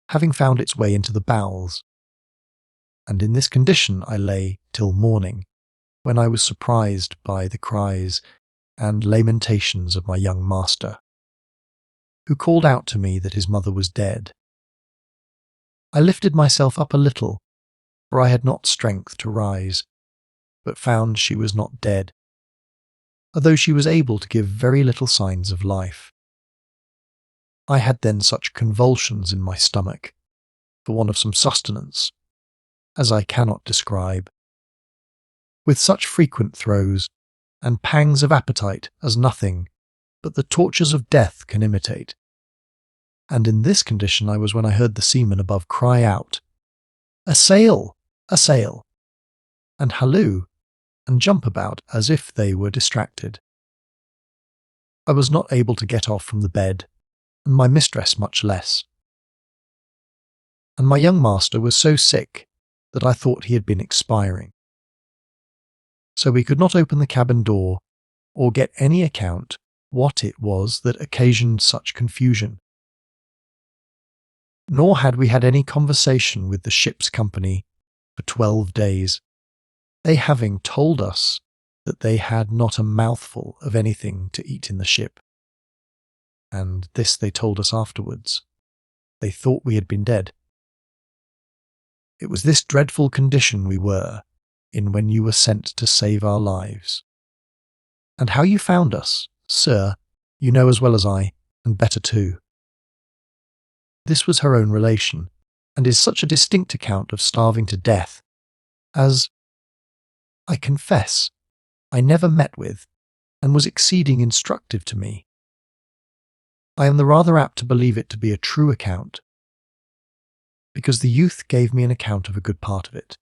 having found its way into the bowels. And in this condition I lay till morning, when I was surprised by the cries and lamentations of my young master, who called out to me that his mother was dead. I lifted myself up a little, for I had not strength to rise, but found she was not dead, although she was able to give very little signs of life. I had then such convulsions in my stomach, for want of some sustenance, as I cannot describe, with such frequent throes and pangs of appetite as nothing but the tortures of death can imitate. And in this condition I was when I heard the seamen above cry out, "A sail! A sail!" and halloo, and jump about as if they were distracted. I was not able to get off from the bed, and my mistress much less. And my young master was so sick that I thought he had been expiring. So we could not open the cabin door, or get any account what it was that occasioned such confusion. Nor had we had any conversation with the ship's company for 12 days, they having told us that they had not a mouthful of anything to eat in the ship. And this they told us afterwards. They thought we had been dead. It was this dreadful condition we were in when you were sent to save our lives. And how you found us, sir, you know as well as I, and better too. This was her own relation, and is such a distinct account of starving to death as, I confess, I never met with, and was exceeding instructive to me. I am the rather apt to believe it to be a true account, because the youth gave me an account of a good part of it,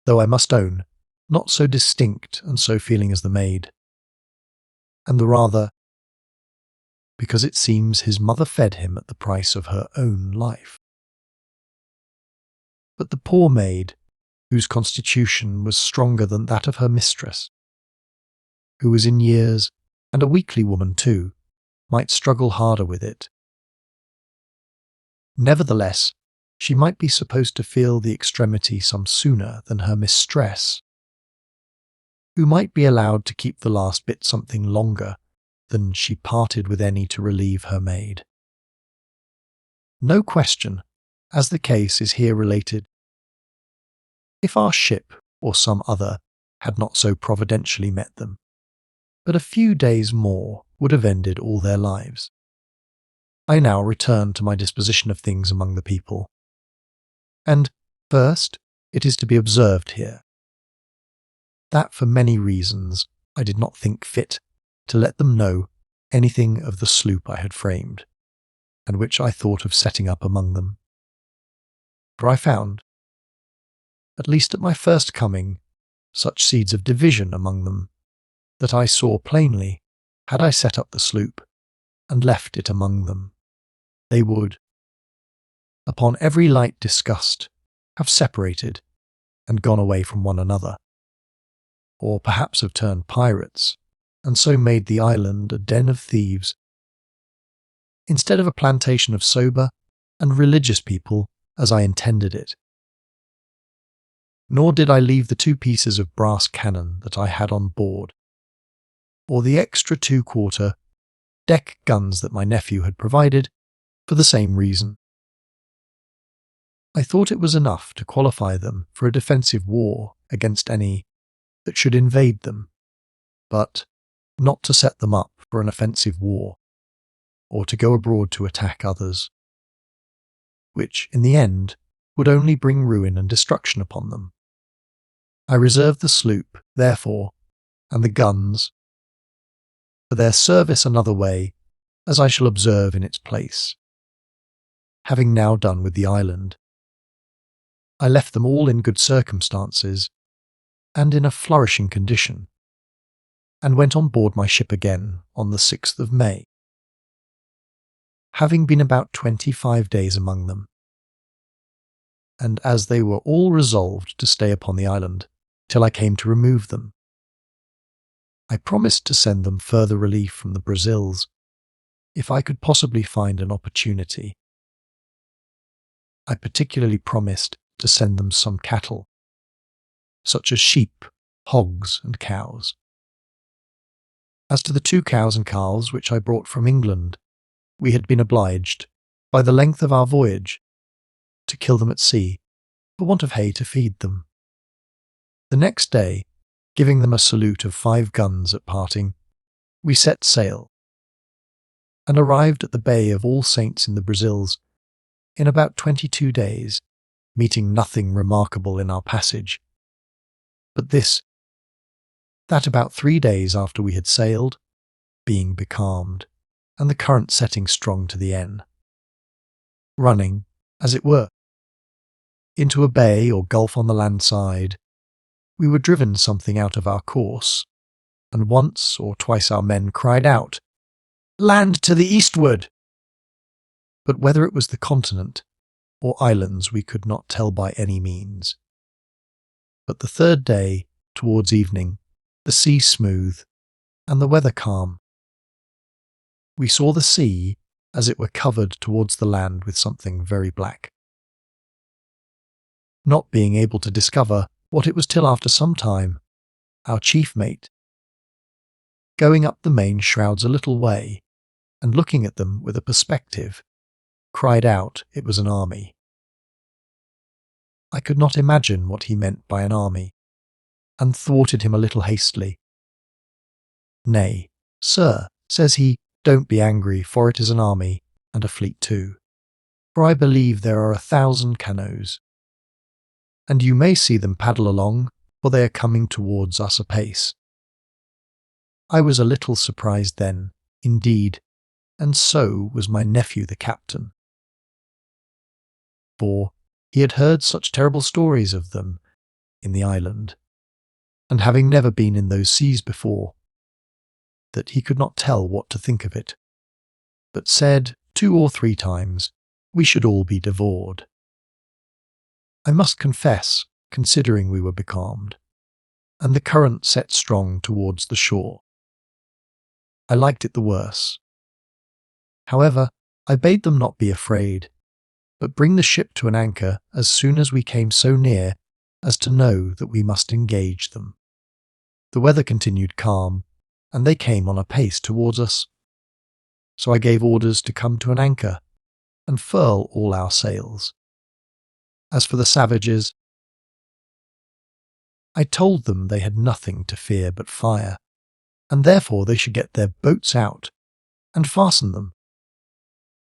though I must own, not so distinct and so feeling as the maid, and the rather because it seems his mother fed him at the price of her own life. But the poor maid, whose constitution was stronger than that of her mistress, who was in years, and a weakly woman too, might struggle harder with it. Nevertheless, she might be supposed to feel the extremity some sooner than her mistress, who might be allowed to keep the last bit something longer than she parted with any to relieve her maid. No question, as the case is here related, if our ship or some other had not so providentially met them, but a few days more would have ended all their lives. I now return to my disposition of things among the people. And, first, it is to be observed here, that for many reasons I did not think fit to let them know anything of the sloop I had framed, and which I thought of setting up among them. For I found, at least at my first coming, such seeds of division among them, that I saw plainly, had I set up the sloop, and left it among them, they would, upon every light discussed, have separated, and gone away from one another, or perhaps have turned pirates, and so made the island a den of thieves, instead of a plantation of sober and religious people as I intended it. Nor did I leave the 2 pieces of brass cannon that I had on board, or the extra 2-quarter deck guns that my nephew had provided, for the same reason. I thought it was enough to qualify them for a defensive war against any that should invade them, but not to set them up for an offensive war, or to go abroad to attack others, which, in the end, would only bring ruin and destruction upon them. I reserved the sloop, therefore, and the guns, for their service another way, as I shall observe in its place. Having now done with the island, I left them all in good circumstances, and in a flourishing condition, and went on board my ship again on the 6th of May, having been about 25 days among them. And as they were all resolved to stay upon the island till I came to remove them, I promised to send them further relief from the Brazils, if I could possibly find an opportunity. I particularly promised to send them some cattle, such as sheep, hogs, and cows. As to the 2 cows and calves which I brought from England, we had been obliged, by the length of our voyage, to kill them at sea, for want of hay to feed them. The next day, giving them a salute of 5 guns at parting, we set sail, and arrived at the Bay of All Saints in the Brazils in about 22 days, meeting nothing remarkable in our passage, but this, that about 3 days after we had sailed, being becalmed, and the current setting strong to the N, running, as it were, into a bay or gulf on the land side, we were driven something out of our course, and once or twice our men cried out, "Land to the eastward!" But whether it was the continent or islands we could not tell by any means. But the 3rd day, towards evening, the sea smooth, and the weather calm. We saw the sea, as it were covered towards the land with something very black. Not being able to discover what it was till after some time, our chief mate, going up the main shrouds a little way, and looking at them with a perspective, cried out it was an army. I could not imagine what he meant by an army, and thwarted him a little hastily. Nay, sir, says he, don't be angry, for it is an army, and a fleet too. For I believe there are 1,000 canoes, and you may see them paddle along, for they are coming towards us apace. I was a little surprised then, indeed, and so was my nephew the captain. For he had heard such terrible stories of them in the island, and having never been in those seas before, that he could not tell what to think of it, but said 2 or 3 times, we should all be devoured. I must confess, considering we were becalmed, and the current set strong towards the shore, I liked it the worse. However, I bade them not be afraid, but bring the ship to an anchor as soon as we came so near as to know that we must engage them. The weather continued calm, and they came on apace towards us. So I gave orders to come to an anchor, and furl all our sails. As for the savages, I told them they had nothing to fear but fire, and therefore they should get their boats out, and fasten them,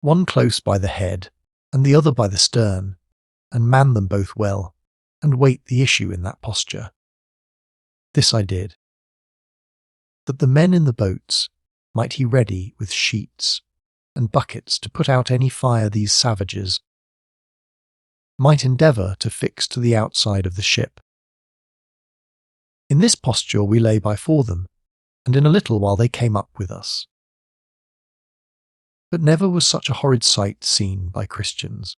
one close by the head, and the other by the stern, and man them both well, and wait the issue in that posture. This I did, that the men in the boats might he ready with sheets and buckets to put out any fire these savages might endeavour to fix to the outside of the ship. In this posture we lay before them, and in a little while they came up with us. But never was such a horrid sight seen by Christians.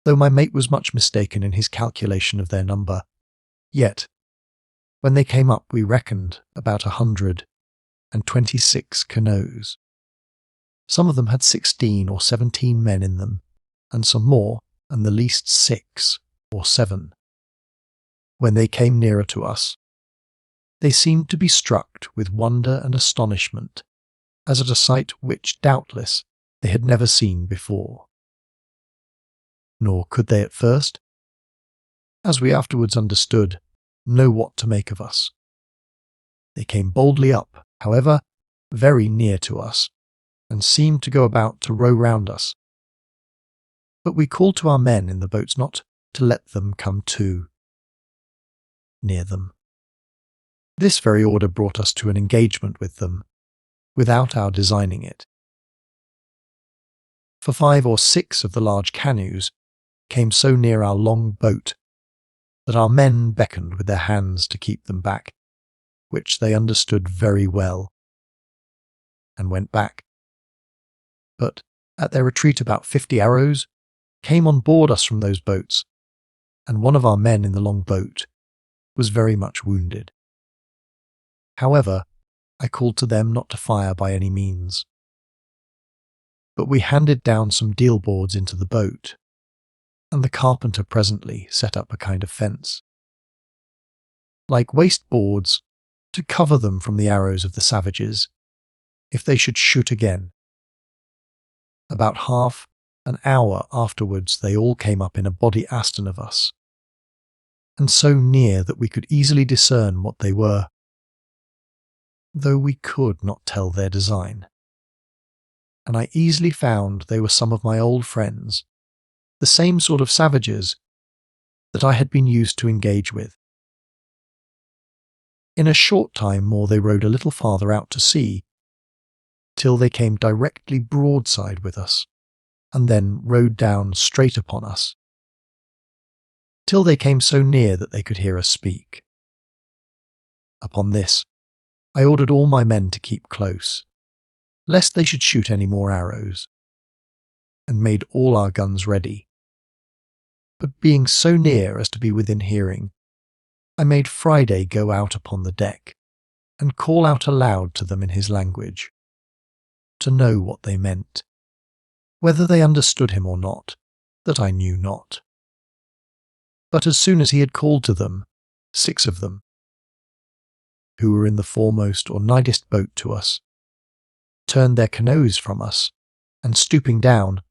Though my mate was much mistaken in his calculation of their number, yet, when they came up we reckoned about 126 canoes. Some of them had 16 or 17 men in them, and some more, and the least 6 or 7. When they came nearer to us, they seemed to be struck with wonder and astonishment, as at a sight which, doubtless, they had never seen before. Nor could they at first, as we afterwards understood, know what to make of us. They came boldly up, however, very near to us, and seemed to go about to row round us. But we called to our men in the boats not to let them come too near them. This very order brought us to an engagement with them, without our designing it. For 5 or 6 of the large canoes came so near our long boat that our men beckoned with their hands to keep them back, which they understood very well, and went back. But at their retreat about 50 arrows came on board us from those boats, and one of our men in the long boat was very much wounded. However, I called to them not to fire by any means. But we handed down some deal boards into the boat, and the carpenter presently set up a kind of fence, like waste boards, to cover them from the arrows of the savages, if they should shoot again. About half an hour afterwards they all came up in a body astern of us, and so near that we could easily discern what they were, though we could not tell their design. And I easily found they were some of my old friends, the same sort of savages that I had been used to engage with. In a short time more they rowed a little farther out to sea, till they came directly broadside with us, and then rowed down straight upon us, till they came so near that they could hear us speak. Upon this, I ordered all my men to keep close, lest they should shoot any more arrows, and made all our guns ready. But being so near as to be within hearing, I made Friday go out upon the deck, and call out aloud to them in his language, to know what they meant. Whether they understood him or not, that I knew not. But as soon as he had called to them, 6 of them, who were in the foremost or nightest boat to us, turned their canoes from us, and stooping down,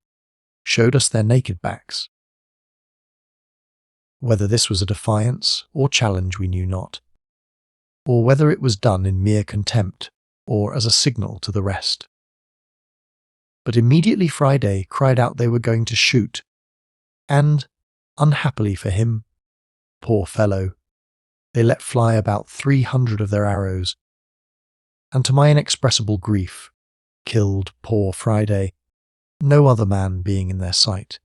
showed us their naked backs. Whether this was a defiance or challenge we knew not, or whether it was done in mere contempt or as a signal to the rest. But immediately Friday cried out they were going to shoot, and, unhappily for him, poor fellow, they let fly about 300 of their arrows, and to my inexpressible grief, killed poor Friday, no other man being in their sight.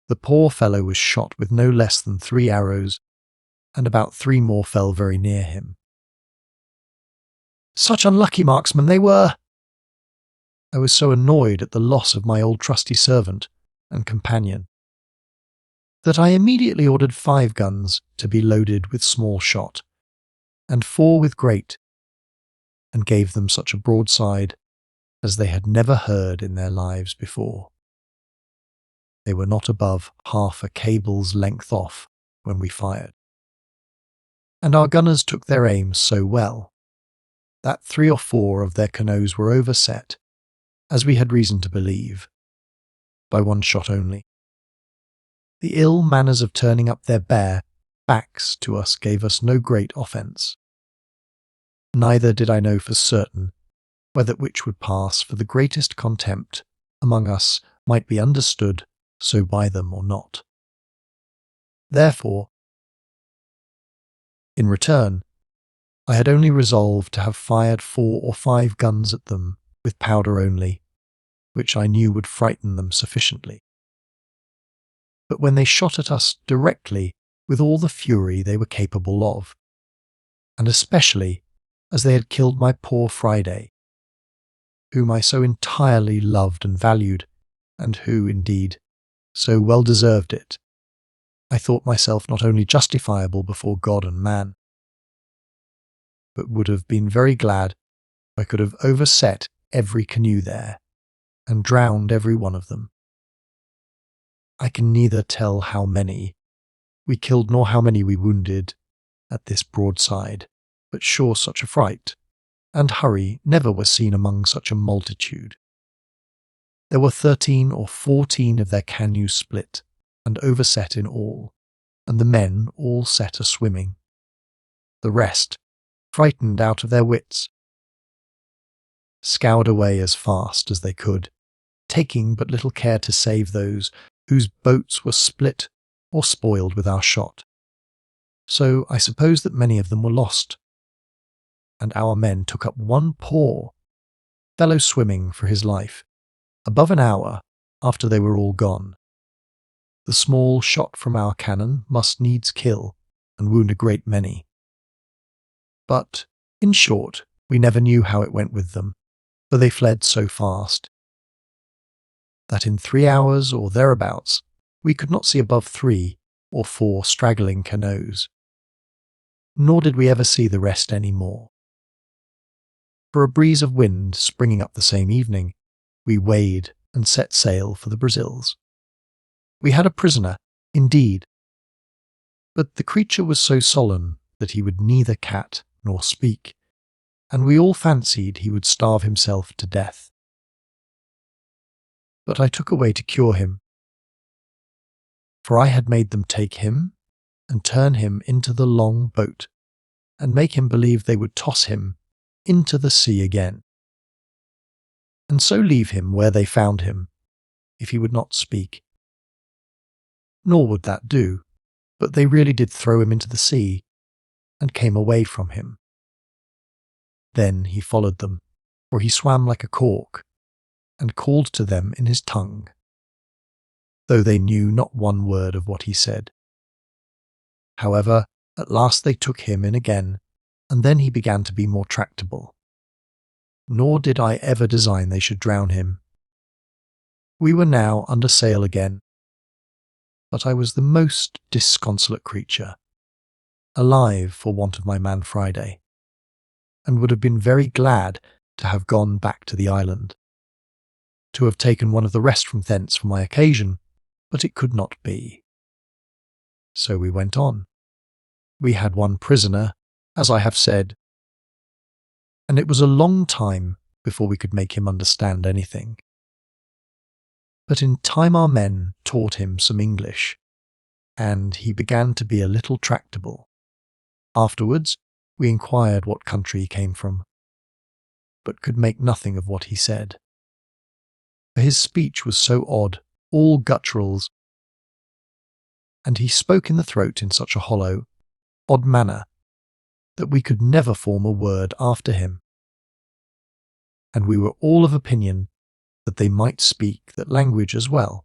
The poor fellow was shot with no less than 3 arrows, and about 3 more fell very near him. Such unlucky marksmen they were! I was so annoyed at the loss of my old trusty servant and companion that I immediately ordered 5 guns to be loaded with small shot, and 4 with great, and gave them such a broadside as they had never heard in their lives before. They were not above half a cable's length off when we fired, and our gunners took their aim so well that 3 or 4 of their canoes were overset, as we had reason to believe, by 1 shot only. The ill manners of turning up their bare backs to us gave us no great offence. Neither did I know for certain whether which would pass for the greatest contempt among us might be understood so by them or not. Therefore, in return, I had only resolved to have fired 4 or 5 guns at them with powder only, which I knew would frighten them sufficiently. But when they shot at us directly with all the fury they were capable of, and especially as they had killed my poor Friday, whom I so entirely loved and valued, and who, indeed, so well deserved it, I thought myself not only justifiable before God and man, but would have been very glad I could have overset every canoe there, and drowned every one of them. I can neither tell how many we killed nor how many we wounded at this broadside, but sure such a fright and hurry never were seen among such a multitude. There were 13 or 14 of their canoes split and overset in all, and the men all set a-swimming. The rest, frightened out of their wits, scoured away as fast as they could, taking but little care to save those whose boats were split or spoiled with our shot. So I suppose that many of them were lost, and our men took up 1 poor fellow swimming for his life, above an hour after they were all gone. The small shot from our cannon must needs kill and wound a great many. But, in short, we never knew how it went with them, for they fled so fast that in 3 hours or thereabouts we could not see above 3 or 4 straggling canoes, nor did we ever see the rest any more. For a breeze of wind springing up the same evening, we weighed and set sail for the Brazils. We had a prisoner, indeed, but the creature was so sullen that he would neither cat nor speak, and we all fancied he would starve himself to death. But I took away to cure him, for I had made them take him and turn him into the long boat, and make him believe they would toss him into the sea again, and so leave him where they found him, if he would not speak. Nor would that do, but they really did throw him into the sea, and came away from him. Then he followed them, for he swam like a cork, and called to them in his tongue, though they knew not 1 word of what he said. However, at last they took him in again, and then he began to be more tractable. Nor did I ever design they should drown him. We were now under sail again, but I was the most disconsolate creature, alive for want of my man Friday, and would have been very glad to have gone back to the island, to have taken one of the rest from thence for my occasion, but it could not be. So we went on. We had one prisoner, as I have said, and it was a long time before we could make him understand anything. But in time our men taught him some English, and he began to be a little tractable. Afterwards, we inquired what country he came from, but could make nothing of what he said. For his speech was so odd, all gutturals, and he spoke in the throat in such a hollow, odd manner, that we could never form a word after him. And we were all of opinion that they might speak that language as well,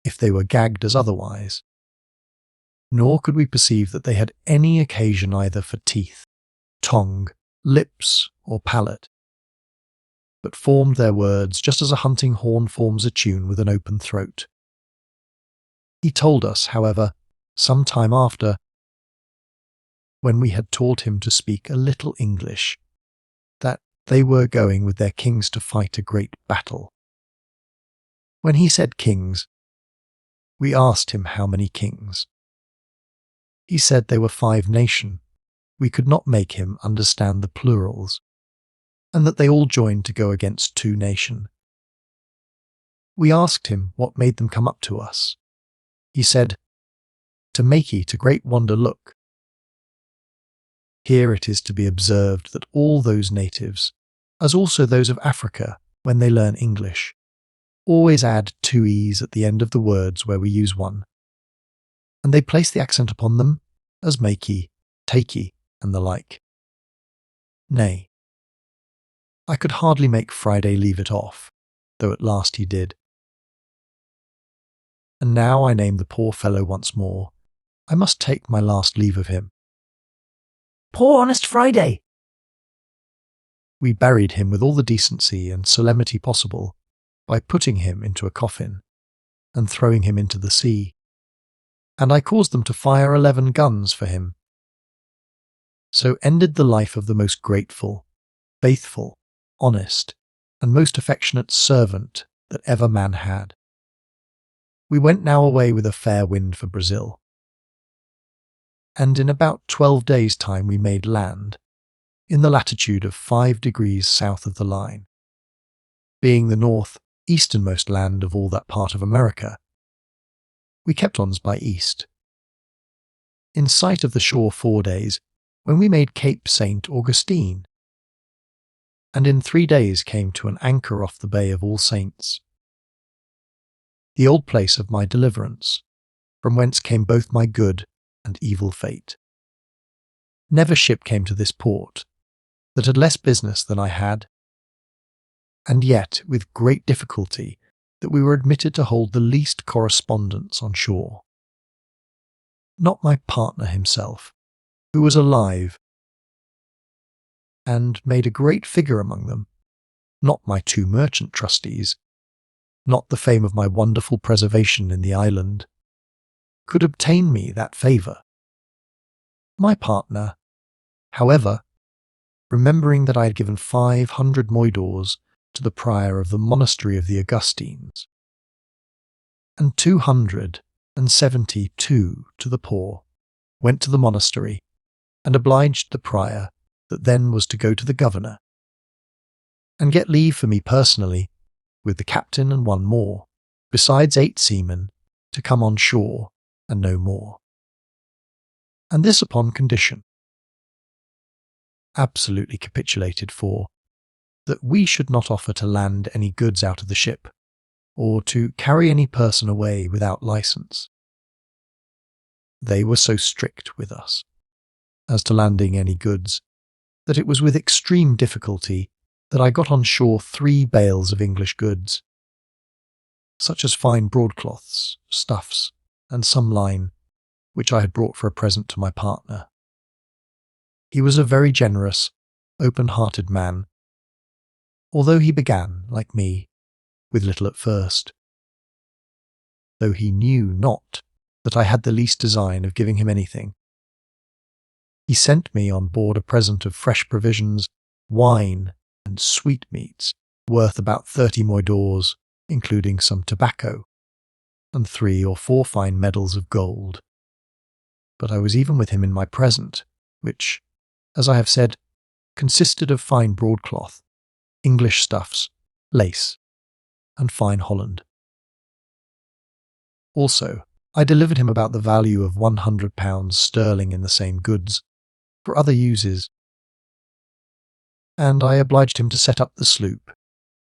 if they were gagged as otherwise. Nor could we perceive that they had any occasion either for teeth, tongue, lips, or palate, but formed their words just as a hunting horn forms a tune with an open throat. He told us, however, some time after, when we had taught him to speak a little English, that they were going with their kings to fight a great battle. When he said kings, we asked him how many kings. He said they were 5 nation. We could not make him understand the plurals, and that they all joined to go against 2 nation. We asked him what made them come up to us. He said, "To make ye to great wonder look." Here it is to be observed that all those natives, as also those of Africa, when they learn English, always add 2 e's at the end of the words where we use one, and they place the accent upon them as makey, takey, and the like. Nay, I could hardly make Friday leave it off, though at last he did. And now I name the poor fellow once more. I must take my last leave of him. Poor honest Friday! We buried him with all the decency and solemnity possible by putting him into a coffin and throwing him into the sea, and I caused them to fire 11 guns for him. So ended the life of the most grateful, faithful, honest, and most affectionate servant that ever man had. We went now away with a fair wind for Brazil, and in about 12 days' time we made land, in the latitude of 5 degrees south of the line, being the north-easternmost land of all that part of America. We kept on by east. In sight of the shore 4 days, when we made Cape St. Augustine, and in 3 days came to an anchor off the Bay of All Saints, the old place of my deliverance, from whence came both my good and evil fate. Never ship came to this port that had less business than I had, and yet with great difficulty that we were admitted to hold the least correspondence on shore. Not my partner himself, who was alive, and made a great figure among them, not my 2 merchant trustees, not the fame of my wonderful preservation in the island, could obtain me that favour. My partner, however, remembering that I had given 500 moidores to the prior of the monastery of the Augustines, and 272 to the poor, went to the monastery, and obliged the prior that then was to go to the governor, and get leave for me personally, with the captain and 1 more, besides 8 seamen, to come on shore, and no more. And this upon condition, absolutely capitulated for, that we should not offer to land any goods out of the ship, or to carry any person away without license. They were so strict with us, as to landing any goods, that it was with extreme difficulty that I got on shore 3 bales of English goods, such as fine broadcloths, stuffs, and some line, which I had brought for a present to my partner. He was a very generous, open-hearted man, although he began, like me, with little at first, though he knew not that I had the least design of giving him anything. He sent me on board a present of fresh provisions, wine, and sweetmeats worth about 30 moidores, including some tobacco, and 3 or 4 fine medals of gold. But I was even with him in my present, which, as I have said, consisted of fine broadcloth, English stuffs, lace, and fine holland. Also, I delivered him about the value of £100 sterling in the same goods, for other uses, and I obliged him to set up the sloop,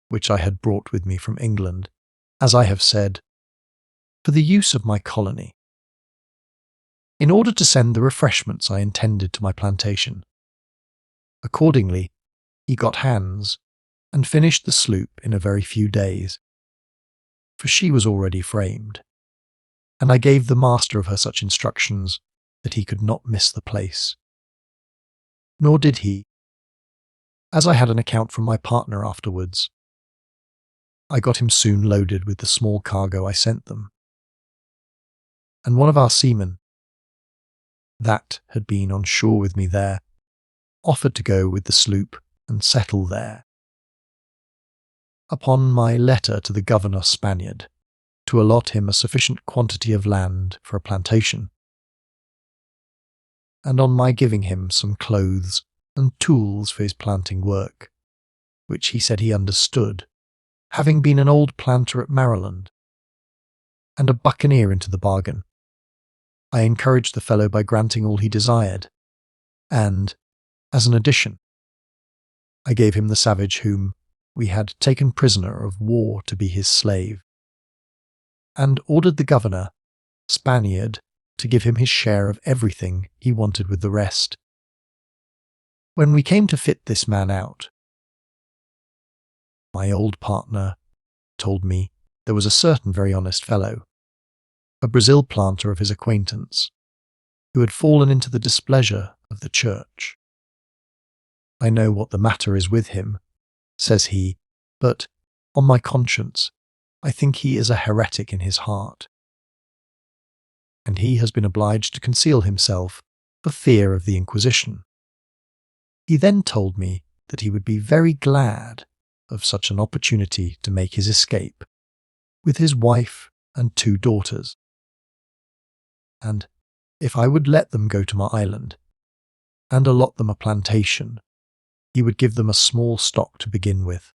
which I had brought with me from England, as I have said, for the use of my colony, in order to send the refreshments I intended to my plantation. Accordingly, he got hands, and finished the sloop in a very few days, for she was already framed, and I gave the master of her such instructions that he could not miss the place. Nor did he, as I had an account from my partner afterwards. I got him soon loaded with the small cargo I sent them, and one of our seamen, that had been on shore with me there, offered to go with the sloop and settle there. Upon my letter to the governor Spaniard, to allot him a sufficient quantity of land for a plantation, and on my giving him some clothes and tools for his planting work, which he said he understood, having been an old planter at Maryland, and a buccaneer into the bargain. I encouraged the fellow by granting all he desired, and, as an addition, I gave him the savage whom we had taken prisoner of war to be his slave, and ordered the governor, Spaniard, to give him his share of everything he wanted with the rest. When we came to fit this man out, my old partner told me there was a certain very honest fellow, a Brazil planter of his acquaintance, who had fallen into the displeasure of the church. I know what the matter is with him, says he, but, on my conscience, I think he is a heretic in his heart, and he has been obliged to conceal himself for fear of the Inquisition. He then told me that he would be very glad of such an opportunity to make his escape, with his wife and 2 daughters, and if I would let them go to my island, and allot them a plantation, he would give them a small stock to begin with.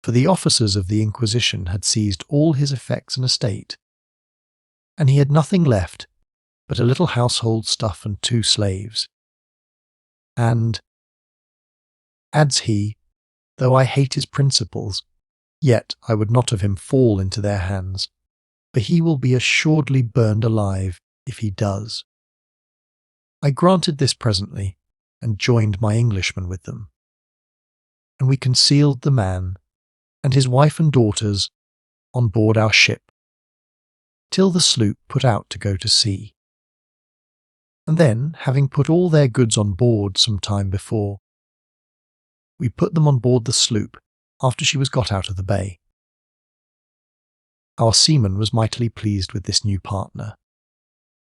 For the officers of the Inquisition had seized all his effects and estate, and he had nothing left but a little household stuff and 2 slaves. And, adds he, though I hate his principles, yet I would not have him fall into their hands, for he will be assuredly burned alive if he does. I granted this presently, and joined my Englishman with them, and we concealed the man and his wife and daughters on board our ship, till the sloop put out to go to sea. And then, having put all their goods on board some time before, we put them on board the sloop after she was got out of the bay. Our seaman was mightily pleased with this new partner,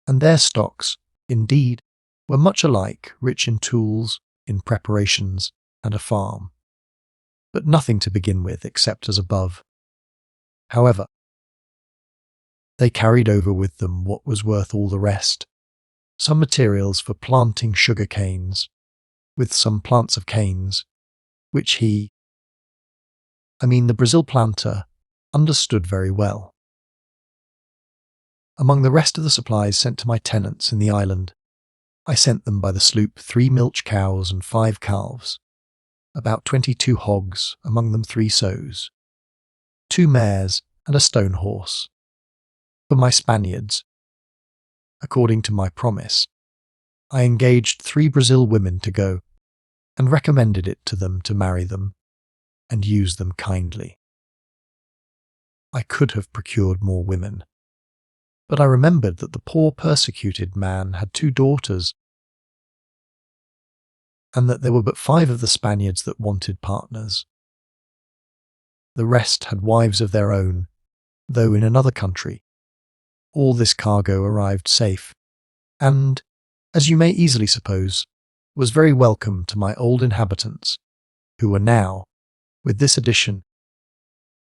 and their stocks, indeed, were much alike, rich in tools, in preparations, and a farm, but nothing to begin with except as above. However, they carried over with them what was worth all the rest, some materials for planting sugar canes, with some plants of canes, which the Brazil planter, understood very well. Among the rest of the supplies sent to my tenants in the island, I sent them by the sloop 3 milch cows and 5 calves, about 22 hogs, among them 3 sows, 2 mares and a stone horse. For my Spaniards, according to my promise, I engaged 3 Brazil women to go, and recommended it to them to marry them, and use them kindly. I could have procured more women, but I remembered that the poor persecuted man had 2 daughters, and that there were but 5 of the Spaniards that wanted partners. The rest had wives of their own, though in another country. All this cargo arrived safe, and, as you may easily suppose, was very welcome to my old inhabitants, who were now, with this addition,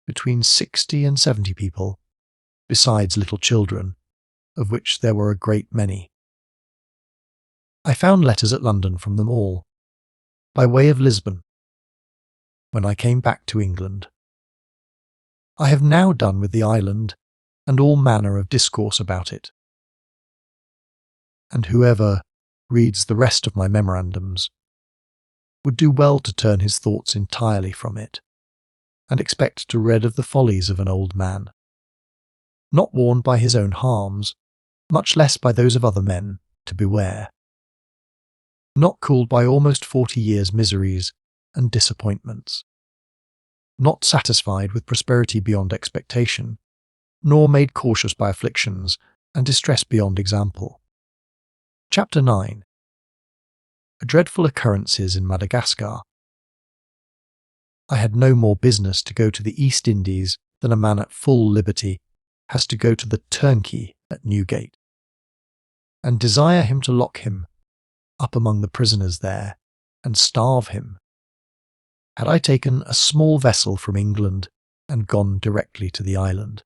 between 60 and 70 people, besides little children, of which there were a great many. I found letters at London from them all, by way of Lisbon, when I came back to England. I have now done with the island and all manner of discourse about it. And whoever reads the rest of my memorandums would do well to turn his thoughts entirely from it, and expect to read of the follies of an old man, not warned by his own harms, much less by those of other men, to beware, not cooled by almost 40 years' miseries and disappointments, not satisfied with prosperity beyond expectation, nor made cautious by afflictions and distress beyond example. Chapter 9. A dreadful occurrences in Madagascar. I had no more business to go to the East Indies than a man at full liberty has to go to the turnkey at Newgate, and desire him to lock him up among the prisoners there and starve him. Had I taken a small vessel from England and gone directly to the island,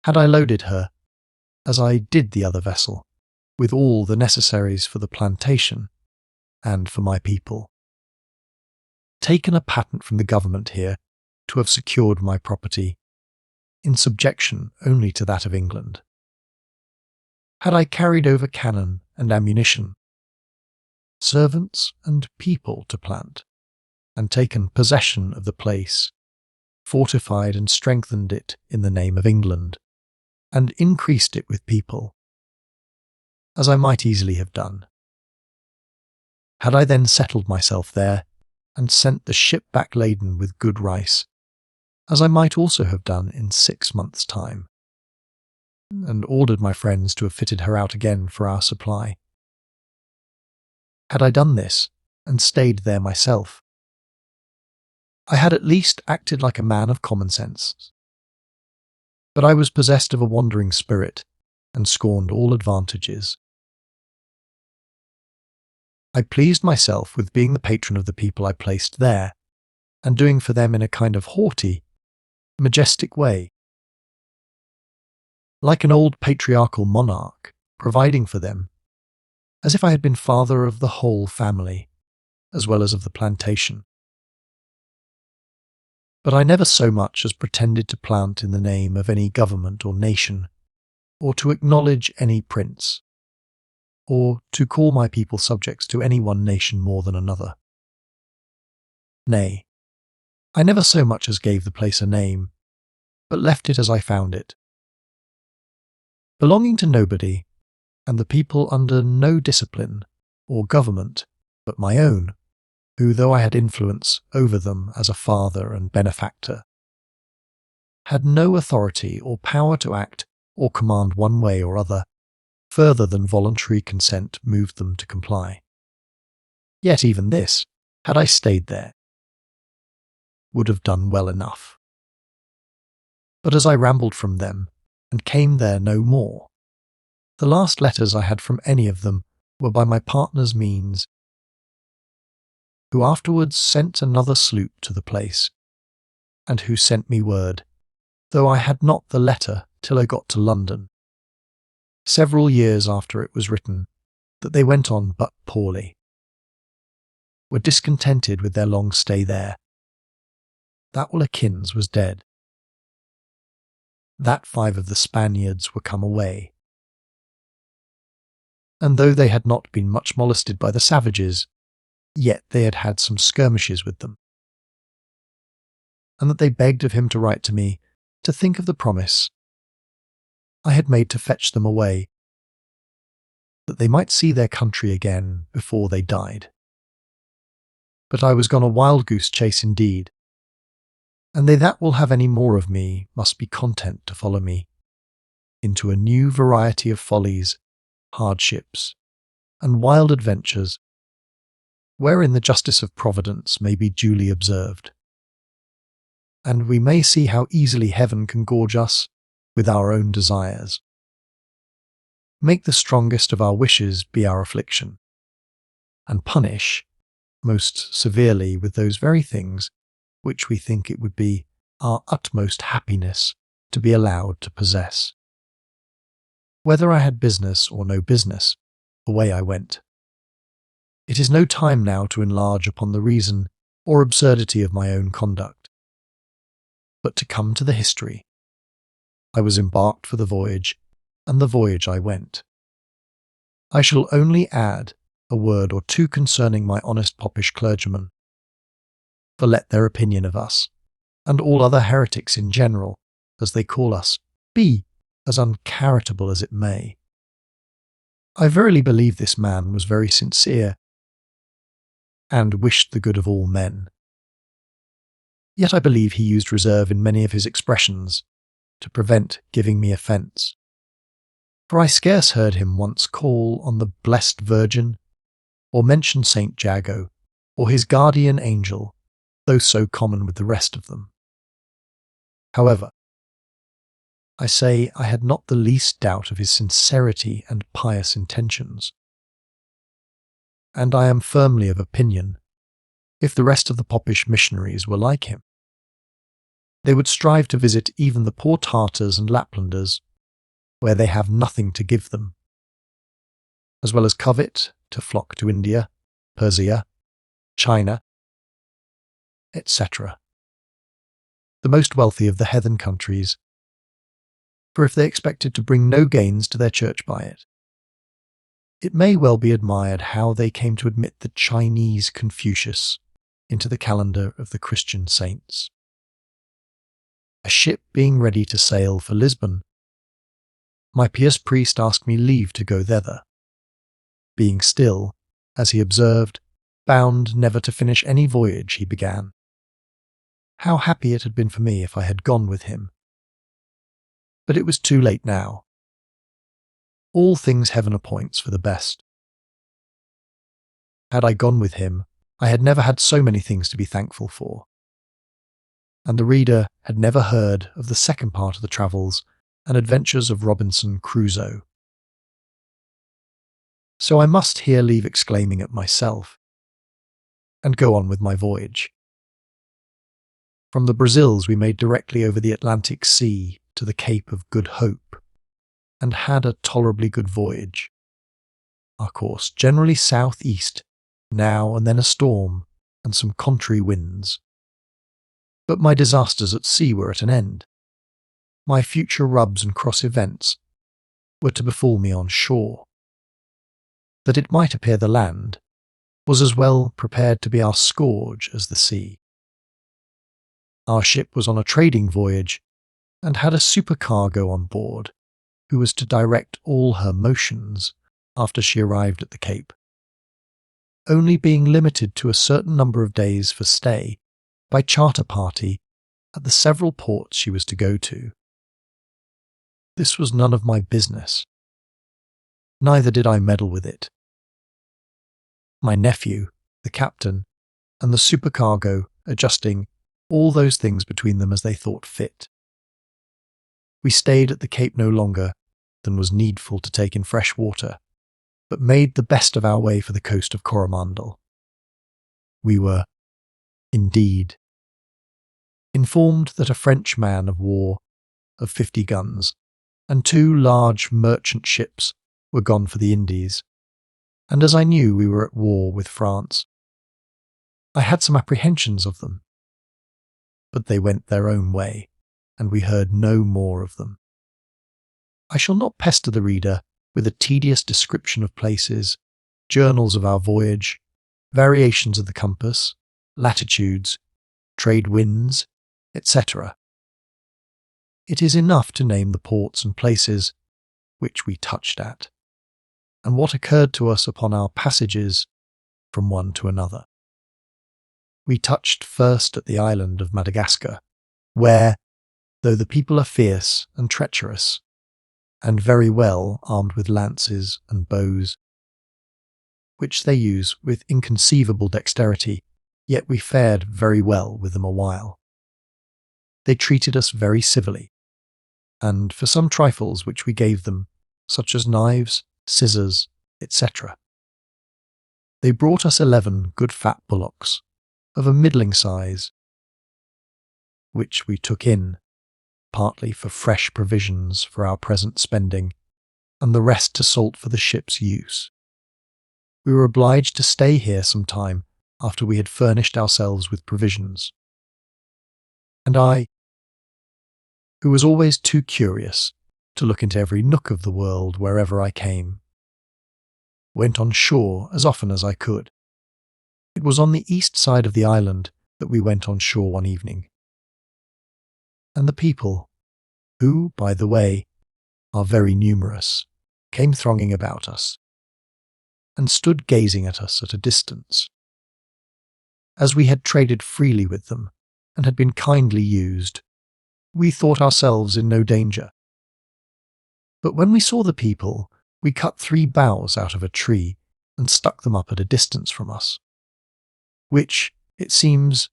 had I loaded her, as I did the other vessel, with all the necessaries for the plantation and for my people, taken a patent from the government here to have secured my property, in subjection only to that of England, had I carried over cannon and ammunition, servants and people to plant, and taken possession of the place, fortified and strengthened it in the name of England, and increased it with people, as I might easily have done. Had I then settled myself there, and sent the ship back laden with good rice, as I might also have done in 6 months' time, and ordered my friends to have fitted her out again for our supply. Had I done this, and stayed there myself, I had at least acted like a man of common sense. But I was possessed of a wandering spirit, and scorned all advantages. I pleased myself with being the patron of the people I placed there, and doing for them in a kind of haughty, majestic way, like an old patriarchal monarch, providing for them, as if I had been father of the whole family, as well as of the plantation. But I never so much as pretended to plant in the name of any government or nation, or to acknowledge any prince, or to call my people subjects to any one nation more than another. Nay, I never so much as gave the place a name, but left it as I found it, belonging to nobody, and the people under no discipline or government but my own, who, though I had influence over them as a father and benefactor, had no authority or power to act or command one way or other, further than voluntary consent moved them to comply. Yet even this, had I stayed there, would have done well enough. But as I rambled from them, and came there no more, the last letters I had from any of them were by my partner's means, who afterwards sent another sloop to the place, and who sent me word, though I had not the letter till I got to London, several years after it was written, that they went on but poorly, were discontented with their long stay there, that Atkins was dead, that 5 of the Spaniards were come away, and though they had not been much molested by the savages, yet they had had some skirmishes with them, and that they begged of him to write to me to think of the promise I had made to fetch them away, that they might see their country again before they died. But I was gone a wild goose chase indeed, and they that will have any more of me must be content to follow me into a new variety of follies, hardships, and wild adventures, wherein the justice of Providence may be duly observed, and we may see how easily heaven can gorge us with our own desires, make the strongest of our wishes be our affliction, and punish most severely with those very things which we think it would be our utmost happiness to be allowed to possess. Whether I had business or no business, away I went. It is no time now to enlarge upon the reason or absurdity of my own conduct. But to come to the history, I was embarked for the voyage, and the voyage I went. I shall only add a word or two concerning my honest popish clergyman, for let their opinion of us, and all other heretics in general, as they call us, be as uncharitable as it may. I verily believe this man was very sincere, and wished the good of all men. Yet I believe he used reserve in many of his expressions, to prevent giving me offence. For I scarce heard him once call on the Blessed Virgin, or mention Saint Jago, or his guardian angel, though so common with the rest of them. However, I say I had not the least doubt of his sincerity and pious intentions. And I am firmly of opinion, if the rest of the popish missionaries were like him, they would strive to visit even the poor Tartars and Laplanders, where they have nothing to give them, as well as covet to flock to India, Persia, China, etc., the most wealthy of the heathen countries, for if they expected to bring no gains to their church by it, it may well be admired how they came to admit the Chinese Confucius into the calendar of the Christian saints. A ship being ready to sail for Lisbon, my pious priest asked me leave to go thither, being still, as he observed, bound never to finish any voyage he began. How happy it had been for me if I had gone with him! But it was too late now. All things heaven appoints for the best. Had I gone with him, I had never had so many things to be thankful for. And the reader had never heard of the second part of the travels and adventures of Robinson Crusoe. So I must here leave exclaiming at myself, and go on with my voyage. From the Brazils we made directly over the Atlantic Sea to the Cape of Good Hope, and had a tolerably good voyage. Our course generally south-east, now and then a storm, and some contrary winds. But my disasters at sea were at an end. My future rubs and cross events were to befall me on shore. That it might appear the land was as well prepared to be our scourge as the sea. Our ship was on a trading voyage, and had a supercargo on board, who was to direct all her motions after she arrived at the Cape, only being limited to a certain number of days for stay by charter party at the several ports she was to go to. This was none of my business. Neither did I meddle with it. My nephew, the captain, and the supercargo adjusting all those things between them as they thought fit. We stayed at the Cape no longer than was needful to take in fresh water, but made the best of our way for the coast of Coromandel. We were, indeed, informed that a French man of war of 50 guns and 2 large merchant ships were gone for the Indies, and as I knew we were at war with France, I had some apprehensions of them. But they went their own way, and we heard no more of them. I shall not pester the reader with a tedious description of places, journals of our voyage, variations of the compass, latitudes, trade winds, etc. It is enough to name the ports and places which we touched at, and what occurred to us upon our passages from one to another. We touched first at the island of Madagascar, where, though the people are fierce and treacherous, and very well armed with lances and bows, which they use with inconceivable dexterity, yet we fared very well with them a while. They treated us very civilly, and for some trifles which we gave them, such as knives, scissors, etc., They brought us 11 good fat bullocks of a middling size, which we took in, partly for fresh provisions for our present spending, and the rest to salt for the ship's use. We were obliged to stay here some time after we had furnished ourselves with provisions. And I, who was always too curious to look into every nook of the world wherever I came, went on shore as often as I could. It was on the east side of the island that we went on shore one evening. And the people, who, by the way, are very numerous, came thronging about us, and stood gazing at us at a distance. As we had traded freely with them, and had been kindly used, we thought ourselves in no danger. But when we saw the people, we cut 3 boughs out of a tree, and stuck them up at a distance from us, which, it seems,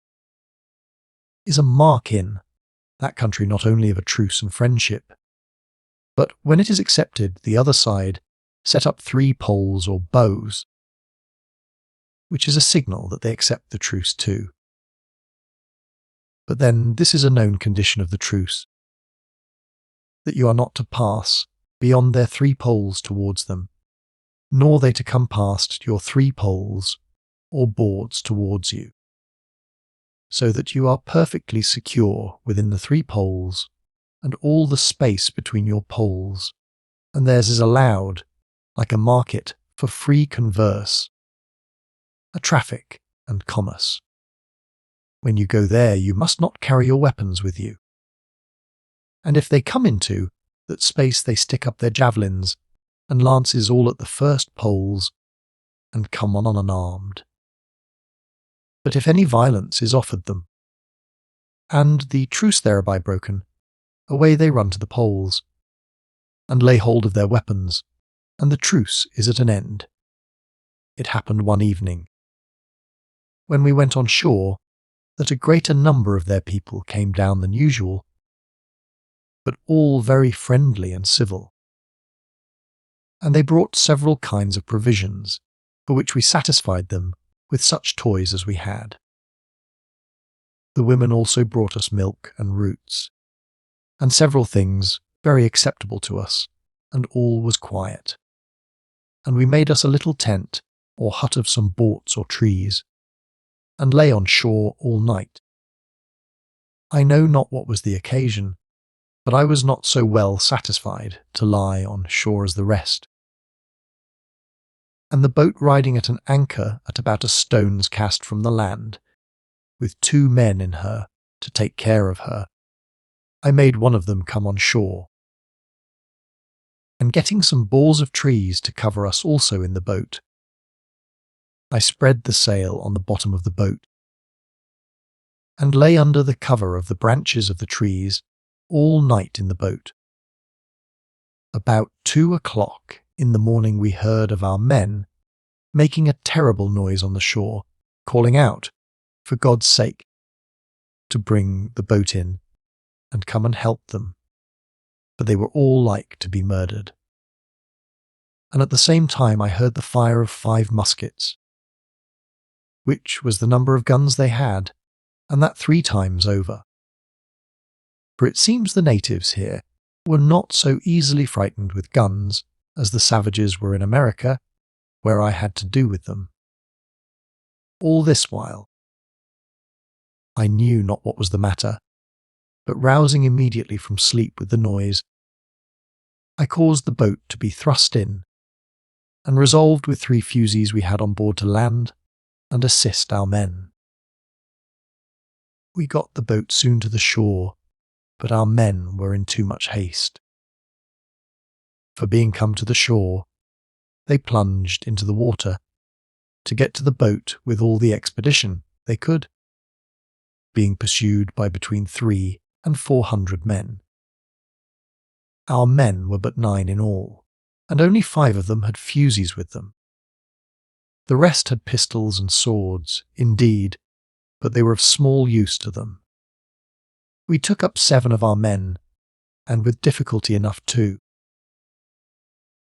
is a mark in that country not only of a truce and friendship, but when it is accepted, the other side set up 3 poles or bows, which is a signal that they accept the truce too. But then this is a known condition of the truce, that you are not to pass beyond their 3 poles towards them, nor they to come past your 3 poles or boards towards you, so that you are perfectly secure within the 3 poles and all the space between your poles, and theirs is allowed, like a market, for free converse, a traffic and commerce. When you go there, you must not carry your weapons with you. And if they come into that space, they stick up their javelins and lances all at the first poles, and come on unarmed. But if any violence is offered them, and the truce thereby broken, away they run to the poles, and lay hold of their weapons, and the truce is at an end. It happened one evening, when we went on shore, that a greater number of their people came down than usual, but all very friendly and civil. And they brought several kinds of provisions, for which we satisfied them with such toys as we had. The women also brought us milk and roots, and several things very acceptable to us, and all was quiet. And we made us a little tent or hut of some borts or trees, and lay on shore all night. I know not what was the occasion, but I was not so well satisfied to lie on shore as the rest. And the boat riding at an anchor at about a stone's cast from the land, with 2 men in her to take care of her, I made one of them come on shore. And getting some balls of trees to cover us also in the boat, I spread the sail on the bottom of the boat, and lay under the cover of the branches of the trees all night in the boat. About 2 o'clock in the morning we heard of our men making a terrible noise on the shore, calling out, for God's sake, to bring the boat in and come and help them, for they were all like to be murdered. And at the same time I heard the fire of 5 muskets, which was the number of guns they had, and that 3 times over. For it seems the natives here were not so easily frightened with guns as the savages were in America, where I had to do with them. All this while, I knew not what was the matter, but rousing immediately from sleep with the noise, I caused the boat to be thrust in, and resolved with 3 fusees we had on board to land and assist our men. We got the boat soon to the shore, but our men were in too much haste. For being come to the shore, they plunged into the water to get to the boat with all the expedition they could, being pursued by between 300 and 400 men. Our men were but 9 in all, and only 5 of them had fusees with them. The rest had pistols and swords, indeed, but they were of small use to them. We took up 7 of our men, and with difficulty enough too,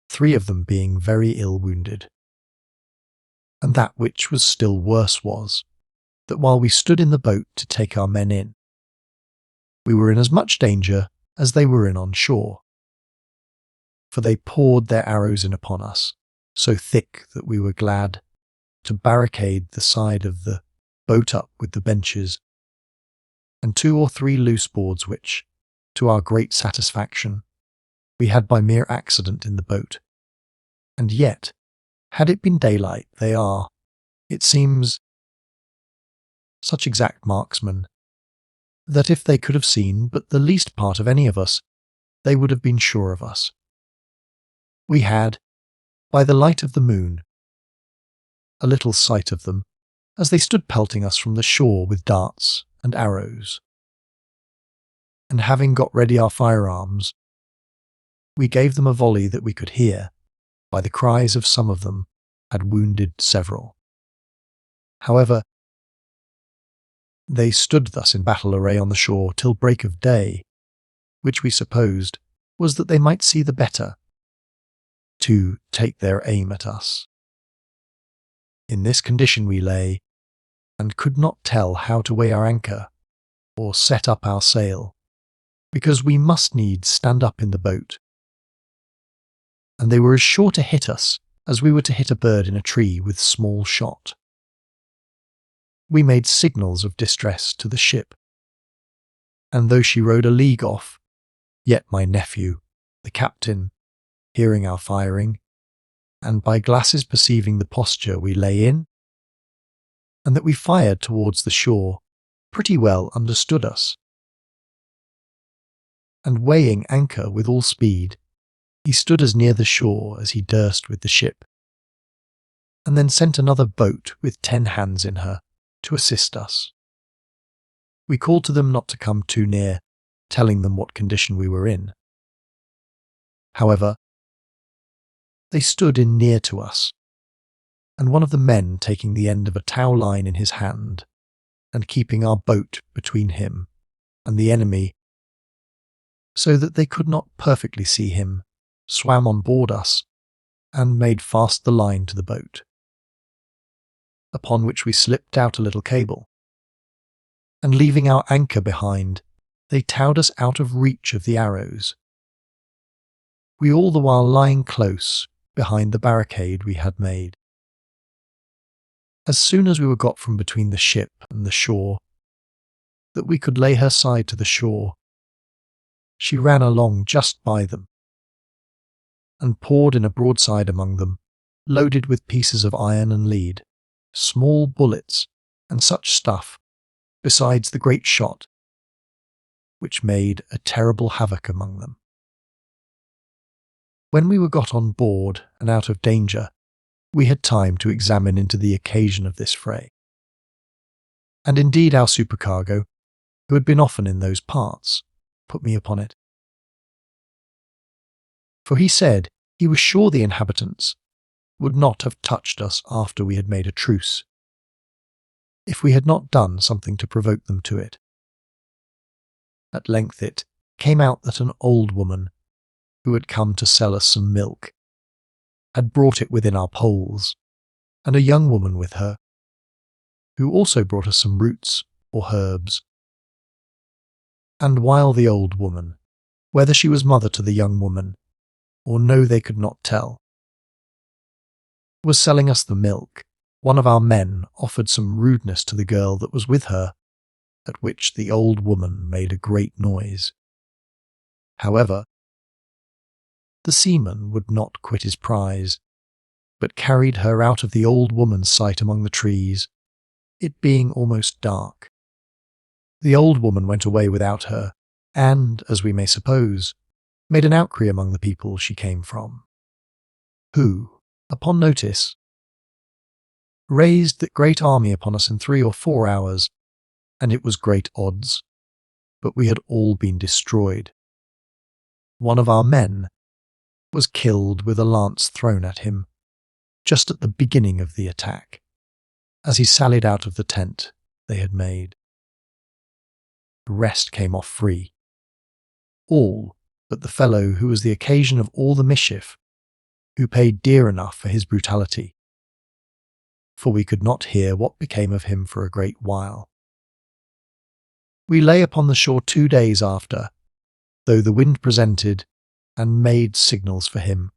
3 of them being very ill wounded. And that which was still worse was, that while we stood in the boat to take our men in, we were in as much danger as they were in on shore. For they poured their arrows in upon us, so thick that we were glad to barricade the side of the boat up with the benches, and 2 or 3 loose boards which, to our great satisfaction, we had by mere accident in the boat. And yet, had it been daylight, they are, it seems, such exact marksmen, that if they could have seen but the least part of any of us, they would have been sure of us. We had, by the light of the moon, a little sight of them, as they stood pelting us from the shore with darts and arrows. And having got ready our firearms, we gave them a volley that we could hear, by the cries of some of them, had wounded several. However, they stood thus in battle array on the shore till break of day, which we supposed was that they might see the better to take their aim at us. In this condition we lay, and could not tell how to weigh our anchor, or set up our sail, because we must needs stand up in the boat. And they were as sure to hit us as we were to hit a bird in a tree with small shot. We made signals of distress to the ship, and though she rode a league off, yet my nephew, the captain, hearing our firing, and by glasses perceiving the posture we lay in, and that we fired towards the shore, pretty well understood us. And weighing anchor with all speed, he stood as near the shore as he durst with the ship, and then sent another boat with 10 hands in her to assist us. We called to them not to come too near, telling them what condition we were in. However, they stood in near to us, and one of the men taking the end of a tow line in his hand, and keeping our boat between him and the enemy, so that they could not perfectly see him, swam on board us, and made fast the line to the boat, upon which we slipped out a little cable, and leaving our anchor behind, they towed us out of reach of the arrows, we all the while lying close behind the barricade we had made. As soon as we were got from between the ship and the shore, that we could lay her side to the shore, she ran along just by them, and poured in a broadside among them, loaded with pieces of iron and lead, small bullets, and such stuff, besides the great shot, which made a terrible havoc among them. When we were got on board and out of danger, we had time to examine into the occasion of this fray. And indeed our supercargo, who had been often in those parts, put me upon it. For he said he was sure the inhabitants would not have touched us after we had made a truce, if we had not done something to provoke them to it. At length it came out that an old woman, who had come to sell us some milk, had brought it within our poles, and a young woman with her, who also brought us some roots or herbs. And while the old woman, whether she was mother to the young woman, or no they could not tell, was selling us the milk, one of our men offered some rudeness to the girl that was with her, at which the old woman made a great noise. However, the seaman would not quit his prize, but carried her out of the old woman's sight among the trees, it being almost dark. The old woman went away without her, and, as we may suppose, made an outcry among the people she came from, who, upon notice, raised that great army upon us in 3 or 4 hours, and it was great odds, but we had all been destroyed. One of our men was killed with a lance thrown at him, just at the beginning of the attack, as he sallied out of the tent they had made. The rest came off free, all but the fellow who was the occasion of all the mischief, who paid dear enough for his brutality. for we could not hear what became of him for a great while. We lay upon the shore 2 days after, though the wind presented, and made signals for him,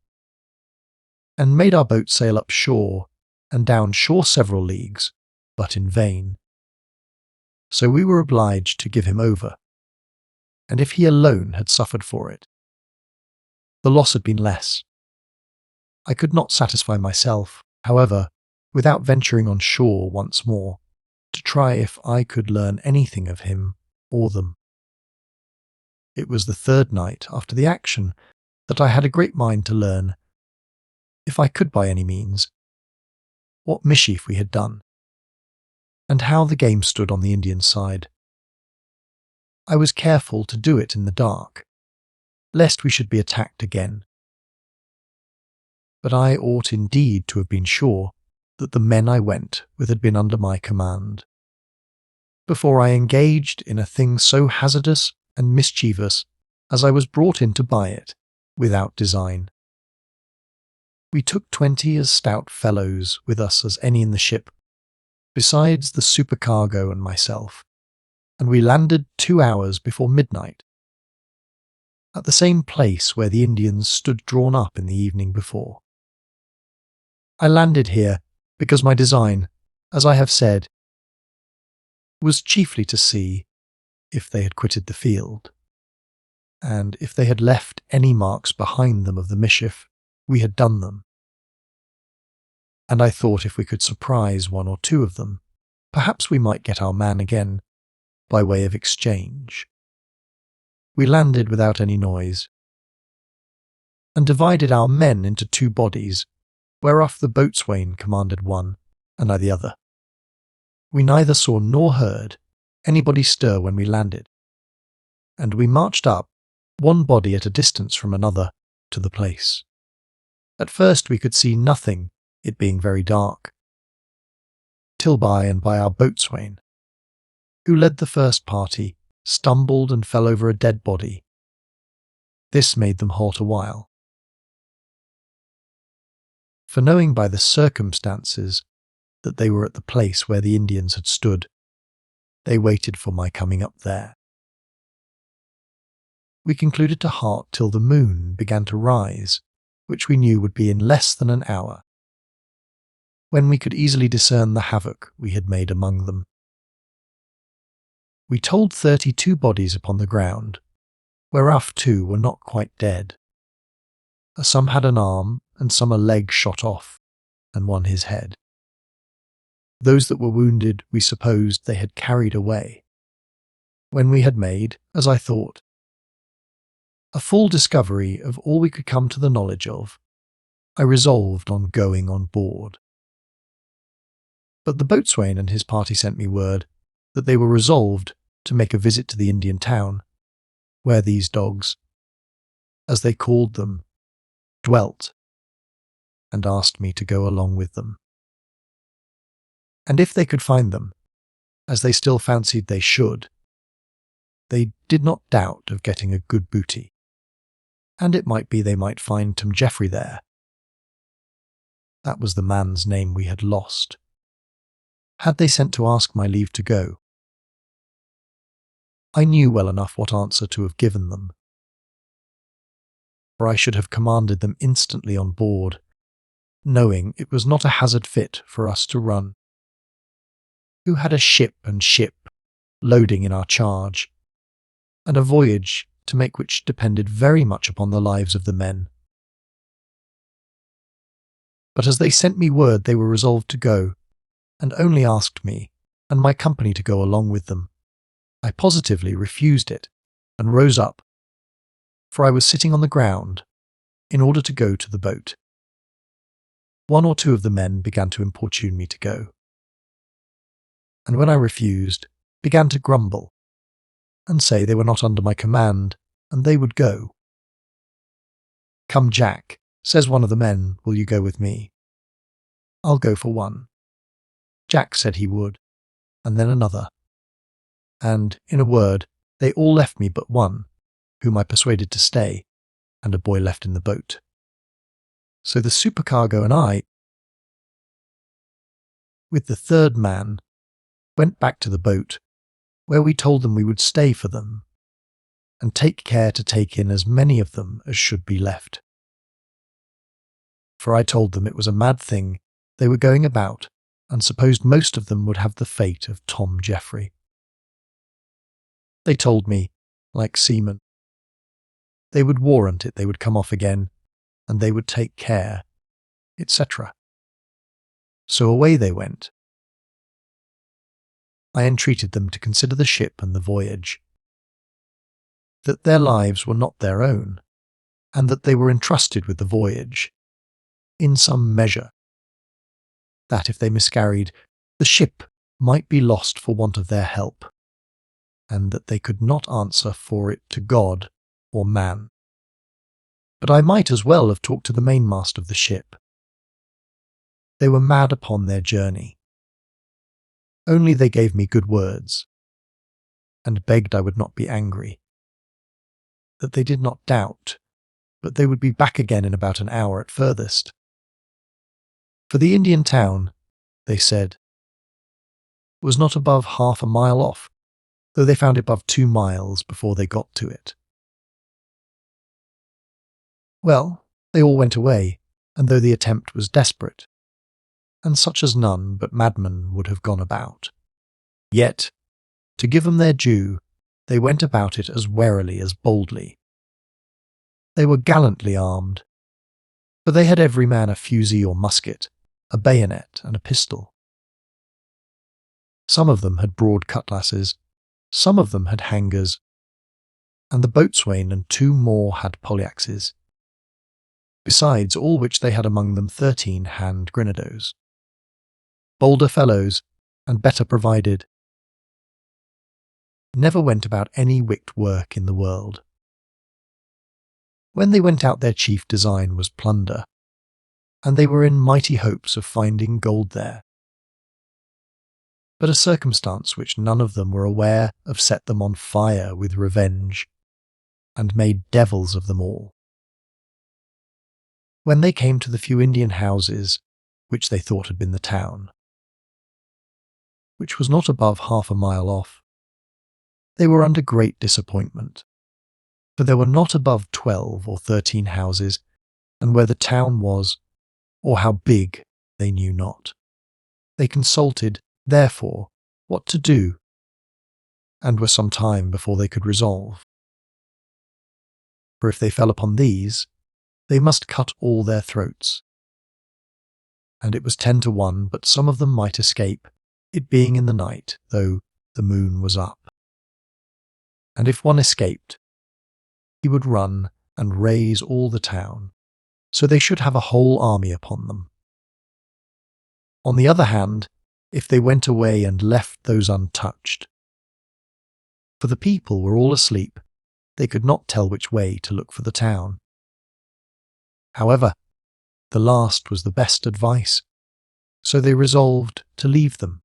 and made our boat sail up shore and down shore several leagues, but in vain. So we were obliged to give him over, and if he alone had suffered for it, the loss had been less. I could not satisfy myself, however, without venturing on shore once more, to try if I could learn anything of him or them. It was the 3rd night after the action that I had a great mind to learn, if I could by any means, what mischief we had done, and how the game stood on the Indian side. I was careful to do it in the dark, lest we should be attacked again. But I ought indeed to have been sure that the men I went with had been under my command, before I engaged in a thing so hazardous and mischievous as I was brought in to buy it, without design. We took 20 as stout fellows with us as any in the ship, besides the supercargo and myself, and we landed 2 hours before midnight, at the same place where the Indians stood drawn up in the evening before. I landed here because my design, as I have said, was chiefly to see if they had quitted the field, and if they had left any marks behind them of the mischief we had done them. And I thought if we could surprise 1 or 2 of them, perhaps we might get our man again, by way of exchange. We landed without any noise, and divided our men into 2 bodies, whereof the boatswain commanded one, and I the other. We neither saw nor heard anybody stir when we landed, and we marched up, one body at a distance from another, to the place. At first we could see nothing, it being very dark, till by and by our boatswain, who led the first party, stumbled and fell over a dead body. This made them halt a while. For knowing by the circumstances that they were at the place where the Indians had stood, they waited for my coming up there. We concluded to halt till the moon began to rise, which we knew would be in less than an hour, when we could easily discern the havoc we had made among them. We told 32 bodies upon the ground, whereof 2 were not quite dead. Some had an arm, and some a leg shot off, and one his head. Those that were wounded we supposed they had carried away. When we had made, as I thought, a full discovery of all we could come to the knowledge of, I resolved on going on board. But the boatswain and his party sent me word that they were resolved to make a visit to the Indian town, where these dogs, as they called them, dwelt, and asked me to go along with them. And if they could find them, as they still fancied they should, they did not doubt of getting a good booty, and it might be they might find Tom Geoffrey there. That was the man's name we had lost. Had they sent to ask my leave to go, I knew well enough what answer to have given them, for I should have commanded them instantly on board, knowing it was not a hazard fit for us to run, who had a ship loading in our charge, and a voyage to make which depended very much upon the lives of the men. But as they sent me word they were resolved to go, and only asked me and my company to go along with them, I positively refused it, and rose up, for I was sitting on the ground, in order to go to the boat. 1 or 2 of the men began to importune me to go, and when I refused, began to grumble, and say they were not under my command, and they would go. "Come, Jack," says one of the men, "will you go with me?" "I'll go for one." Jack said he would, and then another, and, in a word, they all left me but one, whom I persuaded to stay, and a boy left in the boat. So the supercargo and I with the third man, went back to the boat, where we told them we would stay for them, and take care to take in as many of them as should be left. For I told them it was a mad thing they were going about, and supposed most of them would have the fate of Tom Jeffrey. They told me, like seamen, they would warrant it they would come off again, and they would take care, etc. So away they went. I entreated them to consider the ship and the voyage, that their lives were not their own, and that they were entrusted with the voyage, in some measure, that if they miscarried, the ship might be lost for want of their help, and that they could not answer for it to God or man. But I might as well have talked to the mainmast of the ship. They were mad upon their journey. Only they gave me good words, and begged I would not be angry, that they did not doubt, but they would be back again in about an hour at furthest. For the Indian town, they said, was not above half a mile off, though they found it above 2 miles before they got to it. Well, they all went away, and though the attempt was desperate, and such as none but madmen would have gone about, yet, to give them their due, they went about it as warily as boldly. They were gallantly armed, for they had every man a fusee or musket, a bayonet and a pistol. Some of them had broad cutlasses, some of them had hangers, and the boatswain and 2 more had poleaxes, besides all which they had among them 13 hand grenadoes, bolder fellows and better provided. Never went about any wicked work in the world. When they went out their chief design was plunder, and they were in mighty hopes of finding gold there. But a circumstance which none of them were aware of set them on fire with revenge, and made devils of them all. When they came to the few Indian houses, which they thought had been the town, which was not above half a mile off, they were under great disappointment, for there were not above 12 or 13 houses, and where the town was, or how big, they knew not. They consulted, therefore, what to do, and were some time before they could resolve. For if they fell upon these, they must cut all their throats. And it was 10 to 1, but some of them might escape, it being in the night, though the moon was up. And if one escaped, he would run and raise all the town, so they should have a whole army upon them. On the other hand, if they went away and left those untouched, for the people were all asleep, they could not tell which way to look for the town. However, the last was the best advice, so they resolved to leave them,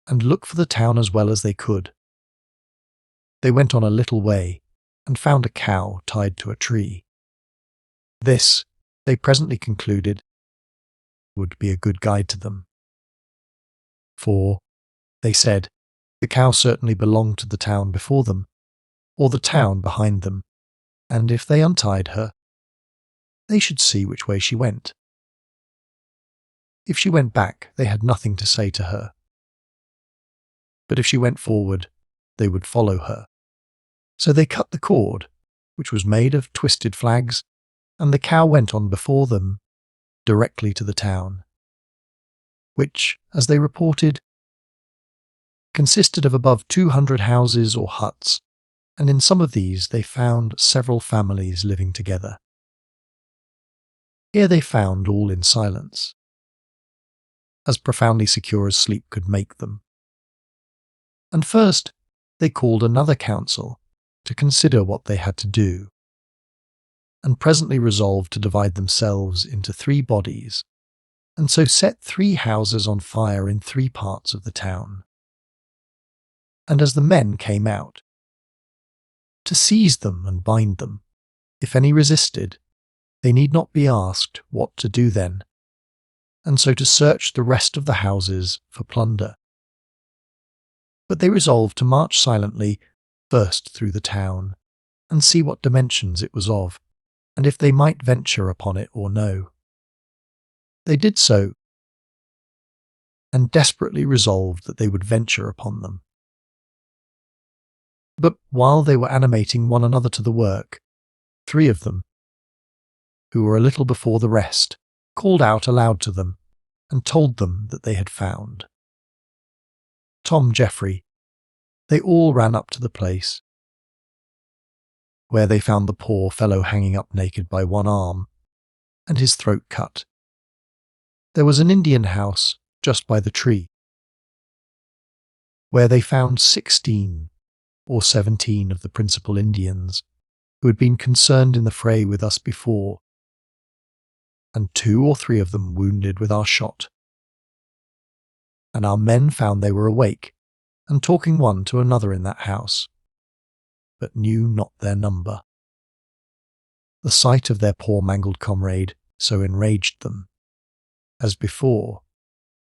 and look for the town as well as they could. They went on a little way, and found a cow tied to a tree. This, they presently concluded, would be a good guide to them. For, they said, the cow certainly belonged to the town before them, or the town behind them, and if they untied her, they should see which way she went. If she went back, they had nothing to say to her. But if she went forward, they would follow her. So they cut the cord, which was made of twisted flags, and the cow went on before them, directly to the town, which, as they reported, consisted of above 200 houses or huts, and in some of these they found several families living together. Here they found all in silence, as profoundly secure as sleep could make them. And first they called another council to consider what they had to do, and presently resolved to divide themselves into 3 bodies, and so set 3 houses on fire in 3 parts of the town. And as the men came out, to seize them and bind them, if any resisted, they need not be asked what to do then, and so to search the rest of the houses for plunder. But they resolved to march silently first through the town, and see what dimensions it was of, and if they might venture upon it or no. They did so, and desperately resolved that they would venture upon them. But while they were animating one another to the work, 3 of them, who were a little before the rest, called out aloud to them, and told them that they had found Tom Jeffrey. They all ran up to the place, where they found the poor fellow hanging up naked by one arm, and his throat cut. There was an Indian house just by the tree, where they found 16 or 17 of the principal Indians who had been concerned in the fray with us before, and 2 or 3 of them wounded with our shot. And our men found they were awake and talking one to another in that house, but knew not their number. The sight of their poor mangled comrade so enraged them, as before,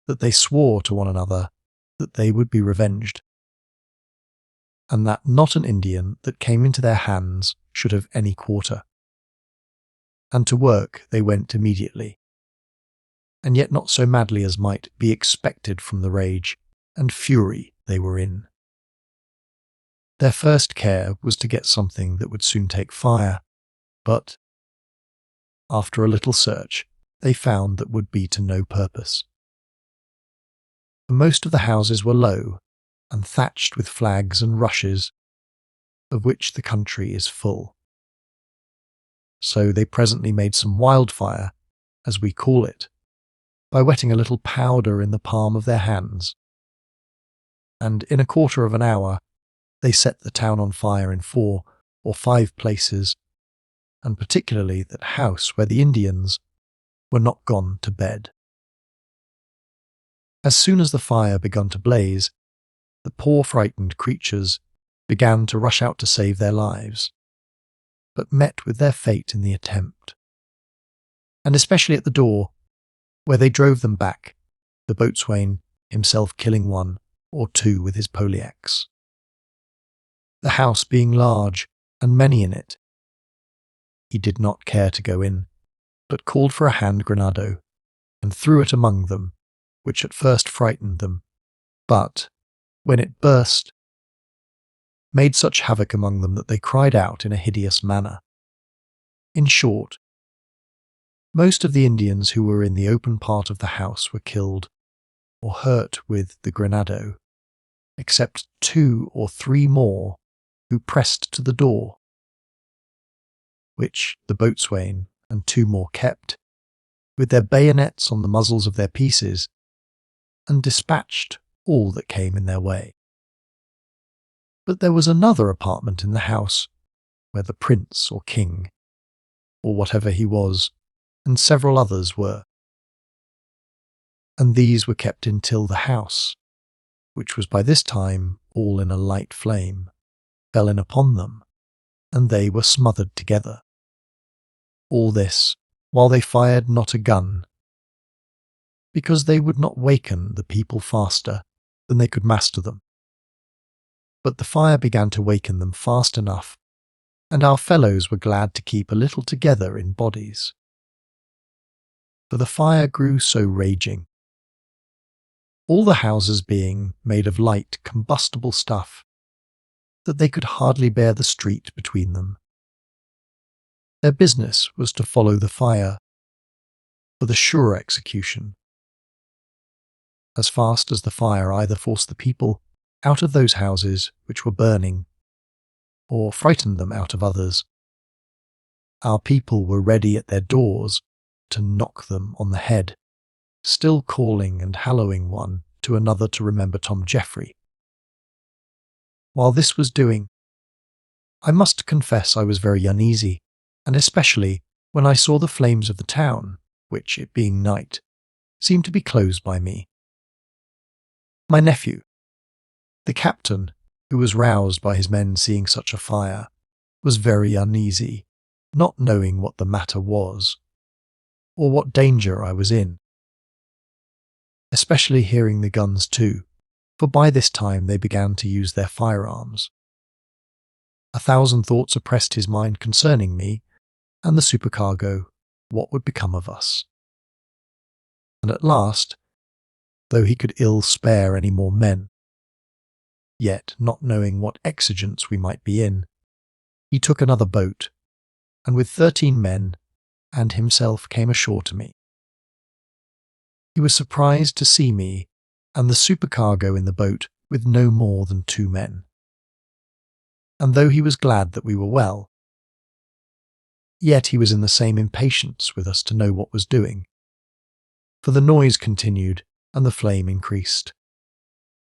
that they swore to one another that they would be revenged, and that not an Indian that came into their hands should have any quarter. And to work they went immediately, and yet not so madly as might be expected from the rage and fury they were in. Their first care was to get something that would soon take fire, but, after a little search, they found that would be to no purpose. For most of the houses were low, and thatched with flags and rushes, of which the country is full. So they presently made some wildfire, as we call it, by wetting a little powder in the palm of their hands, and in a quarter of an hour they set the town on fire in 4 or 5 places, and particularly that house where the Indians were not gone to bed. As soon as the fire began to blaze, the poor frightened creatures began to rush out to save their lives, but met with their fate in the attempt, and especially at the door, where they drove them back, the boatswain himself killing 1 or 2 with his poleaxe. The house being large, and many in it, he did not care to go in, but called for a hand grenado, and threw it among them, which at first frightened them, but, when it burst, made such havoc among them that they cried out in a hideous manner. In short, most of the Indians who were in the open part of the house were killed, or hurt with the grenado, except 2 or 3 more who pressed to the door, which the boatswain and 2 more kept, with their bayonets on the muzzles of their pieces, and dispatched all that came in their way. But there was another apartment in the house, where the prince or king, or whatever he was, and several others were, and these were kept until the house, which was by this time all in a light flame, fell in upon them, and they were smothered together. All this while they fired not a gun, because they would not waken the people faster than they could master them. But the fire began to waken them fast enough, and our fellows were glad to keep a little together in bodies. For the fire grew so raging, all the houses being made of light combustible stuff, that they could hardly bear the street between them. Their business was to follow the fire, for the sure execution, as fast as the fire either forced the people out of those houses which were burning, or frightened them out of others. Our people were ready at their doors to knock them on the head, still calling and hallowing one to another to remember Tom Jeffrey. While this was doing, I must confess I was very uneasy, and especially when I saw the flames of the town, which, it being night, seemed to be closed by me. My nephew, the captain, who was roused by his men seeing such a fire, was very uneasy, not knowing what the matter was, or what danger I was in. especially hearing the guns too, for by this time they began to use their firearms. 1,000 thoughts oppressed his mind concerning me and the supercargo, what would become of us. And at last, though he could ill spare any more men, yet not knowing what exigence we might be in, he took another boat, and with 13 men and himself came ashore to me. He was surprised to see me and the supercargo in the boat with no more than 2 men. And though he was glad that we were well, yet he was in the same impatience with us to know what was doing, for the noise continued and the flame increased.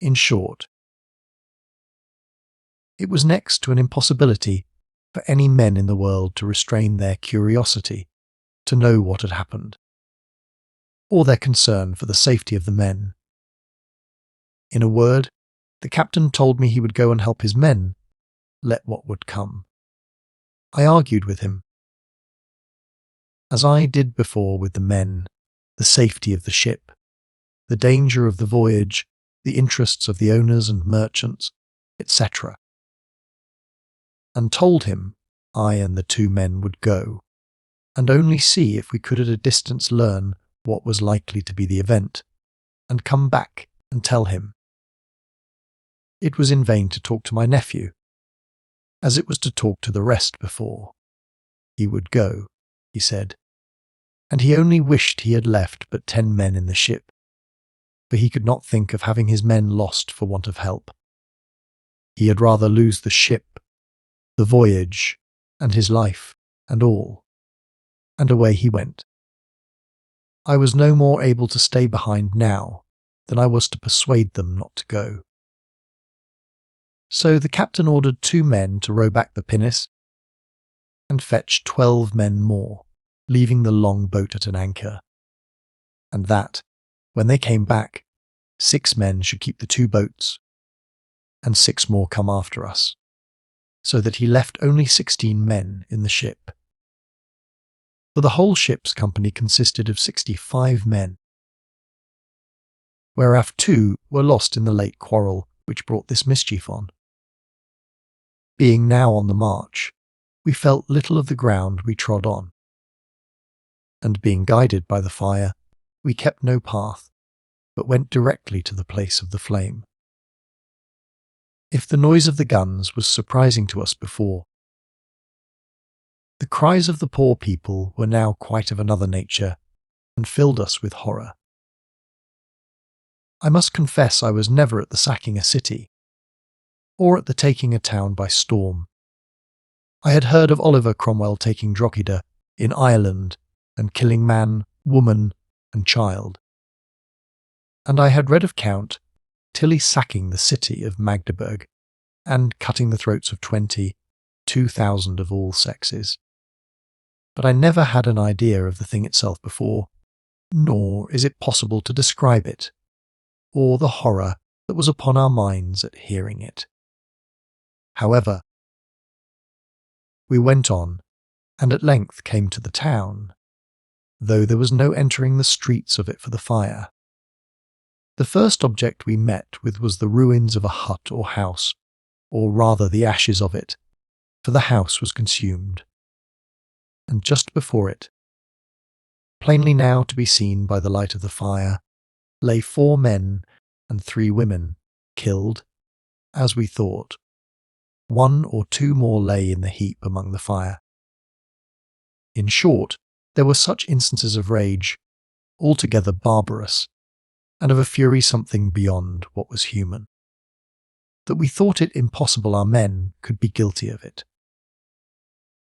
In short, it was next to an impossibility for any men in the world to restrain their curiosity to know what had happened, or their concern for the safety of the men. In a word, the captain told me he would go and help his men, let what would come. I argued with him, as I did before with the men, the safety of the ship, the danger of the voyage, the interests of the owners and merchants, etc., and told him I and the 2 men would go, and only see if we could at a distance learn what was likely to be the event, and come back and tell him. It was in vain to talk to my nephew, as it was to talk to the rest before. He would go, he said, and he only wished he had left but 10 men in the ship, for he could not think of having his men lost for want of help. He had rather lose the ship, the voyage, and his life, and all. And away he went. I was no more able to stay behind now than I was to persuade them not to go. So the captain ordered 2 men to row back the pinnace, and fetch 12 men more, leaving the long boat at an anchor, and that, when they came back, 6 men should keep the 2 boats, and 6 more come after us, so that he left only 16 men in the ship. For the whole ship's company consisted of 65 men, whereof 2 were lost in the late quarrel which brought this mischief on. Being now on the march, we felt little of the ground we trod on, and being guided by the fire, we kept no path, but went directly to the place of the flame. If the noise of the guns was surprising to us before, the cries of the poor people were now quite of another nature, and filled us with horror. I must confess I was never at the sacking a city, or at the taking a town by storm. I had heard of Oliver Cromwell taking Drogheda in Ireland, and killing man, woman, and child. And I had read of Count Tilly sacking the city of Magdeburg, and cutting the throats of 22,000 of all sexes. But I never had an idea of the thing itself before, nor is it possible to describe it, or the horror that was upon our minds at hearing it. However, we went on, and at length came to the town, though there was no entering the streets of it for the fire. The first object we met with was the ruins of a hut or house, or rather the ashes of it, for the house was consumed. And just before it, plainly now to be seen by the light of the fire, lay 4 men and 3 women, killed, as we thought. 1 or 2 more lay in the heap among the fire. In short, there were such instances of rage, altogether barbarous, and of a fury something beyond what was human, that we thought it impossible our men could be guilty of it.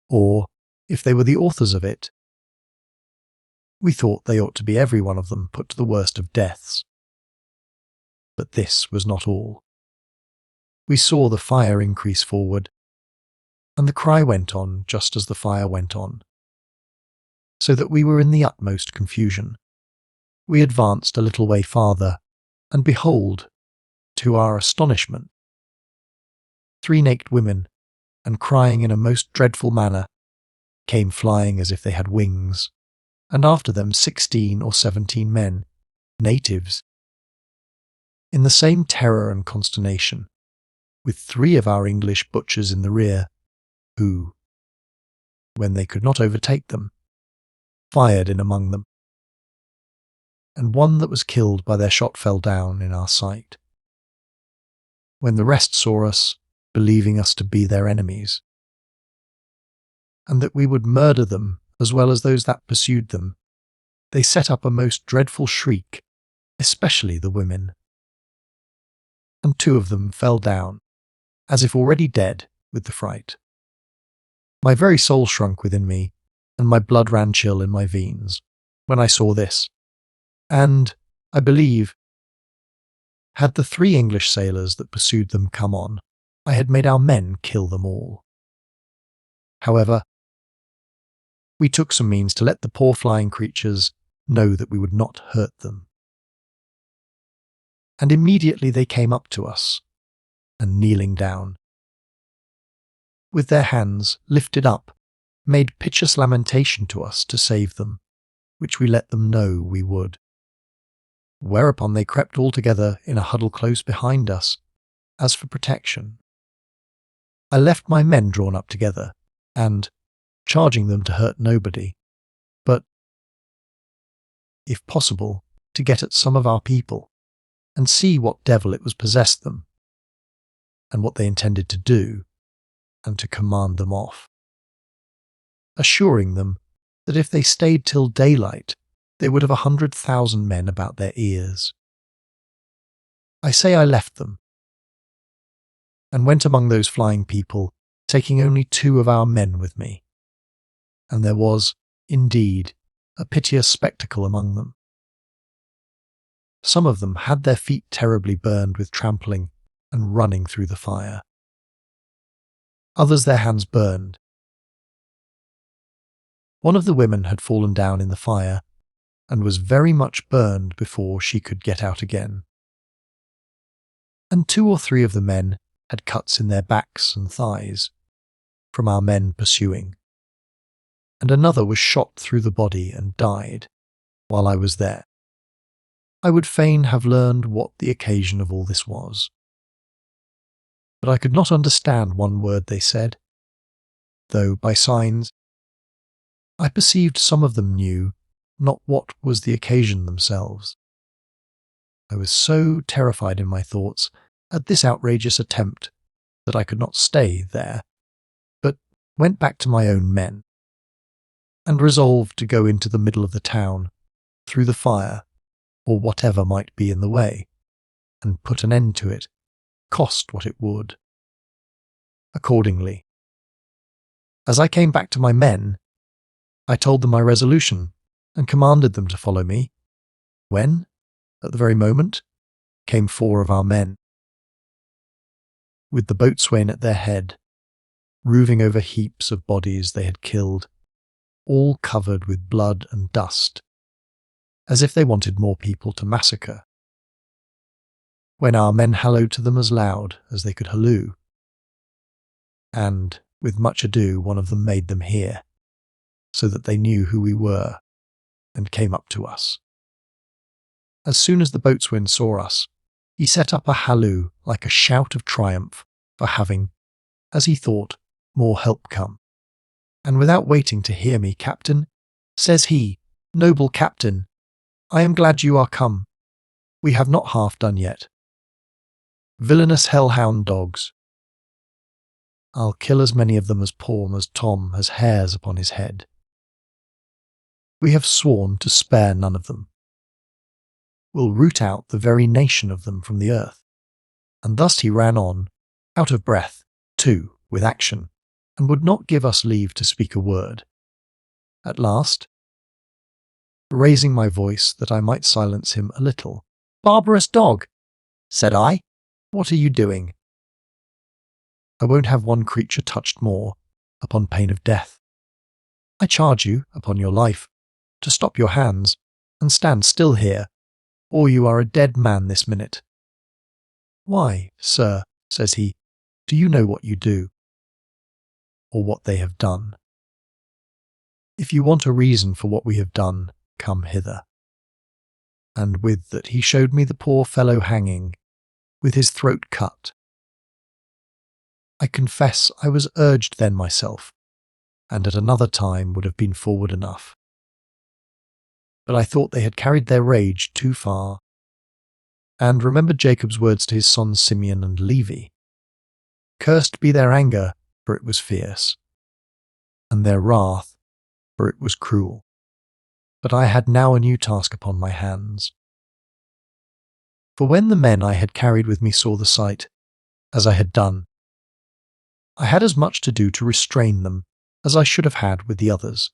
Or, if they were the authors of it, we thought they ought to be every one of them put to the worst of deaths. But this was not all. We saw the fire increase forward, and the cry went on just as the fire went on, so that we were in the utmost confusion. We advanced a little way farther, and behold, to our astonishment, 3 naked women, and crying in a most dreadful manner, came flying as if they had wings, and after them 16 or 17 men, natives, in the same terror and consternation, with 3 of our English butchers in the rear, who, when they could not overtake them, fired in among them, and one that was killed by their shot fell down in our sight. When the rest saw us, believing us to be their enemies, and that we would murder them as well as those that pursued them, they set up a most dreadful shriek, especially the women. And 2 of them fell down, as if already dead with the fright. My very soul shrunk within me, and my blood ran chill in my veins, when I saw this, and, I believe, had the 3 English sailors that pursued them come on, I had made our men kill them all. However, we took some means to let the poor flying creatures know that we would not hurt them. And immediately they came up to us, and kneeling down, with their hands lifted up, made piteous lamentation to us to save them, which we let them know we would. Whereupon they crept all together in a huddle close behind us, as for protection. I left my men drawn up together, and, charging them to hurt nobody, but, if possible, to get at some of our people, and see what devil it was possessed them, and what they intended to do, and to command them off, assuring them that if they stayed till daylight, they would have 100,000 men about their ears. I say I left them, and went among those flying people, taking only 2 of our men with me, and there was, indeed, a piteous spectacle among them. Some of them had their feet terribly burned with trampling and running through the fire. Others their hands burned. One of the women had fallen down in the fire, and was very much burned before she could get out again. And 2 or 3 of the men had cuts in their backs and thighs, from our men pursuing, and another was shot through the body and died, while I was there. I would fain have learned what the occasion of all this was, but I could not understand one word they said, though by signs I perceived some of them knew not what was the occasion themselves. I was so terrified in my thoughts at this outrageous attempt that I could not stay there, but went back to my own men, and resolved to go into the middle of the town, through the fire, or whatever might be in the way, and put an end to it, cost what it would. Accordingly, as I came back to my men, I told them my resolution, and commanded them to follow me, when, at the very moment, came 4 of our men, with the boatswain at their head, roving over heaps of bodies they had killed, all covered with blood and dust, as if they wanted more people to massacre. When our men hallooed to them as loud as they could halloo, and, with much ado, one of them made them hear, so that they knew who we were, and came up to us. As soon as the boatswain saw us, he set up a halloo like a shout of triumph for having, as he thought, more help come, and without waiting to hear me, "Captain," says he, "noble captain, I am glad you are come. We have not half done yet. Villainous hellhound dogs! I'll kill as many of them as Tom has hairs upon his head. We have sworn to spare none of them. We'll root out the very nation of them from the earth." And thus he ran on, out of breath, too, with action, and would not give us leave to speak a word. At last, raising my voice that I might silence him a little, "Barbarous dog," said I, "what are you doing? I won't have one creature touched more, upon pain of death. I charge you, upon your life, to stop your hands, and stand still here, or you are a dead man this minute." "Why, sir," says he, "do you know what you do, or what they have done? If you want a reason for what we have done, come hither." and with that he showed me the poor fellow hanging, with his throat cut. I confess I was urged then myself, and at another time would have been forward enough. But I thought they had carried their rage too far, and remembered Jacob's words to his sons Simeon and Levi. Cursed be their anger, for it was fierce, and their wrath, for it was cruel. But I had now a new task upon my hands. For when the men I had carried with me saw the sight, as I had done, I had as much to do to restrain them as I should have had with the others.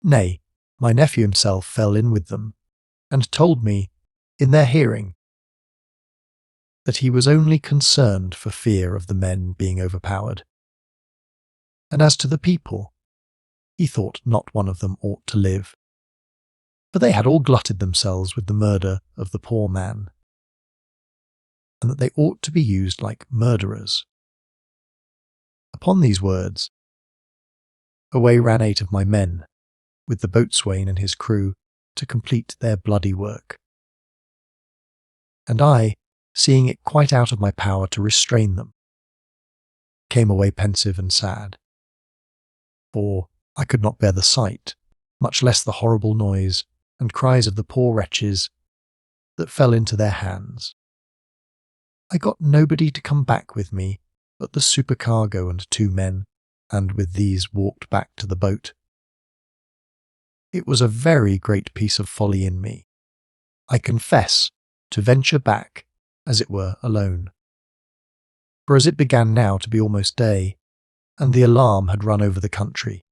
Nay, my nephew himself fell in with them, and told me, in their hearing, that he was only concerned for fear of the men being overpowered. And as to the people, he thought not one of them ought to live, for they had all glutted themselves with the murder of the poor man, and that they ought to be used like murderers. Upon these words, away ran 8 of my men, with the boatswain and his crew, to complete their bloody work. And I, seeing it quite out of my power to restrain them, came away pensive and sad, for I could not bear the sight, much less the horrible noise and cries of the poor wretches that fell into their hands. I got nobody to come back with me but the supercargo and 2 men, and with these walked back to the boat. It was a very great piece of folly in me, I confess, to venture back, as it were, alone. For as it began now to be almost day, and the alarm had run over the country,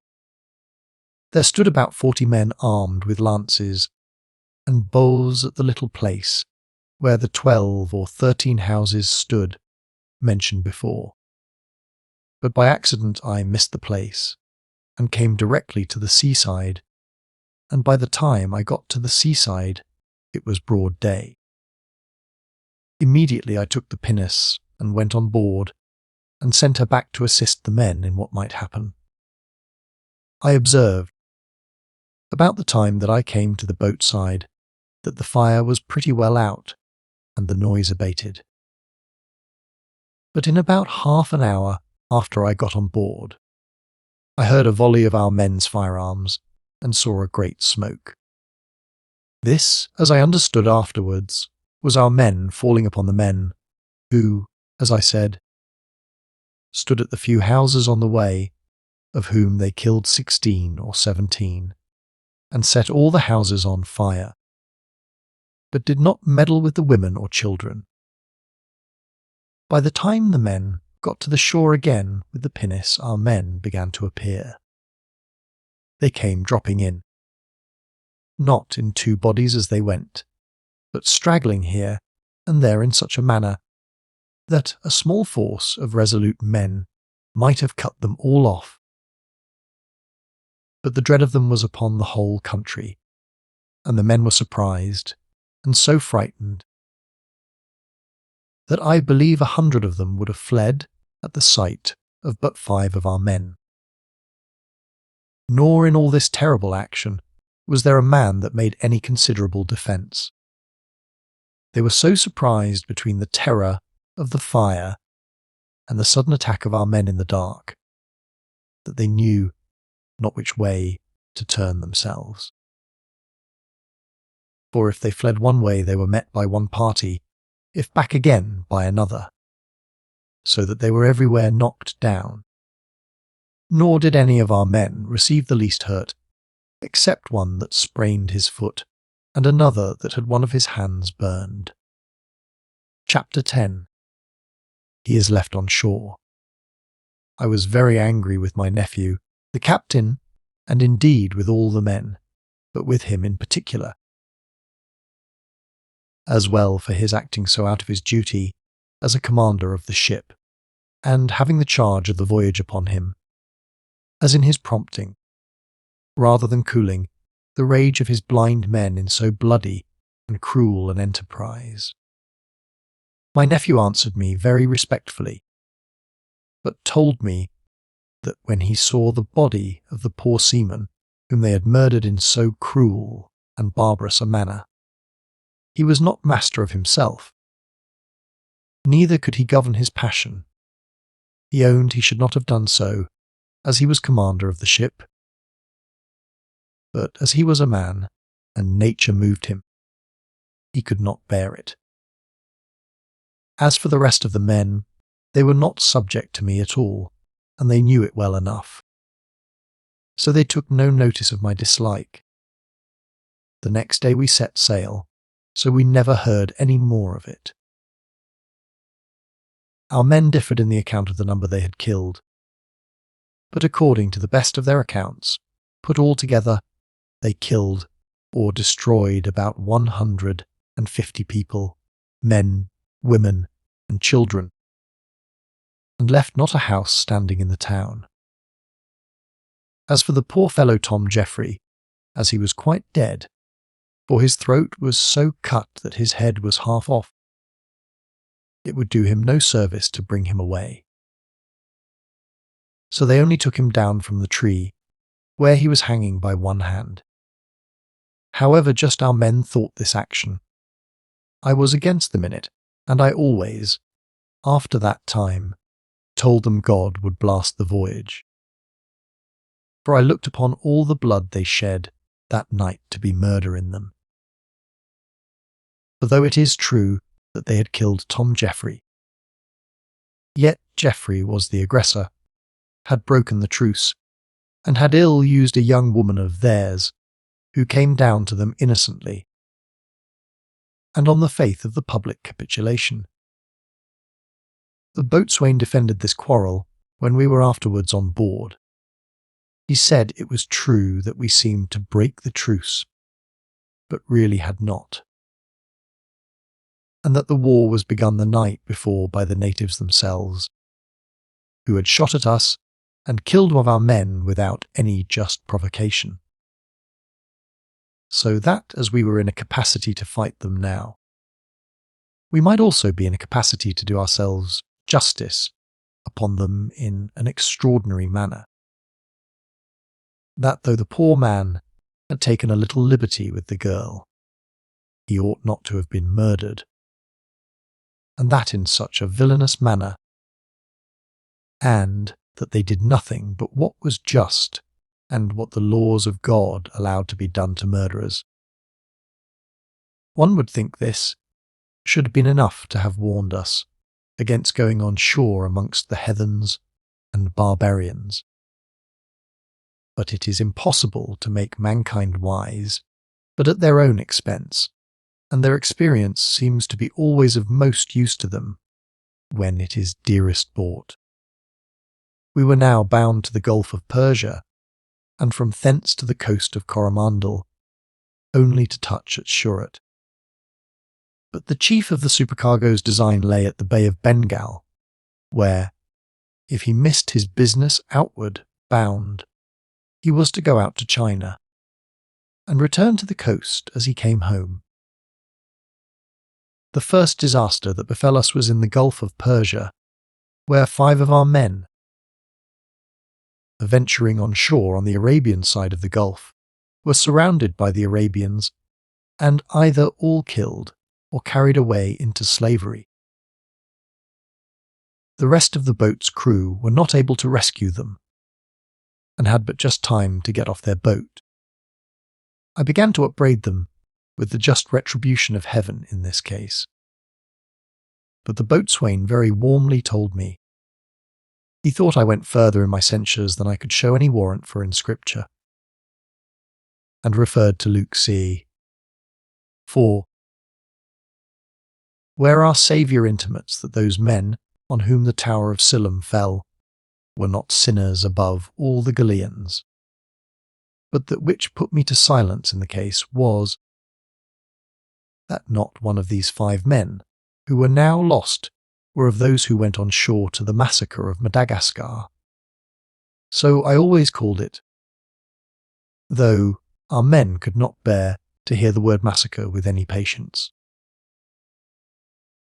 there stood about 40 men armed with lances and bowls at the little place where the 12 or 13 houses stood, mentioned before. But by accident I missed the place, and came directly to the seaside, and by the time I got to the seaside it was broad day. Immediately I took the pinnace and went on board, and sent her back to assist the men in what might happen. I observed, about the time that I came to the boat side, that the fire was pretty well out, and the noise abated. But in about half an hour after I got on board, I heard a volley of our men's firearms, and saw a great smoke. This, as I understood afterwards, was our men falling upon the men, who, as I said, stood at the few houses on the way, of whom they killed 16 or 17, and set all the houses on fire, but did not meddle with the women or children. By the time the men got to the shore again with the pinnace, our men began to appear. They came dropping in, not in 2 bodies as they went, but straggling here and there in such a manner that a small force of resolute men might have cut them all off. But the dread of them was upon the whole country, and the men were surprised and so frightened that I believe 100 of them would have fled at the sight of but 5 of our men. Nor in all this terrible action was there a man that made any considerable defence. They were so surprised between the terror of the fire and the sudden attack of our men in the dark that they knew not which way to turn themselves. For if they fled one way they were met by one party, if back again by another, so that they were everywhere knocked down. Nor did any of our men receive the least hurt, except one that sprained his foot, and another that had one of his hands burned. Chapter 10. He is left on shore. I was very angry with my nephew, the captain, and indeed with all the men, but with him in particular, as well for his acting so out of his duty as a commander of the ship, and having the charge of the voyage upon him, as in his prompting, rather than cooling, the rage of his blind men in so bloody and cruel an enterprise. My nephew answered me very respectfully, but told me that when he saw the body of the poor seaman, whom they had murdered in so cruel and barbarous a manner. He was not master of himself. Neither could he govern his passion. He owned he should not have done so, as he was commander of the ship. But as he was a man, and nature moved him, he could not bear it. As for the rest of the men, they were not subject to me at all, and they knew it well enough. So they took no notice of my dislike. The next day we set sail, so we never heard any more of it. Our men differed in the account of the number they had killed, but according to the best of their accounts, put all together, they killed or destroyed about 150 people, men, women, and children, and left not a house standing in the town. As for the poor fellow Tom Jeffrey, as he was quite dead, for his throat was so cut that his head was half off, it would do him no service to bring him away. So they only took him down from the tree, where he was hanging by one hand. However just our men thought this action, I was against them in it, and I always, after that time, told them God would blast the voyage. For I looked upon all the blood they shed that night to be murder in them. For though it is true that they had killed Tom Jeffrey, yet Jeffrey was the aggressor, had broken the truce, and had ill used a young woman of theirs, who came down to them innocently, and on the faith of the public capitulation. The boatswain defended this quarrel when we were afterwards on board. He said it was true that we seemed to break the truce, but really had not, and that the war was begun the night before by the natives themselves, who had shot at us and killed one of our men without any just provocation. So that, as we were in a capacity to fight them now, we might also be in a capacity to do ourselves justice upon them in an extraordinary manner. That though the poor man had taken a little liberty with the girl, he ought not to have been murdered, and that in such a villainous manner, and that they did nothing but what was just and what the laws of God allowed to be done to murderers. One would think this should have been enough to have warned us against going on shore amongst the heathens and barbarians. But it is impossible to make mankind wise, but at their own expense, and their experience seems to be always of most use to them when it is dearest bought. We were now bound to the Gulf of Persia, and from thence to the coast of Coromandel, only to touch at Surat. But the chief of the supercargo's design lay at the Bay of Bengal, where, if he missed his business outward bound, he was to go out to China, and return to the coast as he came home. The first disaster that befell us was in the Gulf of Persia, where 5 of our men, venturing on shore on the Arabian side of the Gulf, were surrounded by the Arabians, and either all killed or carried away into slavery. The rest of the boat's crew were not able to rescue them, and had but just time to get off their boat. I began to upbraid them with the just retribution of heaven in this case. But the boatswain very warmly told me he thought I went further in my censures than I could show any warrant for in Scripture, and referred to Luke c. 4, where our Saviour intimates that those men on whom the Tower of Siloam fell were not sinners above all the Galileans, but that which put me to silence in the case was that not one of these 5 men, who were now lost, were of those who went on shore to the massacre of Madagascar. So I always called it, though our men could not bear to hear the word massacre with any patience.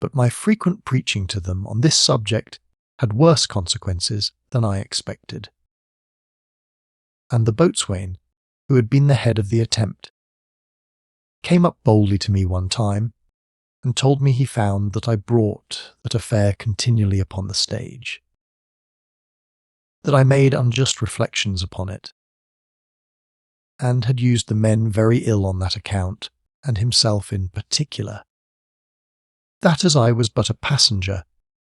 But my frequent preaching to them on this subject had worse consequences than I expected. And the boatswain, who had been the head of the attempt, came up boldly to me one time and told me he found that I brought that affair continually upon the stage, that I made unjust reflections upon it, and had used the men very ill on that account, and himself in particular. That as I was but a passenger,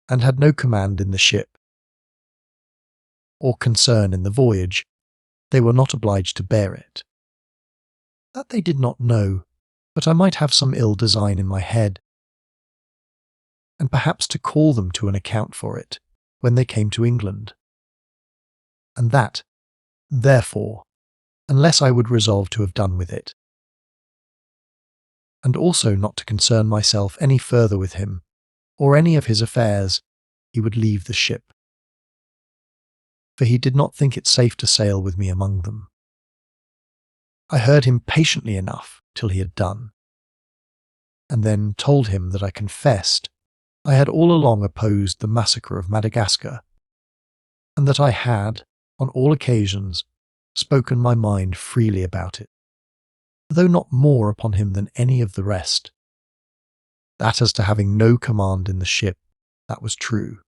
and had no command in the ship, or concern in the voyage, they were not obliged to bear it. That they did not know, but I might have some ill design in my head, and perhaps to call them to an account for it when they came to England. And that, therefore, unless I would resolve to have done with it, and also not to concern myself any further with him, or any of his affairs, he would leave the ship. For he did not think it safe to sail with me among them. I heard him patiently enough till he had done, and then told him that I confessed I had all along opposed the massacre of Madagascar, and that I had, on all occasions, spoken my mind freely about it, though not more upon him than any of the rest. That as to having no command in the ship, that was true.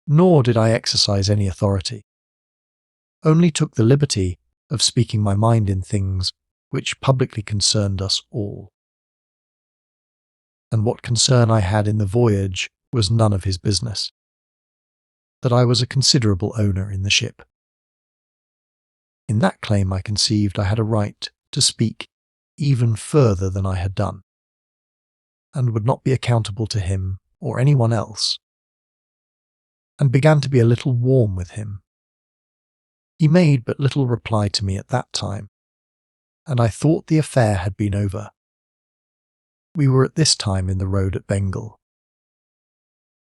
Nor did I exercise any authority, only took the liberty of speaking my mind in things which publicly concerned us all. And what concern I had in the voyage was none of his business, that I was a considerable owner in the ship. In that claim I conceived I had a right to speak even further than I had done, and would not be accountable to him or anyone else, and began to be a little warm with him. He made but little reply to me at that time, and I thought the affair had been over. We were at this time in the road at Bengal,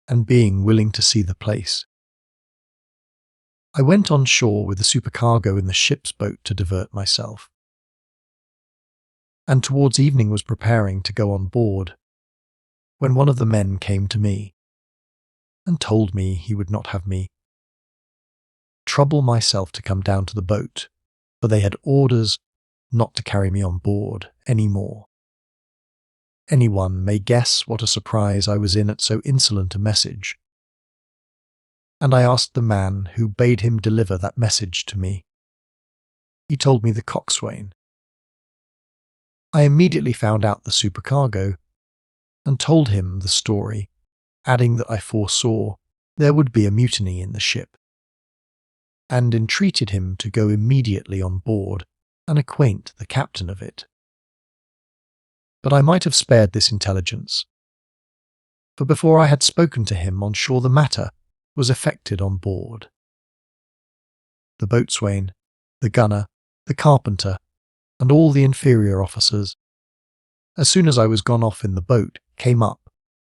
and being willing to see the place, I went on shore with the supercargo in the ship's boat to divert myself, and towards evening was preparing to go on board, when one of the men came to me, and told me he would not have me trouble myself to come down to the boat, for they had orders not to carry me on board any more. Anyone may guess what a surprise I was in at so insolent a message, and I asked the man who bade him deliver that message to me. He told me the coxswain. I immediately found out the supercargo, and told him the story, adding that I foresaw there would be a mutiny in the ship, and entreated him to go immediately on board and acquaint the captain of it. But I might have spared this intelligence, for before I had spoken to him on shore the matter was effected on board. The boatswain, the gunner, the carpenter, and all the inferior officers, as soon as I was gone off in the boat, came up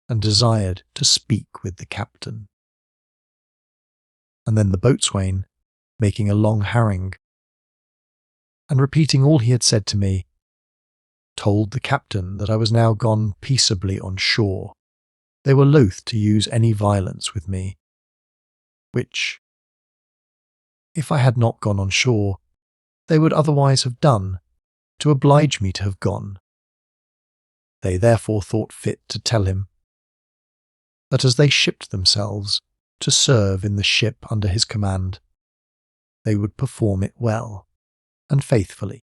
and desired to speak with the captain. And then the boatswain, making a long harangue, and repeating all he had said to me, told the captain that I was now gone peaceably on shore. They were loath to use any violence with me, which, if I had not gone on shore, they would otherwise have done, to oblige me to have gone. They therefore thought fit to tell him that as they shipped themselves to serve in the ship under his command, they would perform it well and faithfully.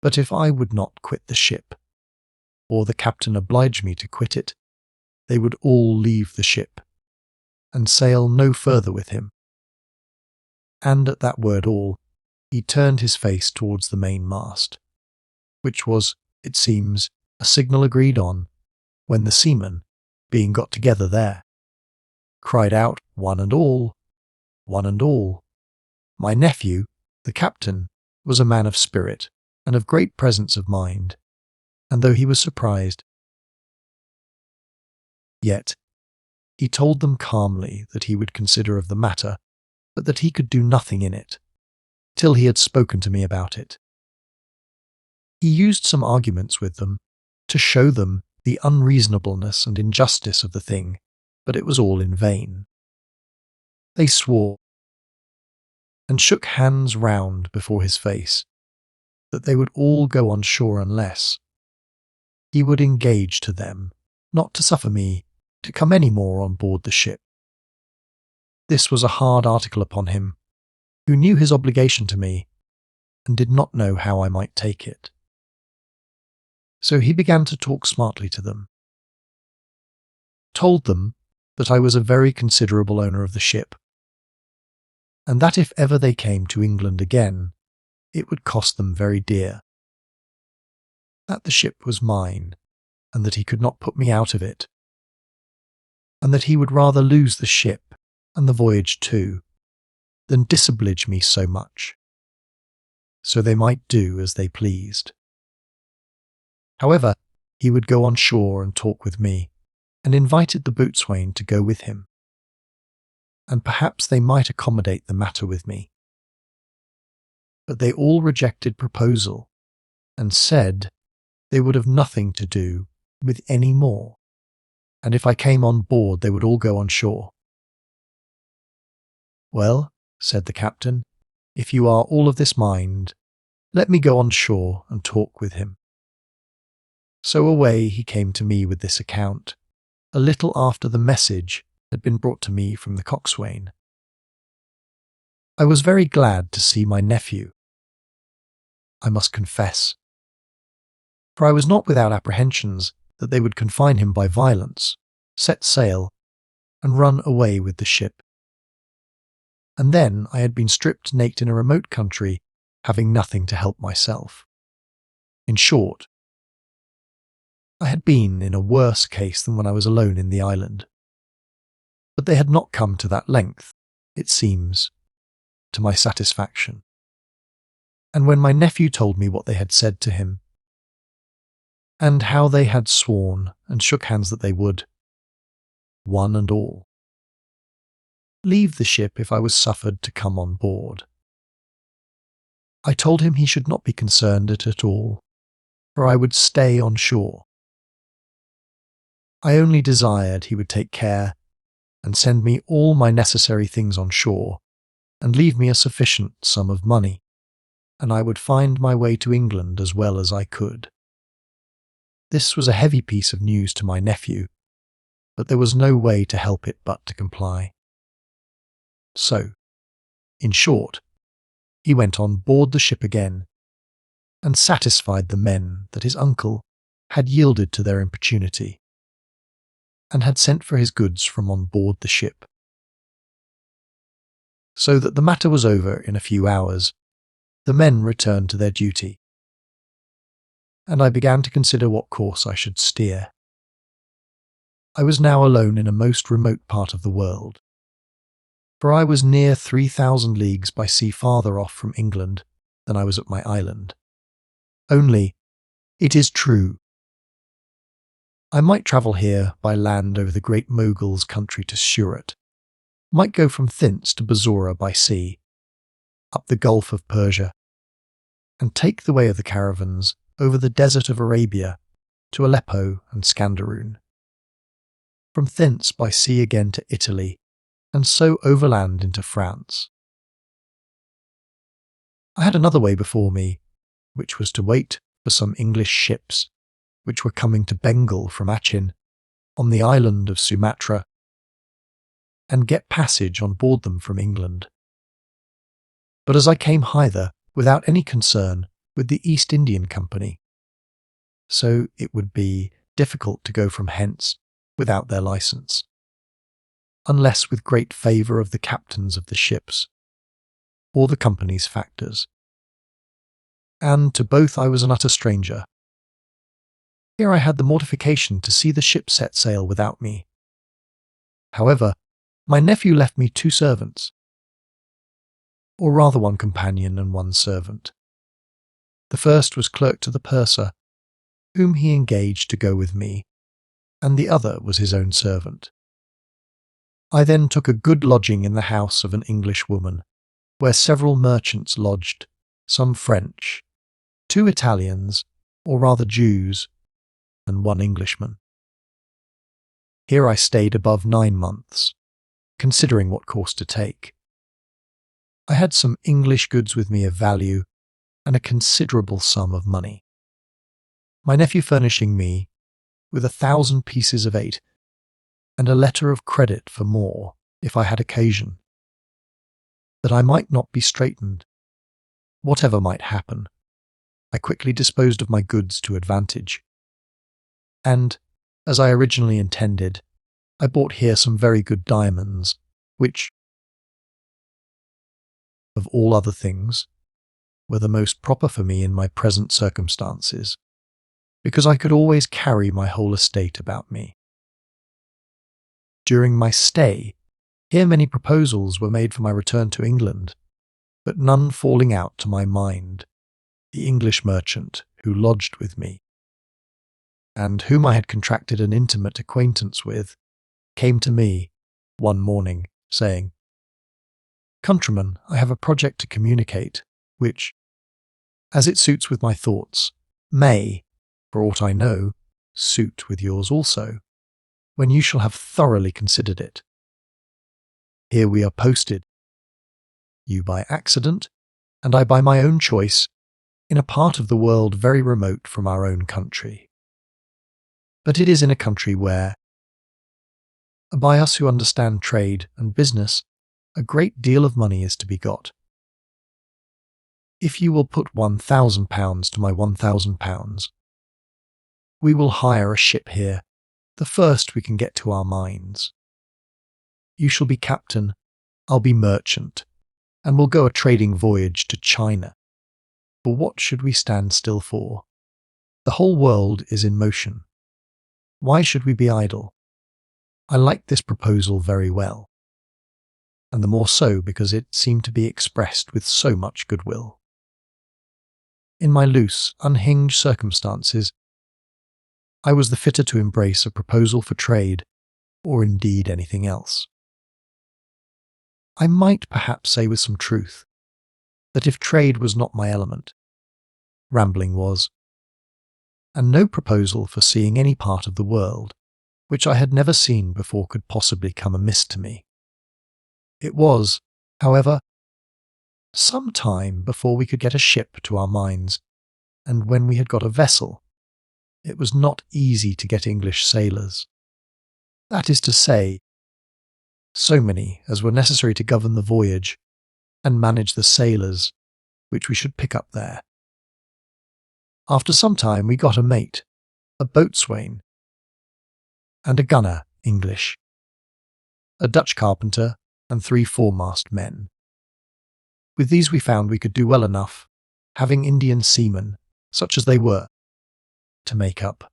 But if I would not quit the ship, or the captain oblige me to quit it, they would all leave the ship, and sail no further with him. And at that word all, he turned his face towards the mainmast, which was, it seems, a signal agreed on, when the seamen, being got together there, cried out, one and all, one and all. My nephew, the captain, was a man of spirit, and of great presence of mind, and though he was surprised, yet he told them calmly that he would consider of the matter, but that he could do nothing in it, till he had spoken to me about it. He used some arguments with them, to show them the unreasonableness and injustice of the thing, but it was all in vain. They swore, and shook hands round before his face, that they would all go on shore unless he would engage to them not to suffer me to come any more on board the ship. This was a hard article upon him, who knew his obligation to me and did not know how I might take it. So he began to talk smartly to them, told them that I was a very considerable owner of the ship, and that if ever they came to England again, it would cost them very dear, that the ship was mine, and that he could not put me out of it, and that he would rather lose the ship and the voyage too, than disoblige me so much, so they might do as they pleased. However, he would go on shore and talk with me, and invited the boatswain to go with him, and perhaps they might accommodate the matter with me. But they all rejected proposal, and said they would have nothing to do with any more, and if I came on board they would all go on shore. Well, said the captain, if you are all of this mind, let me go on shore and talk with him. So away he came to me with this account, a little after the message had been brought to me from the coxswain. I was very glad to see my nephew, I must confess, for I was not without apprehensions that they would confine him by violence, set sail, and run away with the ship. And then I had been stripped naked in a remote country, having nothing to help myself. In short, I had been in a worse case than when I was alone in the island. But they had not come to that length, it seems, to my satisfaction. And when my nephew told me what they had said to him, and how they had sworn and shook hands that they would, one and all, leave the ship if I was suffered to come on board, I told him he should not be concerned at all, for I would stay on shore. I only desired he would take care and send me all my necessary things on shore, and leave me a sufficient sum of money, and I would find my way to England as well as I could. This was a heavy piece of news to my nephew, but there was no way to help it but to comply. So, in short, he went on board the ship again, and satisfied the men that his uncle had yielded to their importunity, and had sent for his goods from on board the ship. So that the matter was over in a few hours, the men returned to their duty, and I began to consider what course I should steer. I was now alone in a most remote part of the world, for I was near 3,000 leagues by sea farther off from England than I was at my island. Only, it is true, I might travel here by land over the great Mogul's country to Surat, might go from thence to Basora by sea, up the Gulf of Persia, and take the way of the caravans over the desert of Arabia to Aleppo and Scanderoon. From thence by sea again to Italy, and so overland into France. I had another way before me, which was to wait for some English ships which were coming to Bengal from Achin, on the island of Sumatra, and get passage on board them from England. But as I came hither without any concern with the East Indian Company, so it would be difficult to go from hence without their licence, unless with great favour of the captains of the ships, or the company's factors. And to both I was an utter stranger. Here I had the mortification to see the ship set sail without me. However, my nephew left me 2 servants, or rather 1 companion and 1 servant. The first was clerk to the purser, whom he engaged to go with me, and the other was his own servant. I then took a good lodging in the house of an English woman, where several merchants lodged, some French, 2 Italians, or rather Jews, and 1 Englishman. Here I stayed above 9 months, considering what course to take. I had some English goods with me of value, and a considerable sum of money. My nephew furnishing me with 1,000 pieces of 8 and a letter of credit for more if I had occasion. That I might not be straitened, whatever might happen, I quickly disposed of my goods to advantage. And, as I originally intended, I bought here some very good diamonds, which, of all other things, were the most proper for me in my present circumstances, because I could always carry my whole estate about me. During my stay, here many proposals were made for my return to England, but none falling out to my mind. The English merchant who lodged with me, and whom I had contracted an intimate acquaintance with, came to me one morning, saying, "Countryman, I have a project to communicate, which, as it suits with my thoughts, may, for aught I know, suit with yours also, when you shall have thoroughly considered it. Here we are posted, you by accident, and I by my own choice, in a part of the world very remote from our own country. But it is in a country where, by us who understand trade and business, a great deal of money is to be got. If you will put £1,000 to my £1,000, we will hire a ship here, the first we can get to our minds. You shall be captain, I'll be merchant, and we'll go a trading voyage to China. For what should we stand still for? The whole world is in motion. Why should we be idle? I liked this proposal very well, and the more so because it seemed to be expressed with so much goodwill. In my loose, unhinged circumstances, I was the fitter to embrace a proposal for trade, or indeed anything else. I might perhaps say with some truth that if trade was not my element, rambling was, and no proposal for seeing any part of the world which I had never seen before could possibly come amiss to me. It was, however, some time before we could get a ship to our minds, and when we had got a vessel, it was not easy to get English sailors. That is to say, so many as were necessary to govern the voyage and manage the sailors which we should pick up there. After some time we got a mate, a boatswain, and a gunner, English, a Dutch carpenter, and 3 foremast men. With these we found we could do well enough, having Indian seamen, such as they were, to make up.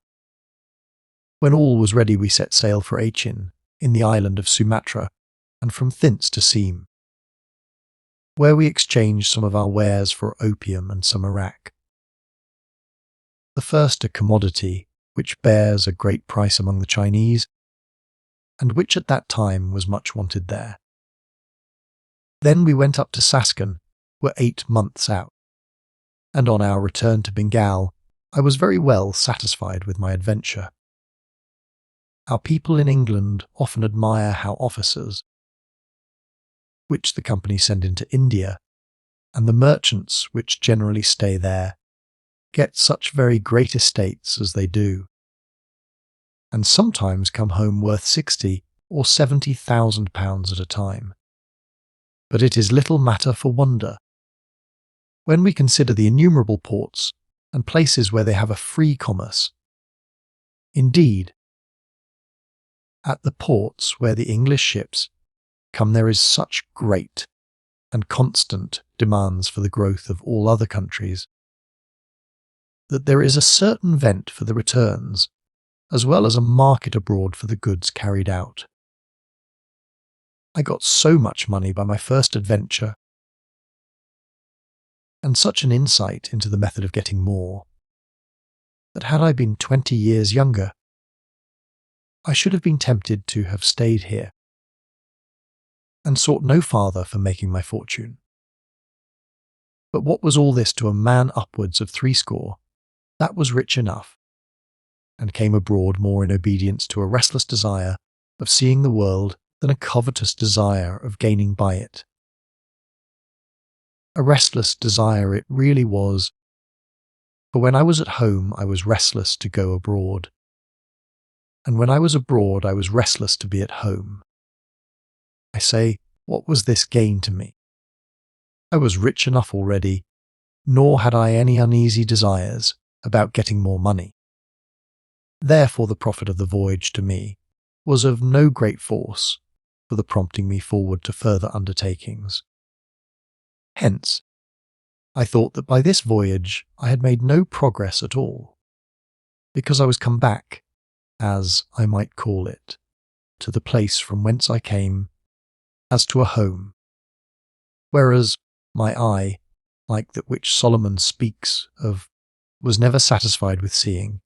When all was ready we set sail for Achin, in the island of Sumatra, and from thence to Seam, where we exchanged some of our wares for opium and some arrack. The first a commodity which bears a great price among the Chinese, and which at that time was much wanted there. Then we went up to Saskan, were 8 months out, and on our return to Bengal I was very well satisfied with my adventure. Our people in England often admire how officers, which the company send into India, and the merchants which generally stay there, get such very great estates as they do, and sometimes come home worth 60 or 70,000 pounds at a time. But it is little matter for wonder, when we consider the innumerable ports and places where they have a free commerce. Indeed, at the ports where the English ships come there is such great and constant demands for the growth of all other countries, that there is a certain vent for the returns, as well as a market abroad for the goods carried out. I got so much money by my first adventure, and such an insight into the method of getting more, that had I been 20 years younger, I should have been tempted to have stayed here, and sought no farther for making my fortune. But what was all this to a man upwards of 60? That was rich enough, and came abroad more in obedience to a restless desire of seeing the world than a covetous desire of gaining by it. A restless desire it really was, for when I was at home I was restless to go abroad, and when I was abroad I was restless to be at home. I say, what was this gain to me? I was rich enough already, nor had I any uneasy desires about getting more money. Therefore the profit of the voyage to me was of no great force for the prompting me forward to further undertakings. Hence, I thought that by this voyage I had made no progress at all, because I was come back, as I might call it, to the place from whence I came, as to a home, whereas my eye, like that which Solomon speaks of, was never satisfied with seeing.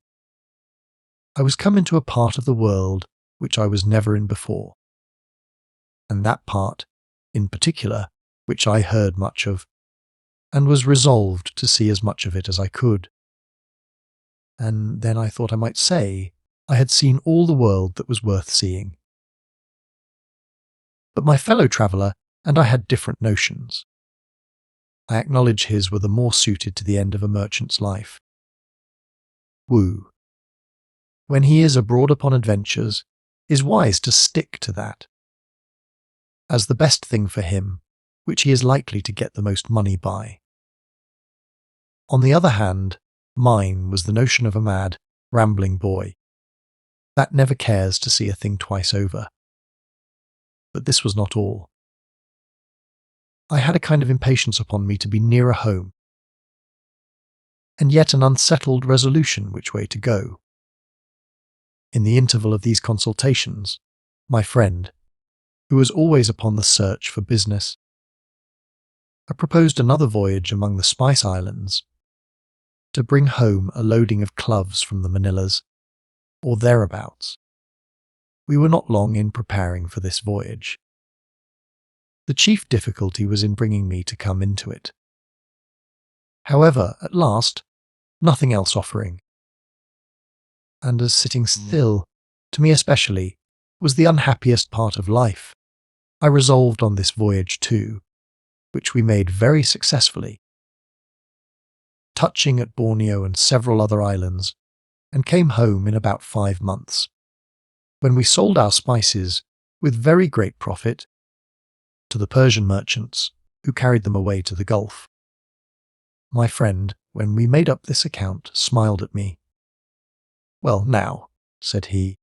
I was come into a part of the world which I was never in before, and that part, in particular, which I heard much of, and was resolved to see as much of it as I could. And then I thought I might say I had seen all the world that was worth seeing. But my fellow traveller and I had different notions. I acknowledge his were the more suited to the end of a merchant's life. Woo. When he is abroad upon adventures, is wise to stick to that, as the best thing for him, which he is likely to get the most money by. On the other hand, mine was the notion of a mad, rambling boy, that never cares to see a thing twice over. But this was not all. I had a kind of impatience upon me to be nearer home, and yet an unsettled resolution which way to go. In the interval of these consultations, my friend, who was always upon the search for business, I proposed another voyage among the Spice Islands, to bring home a loading of cloves from the Manillas, or thereabouts. We were not long in preparing for this voyage. The chief difficulty was in bringing me to come into it. However, at last, nothing else offering, and as sitting still, to me especially, was the unhappiest part of life, I resolved on this voyage too, which we made very successfully, touching at Borneo and several other islands, and came home in about 5 months, when we sold our spices with very great profit to the Persian merchants who carried them away to the Gulf. My friend, when we made up this account, smiled at me. "Well, now," said he,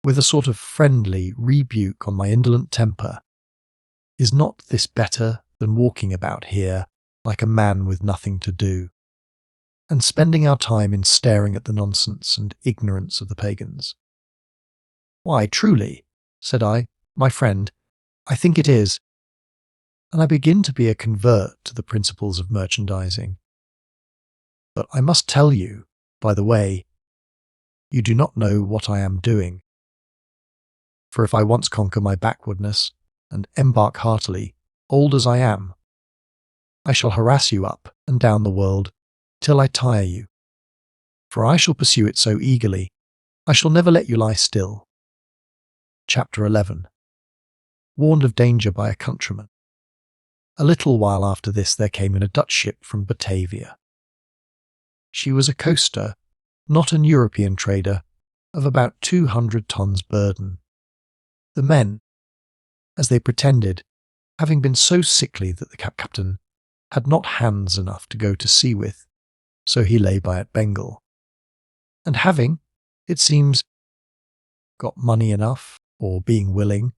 with a sort of friendly rebuke on my indolent temper, "is not this better than walking about here like a man with nothing to do, and spending our time in staring at the nonsense and ignorance of the pagans?" "Why, truly," said I, "my friend, I think it is, and I begin to be a convert to the principles of merchandising. But I must tell you, by the way, you do not know what I am doing. For if I once conquer my backwardness and embark heartily, old as I am, I shall harass you up and down the world till I tire you. For I shall pursue it so eagerly, I shall never let you lie still." Chapter 11. Warned of danger by a countryman. A little while after this there came in a Dutch ship from Batavia. She was a coaster, not an European trader, of about 200 tons burden. The men, as they pretended, having been so sickly that the captain had not hands enough to go to sea with, so he lay by at Bengal, and having, it seems, got money enough, or being willing,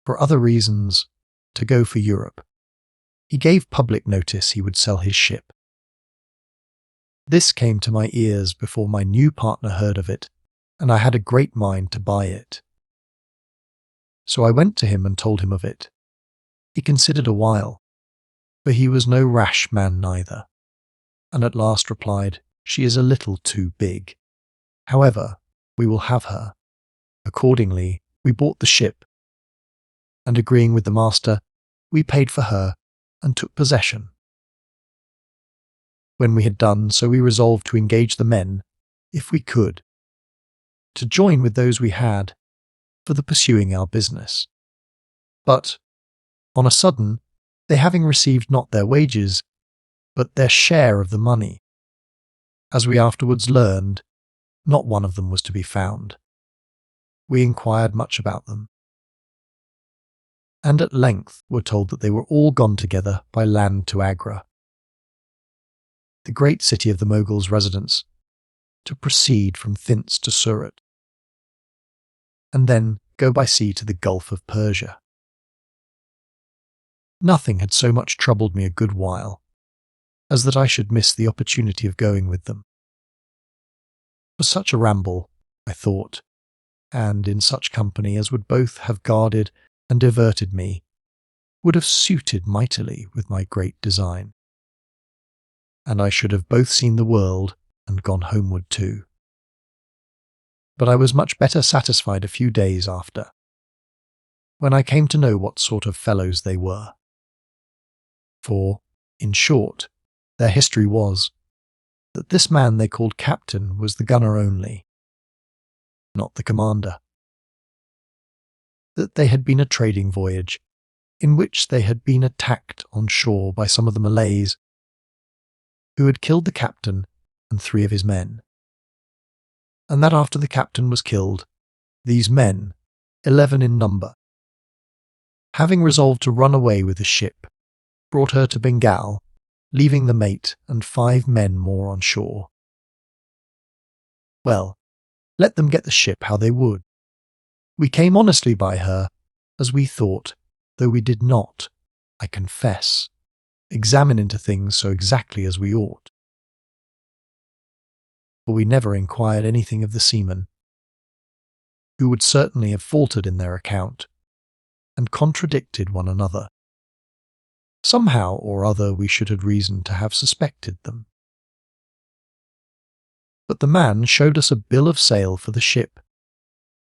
for other reasons, to go for Europe, he gave public notice he would sell his ship. This came to my ears before my new partner heard of it, and I had a great mind to buy it. So I went to him and told him of it. He considered a while, for he was no rash man neither, and at last replied, "She is a little too big. However, we will have her." Accordingly, we bought the ship, and agreeing with the master, we paid for her and took possession. When we had done so, we resolved to engage the men, if we could, to join with those we had for the pursuing our business. But, on a sudden, they having received not their wages, but their share of the money. As we afterwards learned, not one of them was to be found. We inquired much about them, and at length were told that they were all gone together by land to Agra, the great city of the Mogul's residence, to proceed from thence to Surat, and then go by sea to the Gulf of Persia. Nothing had so much troubled me a good while as that I should miss the opportunity of going with them. For such a ramble, I thought, and in such company as would both have guarded and diverted me, would have suited mightily with my great design, and I should have both seen the world and gone homeward too. But I was much better satisfied a few days after, when I came to know what sort of fellows they were. For, in short, their history was that this man they called captain was the gunner only, not the commander. That they had been a trading voyage, in which they had been attacked on shore by some of the Malays, who had killed the captain and 3 of his men, and that after the captain was killed, these men, 11 in number, having resolved to run away with the ship, brought her to Bengal, leaving the mate and 5 men more on shore. Well, let them get the ship how they would. We came honestly by her, as we thought, though we did not, I confess, examine into things so exactly as we ought. For we never inquired anything of the seamen, who would certainly have faltered in their account, and contradicted one another. Somehow or other we should have reason to have suspected them. But the man showed us a bill of sale for the ship,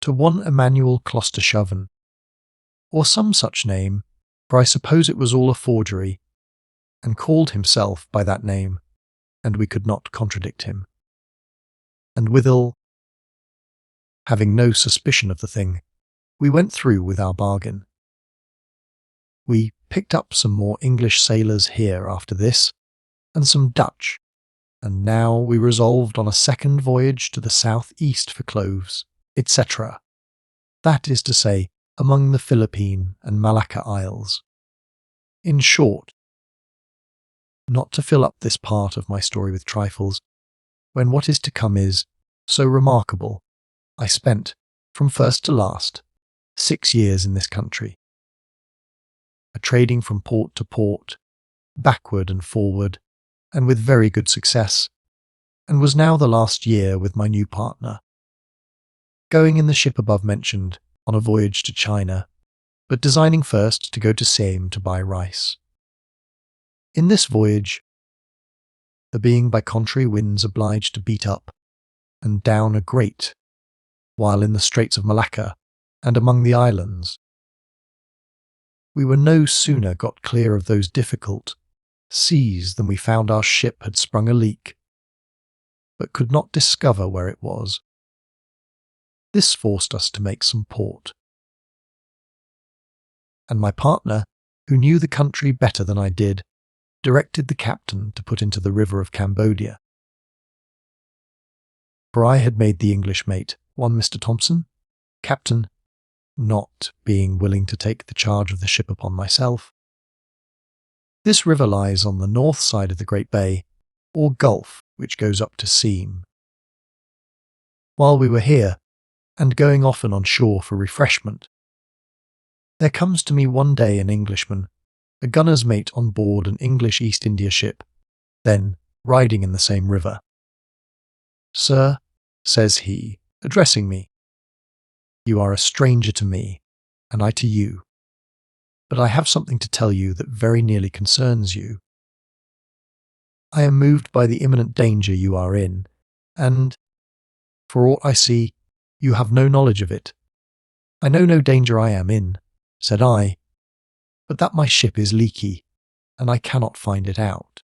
to one Emmanuel Clostershoven, or some such name, for I suppose it was all a forgery, and called himself by that name, and we could not contradict him. And withal, having no suspicion of the thing, we went through with our bargain. We picked up some more English sailors here after this, and some Dutch, and now we resolved on a second voyage to the south-east for cloves, etc., that is to say, among the Philippine and Malacca Isles. In short, not to fill up this part of my story with trifles, when what is to come is so remarkable, I spent, from first to last, 6 years in this country, a trading from port to port, backward and forward, and with very good success, and was now the last year with my new partner, going in the ship above mentioned on a voyage to China, but designing first to go to Siam to buy rice. In this voyage, the being by contrary winds obliged to beat up and down a great, while in the Straits of Malacca and among the islands, we were no sooner got clear of those difficult seas than we found our ship had sprung a leak, but could not discover where it was. This forced us to make some port, and my partner, who knew the country better than I did, directed the captain to put into the river of Cambodia. For I had made the English mate, one Mr. Thompson, captain, not being willing to take the charge of the ship upon myself. This river lies on the north side of the Great Bay, or Gulf, which goes up to Siam. While we were here, and going often on shore for refreshment, there comes to me one day an Englishman, a gunner's mate on board an English East India ship, then riding in the same river. "Sir," says he, addressing me, "you are a stranger to me, and I to you, but I have something to tell you that very nearly concerns you. I am moved by the imminent danger you are in, and, for aught I see, you have no knowledge of it. I know no danger I am in," said I, "but that my ship is leaky, and I cannot find it out.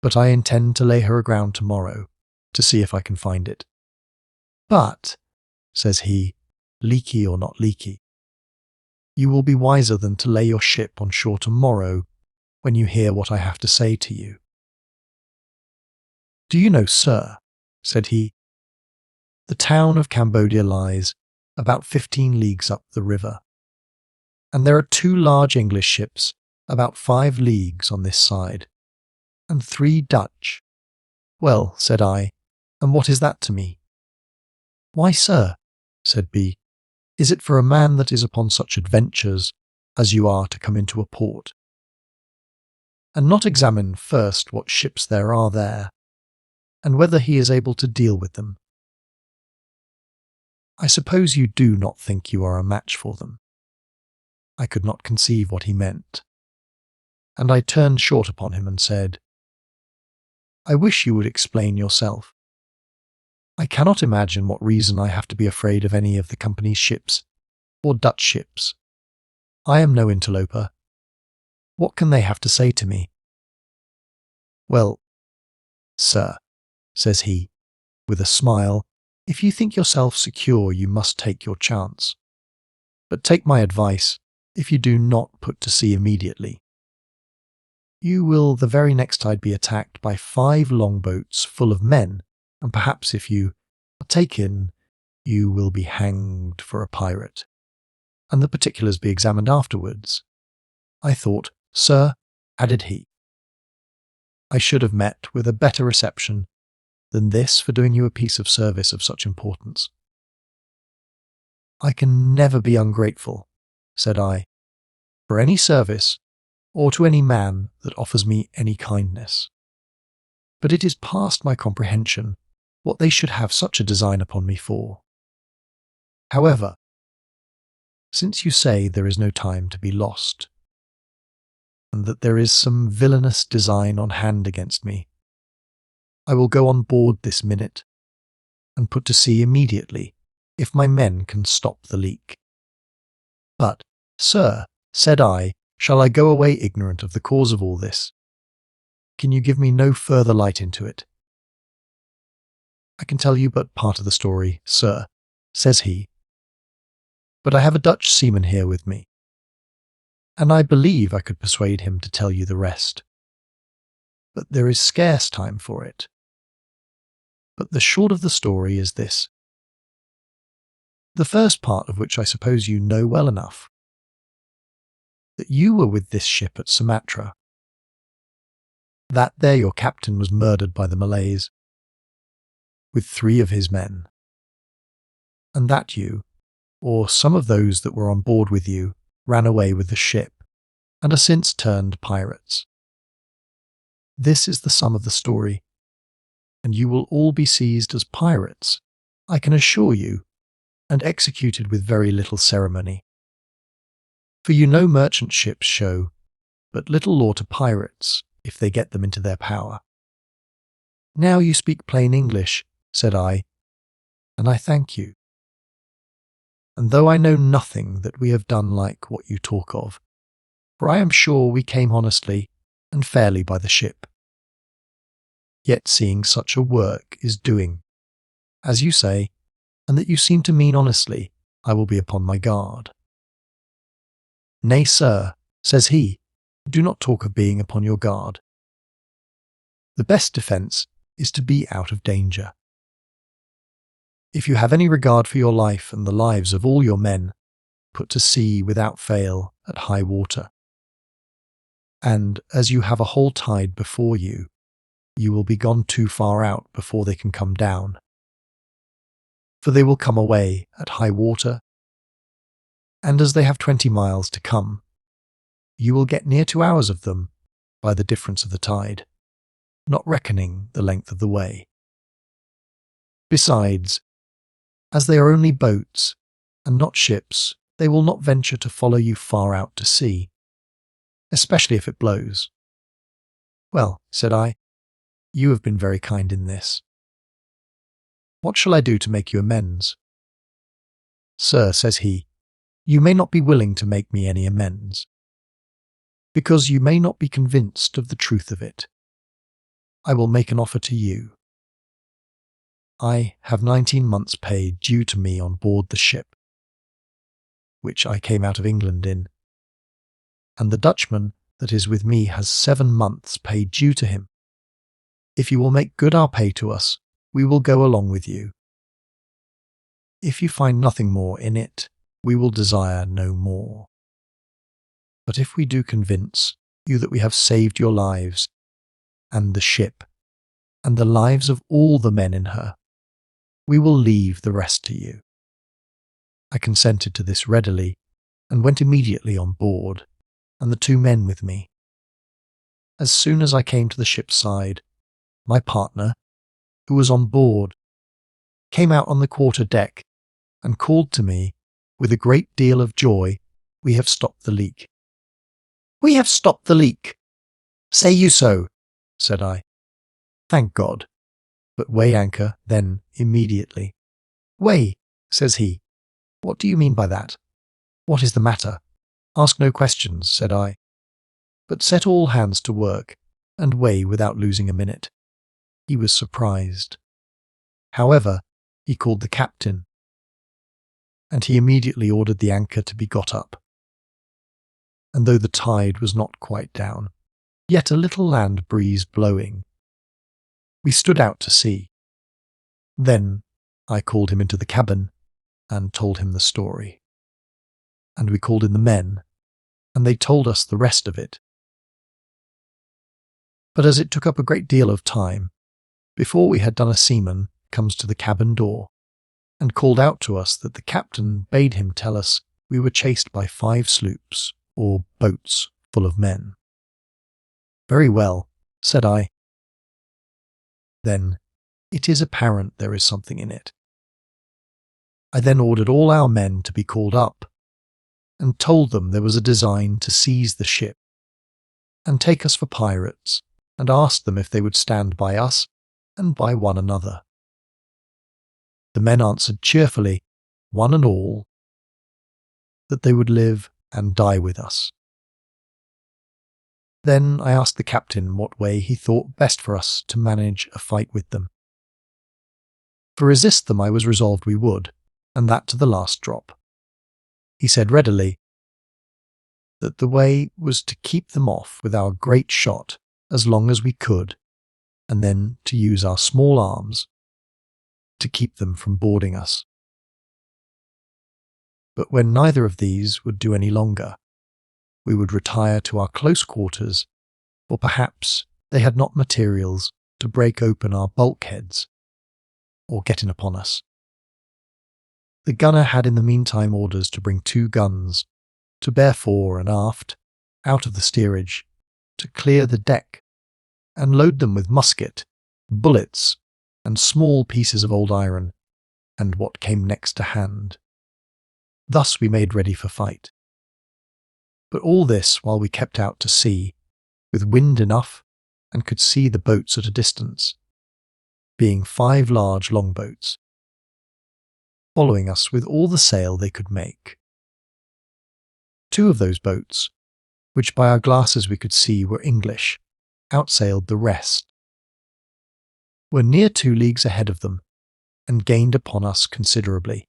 But I intend to lay her aground tomorrow, to see if I can find it." "But," says he, "leaky or not leaky, you will be wiser than to lay your ship on shore tomorrow, when you hear what I have to say to you." "Do you know, sir," said he, "the town of Cambodia lies about 15 leagues up the river, and there are 2 large English ships about 5 leagues on this side, and 3 Dutch." "Well," said I, "and what is that to me?" "Why, sir," said B, "is it for a man that is upon such adventures as you are to come into a port, and not examine first what ships there are there, and whether he is able to deal with them? I suppose you do not think you are a match for them." I could not conceive what he meant, and I turned short upon him and said, "I wish you would explain yourself. I cannot imagine what reason I have to be afraid of any of the company's ships, or Dutch ships. I am no interloper. What can they have to say to me?" "Well, sir," says he, with a smile, "if you think yourself secure, you must take your chance. But take my advice, if you do not put to sea immediately, you will the very next tide be attacked by 5 longboats full of men, and perhaps if you are taken, you will be hanged for a pirate, and the particulars be examined afterwards. I thought, sir," added he, "I should have met with a better reception than this for doing you a piece of service of such importance." "I can never be ungrateful," said I, "for any service, or to any man that offers me any kindness. But it is past my comprehension what they should have such a design upon me for. However, since you say there is no time to be lost, and that there is some villainous design on hand against me, I will go on board this minute, and put to sea immediately, if my men can stop the leak." "But, sir," said I, "shall I go away ignorant of the cause of all this? Can you give me no further light into it?" "I can tell you but part of the story, sir," says he, "but I have a Dutch seaman here with me, and I believe I could persuade him to tell you the rest. But there is scarce time for it. But the short of the story is this, the first part of which I suppose you know well enough, that you were with this ship at Sumatra, that there your captain was murdered by the Malays, with 3 of his men, and that you, or some of those that were on board with you, ran away with the ship, and are since turned pirates. This is the sum of the story, and you will all be seized as pirates, I can assure you, and executed with very little ceremony. For you know merchant ships show but little law to pirates if they get them into their power." "Now you speak plain English," said I, "and I thank you. And though I know nothing that we have done like what you talk of, for I am sure we came honestly and fairly by the ship, yet seeing such a work is doing, as you say, and that you seem to mean honestly, I will be upon my guard." "Nay, sir," says he, "do not talk of being upon your guard. The best defence is to be out of danger. If you have any regard for your life and the lives of all your men, put to sea without fail at high water. And as you have a whole tide before you, you will be gone too far out before they can come down. For they will come away at high water, and as they have 20 miles to come, you will get near 2 hours of them by the difference of the tide, not reckoning the length of the way. Besides, as they are only boats and not ships, they will not venture to follow you far out to sea, especially if it blows." "Well," said I, "you have been very kind in this. What shall I do to make you amends?" "Sir," says he, "you may not be willing to make me any amends, because you may not be convinced of the truth of it. I will make an offer to you. I have 19 months' pay due to me on board the ship, which I came out of England in, and the Dutchman that is with me has 7 months' pay due to him. If you will make good our pay to us, we will go along with you. If you find nothing more in it, we will desire no more. But if we do convince you that we have saved your lives, and the ship, and the lives of all the men in her, we will leave the rest to you." I consented to this readily, and went immediately on board, and the 2 men with me. As soon as I came to the ship's side, my partner, who was on board, came out on the quarter deck and called to me with a great deal of joy, "We have stopped the leak." "We have stopped the leak! Say you so?" said I. "Thank God, but weigh anchor then immediately." "Weigh," says he. "What do you mean by that? What is the matter?" "Ask no questions," said I, "but set all hands to work, and weigh without losing a minute." He was surprised. However, he called the captain, and he immediately ordered the anchor to be got up. And though the tide was not quite down, yet a little land breeze blowing, we stood out to sea. Then I called him into the cabin and told him the story. And we called in the men, and they told us the rest of it. But as it took up a great deal of time, before we had done, a seaman comes to the cabin door and called out to us that the captain bade him tell us we were chased by 5 sloops, or boats, full of men. "Very well," said I. "Then it is apparent there is something in it." I then ordered all our men to be called up, and told them there was a design to seize the ship, and take us for pirates, and asked them if they would stand by us and by one another. The men answered cheerfully, one and all, that they would live and die with us. Then I asked the captain what way he thought best for us to manage a fight with them. For resist them I was resolved we would, and that to the last drop. He said readily that the way was to keep them off with our great shot as long as we could, and then to use our small arms to keep them from boarding us. But when neither of these would do any longer, we would retire to our close quarters, or perhaps they had not materials to break open our bulkheads or get in upon us. The gunner had in the meantime orders to bring 2 guns, to bear fore and aft, out of the steerage, to clear the deck, and load them with musket, bullets, and small pieces of old iron, and what came next to hand. Thus we made ready for fight. But all this while we kept out to sea, with wind enough, and could see the boats at a distance, being 5 large longboats, following us with all the sail they could make. 2 of those boats, which by our glasses we could see were English, outsailed the rest, were near 2 leagues ahead of them, and gained upon us considerably,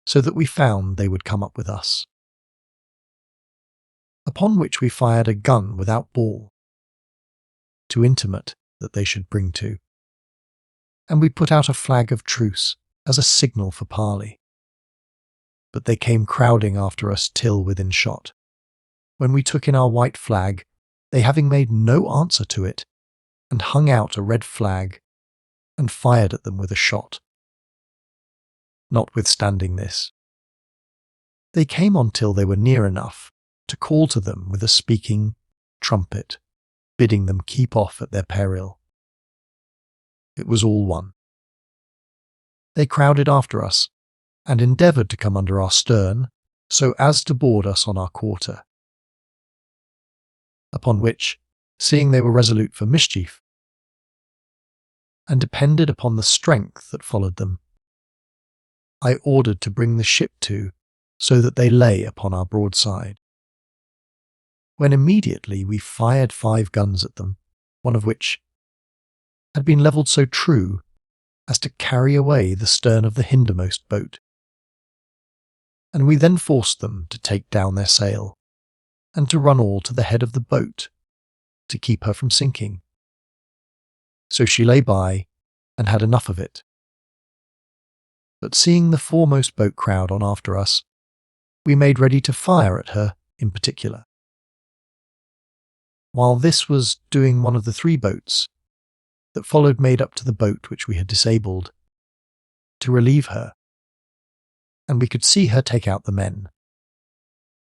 so that we found they would come up with us. Upon which we fired a gun without ball, to intimate that they should bring to, and we put out a flag of truce as a signal for parley. But they came crowding after us till within shot, when we took in our white flag, they having made no answer to it, and hung out a red flag, and fired at them with a shot. Notwithstanding this, they came on till they were near enough to call to them with a speaking trumpet, bidding them keep off at their peril. It was all one. They crowded after us, and endeavoured to come under our stern, so as to board us on our quarter. Upon which, seeing they were resolute for mischief, and depended upon the strength that followed them, I ordered to bring the ship to, so that they lay upon our broadside. When immediately we fired 5 guns at them, one of which had been levelled so true as to carry away the stern of the hindermost boat. And we then forced them to take down their sail, and to run all to the head of the boat to keep her from sinking. So she lay by and had enough of it. But seeing the foremost boat crowd on after us, we made ready to fire at her in particular. While this was doing, one of the 3 boats that followed made up to the boat which we had disabled to relieve her, and we could see her take out the men.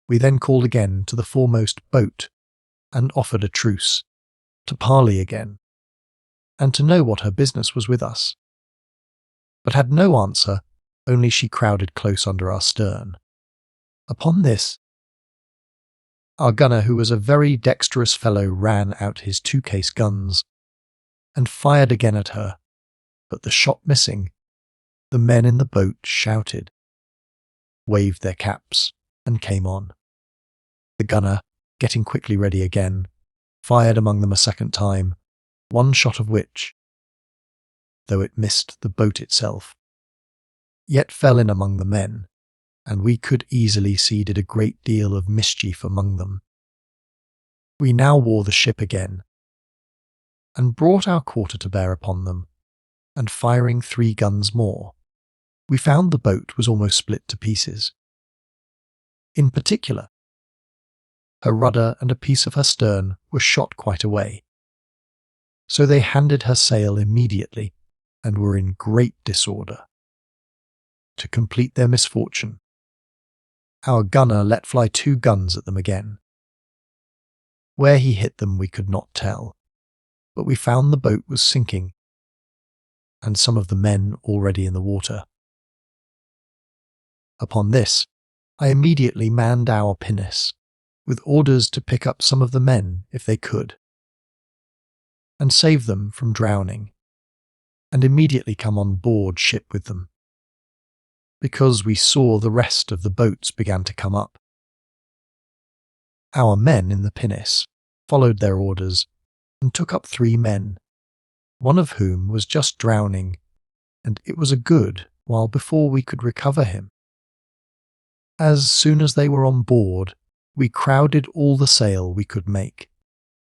We then called again to the foremost boat and offered a truce, to parley again, and to know what her business was with us, but had no answer, only she crowded close under our stern. Upon this, our gunner, who was a very dexterous fellow, ran out his 2-case guns and fired again at her, but the shot missing, the men in the boat shouted, waved their caps, and came on. The gunner, getting quickly ready again, fired among them a second time, one shot of which, though it missed the boat itself, yet fell in among the men, and we could easily see did a great deal of mischief among them. We now wore the ship again, and brought our quarter to bear upon them, and firing 3 guns more, we found the boat was almost split to pieces. In particular, her rudder and a piece of her stern were shot quite away. So they handed her sail immediately, and were in great disorder. To complete their misfortune, our gunner let fly 2 guns at them again. Where he hit them we could not tell, but we found the boat was sinking, and some of the men already in the water. Upon this, I immediately manned our pinnace, with orders to pick up some of the men if they could, and save them from drowning, and immediately come on board ship with them, because we saw the rest of the boats began to come up. Our men in the pinnace followed their orders and took up 3 men, one of whom was just drowning, and it was a good while before we could recover him. As soon as they were on board, we crowded all the sail we could make,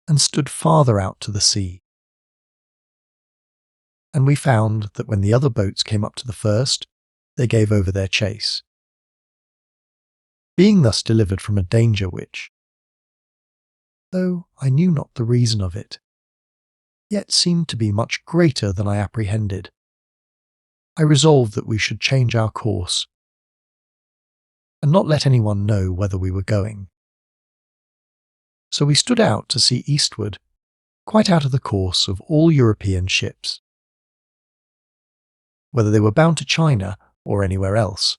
and stood farther out to the sea. And we found that when the other boats came up to the first, they gave over their chase. Being thus delivered from a danger which, though I knew not the reason of it, yet seemed to be much greater than I apprehended, I resolved that we should change our course, and not let anyone know whither we were going. So we stood out to sea eastward, quite out of the course of all European ships, whether they were bound to China or anywhere else,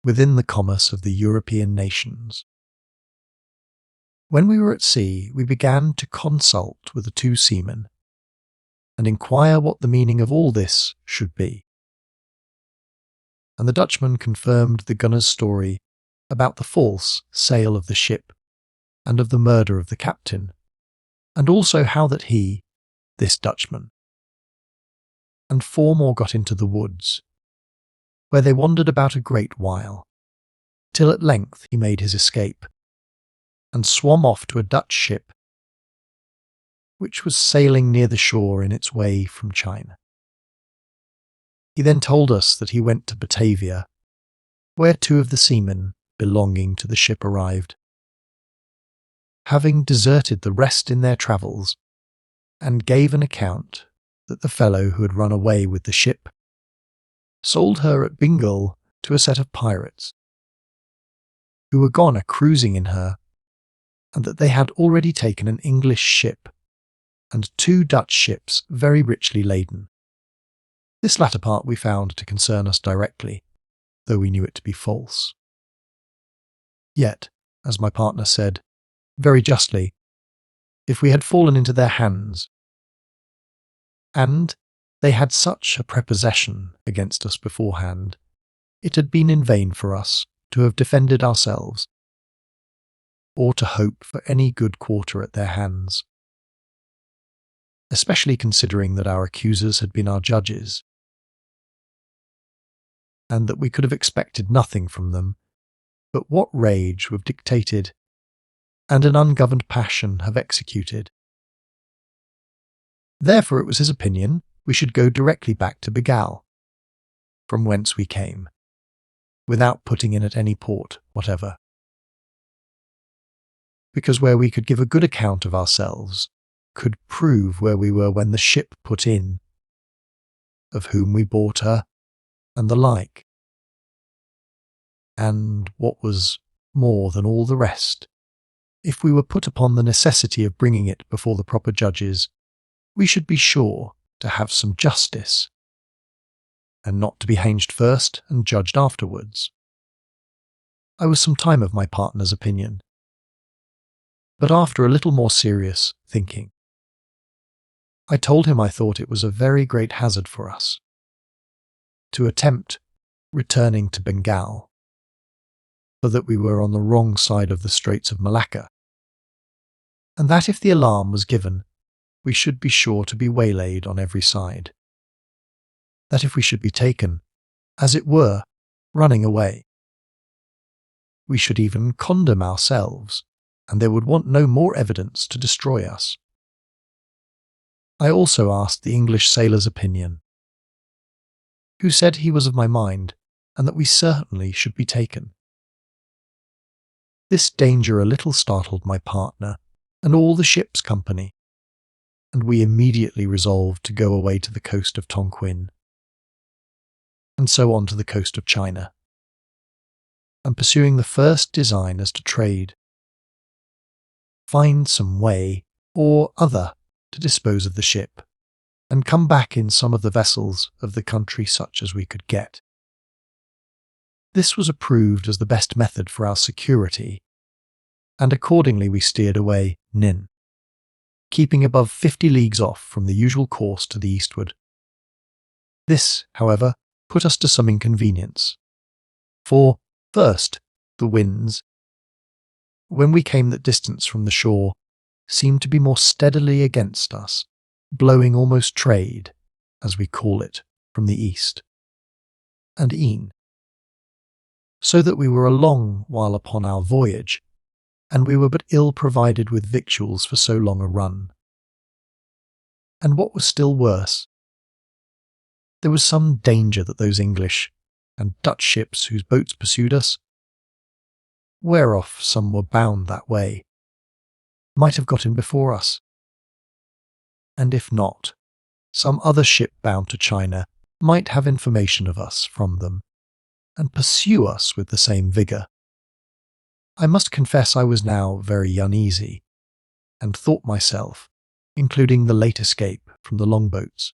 within the commerce of the European nations. When we were at sea, we began to consult with the 2 seamen, and inquire what the meaning of all this should be. And the Dutchman confirmed the gunner's story about the false sail of the ship, and of the murder of the captain, and also how that he, this Dutchman, and 4 more got into the woods, where they wandered about a great while, till at length he made his escape, and swam off to a Dutch ship, which was sailing near the shore in its way from China. He then told us that he went to Batavia, where 2 of the seamen belonging to the ship arrived, having deserted the rest in their travels, and gave an account that the fellow who had run away with the ship sold her at Bengal to a set of pirates, who were gone a-cruising in her, and that they had already taken an English ship and 2 Dutch ships very richly laden. This latter part we found to concern us directly, though we knew it to be false. Yet, as my partner said, very justly, if we had fallen into their hands, and they had such a prepossession against us beforehand, it had been in vain for us to have defended ourselves, or to hope for any good quarter at their hands, especially considering that our accusers had been our judges, and that we could have expected nothing from them but what rage would have dictated, and an ungoverned passion have executed. Therefore it was his opinion we should go directly back to Bengal, from whence we came, without putting in at any port whatever. Because where we could give a good account of ourselves, could prove where we were when the ship put in, of whom we bought her, and the like. And what was more than all the rest, if we were put upon the necessity of bringing it before the proper judges, we should be sure to have some justice, and not to be hanged first and judged afterwards. I was some time of my partner's opinion, but after a little more serious thinking, I told him I thought it was a very great hazard for us to attempt returning to Bengal, for that we were on the wrong side of the Straits of Malacca, and that if the alarm was given, we should be sure to be waylaid on every side. That if we should be taken, as it were, running away, we should even condemn ourselves, and there would want no more evidence to destroy us. I also asked the English sailor's opinion, who said he was of my mind, and that we certainly should be taken. This danger a little startled my partner, and all the ship's company, and we immediately resolved to go away to the coast of Tonquin, and so on to the coast of China, and pursuing the first design as to trade, find some way or other to dispose of the ship, and come back in some of the vessels of the country such as we could get. This was approved as the best method for our security, and accordingly we steered away Nin, keeping above 50 leagues off from the usual course to the eastward. This, however, put us to some inconvenience, for, first, the winds, when we came that distance from the shore, seemed to be more steadily against us, blowing almost trade, as we call it, from the east, and e'en, so that we were a long while upon our voyage, and we were but ill provided with victuals for so long a run. And what was still worse, there was some danger that those English and Dutch ships whose boats pursued us, whereof some were bound that way, might have got in before us. And if not, some other ship bound to China might have information of us from them, and pursue us with the same vigour. I must confess I was now very uneasy, and thought myself, including the late escape from the longboats,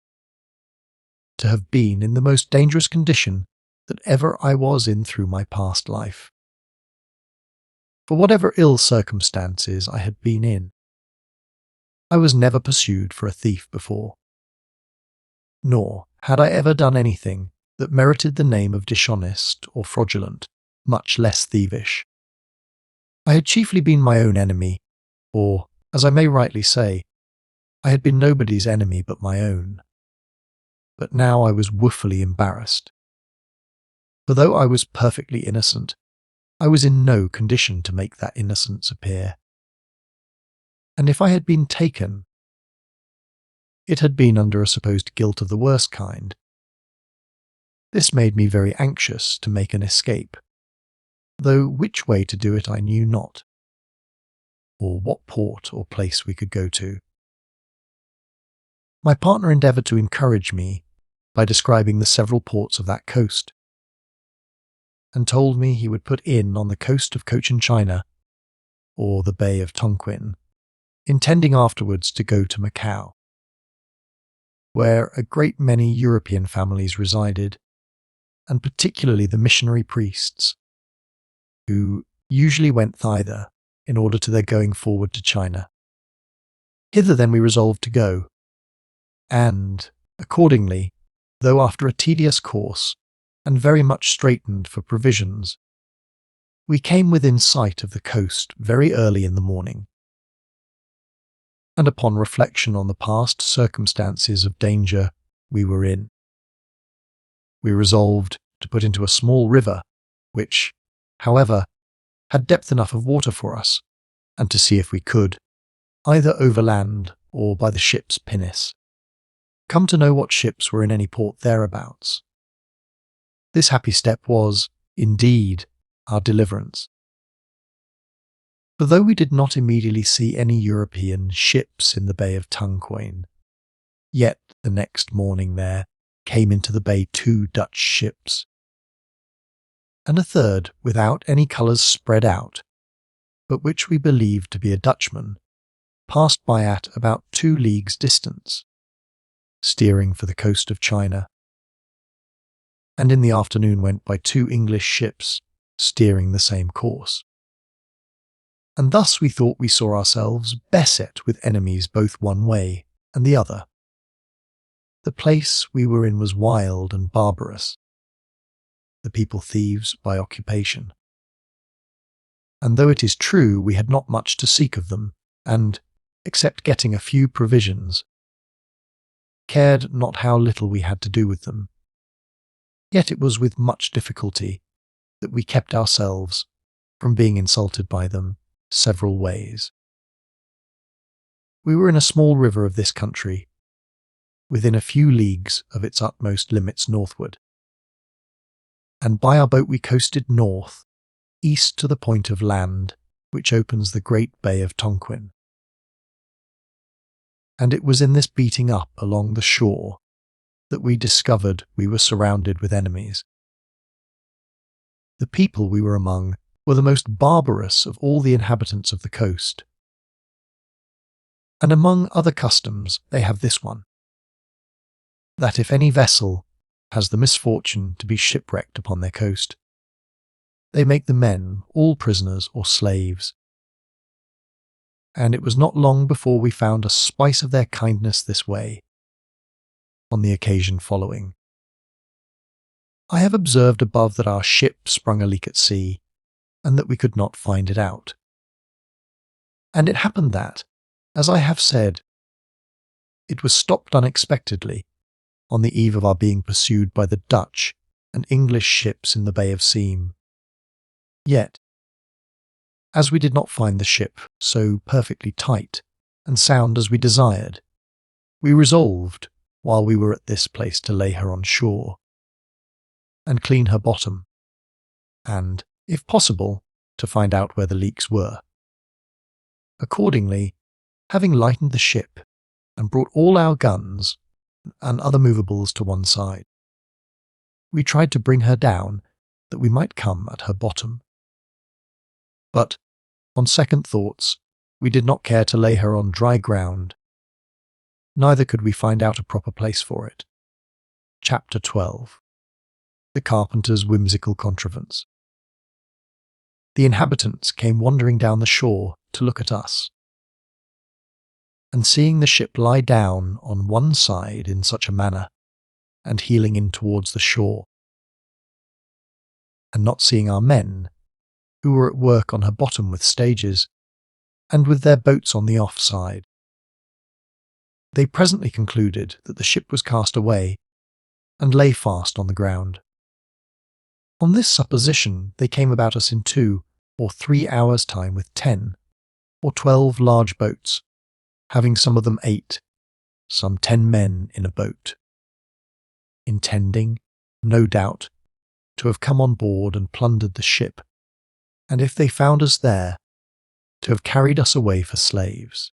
to have been in the most dangerous condition that ever I was in through my past life. For whatever ill circumstances I had been in, I was never pursued for a thief before, nor had I ever done anything that merited the name of dishonest or fraudulent, much less thievish. I had chiefly been my own enemy, or, as I may rightly say, I had been nobody's enemy but my own. But now I was woefully embarrassed. For though I was perfectly innocent, I was in no condition to make that innocence appear. And if I had been taken, it had been under a supposed guilt of the worst kind. This made me very anxious to make an escape, though which way to do it I knew not, or what port or place we could go to. My partner endeavoured to encourage me by describing the several ports of that coast, and told me he would put in on the coast of Cochin China, or the Bay of Tonquin, intending afterwards to go to Macau, where a great many European families resided, and particularly the missionary priests, who usually went thither in order to their going forward to China. Hither then we resolved to go, and, accordingly, though after a tedious course, and very much straitened for provisions, we came within sight of the coast very early in the morning. And upon reflection on the past circumstances of danger we were in, we resolved to put into a small river, which, however, had depth enough of water for us, and to see if we could, either overland or by the ship's pinnace, come to know what ships were in any port thereabouts. This happy step was, indeed, our deliverance. For though we did not immediately see any European ships in the Bay of Tonquin, yet the next morning there came into the bay 2 Dutch ships, and a third without any colours spread out, but which we believed to be a Dutchman, passed by at about 2 leagues distance, steering for the coast of China, and in the afternoon went by 2 English ships, steering the same course. And thus we thought we saw ourselves beset with enemies both one way and the other. The place we were in was wild and barbarous, the people thieves by occupation. And though it is true we had not much to seek of them, and, except getting a few provisions, cared not how little we had to do with them, yet it was with much difficulty that we kept ourselves from being insulted by them several ways. We were in a small river of this country, within a few leagues of its utmost limits northward, and by our boat we coasted north, east to the point of land which opens the great Bay of Tonquin. And it was in this beating up along the shore that we discovered we were surrounded with enemies. The people we were among were the most barbarous of all the inhabitants of the coast. And among other customs they have this one, that if any vessel has the misfortune to be shipwrecked upon their coast, they make the men all prisoners or slaves. And it was not long before we found a spice of their kindness this way, on the occasion following. I have observed above that our ship sprung a leak at sea, and that we could not find it out. And it happened that, as I have said, it was stopped unexpectedly, on the eve of our being pursued by the Dutch and English ships in the Bay of Seam. Yet, as we did not find the ship so perfectly tight and sound as we desired, we resolved, while we were at this place, to lay her on shore, and clean her bottom, and, if possible, to find out where the leaks were. Accordingly, having lightened the ship, and brought all our guns and other movables to one side, we tried to bring her down that we might come at her bottom. But, on second thoughts, we did not care to lay her on dry ground, neither could we find out a proper place for it. Chapter 12. The Carpenter's Whimsical Contrivance. The inhabitants came wandering down the shore to look at us, and seeing the ship lie down on one side in such a manner, and heeling in towards the shore, and not seeing our men, who were at work on her bottom with stages, and with their boats on the off side, they presently concluded that the ship was cast away, and lay fast on the ground. On this supposition they came about us in 2 or 3 hours' time with 10 or 12 large boats, having some of them 8, some 10 men in a boat, intending, no doubt, to have come on board and plundered the ship, and if they found us there, to have carried us away for slaves.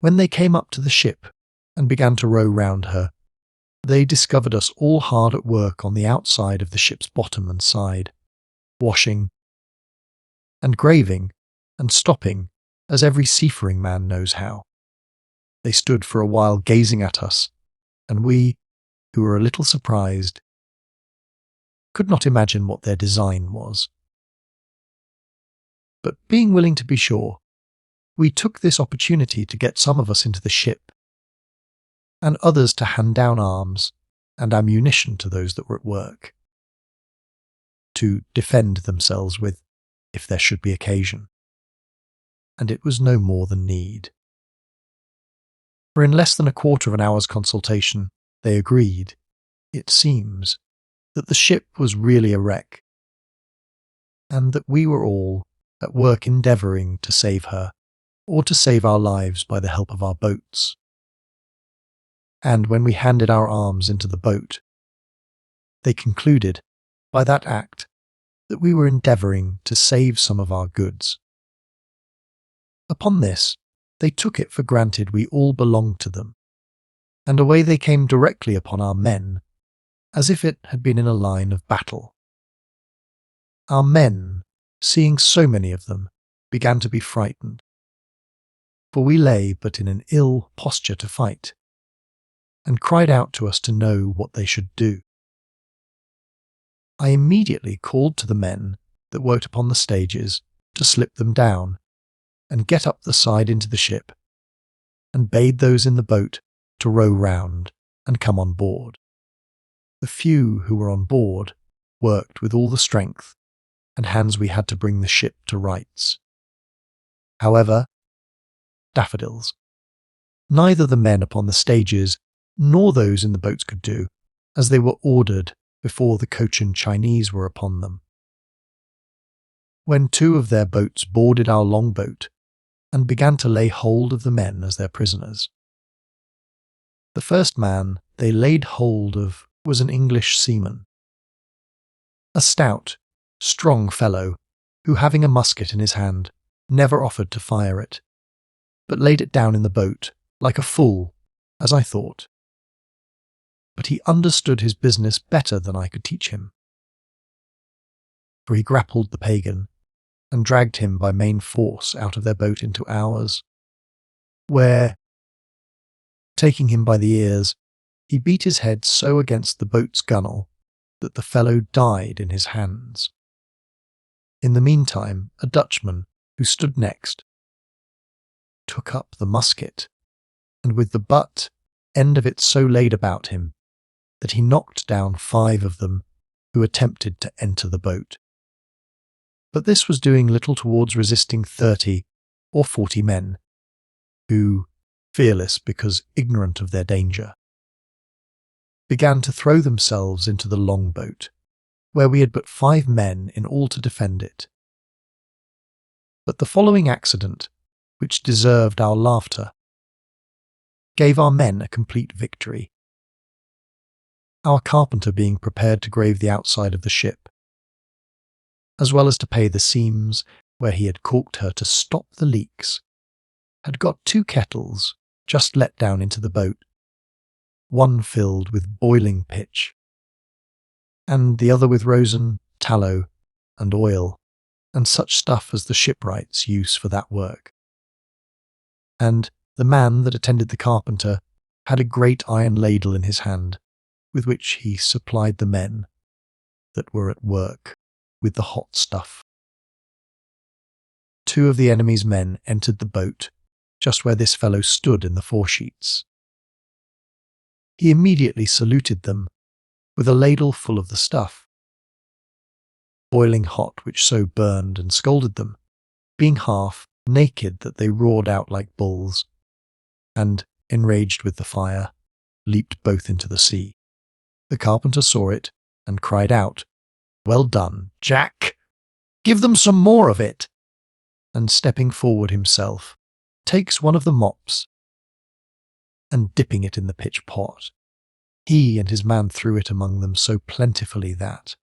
When they came up to the ship and began to row round her, they discovered us all hard at work on the outside of the ship's bottom and side, washing, and graving, and stopping, as every seafaring man knows how. They stood for a while gazing at us, and we, who were a little surprised, could not imagine what their design was. But being willing to be sure, we took this opportunity to get some of us into the ship, and others to hand down arms and ammunition to those that were at work, to defend themselves with, if there should be occasion. And it was no more than need. For in less than a quarter of an hour's consultation, they agreed, it seems, that the ship was really a wreck, and that we were all, at work endeavouring to save her, or to save our lives by the help of our boats. And when we handed our arms into the boat, they concluded, by that act, that we were endeavouring to save some of our goods. Upon this, they took it for granted we all belonged to them, and away they came directly upon our men, as if it had been in a line of battle. Our men, seeing so many of them, began to be frightened, for we lay but in an ill posture to fight, and cried out to us to know what they should do. I immediately called to the men that worked upon the stages to slip them down, and get up the side into the ship, and bade those in the boat to row round and come on board. The few who were on board worked with all the strength and hands we had to bring the ship to rights. However, daffodils, neither the men upon the stages nor those in the boats could do, as they were ordered before the Cochin Chinese were upon them. When 2 of their boats boarded our longboat and began to lay hold of the men as their prisoners. The first man they laid hold of was an English seaman, a stout, strong fellow who, having a musket in his hand, never offered to fire it, but laid it down in the boat, like a fool, as I thought. But he understood his business better than I could teach him, for he grappled the pagan and dragged him by main force out of their boat into ours, where, taking him by the ears, he beat his head so against the boat's gunwale that the fellow died in his hands. In the meantime, a Dutchman, who stood next, took up the musket, and with the butt end of it so laid about him that he knocked down 5 of them who attempted to enter the boat. But this was doing little towards resisting 30 or 40 men, who, fearless because ignorant of their danger, began to throw themselves into the longboat, where we had but 5 men in all to defend it. But the following accident, which deserved our laughter, gave our men a complete victory. Our carpenter being prepared to grave the outside of the ship, as well as to pay the seams where he had caulked her to stop the leaks, had got 2 kettles just let down into the boat, one filled with boiling pitch, and the other with rosin, tallow, and oil, and such stuff as the shipwrights use for that work. And the man that attended the carpenter had a great iron ladle in his hand, with which he supplied the men that were at work with the hot stuff. 2 of the enemy's men entered the boat, just where this fellow stood in the foresheets. He immediately saluted them with a ladle full of the stuff, boiling hot, which so burned and scalded them, being half naked that they roared out like bulls, and, enraged with the fire, leaped both into the sea. The carpenter saw it, and cried out, "Well done, Jack! Give them some more of it!" And stepping forward himself, takes one of the mops, and dipping it in the pitch pot, he and his man threw it among them so plentifully that,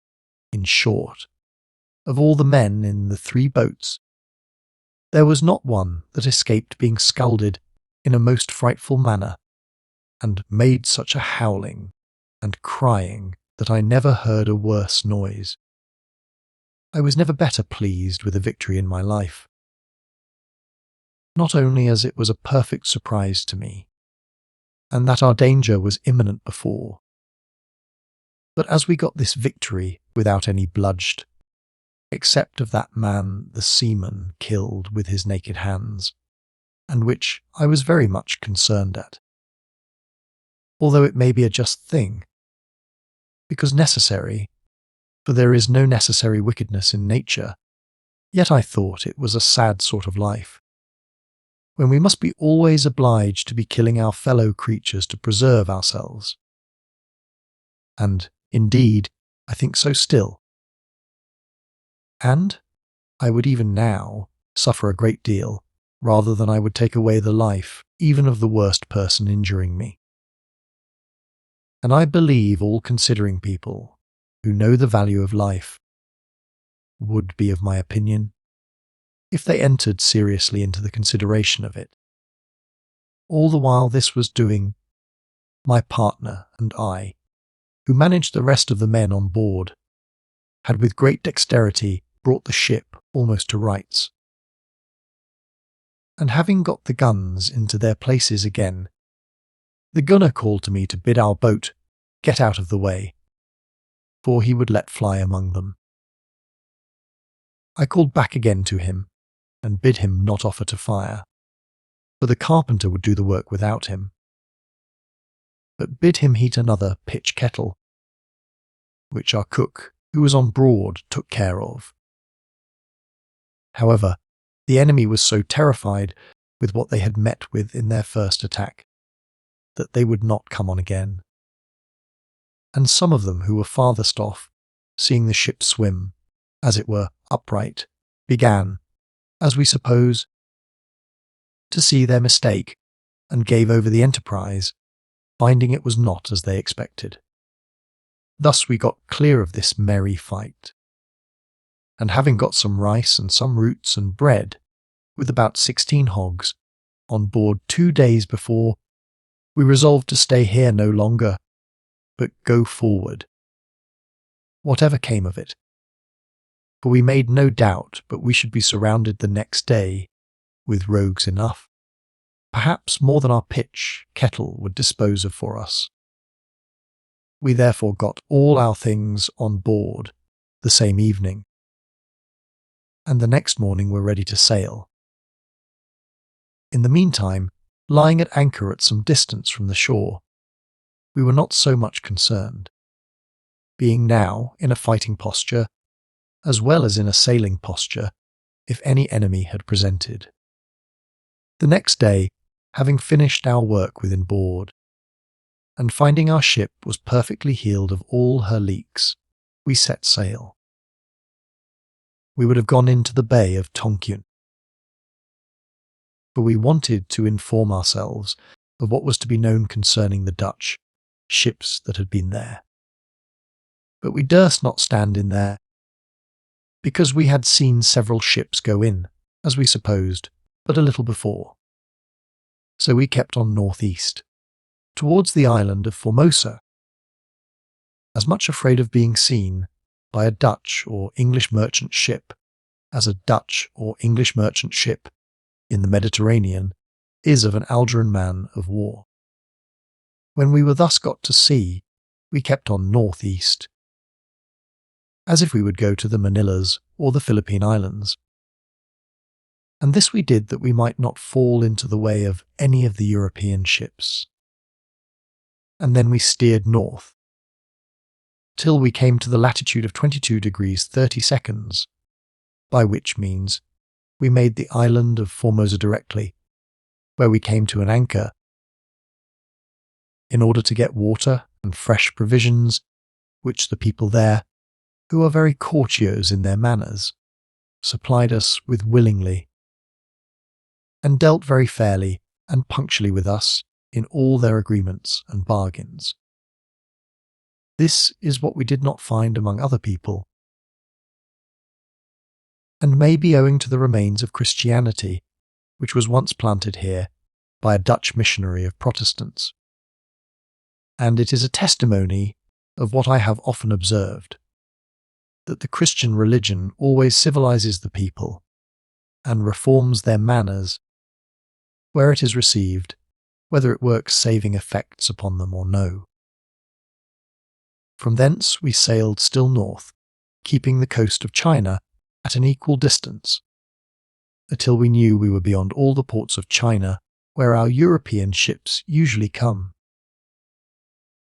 in short, of all the men in the 3 boats, there was not one that escaped being scalded in a most frightful manner, and made such a howling and crying that I never heard a worse noise. I was never better pleased with a victory in my life, not only as it was a perfect surprise to me, and that our danger was imminent before, but as we got this victory without any bloodshed, except of that man the seaman killed with his naked hands, and which I was very much concerned at, although it may be a just thing, because necessary, for there is no necessary wickedness in nature, yet I thought it was a sad sort of life, when we must be always obliged to be killing our fellow creatures to preserve ourselves. And, indeed, I think so still. And, I would even now suffer a great deal, rather than I would take away the life even of the worst person injuring me. And I believe all considering people who know the value of life would be of my opinion if they entered seriously into the consideration of it. All the while this was doing, my partner and I, who managed the rest of the men on board, had with great dexterity brought the ship almost to rights. And having got the guns into their places again, the gunner called to me to bid our boat get out of the way, for he would let fly among them. I called back again to him, and bid him not offer to fire, for the carpenter would do the work without him, but bid him heat another pitch kettle, which our cook, who was on board, took care of. However, the enemy was so terrified with what they had met with in their first attack, that they would not come on again. And some of them who were farthest off, seeing the ship swim, as it were, upright, began, as we suppose, to see their mistake, and gave over the enterprise, finding it was not as they expected. Thus we got clear of this merry fight. And having got some rice and some roots and bread, with about 16 hogs, on board 2 days before, we resolved to stay here no longer, but go forward, whatever came of it. For we made no doubt but we should be surrounded the next day with rogues enough, perhaps more than our pitch kettle would dispose of for us. We therefore got all our things on board the same evening, and the next morning were ready to sail. In the meantime, lying at anchor at some distance from the shore, we were not so much concerned, being now in a fighting posture, as well as in a sailing posture, if any enemy had presented. The next day, having finished our work within board, and finding our ship was perfectly healed of all her leaks, we set sail. We would have gone into the bay of Tonquin, for we wanted to inform ourselves of what was to be known concerning the Dutch ships that had been there. But we durst not stand in there, because we had seen several ships go in, as we supposed, but a little before. So we kept on northeast, towards the island of Formosa, as much afraid of being seen by a Dutch or English merchant ship as a Dutch or English merchant ship in the Mediterranean is of an Algerine man of war. When we were thus got to sea, we kept on northeast, as if we would go to the Manillas or the Philippine Islands. And this we did that we might not fall into the way of any of the European ships. And then we steered north, till we came to the latitude of 22 degrees 30 seconds, by which means we made the island of Formosa directly, where we came to an anchor, in order to get water and fresh provisions, which the people there, who are very courtiers in their manners, supplied us with willingly, and dealt very fairly and punctually with us in all their agreements and bargains. This is what we did not find among other people, and may be owing to the remains of Christianity, which was once planted here by a Dutch missionary of Protestants. And it is a testimony of what I have often observed, that the Christian religion always civilizes the people and reforms their manners where it is received, whether it works saving effects upon them or no. From thence we sailed still north, keeping the coast of China at an equal distance, until we knew we were beyond all the ports of China where our European ships usually come,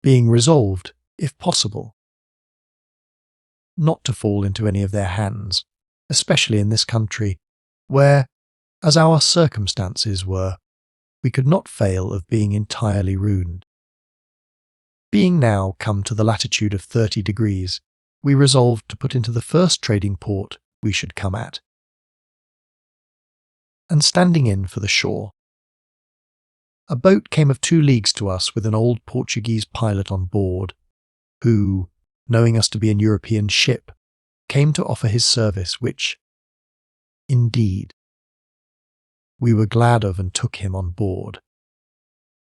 being resolved, if possible, not to fall into any of their hands, especially in this country, where, as our circumstances were, we could not fail of being entirely ruined. Being now come to the latitude of 30 degrees, we resolved to put into the first trading port we should come at, and standing in for the shore. A boat came of 2 leagues to us with an old Portuguese pilot on board, who, knowing us to be an European ship, came to offer his service, which, indeed, we were glad of and took him on board.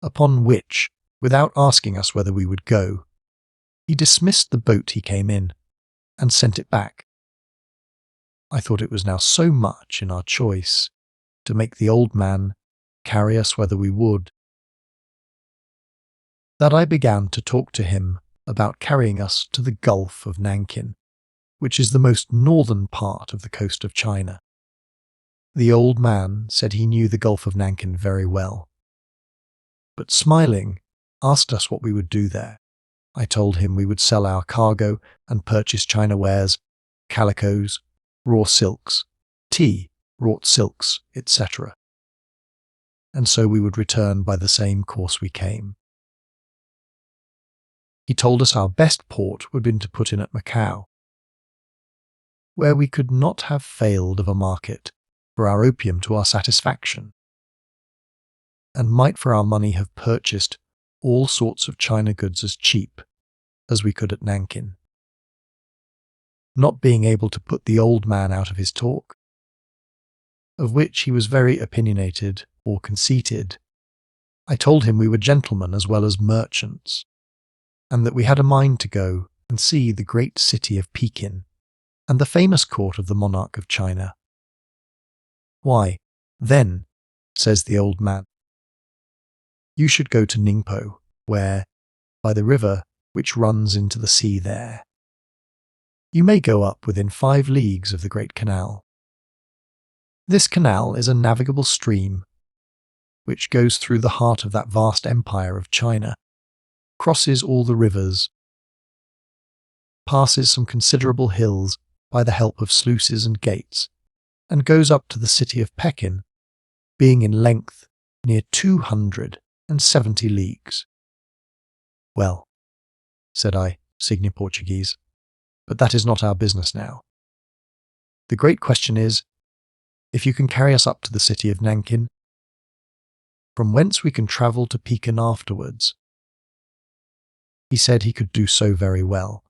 Upon which, without asking us whether we would go, he dismissed the boat he came in and sent it back. I thought it was now so much in our choice to make the old man carry us whether we would, that I began to talk to him about carrying us to the Gulf of Nankin, which is the most northern part of the coast of China. The old man said he knew the Gulf of Nankin very well, but smiling, asked us what we would do there. I told him we would sell our cargo and purchase China wares, calicos, raw silks, tea, wrought silks, etc. And so we would return by the same course we came. He told us our best port would be to put in at Macau, where we could not have failed of a market for our opium to our satisfaction, and might for our money have purchased all sorts of China goods as cheap as we could at Nankin. Not being able to put the old man out of his talk, of which he was very opinionated or conceited, I told him we were gentlemen as well as merchants, and that we had a mind to go and see the great city of Pekin and the famous court of the monarch of China. Why, then, says the old man, you should go to Ningpo, where, by the river which runs into the sea there, you may go up within 5 leagues of the great canal. This canal is a navigable stream which goes through the heart of that vast empire of China, crosses all the rivers, passes some considerable hills by the help of sluices and gates, and goes up to the city of Pekin, being in length near 270 leagues. Well, said I, Signia Portuguese, but that is not our business now. The great question is, if you can carry us up to the city of Nankin, from whence we can travel to Pekin afterwards. He said he could do so very well,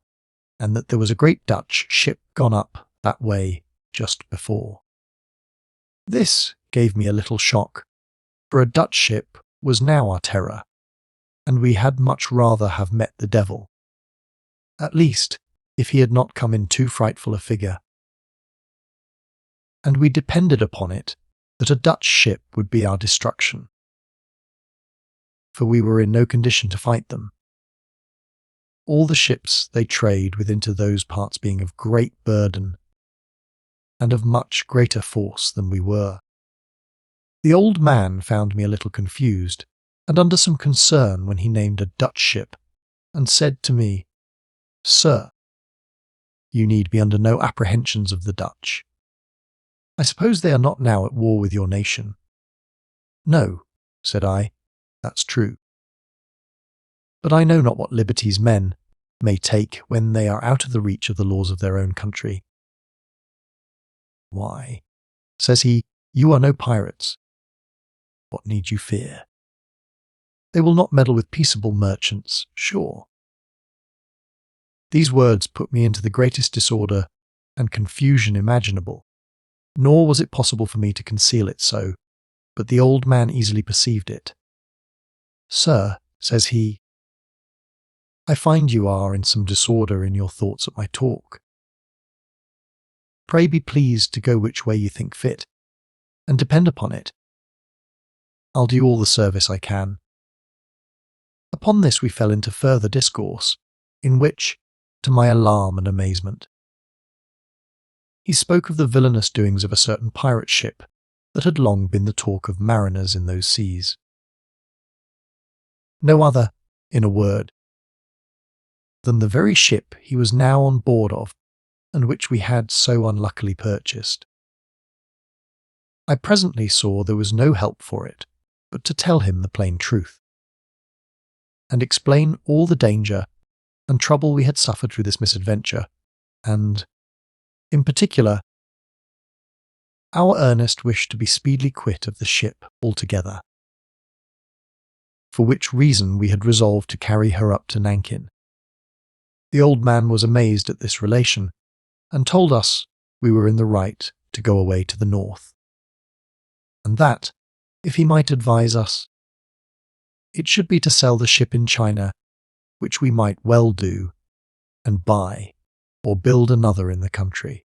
and that there was a great Dutch ship gone up that way just before. This gave me a little shock, for a Dutch ship was now our terror, and we had much rather have met the devil, at least if he had not come in too frightful a figure. And we depended upon it that a Dutch ship would be our destruction, for we were in no condition to fight them. All the ships they trade with into those parts being of great burden, and of much greater force than we were. The old man found me a little confused, and under some concern when he named a Dutch ship, and said to me, Sir, you need be under no apprehensions of the Dutch. I suppose they are not now at war with your nation. No, said I, that's true. But I know not what liberties men may take when they are out of the reach of the laws of their own country. Why, says he, you are no pirates. What need you fear? They will not meddle with peaceable merchants, sure. These words put me into the greatest disorder and confusion imaginable, nor was it possible for me to conceal it so, but the old man easily perceived it. Sir, says he, I find you are in some disorder in your thoughts at my talk. Pray be pleased to go which way you think fit, and depend upon it, I'll do all the service I can. Upon this we fell into further discourse, in which, to my alarm and amazement, he spoke of the villainous doings of a certain pirate ship that had long been the talk of mariners in those seas. No other, in a word, than the very ship he was now on board of, and which we had so unluckily purchased. I presently saw there was no help for it but to tell him the plain truth, and explain all the danger and trouble we had suffered through this misadventure, and, in particular, our Ernest wished to be speedily quit of the ship altogether, for which reason we had resolved to carry her up to Nankin. The old man was amazed at this relation, and told us we were in the right to go away to the north, and that, if he might advise us, it should be to sell the ship in China, which we might well do, and buy or build another in the country,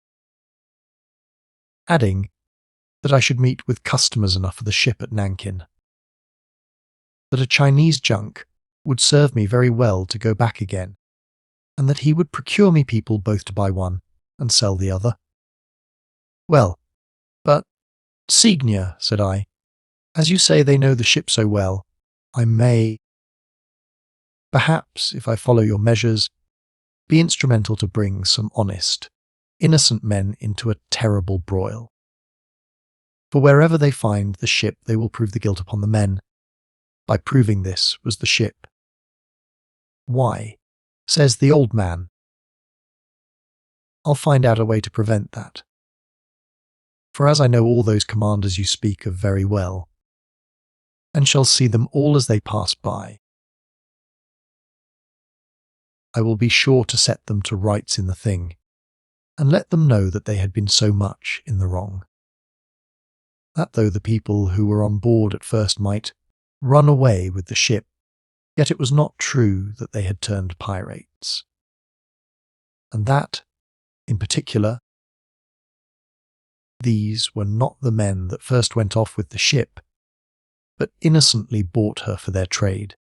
adding that I should meet with customers enough for the ship at Nankin, that a Chinese junk would serve me very well to go back again, and that he would procure me people both to buy one and sell the other. Well, but, Seigneur, said I, as you say they know the ship so well, I may, perhaps, if I follow your measures, be instrumental to bring some honest, innocent men into a terrible broil. For wherever they find the ship, they will prove the guilt upon the men. By proving this was the ship. Why, says the old man, I'll find out a way to prevent that. For as I know all those commanders you speak of very well, and shall see them all as they pass by, I will be sure to set them to rights in the thing, and let them know that they had been so much in the wrong. That though the people who were on board at first might run away with the ship, yet it was not true that they had turned pirates. And that, in particular, these were not the men that first went off with the ship, but innocently bought her for their trade.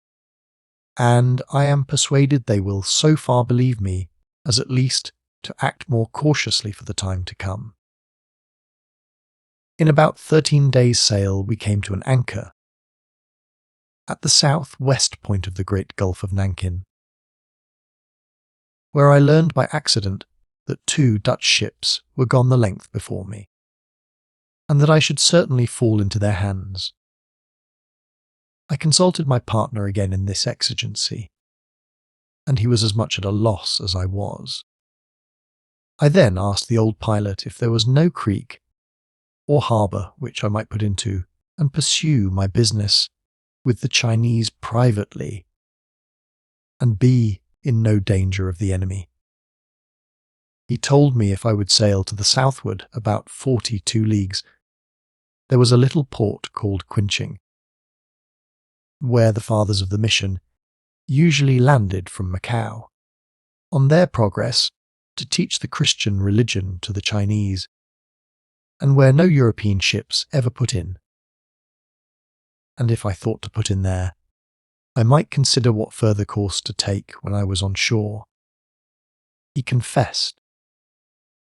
And I am persuaded they will so far believe me as at least to act more cautiously for the time to come. In about 13 days' sail we came to an anchor at the south-west point of the great Gulf of Nankin, where I learned by accident that 2 Dutch ships were gone the length before me, and that I should certainly fall into their hands. I consulted my partner again in this exigency, and he was as much at a loss as I was. I then asked the old pilot if there was no creek or harbour which I might put into and pursue my business with the Chinese privately, and be in no danger of the enemy. He told me if I would sail to the southward about 42 leagues, there was a little port called Quinching, where the fathers of the mission usually landed from Macau, on their progress to teach the Christian religion to the Chinese, and where no European ships ever put in. And if I thought to put in there, I might consider what further course to take when I was on shore. He confessed.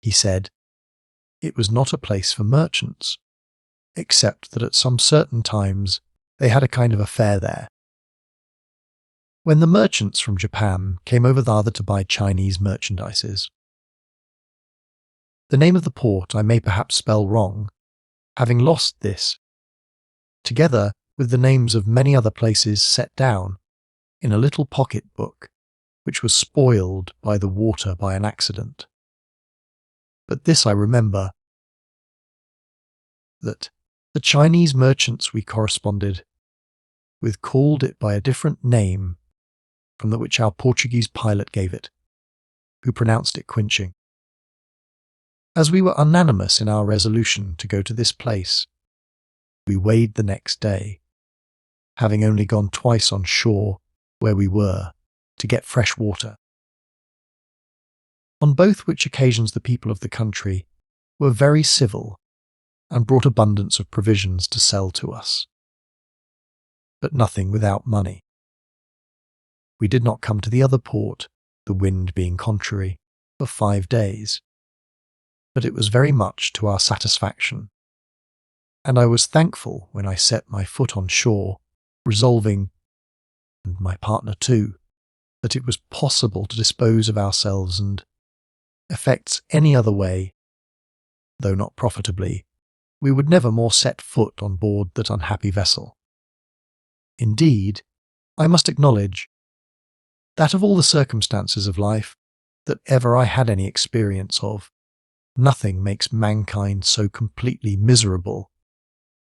He said it was not a place for merchants, except that at some certain times they had a kind of affair there, when the merchants from Japan came over thither to buy Chinese merchandises. The name of the port I may perhaps spell wrong, having lost this, together with the names of many other places set down in a little pocket book which was spoiled by the water by an accident. But this I remember, that the Chinese merchants we corresponded with called it by a different name from that which our Portuguese pilot gave it, who pronounced it Quinching. As we were unanimous in our resolution to go to this place, we weighed the next day, having only gone twice on shore where we were to get fresh water. On both which occasions the people of the country were very civil and brought abundance of provisions to sell to us, but nothing without money. We did not come to the other port, the wind being contrary, for 5 days, but it was very much to our satisfaction, and I was thankful when I set my foot on shore, resolving, and my partner too, that it was possible to dispose of ourselves and effects any other way, though not profitably, we would never more set foot on board that unhappy vessel. Indeed, I must acknowledge that of all the circumstances of life that ever I had any experience of, Nothing makes mankind so completely miserable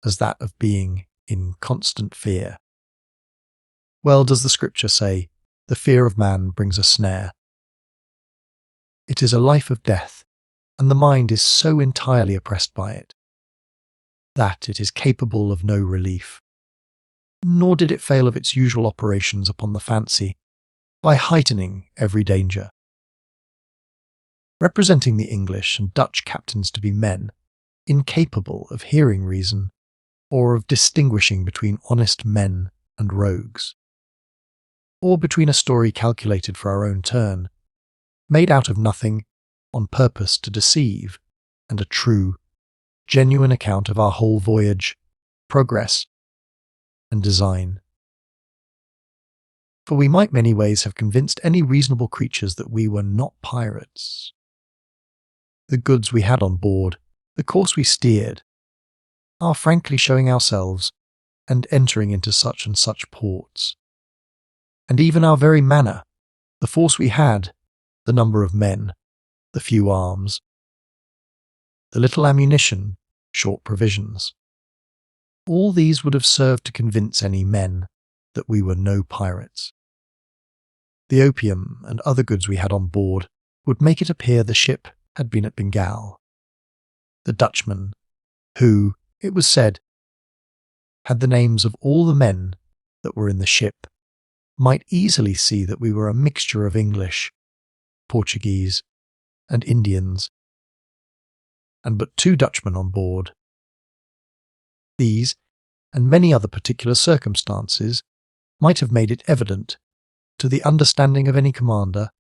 as that of being in constant fear. Well does the scripture say, "The fear of man brings a snare." It is a life of death, and the mind is so entirely oppressed by it that it is capable of no relief. Nor did it fail of its usual operations upon the fancy by heightening every danger. Representing the English and Dutch captains to be men incapable of hearing reason or of distinguishing between honest men and rogues, or between a story calculated for our own turn, made out of nothing, on purpose to deceive, and a true, genuine account of our whole voyage, progress, and design. For we might many ways have convinced any reasonable creatures that we were not pirates. The goods we had on board, the course we steered, our frankly showing ourselves and entering into such and such ports, and even our very manner, the force we had, the number of men, the few arms, the little ammunition, short provisions. All these would have served to convince any men that we were no pirates. The opium and other goods we had on board would make it appear the ship had been at Bengal. The Dutchman, who, it was said, had the names of all the men that were in the ship, might easily see that we were a mixture of English, Portuguese, and Indians, and but 2 Dutchmen on board. These, and many other particular circumstances, might have made it evident, to the understanding of any commander,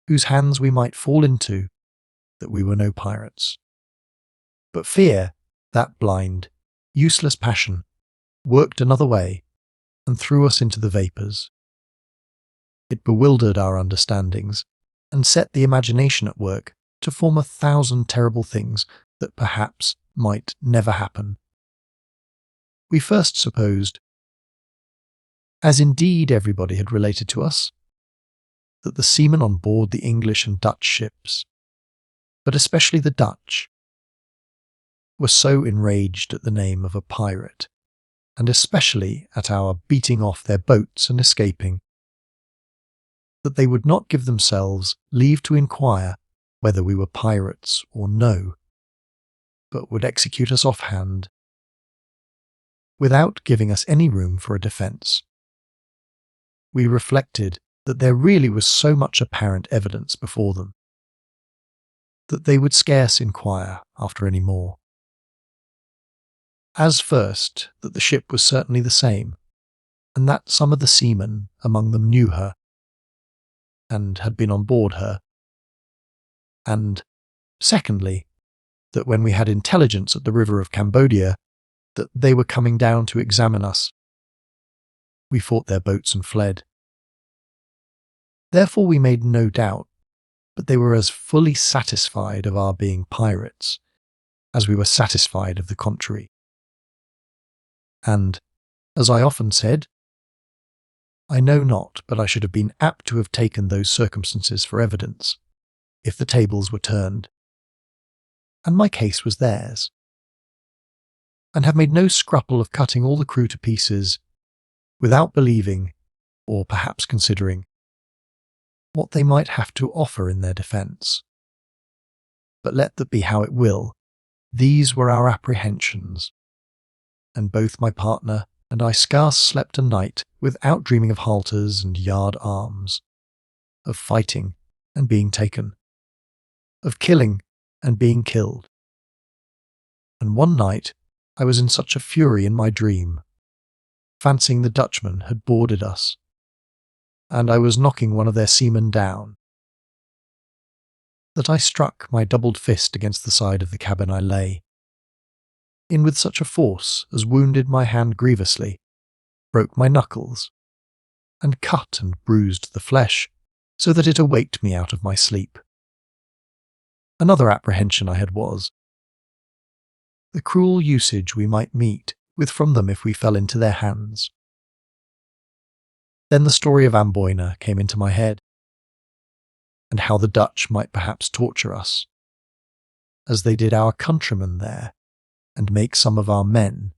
whose hands we might fall into, that we were no pirates. But fear, that blind, useless passion, worked another way, and threw us into the vapours. It bewildered our understandings, and set the imagination at work to form 1,000 terrible things that perhaps might never happen. We first supposed, as indeed everybody had related to us, that the seamen on board the English and Dutch ships, but especially the Dutch, were so enraged at the name of a pirate, and especially at our beating off their boats and escaping, that they would not give themselves leave to inquire whether we were pirates or no, but would execute us offhand, without giving us any room for a defence. We reflected that there really was so much apparent evidence before them, that they would scarce inquire after any more. As first, that the ship was certainly the same, and that some of the seamen among them knew her, and had been on board her, and, secondly, that when we had intelligence at the river of Cambodia that they were coming down to examine us, we fought their boats and fled. Therefore we made no doubt, but they were as fully satisfied of our being pirates as we were satisfied of the contrary. And, as I often said, I know not but I should have been apt to have taken those circumstances for evidence, if the tables were turned, and my case was theirs, and have made no scruple of cutting all the crew to pieces, without believing, or perhaps considering, what they might have to offer in their defence. But let that be how it will, these were our apprehensions, and both my partner and I scarce slept a night without dreaming of halters and yard arms, of fighting and being taken, of killing and being killed. And one night I was in such a fury in my dream, fancying the Dutchman had boarded us, and I was knocking one of their seamen down, that I struck my doubled fist against the side of the cabin I lay, in with such a force as wounded my hand grievously, broke my knuckles, and cut and bruised the flesh, so that it awaked me out of my sleep. Another apprehension I had was, the cruel usage we might meet with from them if we fell into their hands. Then the story of Amboina came into my head, and how the Dutch might perhaps torture us, as they did our countrymen there, and make some of our men,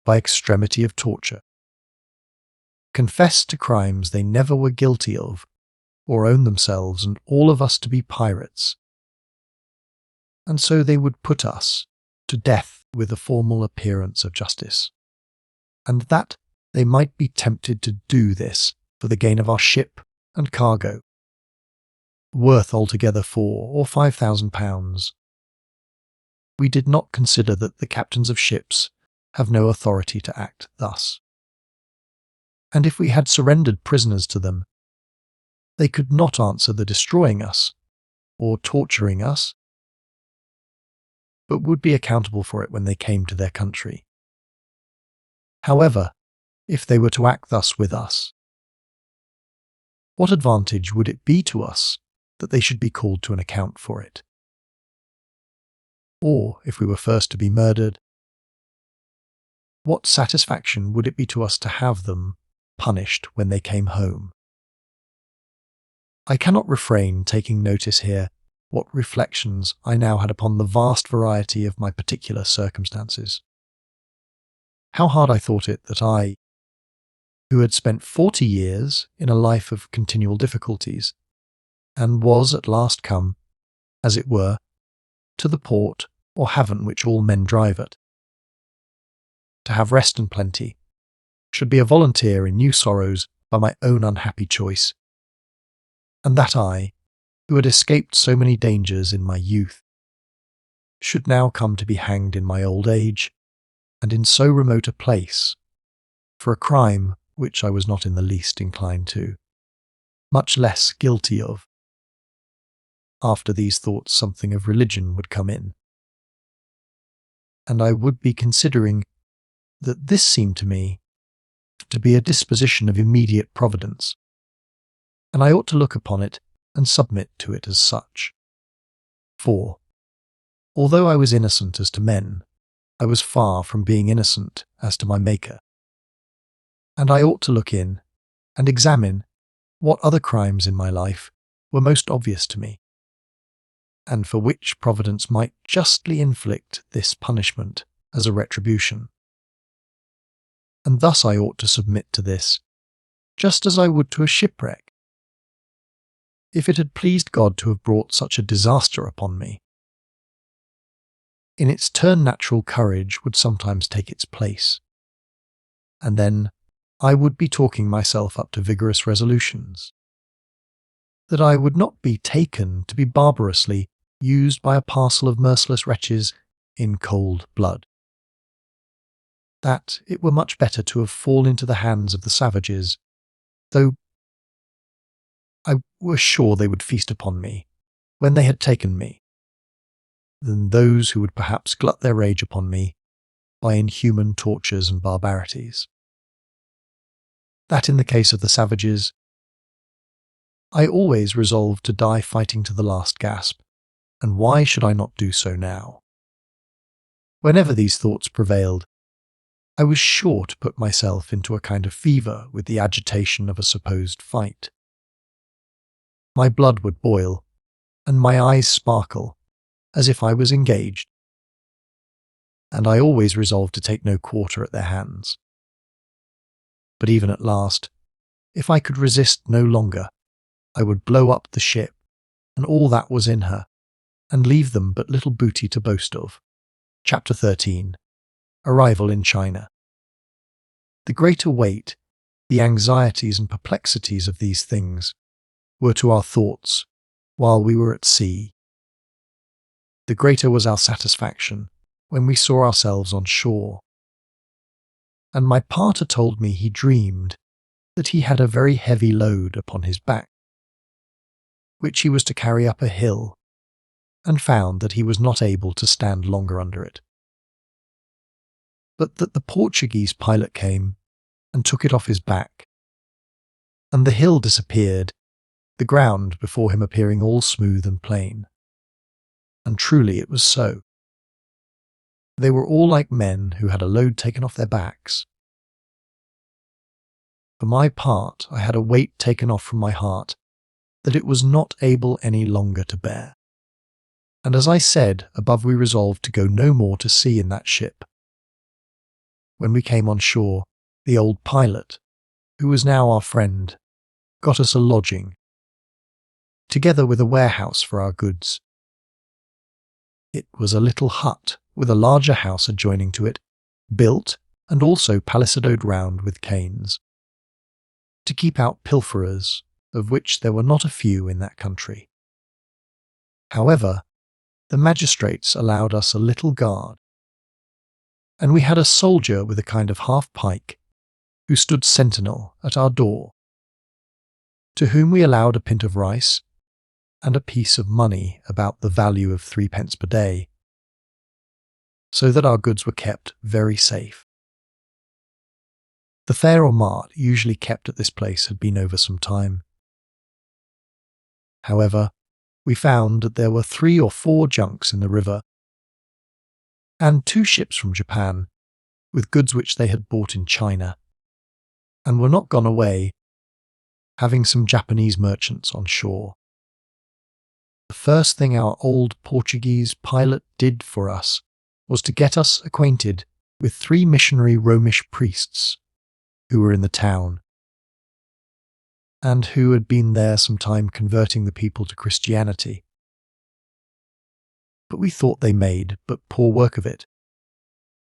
by extremity of torture, confess to crimes they never were guilty of, or own themselves and all of us to be pirates. And so they would put us to death with a formal appearance of justice, and that they might be tempted to do this for the gain of our ship and cargo, worth altogether £4,000 or £5,000. We did not consider that the captains of ships have no authority to act thus. And if we had surrendered prisoners to them, they could not answer the destroying us or torturing us, but would be accountable for it when they came to their country. However, if they were to act thus with us, what advantage would it be to us that they should be called to an account for it? Or, if we were first to be murdered, what satisfaction would it be to us to have them punished when they came home? I cannot refrain taking notice here what reflections I now had upon the vast variety of my particular circumstances. How hard I thought it that I, who had spent 40 years in a life of continual difficulties, and was at last come, as it were, to the port or haven which all men drive at, to have rest and plenty, should be a volunteer in new sorrows by my own unhappy choice, and that I, who had escaped so many dangers in my youth, should now come to be hanged in my old age, and in so remote a place, for a crime which I was not in the least inclined to, much less guilty of. After these thoughts something of religion would come in, and I would be considering that this seemed to me to be a disposition of immediate providence, and I ought to look upon it and submit to it as such. For, although I was innocent as to men, I was far from being innocent as to my Maker, and I ought to look in and examine what other crimes in my life were most obvious to me, and for which Providence might justly inflict this punishment as a retribution. And thus I ought to submit to this, just as I would to a shipwreck. If it had pleased God to have brought such a disaster upon me, in its turn natural courage would sometimes take its place, and then I would be talking myself up to vigorous resolutions, that I would not be taken to be barbarously used by a parcel of merciless wretches in cold blood, that it were much better to have fallen into the hands of the savages, though I was sure they would feast upon me when they had taken me, than those who would perhaps glut their rage upon me by inhuman tortures and barbarities. That in the case of the savages, I always resolved to die fighting to the last gasp, and why should I not do so now? Whenever these thoughts prevailed, I was sure to put myself into a kind of fever with the agitation of a supposed fight. My blood would boil, and my eyes sparkle, as if I was engaged, and I always resolved to take no quarter at their hands. But even at last, if I could resist no longer, I would blow up the ship, and all that was in her, and leave them but little booty to boast of. Chapter 13. Arrival in China. The greater weight, the anxieties and perplexities of these things were to our thoughts while we were at sea. The greater was our satisfaction when we saw ourselves on shore. And my parter told me he dreamed that he had a very heavy load upon his back, which he was to carry up a hill, and found that he was not able to stand longer under it, but that the Portuguese pilot came and took it off his back, and the hill disappeared, the ground before him appearing all smooth and plain. And truly it was so. They were all like men who had a load taken off their backs. For my part, I had a weight taken off from my heart that it was not able any longer to bear. and as I said above, we resolved to go no more to sea in that ship. When we came on shore, the old pilot, who was now our friend, got us a lodging, together with a warehouse for our goods. It was a little hut with a larger house adjoining to it, built and also palisadoed round with canes, to keep out pilferers, of which there were not a few in that country. However, the magistrates allowed us a little guard, and we had a soldier with a kind of half-pike, who stood sentinel at our door, to whom we allowed a pint of rice and a piece of money about the value of 3 pence per day, so that our goods were kept very safe. The fair or mart usually kept at this place had been over some time. However, we found that there were 3 or 4 junks in the river, and 2 ships from Japan, with goods which they had bought in China, and were not gone away, having some Japanese merchants on shore. The first thing our old Portuguese pilot did for us was to get us acquainted with 3 missionary Romish priests who were in the town, and who had been there some time converting the people to Christianity. But we thought they made but poor work of it,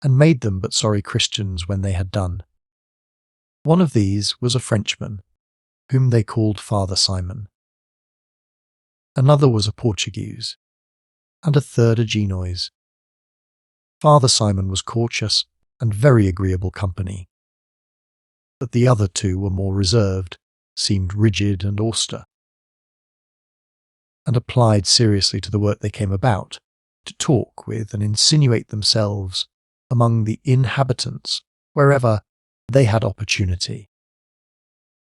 and made them but sorry Christians when they had done. One of these was a Frenchman, whom they called Father Simon. Another was a Portuguese, and a third a Genoese. Father Simon was courteous and very agreeable company, but the other 2 were more reserved, seemed rigid and austere, and applied seriously to the work they came about, to talk with and insinuate themselves among the inhabitants wherever they had opportunity.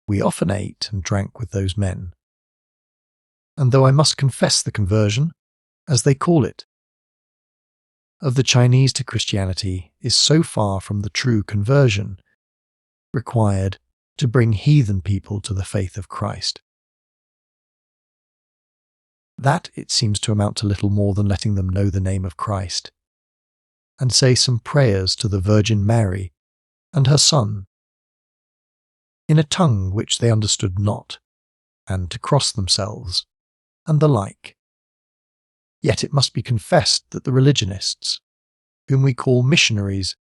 We often ate and drank with those men, and though I must confess the conversion, as they call it, of the Chinese to Christianity is so far from the true conversion required to bring heathen people to the faith of Christ, that it seems to amount to little more than letting them know the name of Christ, and say some prayers to the Virgin Mary and her Son, in a tongue which they understood not, and to cross themselves, and the like. Yet it must be confessed that the religionists, whom we call missionaries,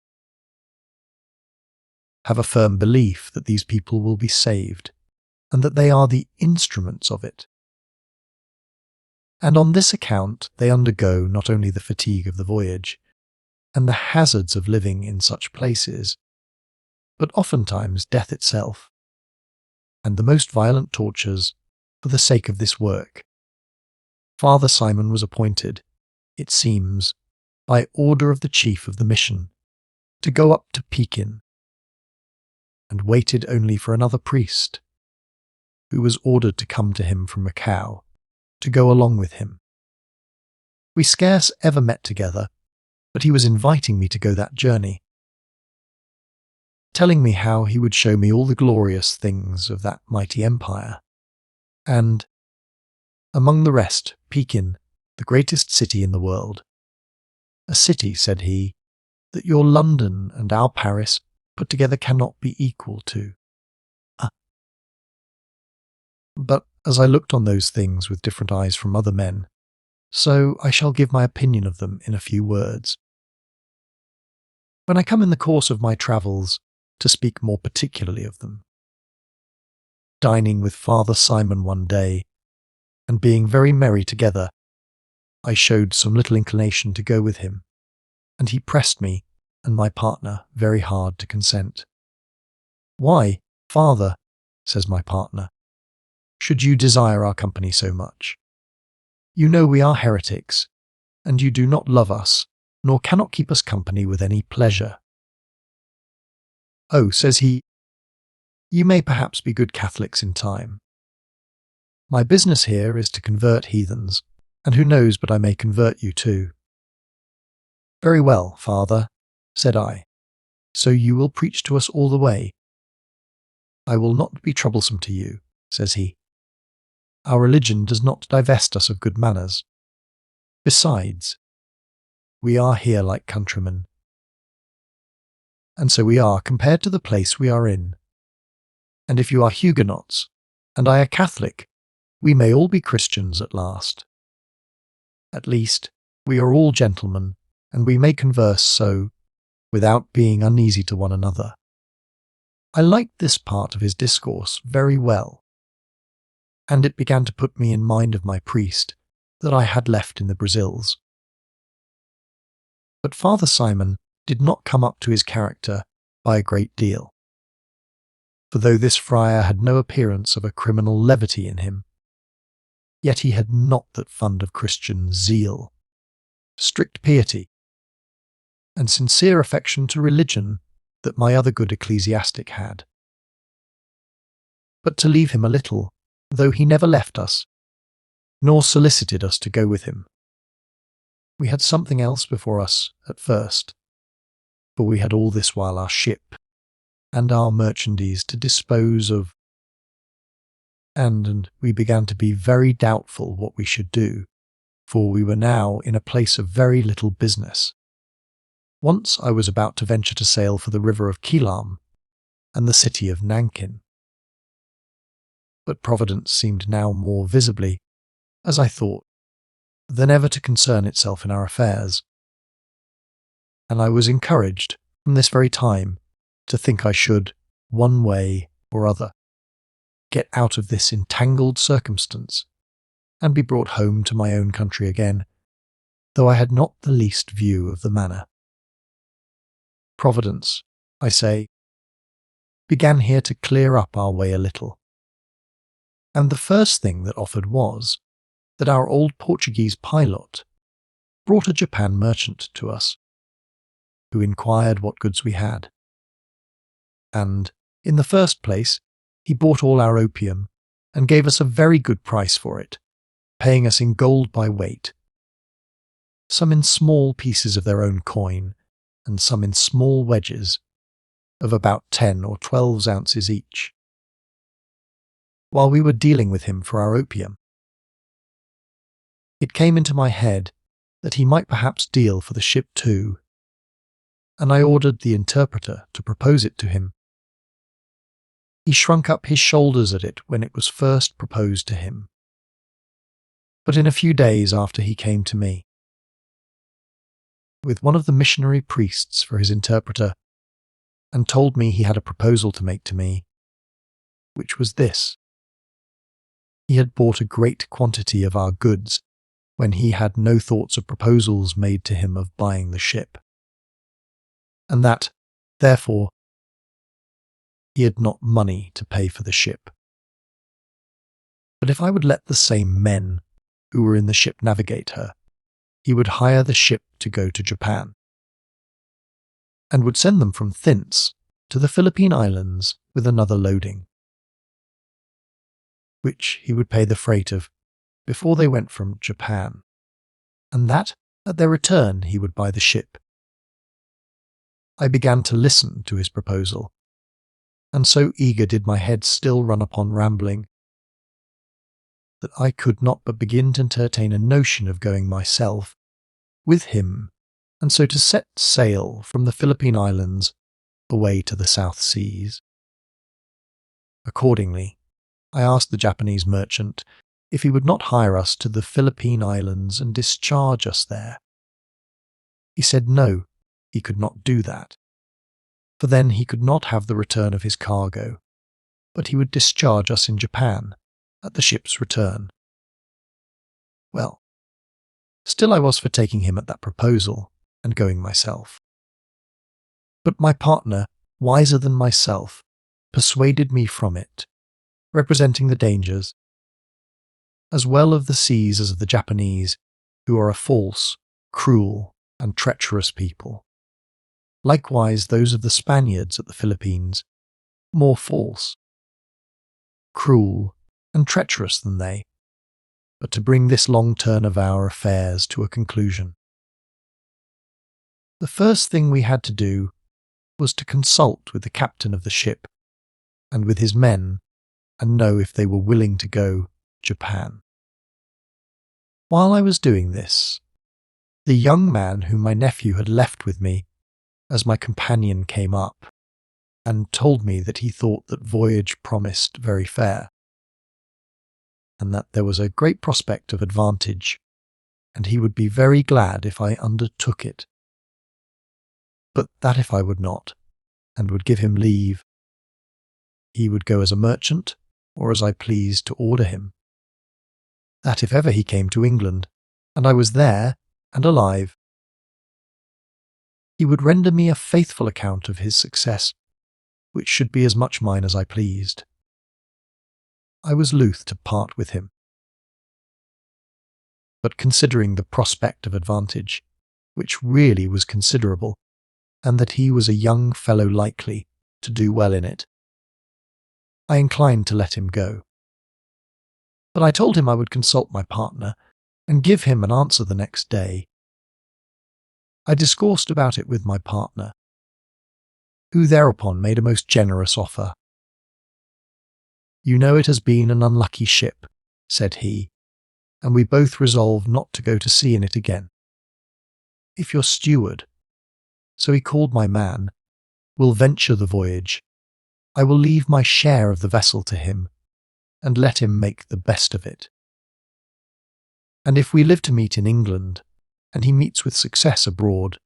have a firm belief that these people will be saved, and that they are the instruments of it. And on this account they undergo not only the fatigue of the voyage, and the hazards of living in such places, but oftentimes death itself, and the most violent tortures for the sake of this work. Father Simon was appointed, it seems, by order of the chief of the mission, to go up to Pekin, and waited only for another priest, who was ordered to come to him from Macau, to go along with him. We scarce ever met together, but he was inviting me to go that journey, telling me how he would show me all the glorious things of that mighty empire, and, among the rest, Pekin, the greatest city in the world. A city, said he, that your London and our Paris put together cannot be equal to. But as I looked on those things with different eyes from other men, so I shall give my opinion of them in a few words. When I come in the course of my travels to speak more particularly of them, dining with Father Simon one day, and being very merry together, I showed some little inclination to go with him, and he pressed me and my partner very hard to consent. "Why, Father," says my partner, "should you desire our company so much? You know we are heretics, and you do not love us, nor cannot keep us company with any pleasure." "Oh," says he, "you may perhaps be good Catholics in time. My business here is to convert heathens, and who knows but I may convert you too." "Very well, Father," said I, "so you will preach to us all the way." "I will not be troublesome to you," says he. "Our religion does not divest us of good manners. Besides, we are here like countrymen, and so we are compared to the place we are in. And if you are Huguenots, and I a Catholic, we may all be Christians at last. At least, we are all gentlemen, and we may converse so, without being uneasy to one another. I liked this part of his discourse very well, and it began to put me in mind of my priest that I had left in the Brazils. But Father Simon did not come up to his character by a great deal. For though this friar had no appearance of a criminal levity in him, yet he had not that fund of Christian zeal, strict piety, and sincere affection to religion that my other good ecclesiastic had. But to leave him a little, though he never left us, nor solicited us to go with him. We had something else before us at first, for we had all this while our ship and our merchandise to dispose of, and we began to be very doubtful what we should do, for we were now in a place of very little business. Once I was about to venture to sail for the river of Keelam and the city of Nankin. But Providence seemed now more visibly, as I thought, than ever to concern itself in our affairs, and I was encouraged from this very time to think I should, one way or other, get out of this entangled circumstance and be brought home to my own country again, though I had not the least view of the manner. Providence, I say, began here to clear up our way a little, and the first thing that offered was that our old Portuguese pilot brought a Japan merchant to us, who inquired what goods we had. And, in the first place, he bought all our opium and gave us a very good price for it, paying us in gold by weight, some in small pieces of their own coin, and some in small wedges of about 10 or 12 ounces each. While we were dealing with him for our opium, it came into my head that he might perhaps deal for the ship too, and I ordered the interpreter to propose it to him. He shrunk up his shoulders at it when it was first proposed to him, but in a few days after he came to me, with one of the missionary priests for his interpreter, and told me he had a proposal to make to me, which was this. He had bought a great quantity of our goods when he had no thoughts of proposals made to him of buying the ship, and that, therefore, he had not money to pay for the ship. But if I would let the same men who were in the ship navigate her, he would hire the ship to go to Japan, and would send them from thence to the Philippine Islands with another loading, which he would pay the freight of before they went from Japan, and that at their return he would buy the ship. I began to listen to his proposal, and so eager did my head still run upon rambling, that I could not but begin to entertain a notion of going myself with him, and so to set sail from the Philippine Islands away to the South Seas. Accordingly, I asked the Japanese merchant if he would not hire us to the Philippine Islands and discharge us there. He said no, he could not do that, for then he could not have the return of his cargo, but he would discharge us in Japan at the ship's return. Well, still I was for taking him at that proposal and going myself. But my partner, wiser than myself, persuaded me from it, representing the dangers, as well of the seas as of the Japanese, who are a false, cruel, and treacherous people. Likewise those of the Spaniards at the Philippines, more false, cruel, and treacherous than they, but to bring this long turn of our affairs to a conclusion. The first thing we had to do was to consult with the captain of the ship and with his men and know if they were willing to go Japan. While I was doing this, The young man whom my nephew had left with me as my companion came up and told me that he thought that Voyage promised very fair, and that there was a great prospect of advantage, and he would be very glad if I undertook it, but that if I would not, and would give him leave, he would go as a merchant, or as I pleased to order him. That if ever he came to England, and I was there and alive, he would render me a faithful account of his success, which should be as much mine as I pleased. I was loath to part with him, but considering the prospect of advantage, which really was considerable, and that he was a young fellow likely to do well in it, I inclined to let him go. But I told him I would consult my partner and give him an answer the next day. I discoursed about it with my partner, who thereupon made a most generous offer. "You know it has been an unlucky ship," said he, "and we both resolved not to go to sea in it again. If your steward," so he called my man, "will venture the voyage, I will leave my share of the vessel to him, and let him make the best of it. And if we live to meet in England, and he meets with success abroad,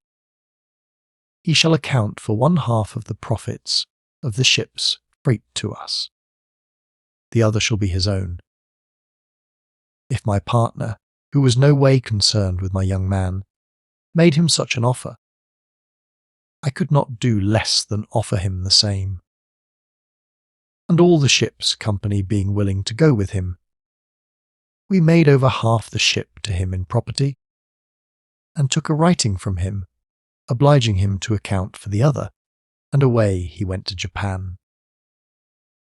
he shall account for 1/2 of the profits of the ship's freight to us. The other shall be his own." If my partner, who was no way concerned with my young man, made him such an offer, I could not do less than offer him the same. And all the ship's company being willing to go with him, we made over half the ship to him in property, and took a writing from him, obliging him to account for the other, and away he went to Japan.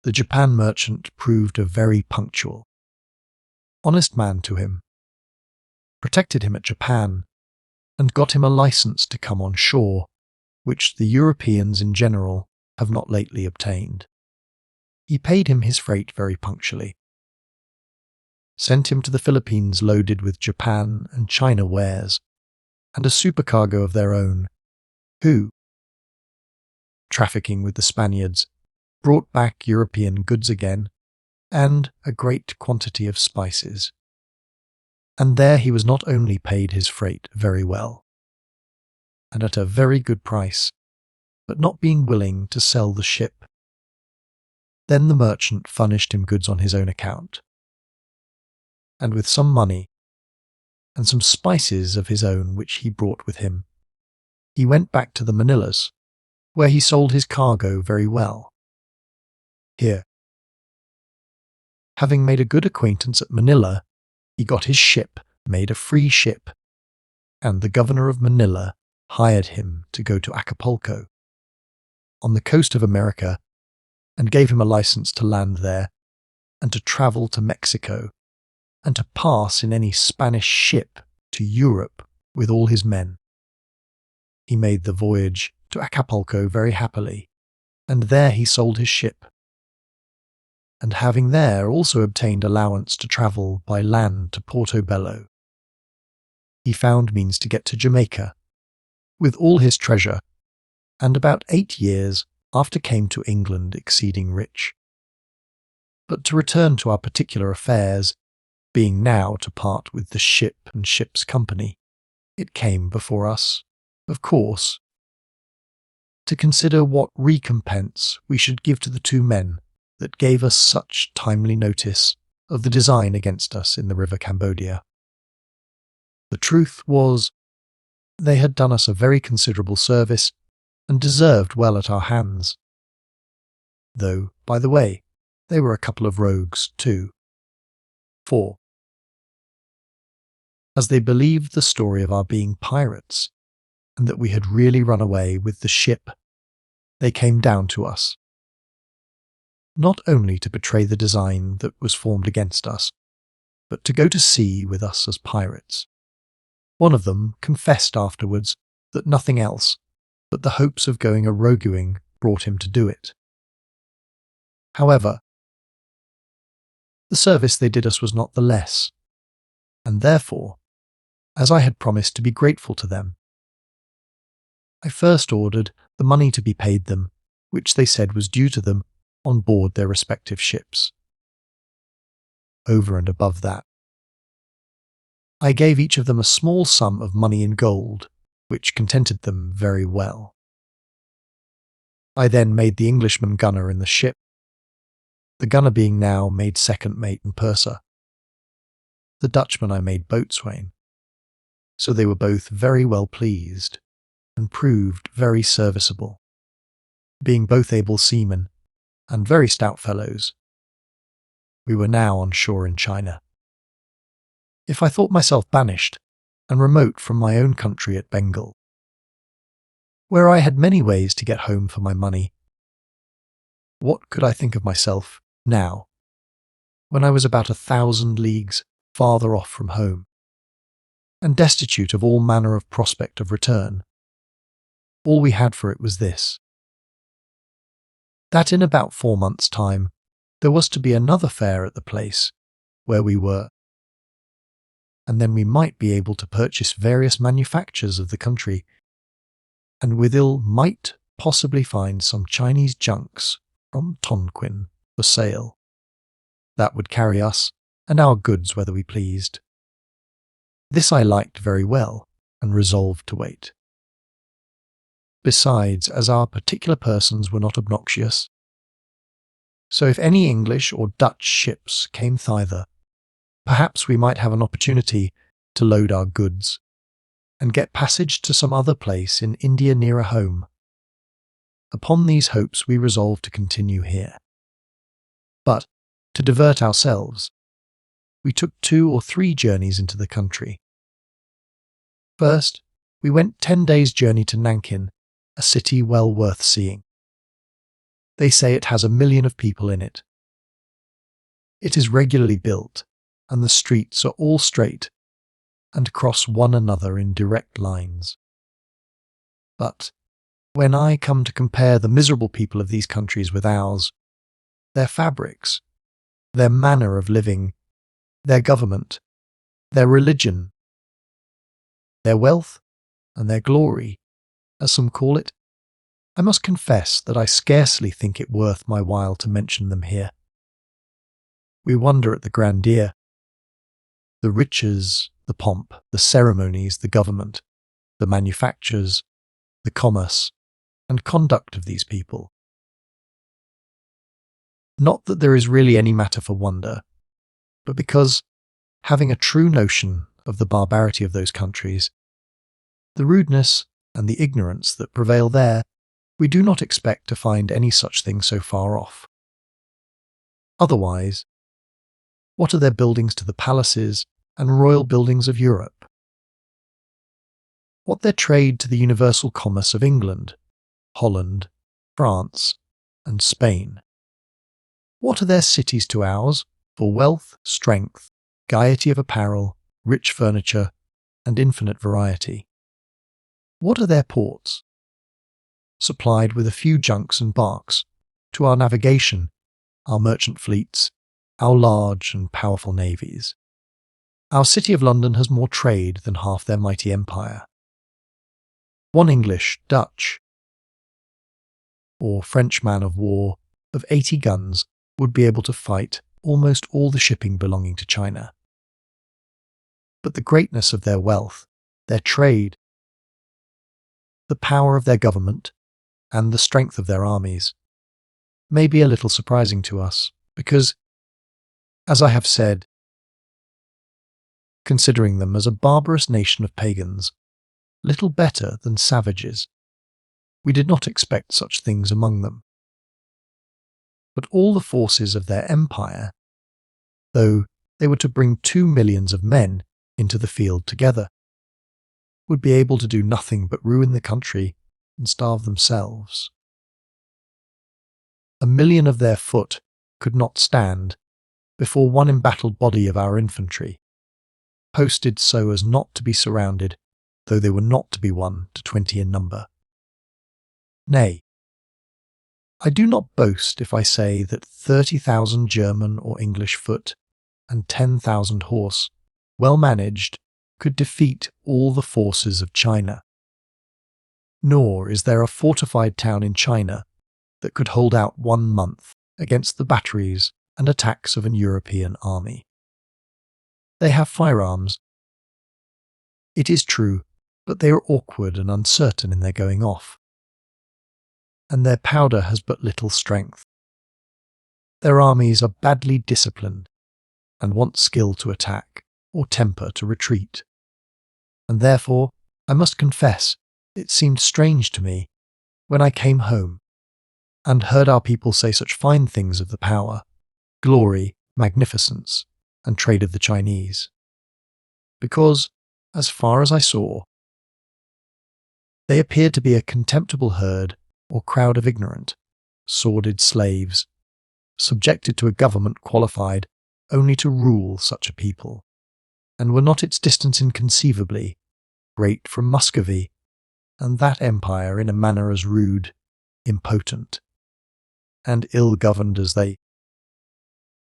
The Japan merchant proved a very punctual, honest man to him, protected him at Japan, and got him a license to come on shore, which the Europeans in general have not lately obtained. He paid him his freight very punctually, sent him to the Philippines loaded with Japan and China wares, and a supercargo of their own, who, trafficking with the Spaniards, brought back European goods again, and a great quantity of spices. And there he was not only paid his freight very well, and at a very good price, but not being willing to sell the ship. Then the merchant furnished him goods on his own account, and with some money, and some spices of his own which he brought with him, he went back to the Manilas, where he sold his cargo very well. Here, having made a good acquaintance at Manila, he got his ship made a free ship, and the governor of Manila hired him to go to Acapulco, on the coast of America, and gave him a license to land there, and to travel to Mexico, and to pass in any Spanish ship to Europe with all his men. He made the voyage to Acapulco very happily, and there he sold his ship, and having there also obtained allowance to travel by land to Portobello, he found means to get to Jamaica, with all his treasure, and about 8 years after came to England exceeding rich. But to return to our particular affairs, being now to part with the ship and ship's company, it came before us, of course, to consider what recompense we should give to the 2 men that gave us such timely notice of the design against us in the river Cambodia. The truth was, they had done us a very considerable service, and deserved well at our hands. Though, by the way, they were a couple of rogues too. For, as they believed the story of our being pirates, and that we had really run away with the ship, they came down to us, not only to betray the design that was formed against us, but to go to sea with us as pirates. One of them confessed afterwards that nothing else but the hopes of going a roguing brought him to do it. However, the service they did us was not the less, and therefore, as I had promised to be grateful to them. I first ordered the money to be paid them, which they said was due to them on board their respective ships. Over and above that, I gave each of them a small sum of money in gold, which contented them very well. I then made the Englishman gunner in the ship, the gunner being now made second mate and purser. The Dutchman I made boatswain, so they were both very well pleased and proved very serviceable, being both able seamen and very stout fellows. We were now on shore in China. If I thought myself banished and remote from my own country at Bengal, where I had many ways to get home for my money, what could I think of myself now, when I was about 1,000 leagues farther off from home, and destitute of all manner of prospect of return? All we had for it was this, that in about 4 months' time there was to be another fair at the place where we were, and then we might be able to purchase various manufactures of the country, and withal might possibly find some Chinese junks from Tonquin for sale. That would carry us and our goods whether we pleased. This I liked very well, and resolved to wait. Besides, as our particular persons were not obnoxious, so if any English or Dutch ships came thither, perhaps we might have an opportunity to load our goods, and get passage to some other place in India nearer home. Upon these hopes we resolved to continue here. But, to divert ourselves, we took 2 or 3 journeys into the country. First, we went 10 days' journey to Nankin, a city well worth seeing. They say it has 1 million of people in it. It is regularly built, and the streets are all straight and cross one another in direct lines. But when I come to compare the miserable people of these countries with ours, their fabrics, their manner of living, their government, their religion, their wealth, and their glory, as some call it, I must confess that I scarcely think it worth my while to mention them here. We wonder at the grandeur, the riches, the pomp, the ceremonies, the government, the manufactures, the commerce, and conduct of these people. Not that there is really any matter for wonder, but because, having a true notion of the barbarity of those countries, the rudeness and the ignorance that prevail there, we do not expect to find any such thing so far off. Otherwise, what are their buildings to the palaces and royal buildings of Europe? What their trade to the universal commerce of England, Holland, France, and Spain? What are their cities to ours for wealth, strength, gaiety of apparel, rich furniture, and infinite variety? What are their ports, supplied with a few junks and barks, to our navigation, our merchant fleets, our large and powerful navies? Our city of London has more trade than half their mighty empire. One English, Dutch, or French man of war of 80 guns would be able to fight almost all the shipping belonging to China. But the greatness of their wealth, their trade, the power of their government, and the strength of their armies may be a little surprising to us, because, as I have said, considering them as a barbarous nation of pagans, little better than savages, we did not expect such things among them. But all the forces of their empire, though they were to bring 2 millions of men into the field together, would be able to do nothing but ruin the country and starve themselves. 1 million of their foot could not stand before one embattled body of our infantry, posted so as not to be surrounded, though they were not to be 1 to 20 in number. Nay, I do not boast if I say that 30,000 German or English foot and 10,000 horse, well managed could defeat all the forces of China. Nor is there a fortified town in China that could hold out 1 month against the batteries and attacks of an European army. They have firearms. It is true, but they are awkward and uncertain in their going off, and their powder has but little strength. Their armies are badly disciplined and want skill to attack or temper to retreat, and therefore, I must confess, it seemed strange to me when I came home and heard our people say such fine things of the power, glory, magnificence, and trade of the Chinese, because, as far as I saw, they appeared to be a contemptible herd or crowd of ignorant, sordid slaves, subjected to a government qualified only to rule such a people, and were not its distance inconceivably great from Muscovy, and that empire in a manner as rude, impotent, and ill-governed as they.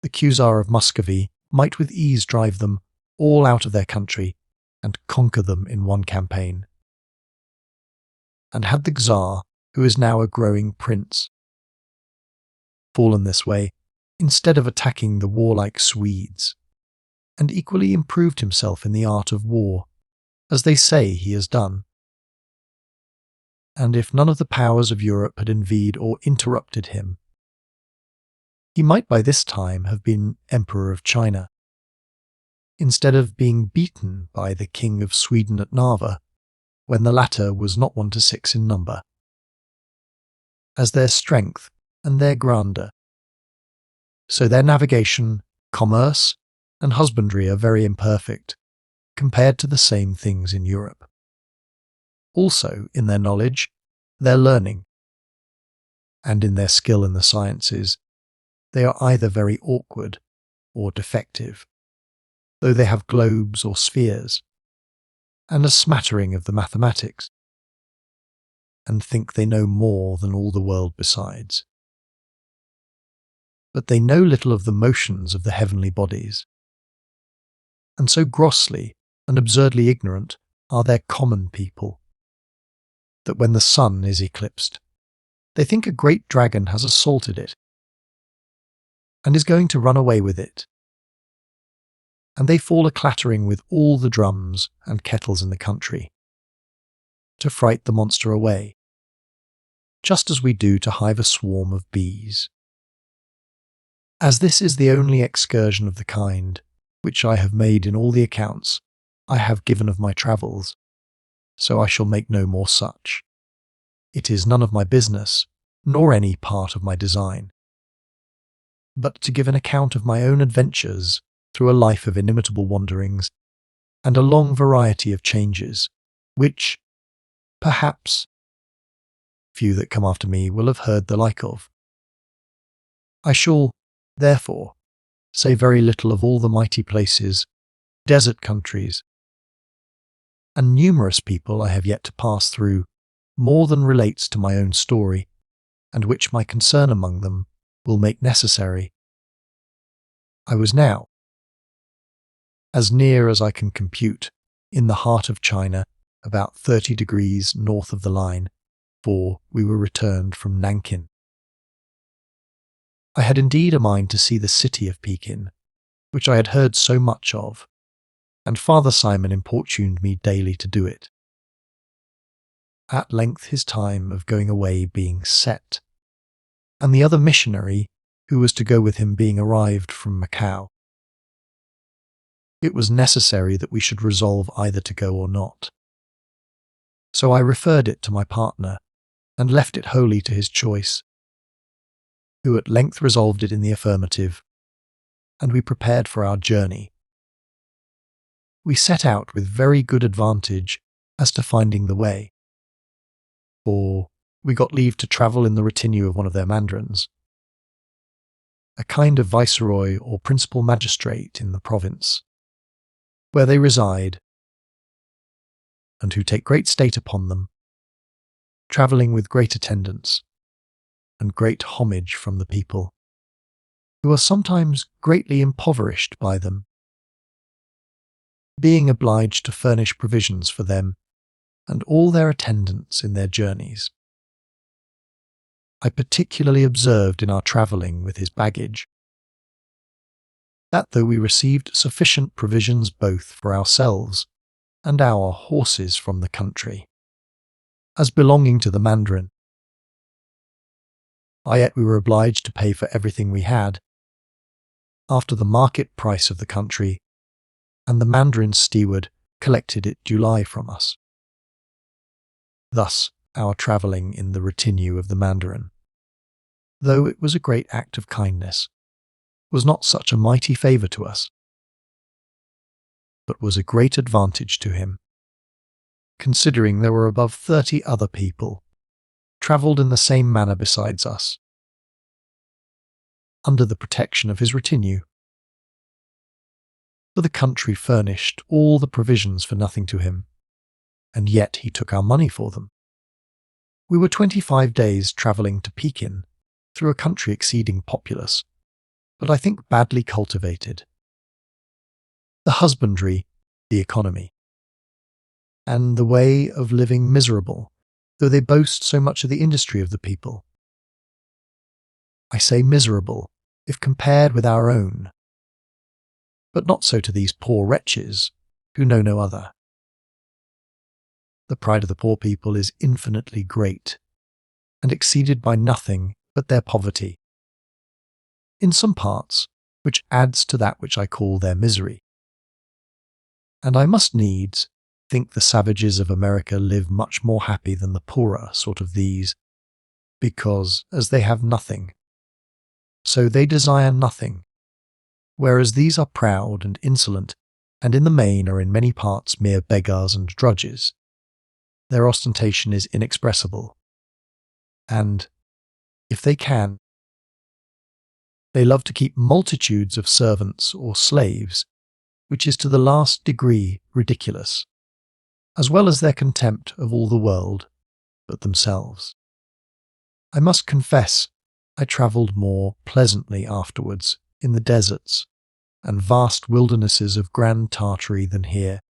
The Khuzar of Muscovy might with ease drive them all out of their country and conquer them in one campaign. And had the Czar, who is now a growing prince, fallen this way, instead of attacking the warlike Swedes, and equally improved himself in the art of war, as they say he has done, and if none of the powers of Europe had envied or interrupted him, he might by this time have been Emperor of China, instead of being beaten by the King of Sweden at Narva, when the latter was not 1 to 6 in number, as their strength and their grandeur. So their navigation, commerce, and husbandry are very imperfect, compared to the same things in Europe. Also in their knowledge, their learning, and in their skill in the sciences, they are either very awkward or defective, though they have globes or spheres, and a smattering of the mathematics, and think they know more than all the world besides. But they know little of the motions of the heavenly bodies, and so grossly and absurdly ignorant are their common people, that when the sun is eclipsed, they think a great dragon has assaulted it, and is going to run away with it, and they fall a-clattering with all the drums and kettles in the country, to fright the monster away, just as we do to hive a swarm of bees. As this is the only excursion of the kind which I have made in all the accounts I have given of my travels, so I shall make no more such. It is none of my business, nor any part of my design, but to give an account of my own adventures through a life of inimitable wanderings, and a long variety of changes, which, perhaps, few that come after me will have heard the like of. I shall, therefore, say very little of all the mighty places, desert countries, and numerous people I have yet to pass through, more than relates to my own story, and which my concern among them will make necessary. I was now, as near as I can compute, in the heart of China, about 30 degrees north of the line, for we were returned from Nankin. I had indeed a mind to see the city of Pekin, which I had heard so much of, and Father Simon importuned me daily to do it. At length his time of going away being set, and the other missionary who was to go with him being arrived from Macau, it was necessary that we should resolve either to go or not. So I referred it to my partner, and left it wholly to his choice, who at length resolved it in the affirmative, and we prepared for our journey. We set out with very good advantage as to finding the way, for we got leave to travel in the retinue of one of their mandarins, a kind of viceroy or principal magistrate in the province, where they reside, and who take great state upon them, travelling with great attendance, and great homage from the people, who are sometimes greatly impoverished by them. being obliged to furnish provisions for them and all their attendants in their journeys. I particularly observed in our travelling with his baggage that though we received sufficient provisions both for ourselves and our horses from the country, as belonging to the Mandarin, yet we were obliged to pay for everything we had, after the market price of the country, and the Mandarin's steward collected it July from us. Thus our travelling in the retinue of the Mandarin, though it was a great act of kindness, was not such a mighty favour to us, but was a great advantage to him, considering there were above 30 other people travelled in the same manner besides us, under the protection of his retinue. For the country furnished all the provisions for nothing to him, and yet he took our money for them. We were 25 days travelling to Pekin through a country exceeding populous, but I think badly cultivated. The husbandry, the economy, and the way of living miserable, though they boast so much of the industry of the people. I say miserable, if compared with our own, but not so to these poor wretches, who know no other. The pride of the poor people is infinitely great, and exceeded by nothing but their poverty, in some parts, which adds to that which I call their misery. And I must needs think the savages of America live much more happy than the poorer sort of these, because, as they have nothing, so they desire nothing, whereas these are proud and insolent, and in the main are in many parts mere beggars and drudges. Their ostentation is inexpressible, and, if they can, they love to keep multitudes of servants or slaves, which is to the last degree ridiculous, as well as their contempt of all the world but themselves. I must confess I travelled more pleasantly afterwards in the deserts and vast wildernesses of Grand Tartary than here,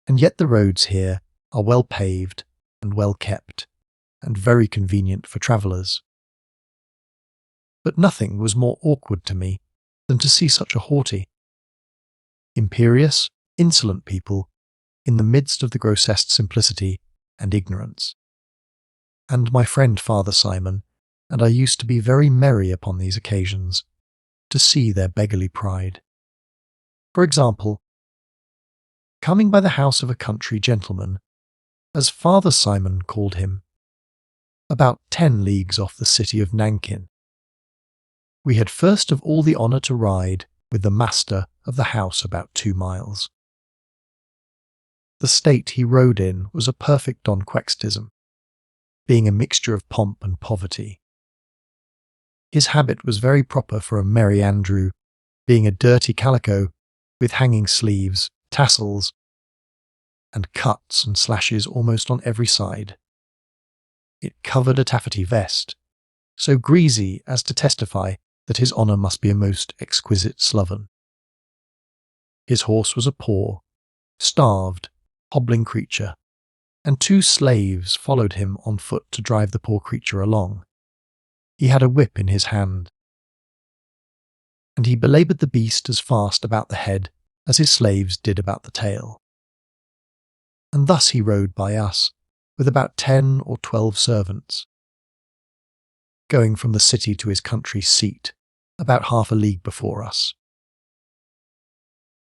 and yet the roads here are well paved and well kept, and very convenient for travellers. But nothing was more awkward to me than to see such a haughty, imperious, insolent people in the midst of the grossest simplicity and ignorance. And my friend Father Simon and I used to be very merry upon these occasions, to see their beggarly pride. For example, coming by the house of a country gentleman, as Father Simon called him, about 10 leagues off the city of Nankin, we had first of all the honour to ride with the master of the house about 2 miles. The state he rode in was a perfect Don Quixotism, being a mixture of pomp and poverty. His habit was very proper for a merry andrew, being a dirty calico with hanging sleeves, tassels, and cuts and slashes almost on every side. It covered a taffety vest, so greasy as to testify that his honour must be a most exquisite sloven. His horse was a poor, starved, hobbling creature, and 2 slaves followed him on foot to drive the poor creature along. He had a whip in his hand, and he belaboured the beast as fast about the head as his slaves did about the tail. And thus he rode by us, with about 10 or 12 servants, going from the city to his country seat, about half a league before us.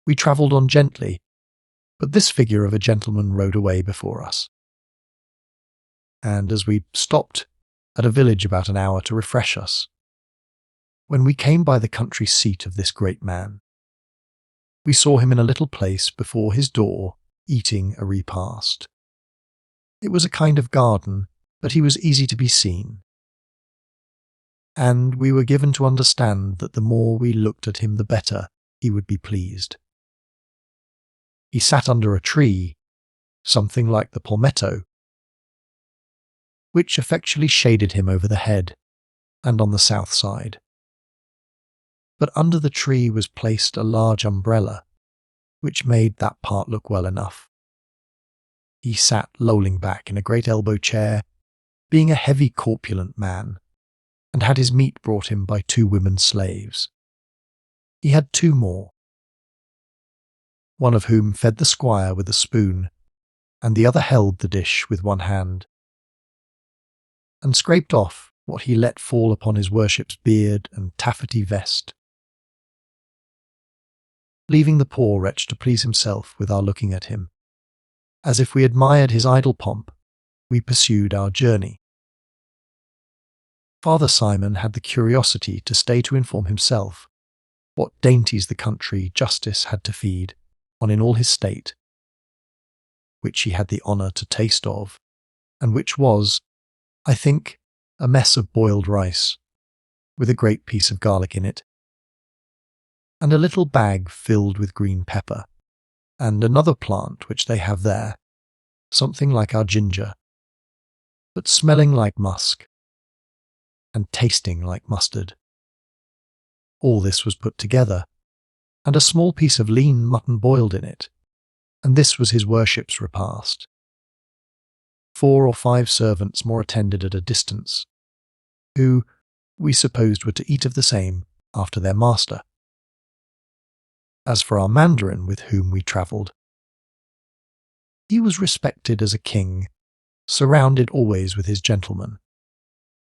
We travelled on gently, but this figure of a gentleman rode away before us. And as we stopped at a village about an hour to refresh us, when we came by the country seat of this great man, we saw him in a little place before his door eating a repast. It was a kind of garden, but he was easy to be seen, and we were given to understand that the more we looked at him the better he would be pleased. He sat under a tree, something like the palmetto, which effectually shaded him over the head and on the south side. But under the tree was placed a large umbrella, which made that part look well enough. He sat lolling back in a great elbow chair, being a heavy corpulent man, and had his meat brought him by 2 women slaves. He had 2 more, one of whom fed the squire with a spoon, and the other held the dish with one hand, and scraped off what he let fall upon his worship's beard and taffety vest, leaving the poor wretch to please himself with our looking at him. As if we admired his idle pomp, we pursued our journey. Father Simon had the curiosity to stay to inform himself what dainties the country justice had to feed on in all his state, which he had the honour to taste of, and which was, I think, a mess of boiled rice, with a great piece of garlic in it, and a little bag filled with green pepper, and another plant which they have there, something like our ginger, but smelling like musk, and tasting like mustard. All this was put together, and a small piece of lean mutton boiled in it, and this was his worship's repast. 4 or 5 servants more attended at a distance, who, we supposed, were to eat of the same after their master. As for our mandarin with whom we travelled, he was respected as a king, surrounded always with his gentlemen,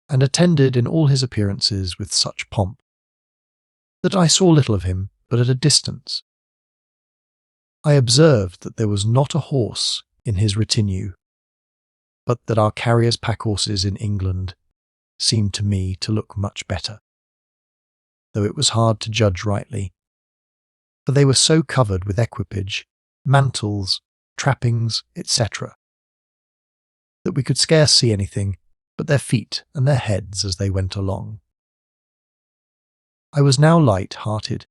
and attended in all his appearances with such pomp, that I saw little of him but at a distance. I observed that there was not a horse in his retinue, but that our carriers' pack-horses in England seemed to me to look much better, though it was hard to judge rightly, for they were so covered with equipage, mantles, trappings, etc., that we could scarce see anything but their feet and their heads as they went along. I was now light-hearted,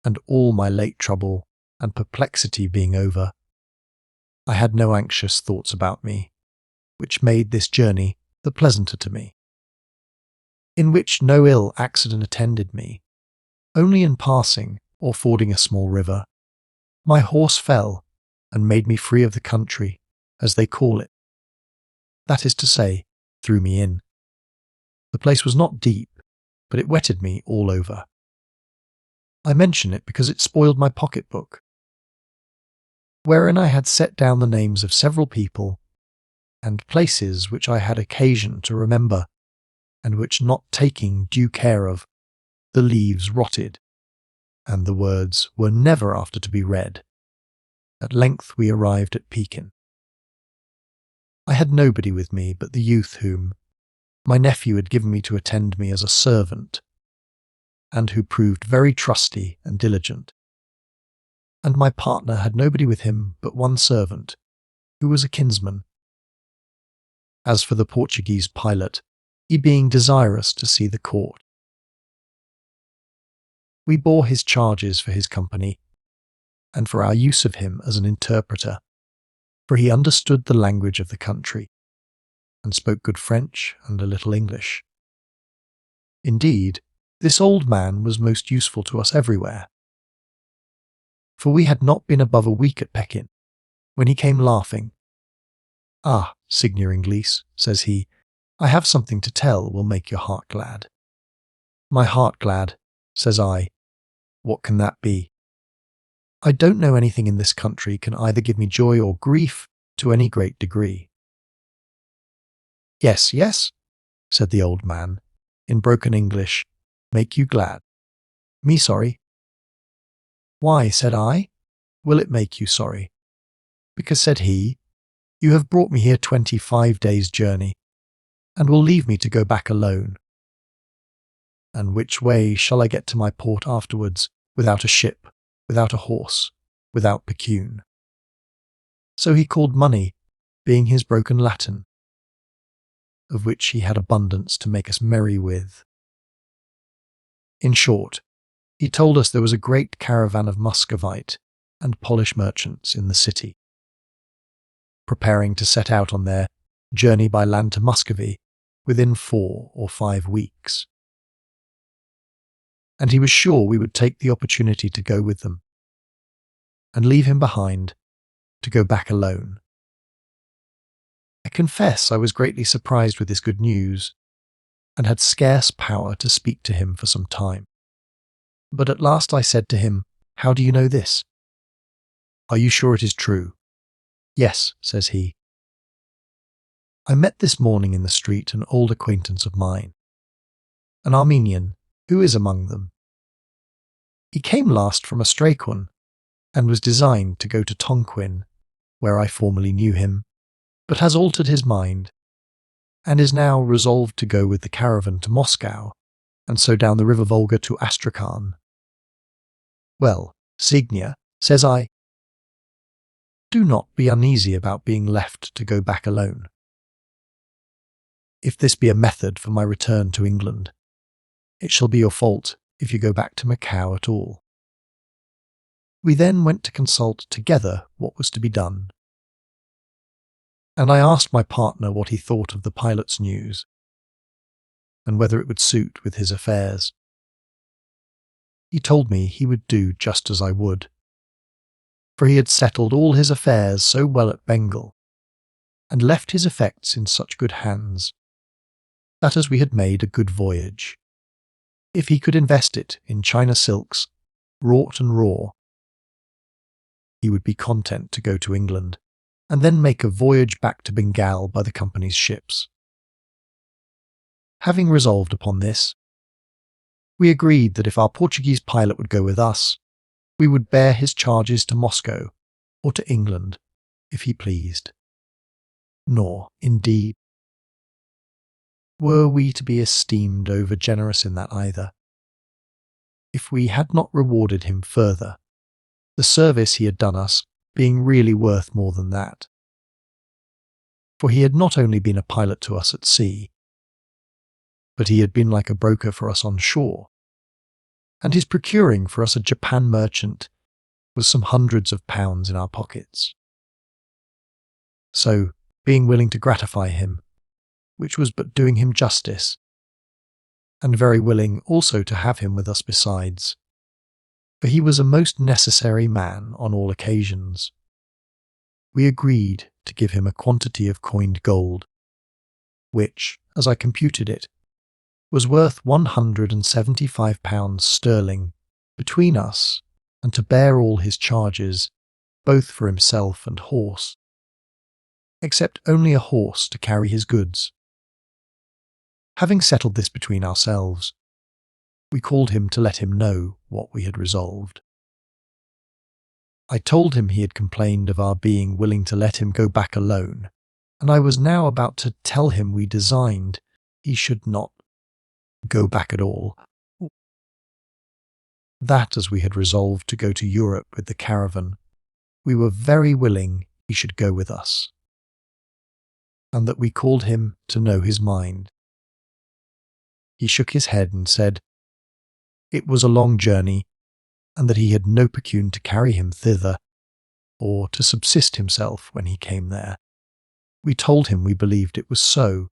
and all my late trouble and perplexity being over, I had no anxious thoughts about me, which made this journey the pleasanter to me, in which no ill accident attended me. Only in passing or fording a small river, my horse fell and made me free of the country, as they call it. That is to say, threw me in. The place was not deep, but it wetted me all over. I mention it because it spoiled my pocket-book, wherein I had set down the names of several people and places which I had occasion to remember, and which, not taking due care of, the leaves rotted, and the words were never after to be read. At length we arrived at Pekin. I had nobody with me but the youth whom my nephew had given me to attend me as a servant, and who proved very trusty and diligent. And my partner had nobody with him but one servant, who was a kinsman. As for the Portuguese pilot, he being desirous to see the court, we bore his charges for his company, and for our use of him as an interpreter, for he understood the language of the country, and spoke good French and a little English. Indeed, this old man was most useful to us everywhere, for we had not been above a week at Pekin, when he came laughing. "Ah, Signor Inglese," says he, "I have something to tell will make your heart glad." "My heart glad," says I. "What can that be?" "I don't know anything in this country can either give me joy or grief to any great degree." "Yes, yes," said the old man, in broken English, "make you glad. Me sorry." "Why," said I, "will it make you sorry?" "Because," said he, "you have brought me here 25 days' journey, and will leave me to go back alone. And which way shall I get to my port afterwards, without a ship, without a horse, without pecune?" So he called money, being his broken Latin, of which he had abundance to make us merry with. In short, he told us there was a great caravan of Muscovite and Polish merchants in the city, preparing to set out on their journey by land to Muscovy within 4 or 5 weeks. And he was sure we would take the opportunity to go with them, and leave him behind to go back alone. I confess I was greatly surprised with this good news, and had scarce power to speak to him for some time. But at last I said to him, "How do you know this? Are you sure it is true?" "Yes," says he. "I met this morning in the street an old acquaintance of mine, an Armenian, who is among them. He came last from Astrakhan, and was designed to go to Tonquin, where I formerly knew him, but has altered his mind, and is now resolved to go with the caravan to Moscow, and so down the river Volga to Astrakhan." "Well, Signia," says I, "do not be uneasy about being left to go back alone. If this be a method for my return to England, it shall be your fault if you go back to Macau at all." We then went to consult together what was to be done, and I asked my partner what he thought of the pilot's news, and whether it would suit with his affairs. He told me he would do just as I would, for he had settled all his affairs so well at Bengal, and left his effects in such good hands, that as we had made a good voyage, if he could invest it in China silks, wrought and raw, he would be content to go to England, and then make a voyage back to Bengal by the company's ships. Having resolved upon this, we agreed that if our Portuguese pilot would go with us, we would bear his charges to Moscow or to England, if he pleased. Nor, indeed, were we to be esteemed over generous in that either, if we had not rewarded him further, the service he had done us being really worth more than that. For he had not only been a pilot to us at sea, but he had been like a broker for us on shore, and his procuring for us a Japan merchant was some hundreds of pounds in our pockets. So, being willing to gratify him, which was but doing him justice, and very willing also to have him with us besides, for he was a most necessary man on all occasions, we agreed to give him a quantity of coined gold, which, as I computed it, was worth £175 sterling between us, and to bear all his charges, both for himself and horse, except only a horse to carry his goods. Having settled this between ourselves, we called him to let him know what we had resolved. I told him he had complained of our being willing to let him go back alone, and I was now about to tell him we designed he should not go back at all. That as we had resolved to go to Europe with the caravan, we were very willing he should go with us, and that we called him to know his mind. He shook his head and said it was a long journey, and that he had no pecune to carry him thither, or to subsist himself when he came there. We told him we believed it was so,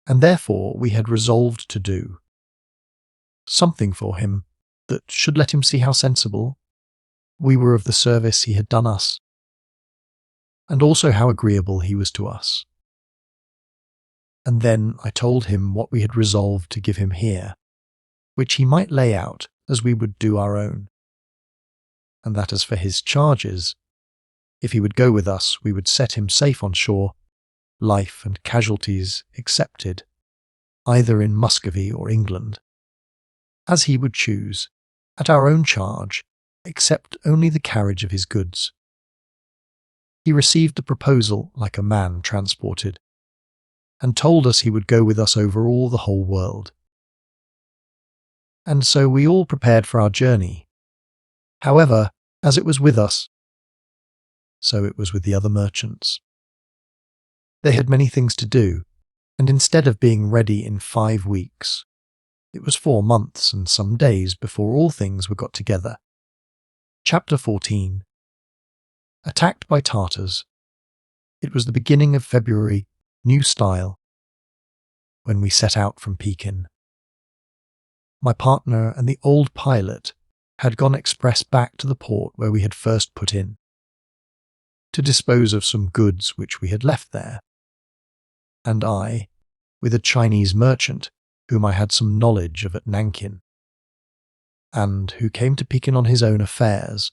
and therefore we had resolved to do something for him that should let him see how sensible we were of the service he had done us, and also how agreeable he was to us. And then I told him what we had resolved to give him here, which he might lay out as we would do our own, and that as for his charges, if he would go with us, we would set him safe on shore, life and casualties excepted, either in Muscovy or England, as he would choose, at our own charge, except only the carriage of his goods. He received the proposal like a man transported, and told us he would go with us over all the whole world. And so we all prepared for our journey. However, as it was with us, so it was with the other merchants. They had many things to do, and instead of being ready in 5 weeks, it was 4 months and some days before all things were got together. Chapter 14. Attacked by Tartars. It was the beginning of February, new style, when we set out from Pekin. My partner and the old pilot had gone express back to the port where we had first put in, to dispose of some goods which we had left there. And I, with a Chinese merchant whom I had some knowledge of at Nankin, and who came to Pekin on his own affairs,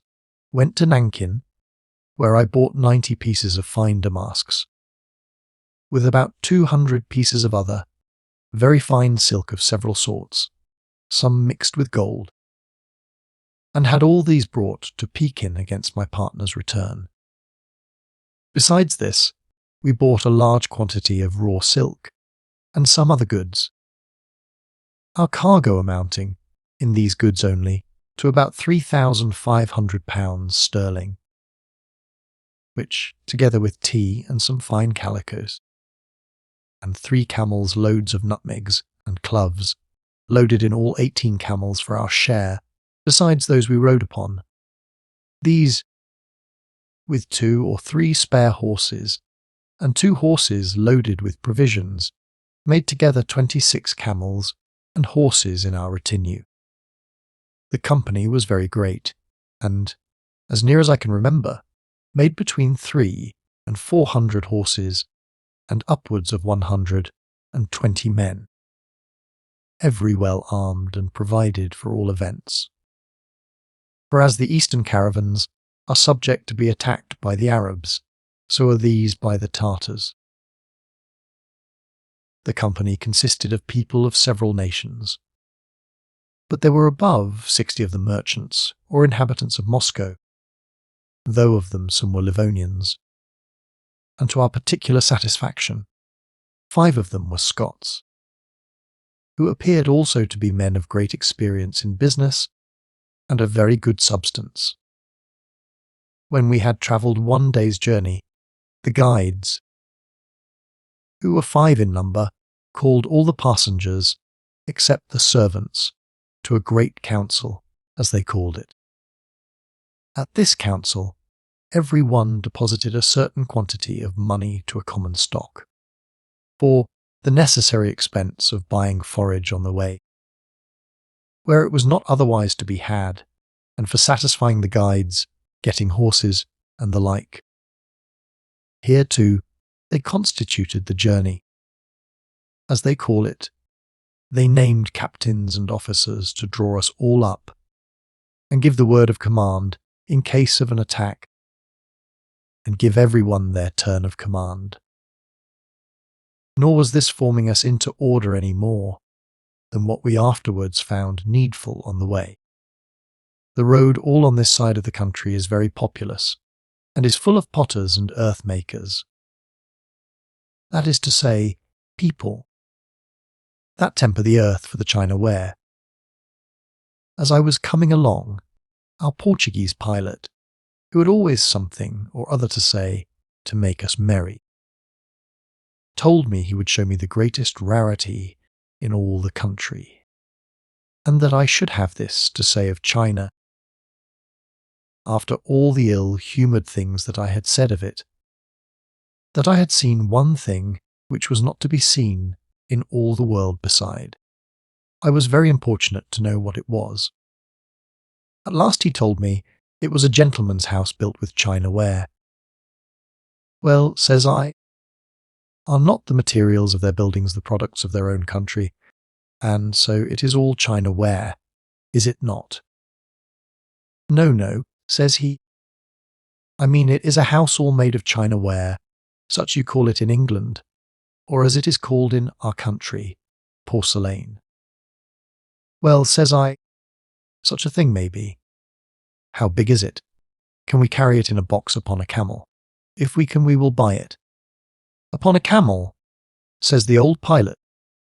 went to Nankin, where I bought 90 pieces of fine damasks, with about 200 pieces of other, very fine silk of several sorts, some mixed with gold, and had all these brought to Pekin against my partner's return. Besides this, we bought a large quantity of raw silk, and some other goods, our cargo amounting, in these goods only, to about £3,500 sterling, which, together with tea and some fine calicos, and 3 camels' loads of nutmegs and cloves, loaded in all 18 camels for our share, besides those we rode upon. These, with 2 or 3 spare horses, and 2 horses loaded with provisions, made together 26 camels and horses in our retinue. The company was very great, and, as near as I can remember, made between 300 and 400 horses, and upwards of 120 men, every well armed and provided for all events. For as the eastern caravans are subject to be attacked by the Arabs, so are these by the Tartars. The company consisted of people of several nations, but there were above 60 of them merchants or inhabitants of Moscow, though of them some were Livonians, and to our particular satisfaction, 5 of them were Scots, who appeared also to be men of great experience in business and of very good substance. When we had travelled 1 day's journey, the guides, who were 5 in number, called all the passengers, except the servants, to a great council, as they called it. At this council, every one deposited a certain quantity of money to a common stock, for the necessary expense of buying forage on the way, where it was not otherwise to be had, and for satisfying the guides, getting horses, and the like. Here, too, they constituted the journey. As they call it, they named captains and officers to draw us all up, and give the word of command in case of an attack, and give every one their turn of command. Nor was this forming us into order any more than what we afterwards found needful on the way. The road all on this side of the country is very populous, and is full of potters and earth makers. That is to say, people that temper the earth for the china ware. As I was coming along, our Portuguese pilot, who had always something or other to say to make us merry, told me he would show me the greatest rarity in all the country, and that I should have this to say of China, after all the ill-humoured things that I had said of it, that I had seen one thing which was not to be seen in all the world beside. I was very importunate to know what it was. At last he told me it was a gentleman's house built with china ware. Well, says I, are not the materials of their buildings the products of their own country, and so it is all china ware, is it not? No, no, says he. I mean it is a house all made of china ware, such you call it in England, or as it is called in our country, porcelain. Well, says I, such a thing may be. How big is it? Can we carry it in a box upon a camel? If we can, we will buy it. Upon a camel, says the old pilot,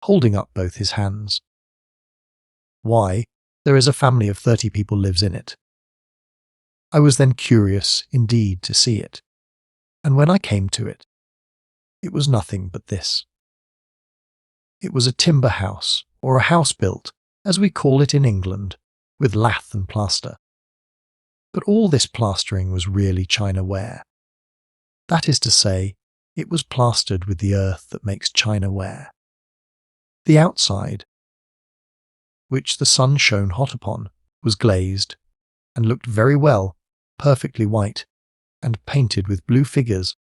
holding up both his hands. Why, there is a family of 30 people lives in it. I was then curious indeed to see it, and when I came to it, it was nothing but this. It was a timber house, or a house built, as we call it in England, with lath and plaster. But all this plastering was really china ware. That is to say, it was plastered with the earth that makes china ware. The outside, which the sun shone hot upon, was glazed and looked very well, perfectly white, and painted with blue figures,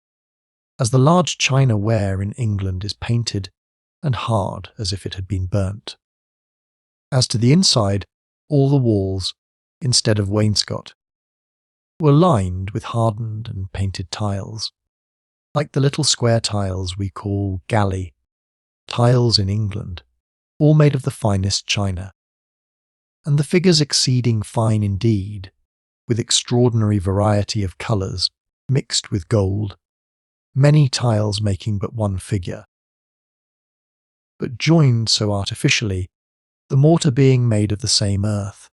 as the large china ware in England is painted and hard as if it had been burnt. As to the inside, all the walls, instead of wainscot, were lined with hardened and painted tiles, like the little square tiles we call galley, tiles in England, all made of the finest china, and the figures exceeding fine indeed, with extraordinary variety of colours mixed with gold, many tiles making but one figure, but joined so artificially, the mortar being made of the same earth,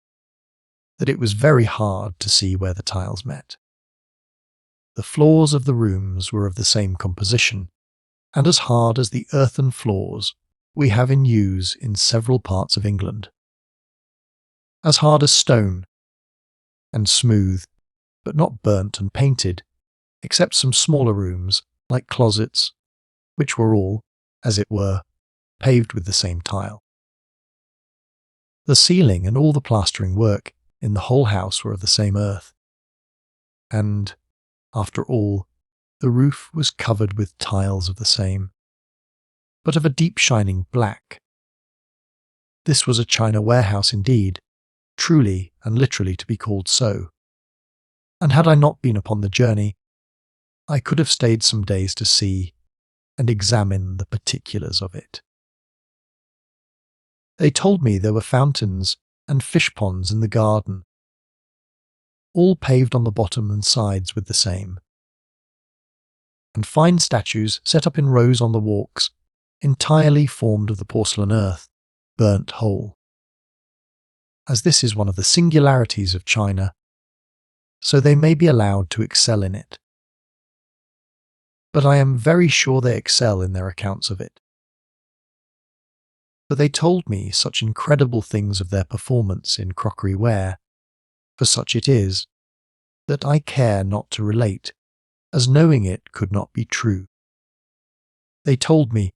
that it was very hard to see where the tiles met. The floors of the rooms were of the same composition, and as hard as the earthen floors we have in use in several parts of England. As hard as stone, and smooth, but not burnt and painted, except some smaller rooms, like closets, which were all, as it were, paved with the same tile. The ceiling and all the plastering work in the whole house were of the same earth, and, after all, the roof was covered with tiles of the same, but of a deep shining black. This was a china warehouse indeed, truly and literally to be called so, and had I not been upon the journey, I could have stayed some days to see and examine the particulars of it. They told me there were fountains and fish ponds in the garden, all paved on the bottom and sides with the same, and fine statues set up in rows on the walks, entirely formed of the porcelain earth, burnt whole. As this is one of the singularities of China, so they may be allowed to excel in it. But I am very sure they excel in their accounts of it. For they told me such incredible things of their performance in crockery ware, for such it is, that I care not to relate, as knowing it could not be true. They told me,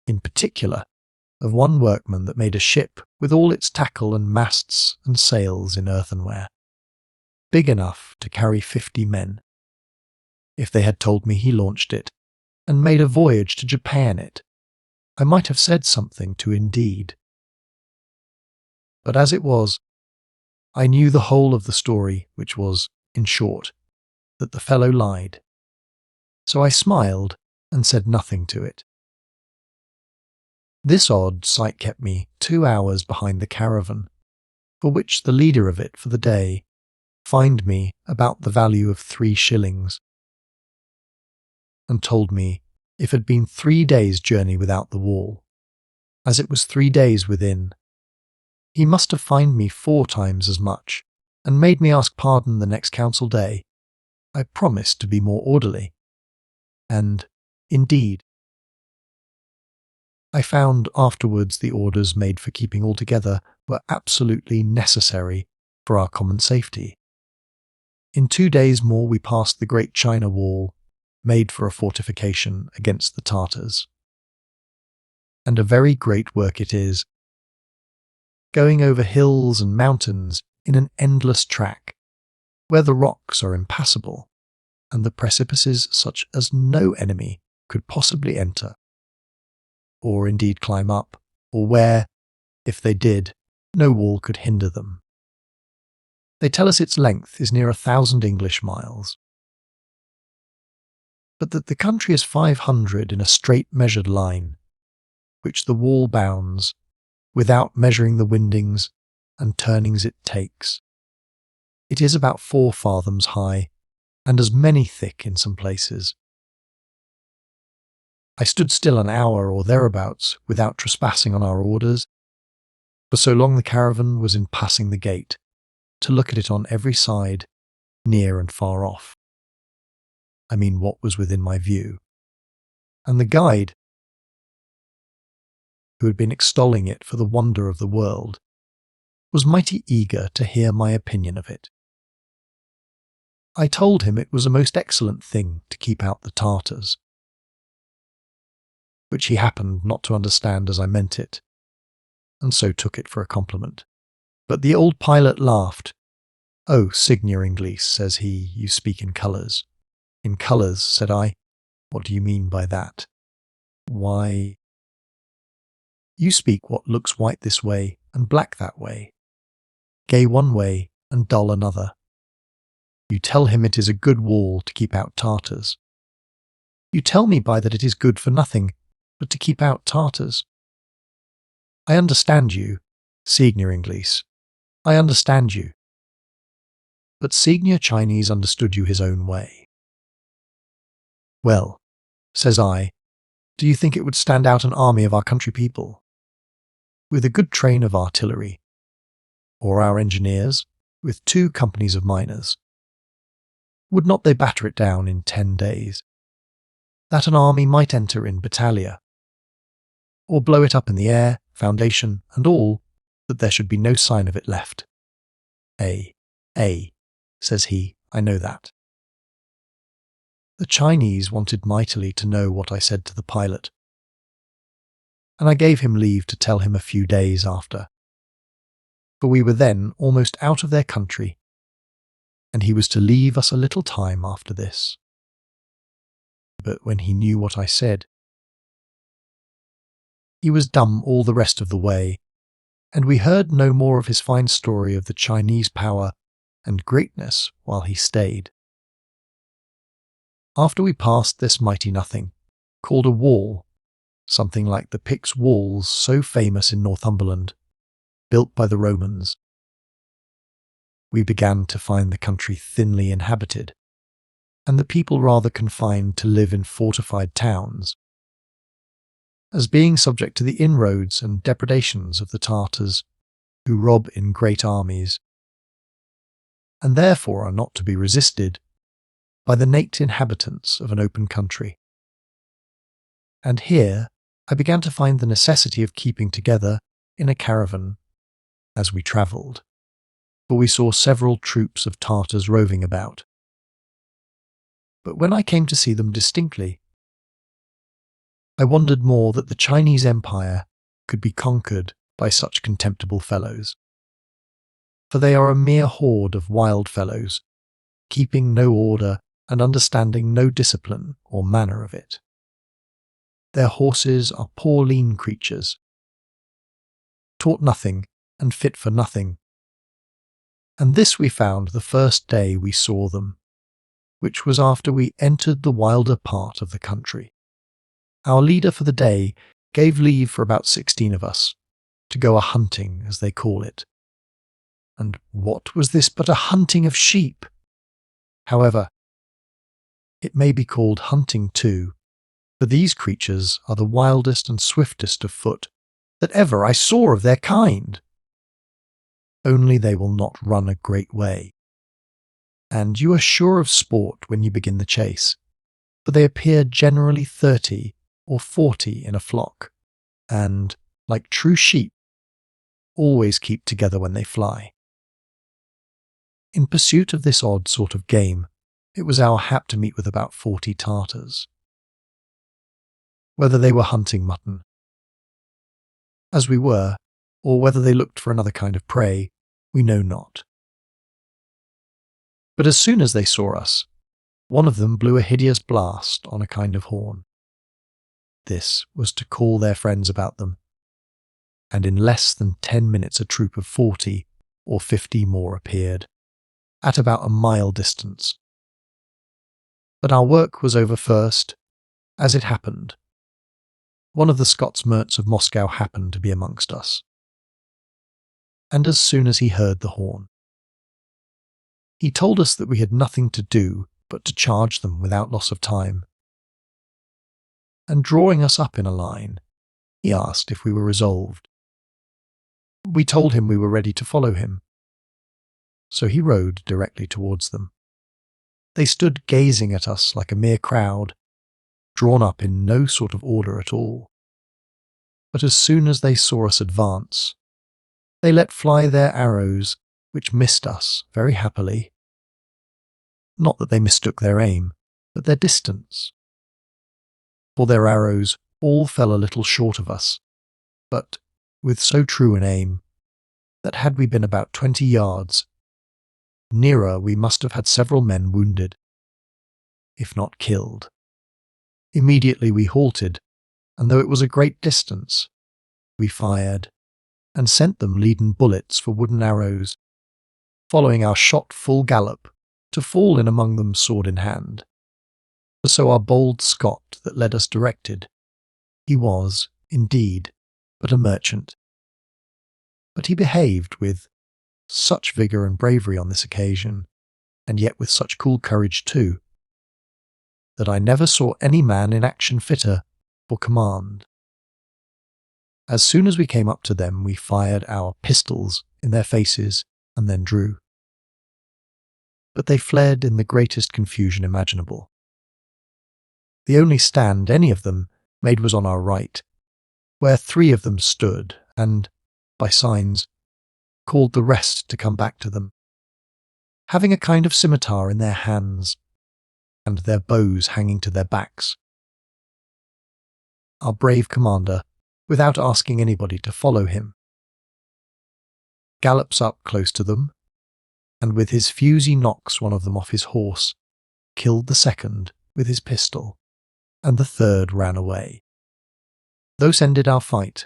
in particular, of one workman that made a ship with all its tackle and masts and sails in earthenware, big enough to carry 50 men. If they had told me he launched it, and made a voyage to Japan it, I might have said something to indeed. But as it was, I knew the whole of the story, which was, in short, that the fellow lied. So I smiled and said nothing to it. This odd sight kept me 2 hours behind the caravan, for which the leader of it for the day fined me about the value of 3 shillings, and told me if it had been 3 days' journey without the wall, as it was 3 days within, he must have fined me 4 times as much, and made me ask pardon the next council day. I promised to be more orderly, and, indeed, I found afterwards the orders made for keeping all together were absolutely necessary for our common safety. In 2 days more we passed the great China wall, made for a fortification against the Tartars. And a very great work it is, going over hills and mountains in an endless track, where the rocks are impassable, and the precipices such as no enemy could possibly enter, or indeed climb up, or where, if they did, no wall could hinder them. They tell us its length is near 1,000 English miles, but that the country is 500 in a straight measured line, which the wall bounds, without measuring the windings and turnings it takes. It is about 4 fathoms high, and as many thick in some places. I stood still an hour or thereabouts without trespassing on our orders, for so long the caravan was in passing the gate, to look at it on every side, near and far off. I mean what was within my view. And the guide, who had been extolling it for the wonder of the world, was mighty eager to hear my opinion of it. I told him it was a most excellent thing to keep out the Tartars, which he happened not to understand as I meant it, and so took it for a compliment. But the old pilot laughed, "Oh, Signia Inglis," says he, "you speak in colours." "In colours," said I. "What do you mean by that?" "Why, you speak what looks white this way and black that way, gay one way and dull another. You tell him it is a good wall to keep out Tartars. You tell me by that it is good for nothing but to keep out Tartars. I understand you, Signia Inglis. I understand you. But Signia Chinese understood you his own way." "Well," says I, "do you think it would stand out an army of our country people, with a good train of artillery, or our engineers, with 2 companies of miners? Would not they batter it down in 10 days? That an army might enter in battalia, or blow it up in the air, foundation and all, that there should be no sign of it left." Says he, "I know that." The Chinese wanted mightily to know what I said to the pilot, and I gave him leave to tell him a few days after, for we were then almost out of their country, and he was to leave us a little time after this. But when he knew what I said, he was dumb all the rest of the way, and we heard no more of his fine story of the Chinese power and greatness while he stayed. After we passed this mighty nothing, called a wall, something like the Picts' walls so famous in Northumberland, built by the Romans, we began to find the country thinly inhabited, and the people rather confined to live in fortified towns, as being subject to the inroads and depredations of the Tartars, who rob in great armies, and therefore are not to be resisted by the naked inhabitants of an open country. And here I began to find the necessity of keeping together in a caravan as we travelled, for we saw several troops of Tartars roving about. But when I came to see them distinctly, I wondered more that the Chinese Empire could be conquered by such contemptible fellows, for they are a mere horde of wild fellows, keeping no order and understanding no discipline or manner of it. Their horses are poor lean creatures, taught nothing and fit for nothing, and this we found the first day we saw them, which was after we entered the wilder part of the country. Our leader for the day gave leave for about 16 of us to go a-hunting, as they call it. And what was this but a hunting of sheep? However, it may be called hunting too, for these creatures are the wildest and swiftest of foot that ever I saw of their kind. Only they will not run a great way, and you are sure of sport when you begin the chase, for they appear generally 30 or 40 in a flock, and, like true sheep, always keep together when they fly. In pursuit of this odd sort of game, it was our hap to meet with about 40 Tartars. Whether they were hunting mutton, as we were, or whether they looked for another kind of prey, we know not. But as soon as they saw us, one of them blew a hideous blast on a kind of horn. This was to call their friends about them, and in less than 10 minutes a troop of 40 or 50 more appeared, at about a mile distance. But our work was over first, as it happened. One of the Scots merchants of Moscow happened to be amongst us, and as soon as he heard the horn, he told us that we had nothing to do but to charge them without loss of time, and drawing us up in a line, he asked if we were resolved. We told him we were ready to follow him, so he rode directly towards them. They stood gazing at us like a mere crowd, drawn up in no sort of order at all. But as soon as they saw us advance, they let fly their arrows, which missed us very happily. Not that they mistook their aim, but their distance. For their arrows all fell a little short of us, but with so true an aim, that had we been about 20 yards, Nearer, we must have had several men wounded, if not killed. Immediately we halted, and though it was a great distance, we fired, and sent them leaden bullets for wooden arrows, following our shot full gallop, to fall in among them sword in hand. For so our bold Scot that led us directed, he was, indeed, but a merchant. But he behaved with such vigour and bravery on this occasion, and yet with such cool courage too, that I never saw any man in action fitter for command. As soon as we came up to them, we fired our pistols in their faces and then drew. But they fled in the greatest confusion imaginable. The only stand any of them made was on our right, where 3 of them stood and, by signs, called the rest to come back to them, having a kind of scimitar in their hands, and their bows hanging to their backs. Our brave commander, without asking anybody to follow him, gallops up close to them, and with his fusee knocks one of them off his horse, killed the second with his pistol, and the third ran away. Thus ended our fight.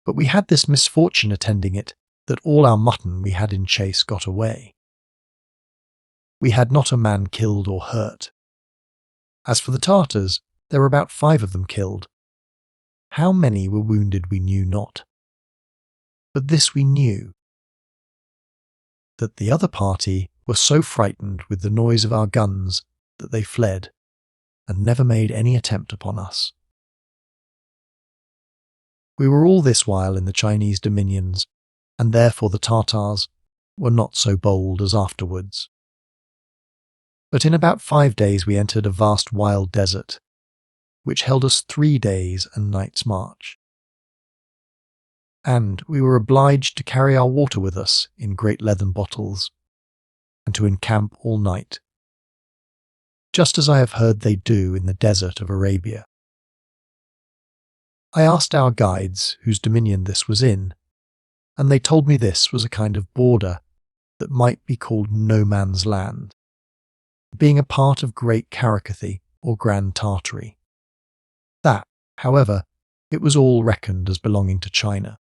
But we had this misfortune attending it, that all our mutton we had in chase got away. We had not a man killed or hurt. As for the Tartars, there were about 5 of them killed. How many were wounded we knew not. But this we knew, that the other party were so frightened with the noise of our guns that they fled, and never made any attempt upon us. We were all this while in the Chinese dominions, and therefore the Tartars were not so bold as afterwards. But in about 5 days we entered a vast wild desert, which held us 3 days and nights' march. And we were obliged to carry our water with us in great leathern bottles, and to encamp all night, just as I have heard they do in the desert of Arabia. I asked our guides whose dominion this was in, and they told me this was a kind of border that might be called No Man's Land, being a part of Great Karakathy or Grand Tartary. That, however, it was all reckoned as belonging to China.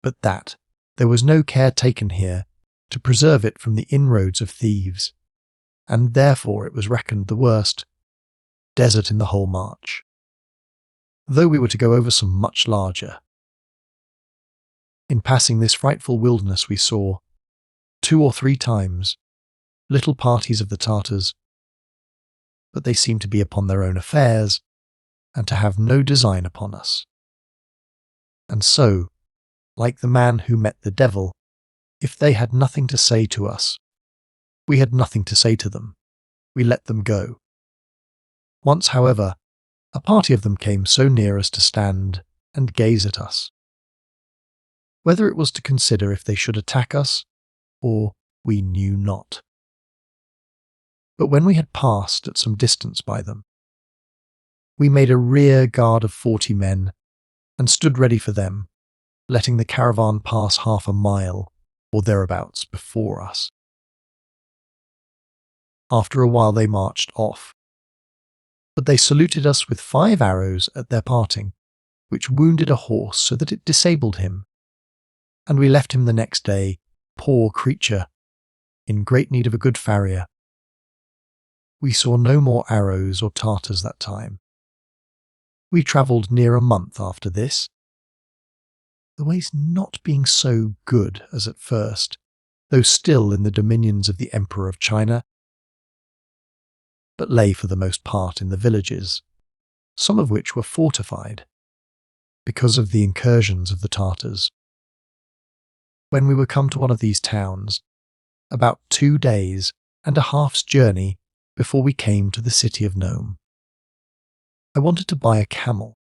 But that there was no care taken here to preserve it from the inroads of thieves, and therefore it was reckoned the worst desert in the whole march, though we were to go over some much larger. In passing this frightful wilderness we saw, 2 or 3 times, little parties of the Tartars, but they seemed to be upon their own affairs, and to have no design upon us. And so, like the man who met the devil, if they had nothing to say to us, we had nothing to say to them. We let them go. Once, however, a party of them came so near as to stand and gaze at us, whether it was to consider if they should attack us, or we knew not. But when we had passed at some distance by them, we made a rear guard of 40 men, and stood ready for them, letting the caravan pass 1/2 mile, or thereabouts, before us. After a while they marched off, but they saluted us with 5 arrows at their parting, which wounded a horse so that it disabled him, and we left him the next day, poor creature, in great need of a good farrier. We saw no more arrows or Tartars that time. We travelled near a month after this, the ways not being so good as at first, though still in the dominions of the Emperor of China, but lay for the most part in the villages, some of which were fortified, because of the incursions of the Tartars. When we were come to one of these towns, about 2 days and a half's journey before we came to the city of Nome, I wanted to buy a camel,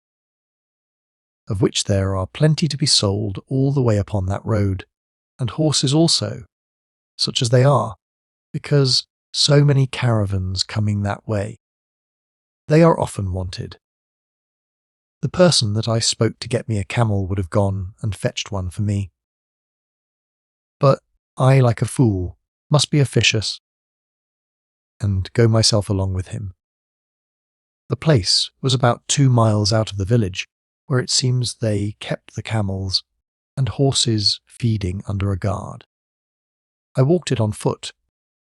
of which there are plenty to be sold all the way upon that road, and horses also, such as they are, because so many caravans coming that way. They are often wanted. The person that I spoke to get me a camel would have gone and fetched one for me. But I, like a fool, must be officious, and go myself along with him. The place was about 2 miles out of the village, where it seems they kept the camels and horses feeding under a guard. I walked it on foot,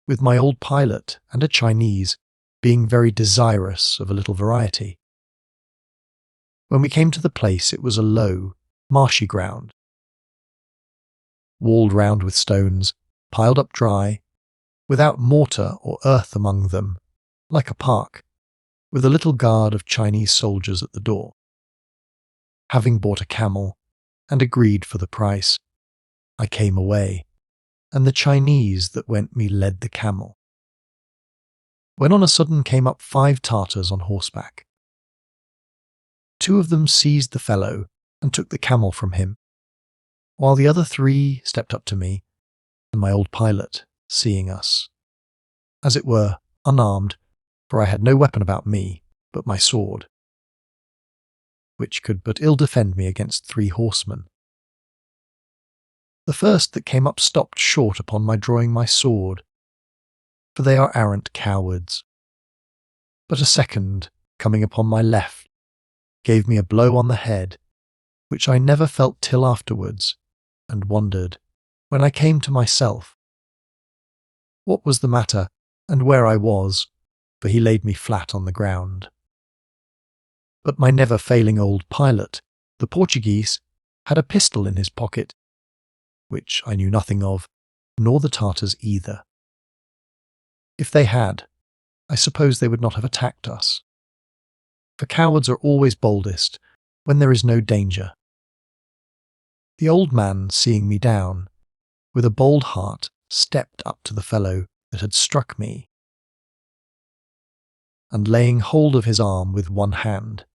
with my old pilot and a Chinese, being very desirous of a little variety. When we came to the place, it was a low, marshy ground, walled round with stones, piled up dry, without mortar or earth among them, like a park, with a little guard of Chinese soldiers at the door. Having bought a camel and agreed for the price, I came away, and the Chinese that went me led the camel, when on a sudden came up 5 Tartars on horseback. 2 of them seized the fellow and took the camel from him, while the other 3 stepped up to me, and my old pilot, seeing us, as it were, unarmed, for I had no weapon about me but my sword, which could but ill defend me against 3 horsemen. The first that came up stopped short upon my drawing my sword, for they are arrant cowards. But a second, coming upon my left, gave me a blow on the head, which I never felt till afterwards, and wondered, when I came to myself, what was the matter, and where I was, for he laid me flat on the ground. But my never-failing old pilot, the Portuguese, had a pistol in his pocket, which I knew nothing of, nor the Tartars either. If they had, I suppose they would not have attacked us, for cowards are always boldest when there is no danger. The old man, seeing me down, with a bold heart stepped up to the fellow that had struck me, and laying hold of his arm with one hand,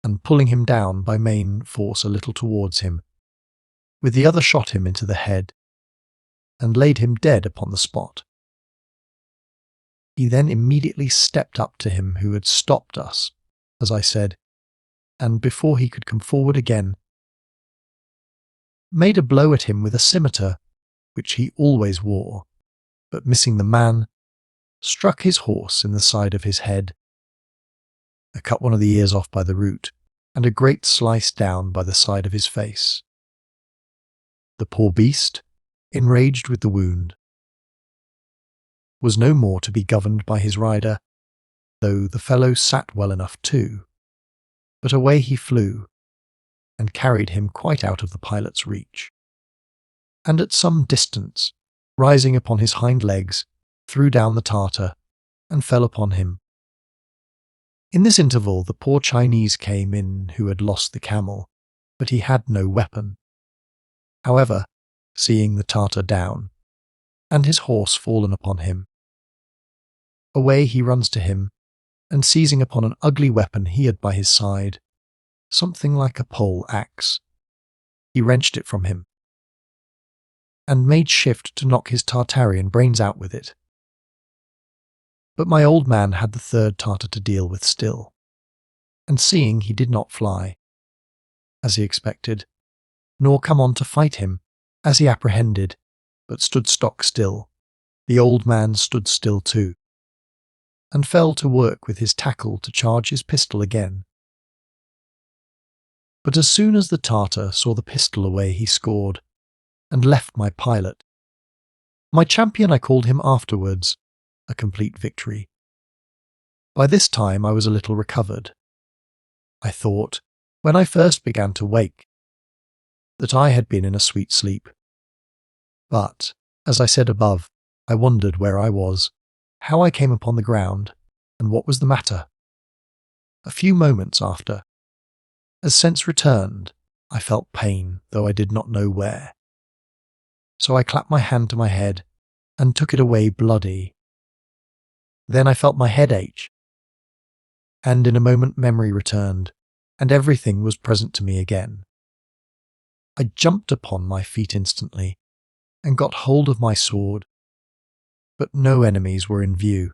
and pulling him down by main force a little towards him, with the other shot him into the head, and laid him dead upon the spot. He then immediately stepped up to him who had stopped us, as I said, and before he could come forward again, made a blow at him with a scimitar, which he always wore, but missing the man, struck his horse in the side of his head. I cut one of the ears off by the root, and a great slice down by the side of his face. The poor beast, enraged with the wound, was no more to be governed by his rider, though the fellow sat well enough too, but away he flew, and carried him quite out of the pilot's reach, and at some distance, rising upon his hind legs, threw down the Tartar, and fell upon him. In this interval the poor Chinese came in who had lost the camel, but he had no weapon. However, seeing the Tartar down, and his horse fallen upon him, away he runs to him, and seizing upon an ugly weapon he had by his side, something like a pole axe, he wrenched it from him, and made shift to knock his Tartarian brains out with it. But my old man had the 3rd Tartar to deal with still, and seeing he did not fly, as he expected, nor come on to fight him, as he apprehended, but stood stock still, the old man stood still too, and fell to work with his tackle to charge his pistol again. But as soon as the Tartar saw the pistol away he scored, and left my pilot. My champion I called him afterwards, a complete victory. By this time I was a little recovered. I thought, when I first began to wake, that I had been in a sweet sleep. But, as I said above, I wondered where I was, how I came upon the ground, and what was the matter. A few moments after, as sense returned, I felt pain, though I did not know where. So I clapped my hand to my head, and took it away bloody. Then I felt my head ache, and in a moment memory returned, and everything was present to me again. I jumped upon my feet instantly, and got hold of my sword, but no enemies were in view.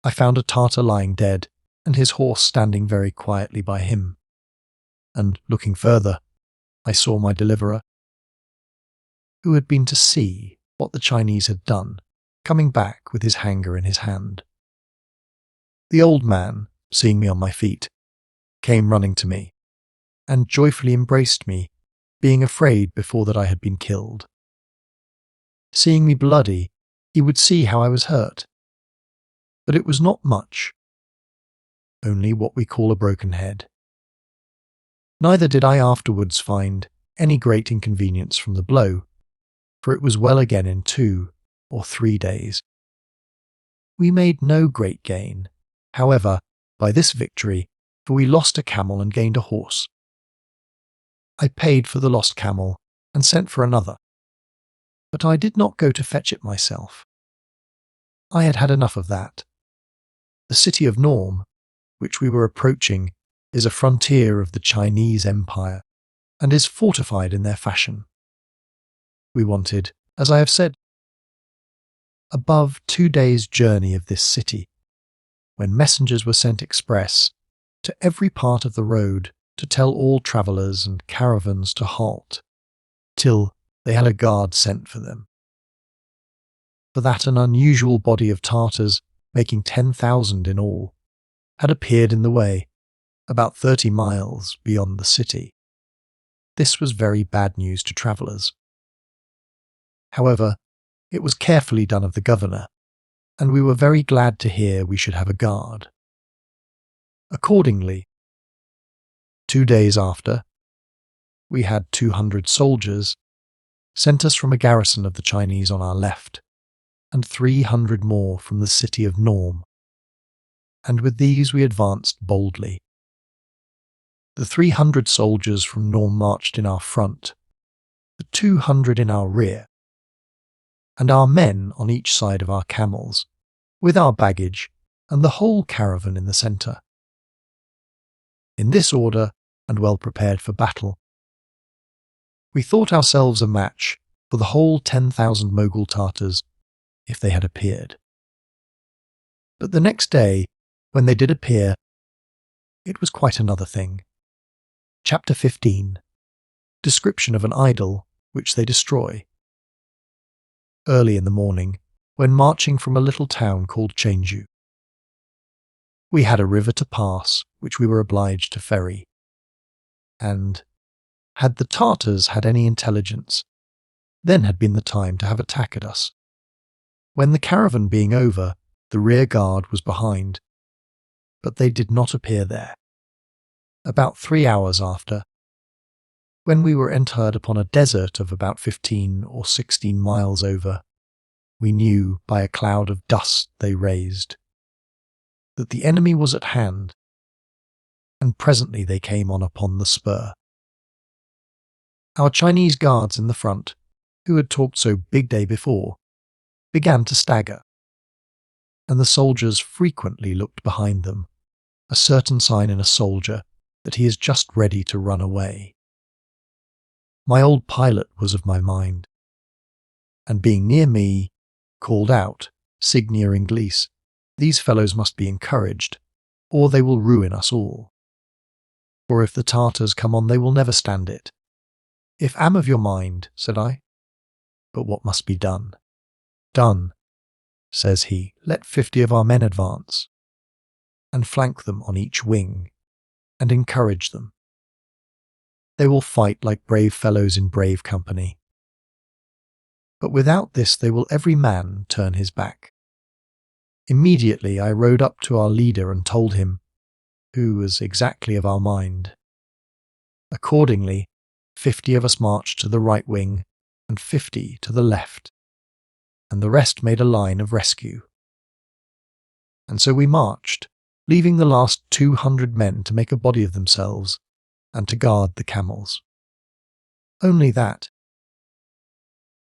I found a Tartar lying dead, and his horse standing very quietly by him, and, looking further, I saw my deliverer. who had been to see what the Chinese had done, coming back with his hanger in his hand. The old man, seeing me on my feet, came running to me, and joyfully embraced me, being afraid before that I had been killed. Seeing me bloody, he would see how I was hurt. But it was not much, only what we call a broken head. Neither did I afterwards find any great inconvenience from the blow, for it was well again in 2 or 3 days. We made no great gain, however, by this victory, for we lost a camel and gained a horse. I paid for the lost camel and sent for another, but I did not go to fetch it myself. I had had enough of that. The city of Norm, which we were approaching, is a frontier of the Chinese Empire, and is fortified in their fashion. We wanted, as I have said, above 2 days' journey of this city, when messengers were sent express to every part of the road to tell all travellers and caravans to halt, till they had a guard sent for them. For that an unusual body of Tartars, making 10,000 in all, had appeared in the way, about 30 miles beyond the city. This was very bad news to travellers. However, it was carefully done of the governor, and we were very glad to hear we should have a guard. Accordingly, 2 days after, we had 200 soldiers sent us from a garrison of the Chinese on our left, and 300 more from the city of Norm, and with these we advanced boldly. The 300 soldiers from Norm marched in our front, the 200 in our rear, and our men on each side of our camels, with our baggage and the whole caravan in the centre. In this order, and well prepared for battle, we thought ourselves a match for the whole 10,000 Mogul Tartars if they had appeared. But the next day, when they did appear, it was quite another thing. Chapter 15. Description of an idol which they destroy. Early in the morning, when marching from a little town called Chengdu, we had a river to pass which we were obliged to ferry, and, had the Tartars had any intelligence, then had been the time to have attack at us. When the caravan being over, the rear guard was behind, but they did not appear there. About 3 hours after, when we were entered upon a desert of about 15 or 16 miles over, we knew by a cloud of dust they raised that the enemy was at hand, and presently they came on upon the spur. Our Chinese guards in the front, who had talked so big day before, began to stagger, and the soldiers frequently looked behind them, a certain sign in a soldier that he is just ready to run away. My old pilot was of my mind, and being near me, called out, Signia Inglis, these fellows must be encouraged, or they will ruin us all. For if the Tartars come on, they will never stand it. If am of your mind, said I. But what must be done? Done, says he, let 50 of our men advance, and flank them on each wing, and encourage them. They will fight like brave fellows in brave company. But without this they will every man turn his back. Immediately I rode up to our leader and told him, who was exactly of our mind. Accordingly, 50 of us marched to the right wing, and 50 to the left, and the rest made a line of rescue. And so we marched, leaving the last 200 men to make a body of themselves, and to guard the camels. Only that,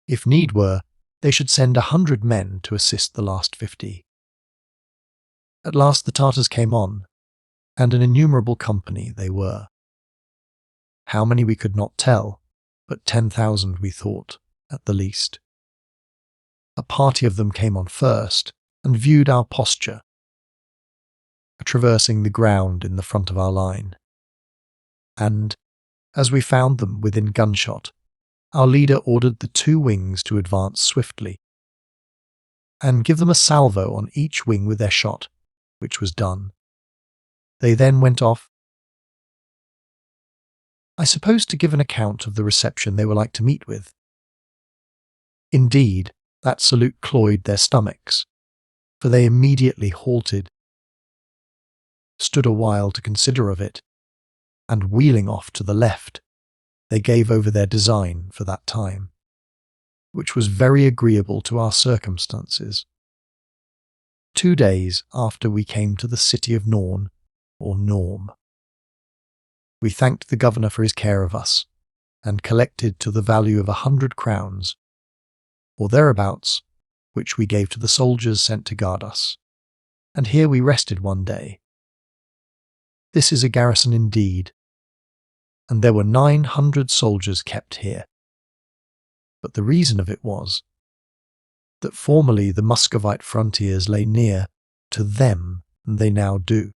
if need were, they should send 100 men to assist the last 50. At last the Tartars came on, and an innumerable company they were. How many we could not tell, but 10,000 we thought, at the least. A party of them came on first, and viewed our posture, traversing the ground in the front of our line. And, as we found them within gunshot, our leader ordered the 2 wings to advance swiftly and give them a salvo on each wing with their shot, which was done. They then went off, I suppose, to give an account of the reception they were like to meet with. Indeed, that salute cloyed their stomachs, for they immediately halted, stood a while to consider of it, and wheeling off to the left, they gave over their design for that time, which was very agreeable to our circumstances. 2 days after we came to the city of Norn, or Norm. We thanked the governor for his care of us, and collected to the value of 100 crowns, or thereabouts, which we gave to the soldiers sent to guard us, and here we rested one day. This is a garrison indeed, and there were 900 soldiers kept here. But the reason of it was that formerly the Muscovite frontiers lay near to them than they now do.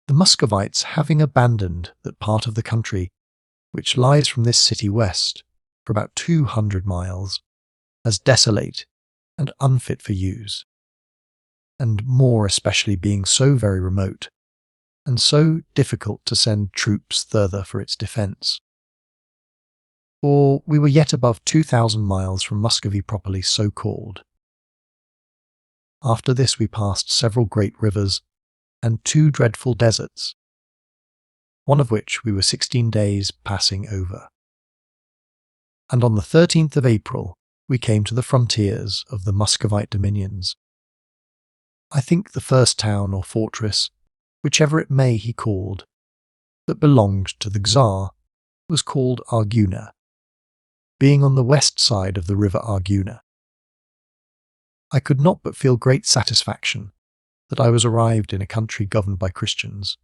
The Muscovites having abandoned that part of the country which lies from this city west for about 200 miles, as desolate and unfit for use, and more especially being so very remote, and so difficult to send troops thither for its defence. For we were yet above 2,000 miles from Muscovy properly so called. After this we passed several great rivers, and 2 dreadful deserts, one of which we were 16 days passing over. And on the 13th of April we came to the frontiers of the Muscovite dominions. I think the first town or fortress, whichever it may he called, that belonged to the Tsar, was called Arguna, being on the west side of the river Arguna. I could not but feel great satisfaction that I was arrived in a country governed by Christians.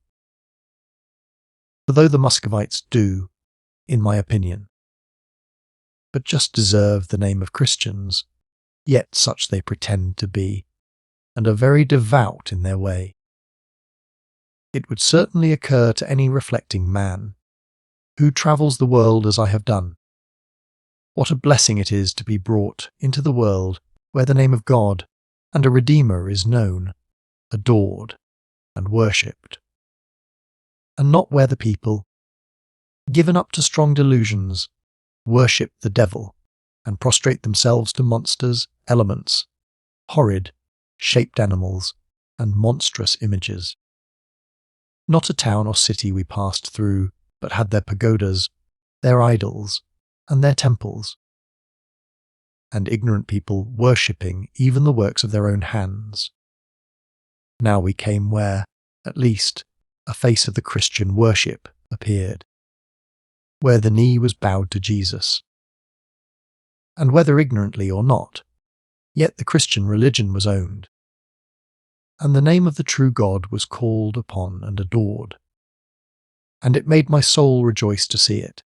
For though the Muscovites do, in my opinion, but just deserve the name of Christians, yet such they pretend to be, and are very devout in their way. It would certainly occur to any reflecting man, who travels the world as I have done, what a blessing it is to be brought into the world where the name of God and a Redeemer is known, adored, and worshipped, and not where the people, given up to strong delusions, worship the devil and prostrate themselves to monsters, elements, horrid, shaped animals, and monstrous images. Not a town or city we passed through but had their pagodas, their idols, and their temples, and ignorant people worshipping even the works of their own hands. Now we came where, at least, a face of the Christian worship appeared, where the knee was bowed to Jesus. And whether ignorantly or not, yet the Christian religion was owned, and the name of the true God was called upon and adored, and it made my soul rejoice to see it.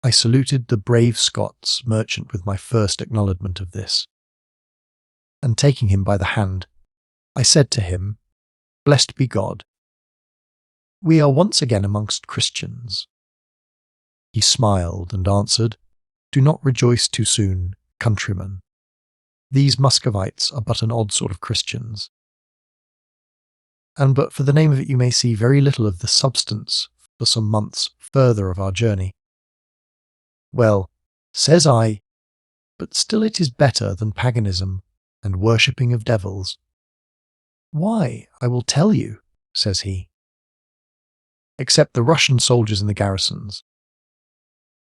I saluted the brave Scots merchant with my first acknowledgment of this, and taking him by the hand, I said to him, Blessed be God, we are once again amongst Christians. He smiled and answered, Do not rejoice too soon, countryman. These Muscovites are but an odd sort of Christians. And but for the name of it you may see very little of the substance for some months further of our journey. Well, says I, but still it is better than paganism and worshipping of devils. Why, I will tell you, says he. Except the Russian soldiers in the garrisons,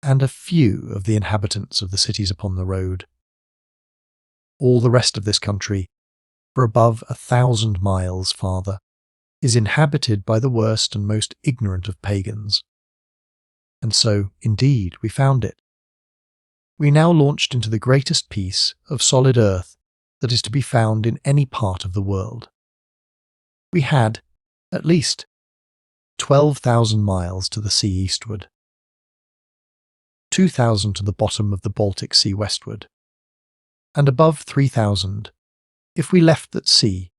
and a few of the inhabitants of the cities upon the road, all the rest of this country, for above 1,000 miles farther, is inhabited by the worst and most ignorant of pagans. And so, indeed, we found it. We now launched into the greatest piece of solid earth that is to be found in any part of the world. We had, at least, 12,000 miles to the sea eastward, 2,000 to the bottom of the Baltic Sea westward, and above 3,000 if we left that sea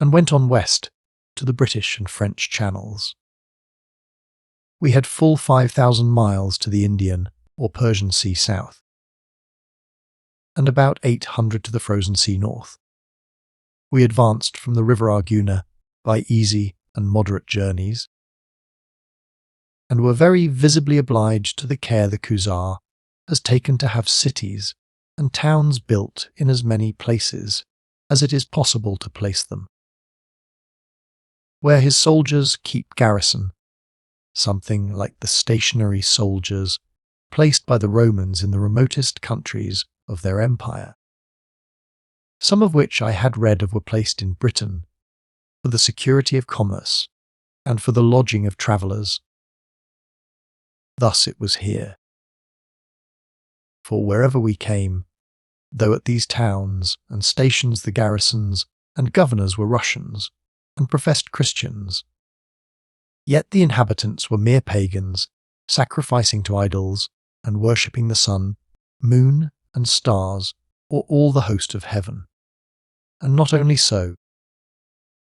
and went on west to the British and French channels. we had full 5,000 miles to the Indian or Persian Sea south, and about 800 to the Frozen Sea north. We advanced from the River Arguna by easy and moderate journeys, and were very visibly obliged to the care the Khuzar has taken to have cities and towns built in as many places as it is possible to place them, where his soldiers keep garrison, something like the stationary soldiers placed by the Romans in the remotest countries of their empire, some of which I had read of were placed in Britain for the security of commerce and for the lodging of travellers. Thus it was here. For wherever we came, though at these towns and stations the garrisons and governors were Russians and professed Christians, yet the inhabitants were mere pagans, sacrificing to idols and worshipping the sun, moon, and stars, or all the host of heaven. And not only so,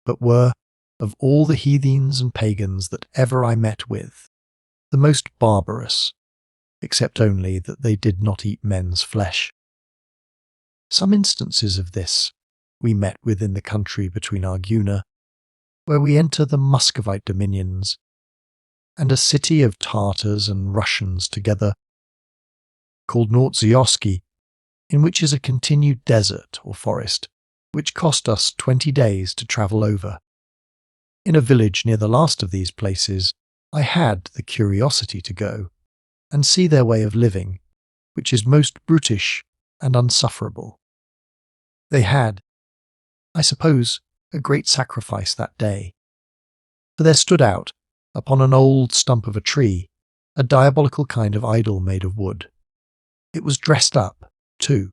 but were, of all the heathens and pagans that ever I met with, the most barbarous, except only that they did not eat men's flesh. Some instances of this we met with in the country between Arguna, where we enter the Muscovite dominions, and a city of Tartars and Russians together, called Nordzioski, in which is a continued desert or forest, which cost us 20 days to travel over. In a village near the last of these places, I had the curiosity to go and see their way of living, which is most brutish and unsufferable. They had, I suppose, a great sacrifice that day, for there stood out, upon an old stump of a tree, a diabolical kind of idol made of wood. It was dressed up, too,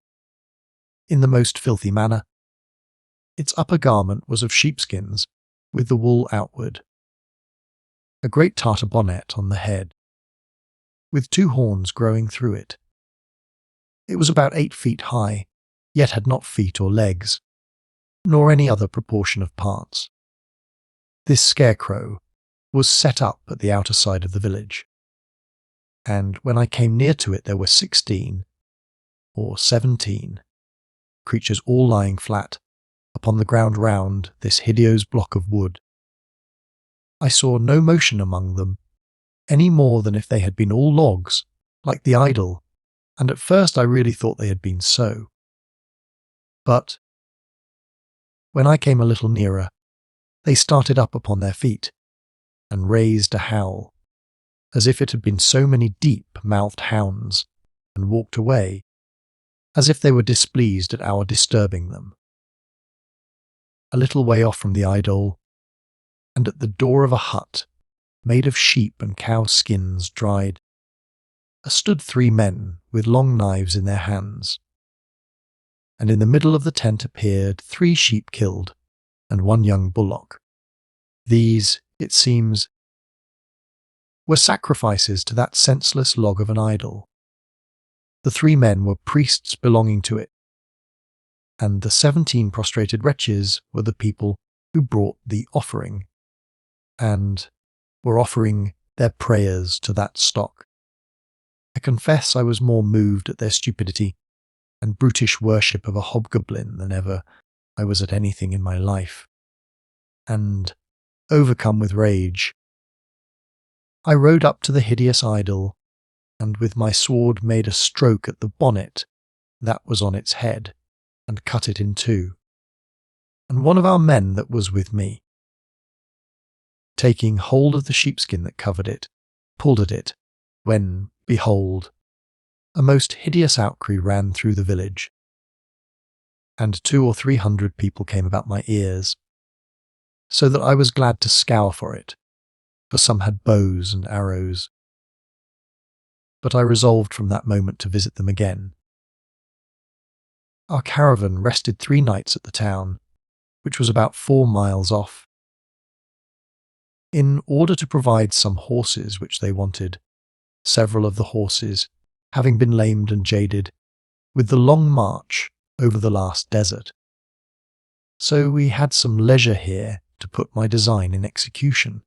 in the most filthy manner. Its upper garment was of sheepskins, with the wool outward, a great Tartar bonnet on the head, with 2 horns growing through it. It was about 8 feet high, yet had not feet or legs, nor any other proportion of parts. This scarecrow was set up at the outer side of the village, and when I came near to it there were 16 or 17 creatures all lying flat upon the ground round this hideous block of wood. I saw no motion among them, any more than if they had been all logs, like the idol, and at first I really thought they had been so. But when I came a little nearer, they started up upon their feet, and raised a howl, as if it had been so many deep-mouthed hounds, and walked away, as if they were displeased at our disturbing them. A little way off from the idol, and at the door of a hut, made of sheep and cow skins dried, stood 3 men with long knives in their hands, and in the middle of the tent appeared 3 sheep killed, and 1 young bullock. These, it seems, were sacrifices to that senseless log of an idol. The 3 men were priests belonging to it, and the 17 prostrated wretches were the people who brought the offering, and were offering their prayers to that stock. I confess I was more moved at their stupidity and brutish worship of a hobgoblin than ever I was at anything in my life, and, overcome with rage, I rode up to the hideous idol, and with my sword made a stroke at the bonnet that was on its head, and cut it in 2. And one of our men that was with me, taking hold of the sheepskin that covered it, pulled at it, when, behold, a most hideous outcry ran through the village, and 200 or 300 people came about my ears, so that I was glad to scour for it, for some had bows and arrows. But I resolved from that moment to visit them again. Our caravan rested 3 nights at the town, which was about 4 miles off. In order to provide some horses which they wanted, several of the horses having been lamed and jaded with the long march over the last desert. So we had some leisure here to put my design in execution.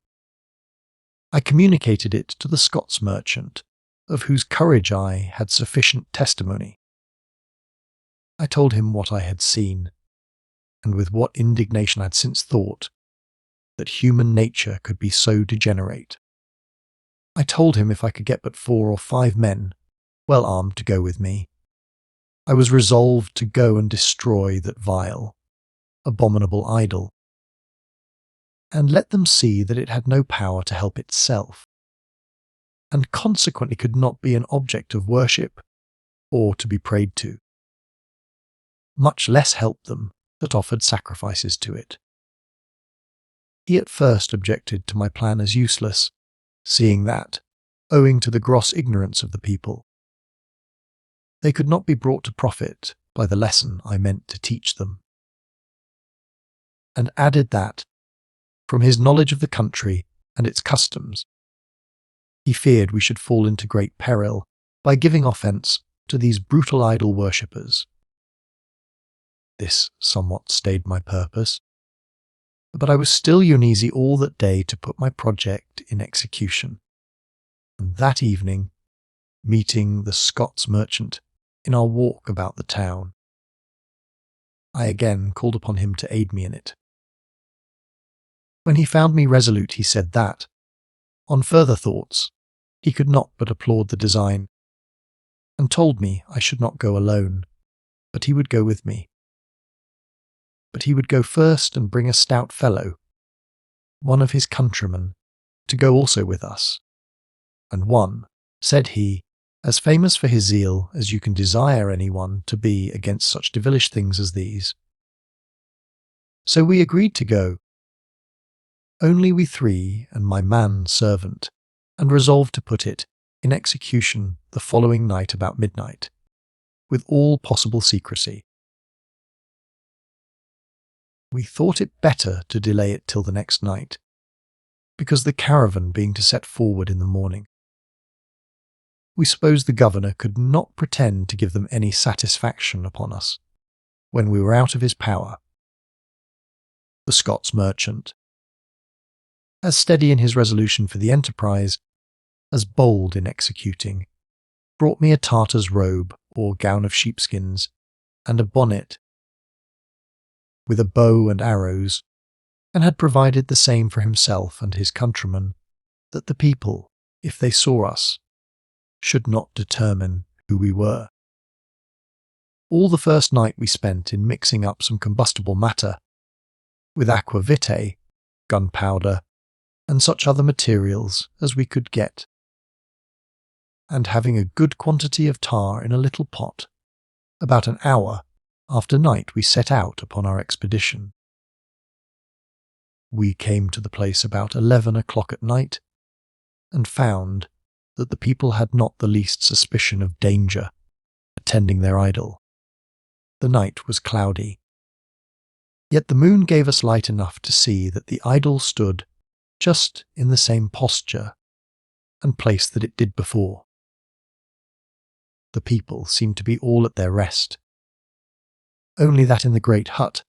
I communicated it to the Scots merchant, of whose courage I had sufficient testimony. I told him what I had seen, and with what indignation I had since thought that human nature could be so degenerate. I told him if I could get but 4 or 5 men, well armed, to go with me, I was resolved to go and destroy that vile, abominable idol, and let them see that it had no power to help itself, and consequently could not be an object of worship or to be prayed to, much less help them that offered sacrifices to it. He at first objected to my plan as useless, seeing that, owing to the gross ignorance of the people, they could not be brought to profit by the lesson I meant to teach them, and added that, from his knowledge of the country and its customs, he feared we should fall into great peril by giving offence to these brutal idol worshippers. This somewhat stayed my purpose, but I was still uneasy all that day to put my project in execution, and that evening, meeting the Scots merchant in our walk about the town, I again called upon him to aid me in it. When he found me resolute, he said that, on further thoughts, he could not but applaud the design, and told me I should not go alone, but he would go with me. But he would go first and bring a stout fellow, one of his countrymen, to go also with us, and one, said he, as famous for his zeal as you can desire anyone to be against such devilish things as these. So we agreed to go, only we 3 and my man servant, and resolved to put it in execution the following night about midnight, with all possible secrecy. We thought it better to delay it till the next night, because the caravan being to set forward in the morning, we supposed the governor could not pretend to give them any satisfaction upon us when we were out of his power. The Scots merchant, as steady in his resolution for the enterprise, as bold in executing, brought me a Tartar's robe or gown of sheepskins, and a bonnet, with a bow and arrows, and had provided the same for himself and his countrymen, that the people, if they saw us, should not determine who we were. All the first night we spent in mixing up some combustible matter, with aqua vitae, gunpowder, and such other materials as we could get, and having a good quantity of tar in a little pot, about an hour after night we set out upon our expedition. We came to the place about 11 o'clock at night, and found that the people had not the least suspicion of danger attending their idol. The night was cloudy, yet the moon gave us light enough to see that the idol stood just in the same posture and place that it did before. The people seemed to be all at their rest, only that in the great hut,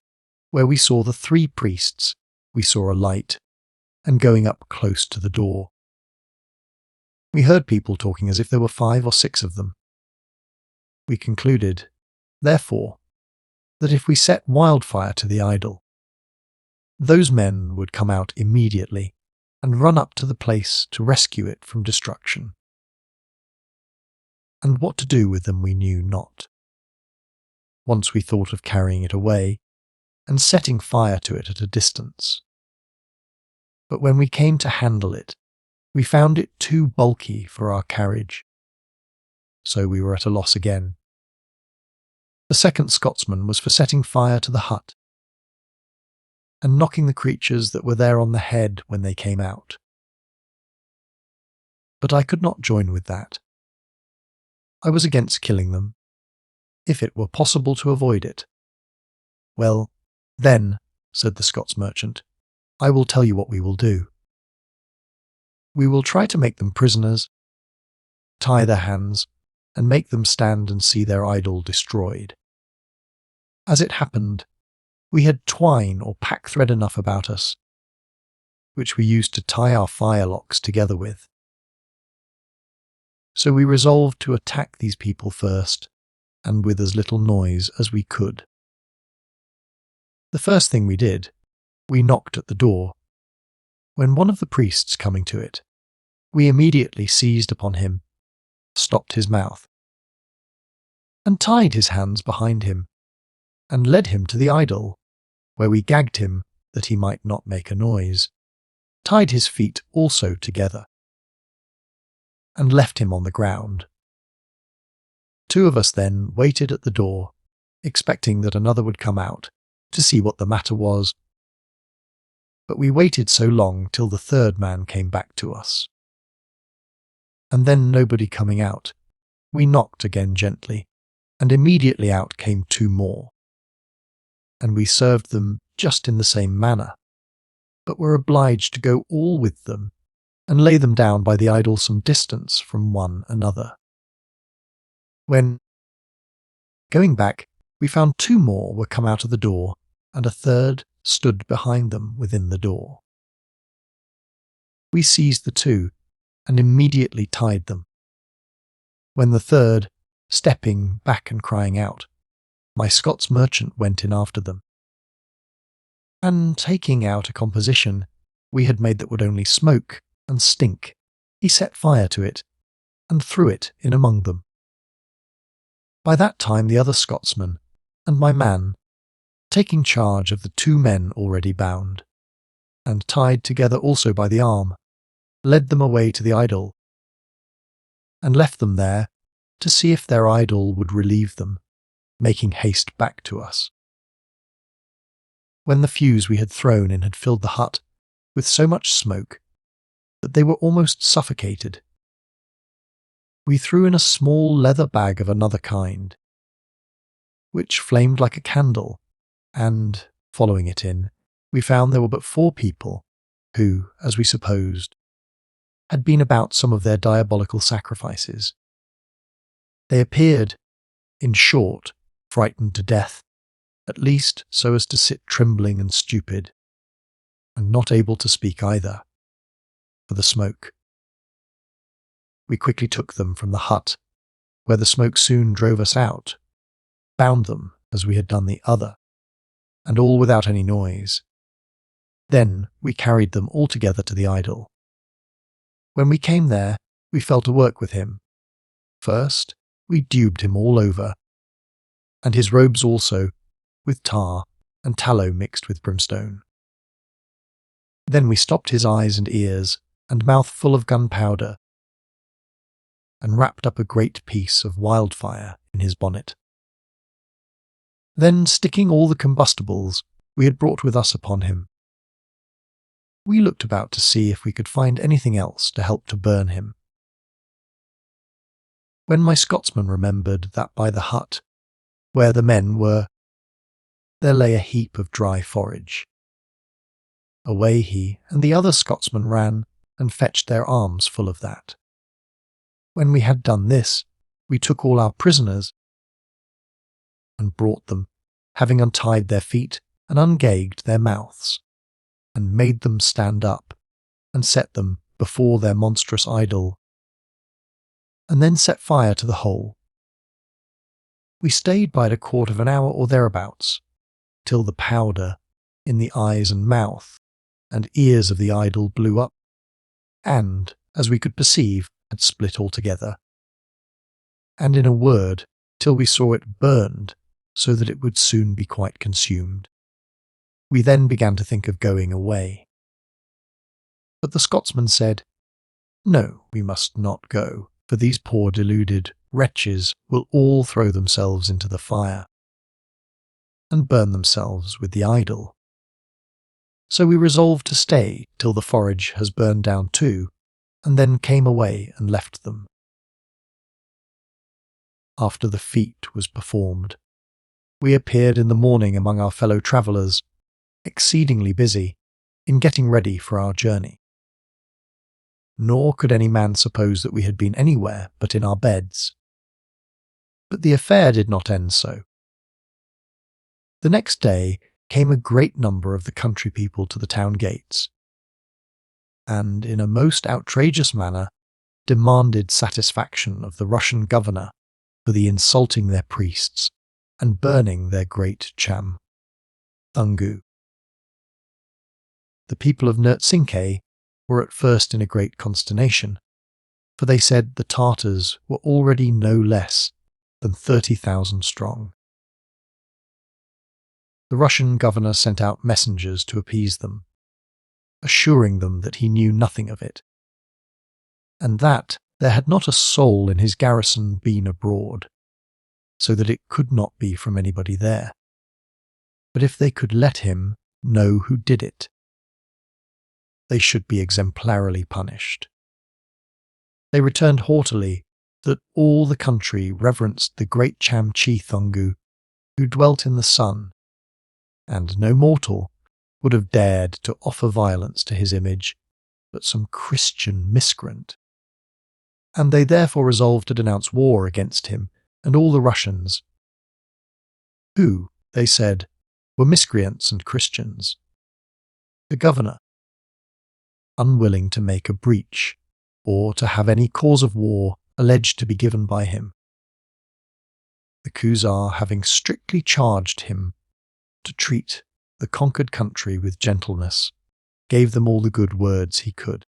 where we saw the 3 priests, we saw a light, and going up close to the door. We heard people talking as if there were 5 or 6 of them. We concluded, therefore, that if we set wildfire to the idol, those men would come out immediately and run up to the place to rescue it from destruction. And what to do with them we knew not. Once we thought of carrying it away and setting fire to it at a distance. But when we came to handle it, we found it too bulky for our carriage, so we were at a loss again. The second Scotsman was for setting fire to the hut, and knocking the creatures that were there on the head when they came out. But I could not join with that. I was against killing them, if it were possible to avoid it. Well, then, said the Scots merchant, I will tell you what we will do. We will try to make them prisoners, tie their hands, and make them stand and see their idol destroyed. As it happened, we had twine or pack thread enough about us, which we used to tie our firelocks together with. So we resolved to attack these people first, and with as little noise as we could. The first thing we did, we knocked at the door. When one of the priests coming to it, we immediately seized upon him, stopped his mouth, and tied his hands behind him, and led him to the idol, where we gagged him that he might not make a noise, tied his feet also together, and left him on the ground. 2 of us then waited at the door, expecting that another would come out to see what the matter was. But we waited so long till the 3rd man came back to us. And then, nobody coming out, we knocked again gently, and immediately out came 2 more. And we served them just in the same manner, but were obliged to go all with them, and lay them down by the idol some distance from one another. When, going back, we found 2 more were come out of the door, and a 3rd stood behind them within the door. We seized the 2, and immediately tied them. When the 3rd, stepping back and crying out, my Scots merchant went in after them. And taking out a composition we had made that would only smoke and stink, he set fire to it, and threw it in among them. By that time the other Scotsman, and my man, taking charge of the 2 men already bound, and tied together also by the arm, led them away to the idol, and left them there to see if their idol would relieve them, making haste back to us. When the fuse we had thrown in had filled the hut with so much smoke that they were almost suffocated, we threw in a small leather bag of another kind, which flamed like a candle, and, following it in, we found there were but 4 people who, as we supposed, had been about some of their diabolical sacrifices. They appeared, in short, frightened to death, at least so as to sit trembling and stupid, and not able to speak either, for the smoke. We quickly took them from the hut, where the smoke soon drove us out, bound them as we had done the other, and all without any noise. Then we carried them all together to the idol. When we came there, we fell to work with him. First, we dubed him all over, and his robes also, with tar and tallow mixed with brimstone. Then we stopped his eyes and ears and mouth full of gunpowder, and wrapped up a great piece of wildfire in his bonnet. Then, sticking all the combustibles we had brought with us upon him, we looked about to see if we could find anything else to help to burn him. When my Scotsman remembered that by the hut, where the men were, there lay a heap of dry forage. Away he and the other Scotsman ran and fetched their arms full of that. When we had done this, we took all our prisoners and brought them, having untied their feet and ungagged their mouths, and made them stand up, and set them before their monstrous idol, and then set fire to the whole. We stayed by it 1/4 of an hour or thereabouts, till the powder in the eyes and mouth and ears of the idol blew up, and, as we could perceive, had split altogether, and in a word, till we saw it burned, so that it would soon be quite consumed. We then began to think of going away. But the Scotsman said, "No, we must not go, for these poor deluded wretches will all throw themselves into the fire, and burn themselves with the idol." So we resolved to stay till the forage has burned down too, and then came away and left them. After the feat was performed, we appeared in the morning among our fellow travellers, exceedingly busy in getting ready for our journey. Nor could any man suppose that we had been anywhere but in our beds. But the affair did not end so. The next day came a great number of the country people to the town gates, and, in a most outrageous manner, demanded satisfaction of the Russian governor for the insulting their priests and burning their great cham, Thungu. The people of Nertsinke were at first in a great consternation, for they said the Tartars were already no less than 30,000 strong. The Russian governor sent out messengers to appease them, assuring them that he knew nothing of it, and that there had not a soul in his garrison been abroad, so that it could not be from anybody there. But if they could let him know who did it, they should be exemplarily punished. They returned haughtily that all the country reverenced the great Chamchi Thungu, who dwelt in the sun, and no mortal would have dared to offer violence to his image, but some Christian miscreant. And they therefore resolved to denounce war against him and all the Russians, who, they said, were miscreants and Christians. The governor, unwilling to make a breach, or to have any cause of war alleged to be given by him, the Khuzar having strictly charged him to treat the conquered country with gentleness, gave them all the good words he could.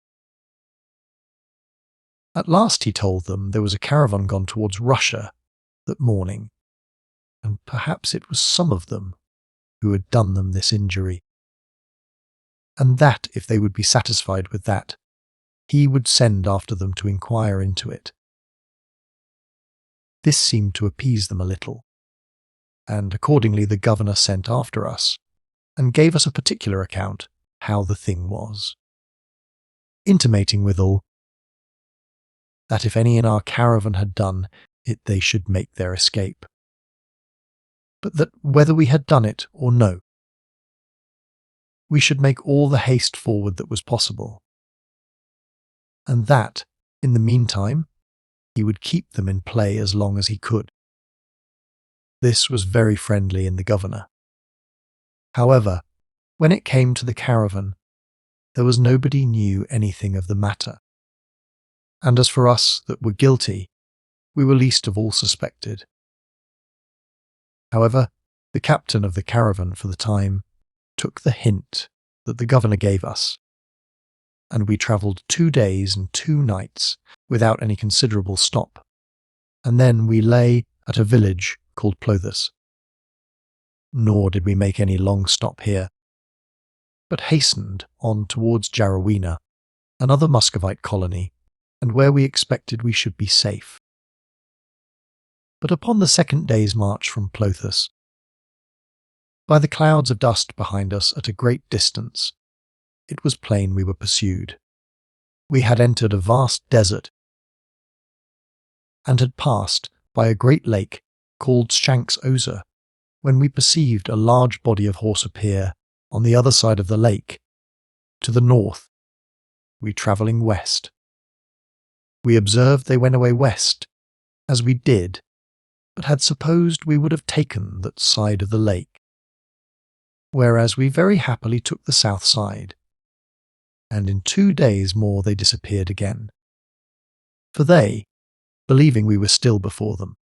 At last he told them there was a caravan gone towards Russia that morning, and perhaps it was some of them who had done them this injury, and that if they would be satisfied with that, he would send after them to inquire into it. This seemed to appease them a little, and accordingly the governor sent after us, and gave us a particular account how the thing was, intimating withal that if any in our caravan had done it they should make their escape, but that whether we had done it or no, we should make all the haste forward that was possible, and that, in the meantime, he would keep them in play as long as he could. This was very friendly in the governor. However, when it came to the caravan, there was nobody knew anything of the matter, and as for us that were guilty, we were least of all suspected. However, the captain of the caravan for the time took the hint that the governor gave us, and we travelled 2 days and 2 nights without any considerable stop, and then we lay at a village called Plothus. Nor did we make any long stop here, but hastened on towards Jarawena, another Muscovite colony, and where we expected we should be safe. But upon the 2nd day's march from Plothus, by the clouds of dust behind us at a great distance, it was plain we were pursued. We had entered a vast desert, and had passed by a great lake called Shanks Ozer, when we perceived a large body of horse appear on the other side of the lake, to the north, we travelling west. We observed they went away west, as we did, but had supposed we would have taken that side of the lake, whereas we very happily took the south side, and in 2 days more they disappeared again. For they, believing we were still before them,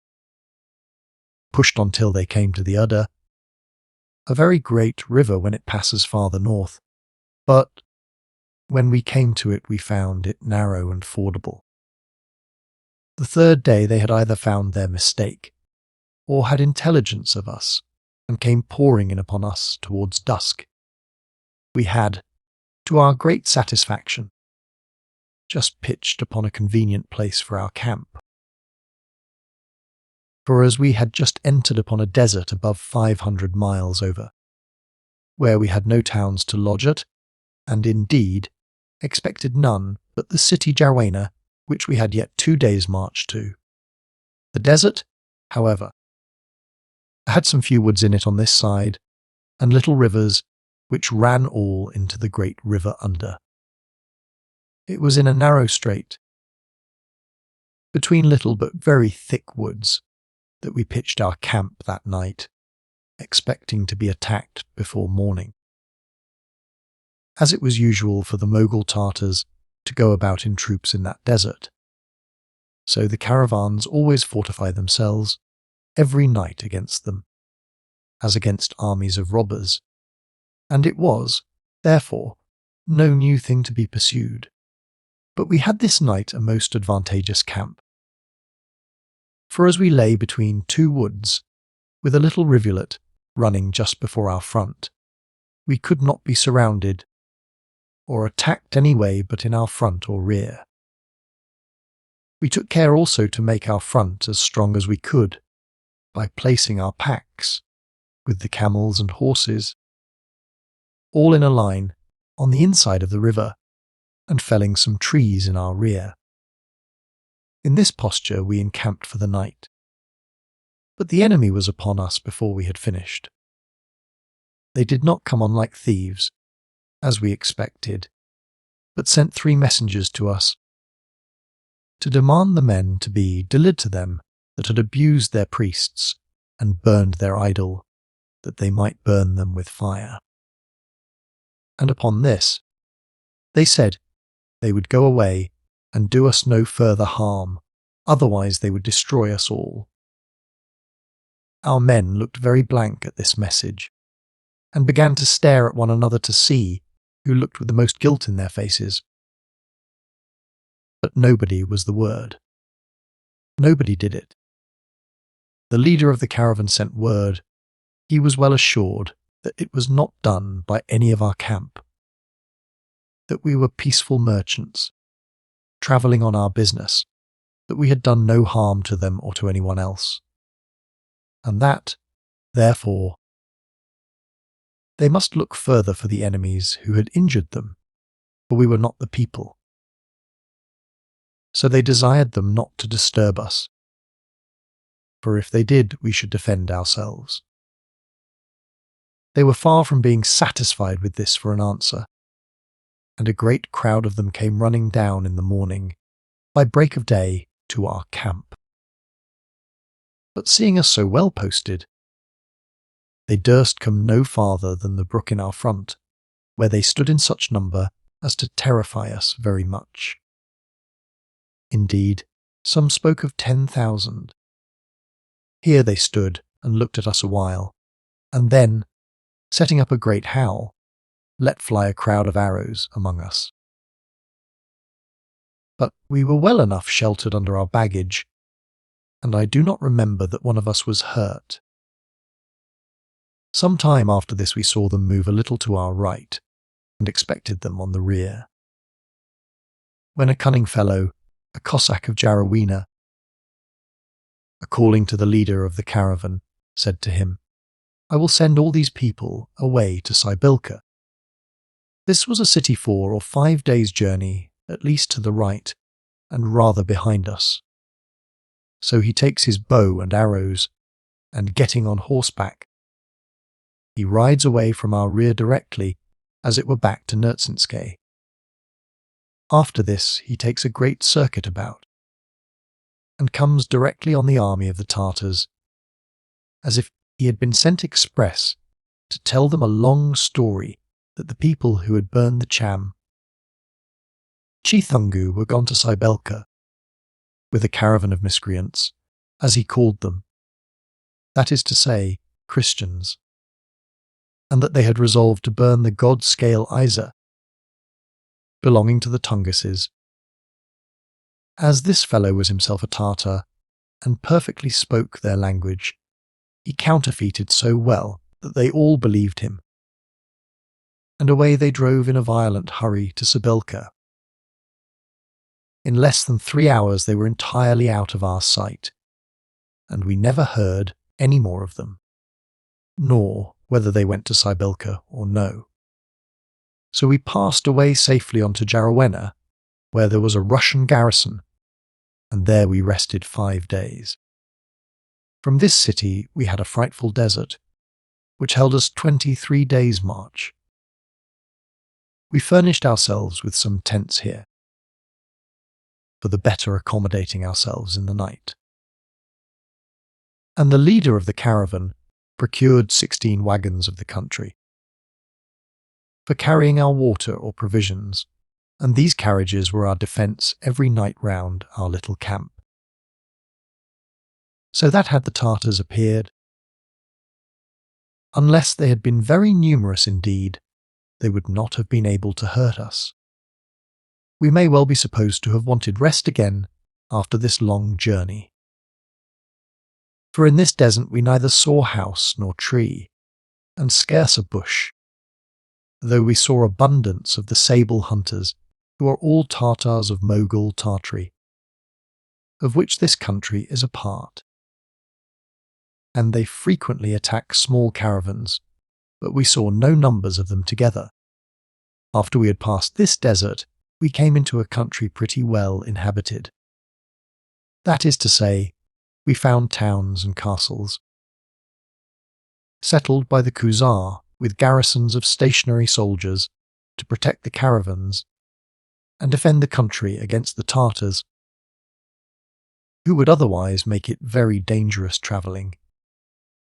pushed on till they came to the Udder, a very great river when it passes farther north, but when we came to it we found it narrow and fordable. The 3rd day they had either found their mistake, or had intelligence of us, and came pouring in upon us towards dusk. We had, to our great satisfaction, just pitched upon a convenient place for our camp. For as we had just entered upon a desert above 500 miles over, where we had no towns to lodge at, and indeed expected none but the city Jarawena, which we had yet 2 days' march to. The desert, however, had some few woods in it on this side, and little rivers which ran all into the great river under. It was in a narrow strait, between little but very thick woods, that we pitched our camp that night, expecting to be attacked before morning. as it was usual for the Mogul Tartars to go about in troops in that desert. So the caravans always fortify themselves every night against them, as against armies of robbers, and it was, therefore, no new thing to be pursued. But we had this night a most advantageous camp. For as we lay between two woods, with a little rivulet running just before our front, we could not be surrounded, or attacked any way but in our front or rear. We took care also to make our front as strong as we could, by placing our packs, with the camels and horses, all in a line on the inside of the river, and felling some trees in our rear. In this posture we encamped for the night. But the enemy was upon us before we had finished. They did not come on like thieves, as we expected, but sent 3 messengers to us, to demand the men to be delivered to them that had abused their priests and burned their idol, that they might burn them with fire. And upon this, they said they would go away and do us no further harm, otherwise they would destroy us all. Our men looked very blank at this message, and began to stare at one another to see who looked with the most guilt in their faces. But nobody was the word. Nobody did it. The leader of the caravan sent word. He was well assured that it was not done by any of our camp, that we were peaceful merchants, travelling on our business, that we had done no harm to them or to anyone else, and that, therefore, they must look further for the enemies who had injured them, for we were not the people. So they desired them not to disturb us, for if they did, we should defend ourselves. They were far from being satisfied with this for an answer, and a great crowd of them came running down in the morning, by break of day, to our camp. But seeing us so well posted, they durst come no farther than the brook in our front, where they stood in such number as to terrify us very much. Indeed, some spoke of 10,000. Here they stood and looked at us a while, and then, setting up a great howl, let fly a crowd of arrows among us. But we were well enough sheltered under our baggage, and I do not remember that one of us was hurt. Some time after this we saw them move a little to our right, and expected them on the rear. When a cunning fellow, a Cossack of Jarawina, calling to the leader of the caravan, said to him, "I will send all these people away to Sibilka." This was a city 4 or 5 days' journey, at least to the right, and rather behind us. So he takes his bow and arrows, and getting on horseback, he rides away from our rear directly, as it were back to Nertsinske. After this he takes a great circuit about, and comes directly on the army of the Tartars, as if he had been sent express to tell them a long story that the people who had burned the Cham Chithungu were gone to Sibelka, with a caravan of miscreants, as he called them, that is to say, Christians, and that they had resolved to burn the god Scale Isa, belonging to the Tunguses. As this fellow was himself a Tartar, and perfectly spoke their language, he counterfeited so well that they all believed him, and away they drove in a violent hurry to Sibelka. In less than 3 hours they were entirely out of our sight, and we never heard any more of them, nor whether they went to Sibelka or no. So we passed away safely on to Jarawena, where there was a Russian garrison, and there we rested 5 days. From this city we had a frightful desert, which held us 23 days' march. We furnished ourselves with some tents here, for the better accommodating ourselves in the night. And the leader of the caravan procured 16 wagons of the country. for carrying our water or provisions, and these carriages were our defence every night round our little camp. So that had the Tartars appeared, unless they had been very numerous indeed, they would not have been able to hurt us. We may well be supposed to have wanted rest again after this long journey. For in this desert we neither saw house nor tree, and scarce a bush, though we saw abundance of the sable hunters, who are all Tartars of Mogul Tartary, of which this country is a part. And they frequently attack small caravans, but we saw no numbers of them together. After we had passed this desert, we came into a country pretty well inhabited. That is to say, we found towns and castles, settled by the Khuzar with garrisons of stationary soldiers to protect the caravans and defend the country against the Tartars, who would otherwise make it very dangerous travelling.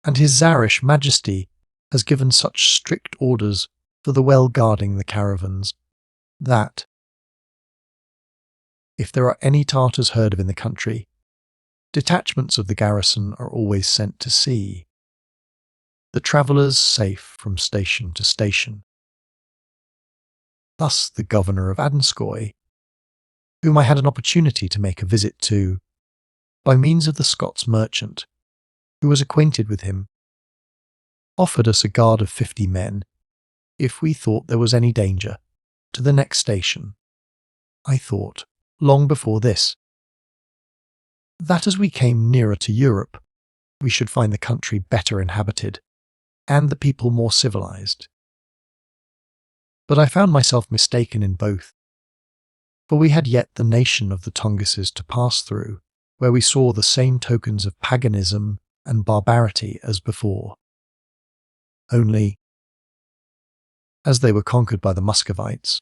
And His Tsarish Majesty has given such strict orders for the well guarding the caravans that, if there are any Tartars heard of in the country, detachments of the garrison are always sent to see, the travellers safe from station to station. Thus the governor of Adanskoy, whom I had an opportunity to make a visit to, by means of the Scots merchant, who was acquainted with him, offered us a guard of 50 men, if we thought there was any danger, to the next station. I thought, long before this, that as we came nearer to Europe, we should find the country better inhabited, and the people more civilized. But I found myself mistaken in both, for we had yet the nation of the Tongases to pass through, where we saw the same tokens of paganism and barbarity as before. Only, as they were conquered by the Muscovites,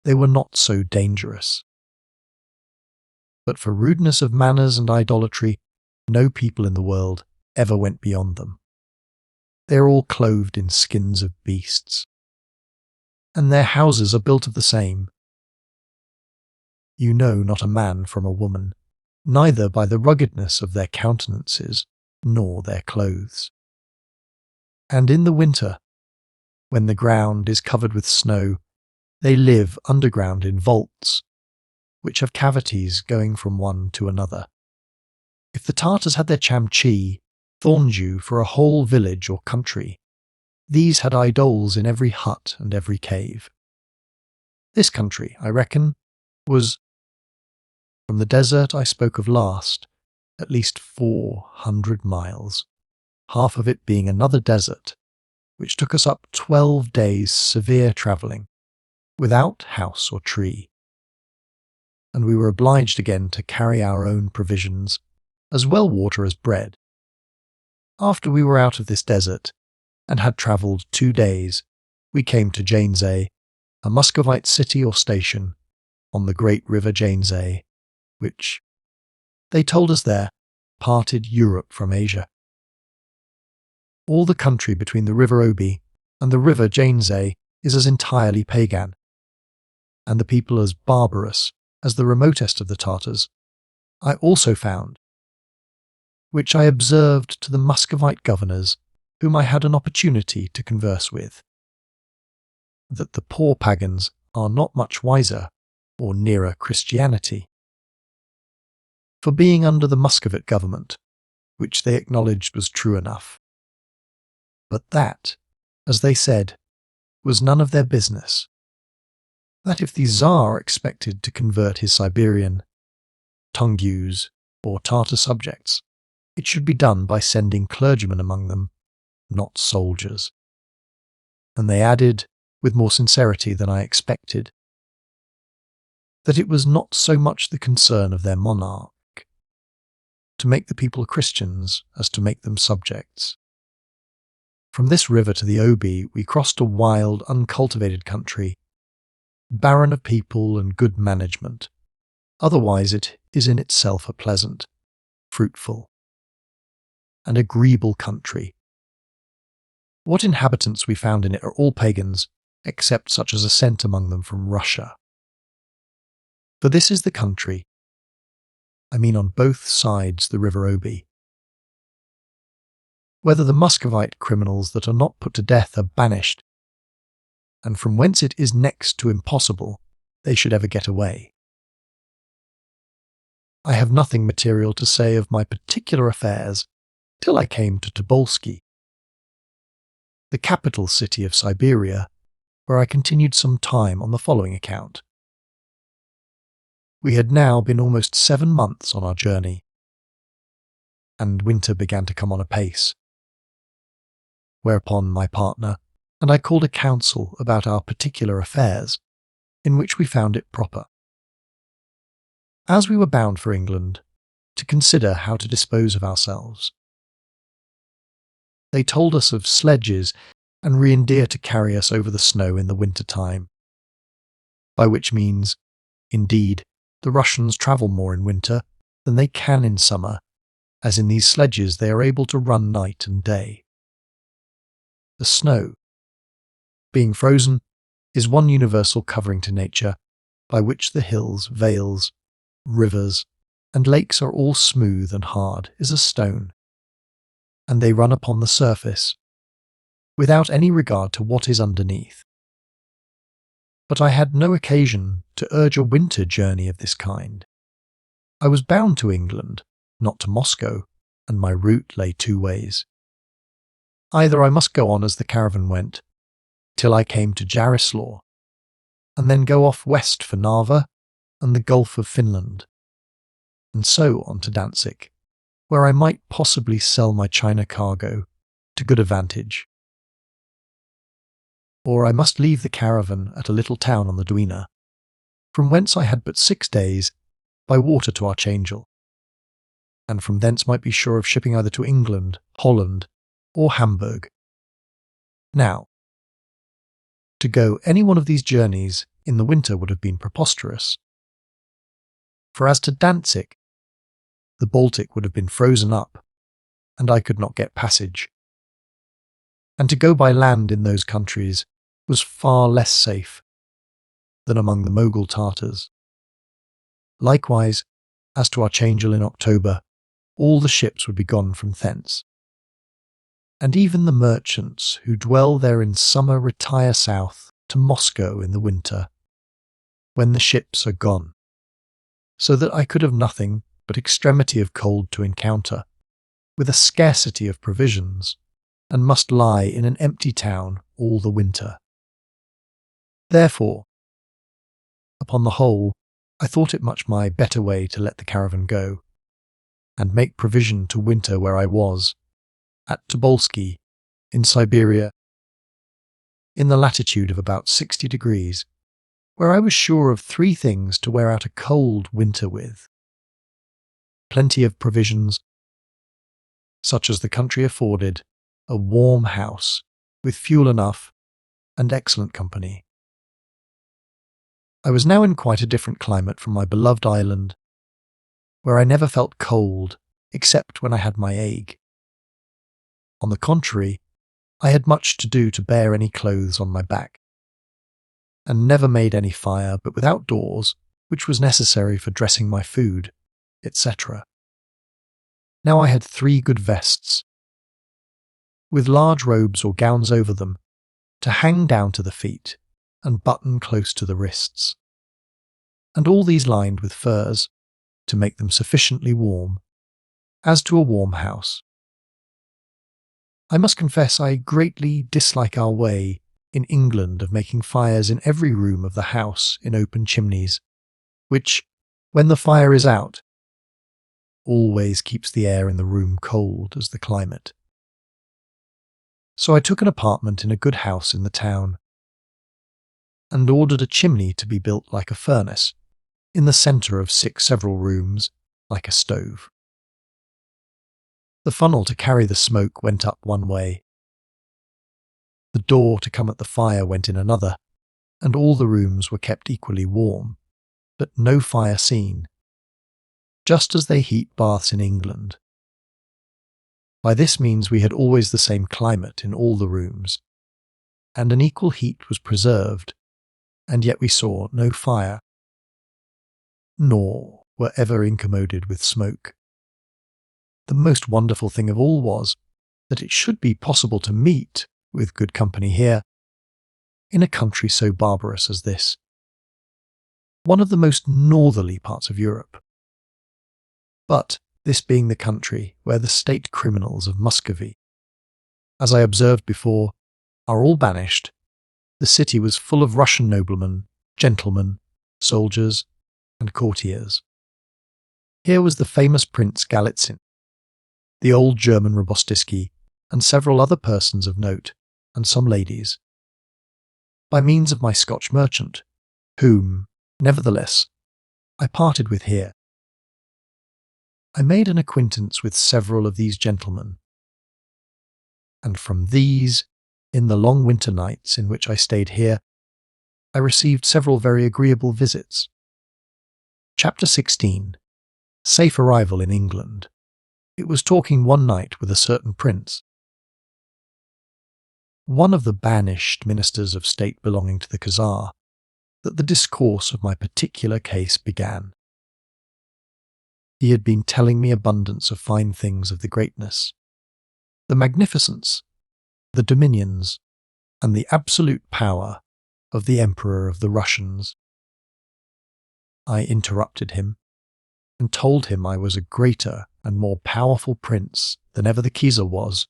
they were not so dangerous. But for rudeness of manners and idolatry, no people in the world ever went beyond them. They are all clothed in skins of beasts, and their houses are built of the same. You know not a man from a woman, neither by the ruggedness of their countenances nor their clothes. And in the winter, when the ground is covered with snow, they live underground in vaults, which have cavities going from one to another. If the Tartars had their chamchi, thorndew for a whole village or country, these had idols in every hut and every cave. This country, I reckon, was, from the desert I spoke of last, at least 400 miles, half of it being another desert, which took us up 12 days' severe travelling, without house or tree. And we were obliged again to carry our own provisions, as well water as bread. After we were out of this desert, and had travelled 2 days, we came to Janesay, a Muscovite city or station, on the great river Janesay, which, they told us there, parted Europe from Asia. All the country between the river Obi and the river Janesay is as entirely pagan, and the people as barbarous as the remotest of the Tartars, I also found, which I observed to the Muscovite governors whom I had an opportunity to converse with, that the poor pagans are not much wiser or nearer Christianity. For being under the Muscovite government, which they acknowledged was true enough, but that, as they said, was none of their business, that if the Tsar expected to convert his Siberian, Tungus, or Tartar subjects, it should be done by sending clergymen among them, not soldiers. And they added, with more sincerity than I expected, that it was not so much the concern of their monarch to make the people Christians as to make them subjects. From this river to the Obi we crossed a wild, uncultivated country, barren of people and good management. Otherwise it is in itself a pleasant, fruitful, and agreeable country. What inhabitants we found in it are all pagans, except such as are sent among them from Russia. For this is the country, I mean on both sides the River Oby, whether the Muscovite criminals that are not put to death are banished, and from whence it is next to impossible they should ever get away. I have nothing material to say of my particular affairs till I came to Tobolsky, the capital city of Siberia, where I continued some time on the following account. We had now been almost 7 months on our journey, and winter began to come on apace, whereupon my partner and I called a council about our particular affairs, in which we found it proper, as we were bound for England, to consider how to dispose of ourselves. They told us of sledges and reindeer to carry us over the snow in the winter time, by which means, indeed, the Russians travel more in winter than they can in summer, as in these sledges they are able to run night and day. The snow, being frozen, is one universal covering to nature, by which the hills, vales, rivers, and lakes are all smooth and hard as a stone, and they run upon the surface, without any regard to what is underneath. But I had no occasion to urge a winter journey of this kind. I was bound to England, not to Moscow, and my route lay 2 ways. Either I must go on as the caravan went, till I came to Jarislaw, and then go off west for Narva and the Gulf of Finland, and so on to Danzig, where I might possibly sell my China cargo to good advantage. Or I must leave the caravan at a little town on the Dwina, from whence I had but 6 days by water to Archangel, and from thence might be sure of shipping either to England, Holland, or Hamburg. Now, to go any one of these journeys in the winter would have been preposterous. For as to Danzig, the Baltic would have been frozen up, and I could not get passage. And to go by land in those countries was far less safe than among the Mogul Tartars. Likewise, as to Archangel in October, all the ships would be gone from thence. And even the merchants who dwell there in summer retire south to Moscow in the winter, when the ships are gone, so that I could have nothing but extremity of cold to encounter, with a scarcity of provisions, and must lie in an empty town all the winter. Therefore, upon the whole, I thought it much my better way to let the caravan go, and make provision to winter where I was, at Tobolsky, in Siberia, in the latitude of about 60 degrees, where I was sure of 3 things to wear out a cold winter with: plenty of provisions, such as the country afforded, a warm house, with fuel enough, and excellent company. I was now in quite a different climate from my beloved island, where I never felt cold except when I had my ague. On the contrary, I had much to do to bear any clothes on my back, and never made any fire but without doors, which was necessary for dressing my food, etc. Now I had 3 good vests, with large robes or gowns over them, to hang down to the feet and button close to the wrists, and all these lined with furs, to make them sufficiently warm, as to a warm house. I must confess I greatly dislike our way in England of making fires in every room of the house in open chimneys, which, when the fire is out, always keeps the air in the room cold as the climate. So I took an apartment in a good house in the town, and ordered a chimney to be built like a furnace, in the centre of 6 several rooms, like a stove. The funnel to carry the smoke went up one way. The door to come at the fire went in another, and all the rooms were kept equally warm, but no fire seen, just as they heat baths in England. By this means we had always the same climate in all the rooms, and an equal heat was preserved, and yet we saw no fire, nor were ever incommoded with smoke. The most wonderful thing of all was that it should be possible to meet with good company here, in a country so barbarous as this, one of the most northerly parts of Europe. But this being the country where the state criminals of Muscovy, as I observed before, are all banished, the city was full of Russian noblemen, gentlemen, soldiers, and courtiers. Here was the famous Prince Galitzin, the old German Robostiski, and several other persons of note, and some ladies. By means of my Scotch merchant, whom, nevertheless, I parted with here, I made an acquaintance with several of these gentlemen, and from these, in the long winter nights in which I stayed here, I received several very agreeable visits. Chapter 16. Safe Arrival in England. It was talking one night with a certain prince, one of the banished ministers of state belonging to the Khazar, that the discourse of my particular case began. He had been telling me abundance of fine things of the greatness, the magnificence, the dominions, and the absolute power of the Emperor of the Russians. I interrupted him, and told him I was a greater and more powerful prince than ever the Khazar was,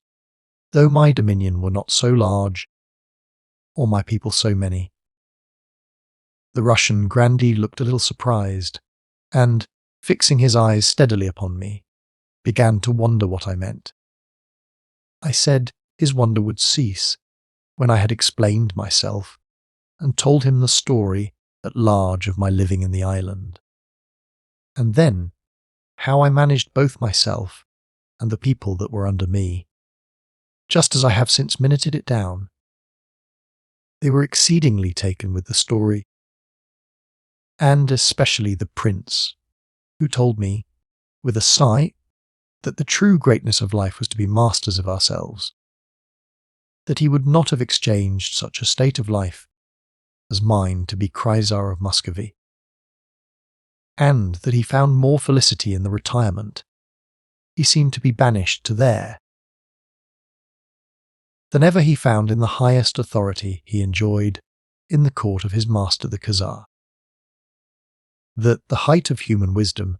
though my dominion were not so large, or my people so many. The Russian grandee looked a little surprised, and, fixing his eyes steadily upon me, began to wonder what I meant. I said his wonder would cease when I had explained myself, and told him the story at large of my living in the island, and then how I managed both myself and the people that were under me, just as I have since minuted it down. They were exceedingly taken with the story, and especially the prince, who told me, with a sigh, that the true greatness of life was to be masters of ourselves, that he would not have exchanged such a state of life as mine to be Khaisar of Muscovy, and that he found more felicity in the retirement he seemed to be banished to there than ever he found in the highest authority he enjoyed in the court of his master the Khazar. That the height of human wisdom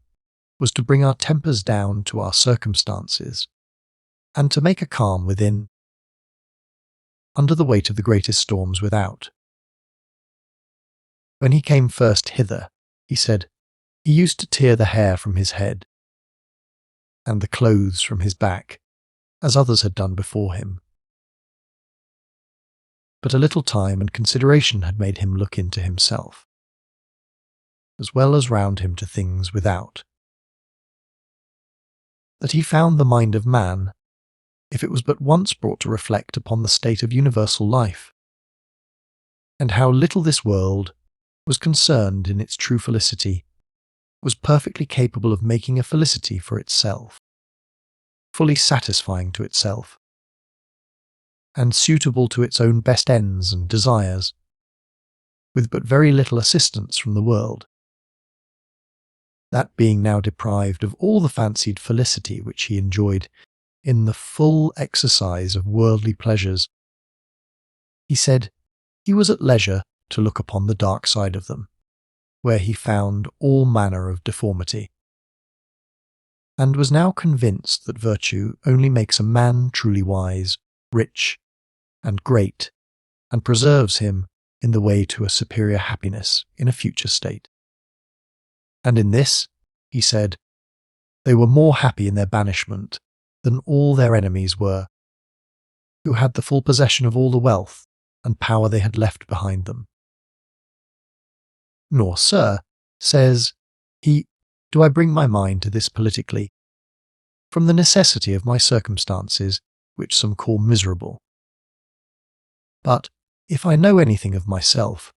was to bring our tempers down to our circumstances, and to make a calm within, under the weight of the greatest storms without. When he came first hither, he said, he used to tear the hair from his head, and the clothes from his back, as others had done before him. But a little time and consideration had made him look into himself, as well as round him to things without. That he found the mind of man, if it was but once brought to reflect upon the state of universal life, and how little this world was concerned in its true felicity, was perfectly capable of making a felicity for itself, fully satisfying to itself, and suitable to its own best ends and desires, with but very little assistance from the world. That being now deprived of all the fancied felicity which he enjoyed in the full exercise of worldly pleasures, he said he was at leisure to look upon the dark side of them, where he found all manner of deformity, and was now convinced that virtue only makes a man truly wise, rich, and great, and preserves him in the way to a superior happiness in a future state. And in this, he said, they were more happy in their banishment than all their enemies were, who had the full possession of all the wealth and power they had left behind them. Nor, sir, says he, do I bring my mind to this politically, from the necessity of my circumstances, which some call miserable. But if I know anything of myself,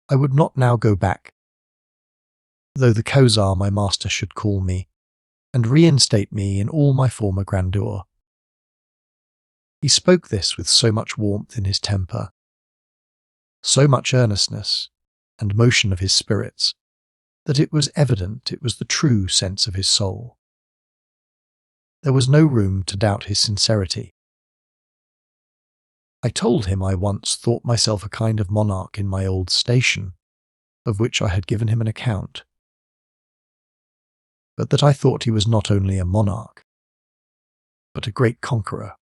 I would not now go back, though the Khazar my master should call me, and reinstate me in all my former grandeur. He spoke this with so much warmth in his temper, so much earnestness and motion of his spirits, that it was evident it was the true sense of his soul. There was no room to doubt his sincerity. I told him I once thought myself a kind of monarch in my old station, of which I had given him an account, but that I thought he was not only a monarch, but a great conqueror.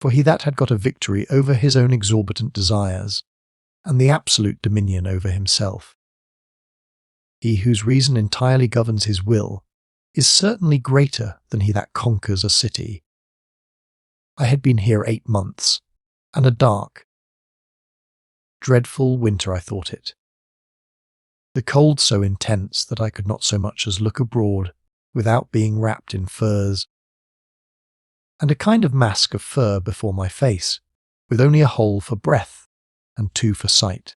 For he that had got a victory over his own exorbitant desires, and the absolute dominion over himself. He whose reason entirely governs his will is certainly greater than he that conquers a city. I had been here 8 months, and a dark, dreadful winter I thought it. The cold so intense that I could not so much as look abroad without being wrapped in furs, and a kind of mask of fur before my face, with only a hole for breath and 2 for sight.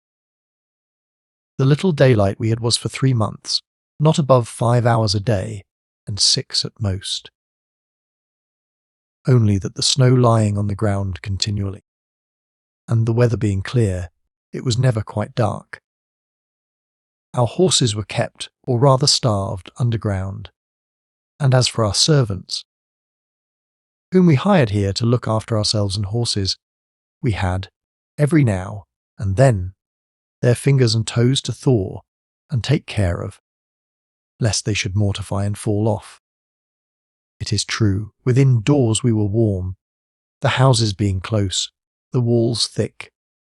The little daylight we had was for 3 months, not above 5 hours a day, and 6 at most. Only that the snow lying on the ground continually, and the weather being clear, it was never quite dark. Our horses were kept, or rather starved, underground, and as for our servants, whom we hired here to look after ourselves and horses, we had, every now and then, their fingers and toes to thaw and take care of, lest they should mortify and fall off. It is true, within doors we were warm, the houses being close, the walls thick,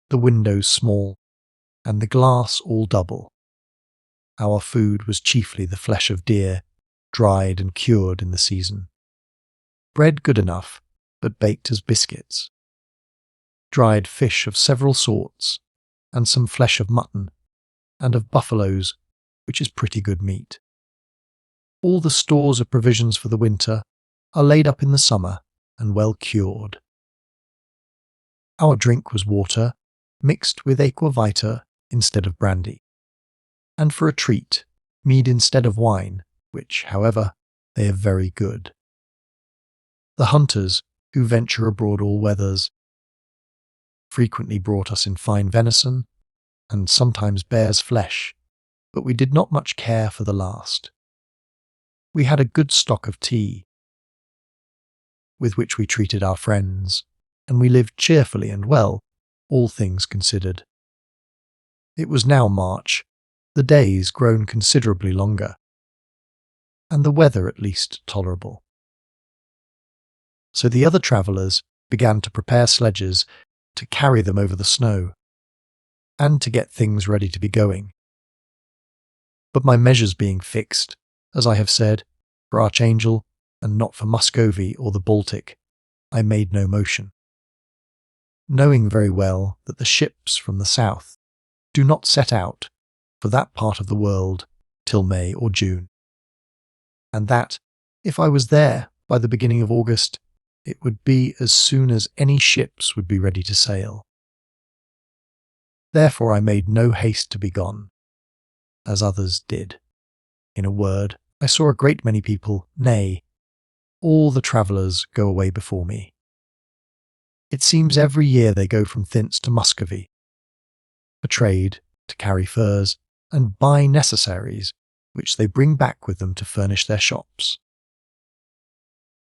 the windows small, and the glass all double. Our food was chiefly the flesh of deer, dried and cured in the season. Bread good enough, but baked as biscuits. Dried fish of several sorts, and some flesh of mutton, and of buffaloes, which is pretty good meat. All the stores of provisions for the winter are laid up in the summer and well cured. Our drink was water, mixed with aqua vita instead of brandy, and for a treat, mead instead of wine, which, however, they are very good. The hunters, who venture abroad all weathers, frequently brought us in fine venison, and sometimes bear's flesh, but we did not much care for the last. We had a good stock of tea, with which we treated our friends, and we lived cheerfully and well, all things considered. It was now March, the days grown considerably longer, and the weather at least tolerable. So the other travellers began to prepare sledges to carry them over the snow, and to get things ready to be going. But my measures being fixed, as I have said, for Archangel, and not for Muscovy or the Baltic, I made no motion, knowing very well that the ships from the south do not set out for that part of the world till May or June, and that, if I was there by the beginning of August, it would be as soon as any ships would be ready to sail. Therefore I made no haste to be gone, as others did. In a word, I saw a great many people, nay, all the travellers go away before me. It seems every year they go from thence to Muscovy, for trade, to carry furs, and buy necessaries, which they bring back with them to furnish their shops.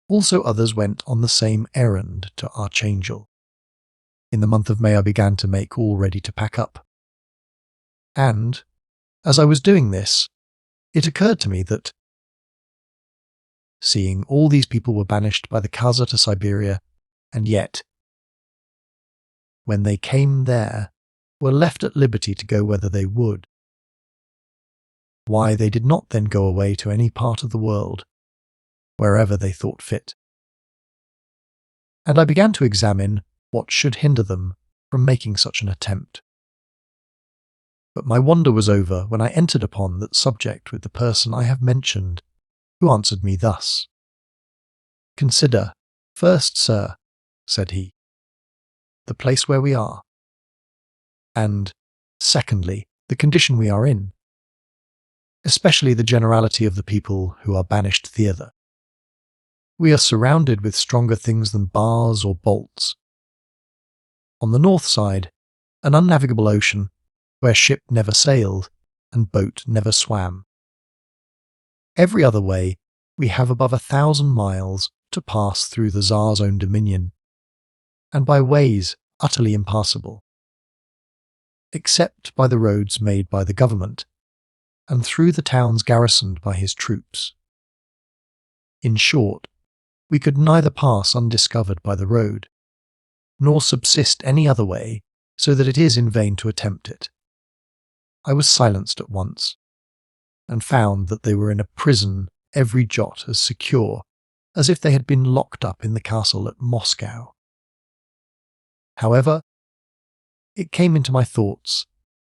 Also others went on the same errand to Archangel. In the month of May I began to make all ready to pack up. And, as I was doing this, it occurred to me that, seeing all these people were banished by the Kaiser to Siberia, and yet, when they came there, were left at liberty to go whether they would, why they did not then go away to any part of the world, wherever they thought fit. And I began to examine what should hinder them from making such an attempt. But my wonder was over when I entered upon that subject with the person I have mentioned, who answered me thus. "Consider, first, sir," said he, "the place where we are, and, secondly, the condition we are in, especially the generality of the people who are banished thither. We are surrounded with stronger things than bars or bolts. On the north side an unnavigable ocean where ship never sailed and boat never swam. Every other way, we have above 1,000 miles to pass through the Tsar's own dominion, and by ways utterly impassable, except by the roads made by the government, and through the towns garrisoned by his troops. In short, we could neither pass undiscovered by the road, nor subsist any other way, so that it is in vain to attempt it. I was silenced at once, and found that they were in a prison every jot as secure as if they had been locked up in the castle at Moscow. However, it came into my thoughts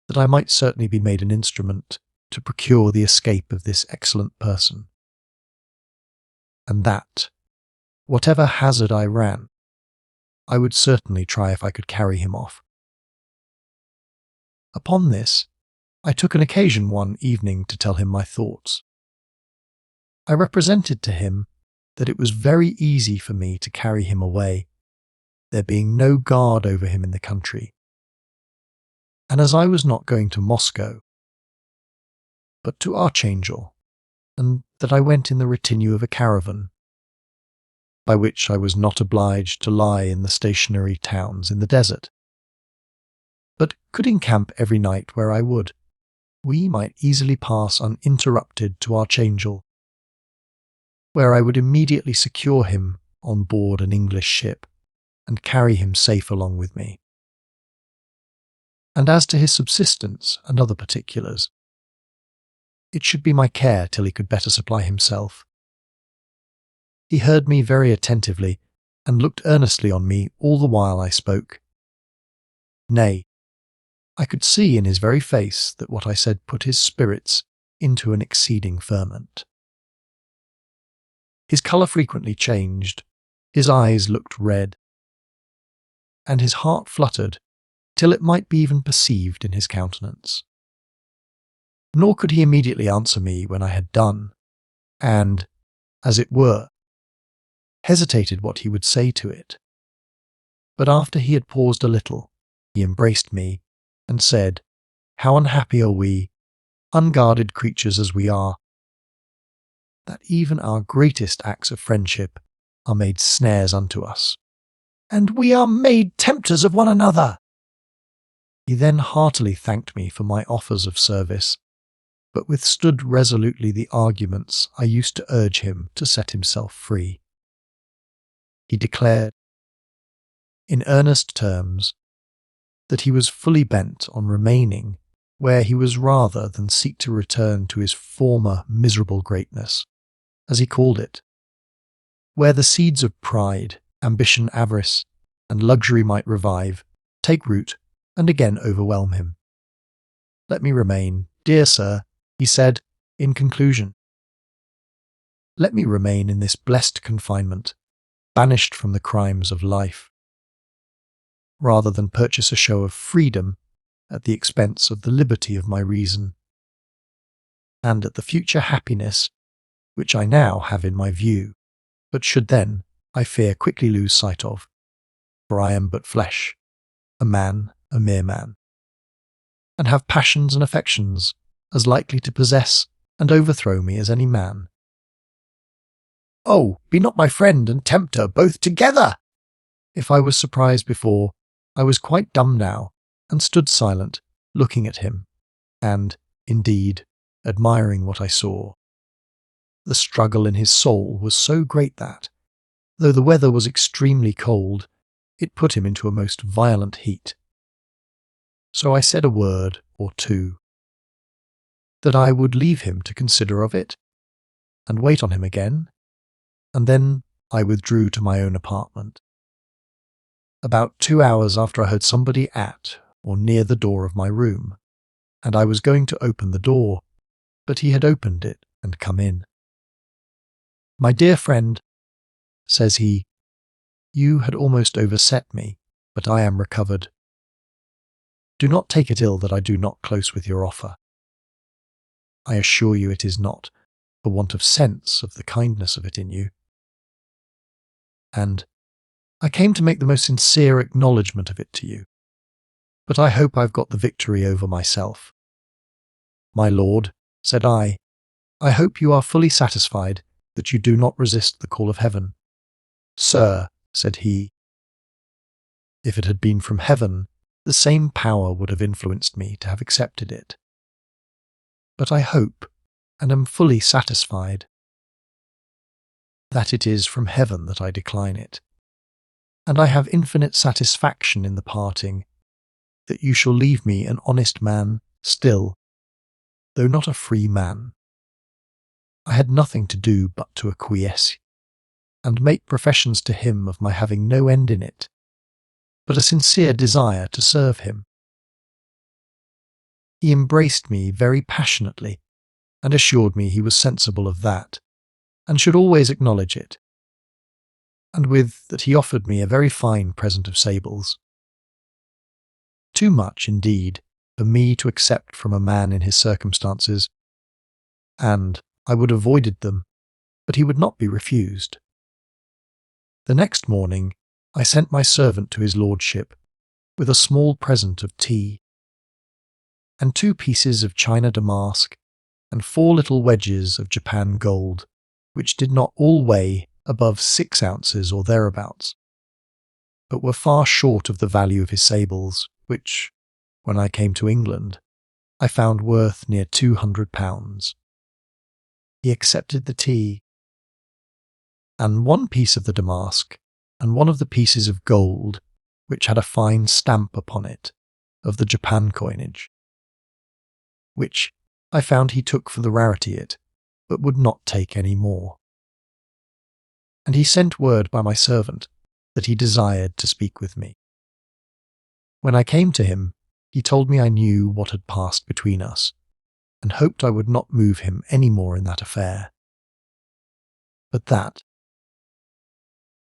that I might certainly be made an instrument to procure the escape of this excellent person, and that, whatever hazard I ran, I would certainly try if I could carry him off. Upon this, I took an occasion one evening to tell him my thoughts. I represented to him that it was very easy for me to carry him away, there being no guard over him in the country, and as I was not going to Moscow, but to Archangel, and that I went in the retinue of a caravan, by which I was not obliged to lie in the stationary towns in the desert, but could encamp every night where I would, we might easily pass uninterrupted to Archangel, where I would immediately secure him on board an English ship, and carry him safe along with me. And as to his subsistence and other particulars, it should be my care till he could better supply himself. He heard me very attentively, and looked earnestly on me all the while I spoke. Nay, I could see in his very face that what I said put his spirits into an exceeding ferment. His colour frequently changed, his eyes looked red, and his heart fluttered till it might be even perceived in his countenance. Nor could he immediately answer me when I had done, and, as it were, hesitated what he would say to it. But after he had paused a little, he embraced me, and said, "How unhappy are we, unguarded creatures as we are, that even our greatest acts of friendship are made snares unto us, and we are made tempters of one another." He then heartily thanked me for my offers of service, but withstood resolutely the arguments I used to urge him to set himself free. He declared, in earnest terms, that he was fully bent on remaining where he was rather than seek to return to his former miserable greatness, as he called it, where the seeds of pride, ambition, avarice, and luxury might revive, take root, and again overwhelm him. "Let me remain, dear sir," he said, in conclusion. "Let me remain in this blessed confinement, banished from the crimes of life, rather than purchase a show of freedom at the expense of the liberty of my reason, and at the future happiness which I now have in my view, but should then, I fear, quickly lose sight of, for I am but flesh, a man, a mere man, and have passions and affections as likely to possess and overthrow me as any man. Oh, be not my friend and tempter both together!" If I was surprised before, I was quite dumb now, and stood silent, looking at him, and, indeed, admiring what I saw. The struggle in his soul was so great that, though the weather was extremely cold, it put him into a most violent heat. So I said a word or two, that I would leave him to consider of it, and wait on him again, and then I withdrew to my own apartment. About 2 hours after I heard somebody at or near the door of my room, and I was going to open the door, but he had opened it and come in. "My dear friend," says he, "you had almost overset me, but I am recovered. Do not take it ill that I do not close with your offer. I assure you it is not for want of sense of the kindness of it in you. And I came to make the most sincere acknowledgment of it to you. but I hope I've got the victory over myself." "My lord," said I hope you are fully satisfied that you do not resist the call of heaven." "Sir," said he, "if it had been from heaven, the same power would have influenced me to have accepted it. But I hope, and am fully satisfied, that it is from heaven that I decline it, and I have infinite satisfaction in the parting, that you shall leave me an honest man still, though not a free man. I had nothing to do but to acquiesce, and make professions to him of my having no end in it, but a sincere desire to serve him. He embraced me very passionately, and assured me he was sensible of that, and should always acknowledge it, and with that he offered me a very fine present of sables. Too much, indeed, for me to accept from a man in his circumstances, and I would have avoided them, but he would not be refused. The next morning I sent my servant to his lordship with a small present of tea, and 2 pieces of China damask, and 4 little wedges of Japan gold, which did not all weigh above 6 ounces or thereabouts, but were far short of the value of his sables, which, when I came to England, I found worth near £200. He accepted the tea, and 1 piece of the damask, and 1 of the pieces of gold, which had a fine stamp upon it, of the Japan coinage, which I found he took for the rarity it, but would not take any more. And he sent word by my servant that he desired to speak with me. When I came to him, he told me I knew what had passed between us, and hoped I would not move him any more in that affair, but that,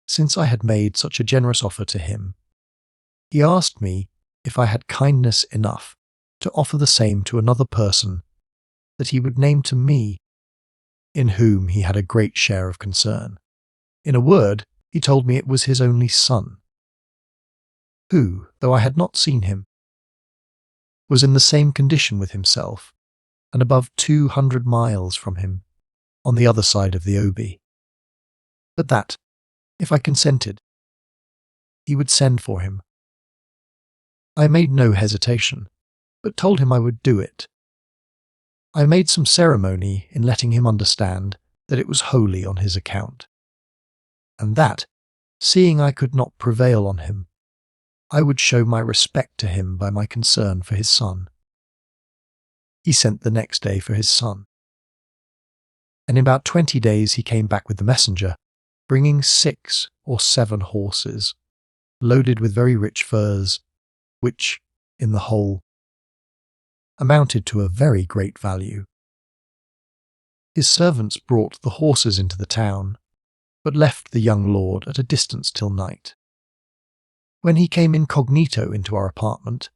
since I had made such a generous offer to him, he asked me if I had kindness enough to offer the same to another person that he would name to me, in whom he had a great share of concern. In a word, he told me it was his only son, who, though I had not seen him, was in the same condition with himself, and above 200 miles from him, on the other side of the Obi, but that, if I consented, he would send for him. I made no hesitation, but told him I would do it. I made some ceremony in letting him understand that it was wholly on his account, and that, seeing I could not prevail on him, I would show my respect to him by my concern for his son. He sent the next day for his son, and in about 20 days he came back with the messenger, bringing 6 or 7 horses, loaded with very rich furs, which, in the whole, amounted to a very great value. His servants brought the horses into the town, but left the young lord at a distance till night, when he came incognito into our apartment,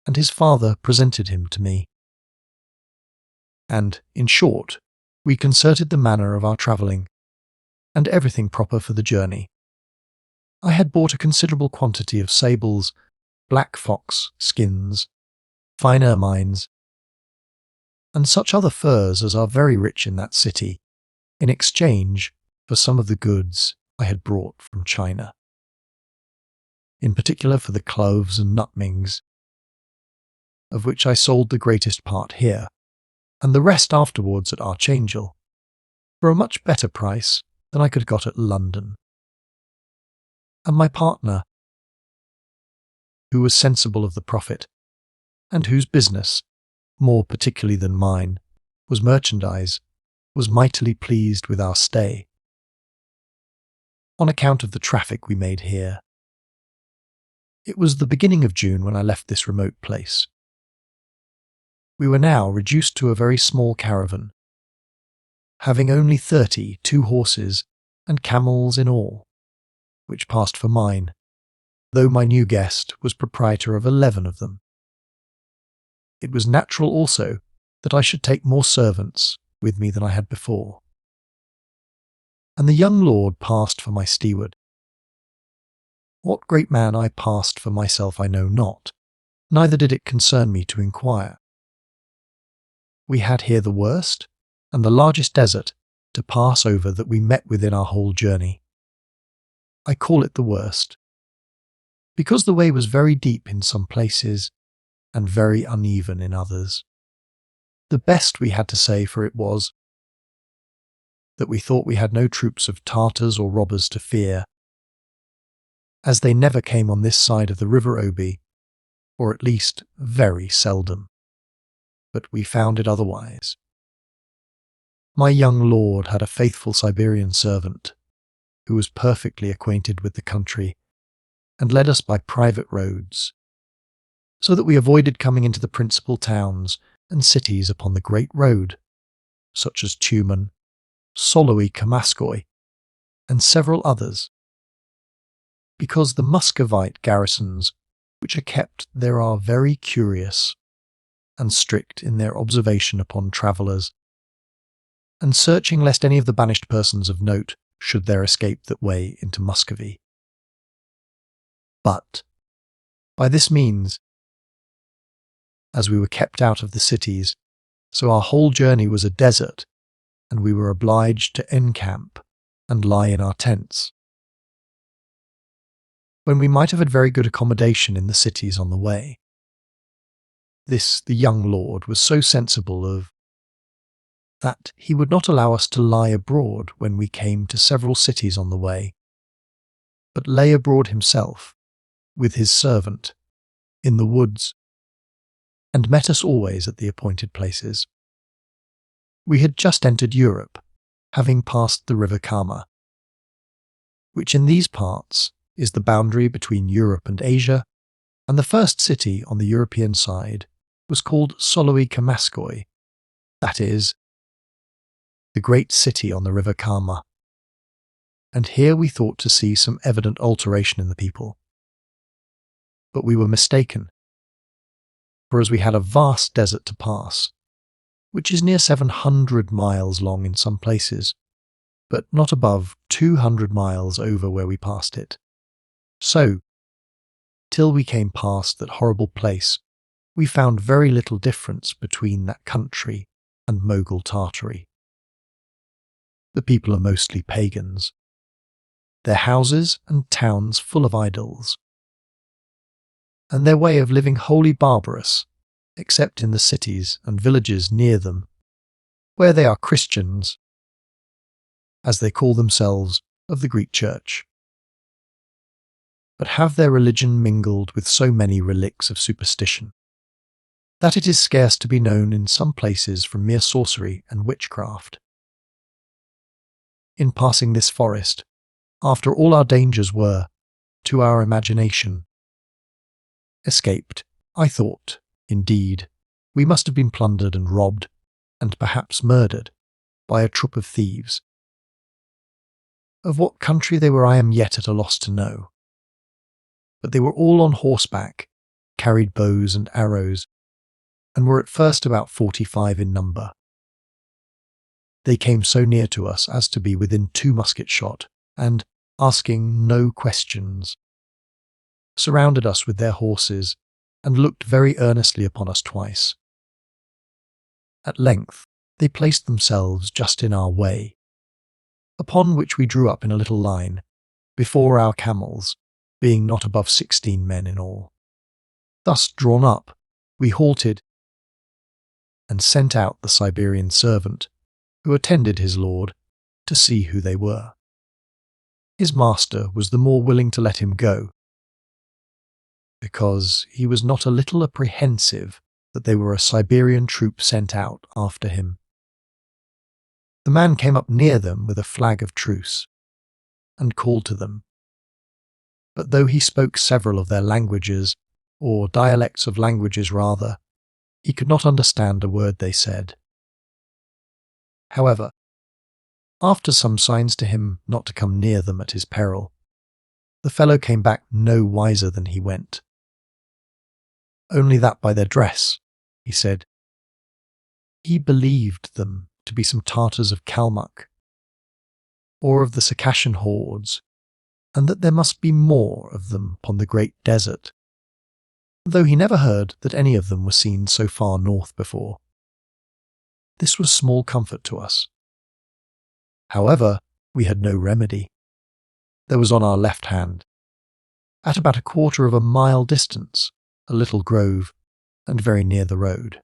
and his father presented him to me. And, in short, we concerted the manner of our travelling, and everything proper for the journey. I had bought a considerable quantity of sables, black fox skins, fine ermines, and such other furs as are very rich in that city, in exchange for some of the goods I had brought from China, in particular for the cloves and nutmegs, of which I sold the greatest part here, and the rest afterwards at Archangel, for a much better price than I could got at London. And my partner, who was sensible of the profit, and whose business, more particularly than mine, was merchandise, was mightily pleased with our stay, on account of the traffic we made here. It was the beginning of June when I left this remote place. We were now reduced to a very small caravan, having only 32 horses and camels in all, which passed for mine, though my new guest was proprietor of 11 of them. It was natural also that I should take more servants with me than I had before. And the young lord passed for my steward. What great man I passed for myself I know not, neither did it concern me to inquire. We had here the worst and the largest desert to pass over that we met with in our whole journey. I call it the worst, because the way was very deep in some places and very uneven in others. The best we had to say for it was that we thought we had no troops of Tartars or robbers to fear, as they never came on this side of the River Obi, or at least very seldom. But we found it otherwise. My young lord had a faithful Siberian servant who was perfectly acquainted with the country and led us by private roads, so that we avoided coming into the principal towns and cities upon the great road, such as Tumen, Soloi-Kamaskoy, and several others, because the Muscovite garrisons which are kept there are very curious and strict in their observation upon travellers, and searching lest any of the banished persons of note should there escape that way into Muscovy. But, by this means, as we were kept out of the cities, so our whole journey was a desert, and we were obliged to encamp and lie in our tents, when we might have had very good accommodation in the cities on the way. This the young lord was so sensible of, that he would not allow us to lie abroad when we came to several cities on the way, but lay abroad himself, with his servant, in the woods, and met us always at the appointed places. We had just entered Europe, having passed the river Kama, which in these parts is the boundary between Europe and Asia, and the first city on the European side was called Soloi-Kamaskoy, that is, the great city on the river Kama, and here we thought to see some evident alteration in the people. But we were mistaken, for as we had a vast desert to pass, which is near 700 miles long in some places, but not above 200 miles over where we passed it, so, till we came past that horrible place, we found very little difference between that country and Mogul Tartary. The people are mostly pagans, their houses and towns full of idols, and their way of living wholly barbarous, except in the cities and villages near them, where they are Christians, as they call themselves, of the Greek Church, but have their religion mingled with so many relics of superstition, that it is scarce to be known in some places from mere sorcery and witchcraft. In passing this forest, after all our dangers were, to our imagination, escaped, I thought, indeed, we must have been plundered and robbed, and perhaps murdered, by a troop of thieves. Of what country they were I am yet at a loss to know, but they were all on horseback, carried bows and arrows, and were at first about 45 in number. They came so near to us as to be within 2 musket shot, and, asking no questions, surrounded us with their horses, and looked very earnestly upon us twice. At length they placed themselves just in our way, upon which we drew up in a little line, before our camels, being not above 16 men in all. Thus drawn up, we halted, and sent out the Siberian servant, who attended his lord, to see who they were. His master was the more willing to let him go, because he was not a little apprehensive that they were a Siberian troop sent out after him. The man came up near them with a flag of truce, and called to them. But though he spoke several of their languages, or dialects of languages rather, he could not understand a word they said. However, after some signs to him not to come near them at his peril, the fellow came back no wiser than he went. Only that by their dress, he said, he believed them to be some Tartars of Kalmuck, or of the Circassian hordes, and that there must be more of them upon the great desert, though he never heard that any of them were seen so far north before. This was small comfort to us. However, we had no remedy. There was on our left hand, at about 1/4 of a mile distance, a little grove, and very near the road.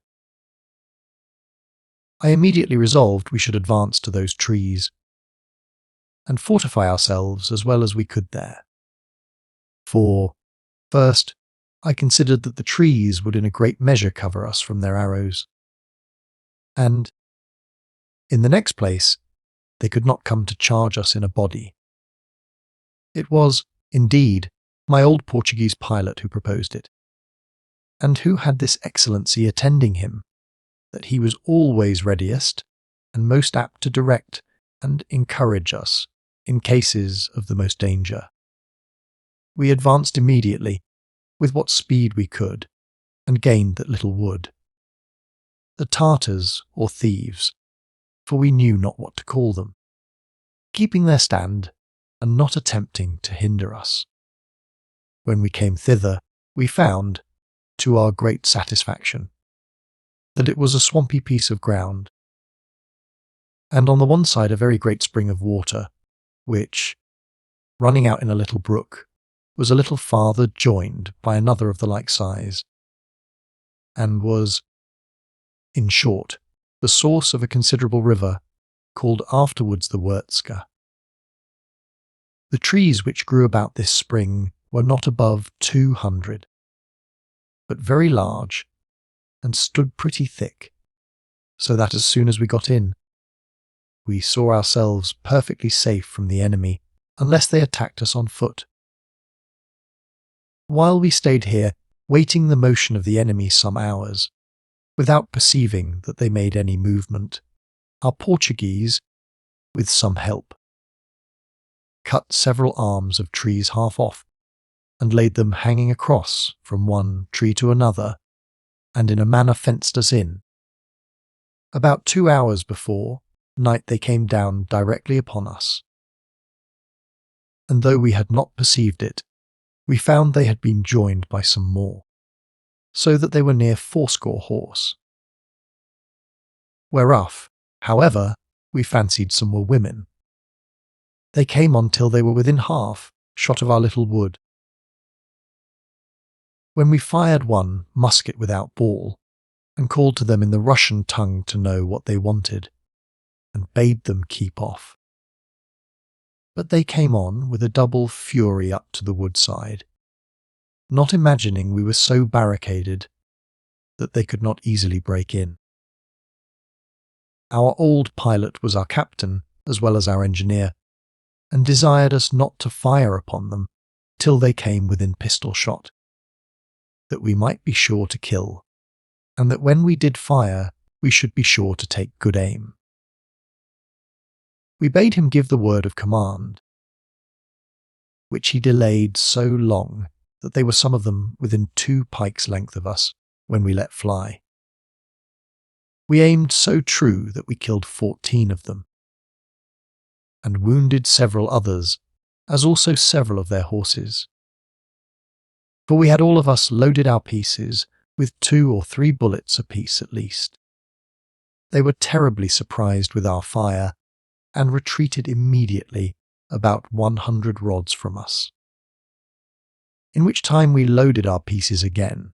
I immediately resolved we should advance to those trees, and fortify ourselves as well as we could there. For, first, I considered that the trees would in a great measure cover us from their arrows, and, in the next place, they could not come to charge us in a body. It was, indeed, my old Portuguese pilot who proposed it, and who had this excellency attending him, that he was always readiest and most apt to direct and encourage us in cases of the most danger. We advanced immediately, with what speed we could, and gained that little wood. The Tartars, or thieves, for we knew not what to call them, keeping their stand and not attempting to hinder us. When we came thither, we found, to our great satisfaction, that it was a swampy piece of ground, and on the one side a very great spring of water, which, running out in a little brook, was a little farther joined by another of the like size, and was, in short, the source of a considerable river, called afterwards the Whimsical. The trees which grew about this spring were not above 200, but very large, and stood pretty thick, so that as soon as we got in, we saw ourselves perfectly safe from the enemy, unless they attacked us on foot. While we stayed here, waiting the motion of the enemy some hours, without perceiving that they made any movement, our Portuguese, with some help, cut several arms of trees half off, and laid them hanging across from one tree to another, and in a manner fenced us in. About 2 hours before night they came down directly upon us, and though we had not perceived it, we found they had been joined by some more, so that they were near 80 horse. Whereof, however, we fancied some were women. They came on till they were within half shot of our little wood, when we fired one musket without ball, and called to them in the Russian tongue to know what they wanted, and bade them keep off. But they came on with a double fury up to the woodside, not imagining we were so barricaded that they could not easily break in. Our old pilot was our captain as well as our engineer, and desired us not to fire upon them till they came within pistol shot, that we might be sure to kill, and that when we did fire we should be sure to take good aim. We bade him give the word of command, which he delayed so long that they were some of them within 2 pikes' length of us when we let fly. We aimed so true that we killed 14 of them, and wounded several others, as also several of their horses. For we had all of us loaded our pieces with 2 or 3 bullets apiece at least. They were terribly surprised with our fire, and retreated immediately about 100 rods from us, in which time we loaded our pieces again,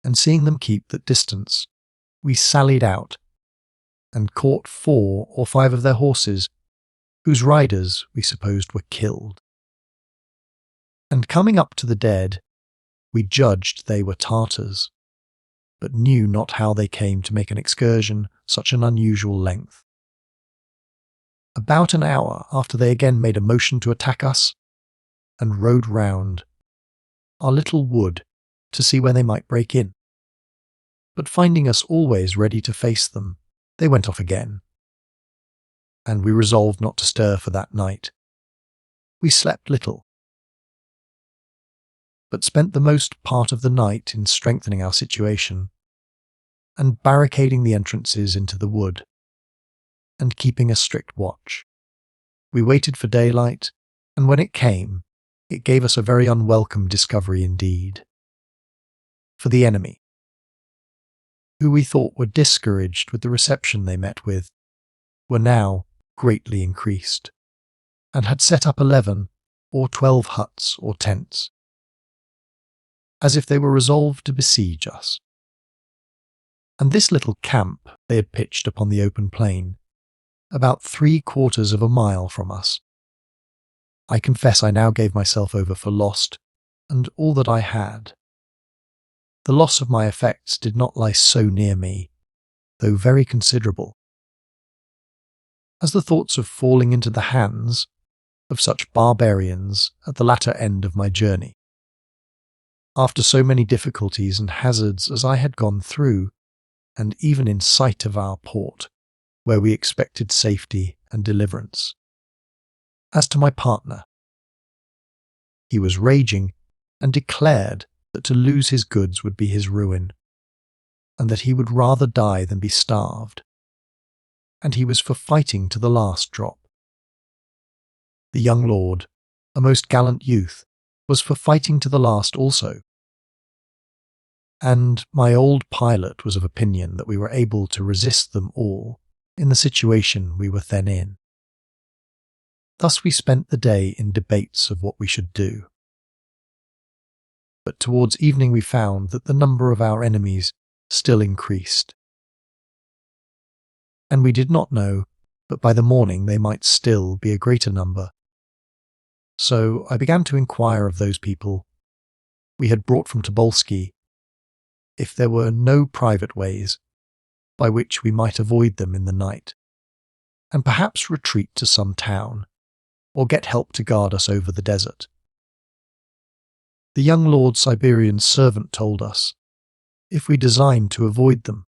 and seeing them keep that distance, we sallied out, and caught 4 or 5 of their horses, whose riders we supposed were killed. And coming up to the dead, we judged they were Tartars, but knew not how they came to make an excursion such an unusual length. About an hour after they again made a motion to attack us, and rode round our little wood to see where they might break in. But finding us always ready to face them, they went off again, and we resolved not to stir for that night. We slept little, but spent the most part of the night in strengthening our situation, and barricading the entrances into the wood, and keeping a strict watch. We waited for daylight, and when it came, it gave us a very unwelcome discovery indeed. for the enemy, who we thought were discouraged with the reception they met with, were now greatly increased, and had set up 11 or 12 huts or tents, as if they were resolved to besiege us. And this little camp they had pitched upon the open plain, about 3/4 of a mile from us. I confess I now gave myself over for lost, and all that I had. The loss of my effects did not lie so near me, though very considerable, as the thoughts of falling into the hands of such barbarians at the latter end of my journey, after so many difficulties and hazards as I had gone through, and even in sight of our port, where we expected safety and deliverance. As to my partner, he was raging and declared that to lose his goods would be his ruin, and that he would rather die than be starved, and he was for fighting to the last drop. The young lord, a most gallant youth, was for fighting to the last also, and my old pilot was of opinion that we were able to resist them all in the situation we were then in. Thus we spent the day in debates of what we should do. But towards evening we found that the number of our enemies still increased, and we did not know but by the morning they might still be a greater number. So I began to inquire of those people we had brought from Tobolski if there were no private ways by which we might avoid them in the night, and perhaps retreat to some town, or get help to guard us over the desert. The young Lord Siberian's servant told us, if we designed to avoid them,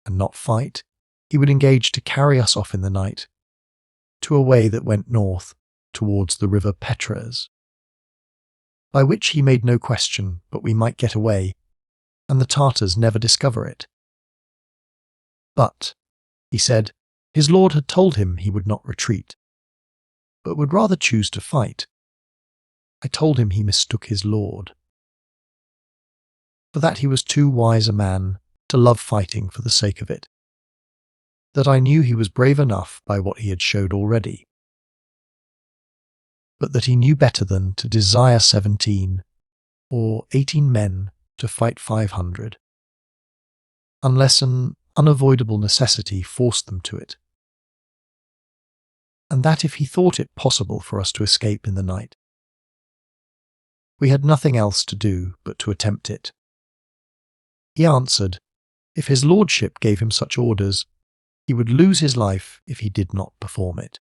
and not fight, he would engage to carry us off in the night, to a way that went north, towards the river Petres, by which he made no question but we might get away, and the Tartars never discover it. But, he said, his lord had told him he would not retreat, but would rather choose to fight. I told him he mistook his lord, for that he was too wise a man to love fighting for the sake of it, that I knew he was brave enough by what he had showed already, but that he knew better than to desire 17 or 18 men to fight 500, unless an unavoidable necessity forced them to it, and that if he thought it possible for us to escape in the night, we had nothing else to do but to attempt it. He answered, if his lordship gave him such orders, he would lose his life if he did not perform it.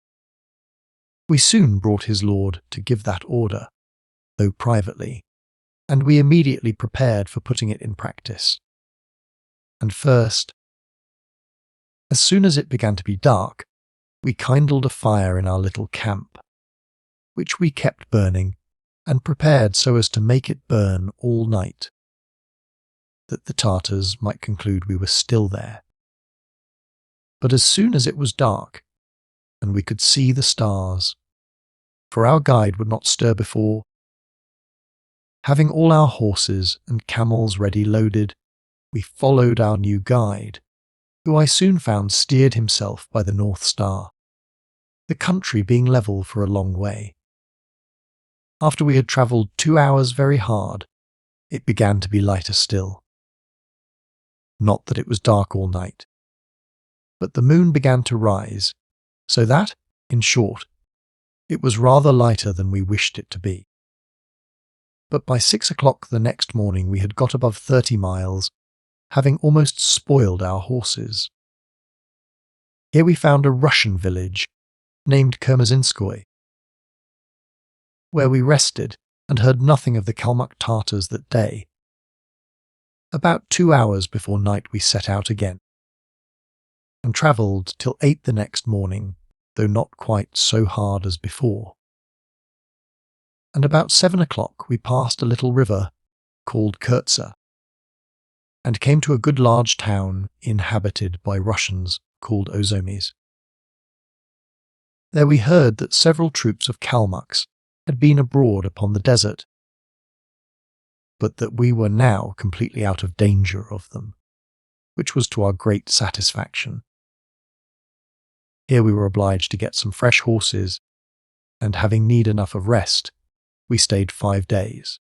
We soon brought his lord to give that order, though privately, and we immediately prepared for putting it in practice. And first, as soon as it began to be dark, we kindled a fire in our little camp, which we kept burning, and prepared so as to make it burn all night, that the Tartars might conclude we were still there. But as soon as it was dark, and we could see the stars, for our guide would not stir before, having all our horses and camels ready loaded, we followed our new guide, who I soon found steered himself by the North Star, the country being level for a long way. After we had travelled 2 hours very hard, it began to be lighter still. Not that it was dark all night, but the moon began to rise, so that, in short, it was rather lighter than we wished it to be. But by 6 o'clock the next morning we had got above 30 miles, having almost spoiled our horses. Here we found a Russian village, named Kermazinskoye, where we rested and heard nothing of the Kalmuck Tartars that day. About 2 hours before night we set out again, and travelled till 8 the next morning, though not quite so hard as before. And about 7 o'clock we passed a little river called Kurtza, and came to a good large town inhabited by Russians called Ozomis. There we heard that several troops of Kalmucks had been abroad upon the desert, but that we were now completely out of danger of them, which was to our great satisfaction. Here we were obliged to get some fresh horses, and having need enough of rest, we stayed 5 days.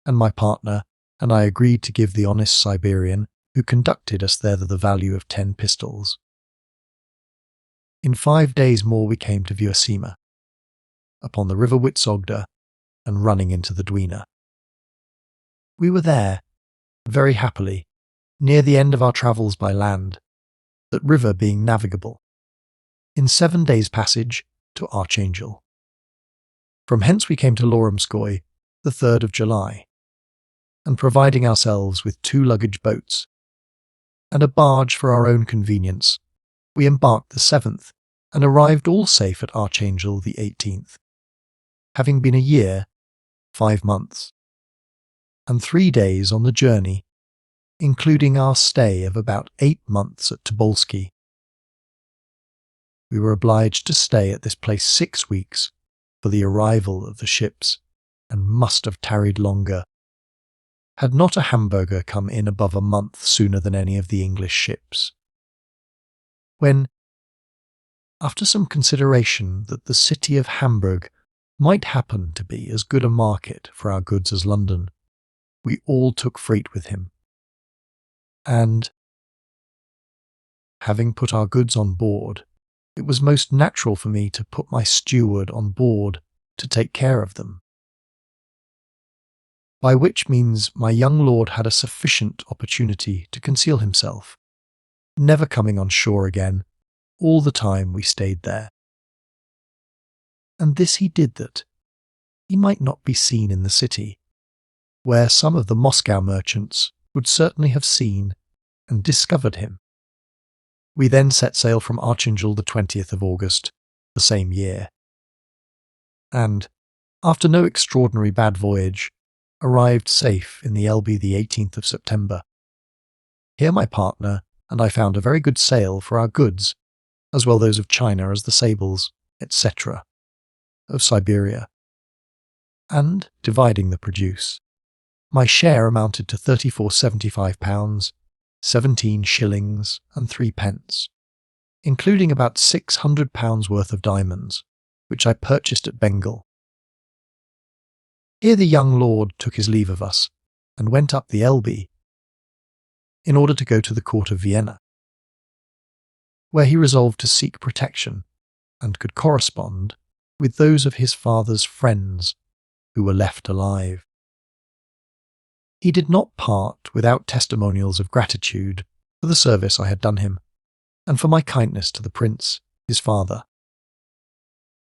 And my partner and I agreed to give the honest Siberian who conducted us there the value of 10 pistols. In 5 days more we came to Vyursima, upon the river Witsogda, and running into the Dwina. We were there, very happily, near the end of our travels by land, that river being navigable, in 7 days' passage to Archangel. From hence we came to Loromskoy the 3rd of July, and providing ourselves with 2 luggage boats, and a barge for our own convenience, we embarked the 7th, and arrived all safe at Archangel the 18th, having been a year, 5 months, and 3 days on the journey, including our stay of about 8 months at Tobolski. We were obliged to stay at this place 6 weeks for the arrival of the ships, and must have tarried longer, had not a Hamburger come in above a month sooner than any of the English ships. When, after some consideration that the city of Hamburg might happen to be as good a market for our goods as London, we all took freight with him, and, having put our goods on board, it was most natural for me to put my steward on board to take care of them, by which means my young lord had a sufficient opportunity to conceal himself, never coming on shore again all the time we stayed there. And this he did that he might not be seen in the city, where some of the Moscow merchants would certainly have seen and discovered him. We then set sail from Archangel the 20th of August, the same year, and, after no extraordinary bad voyage, arrived safe in the Elbe the 18th of September. Here my partner and I found a very good sale for our goods, as well those of China as the sables, etc., of Siberia, and, dividing the produce, my share amounted to £34.75, 17 shillings and 3 pence, including about £600 worth of diamonds, which I purchased at Bengal. Here the young lord took his leave of us, and went up the Elbe, in order to go to the court of Vienna, where he resolved to seek protection, and could correspond with those of his father's friends who were left alive. He did not part without testimonials of gratitude for the service I had done him, and for my kindness to the prince, his father.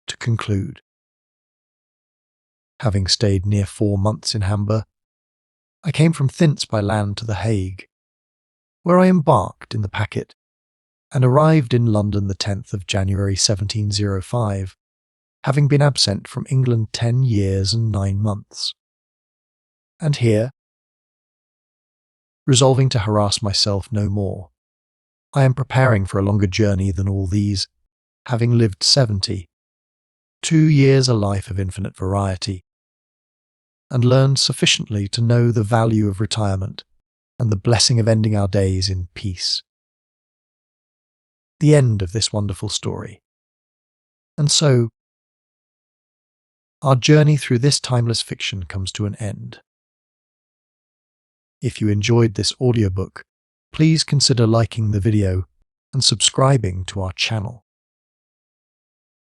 To conclude, having stayed near 4 months in Hamburg, I came from thence by land to The Hague, where I embarked in the packet, and arrived in London the 10th of January 1705, having been absent from England 10 years and 9 months. And here, resolving to harass myself no more, I am preparing for a longer journey than all these, having lived 70, 2 years a life of infinite variety, and learned sufficiently to know the value of retirement and the blessing of ending our days in peace. The end of this wonderful story. And so, our journey through this timeless fiction comes to an end. If you enjoyed this audiobook, please consider liking the video and subscribing to our channel.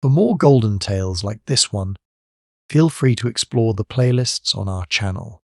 For more golden tales like this one, feel free to explore the playlists on our channel.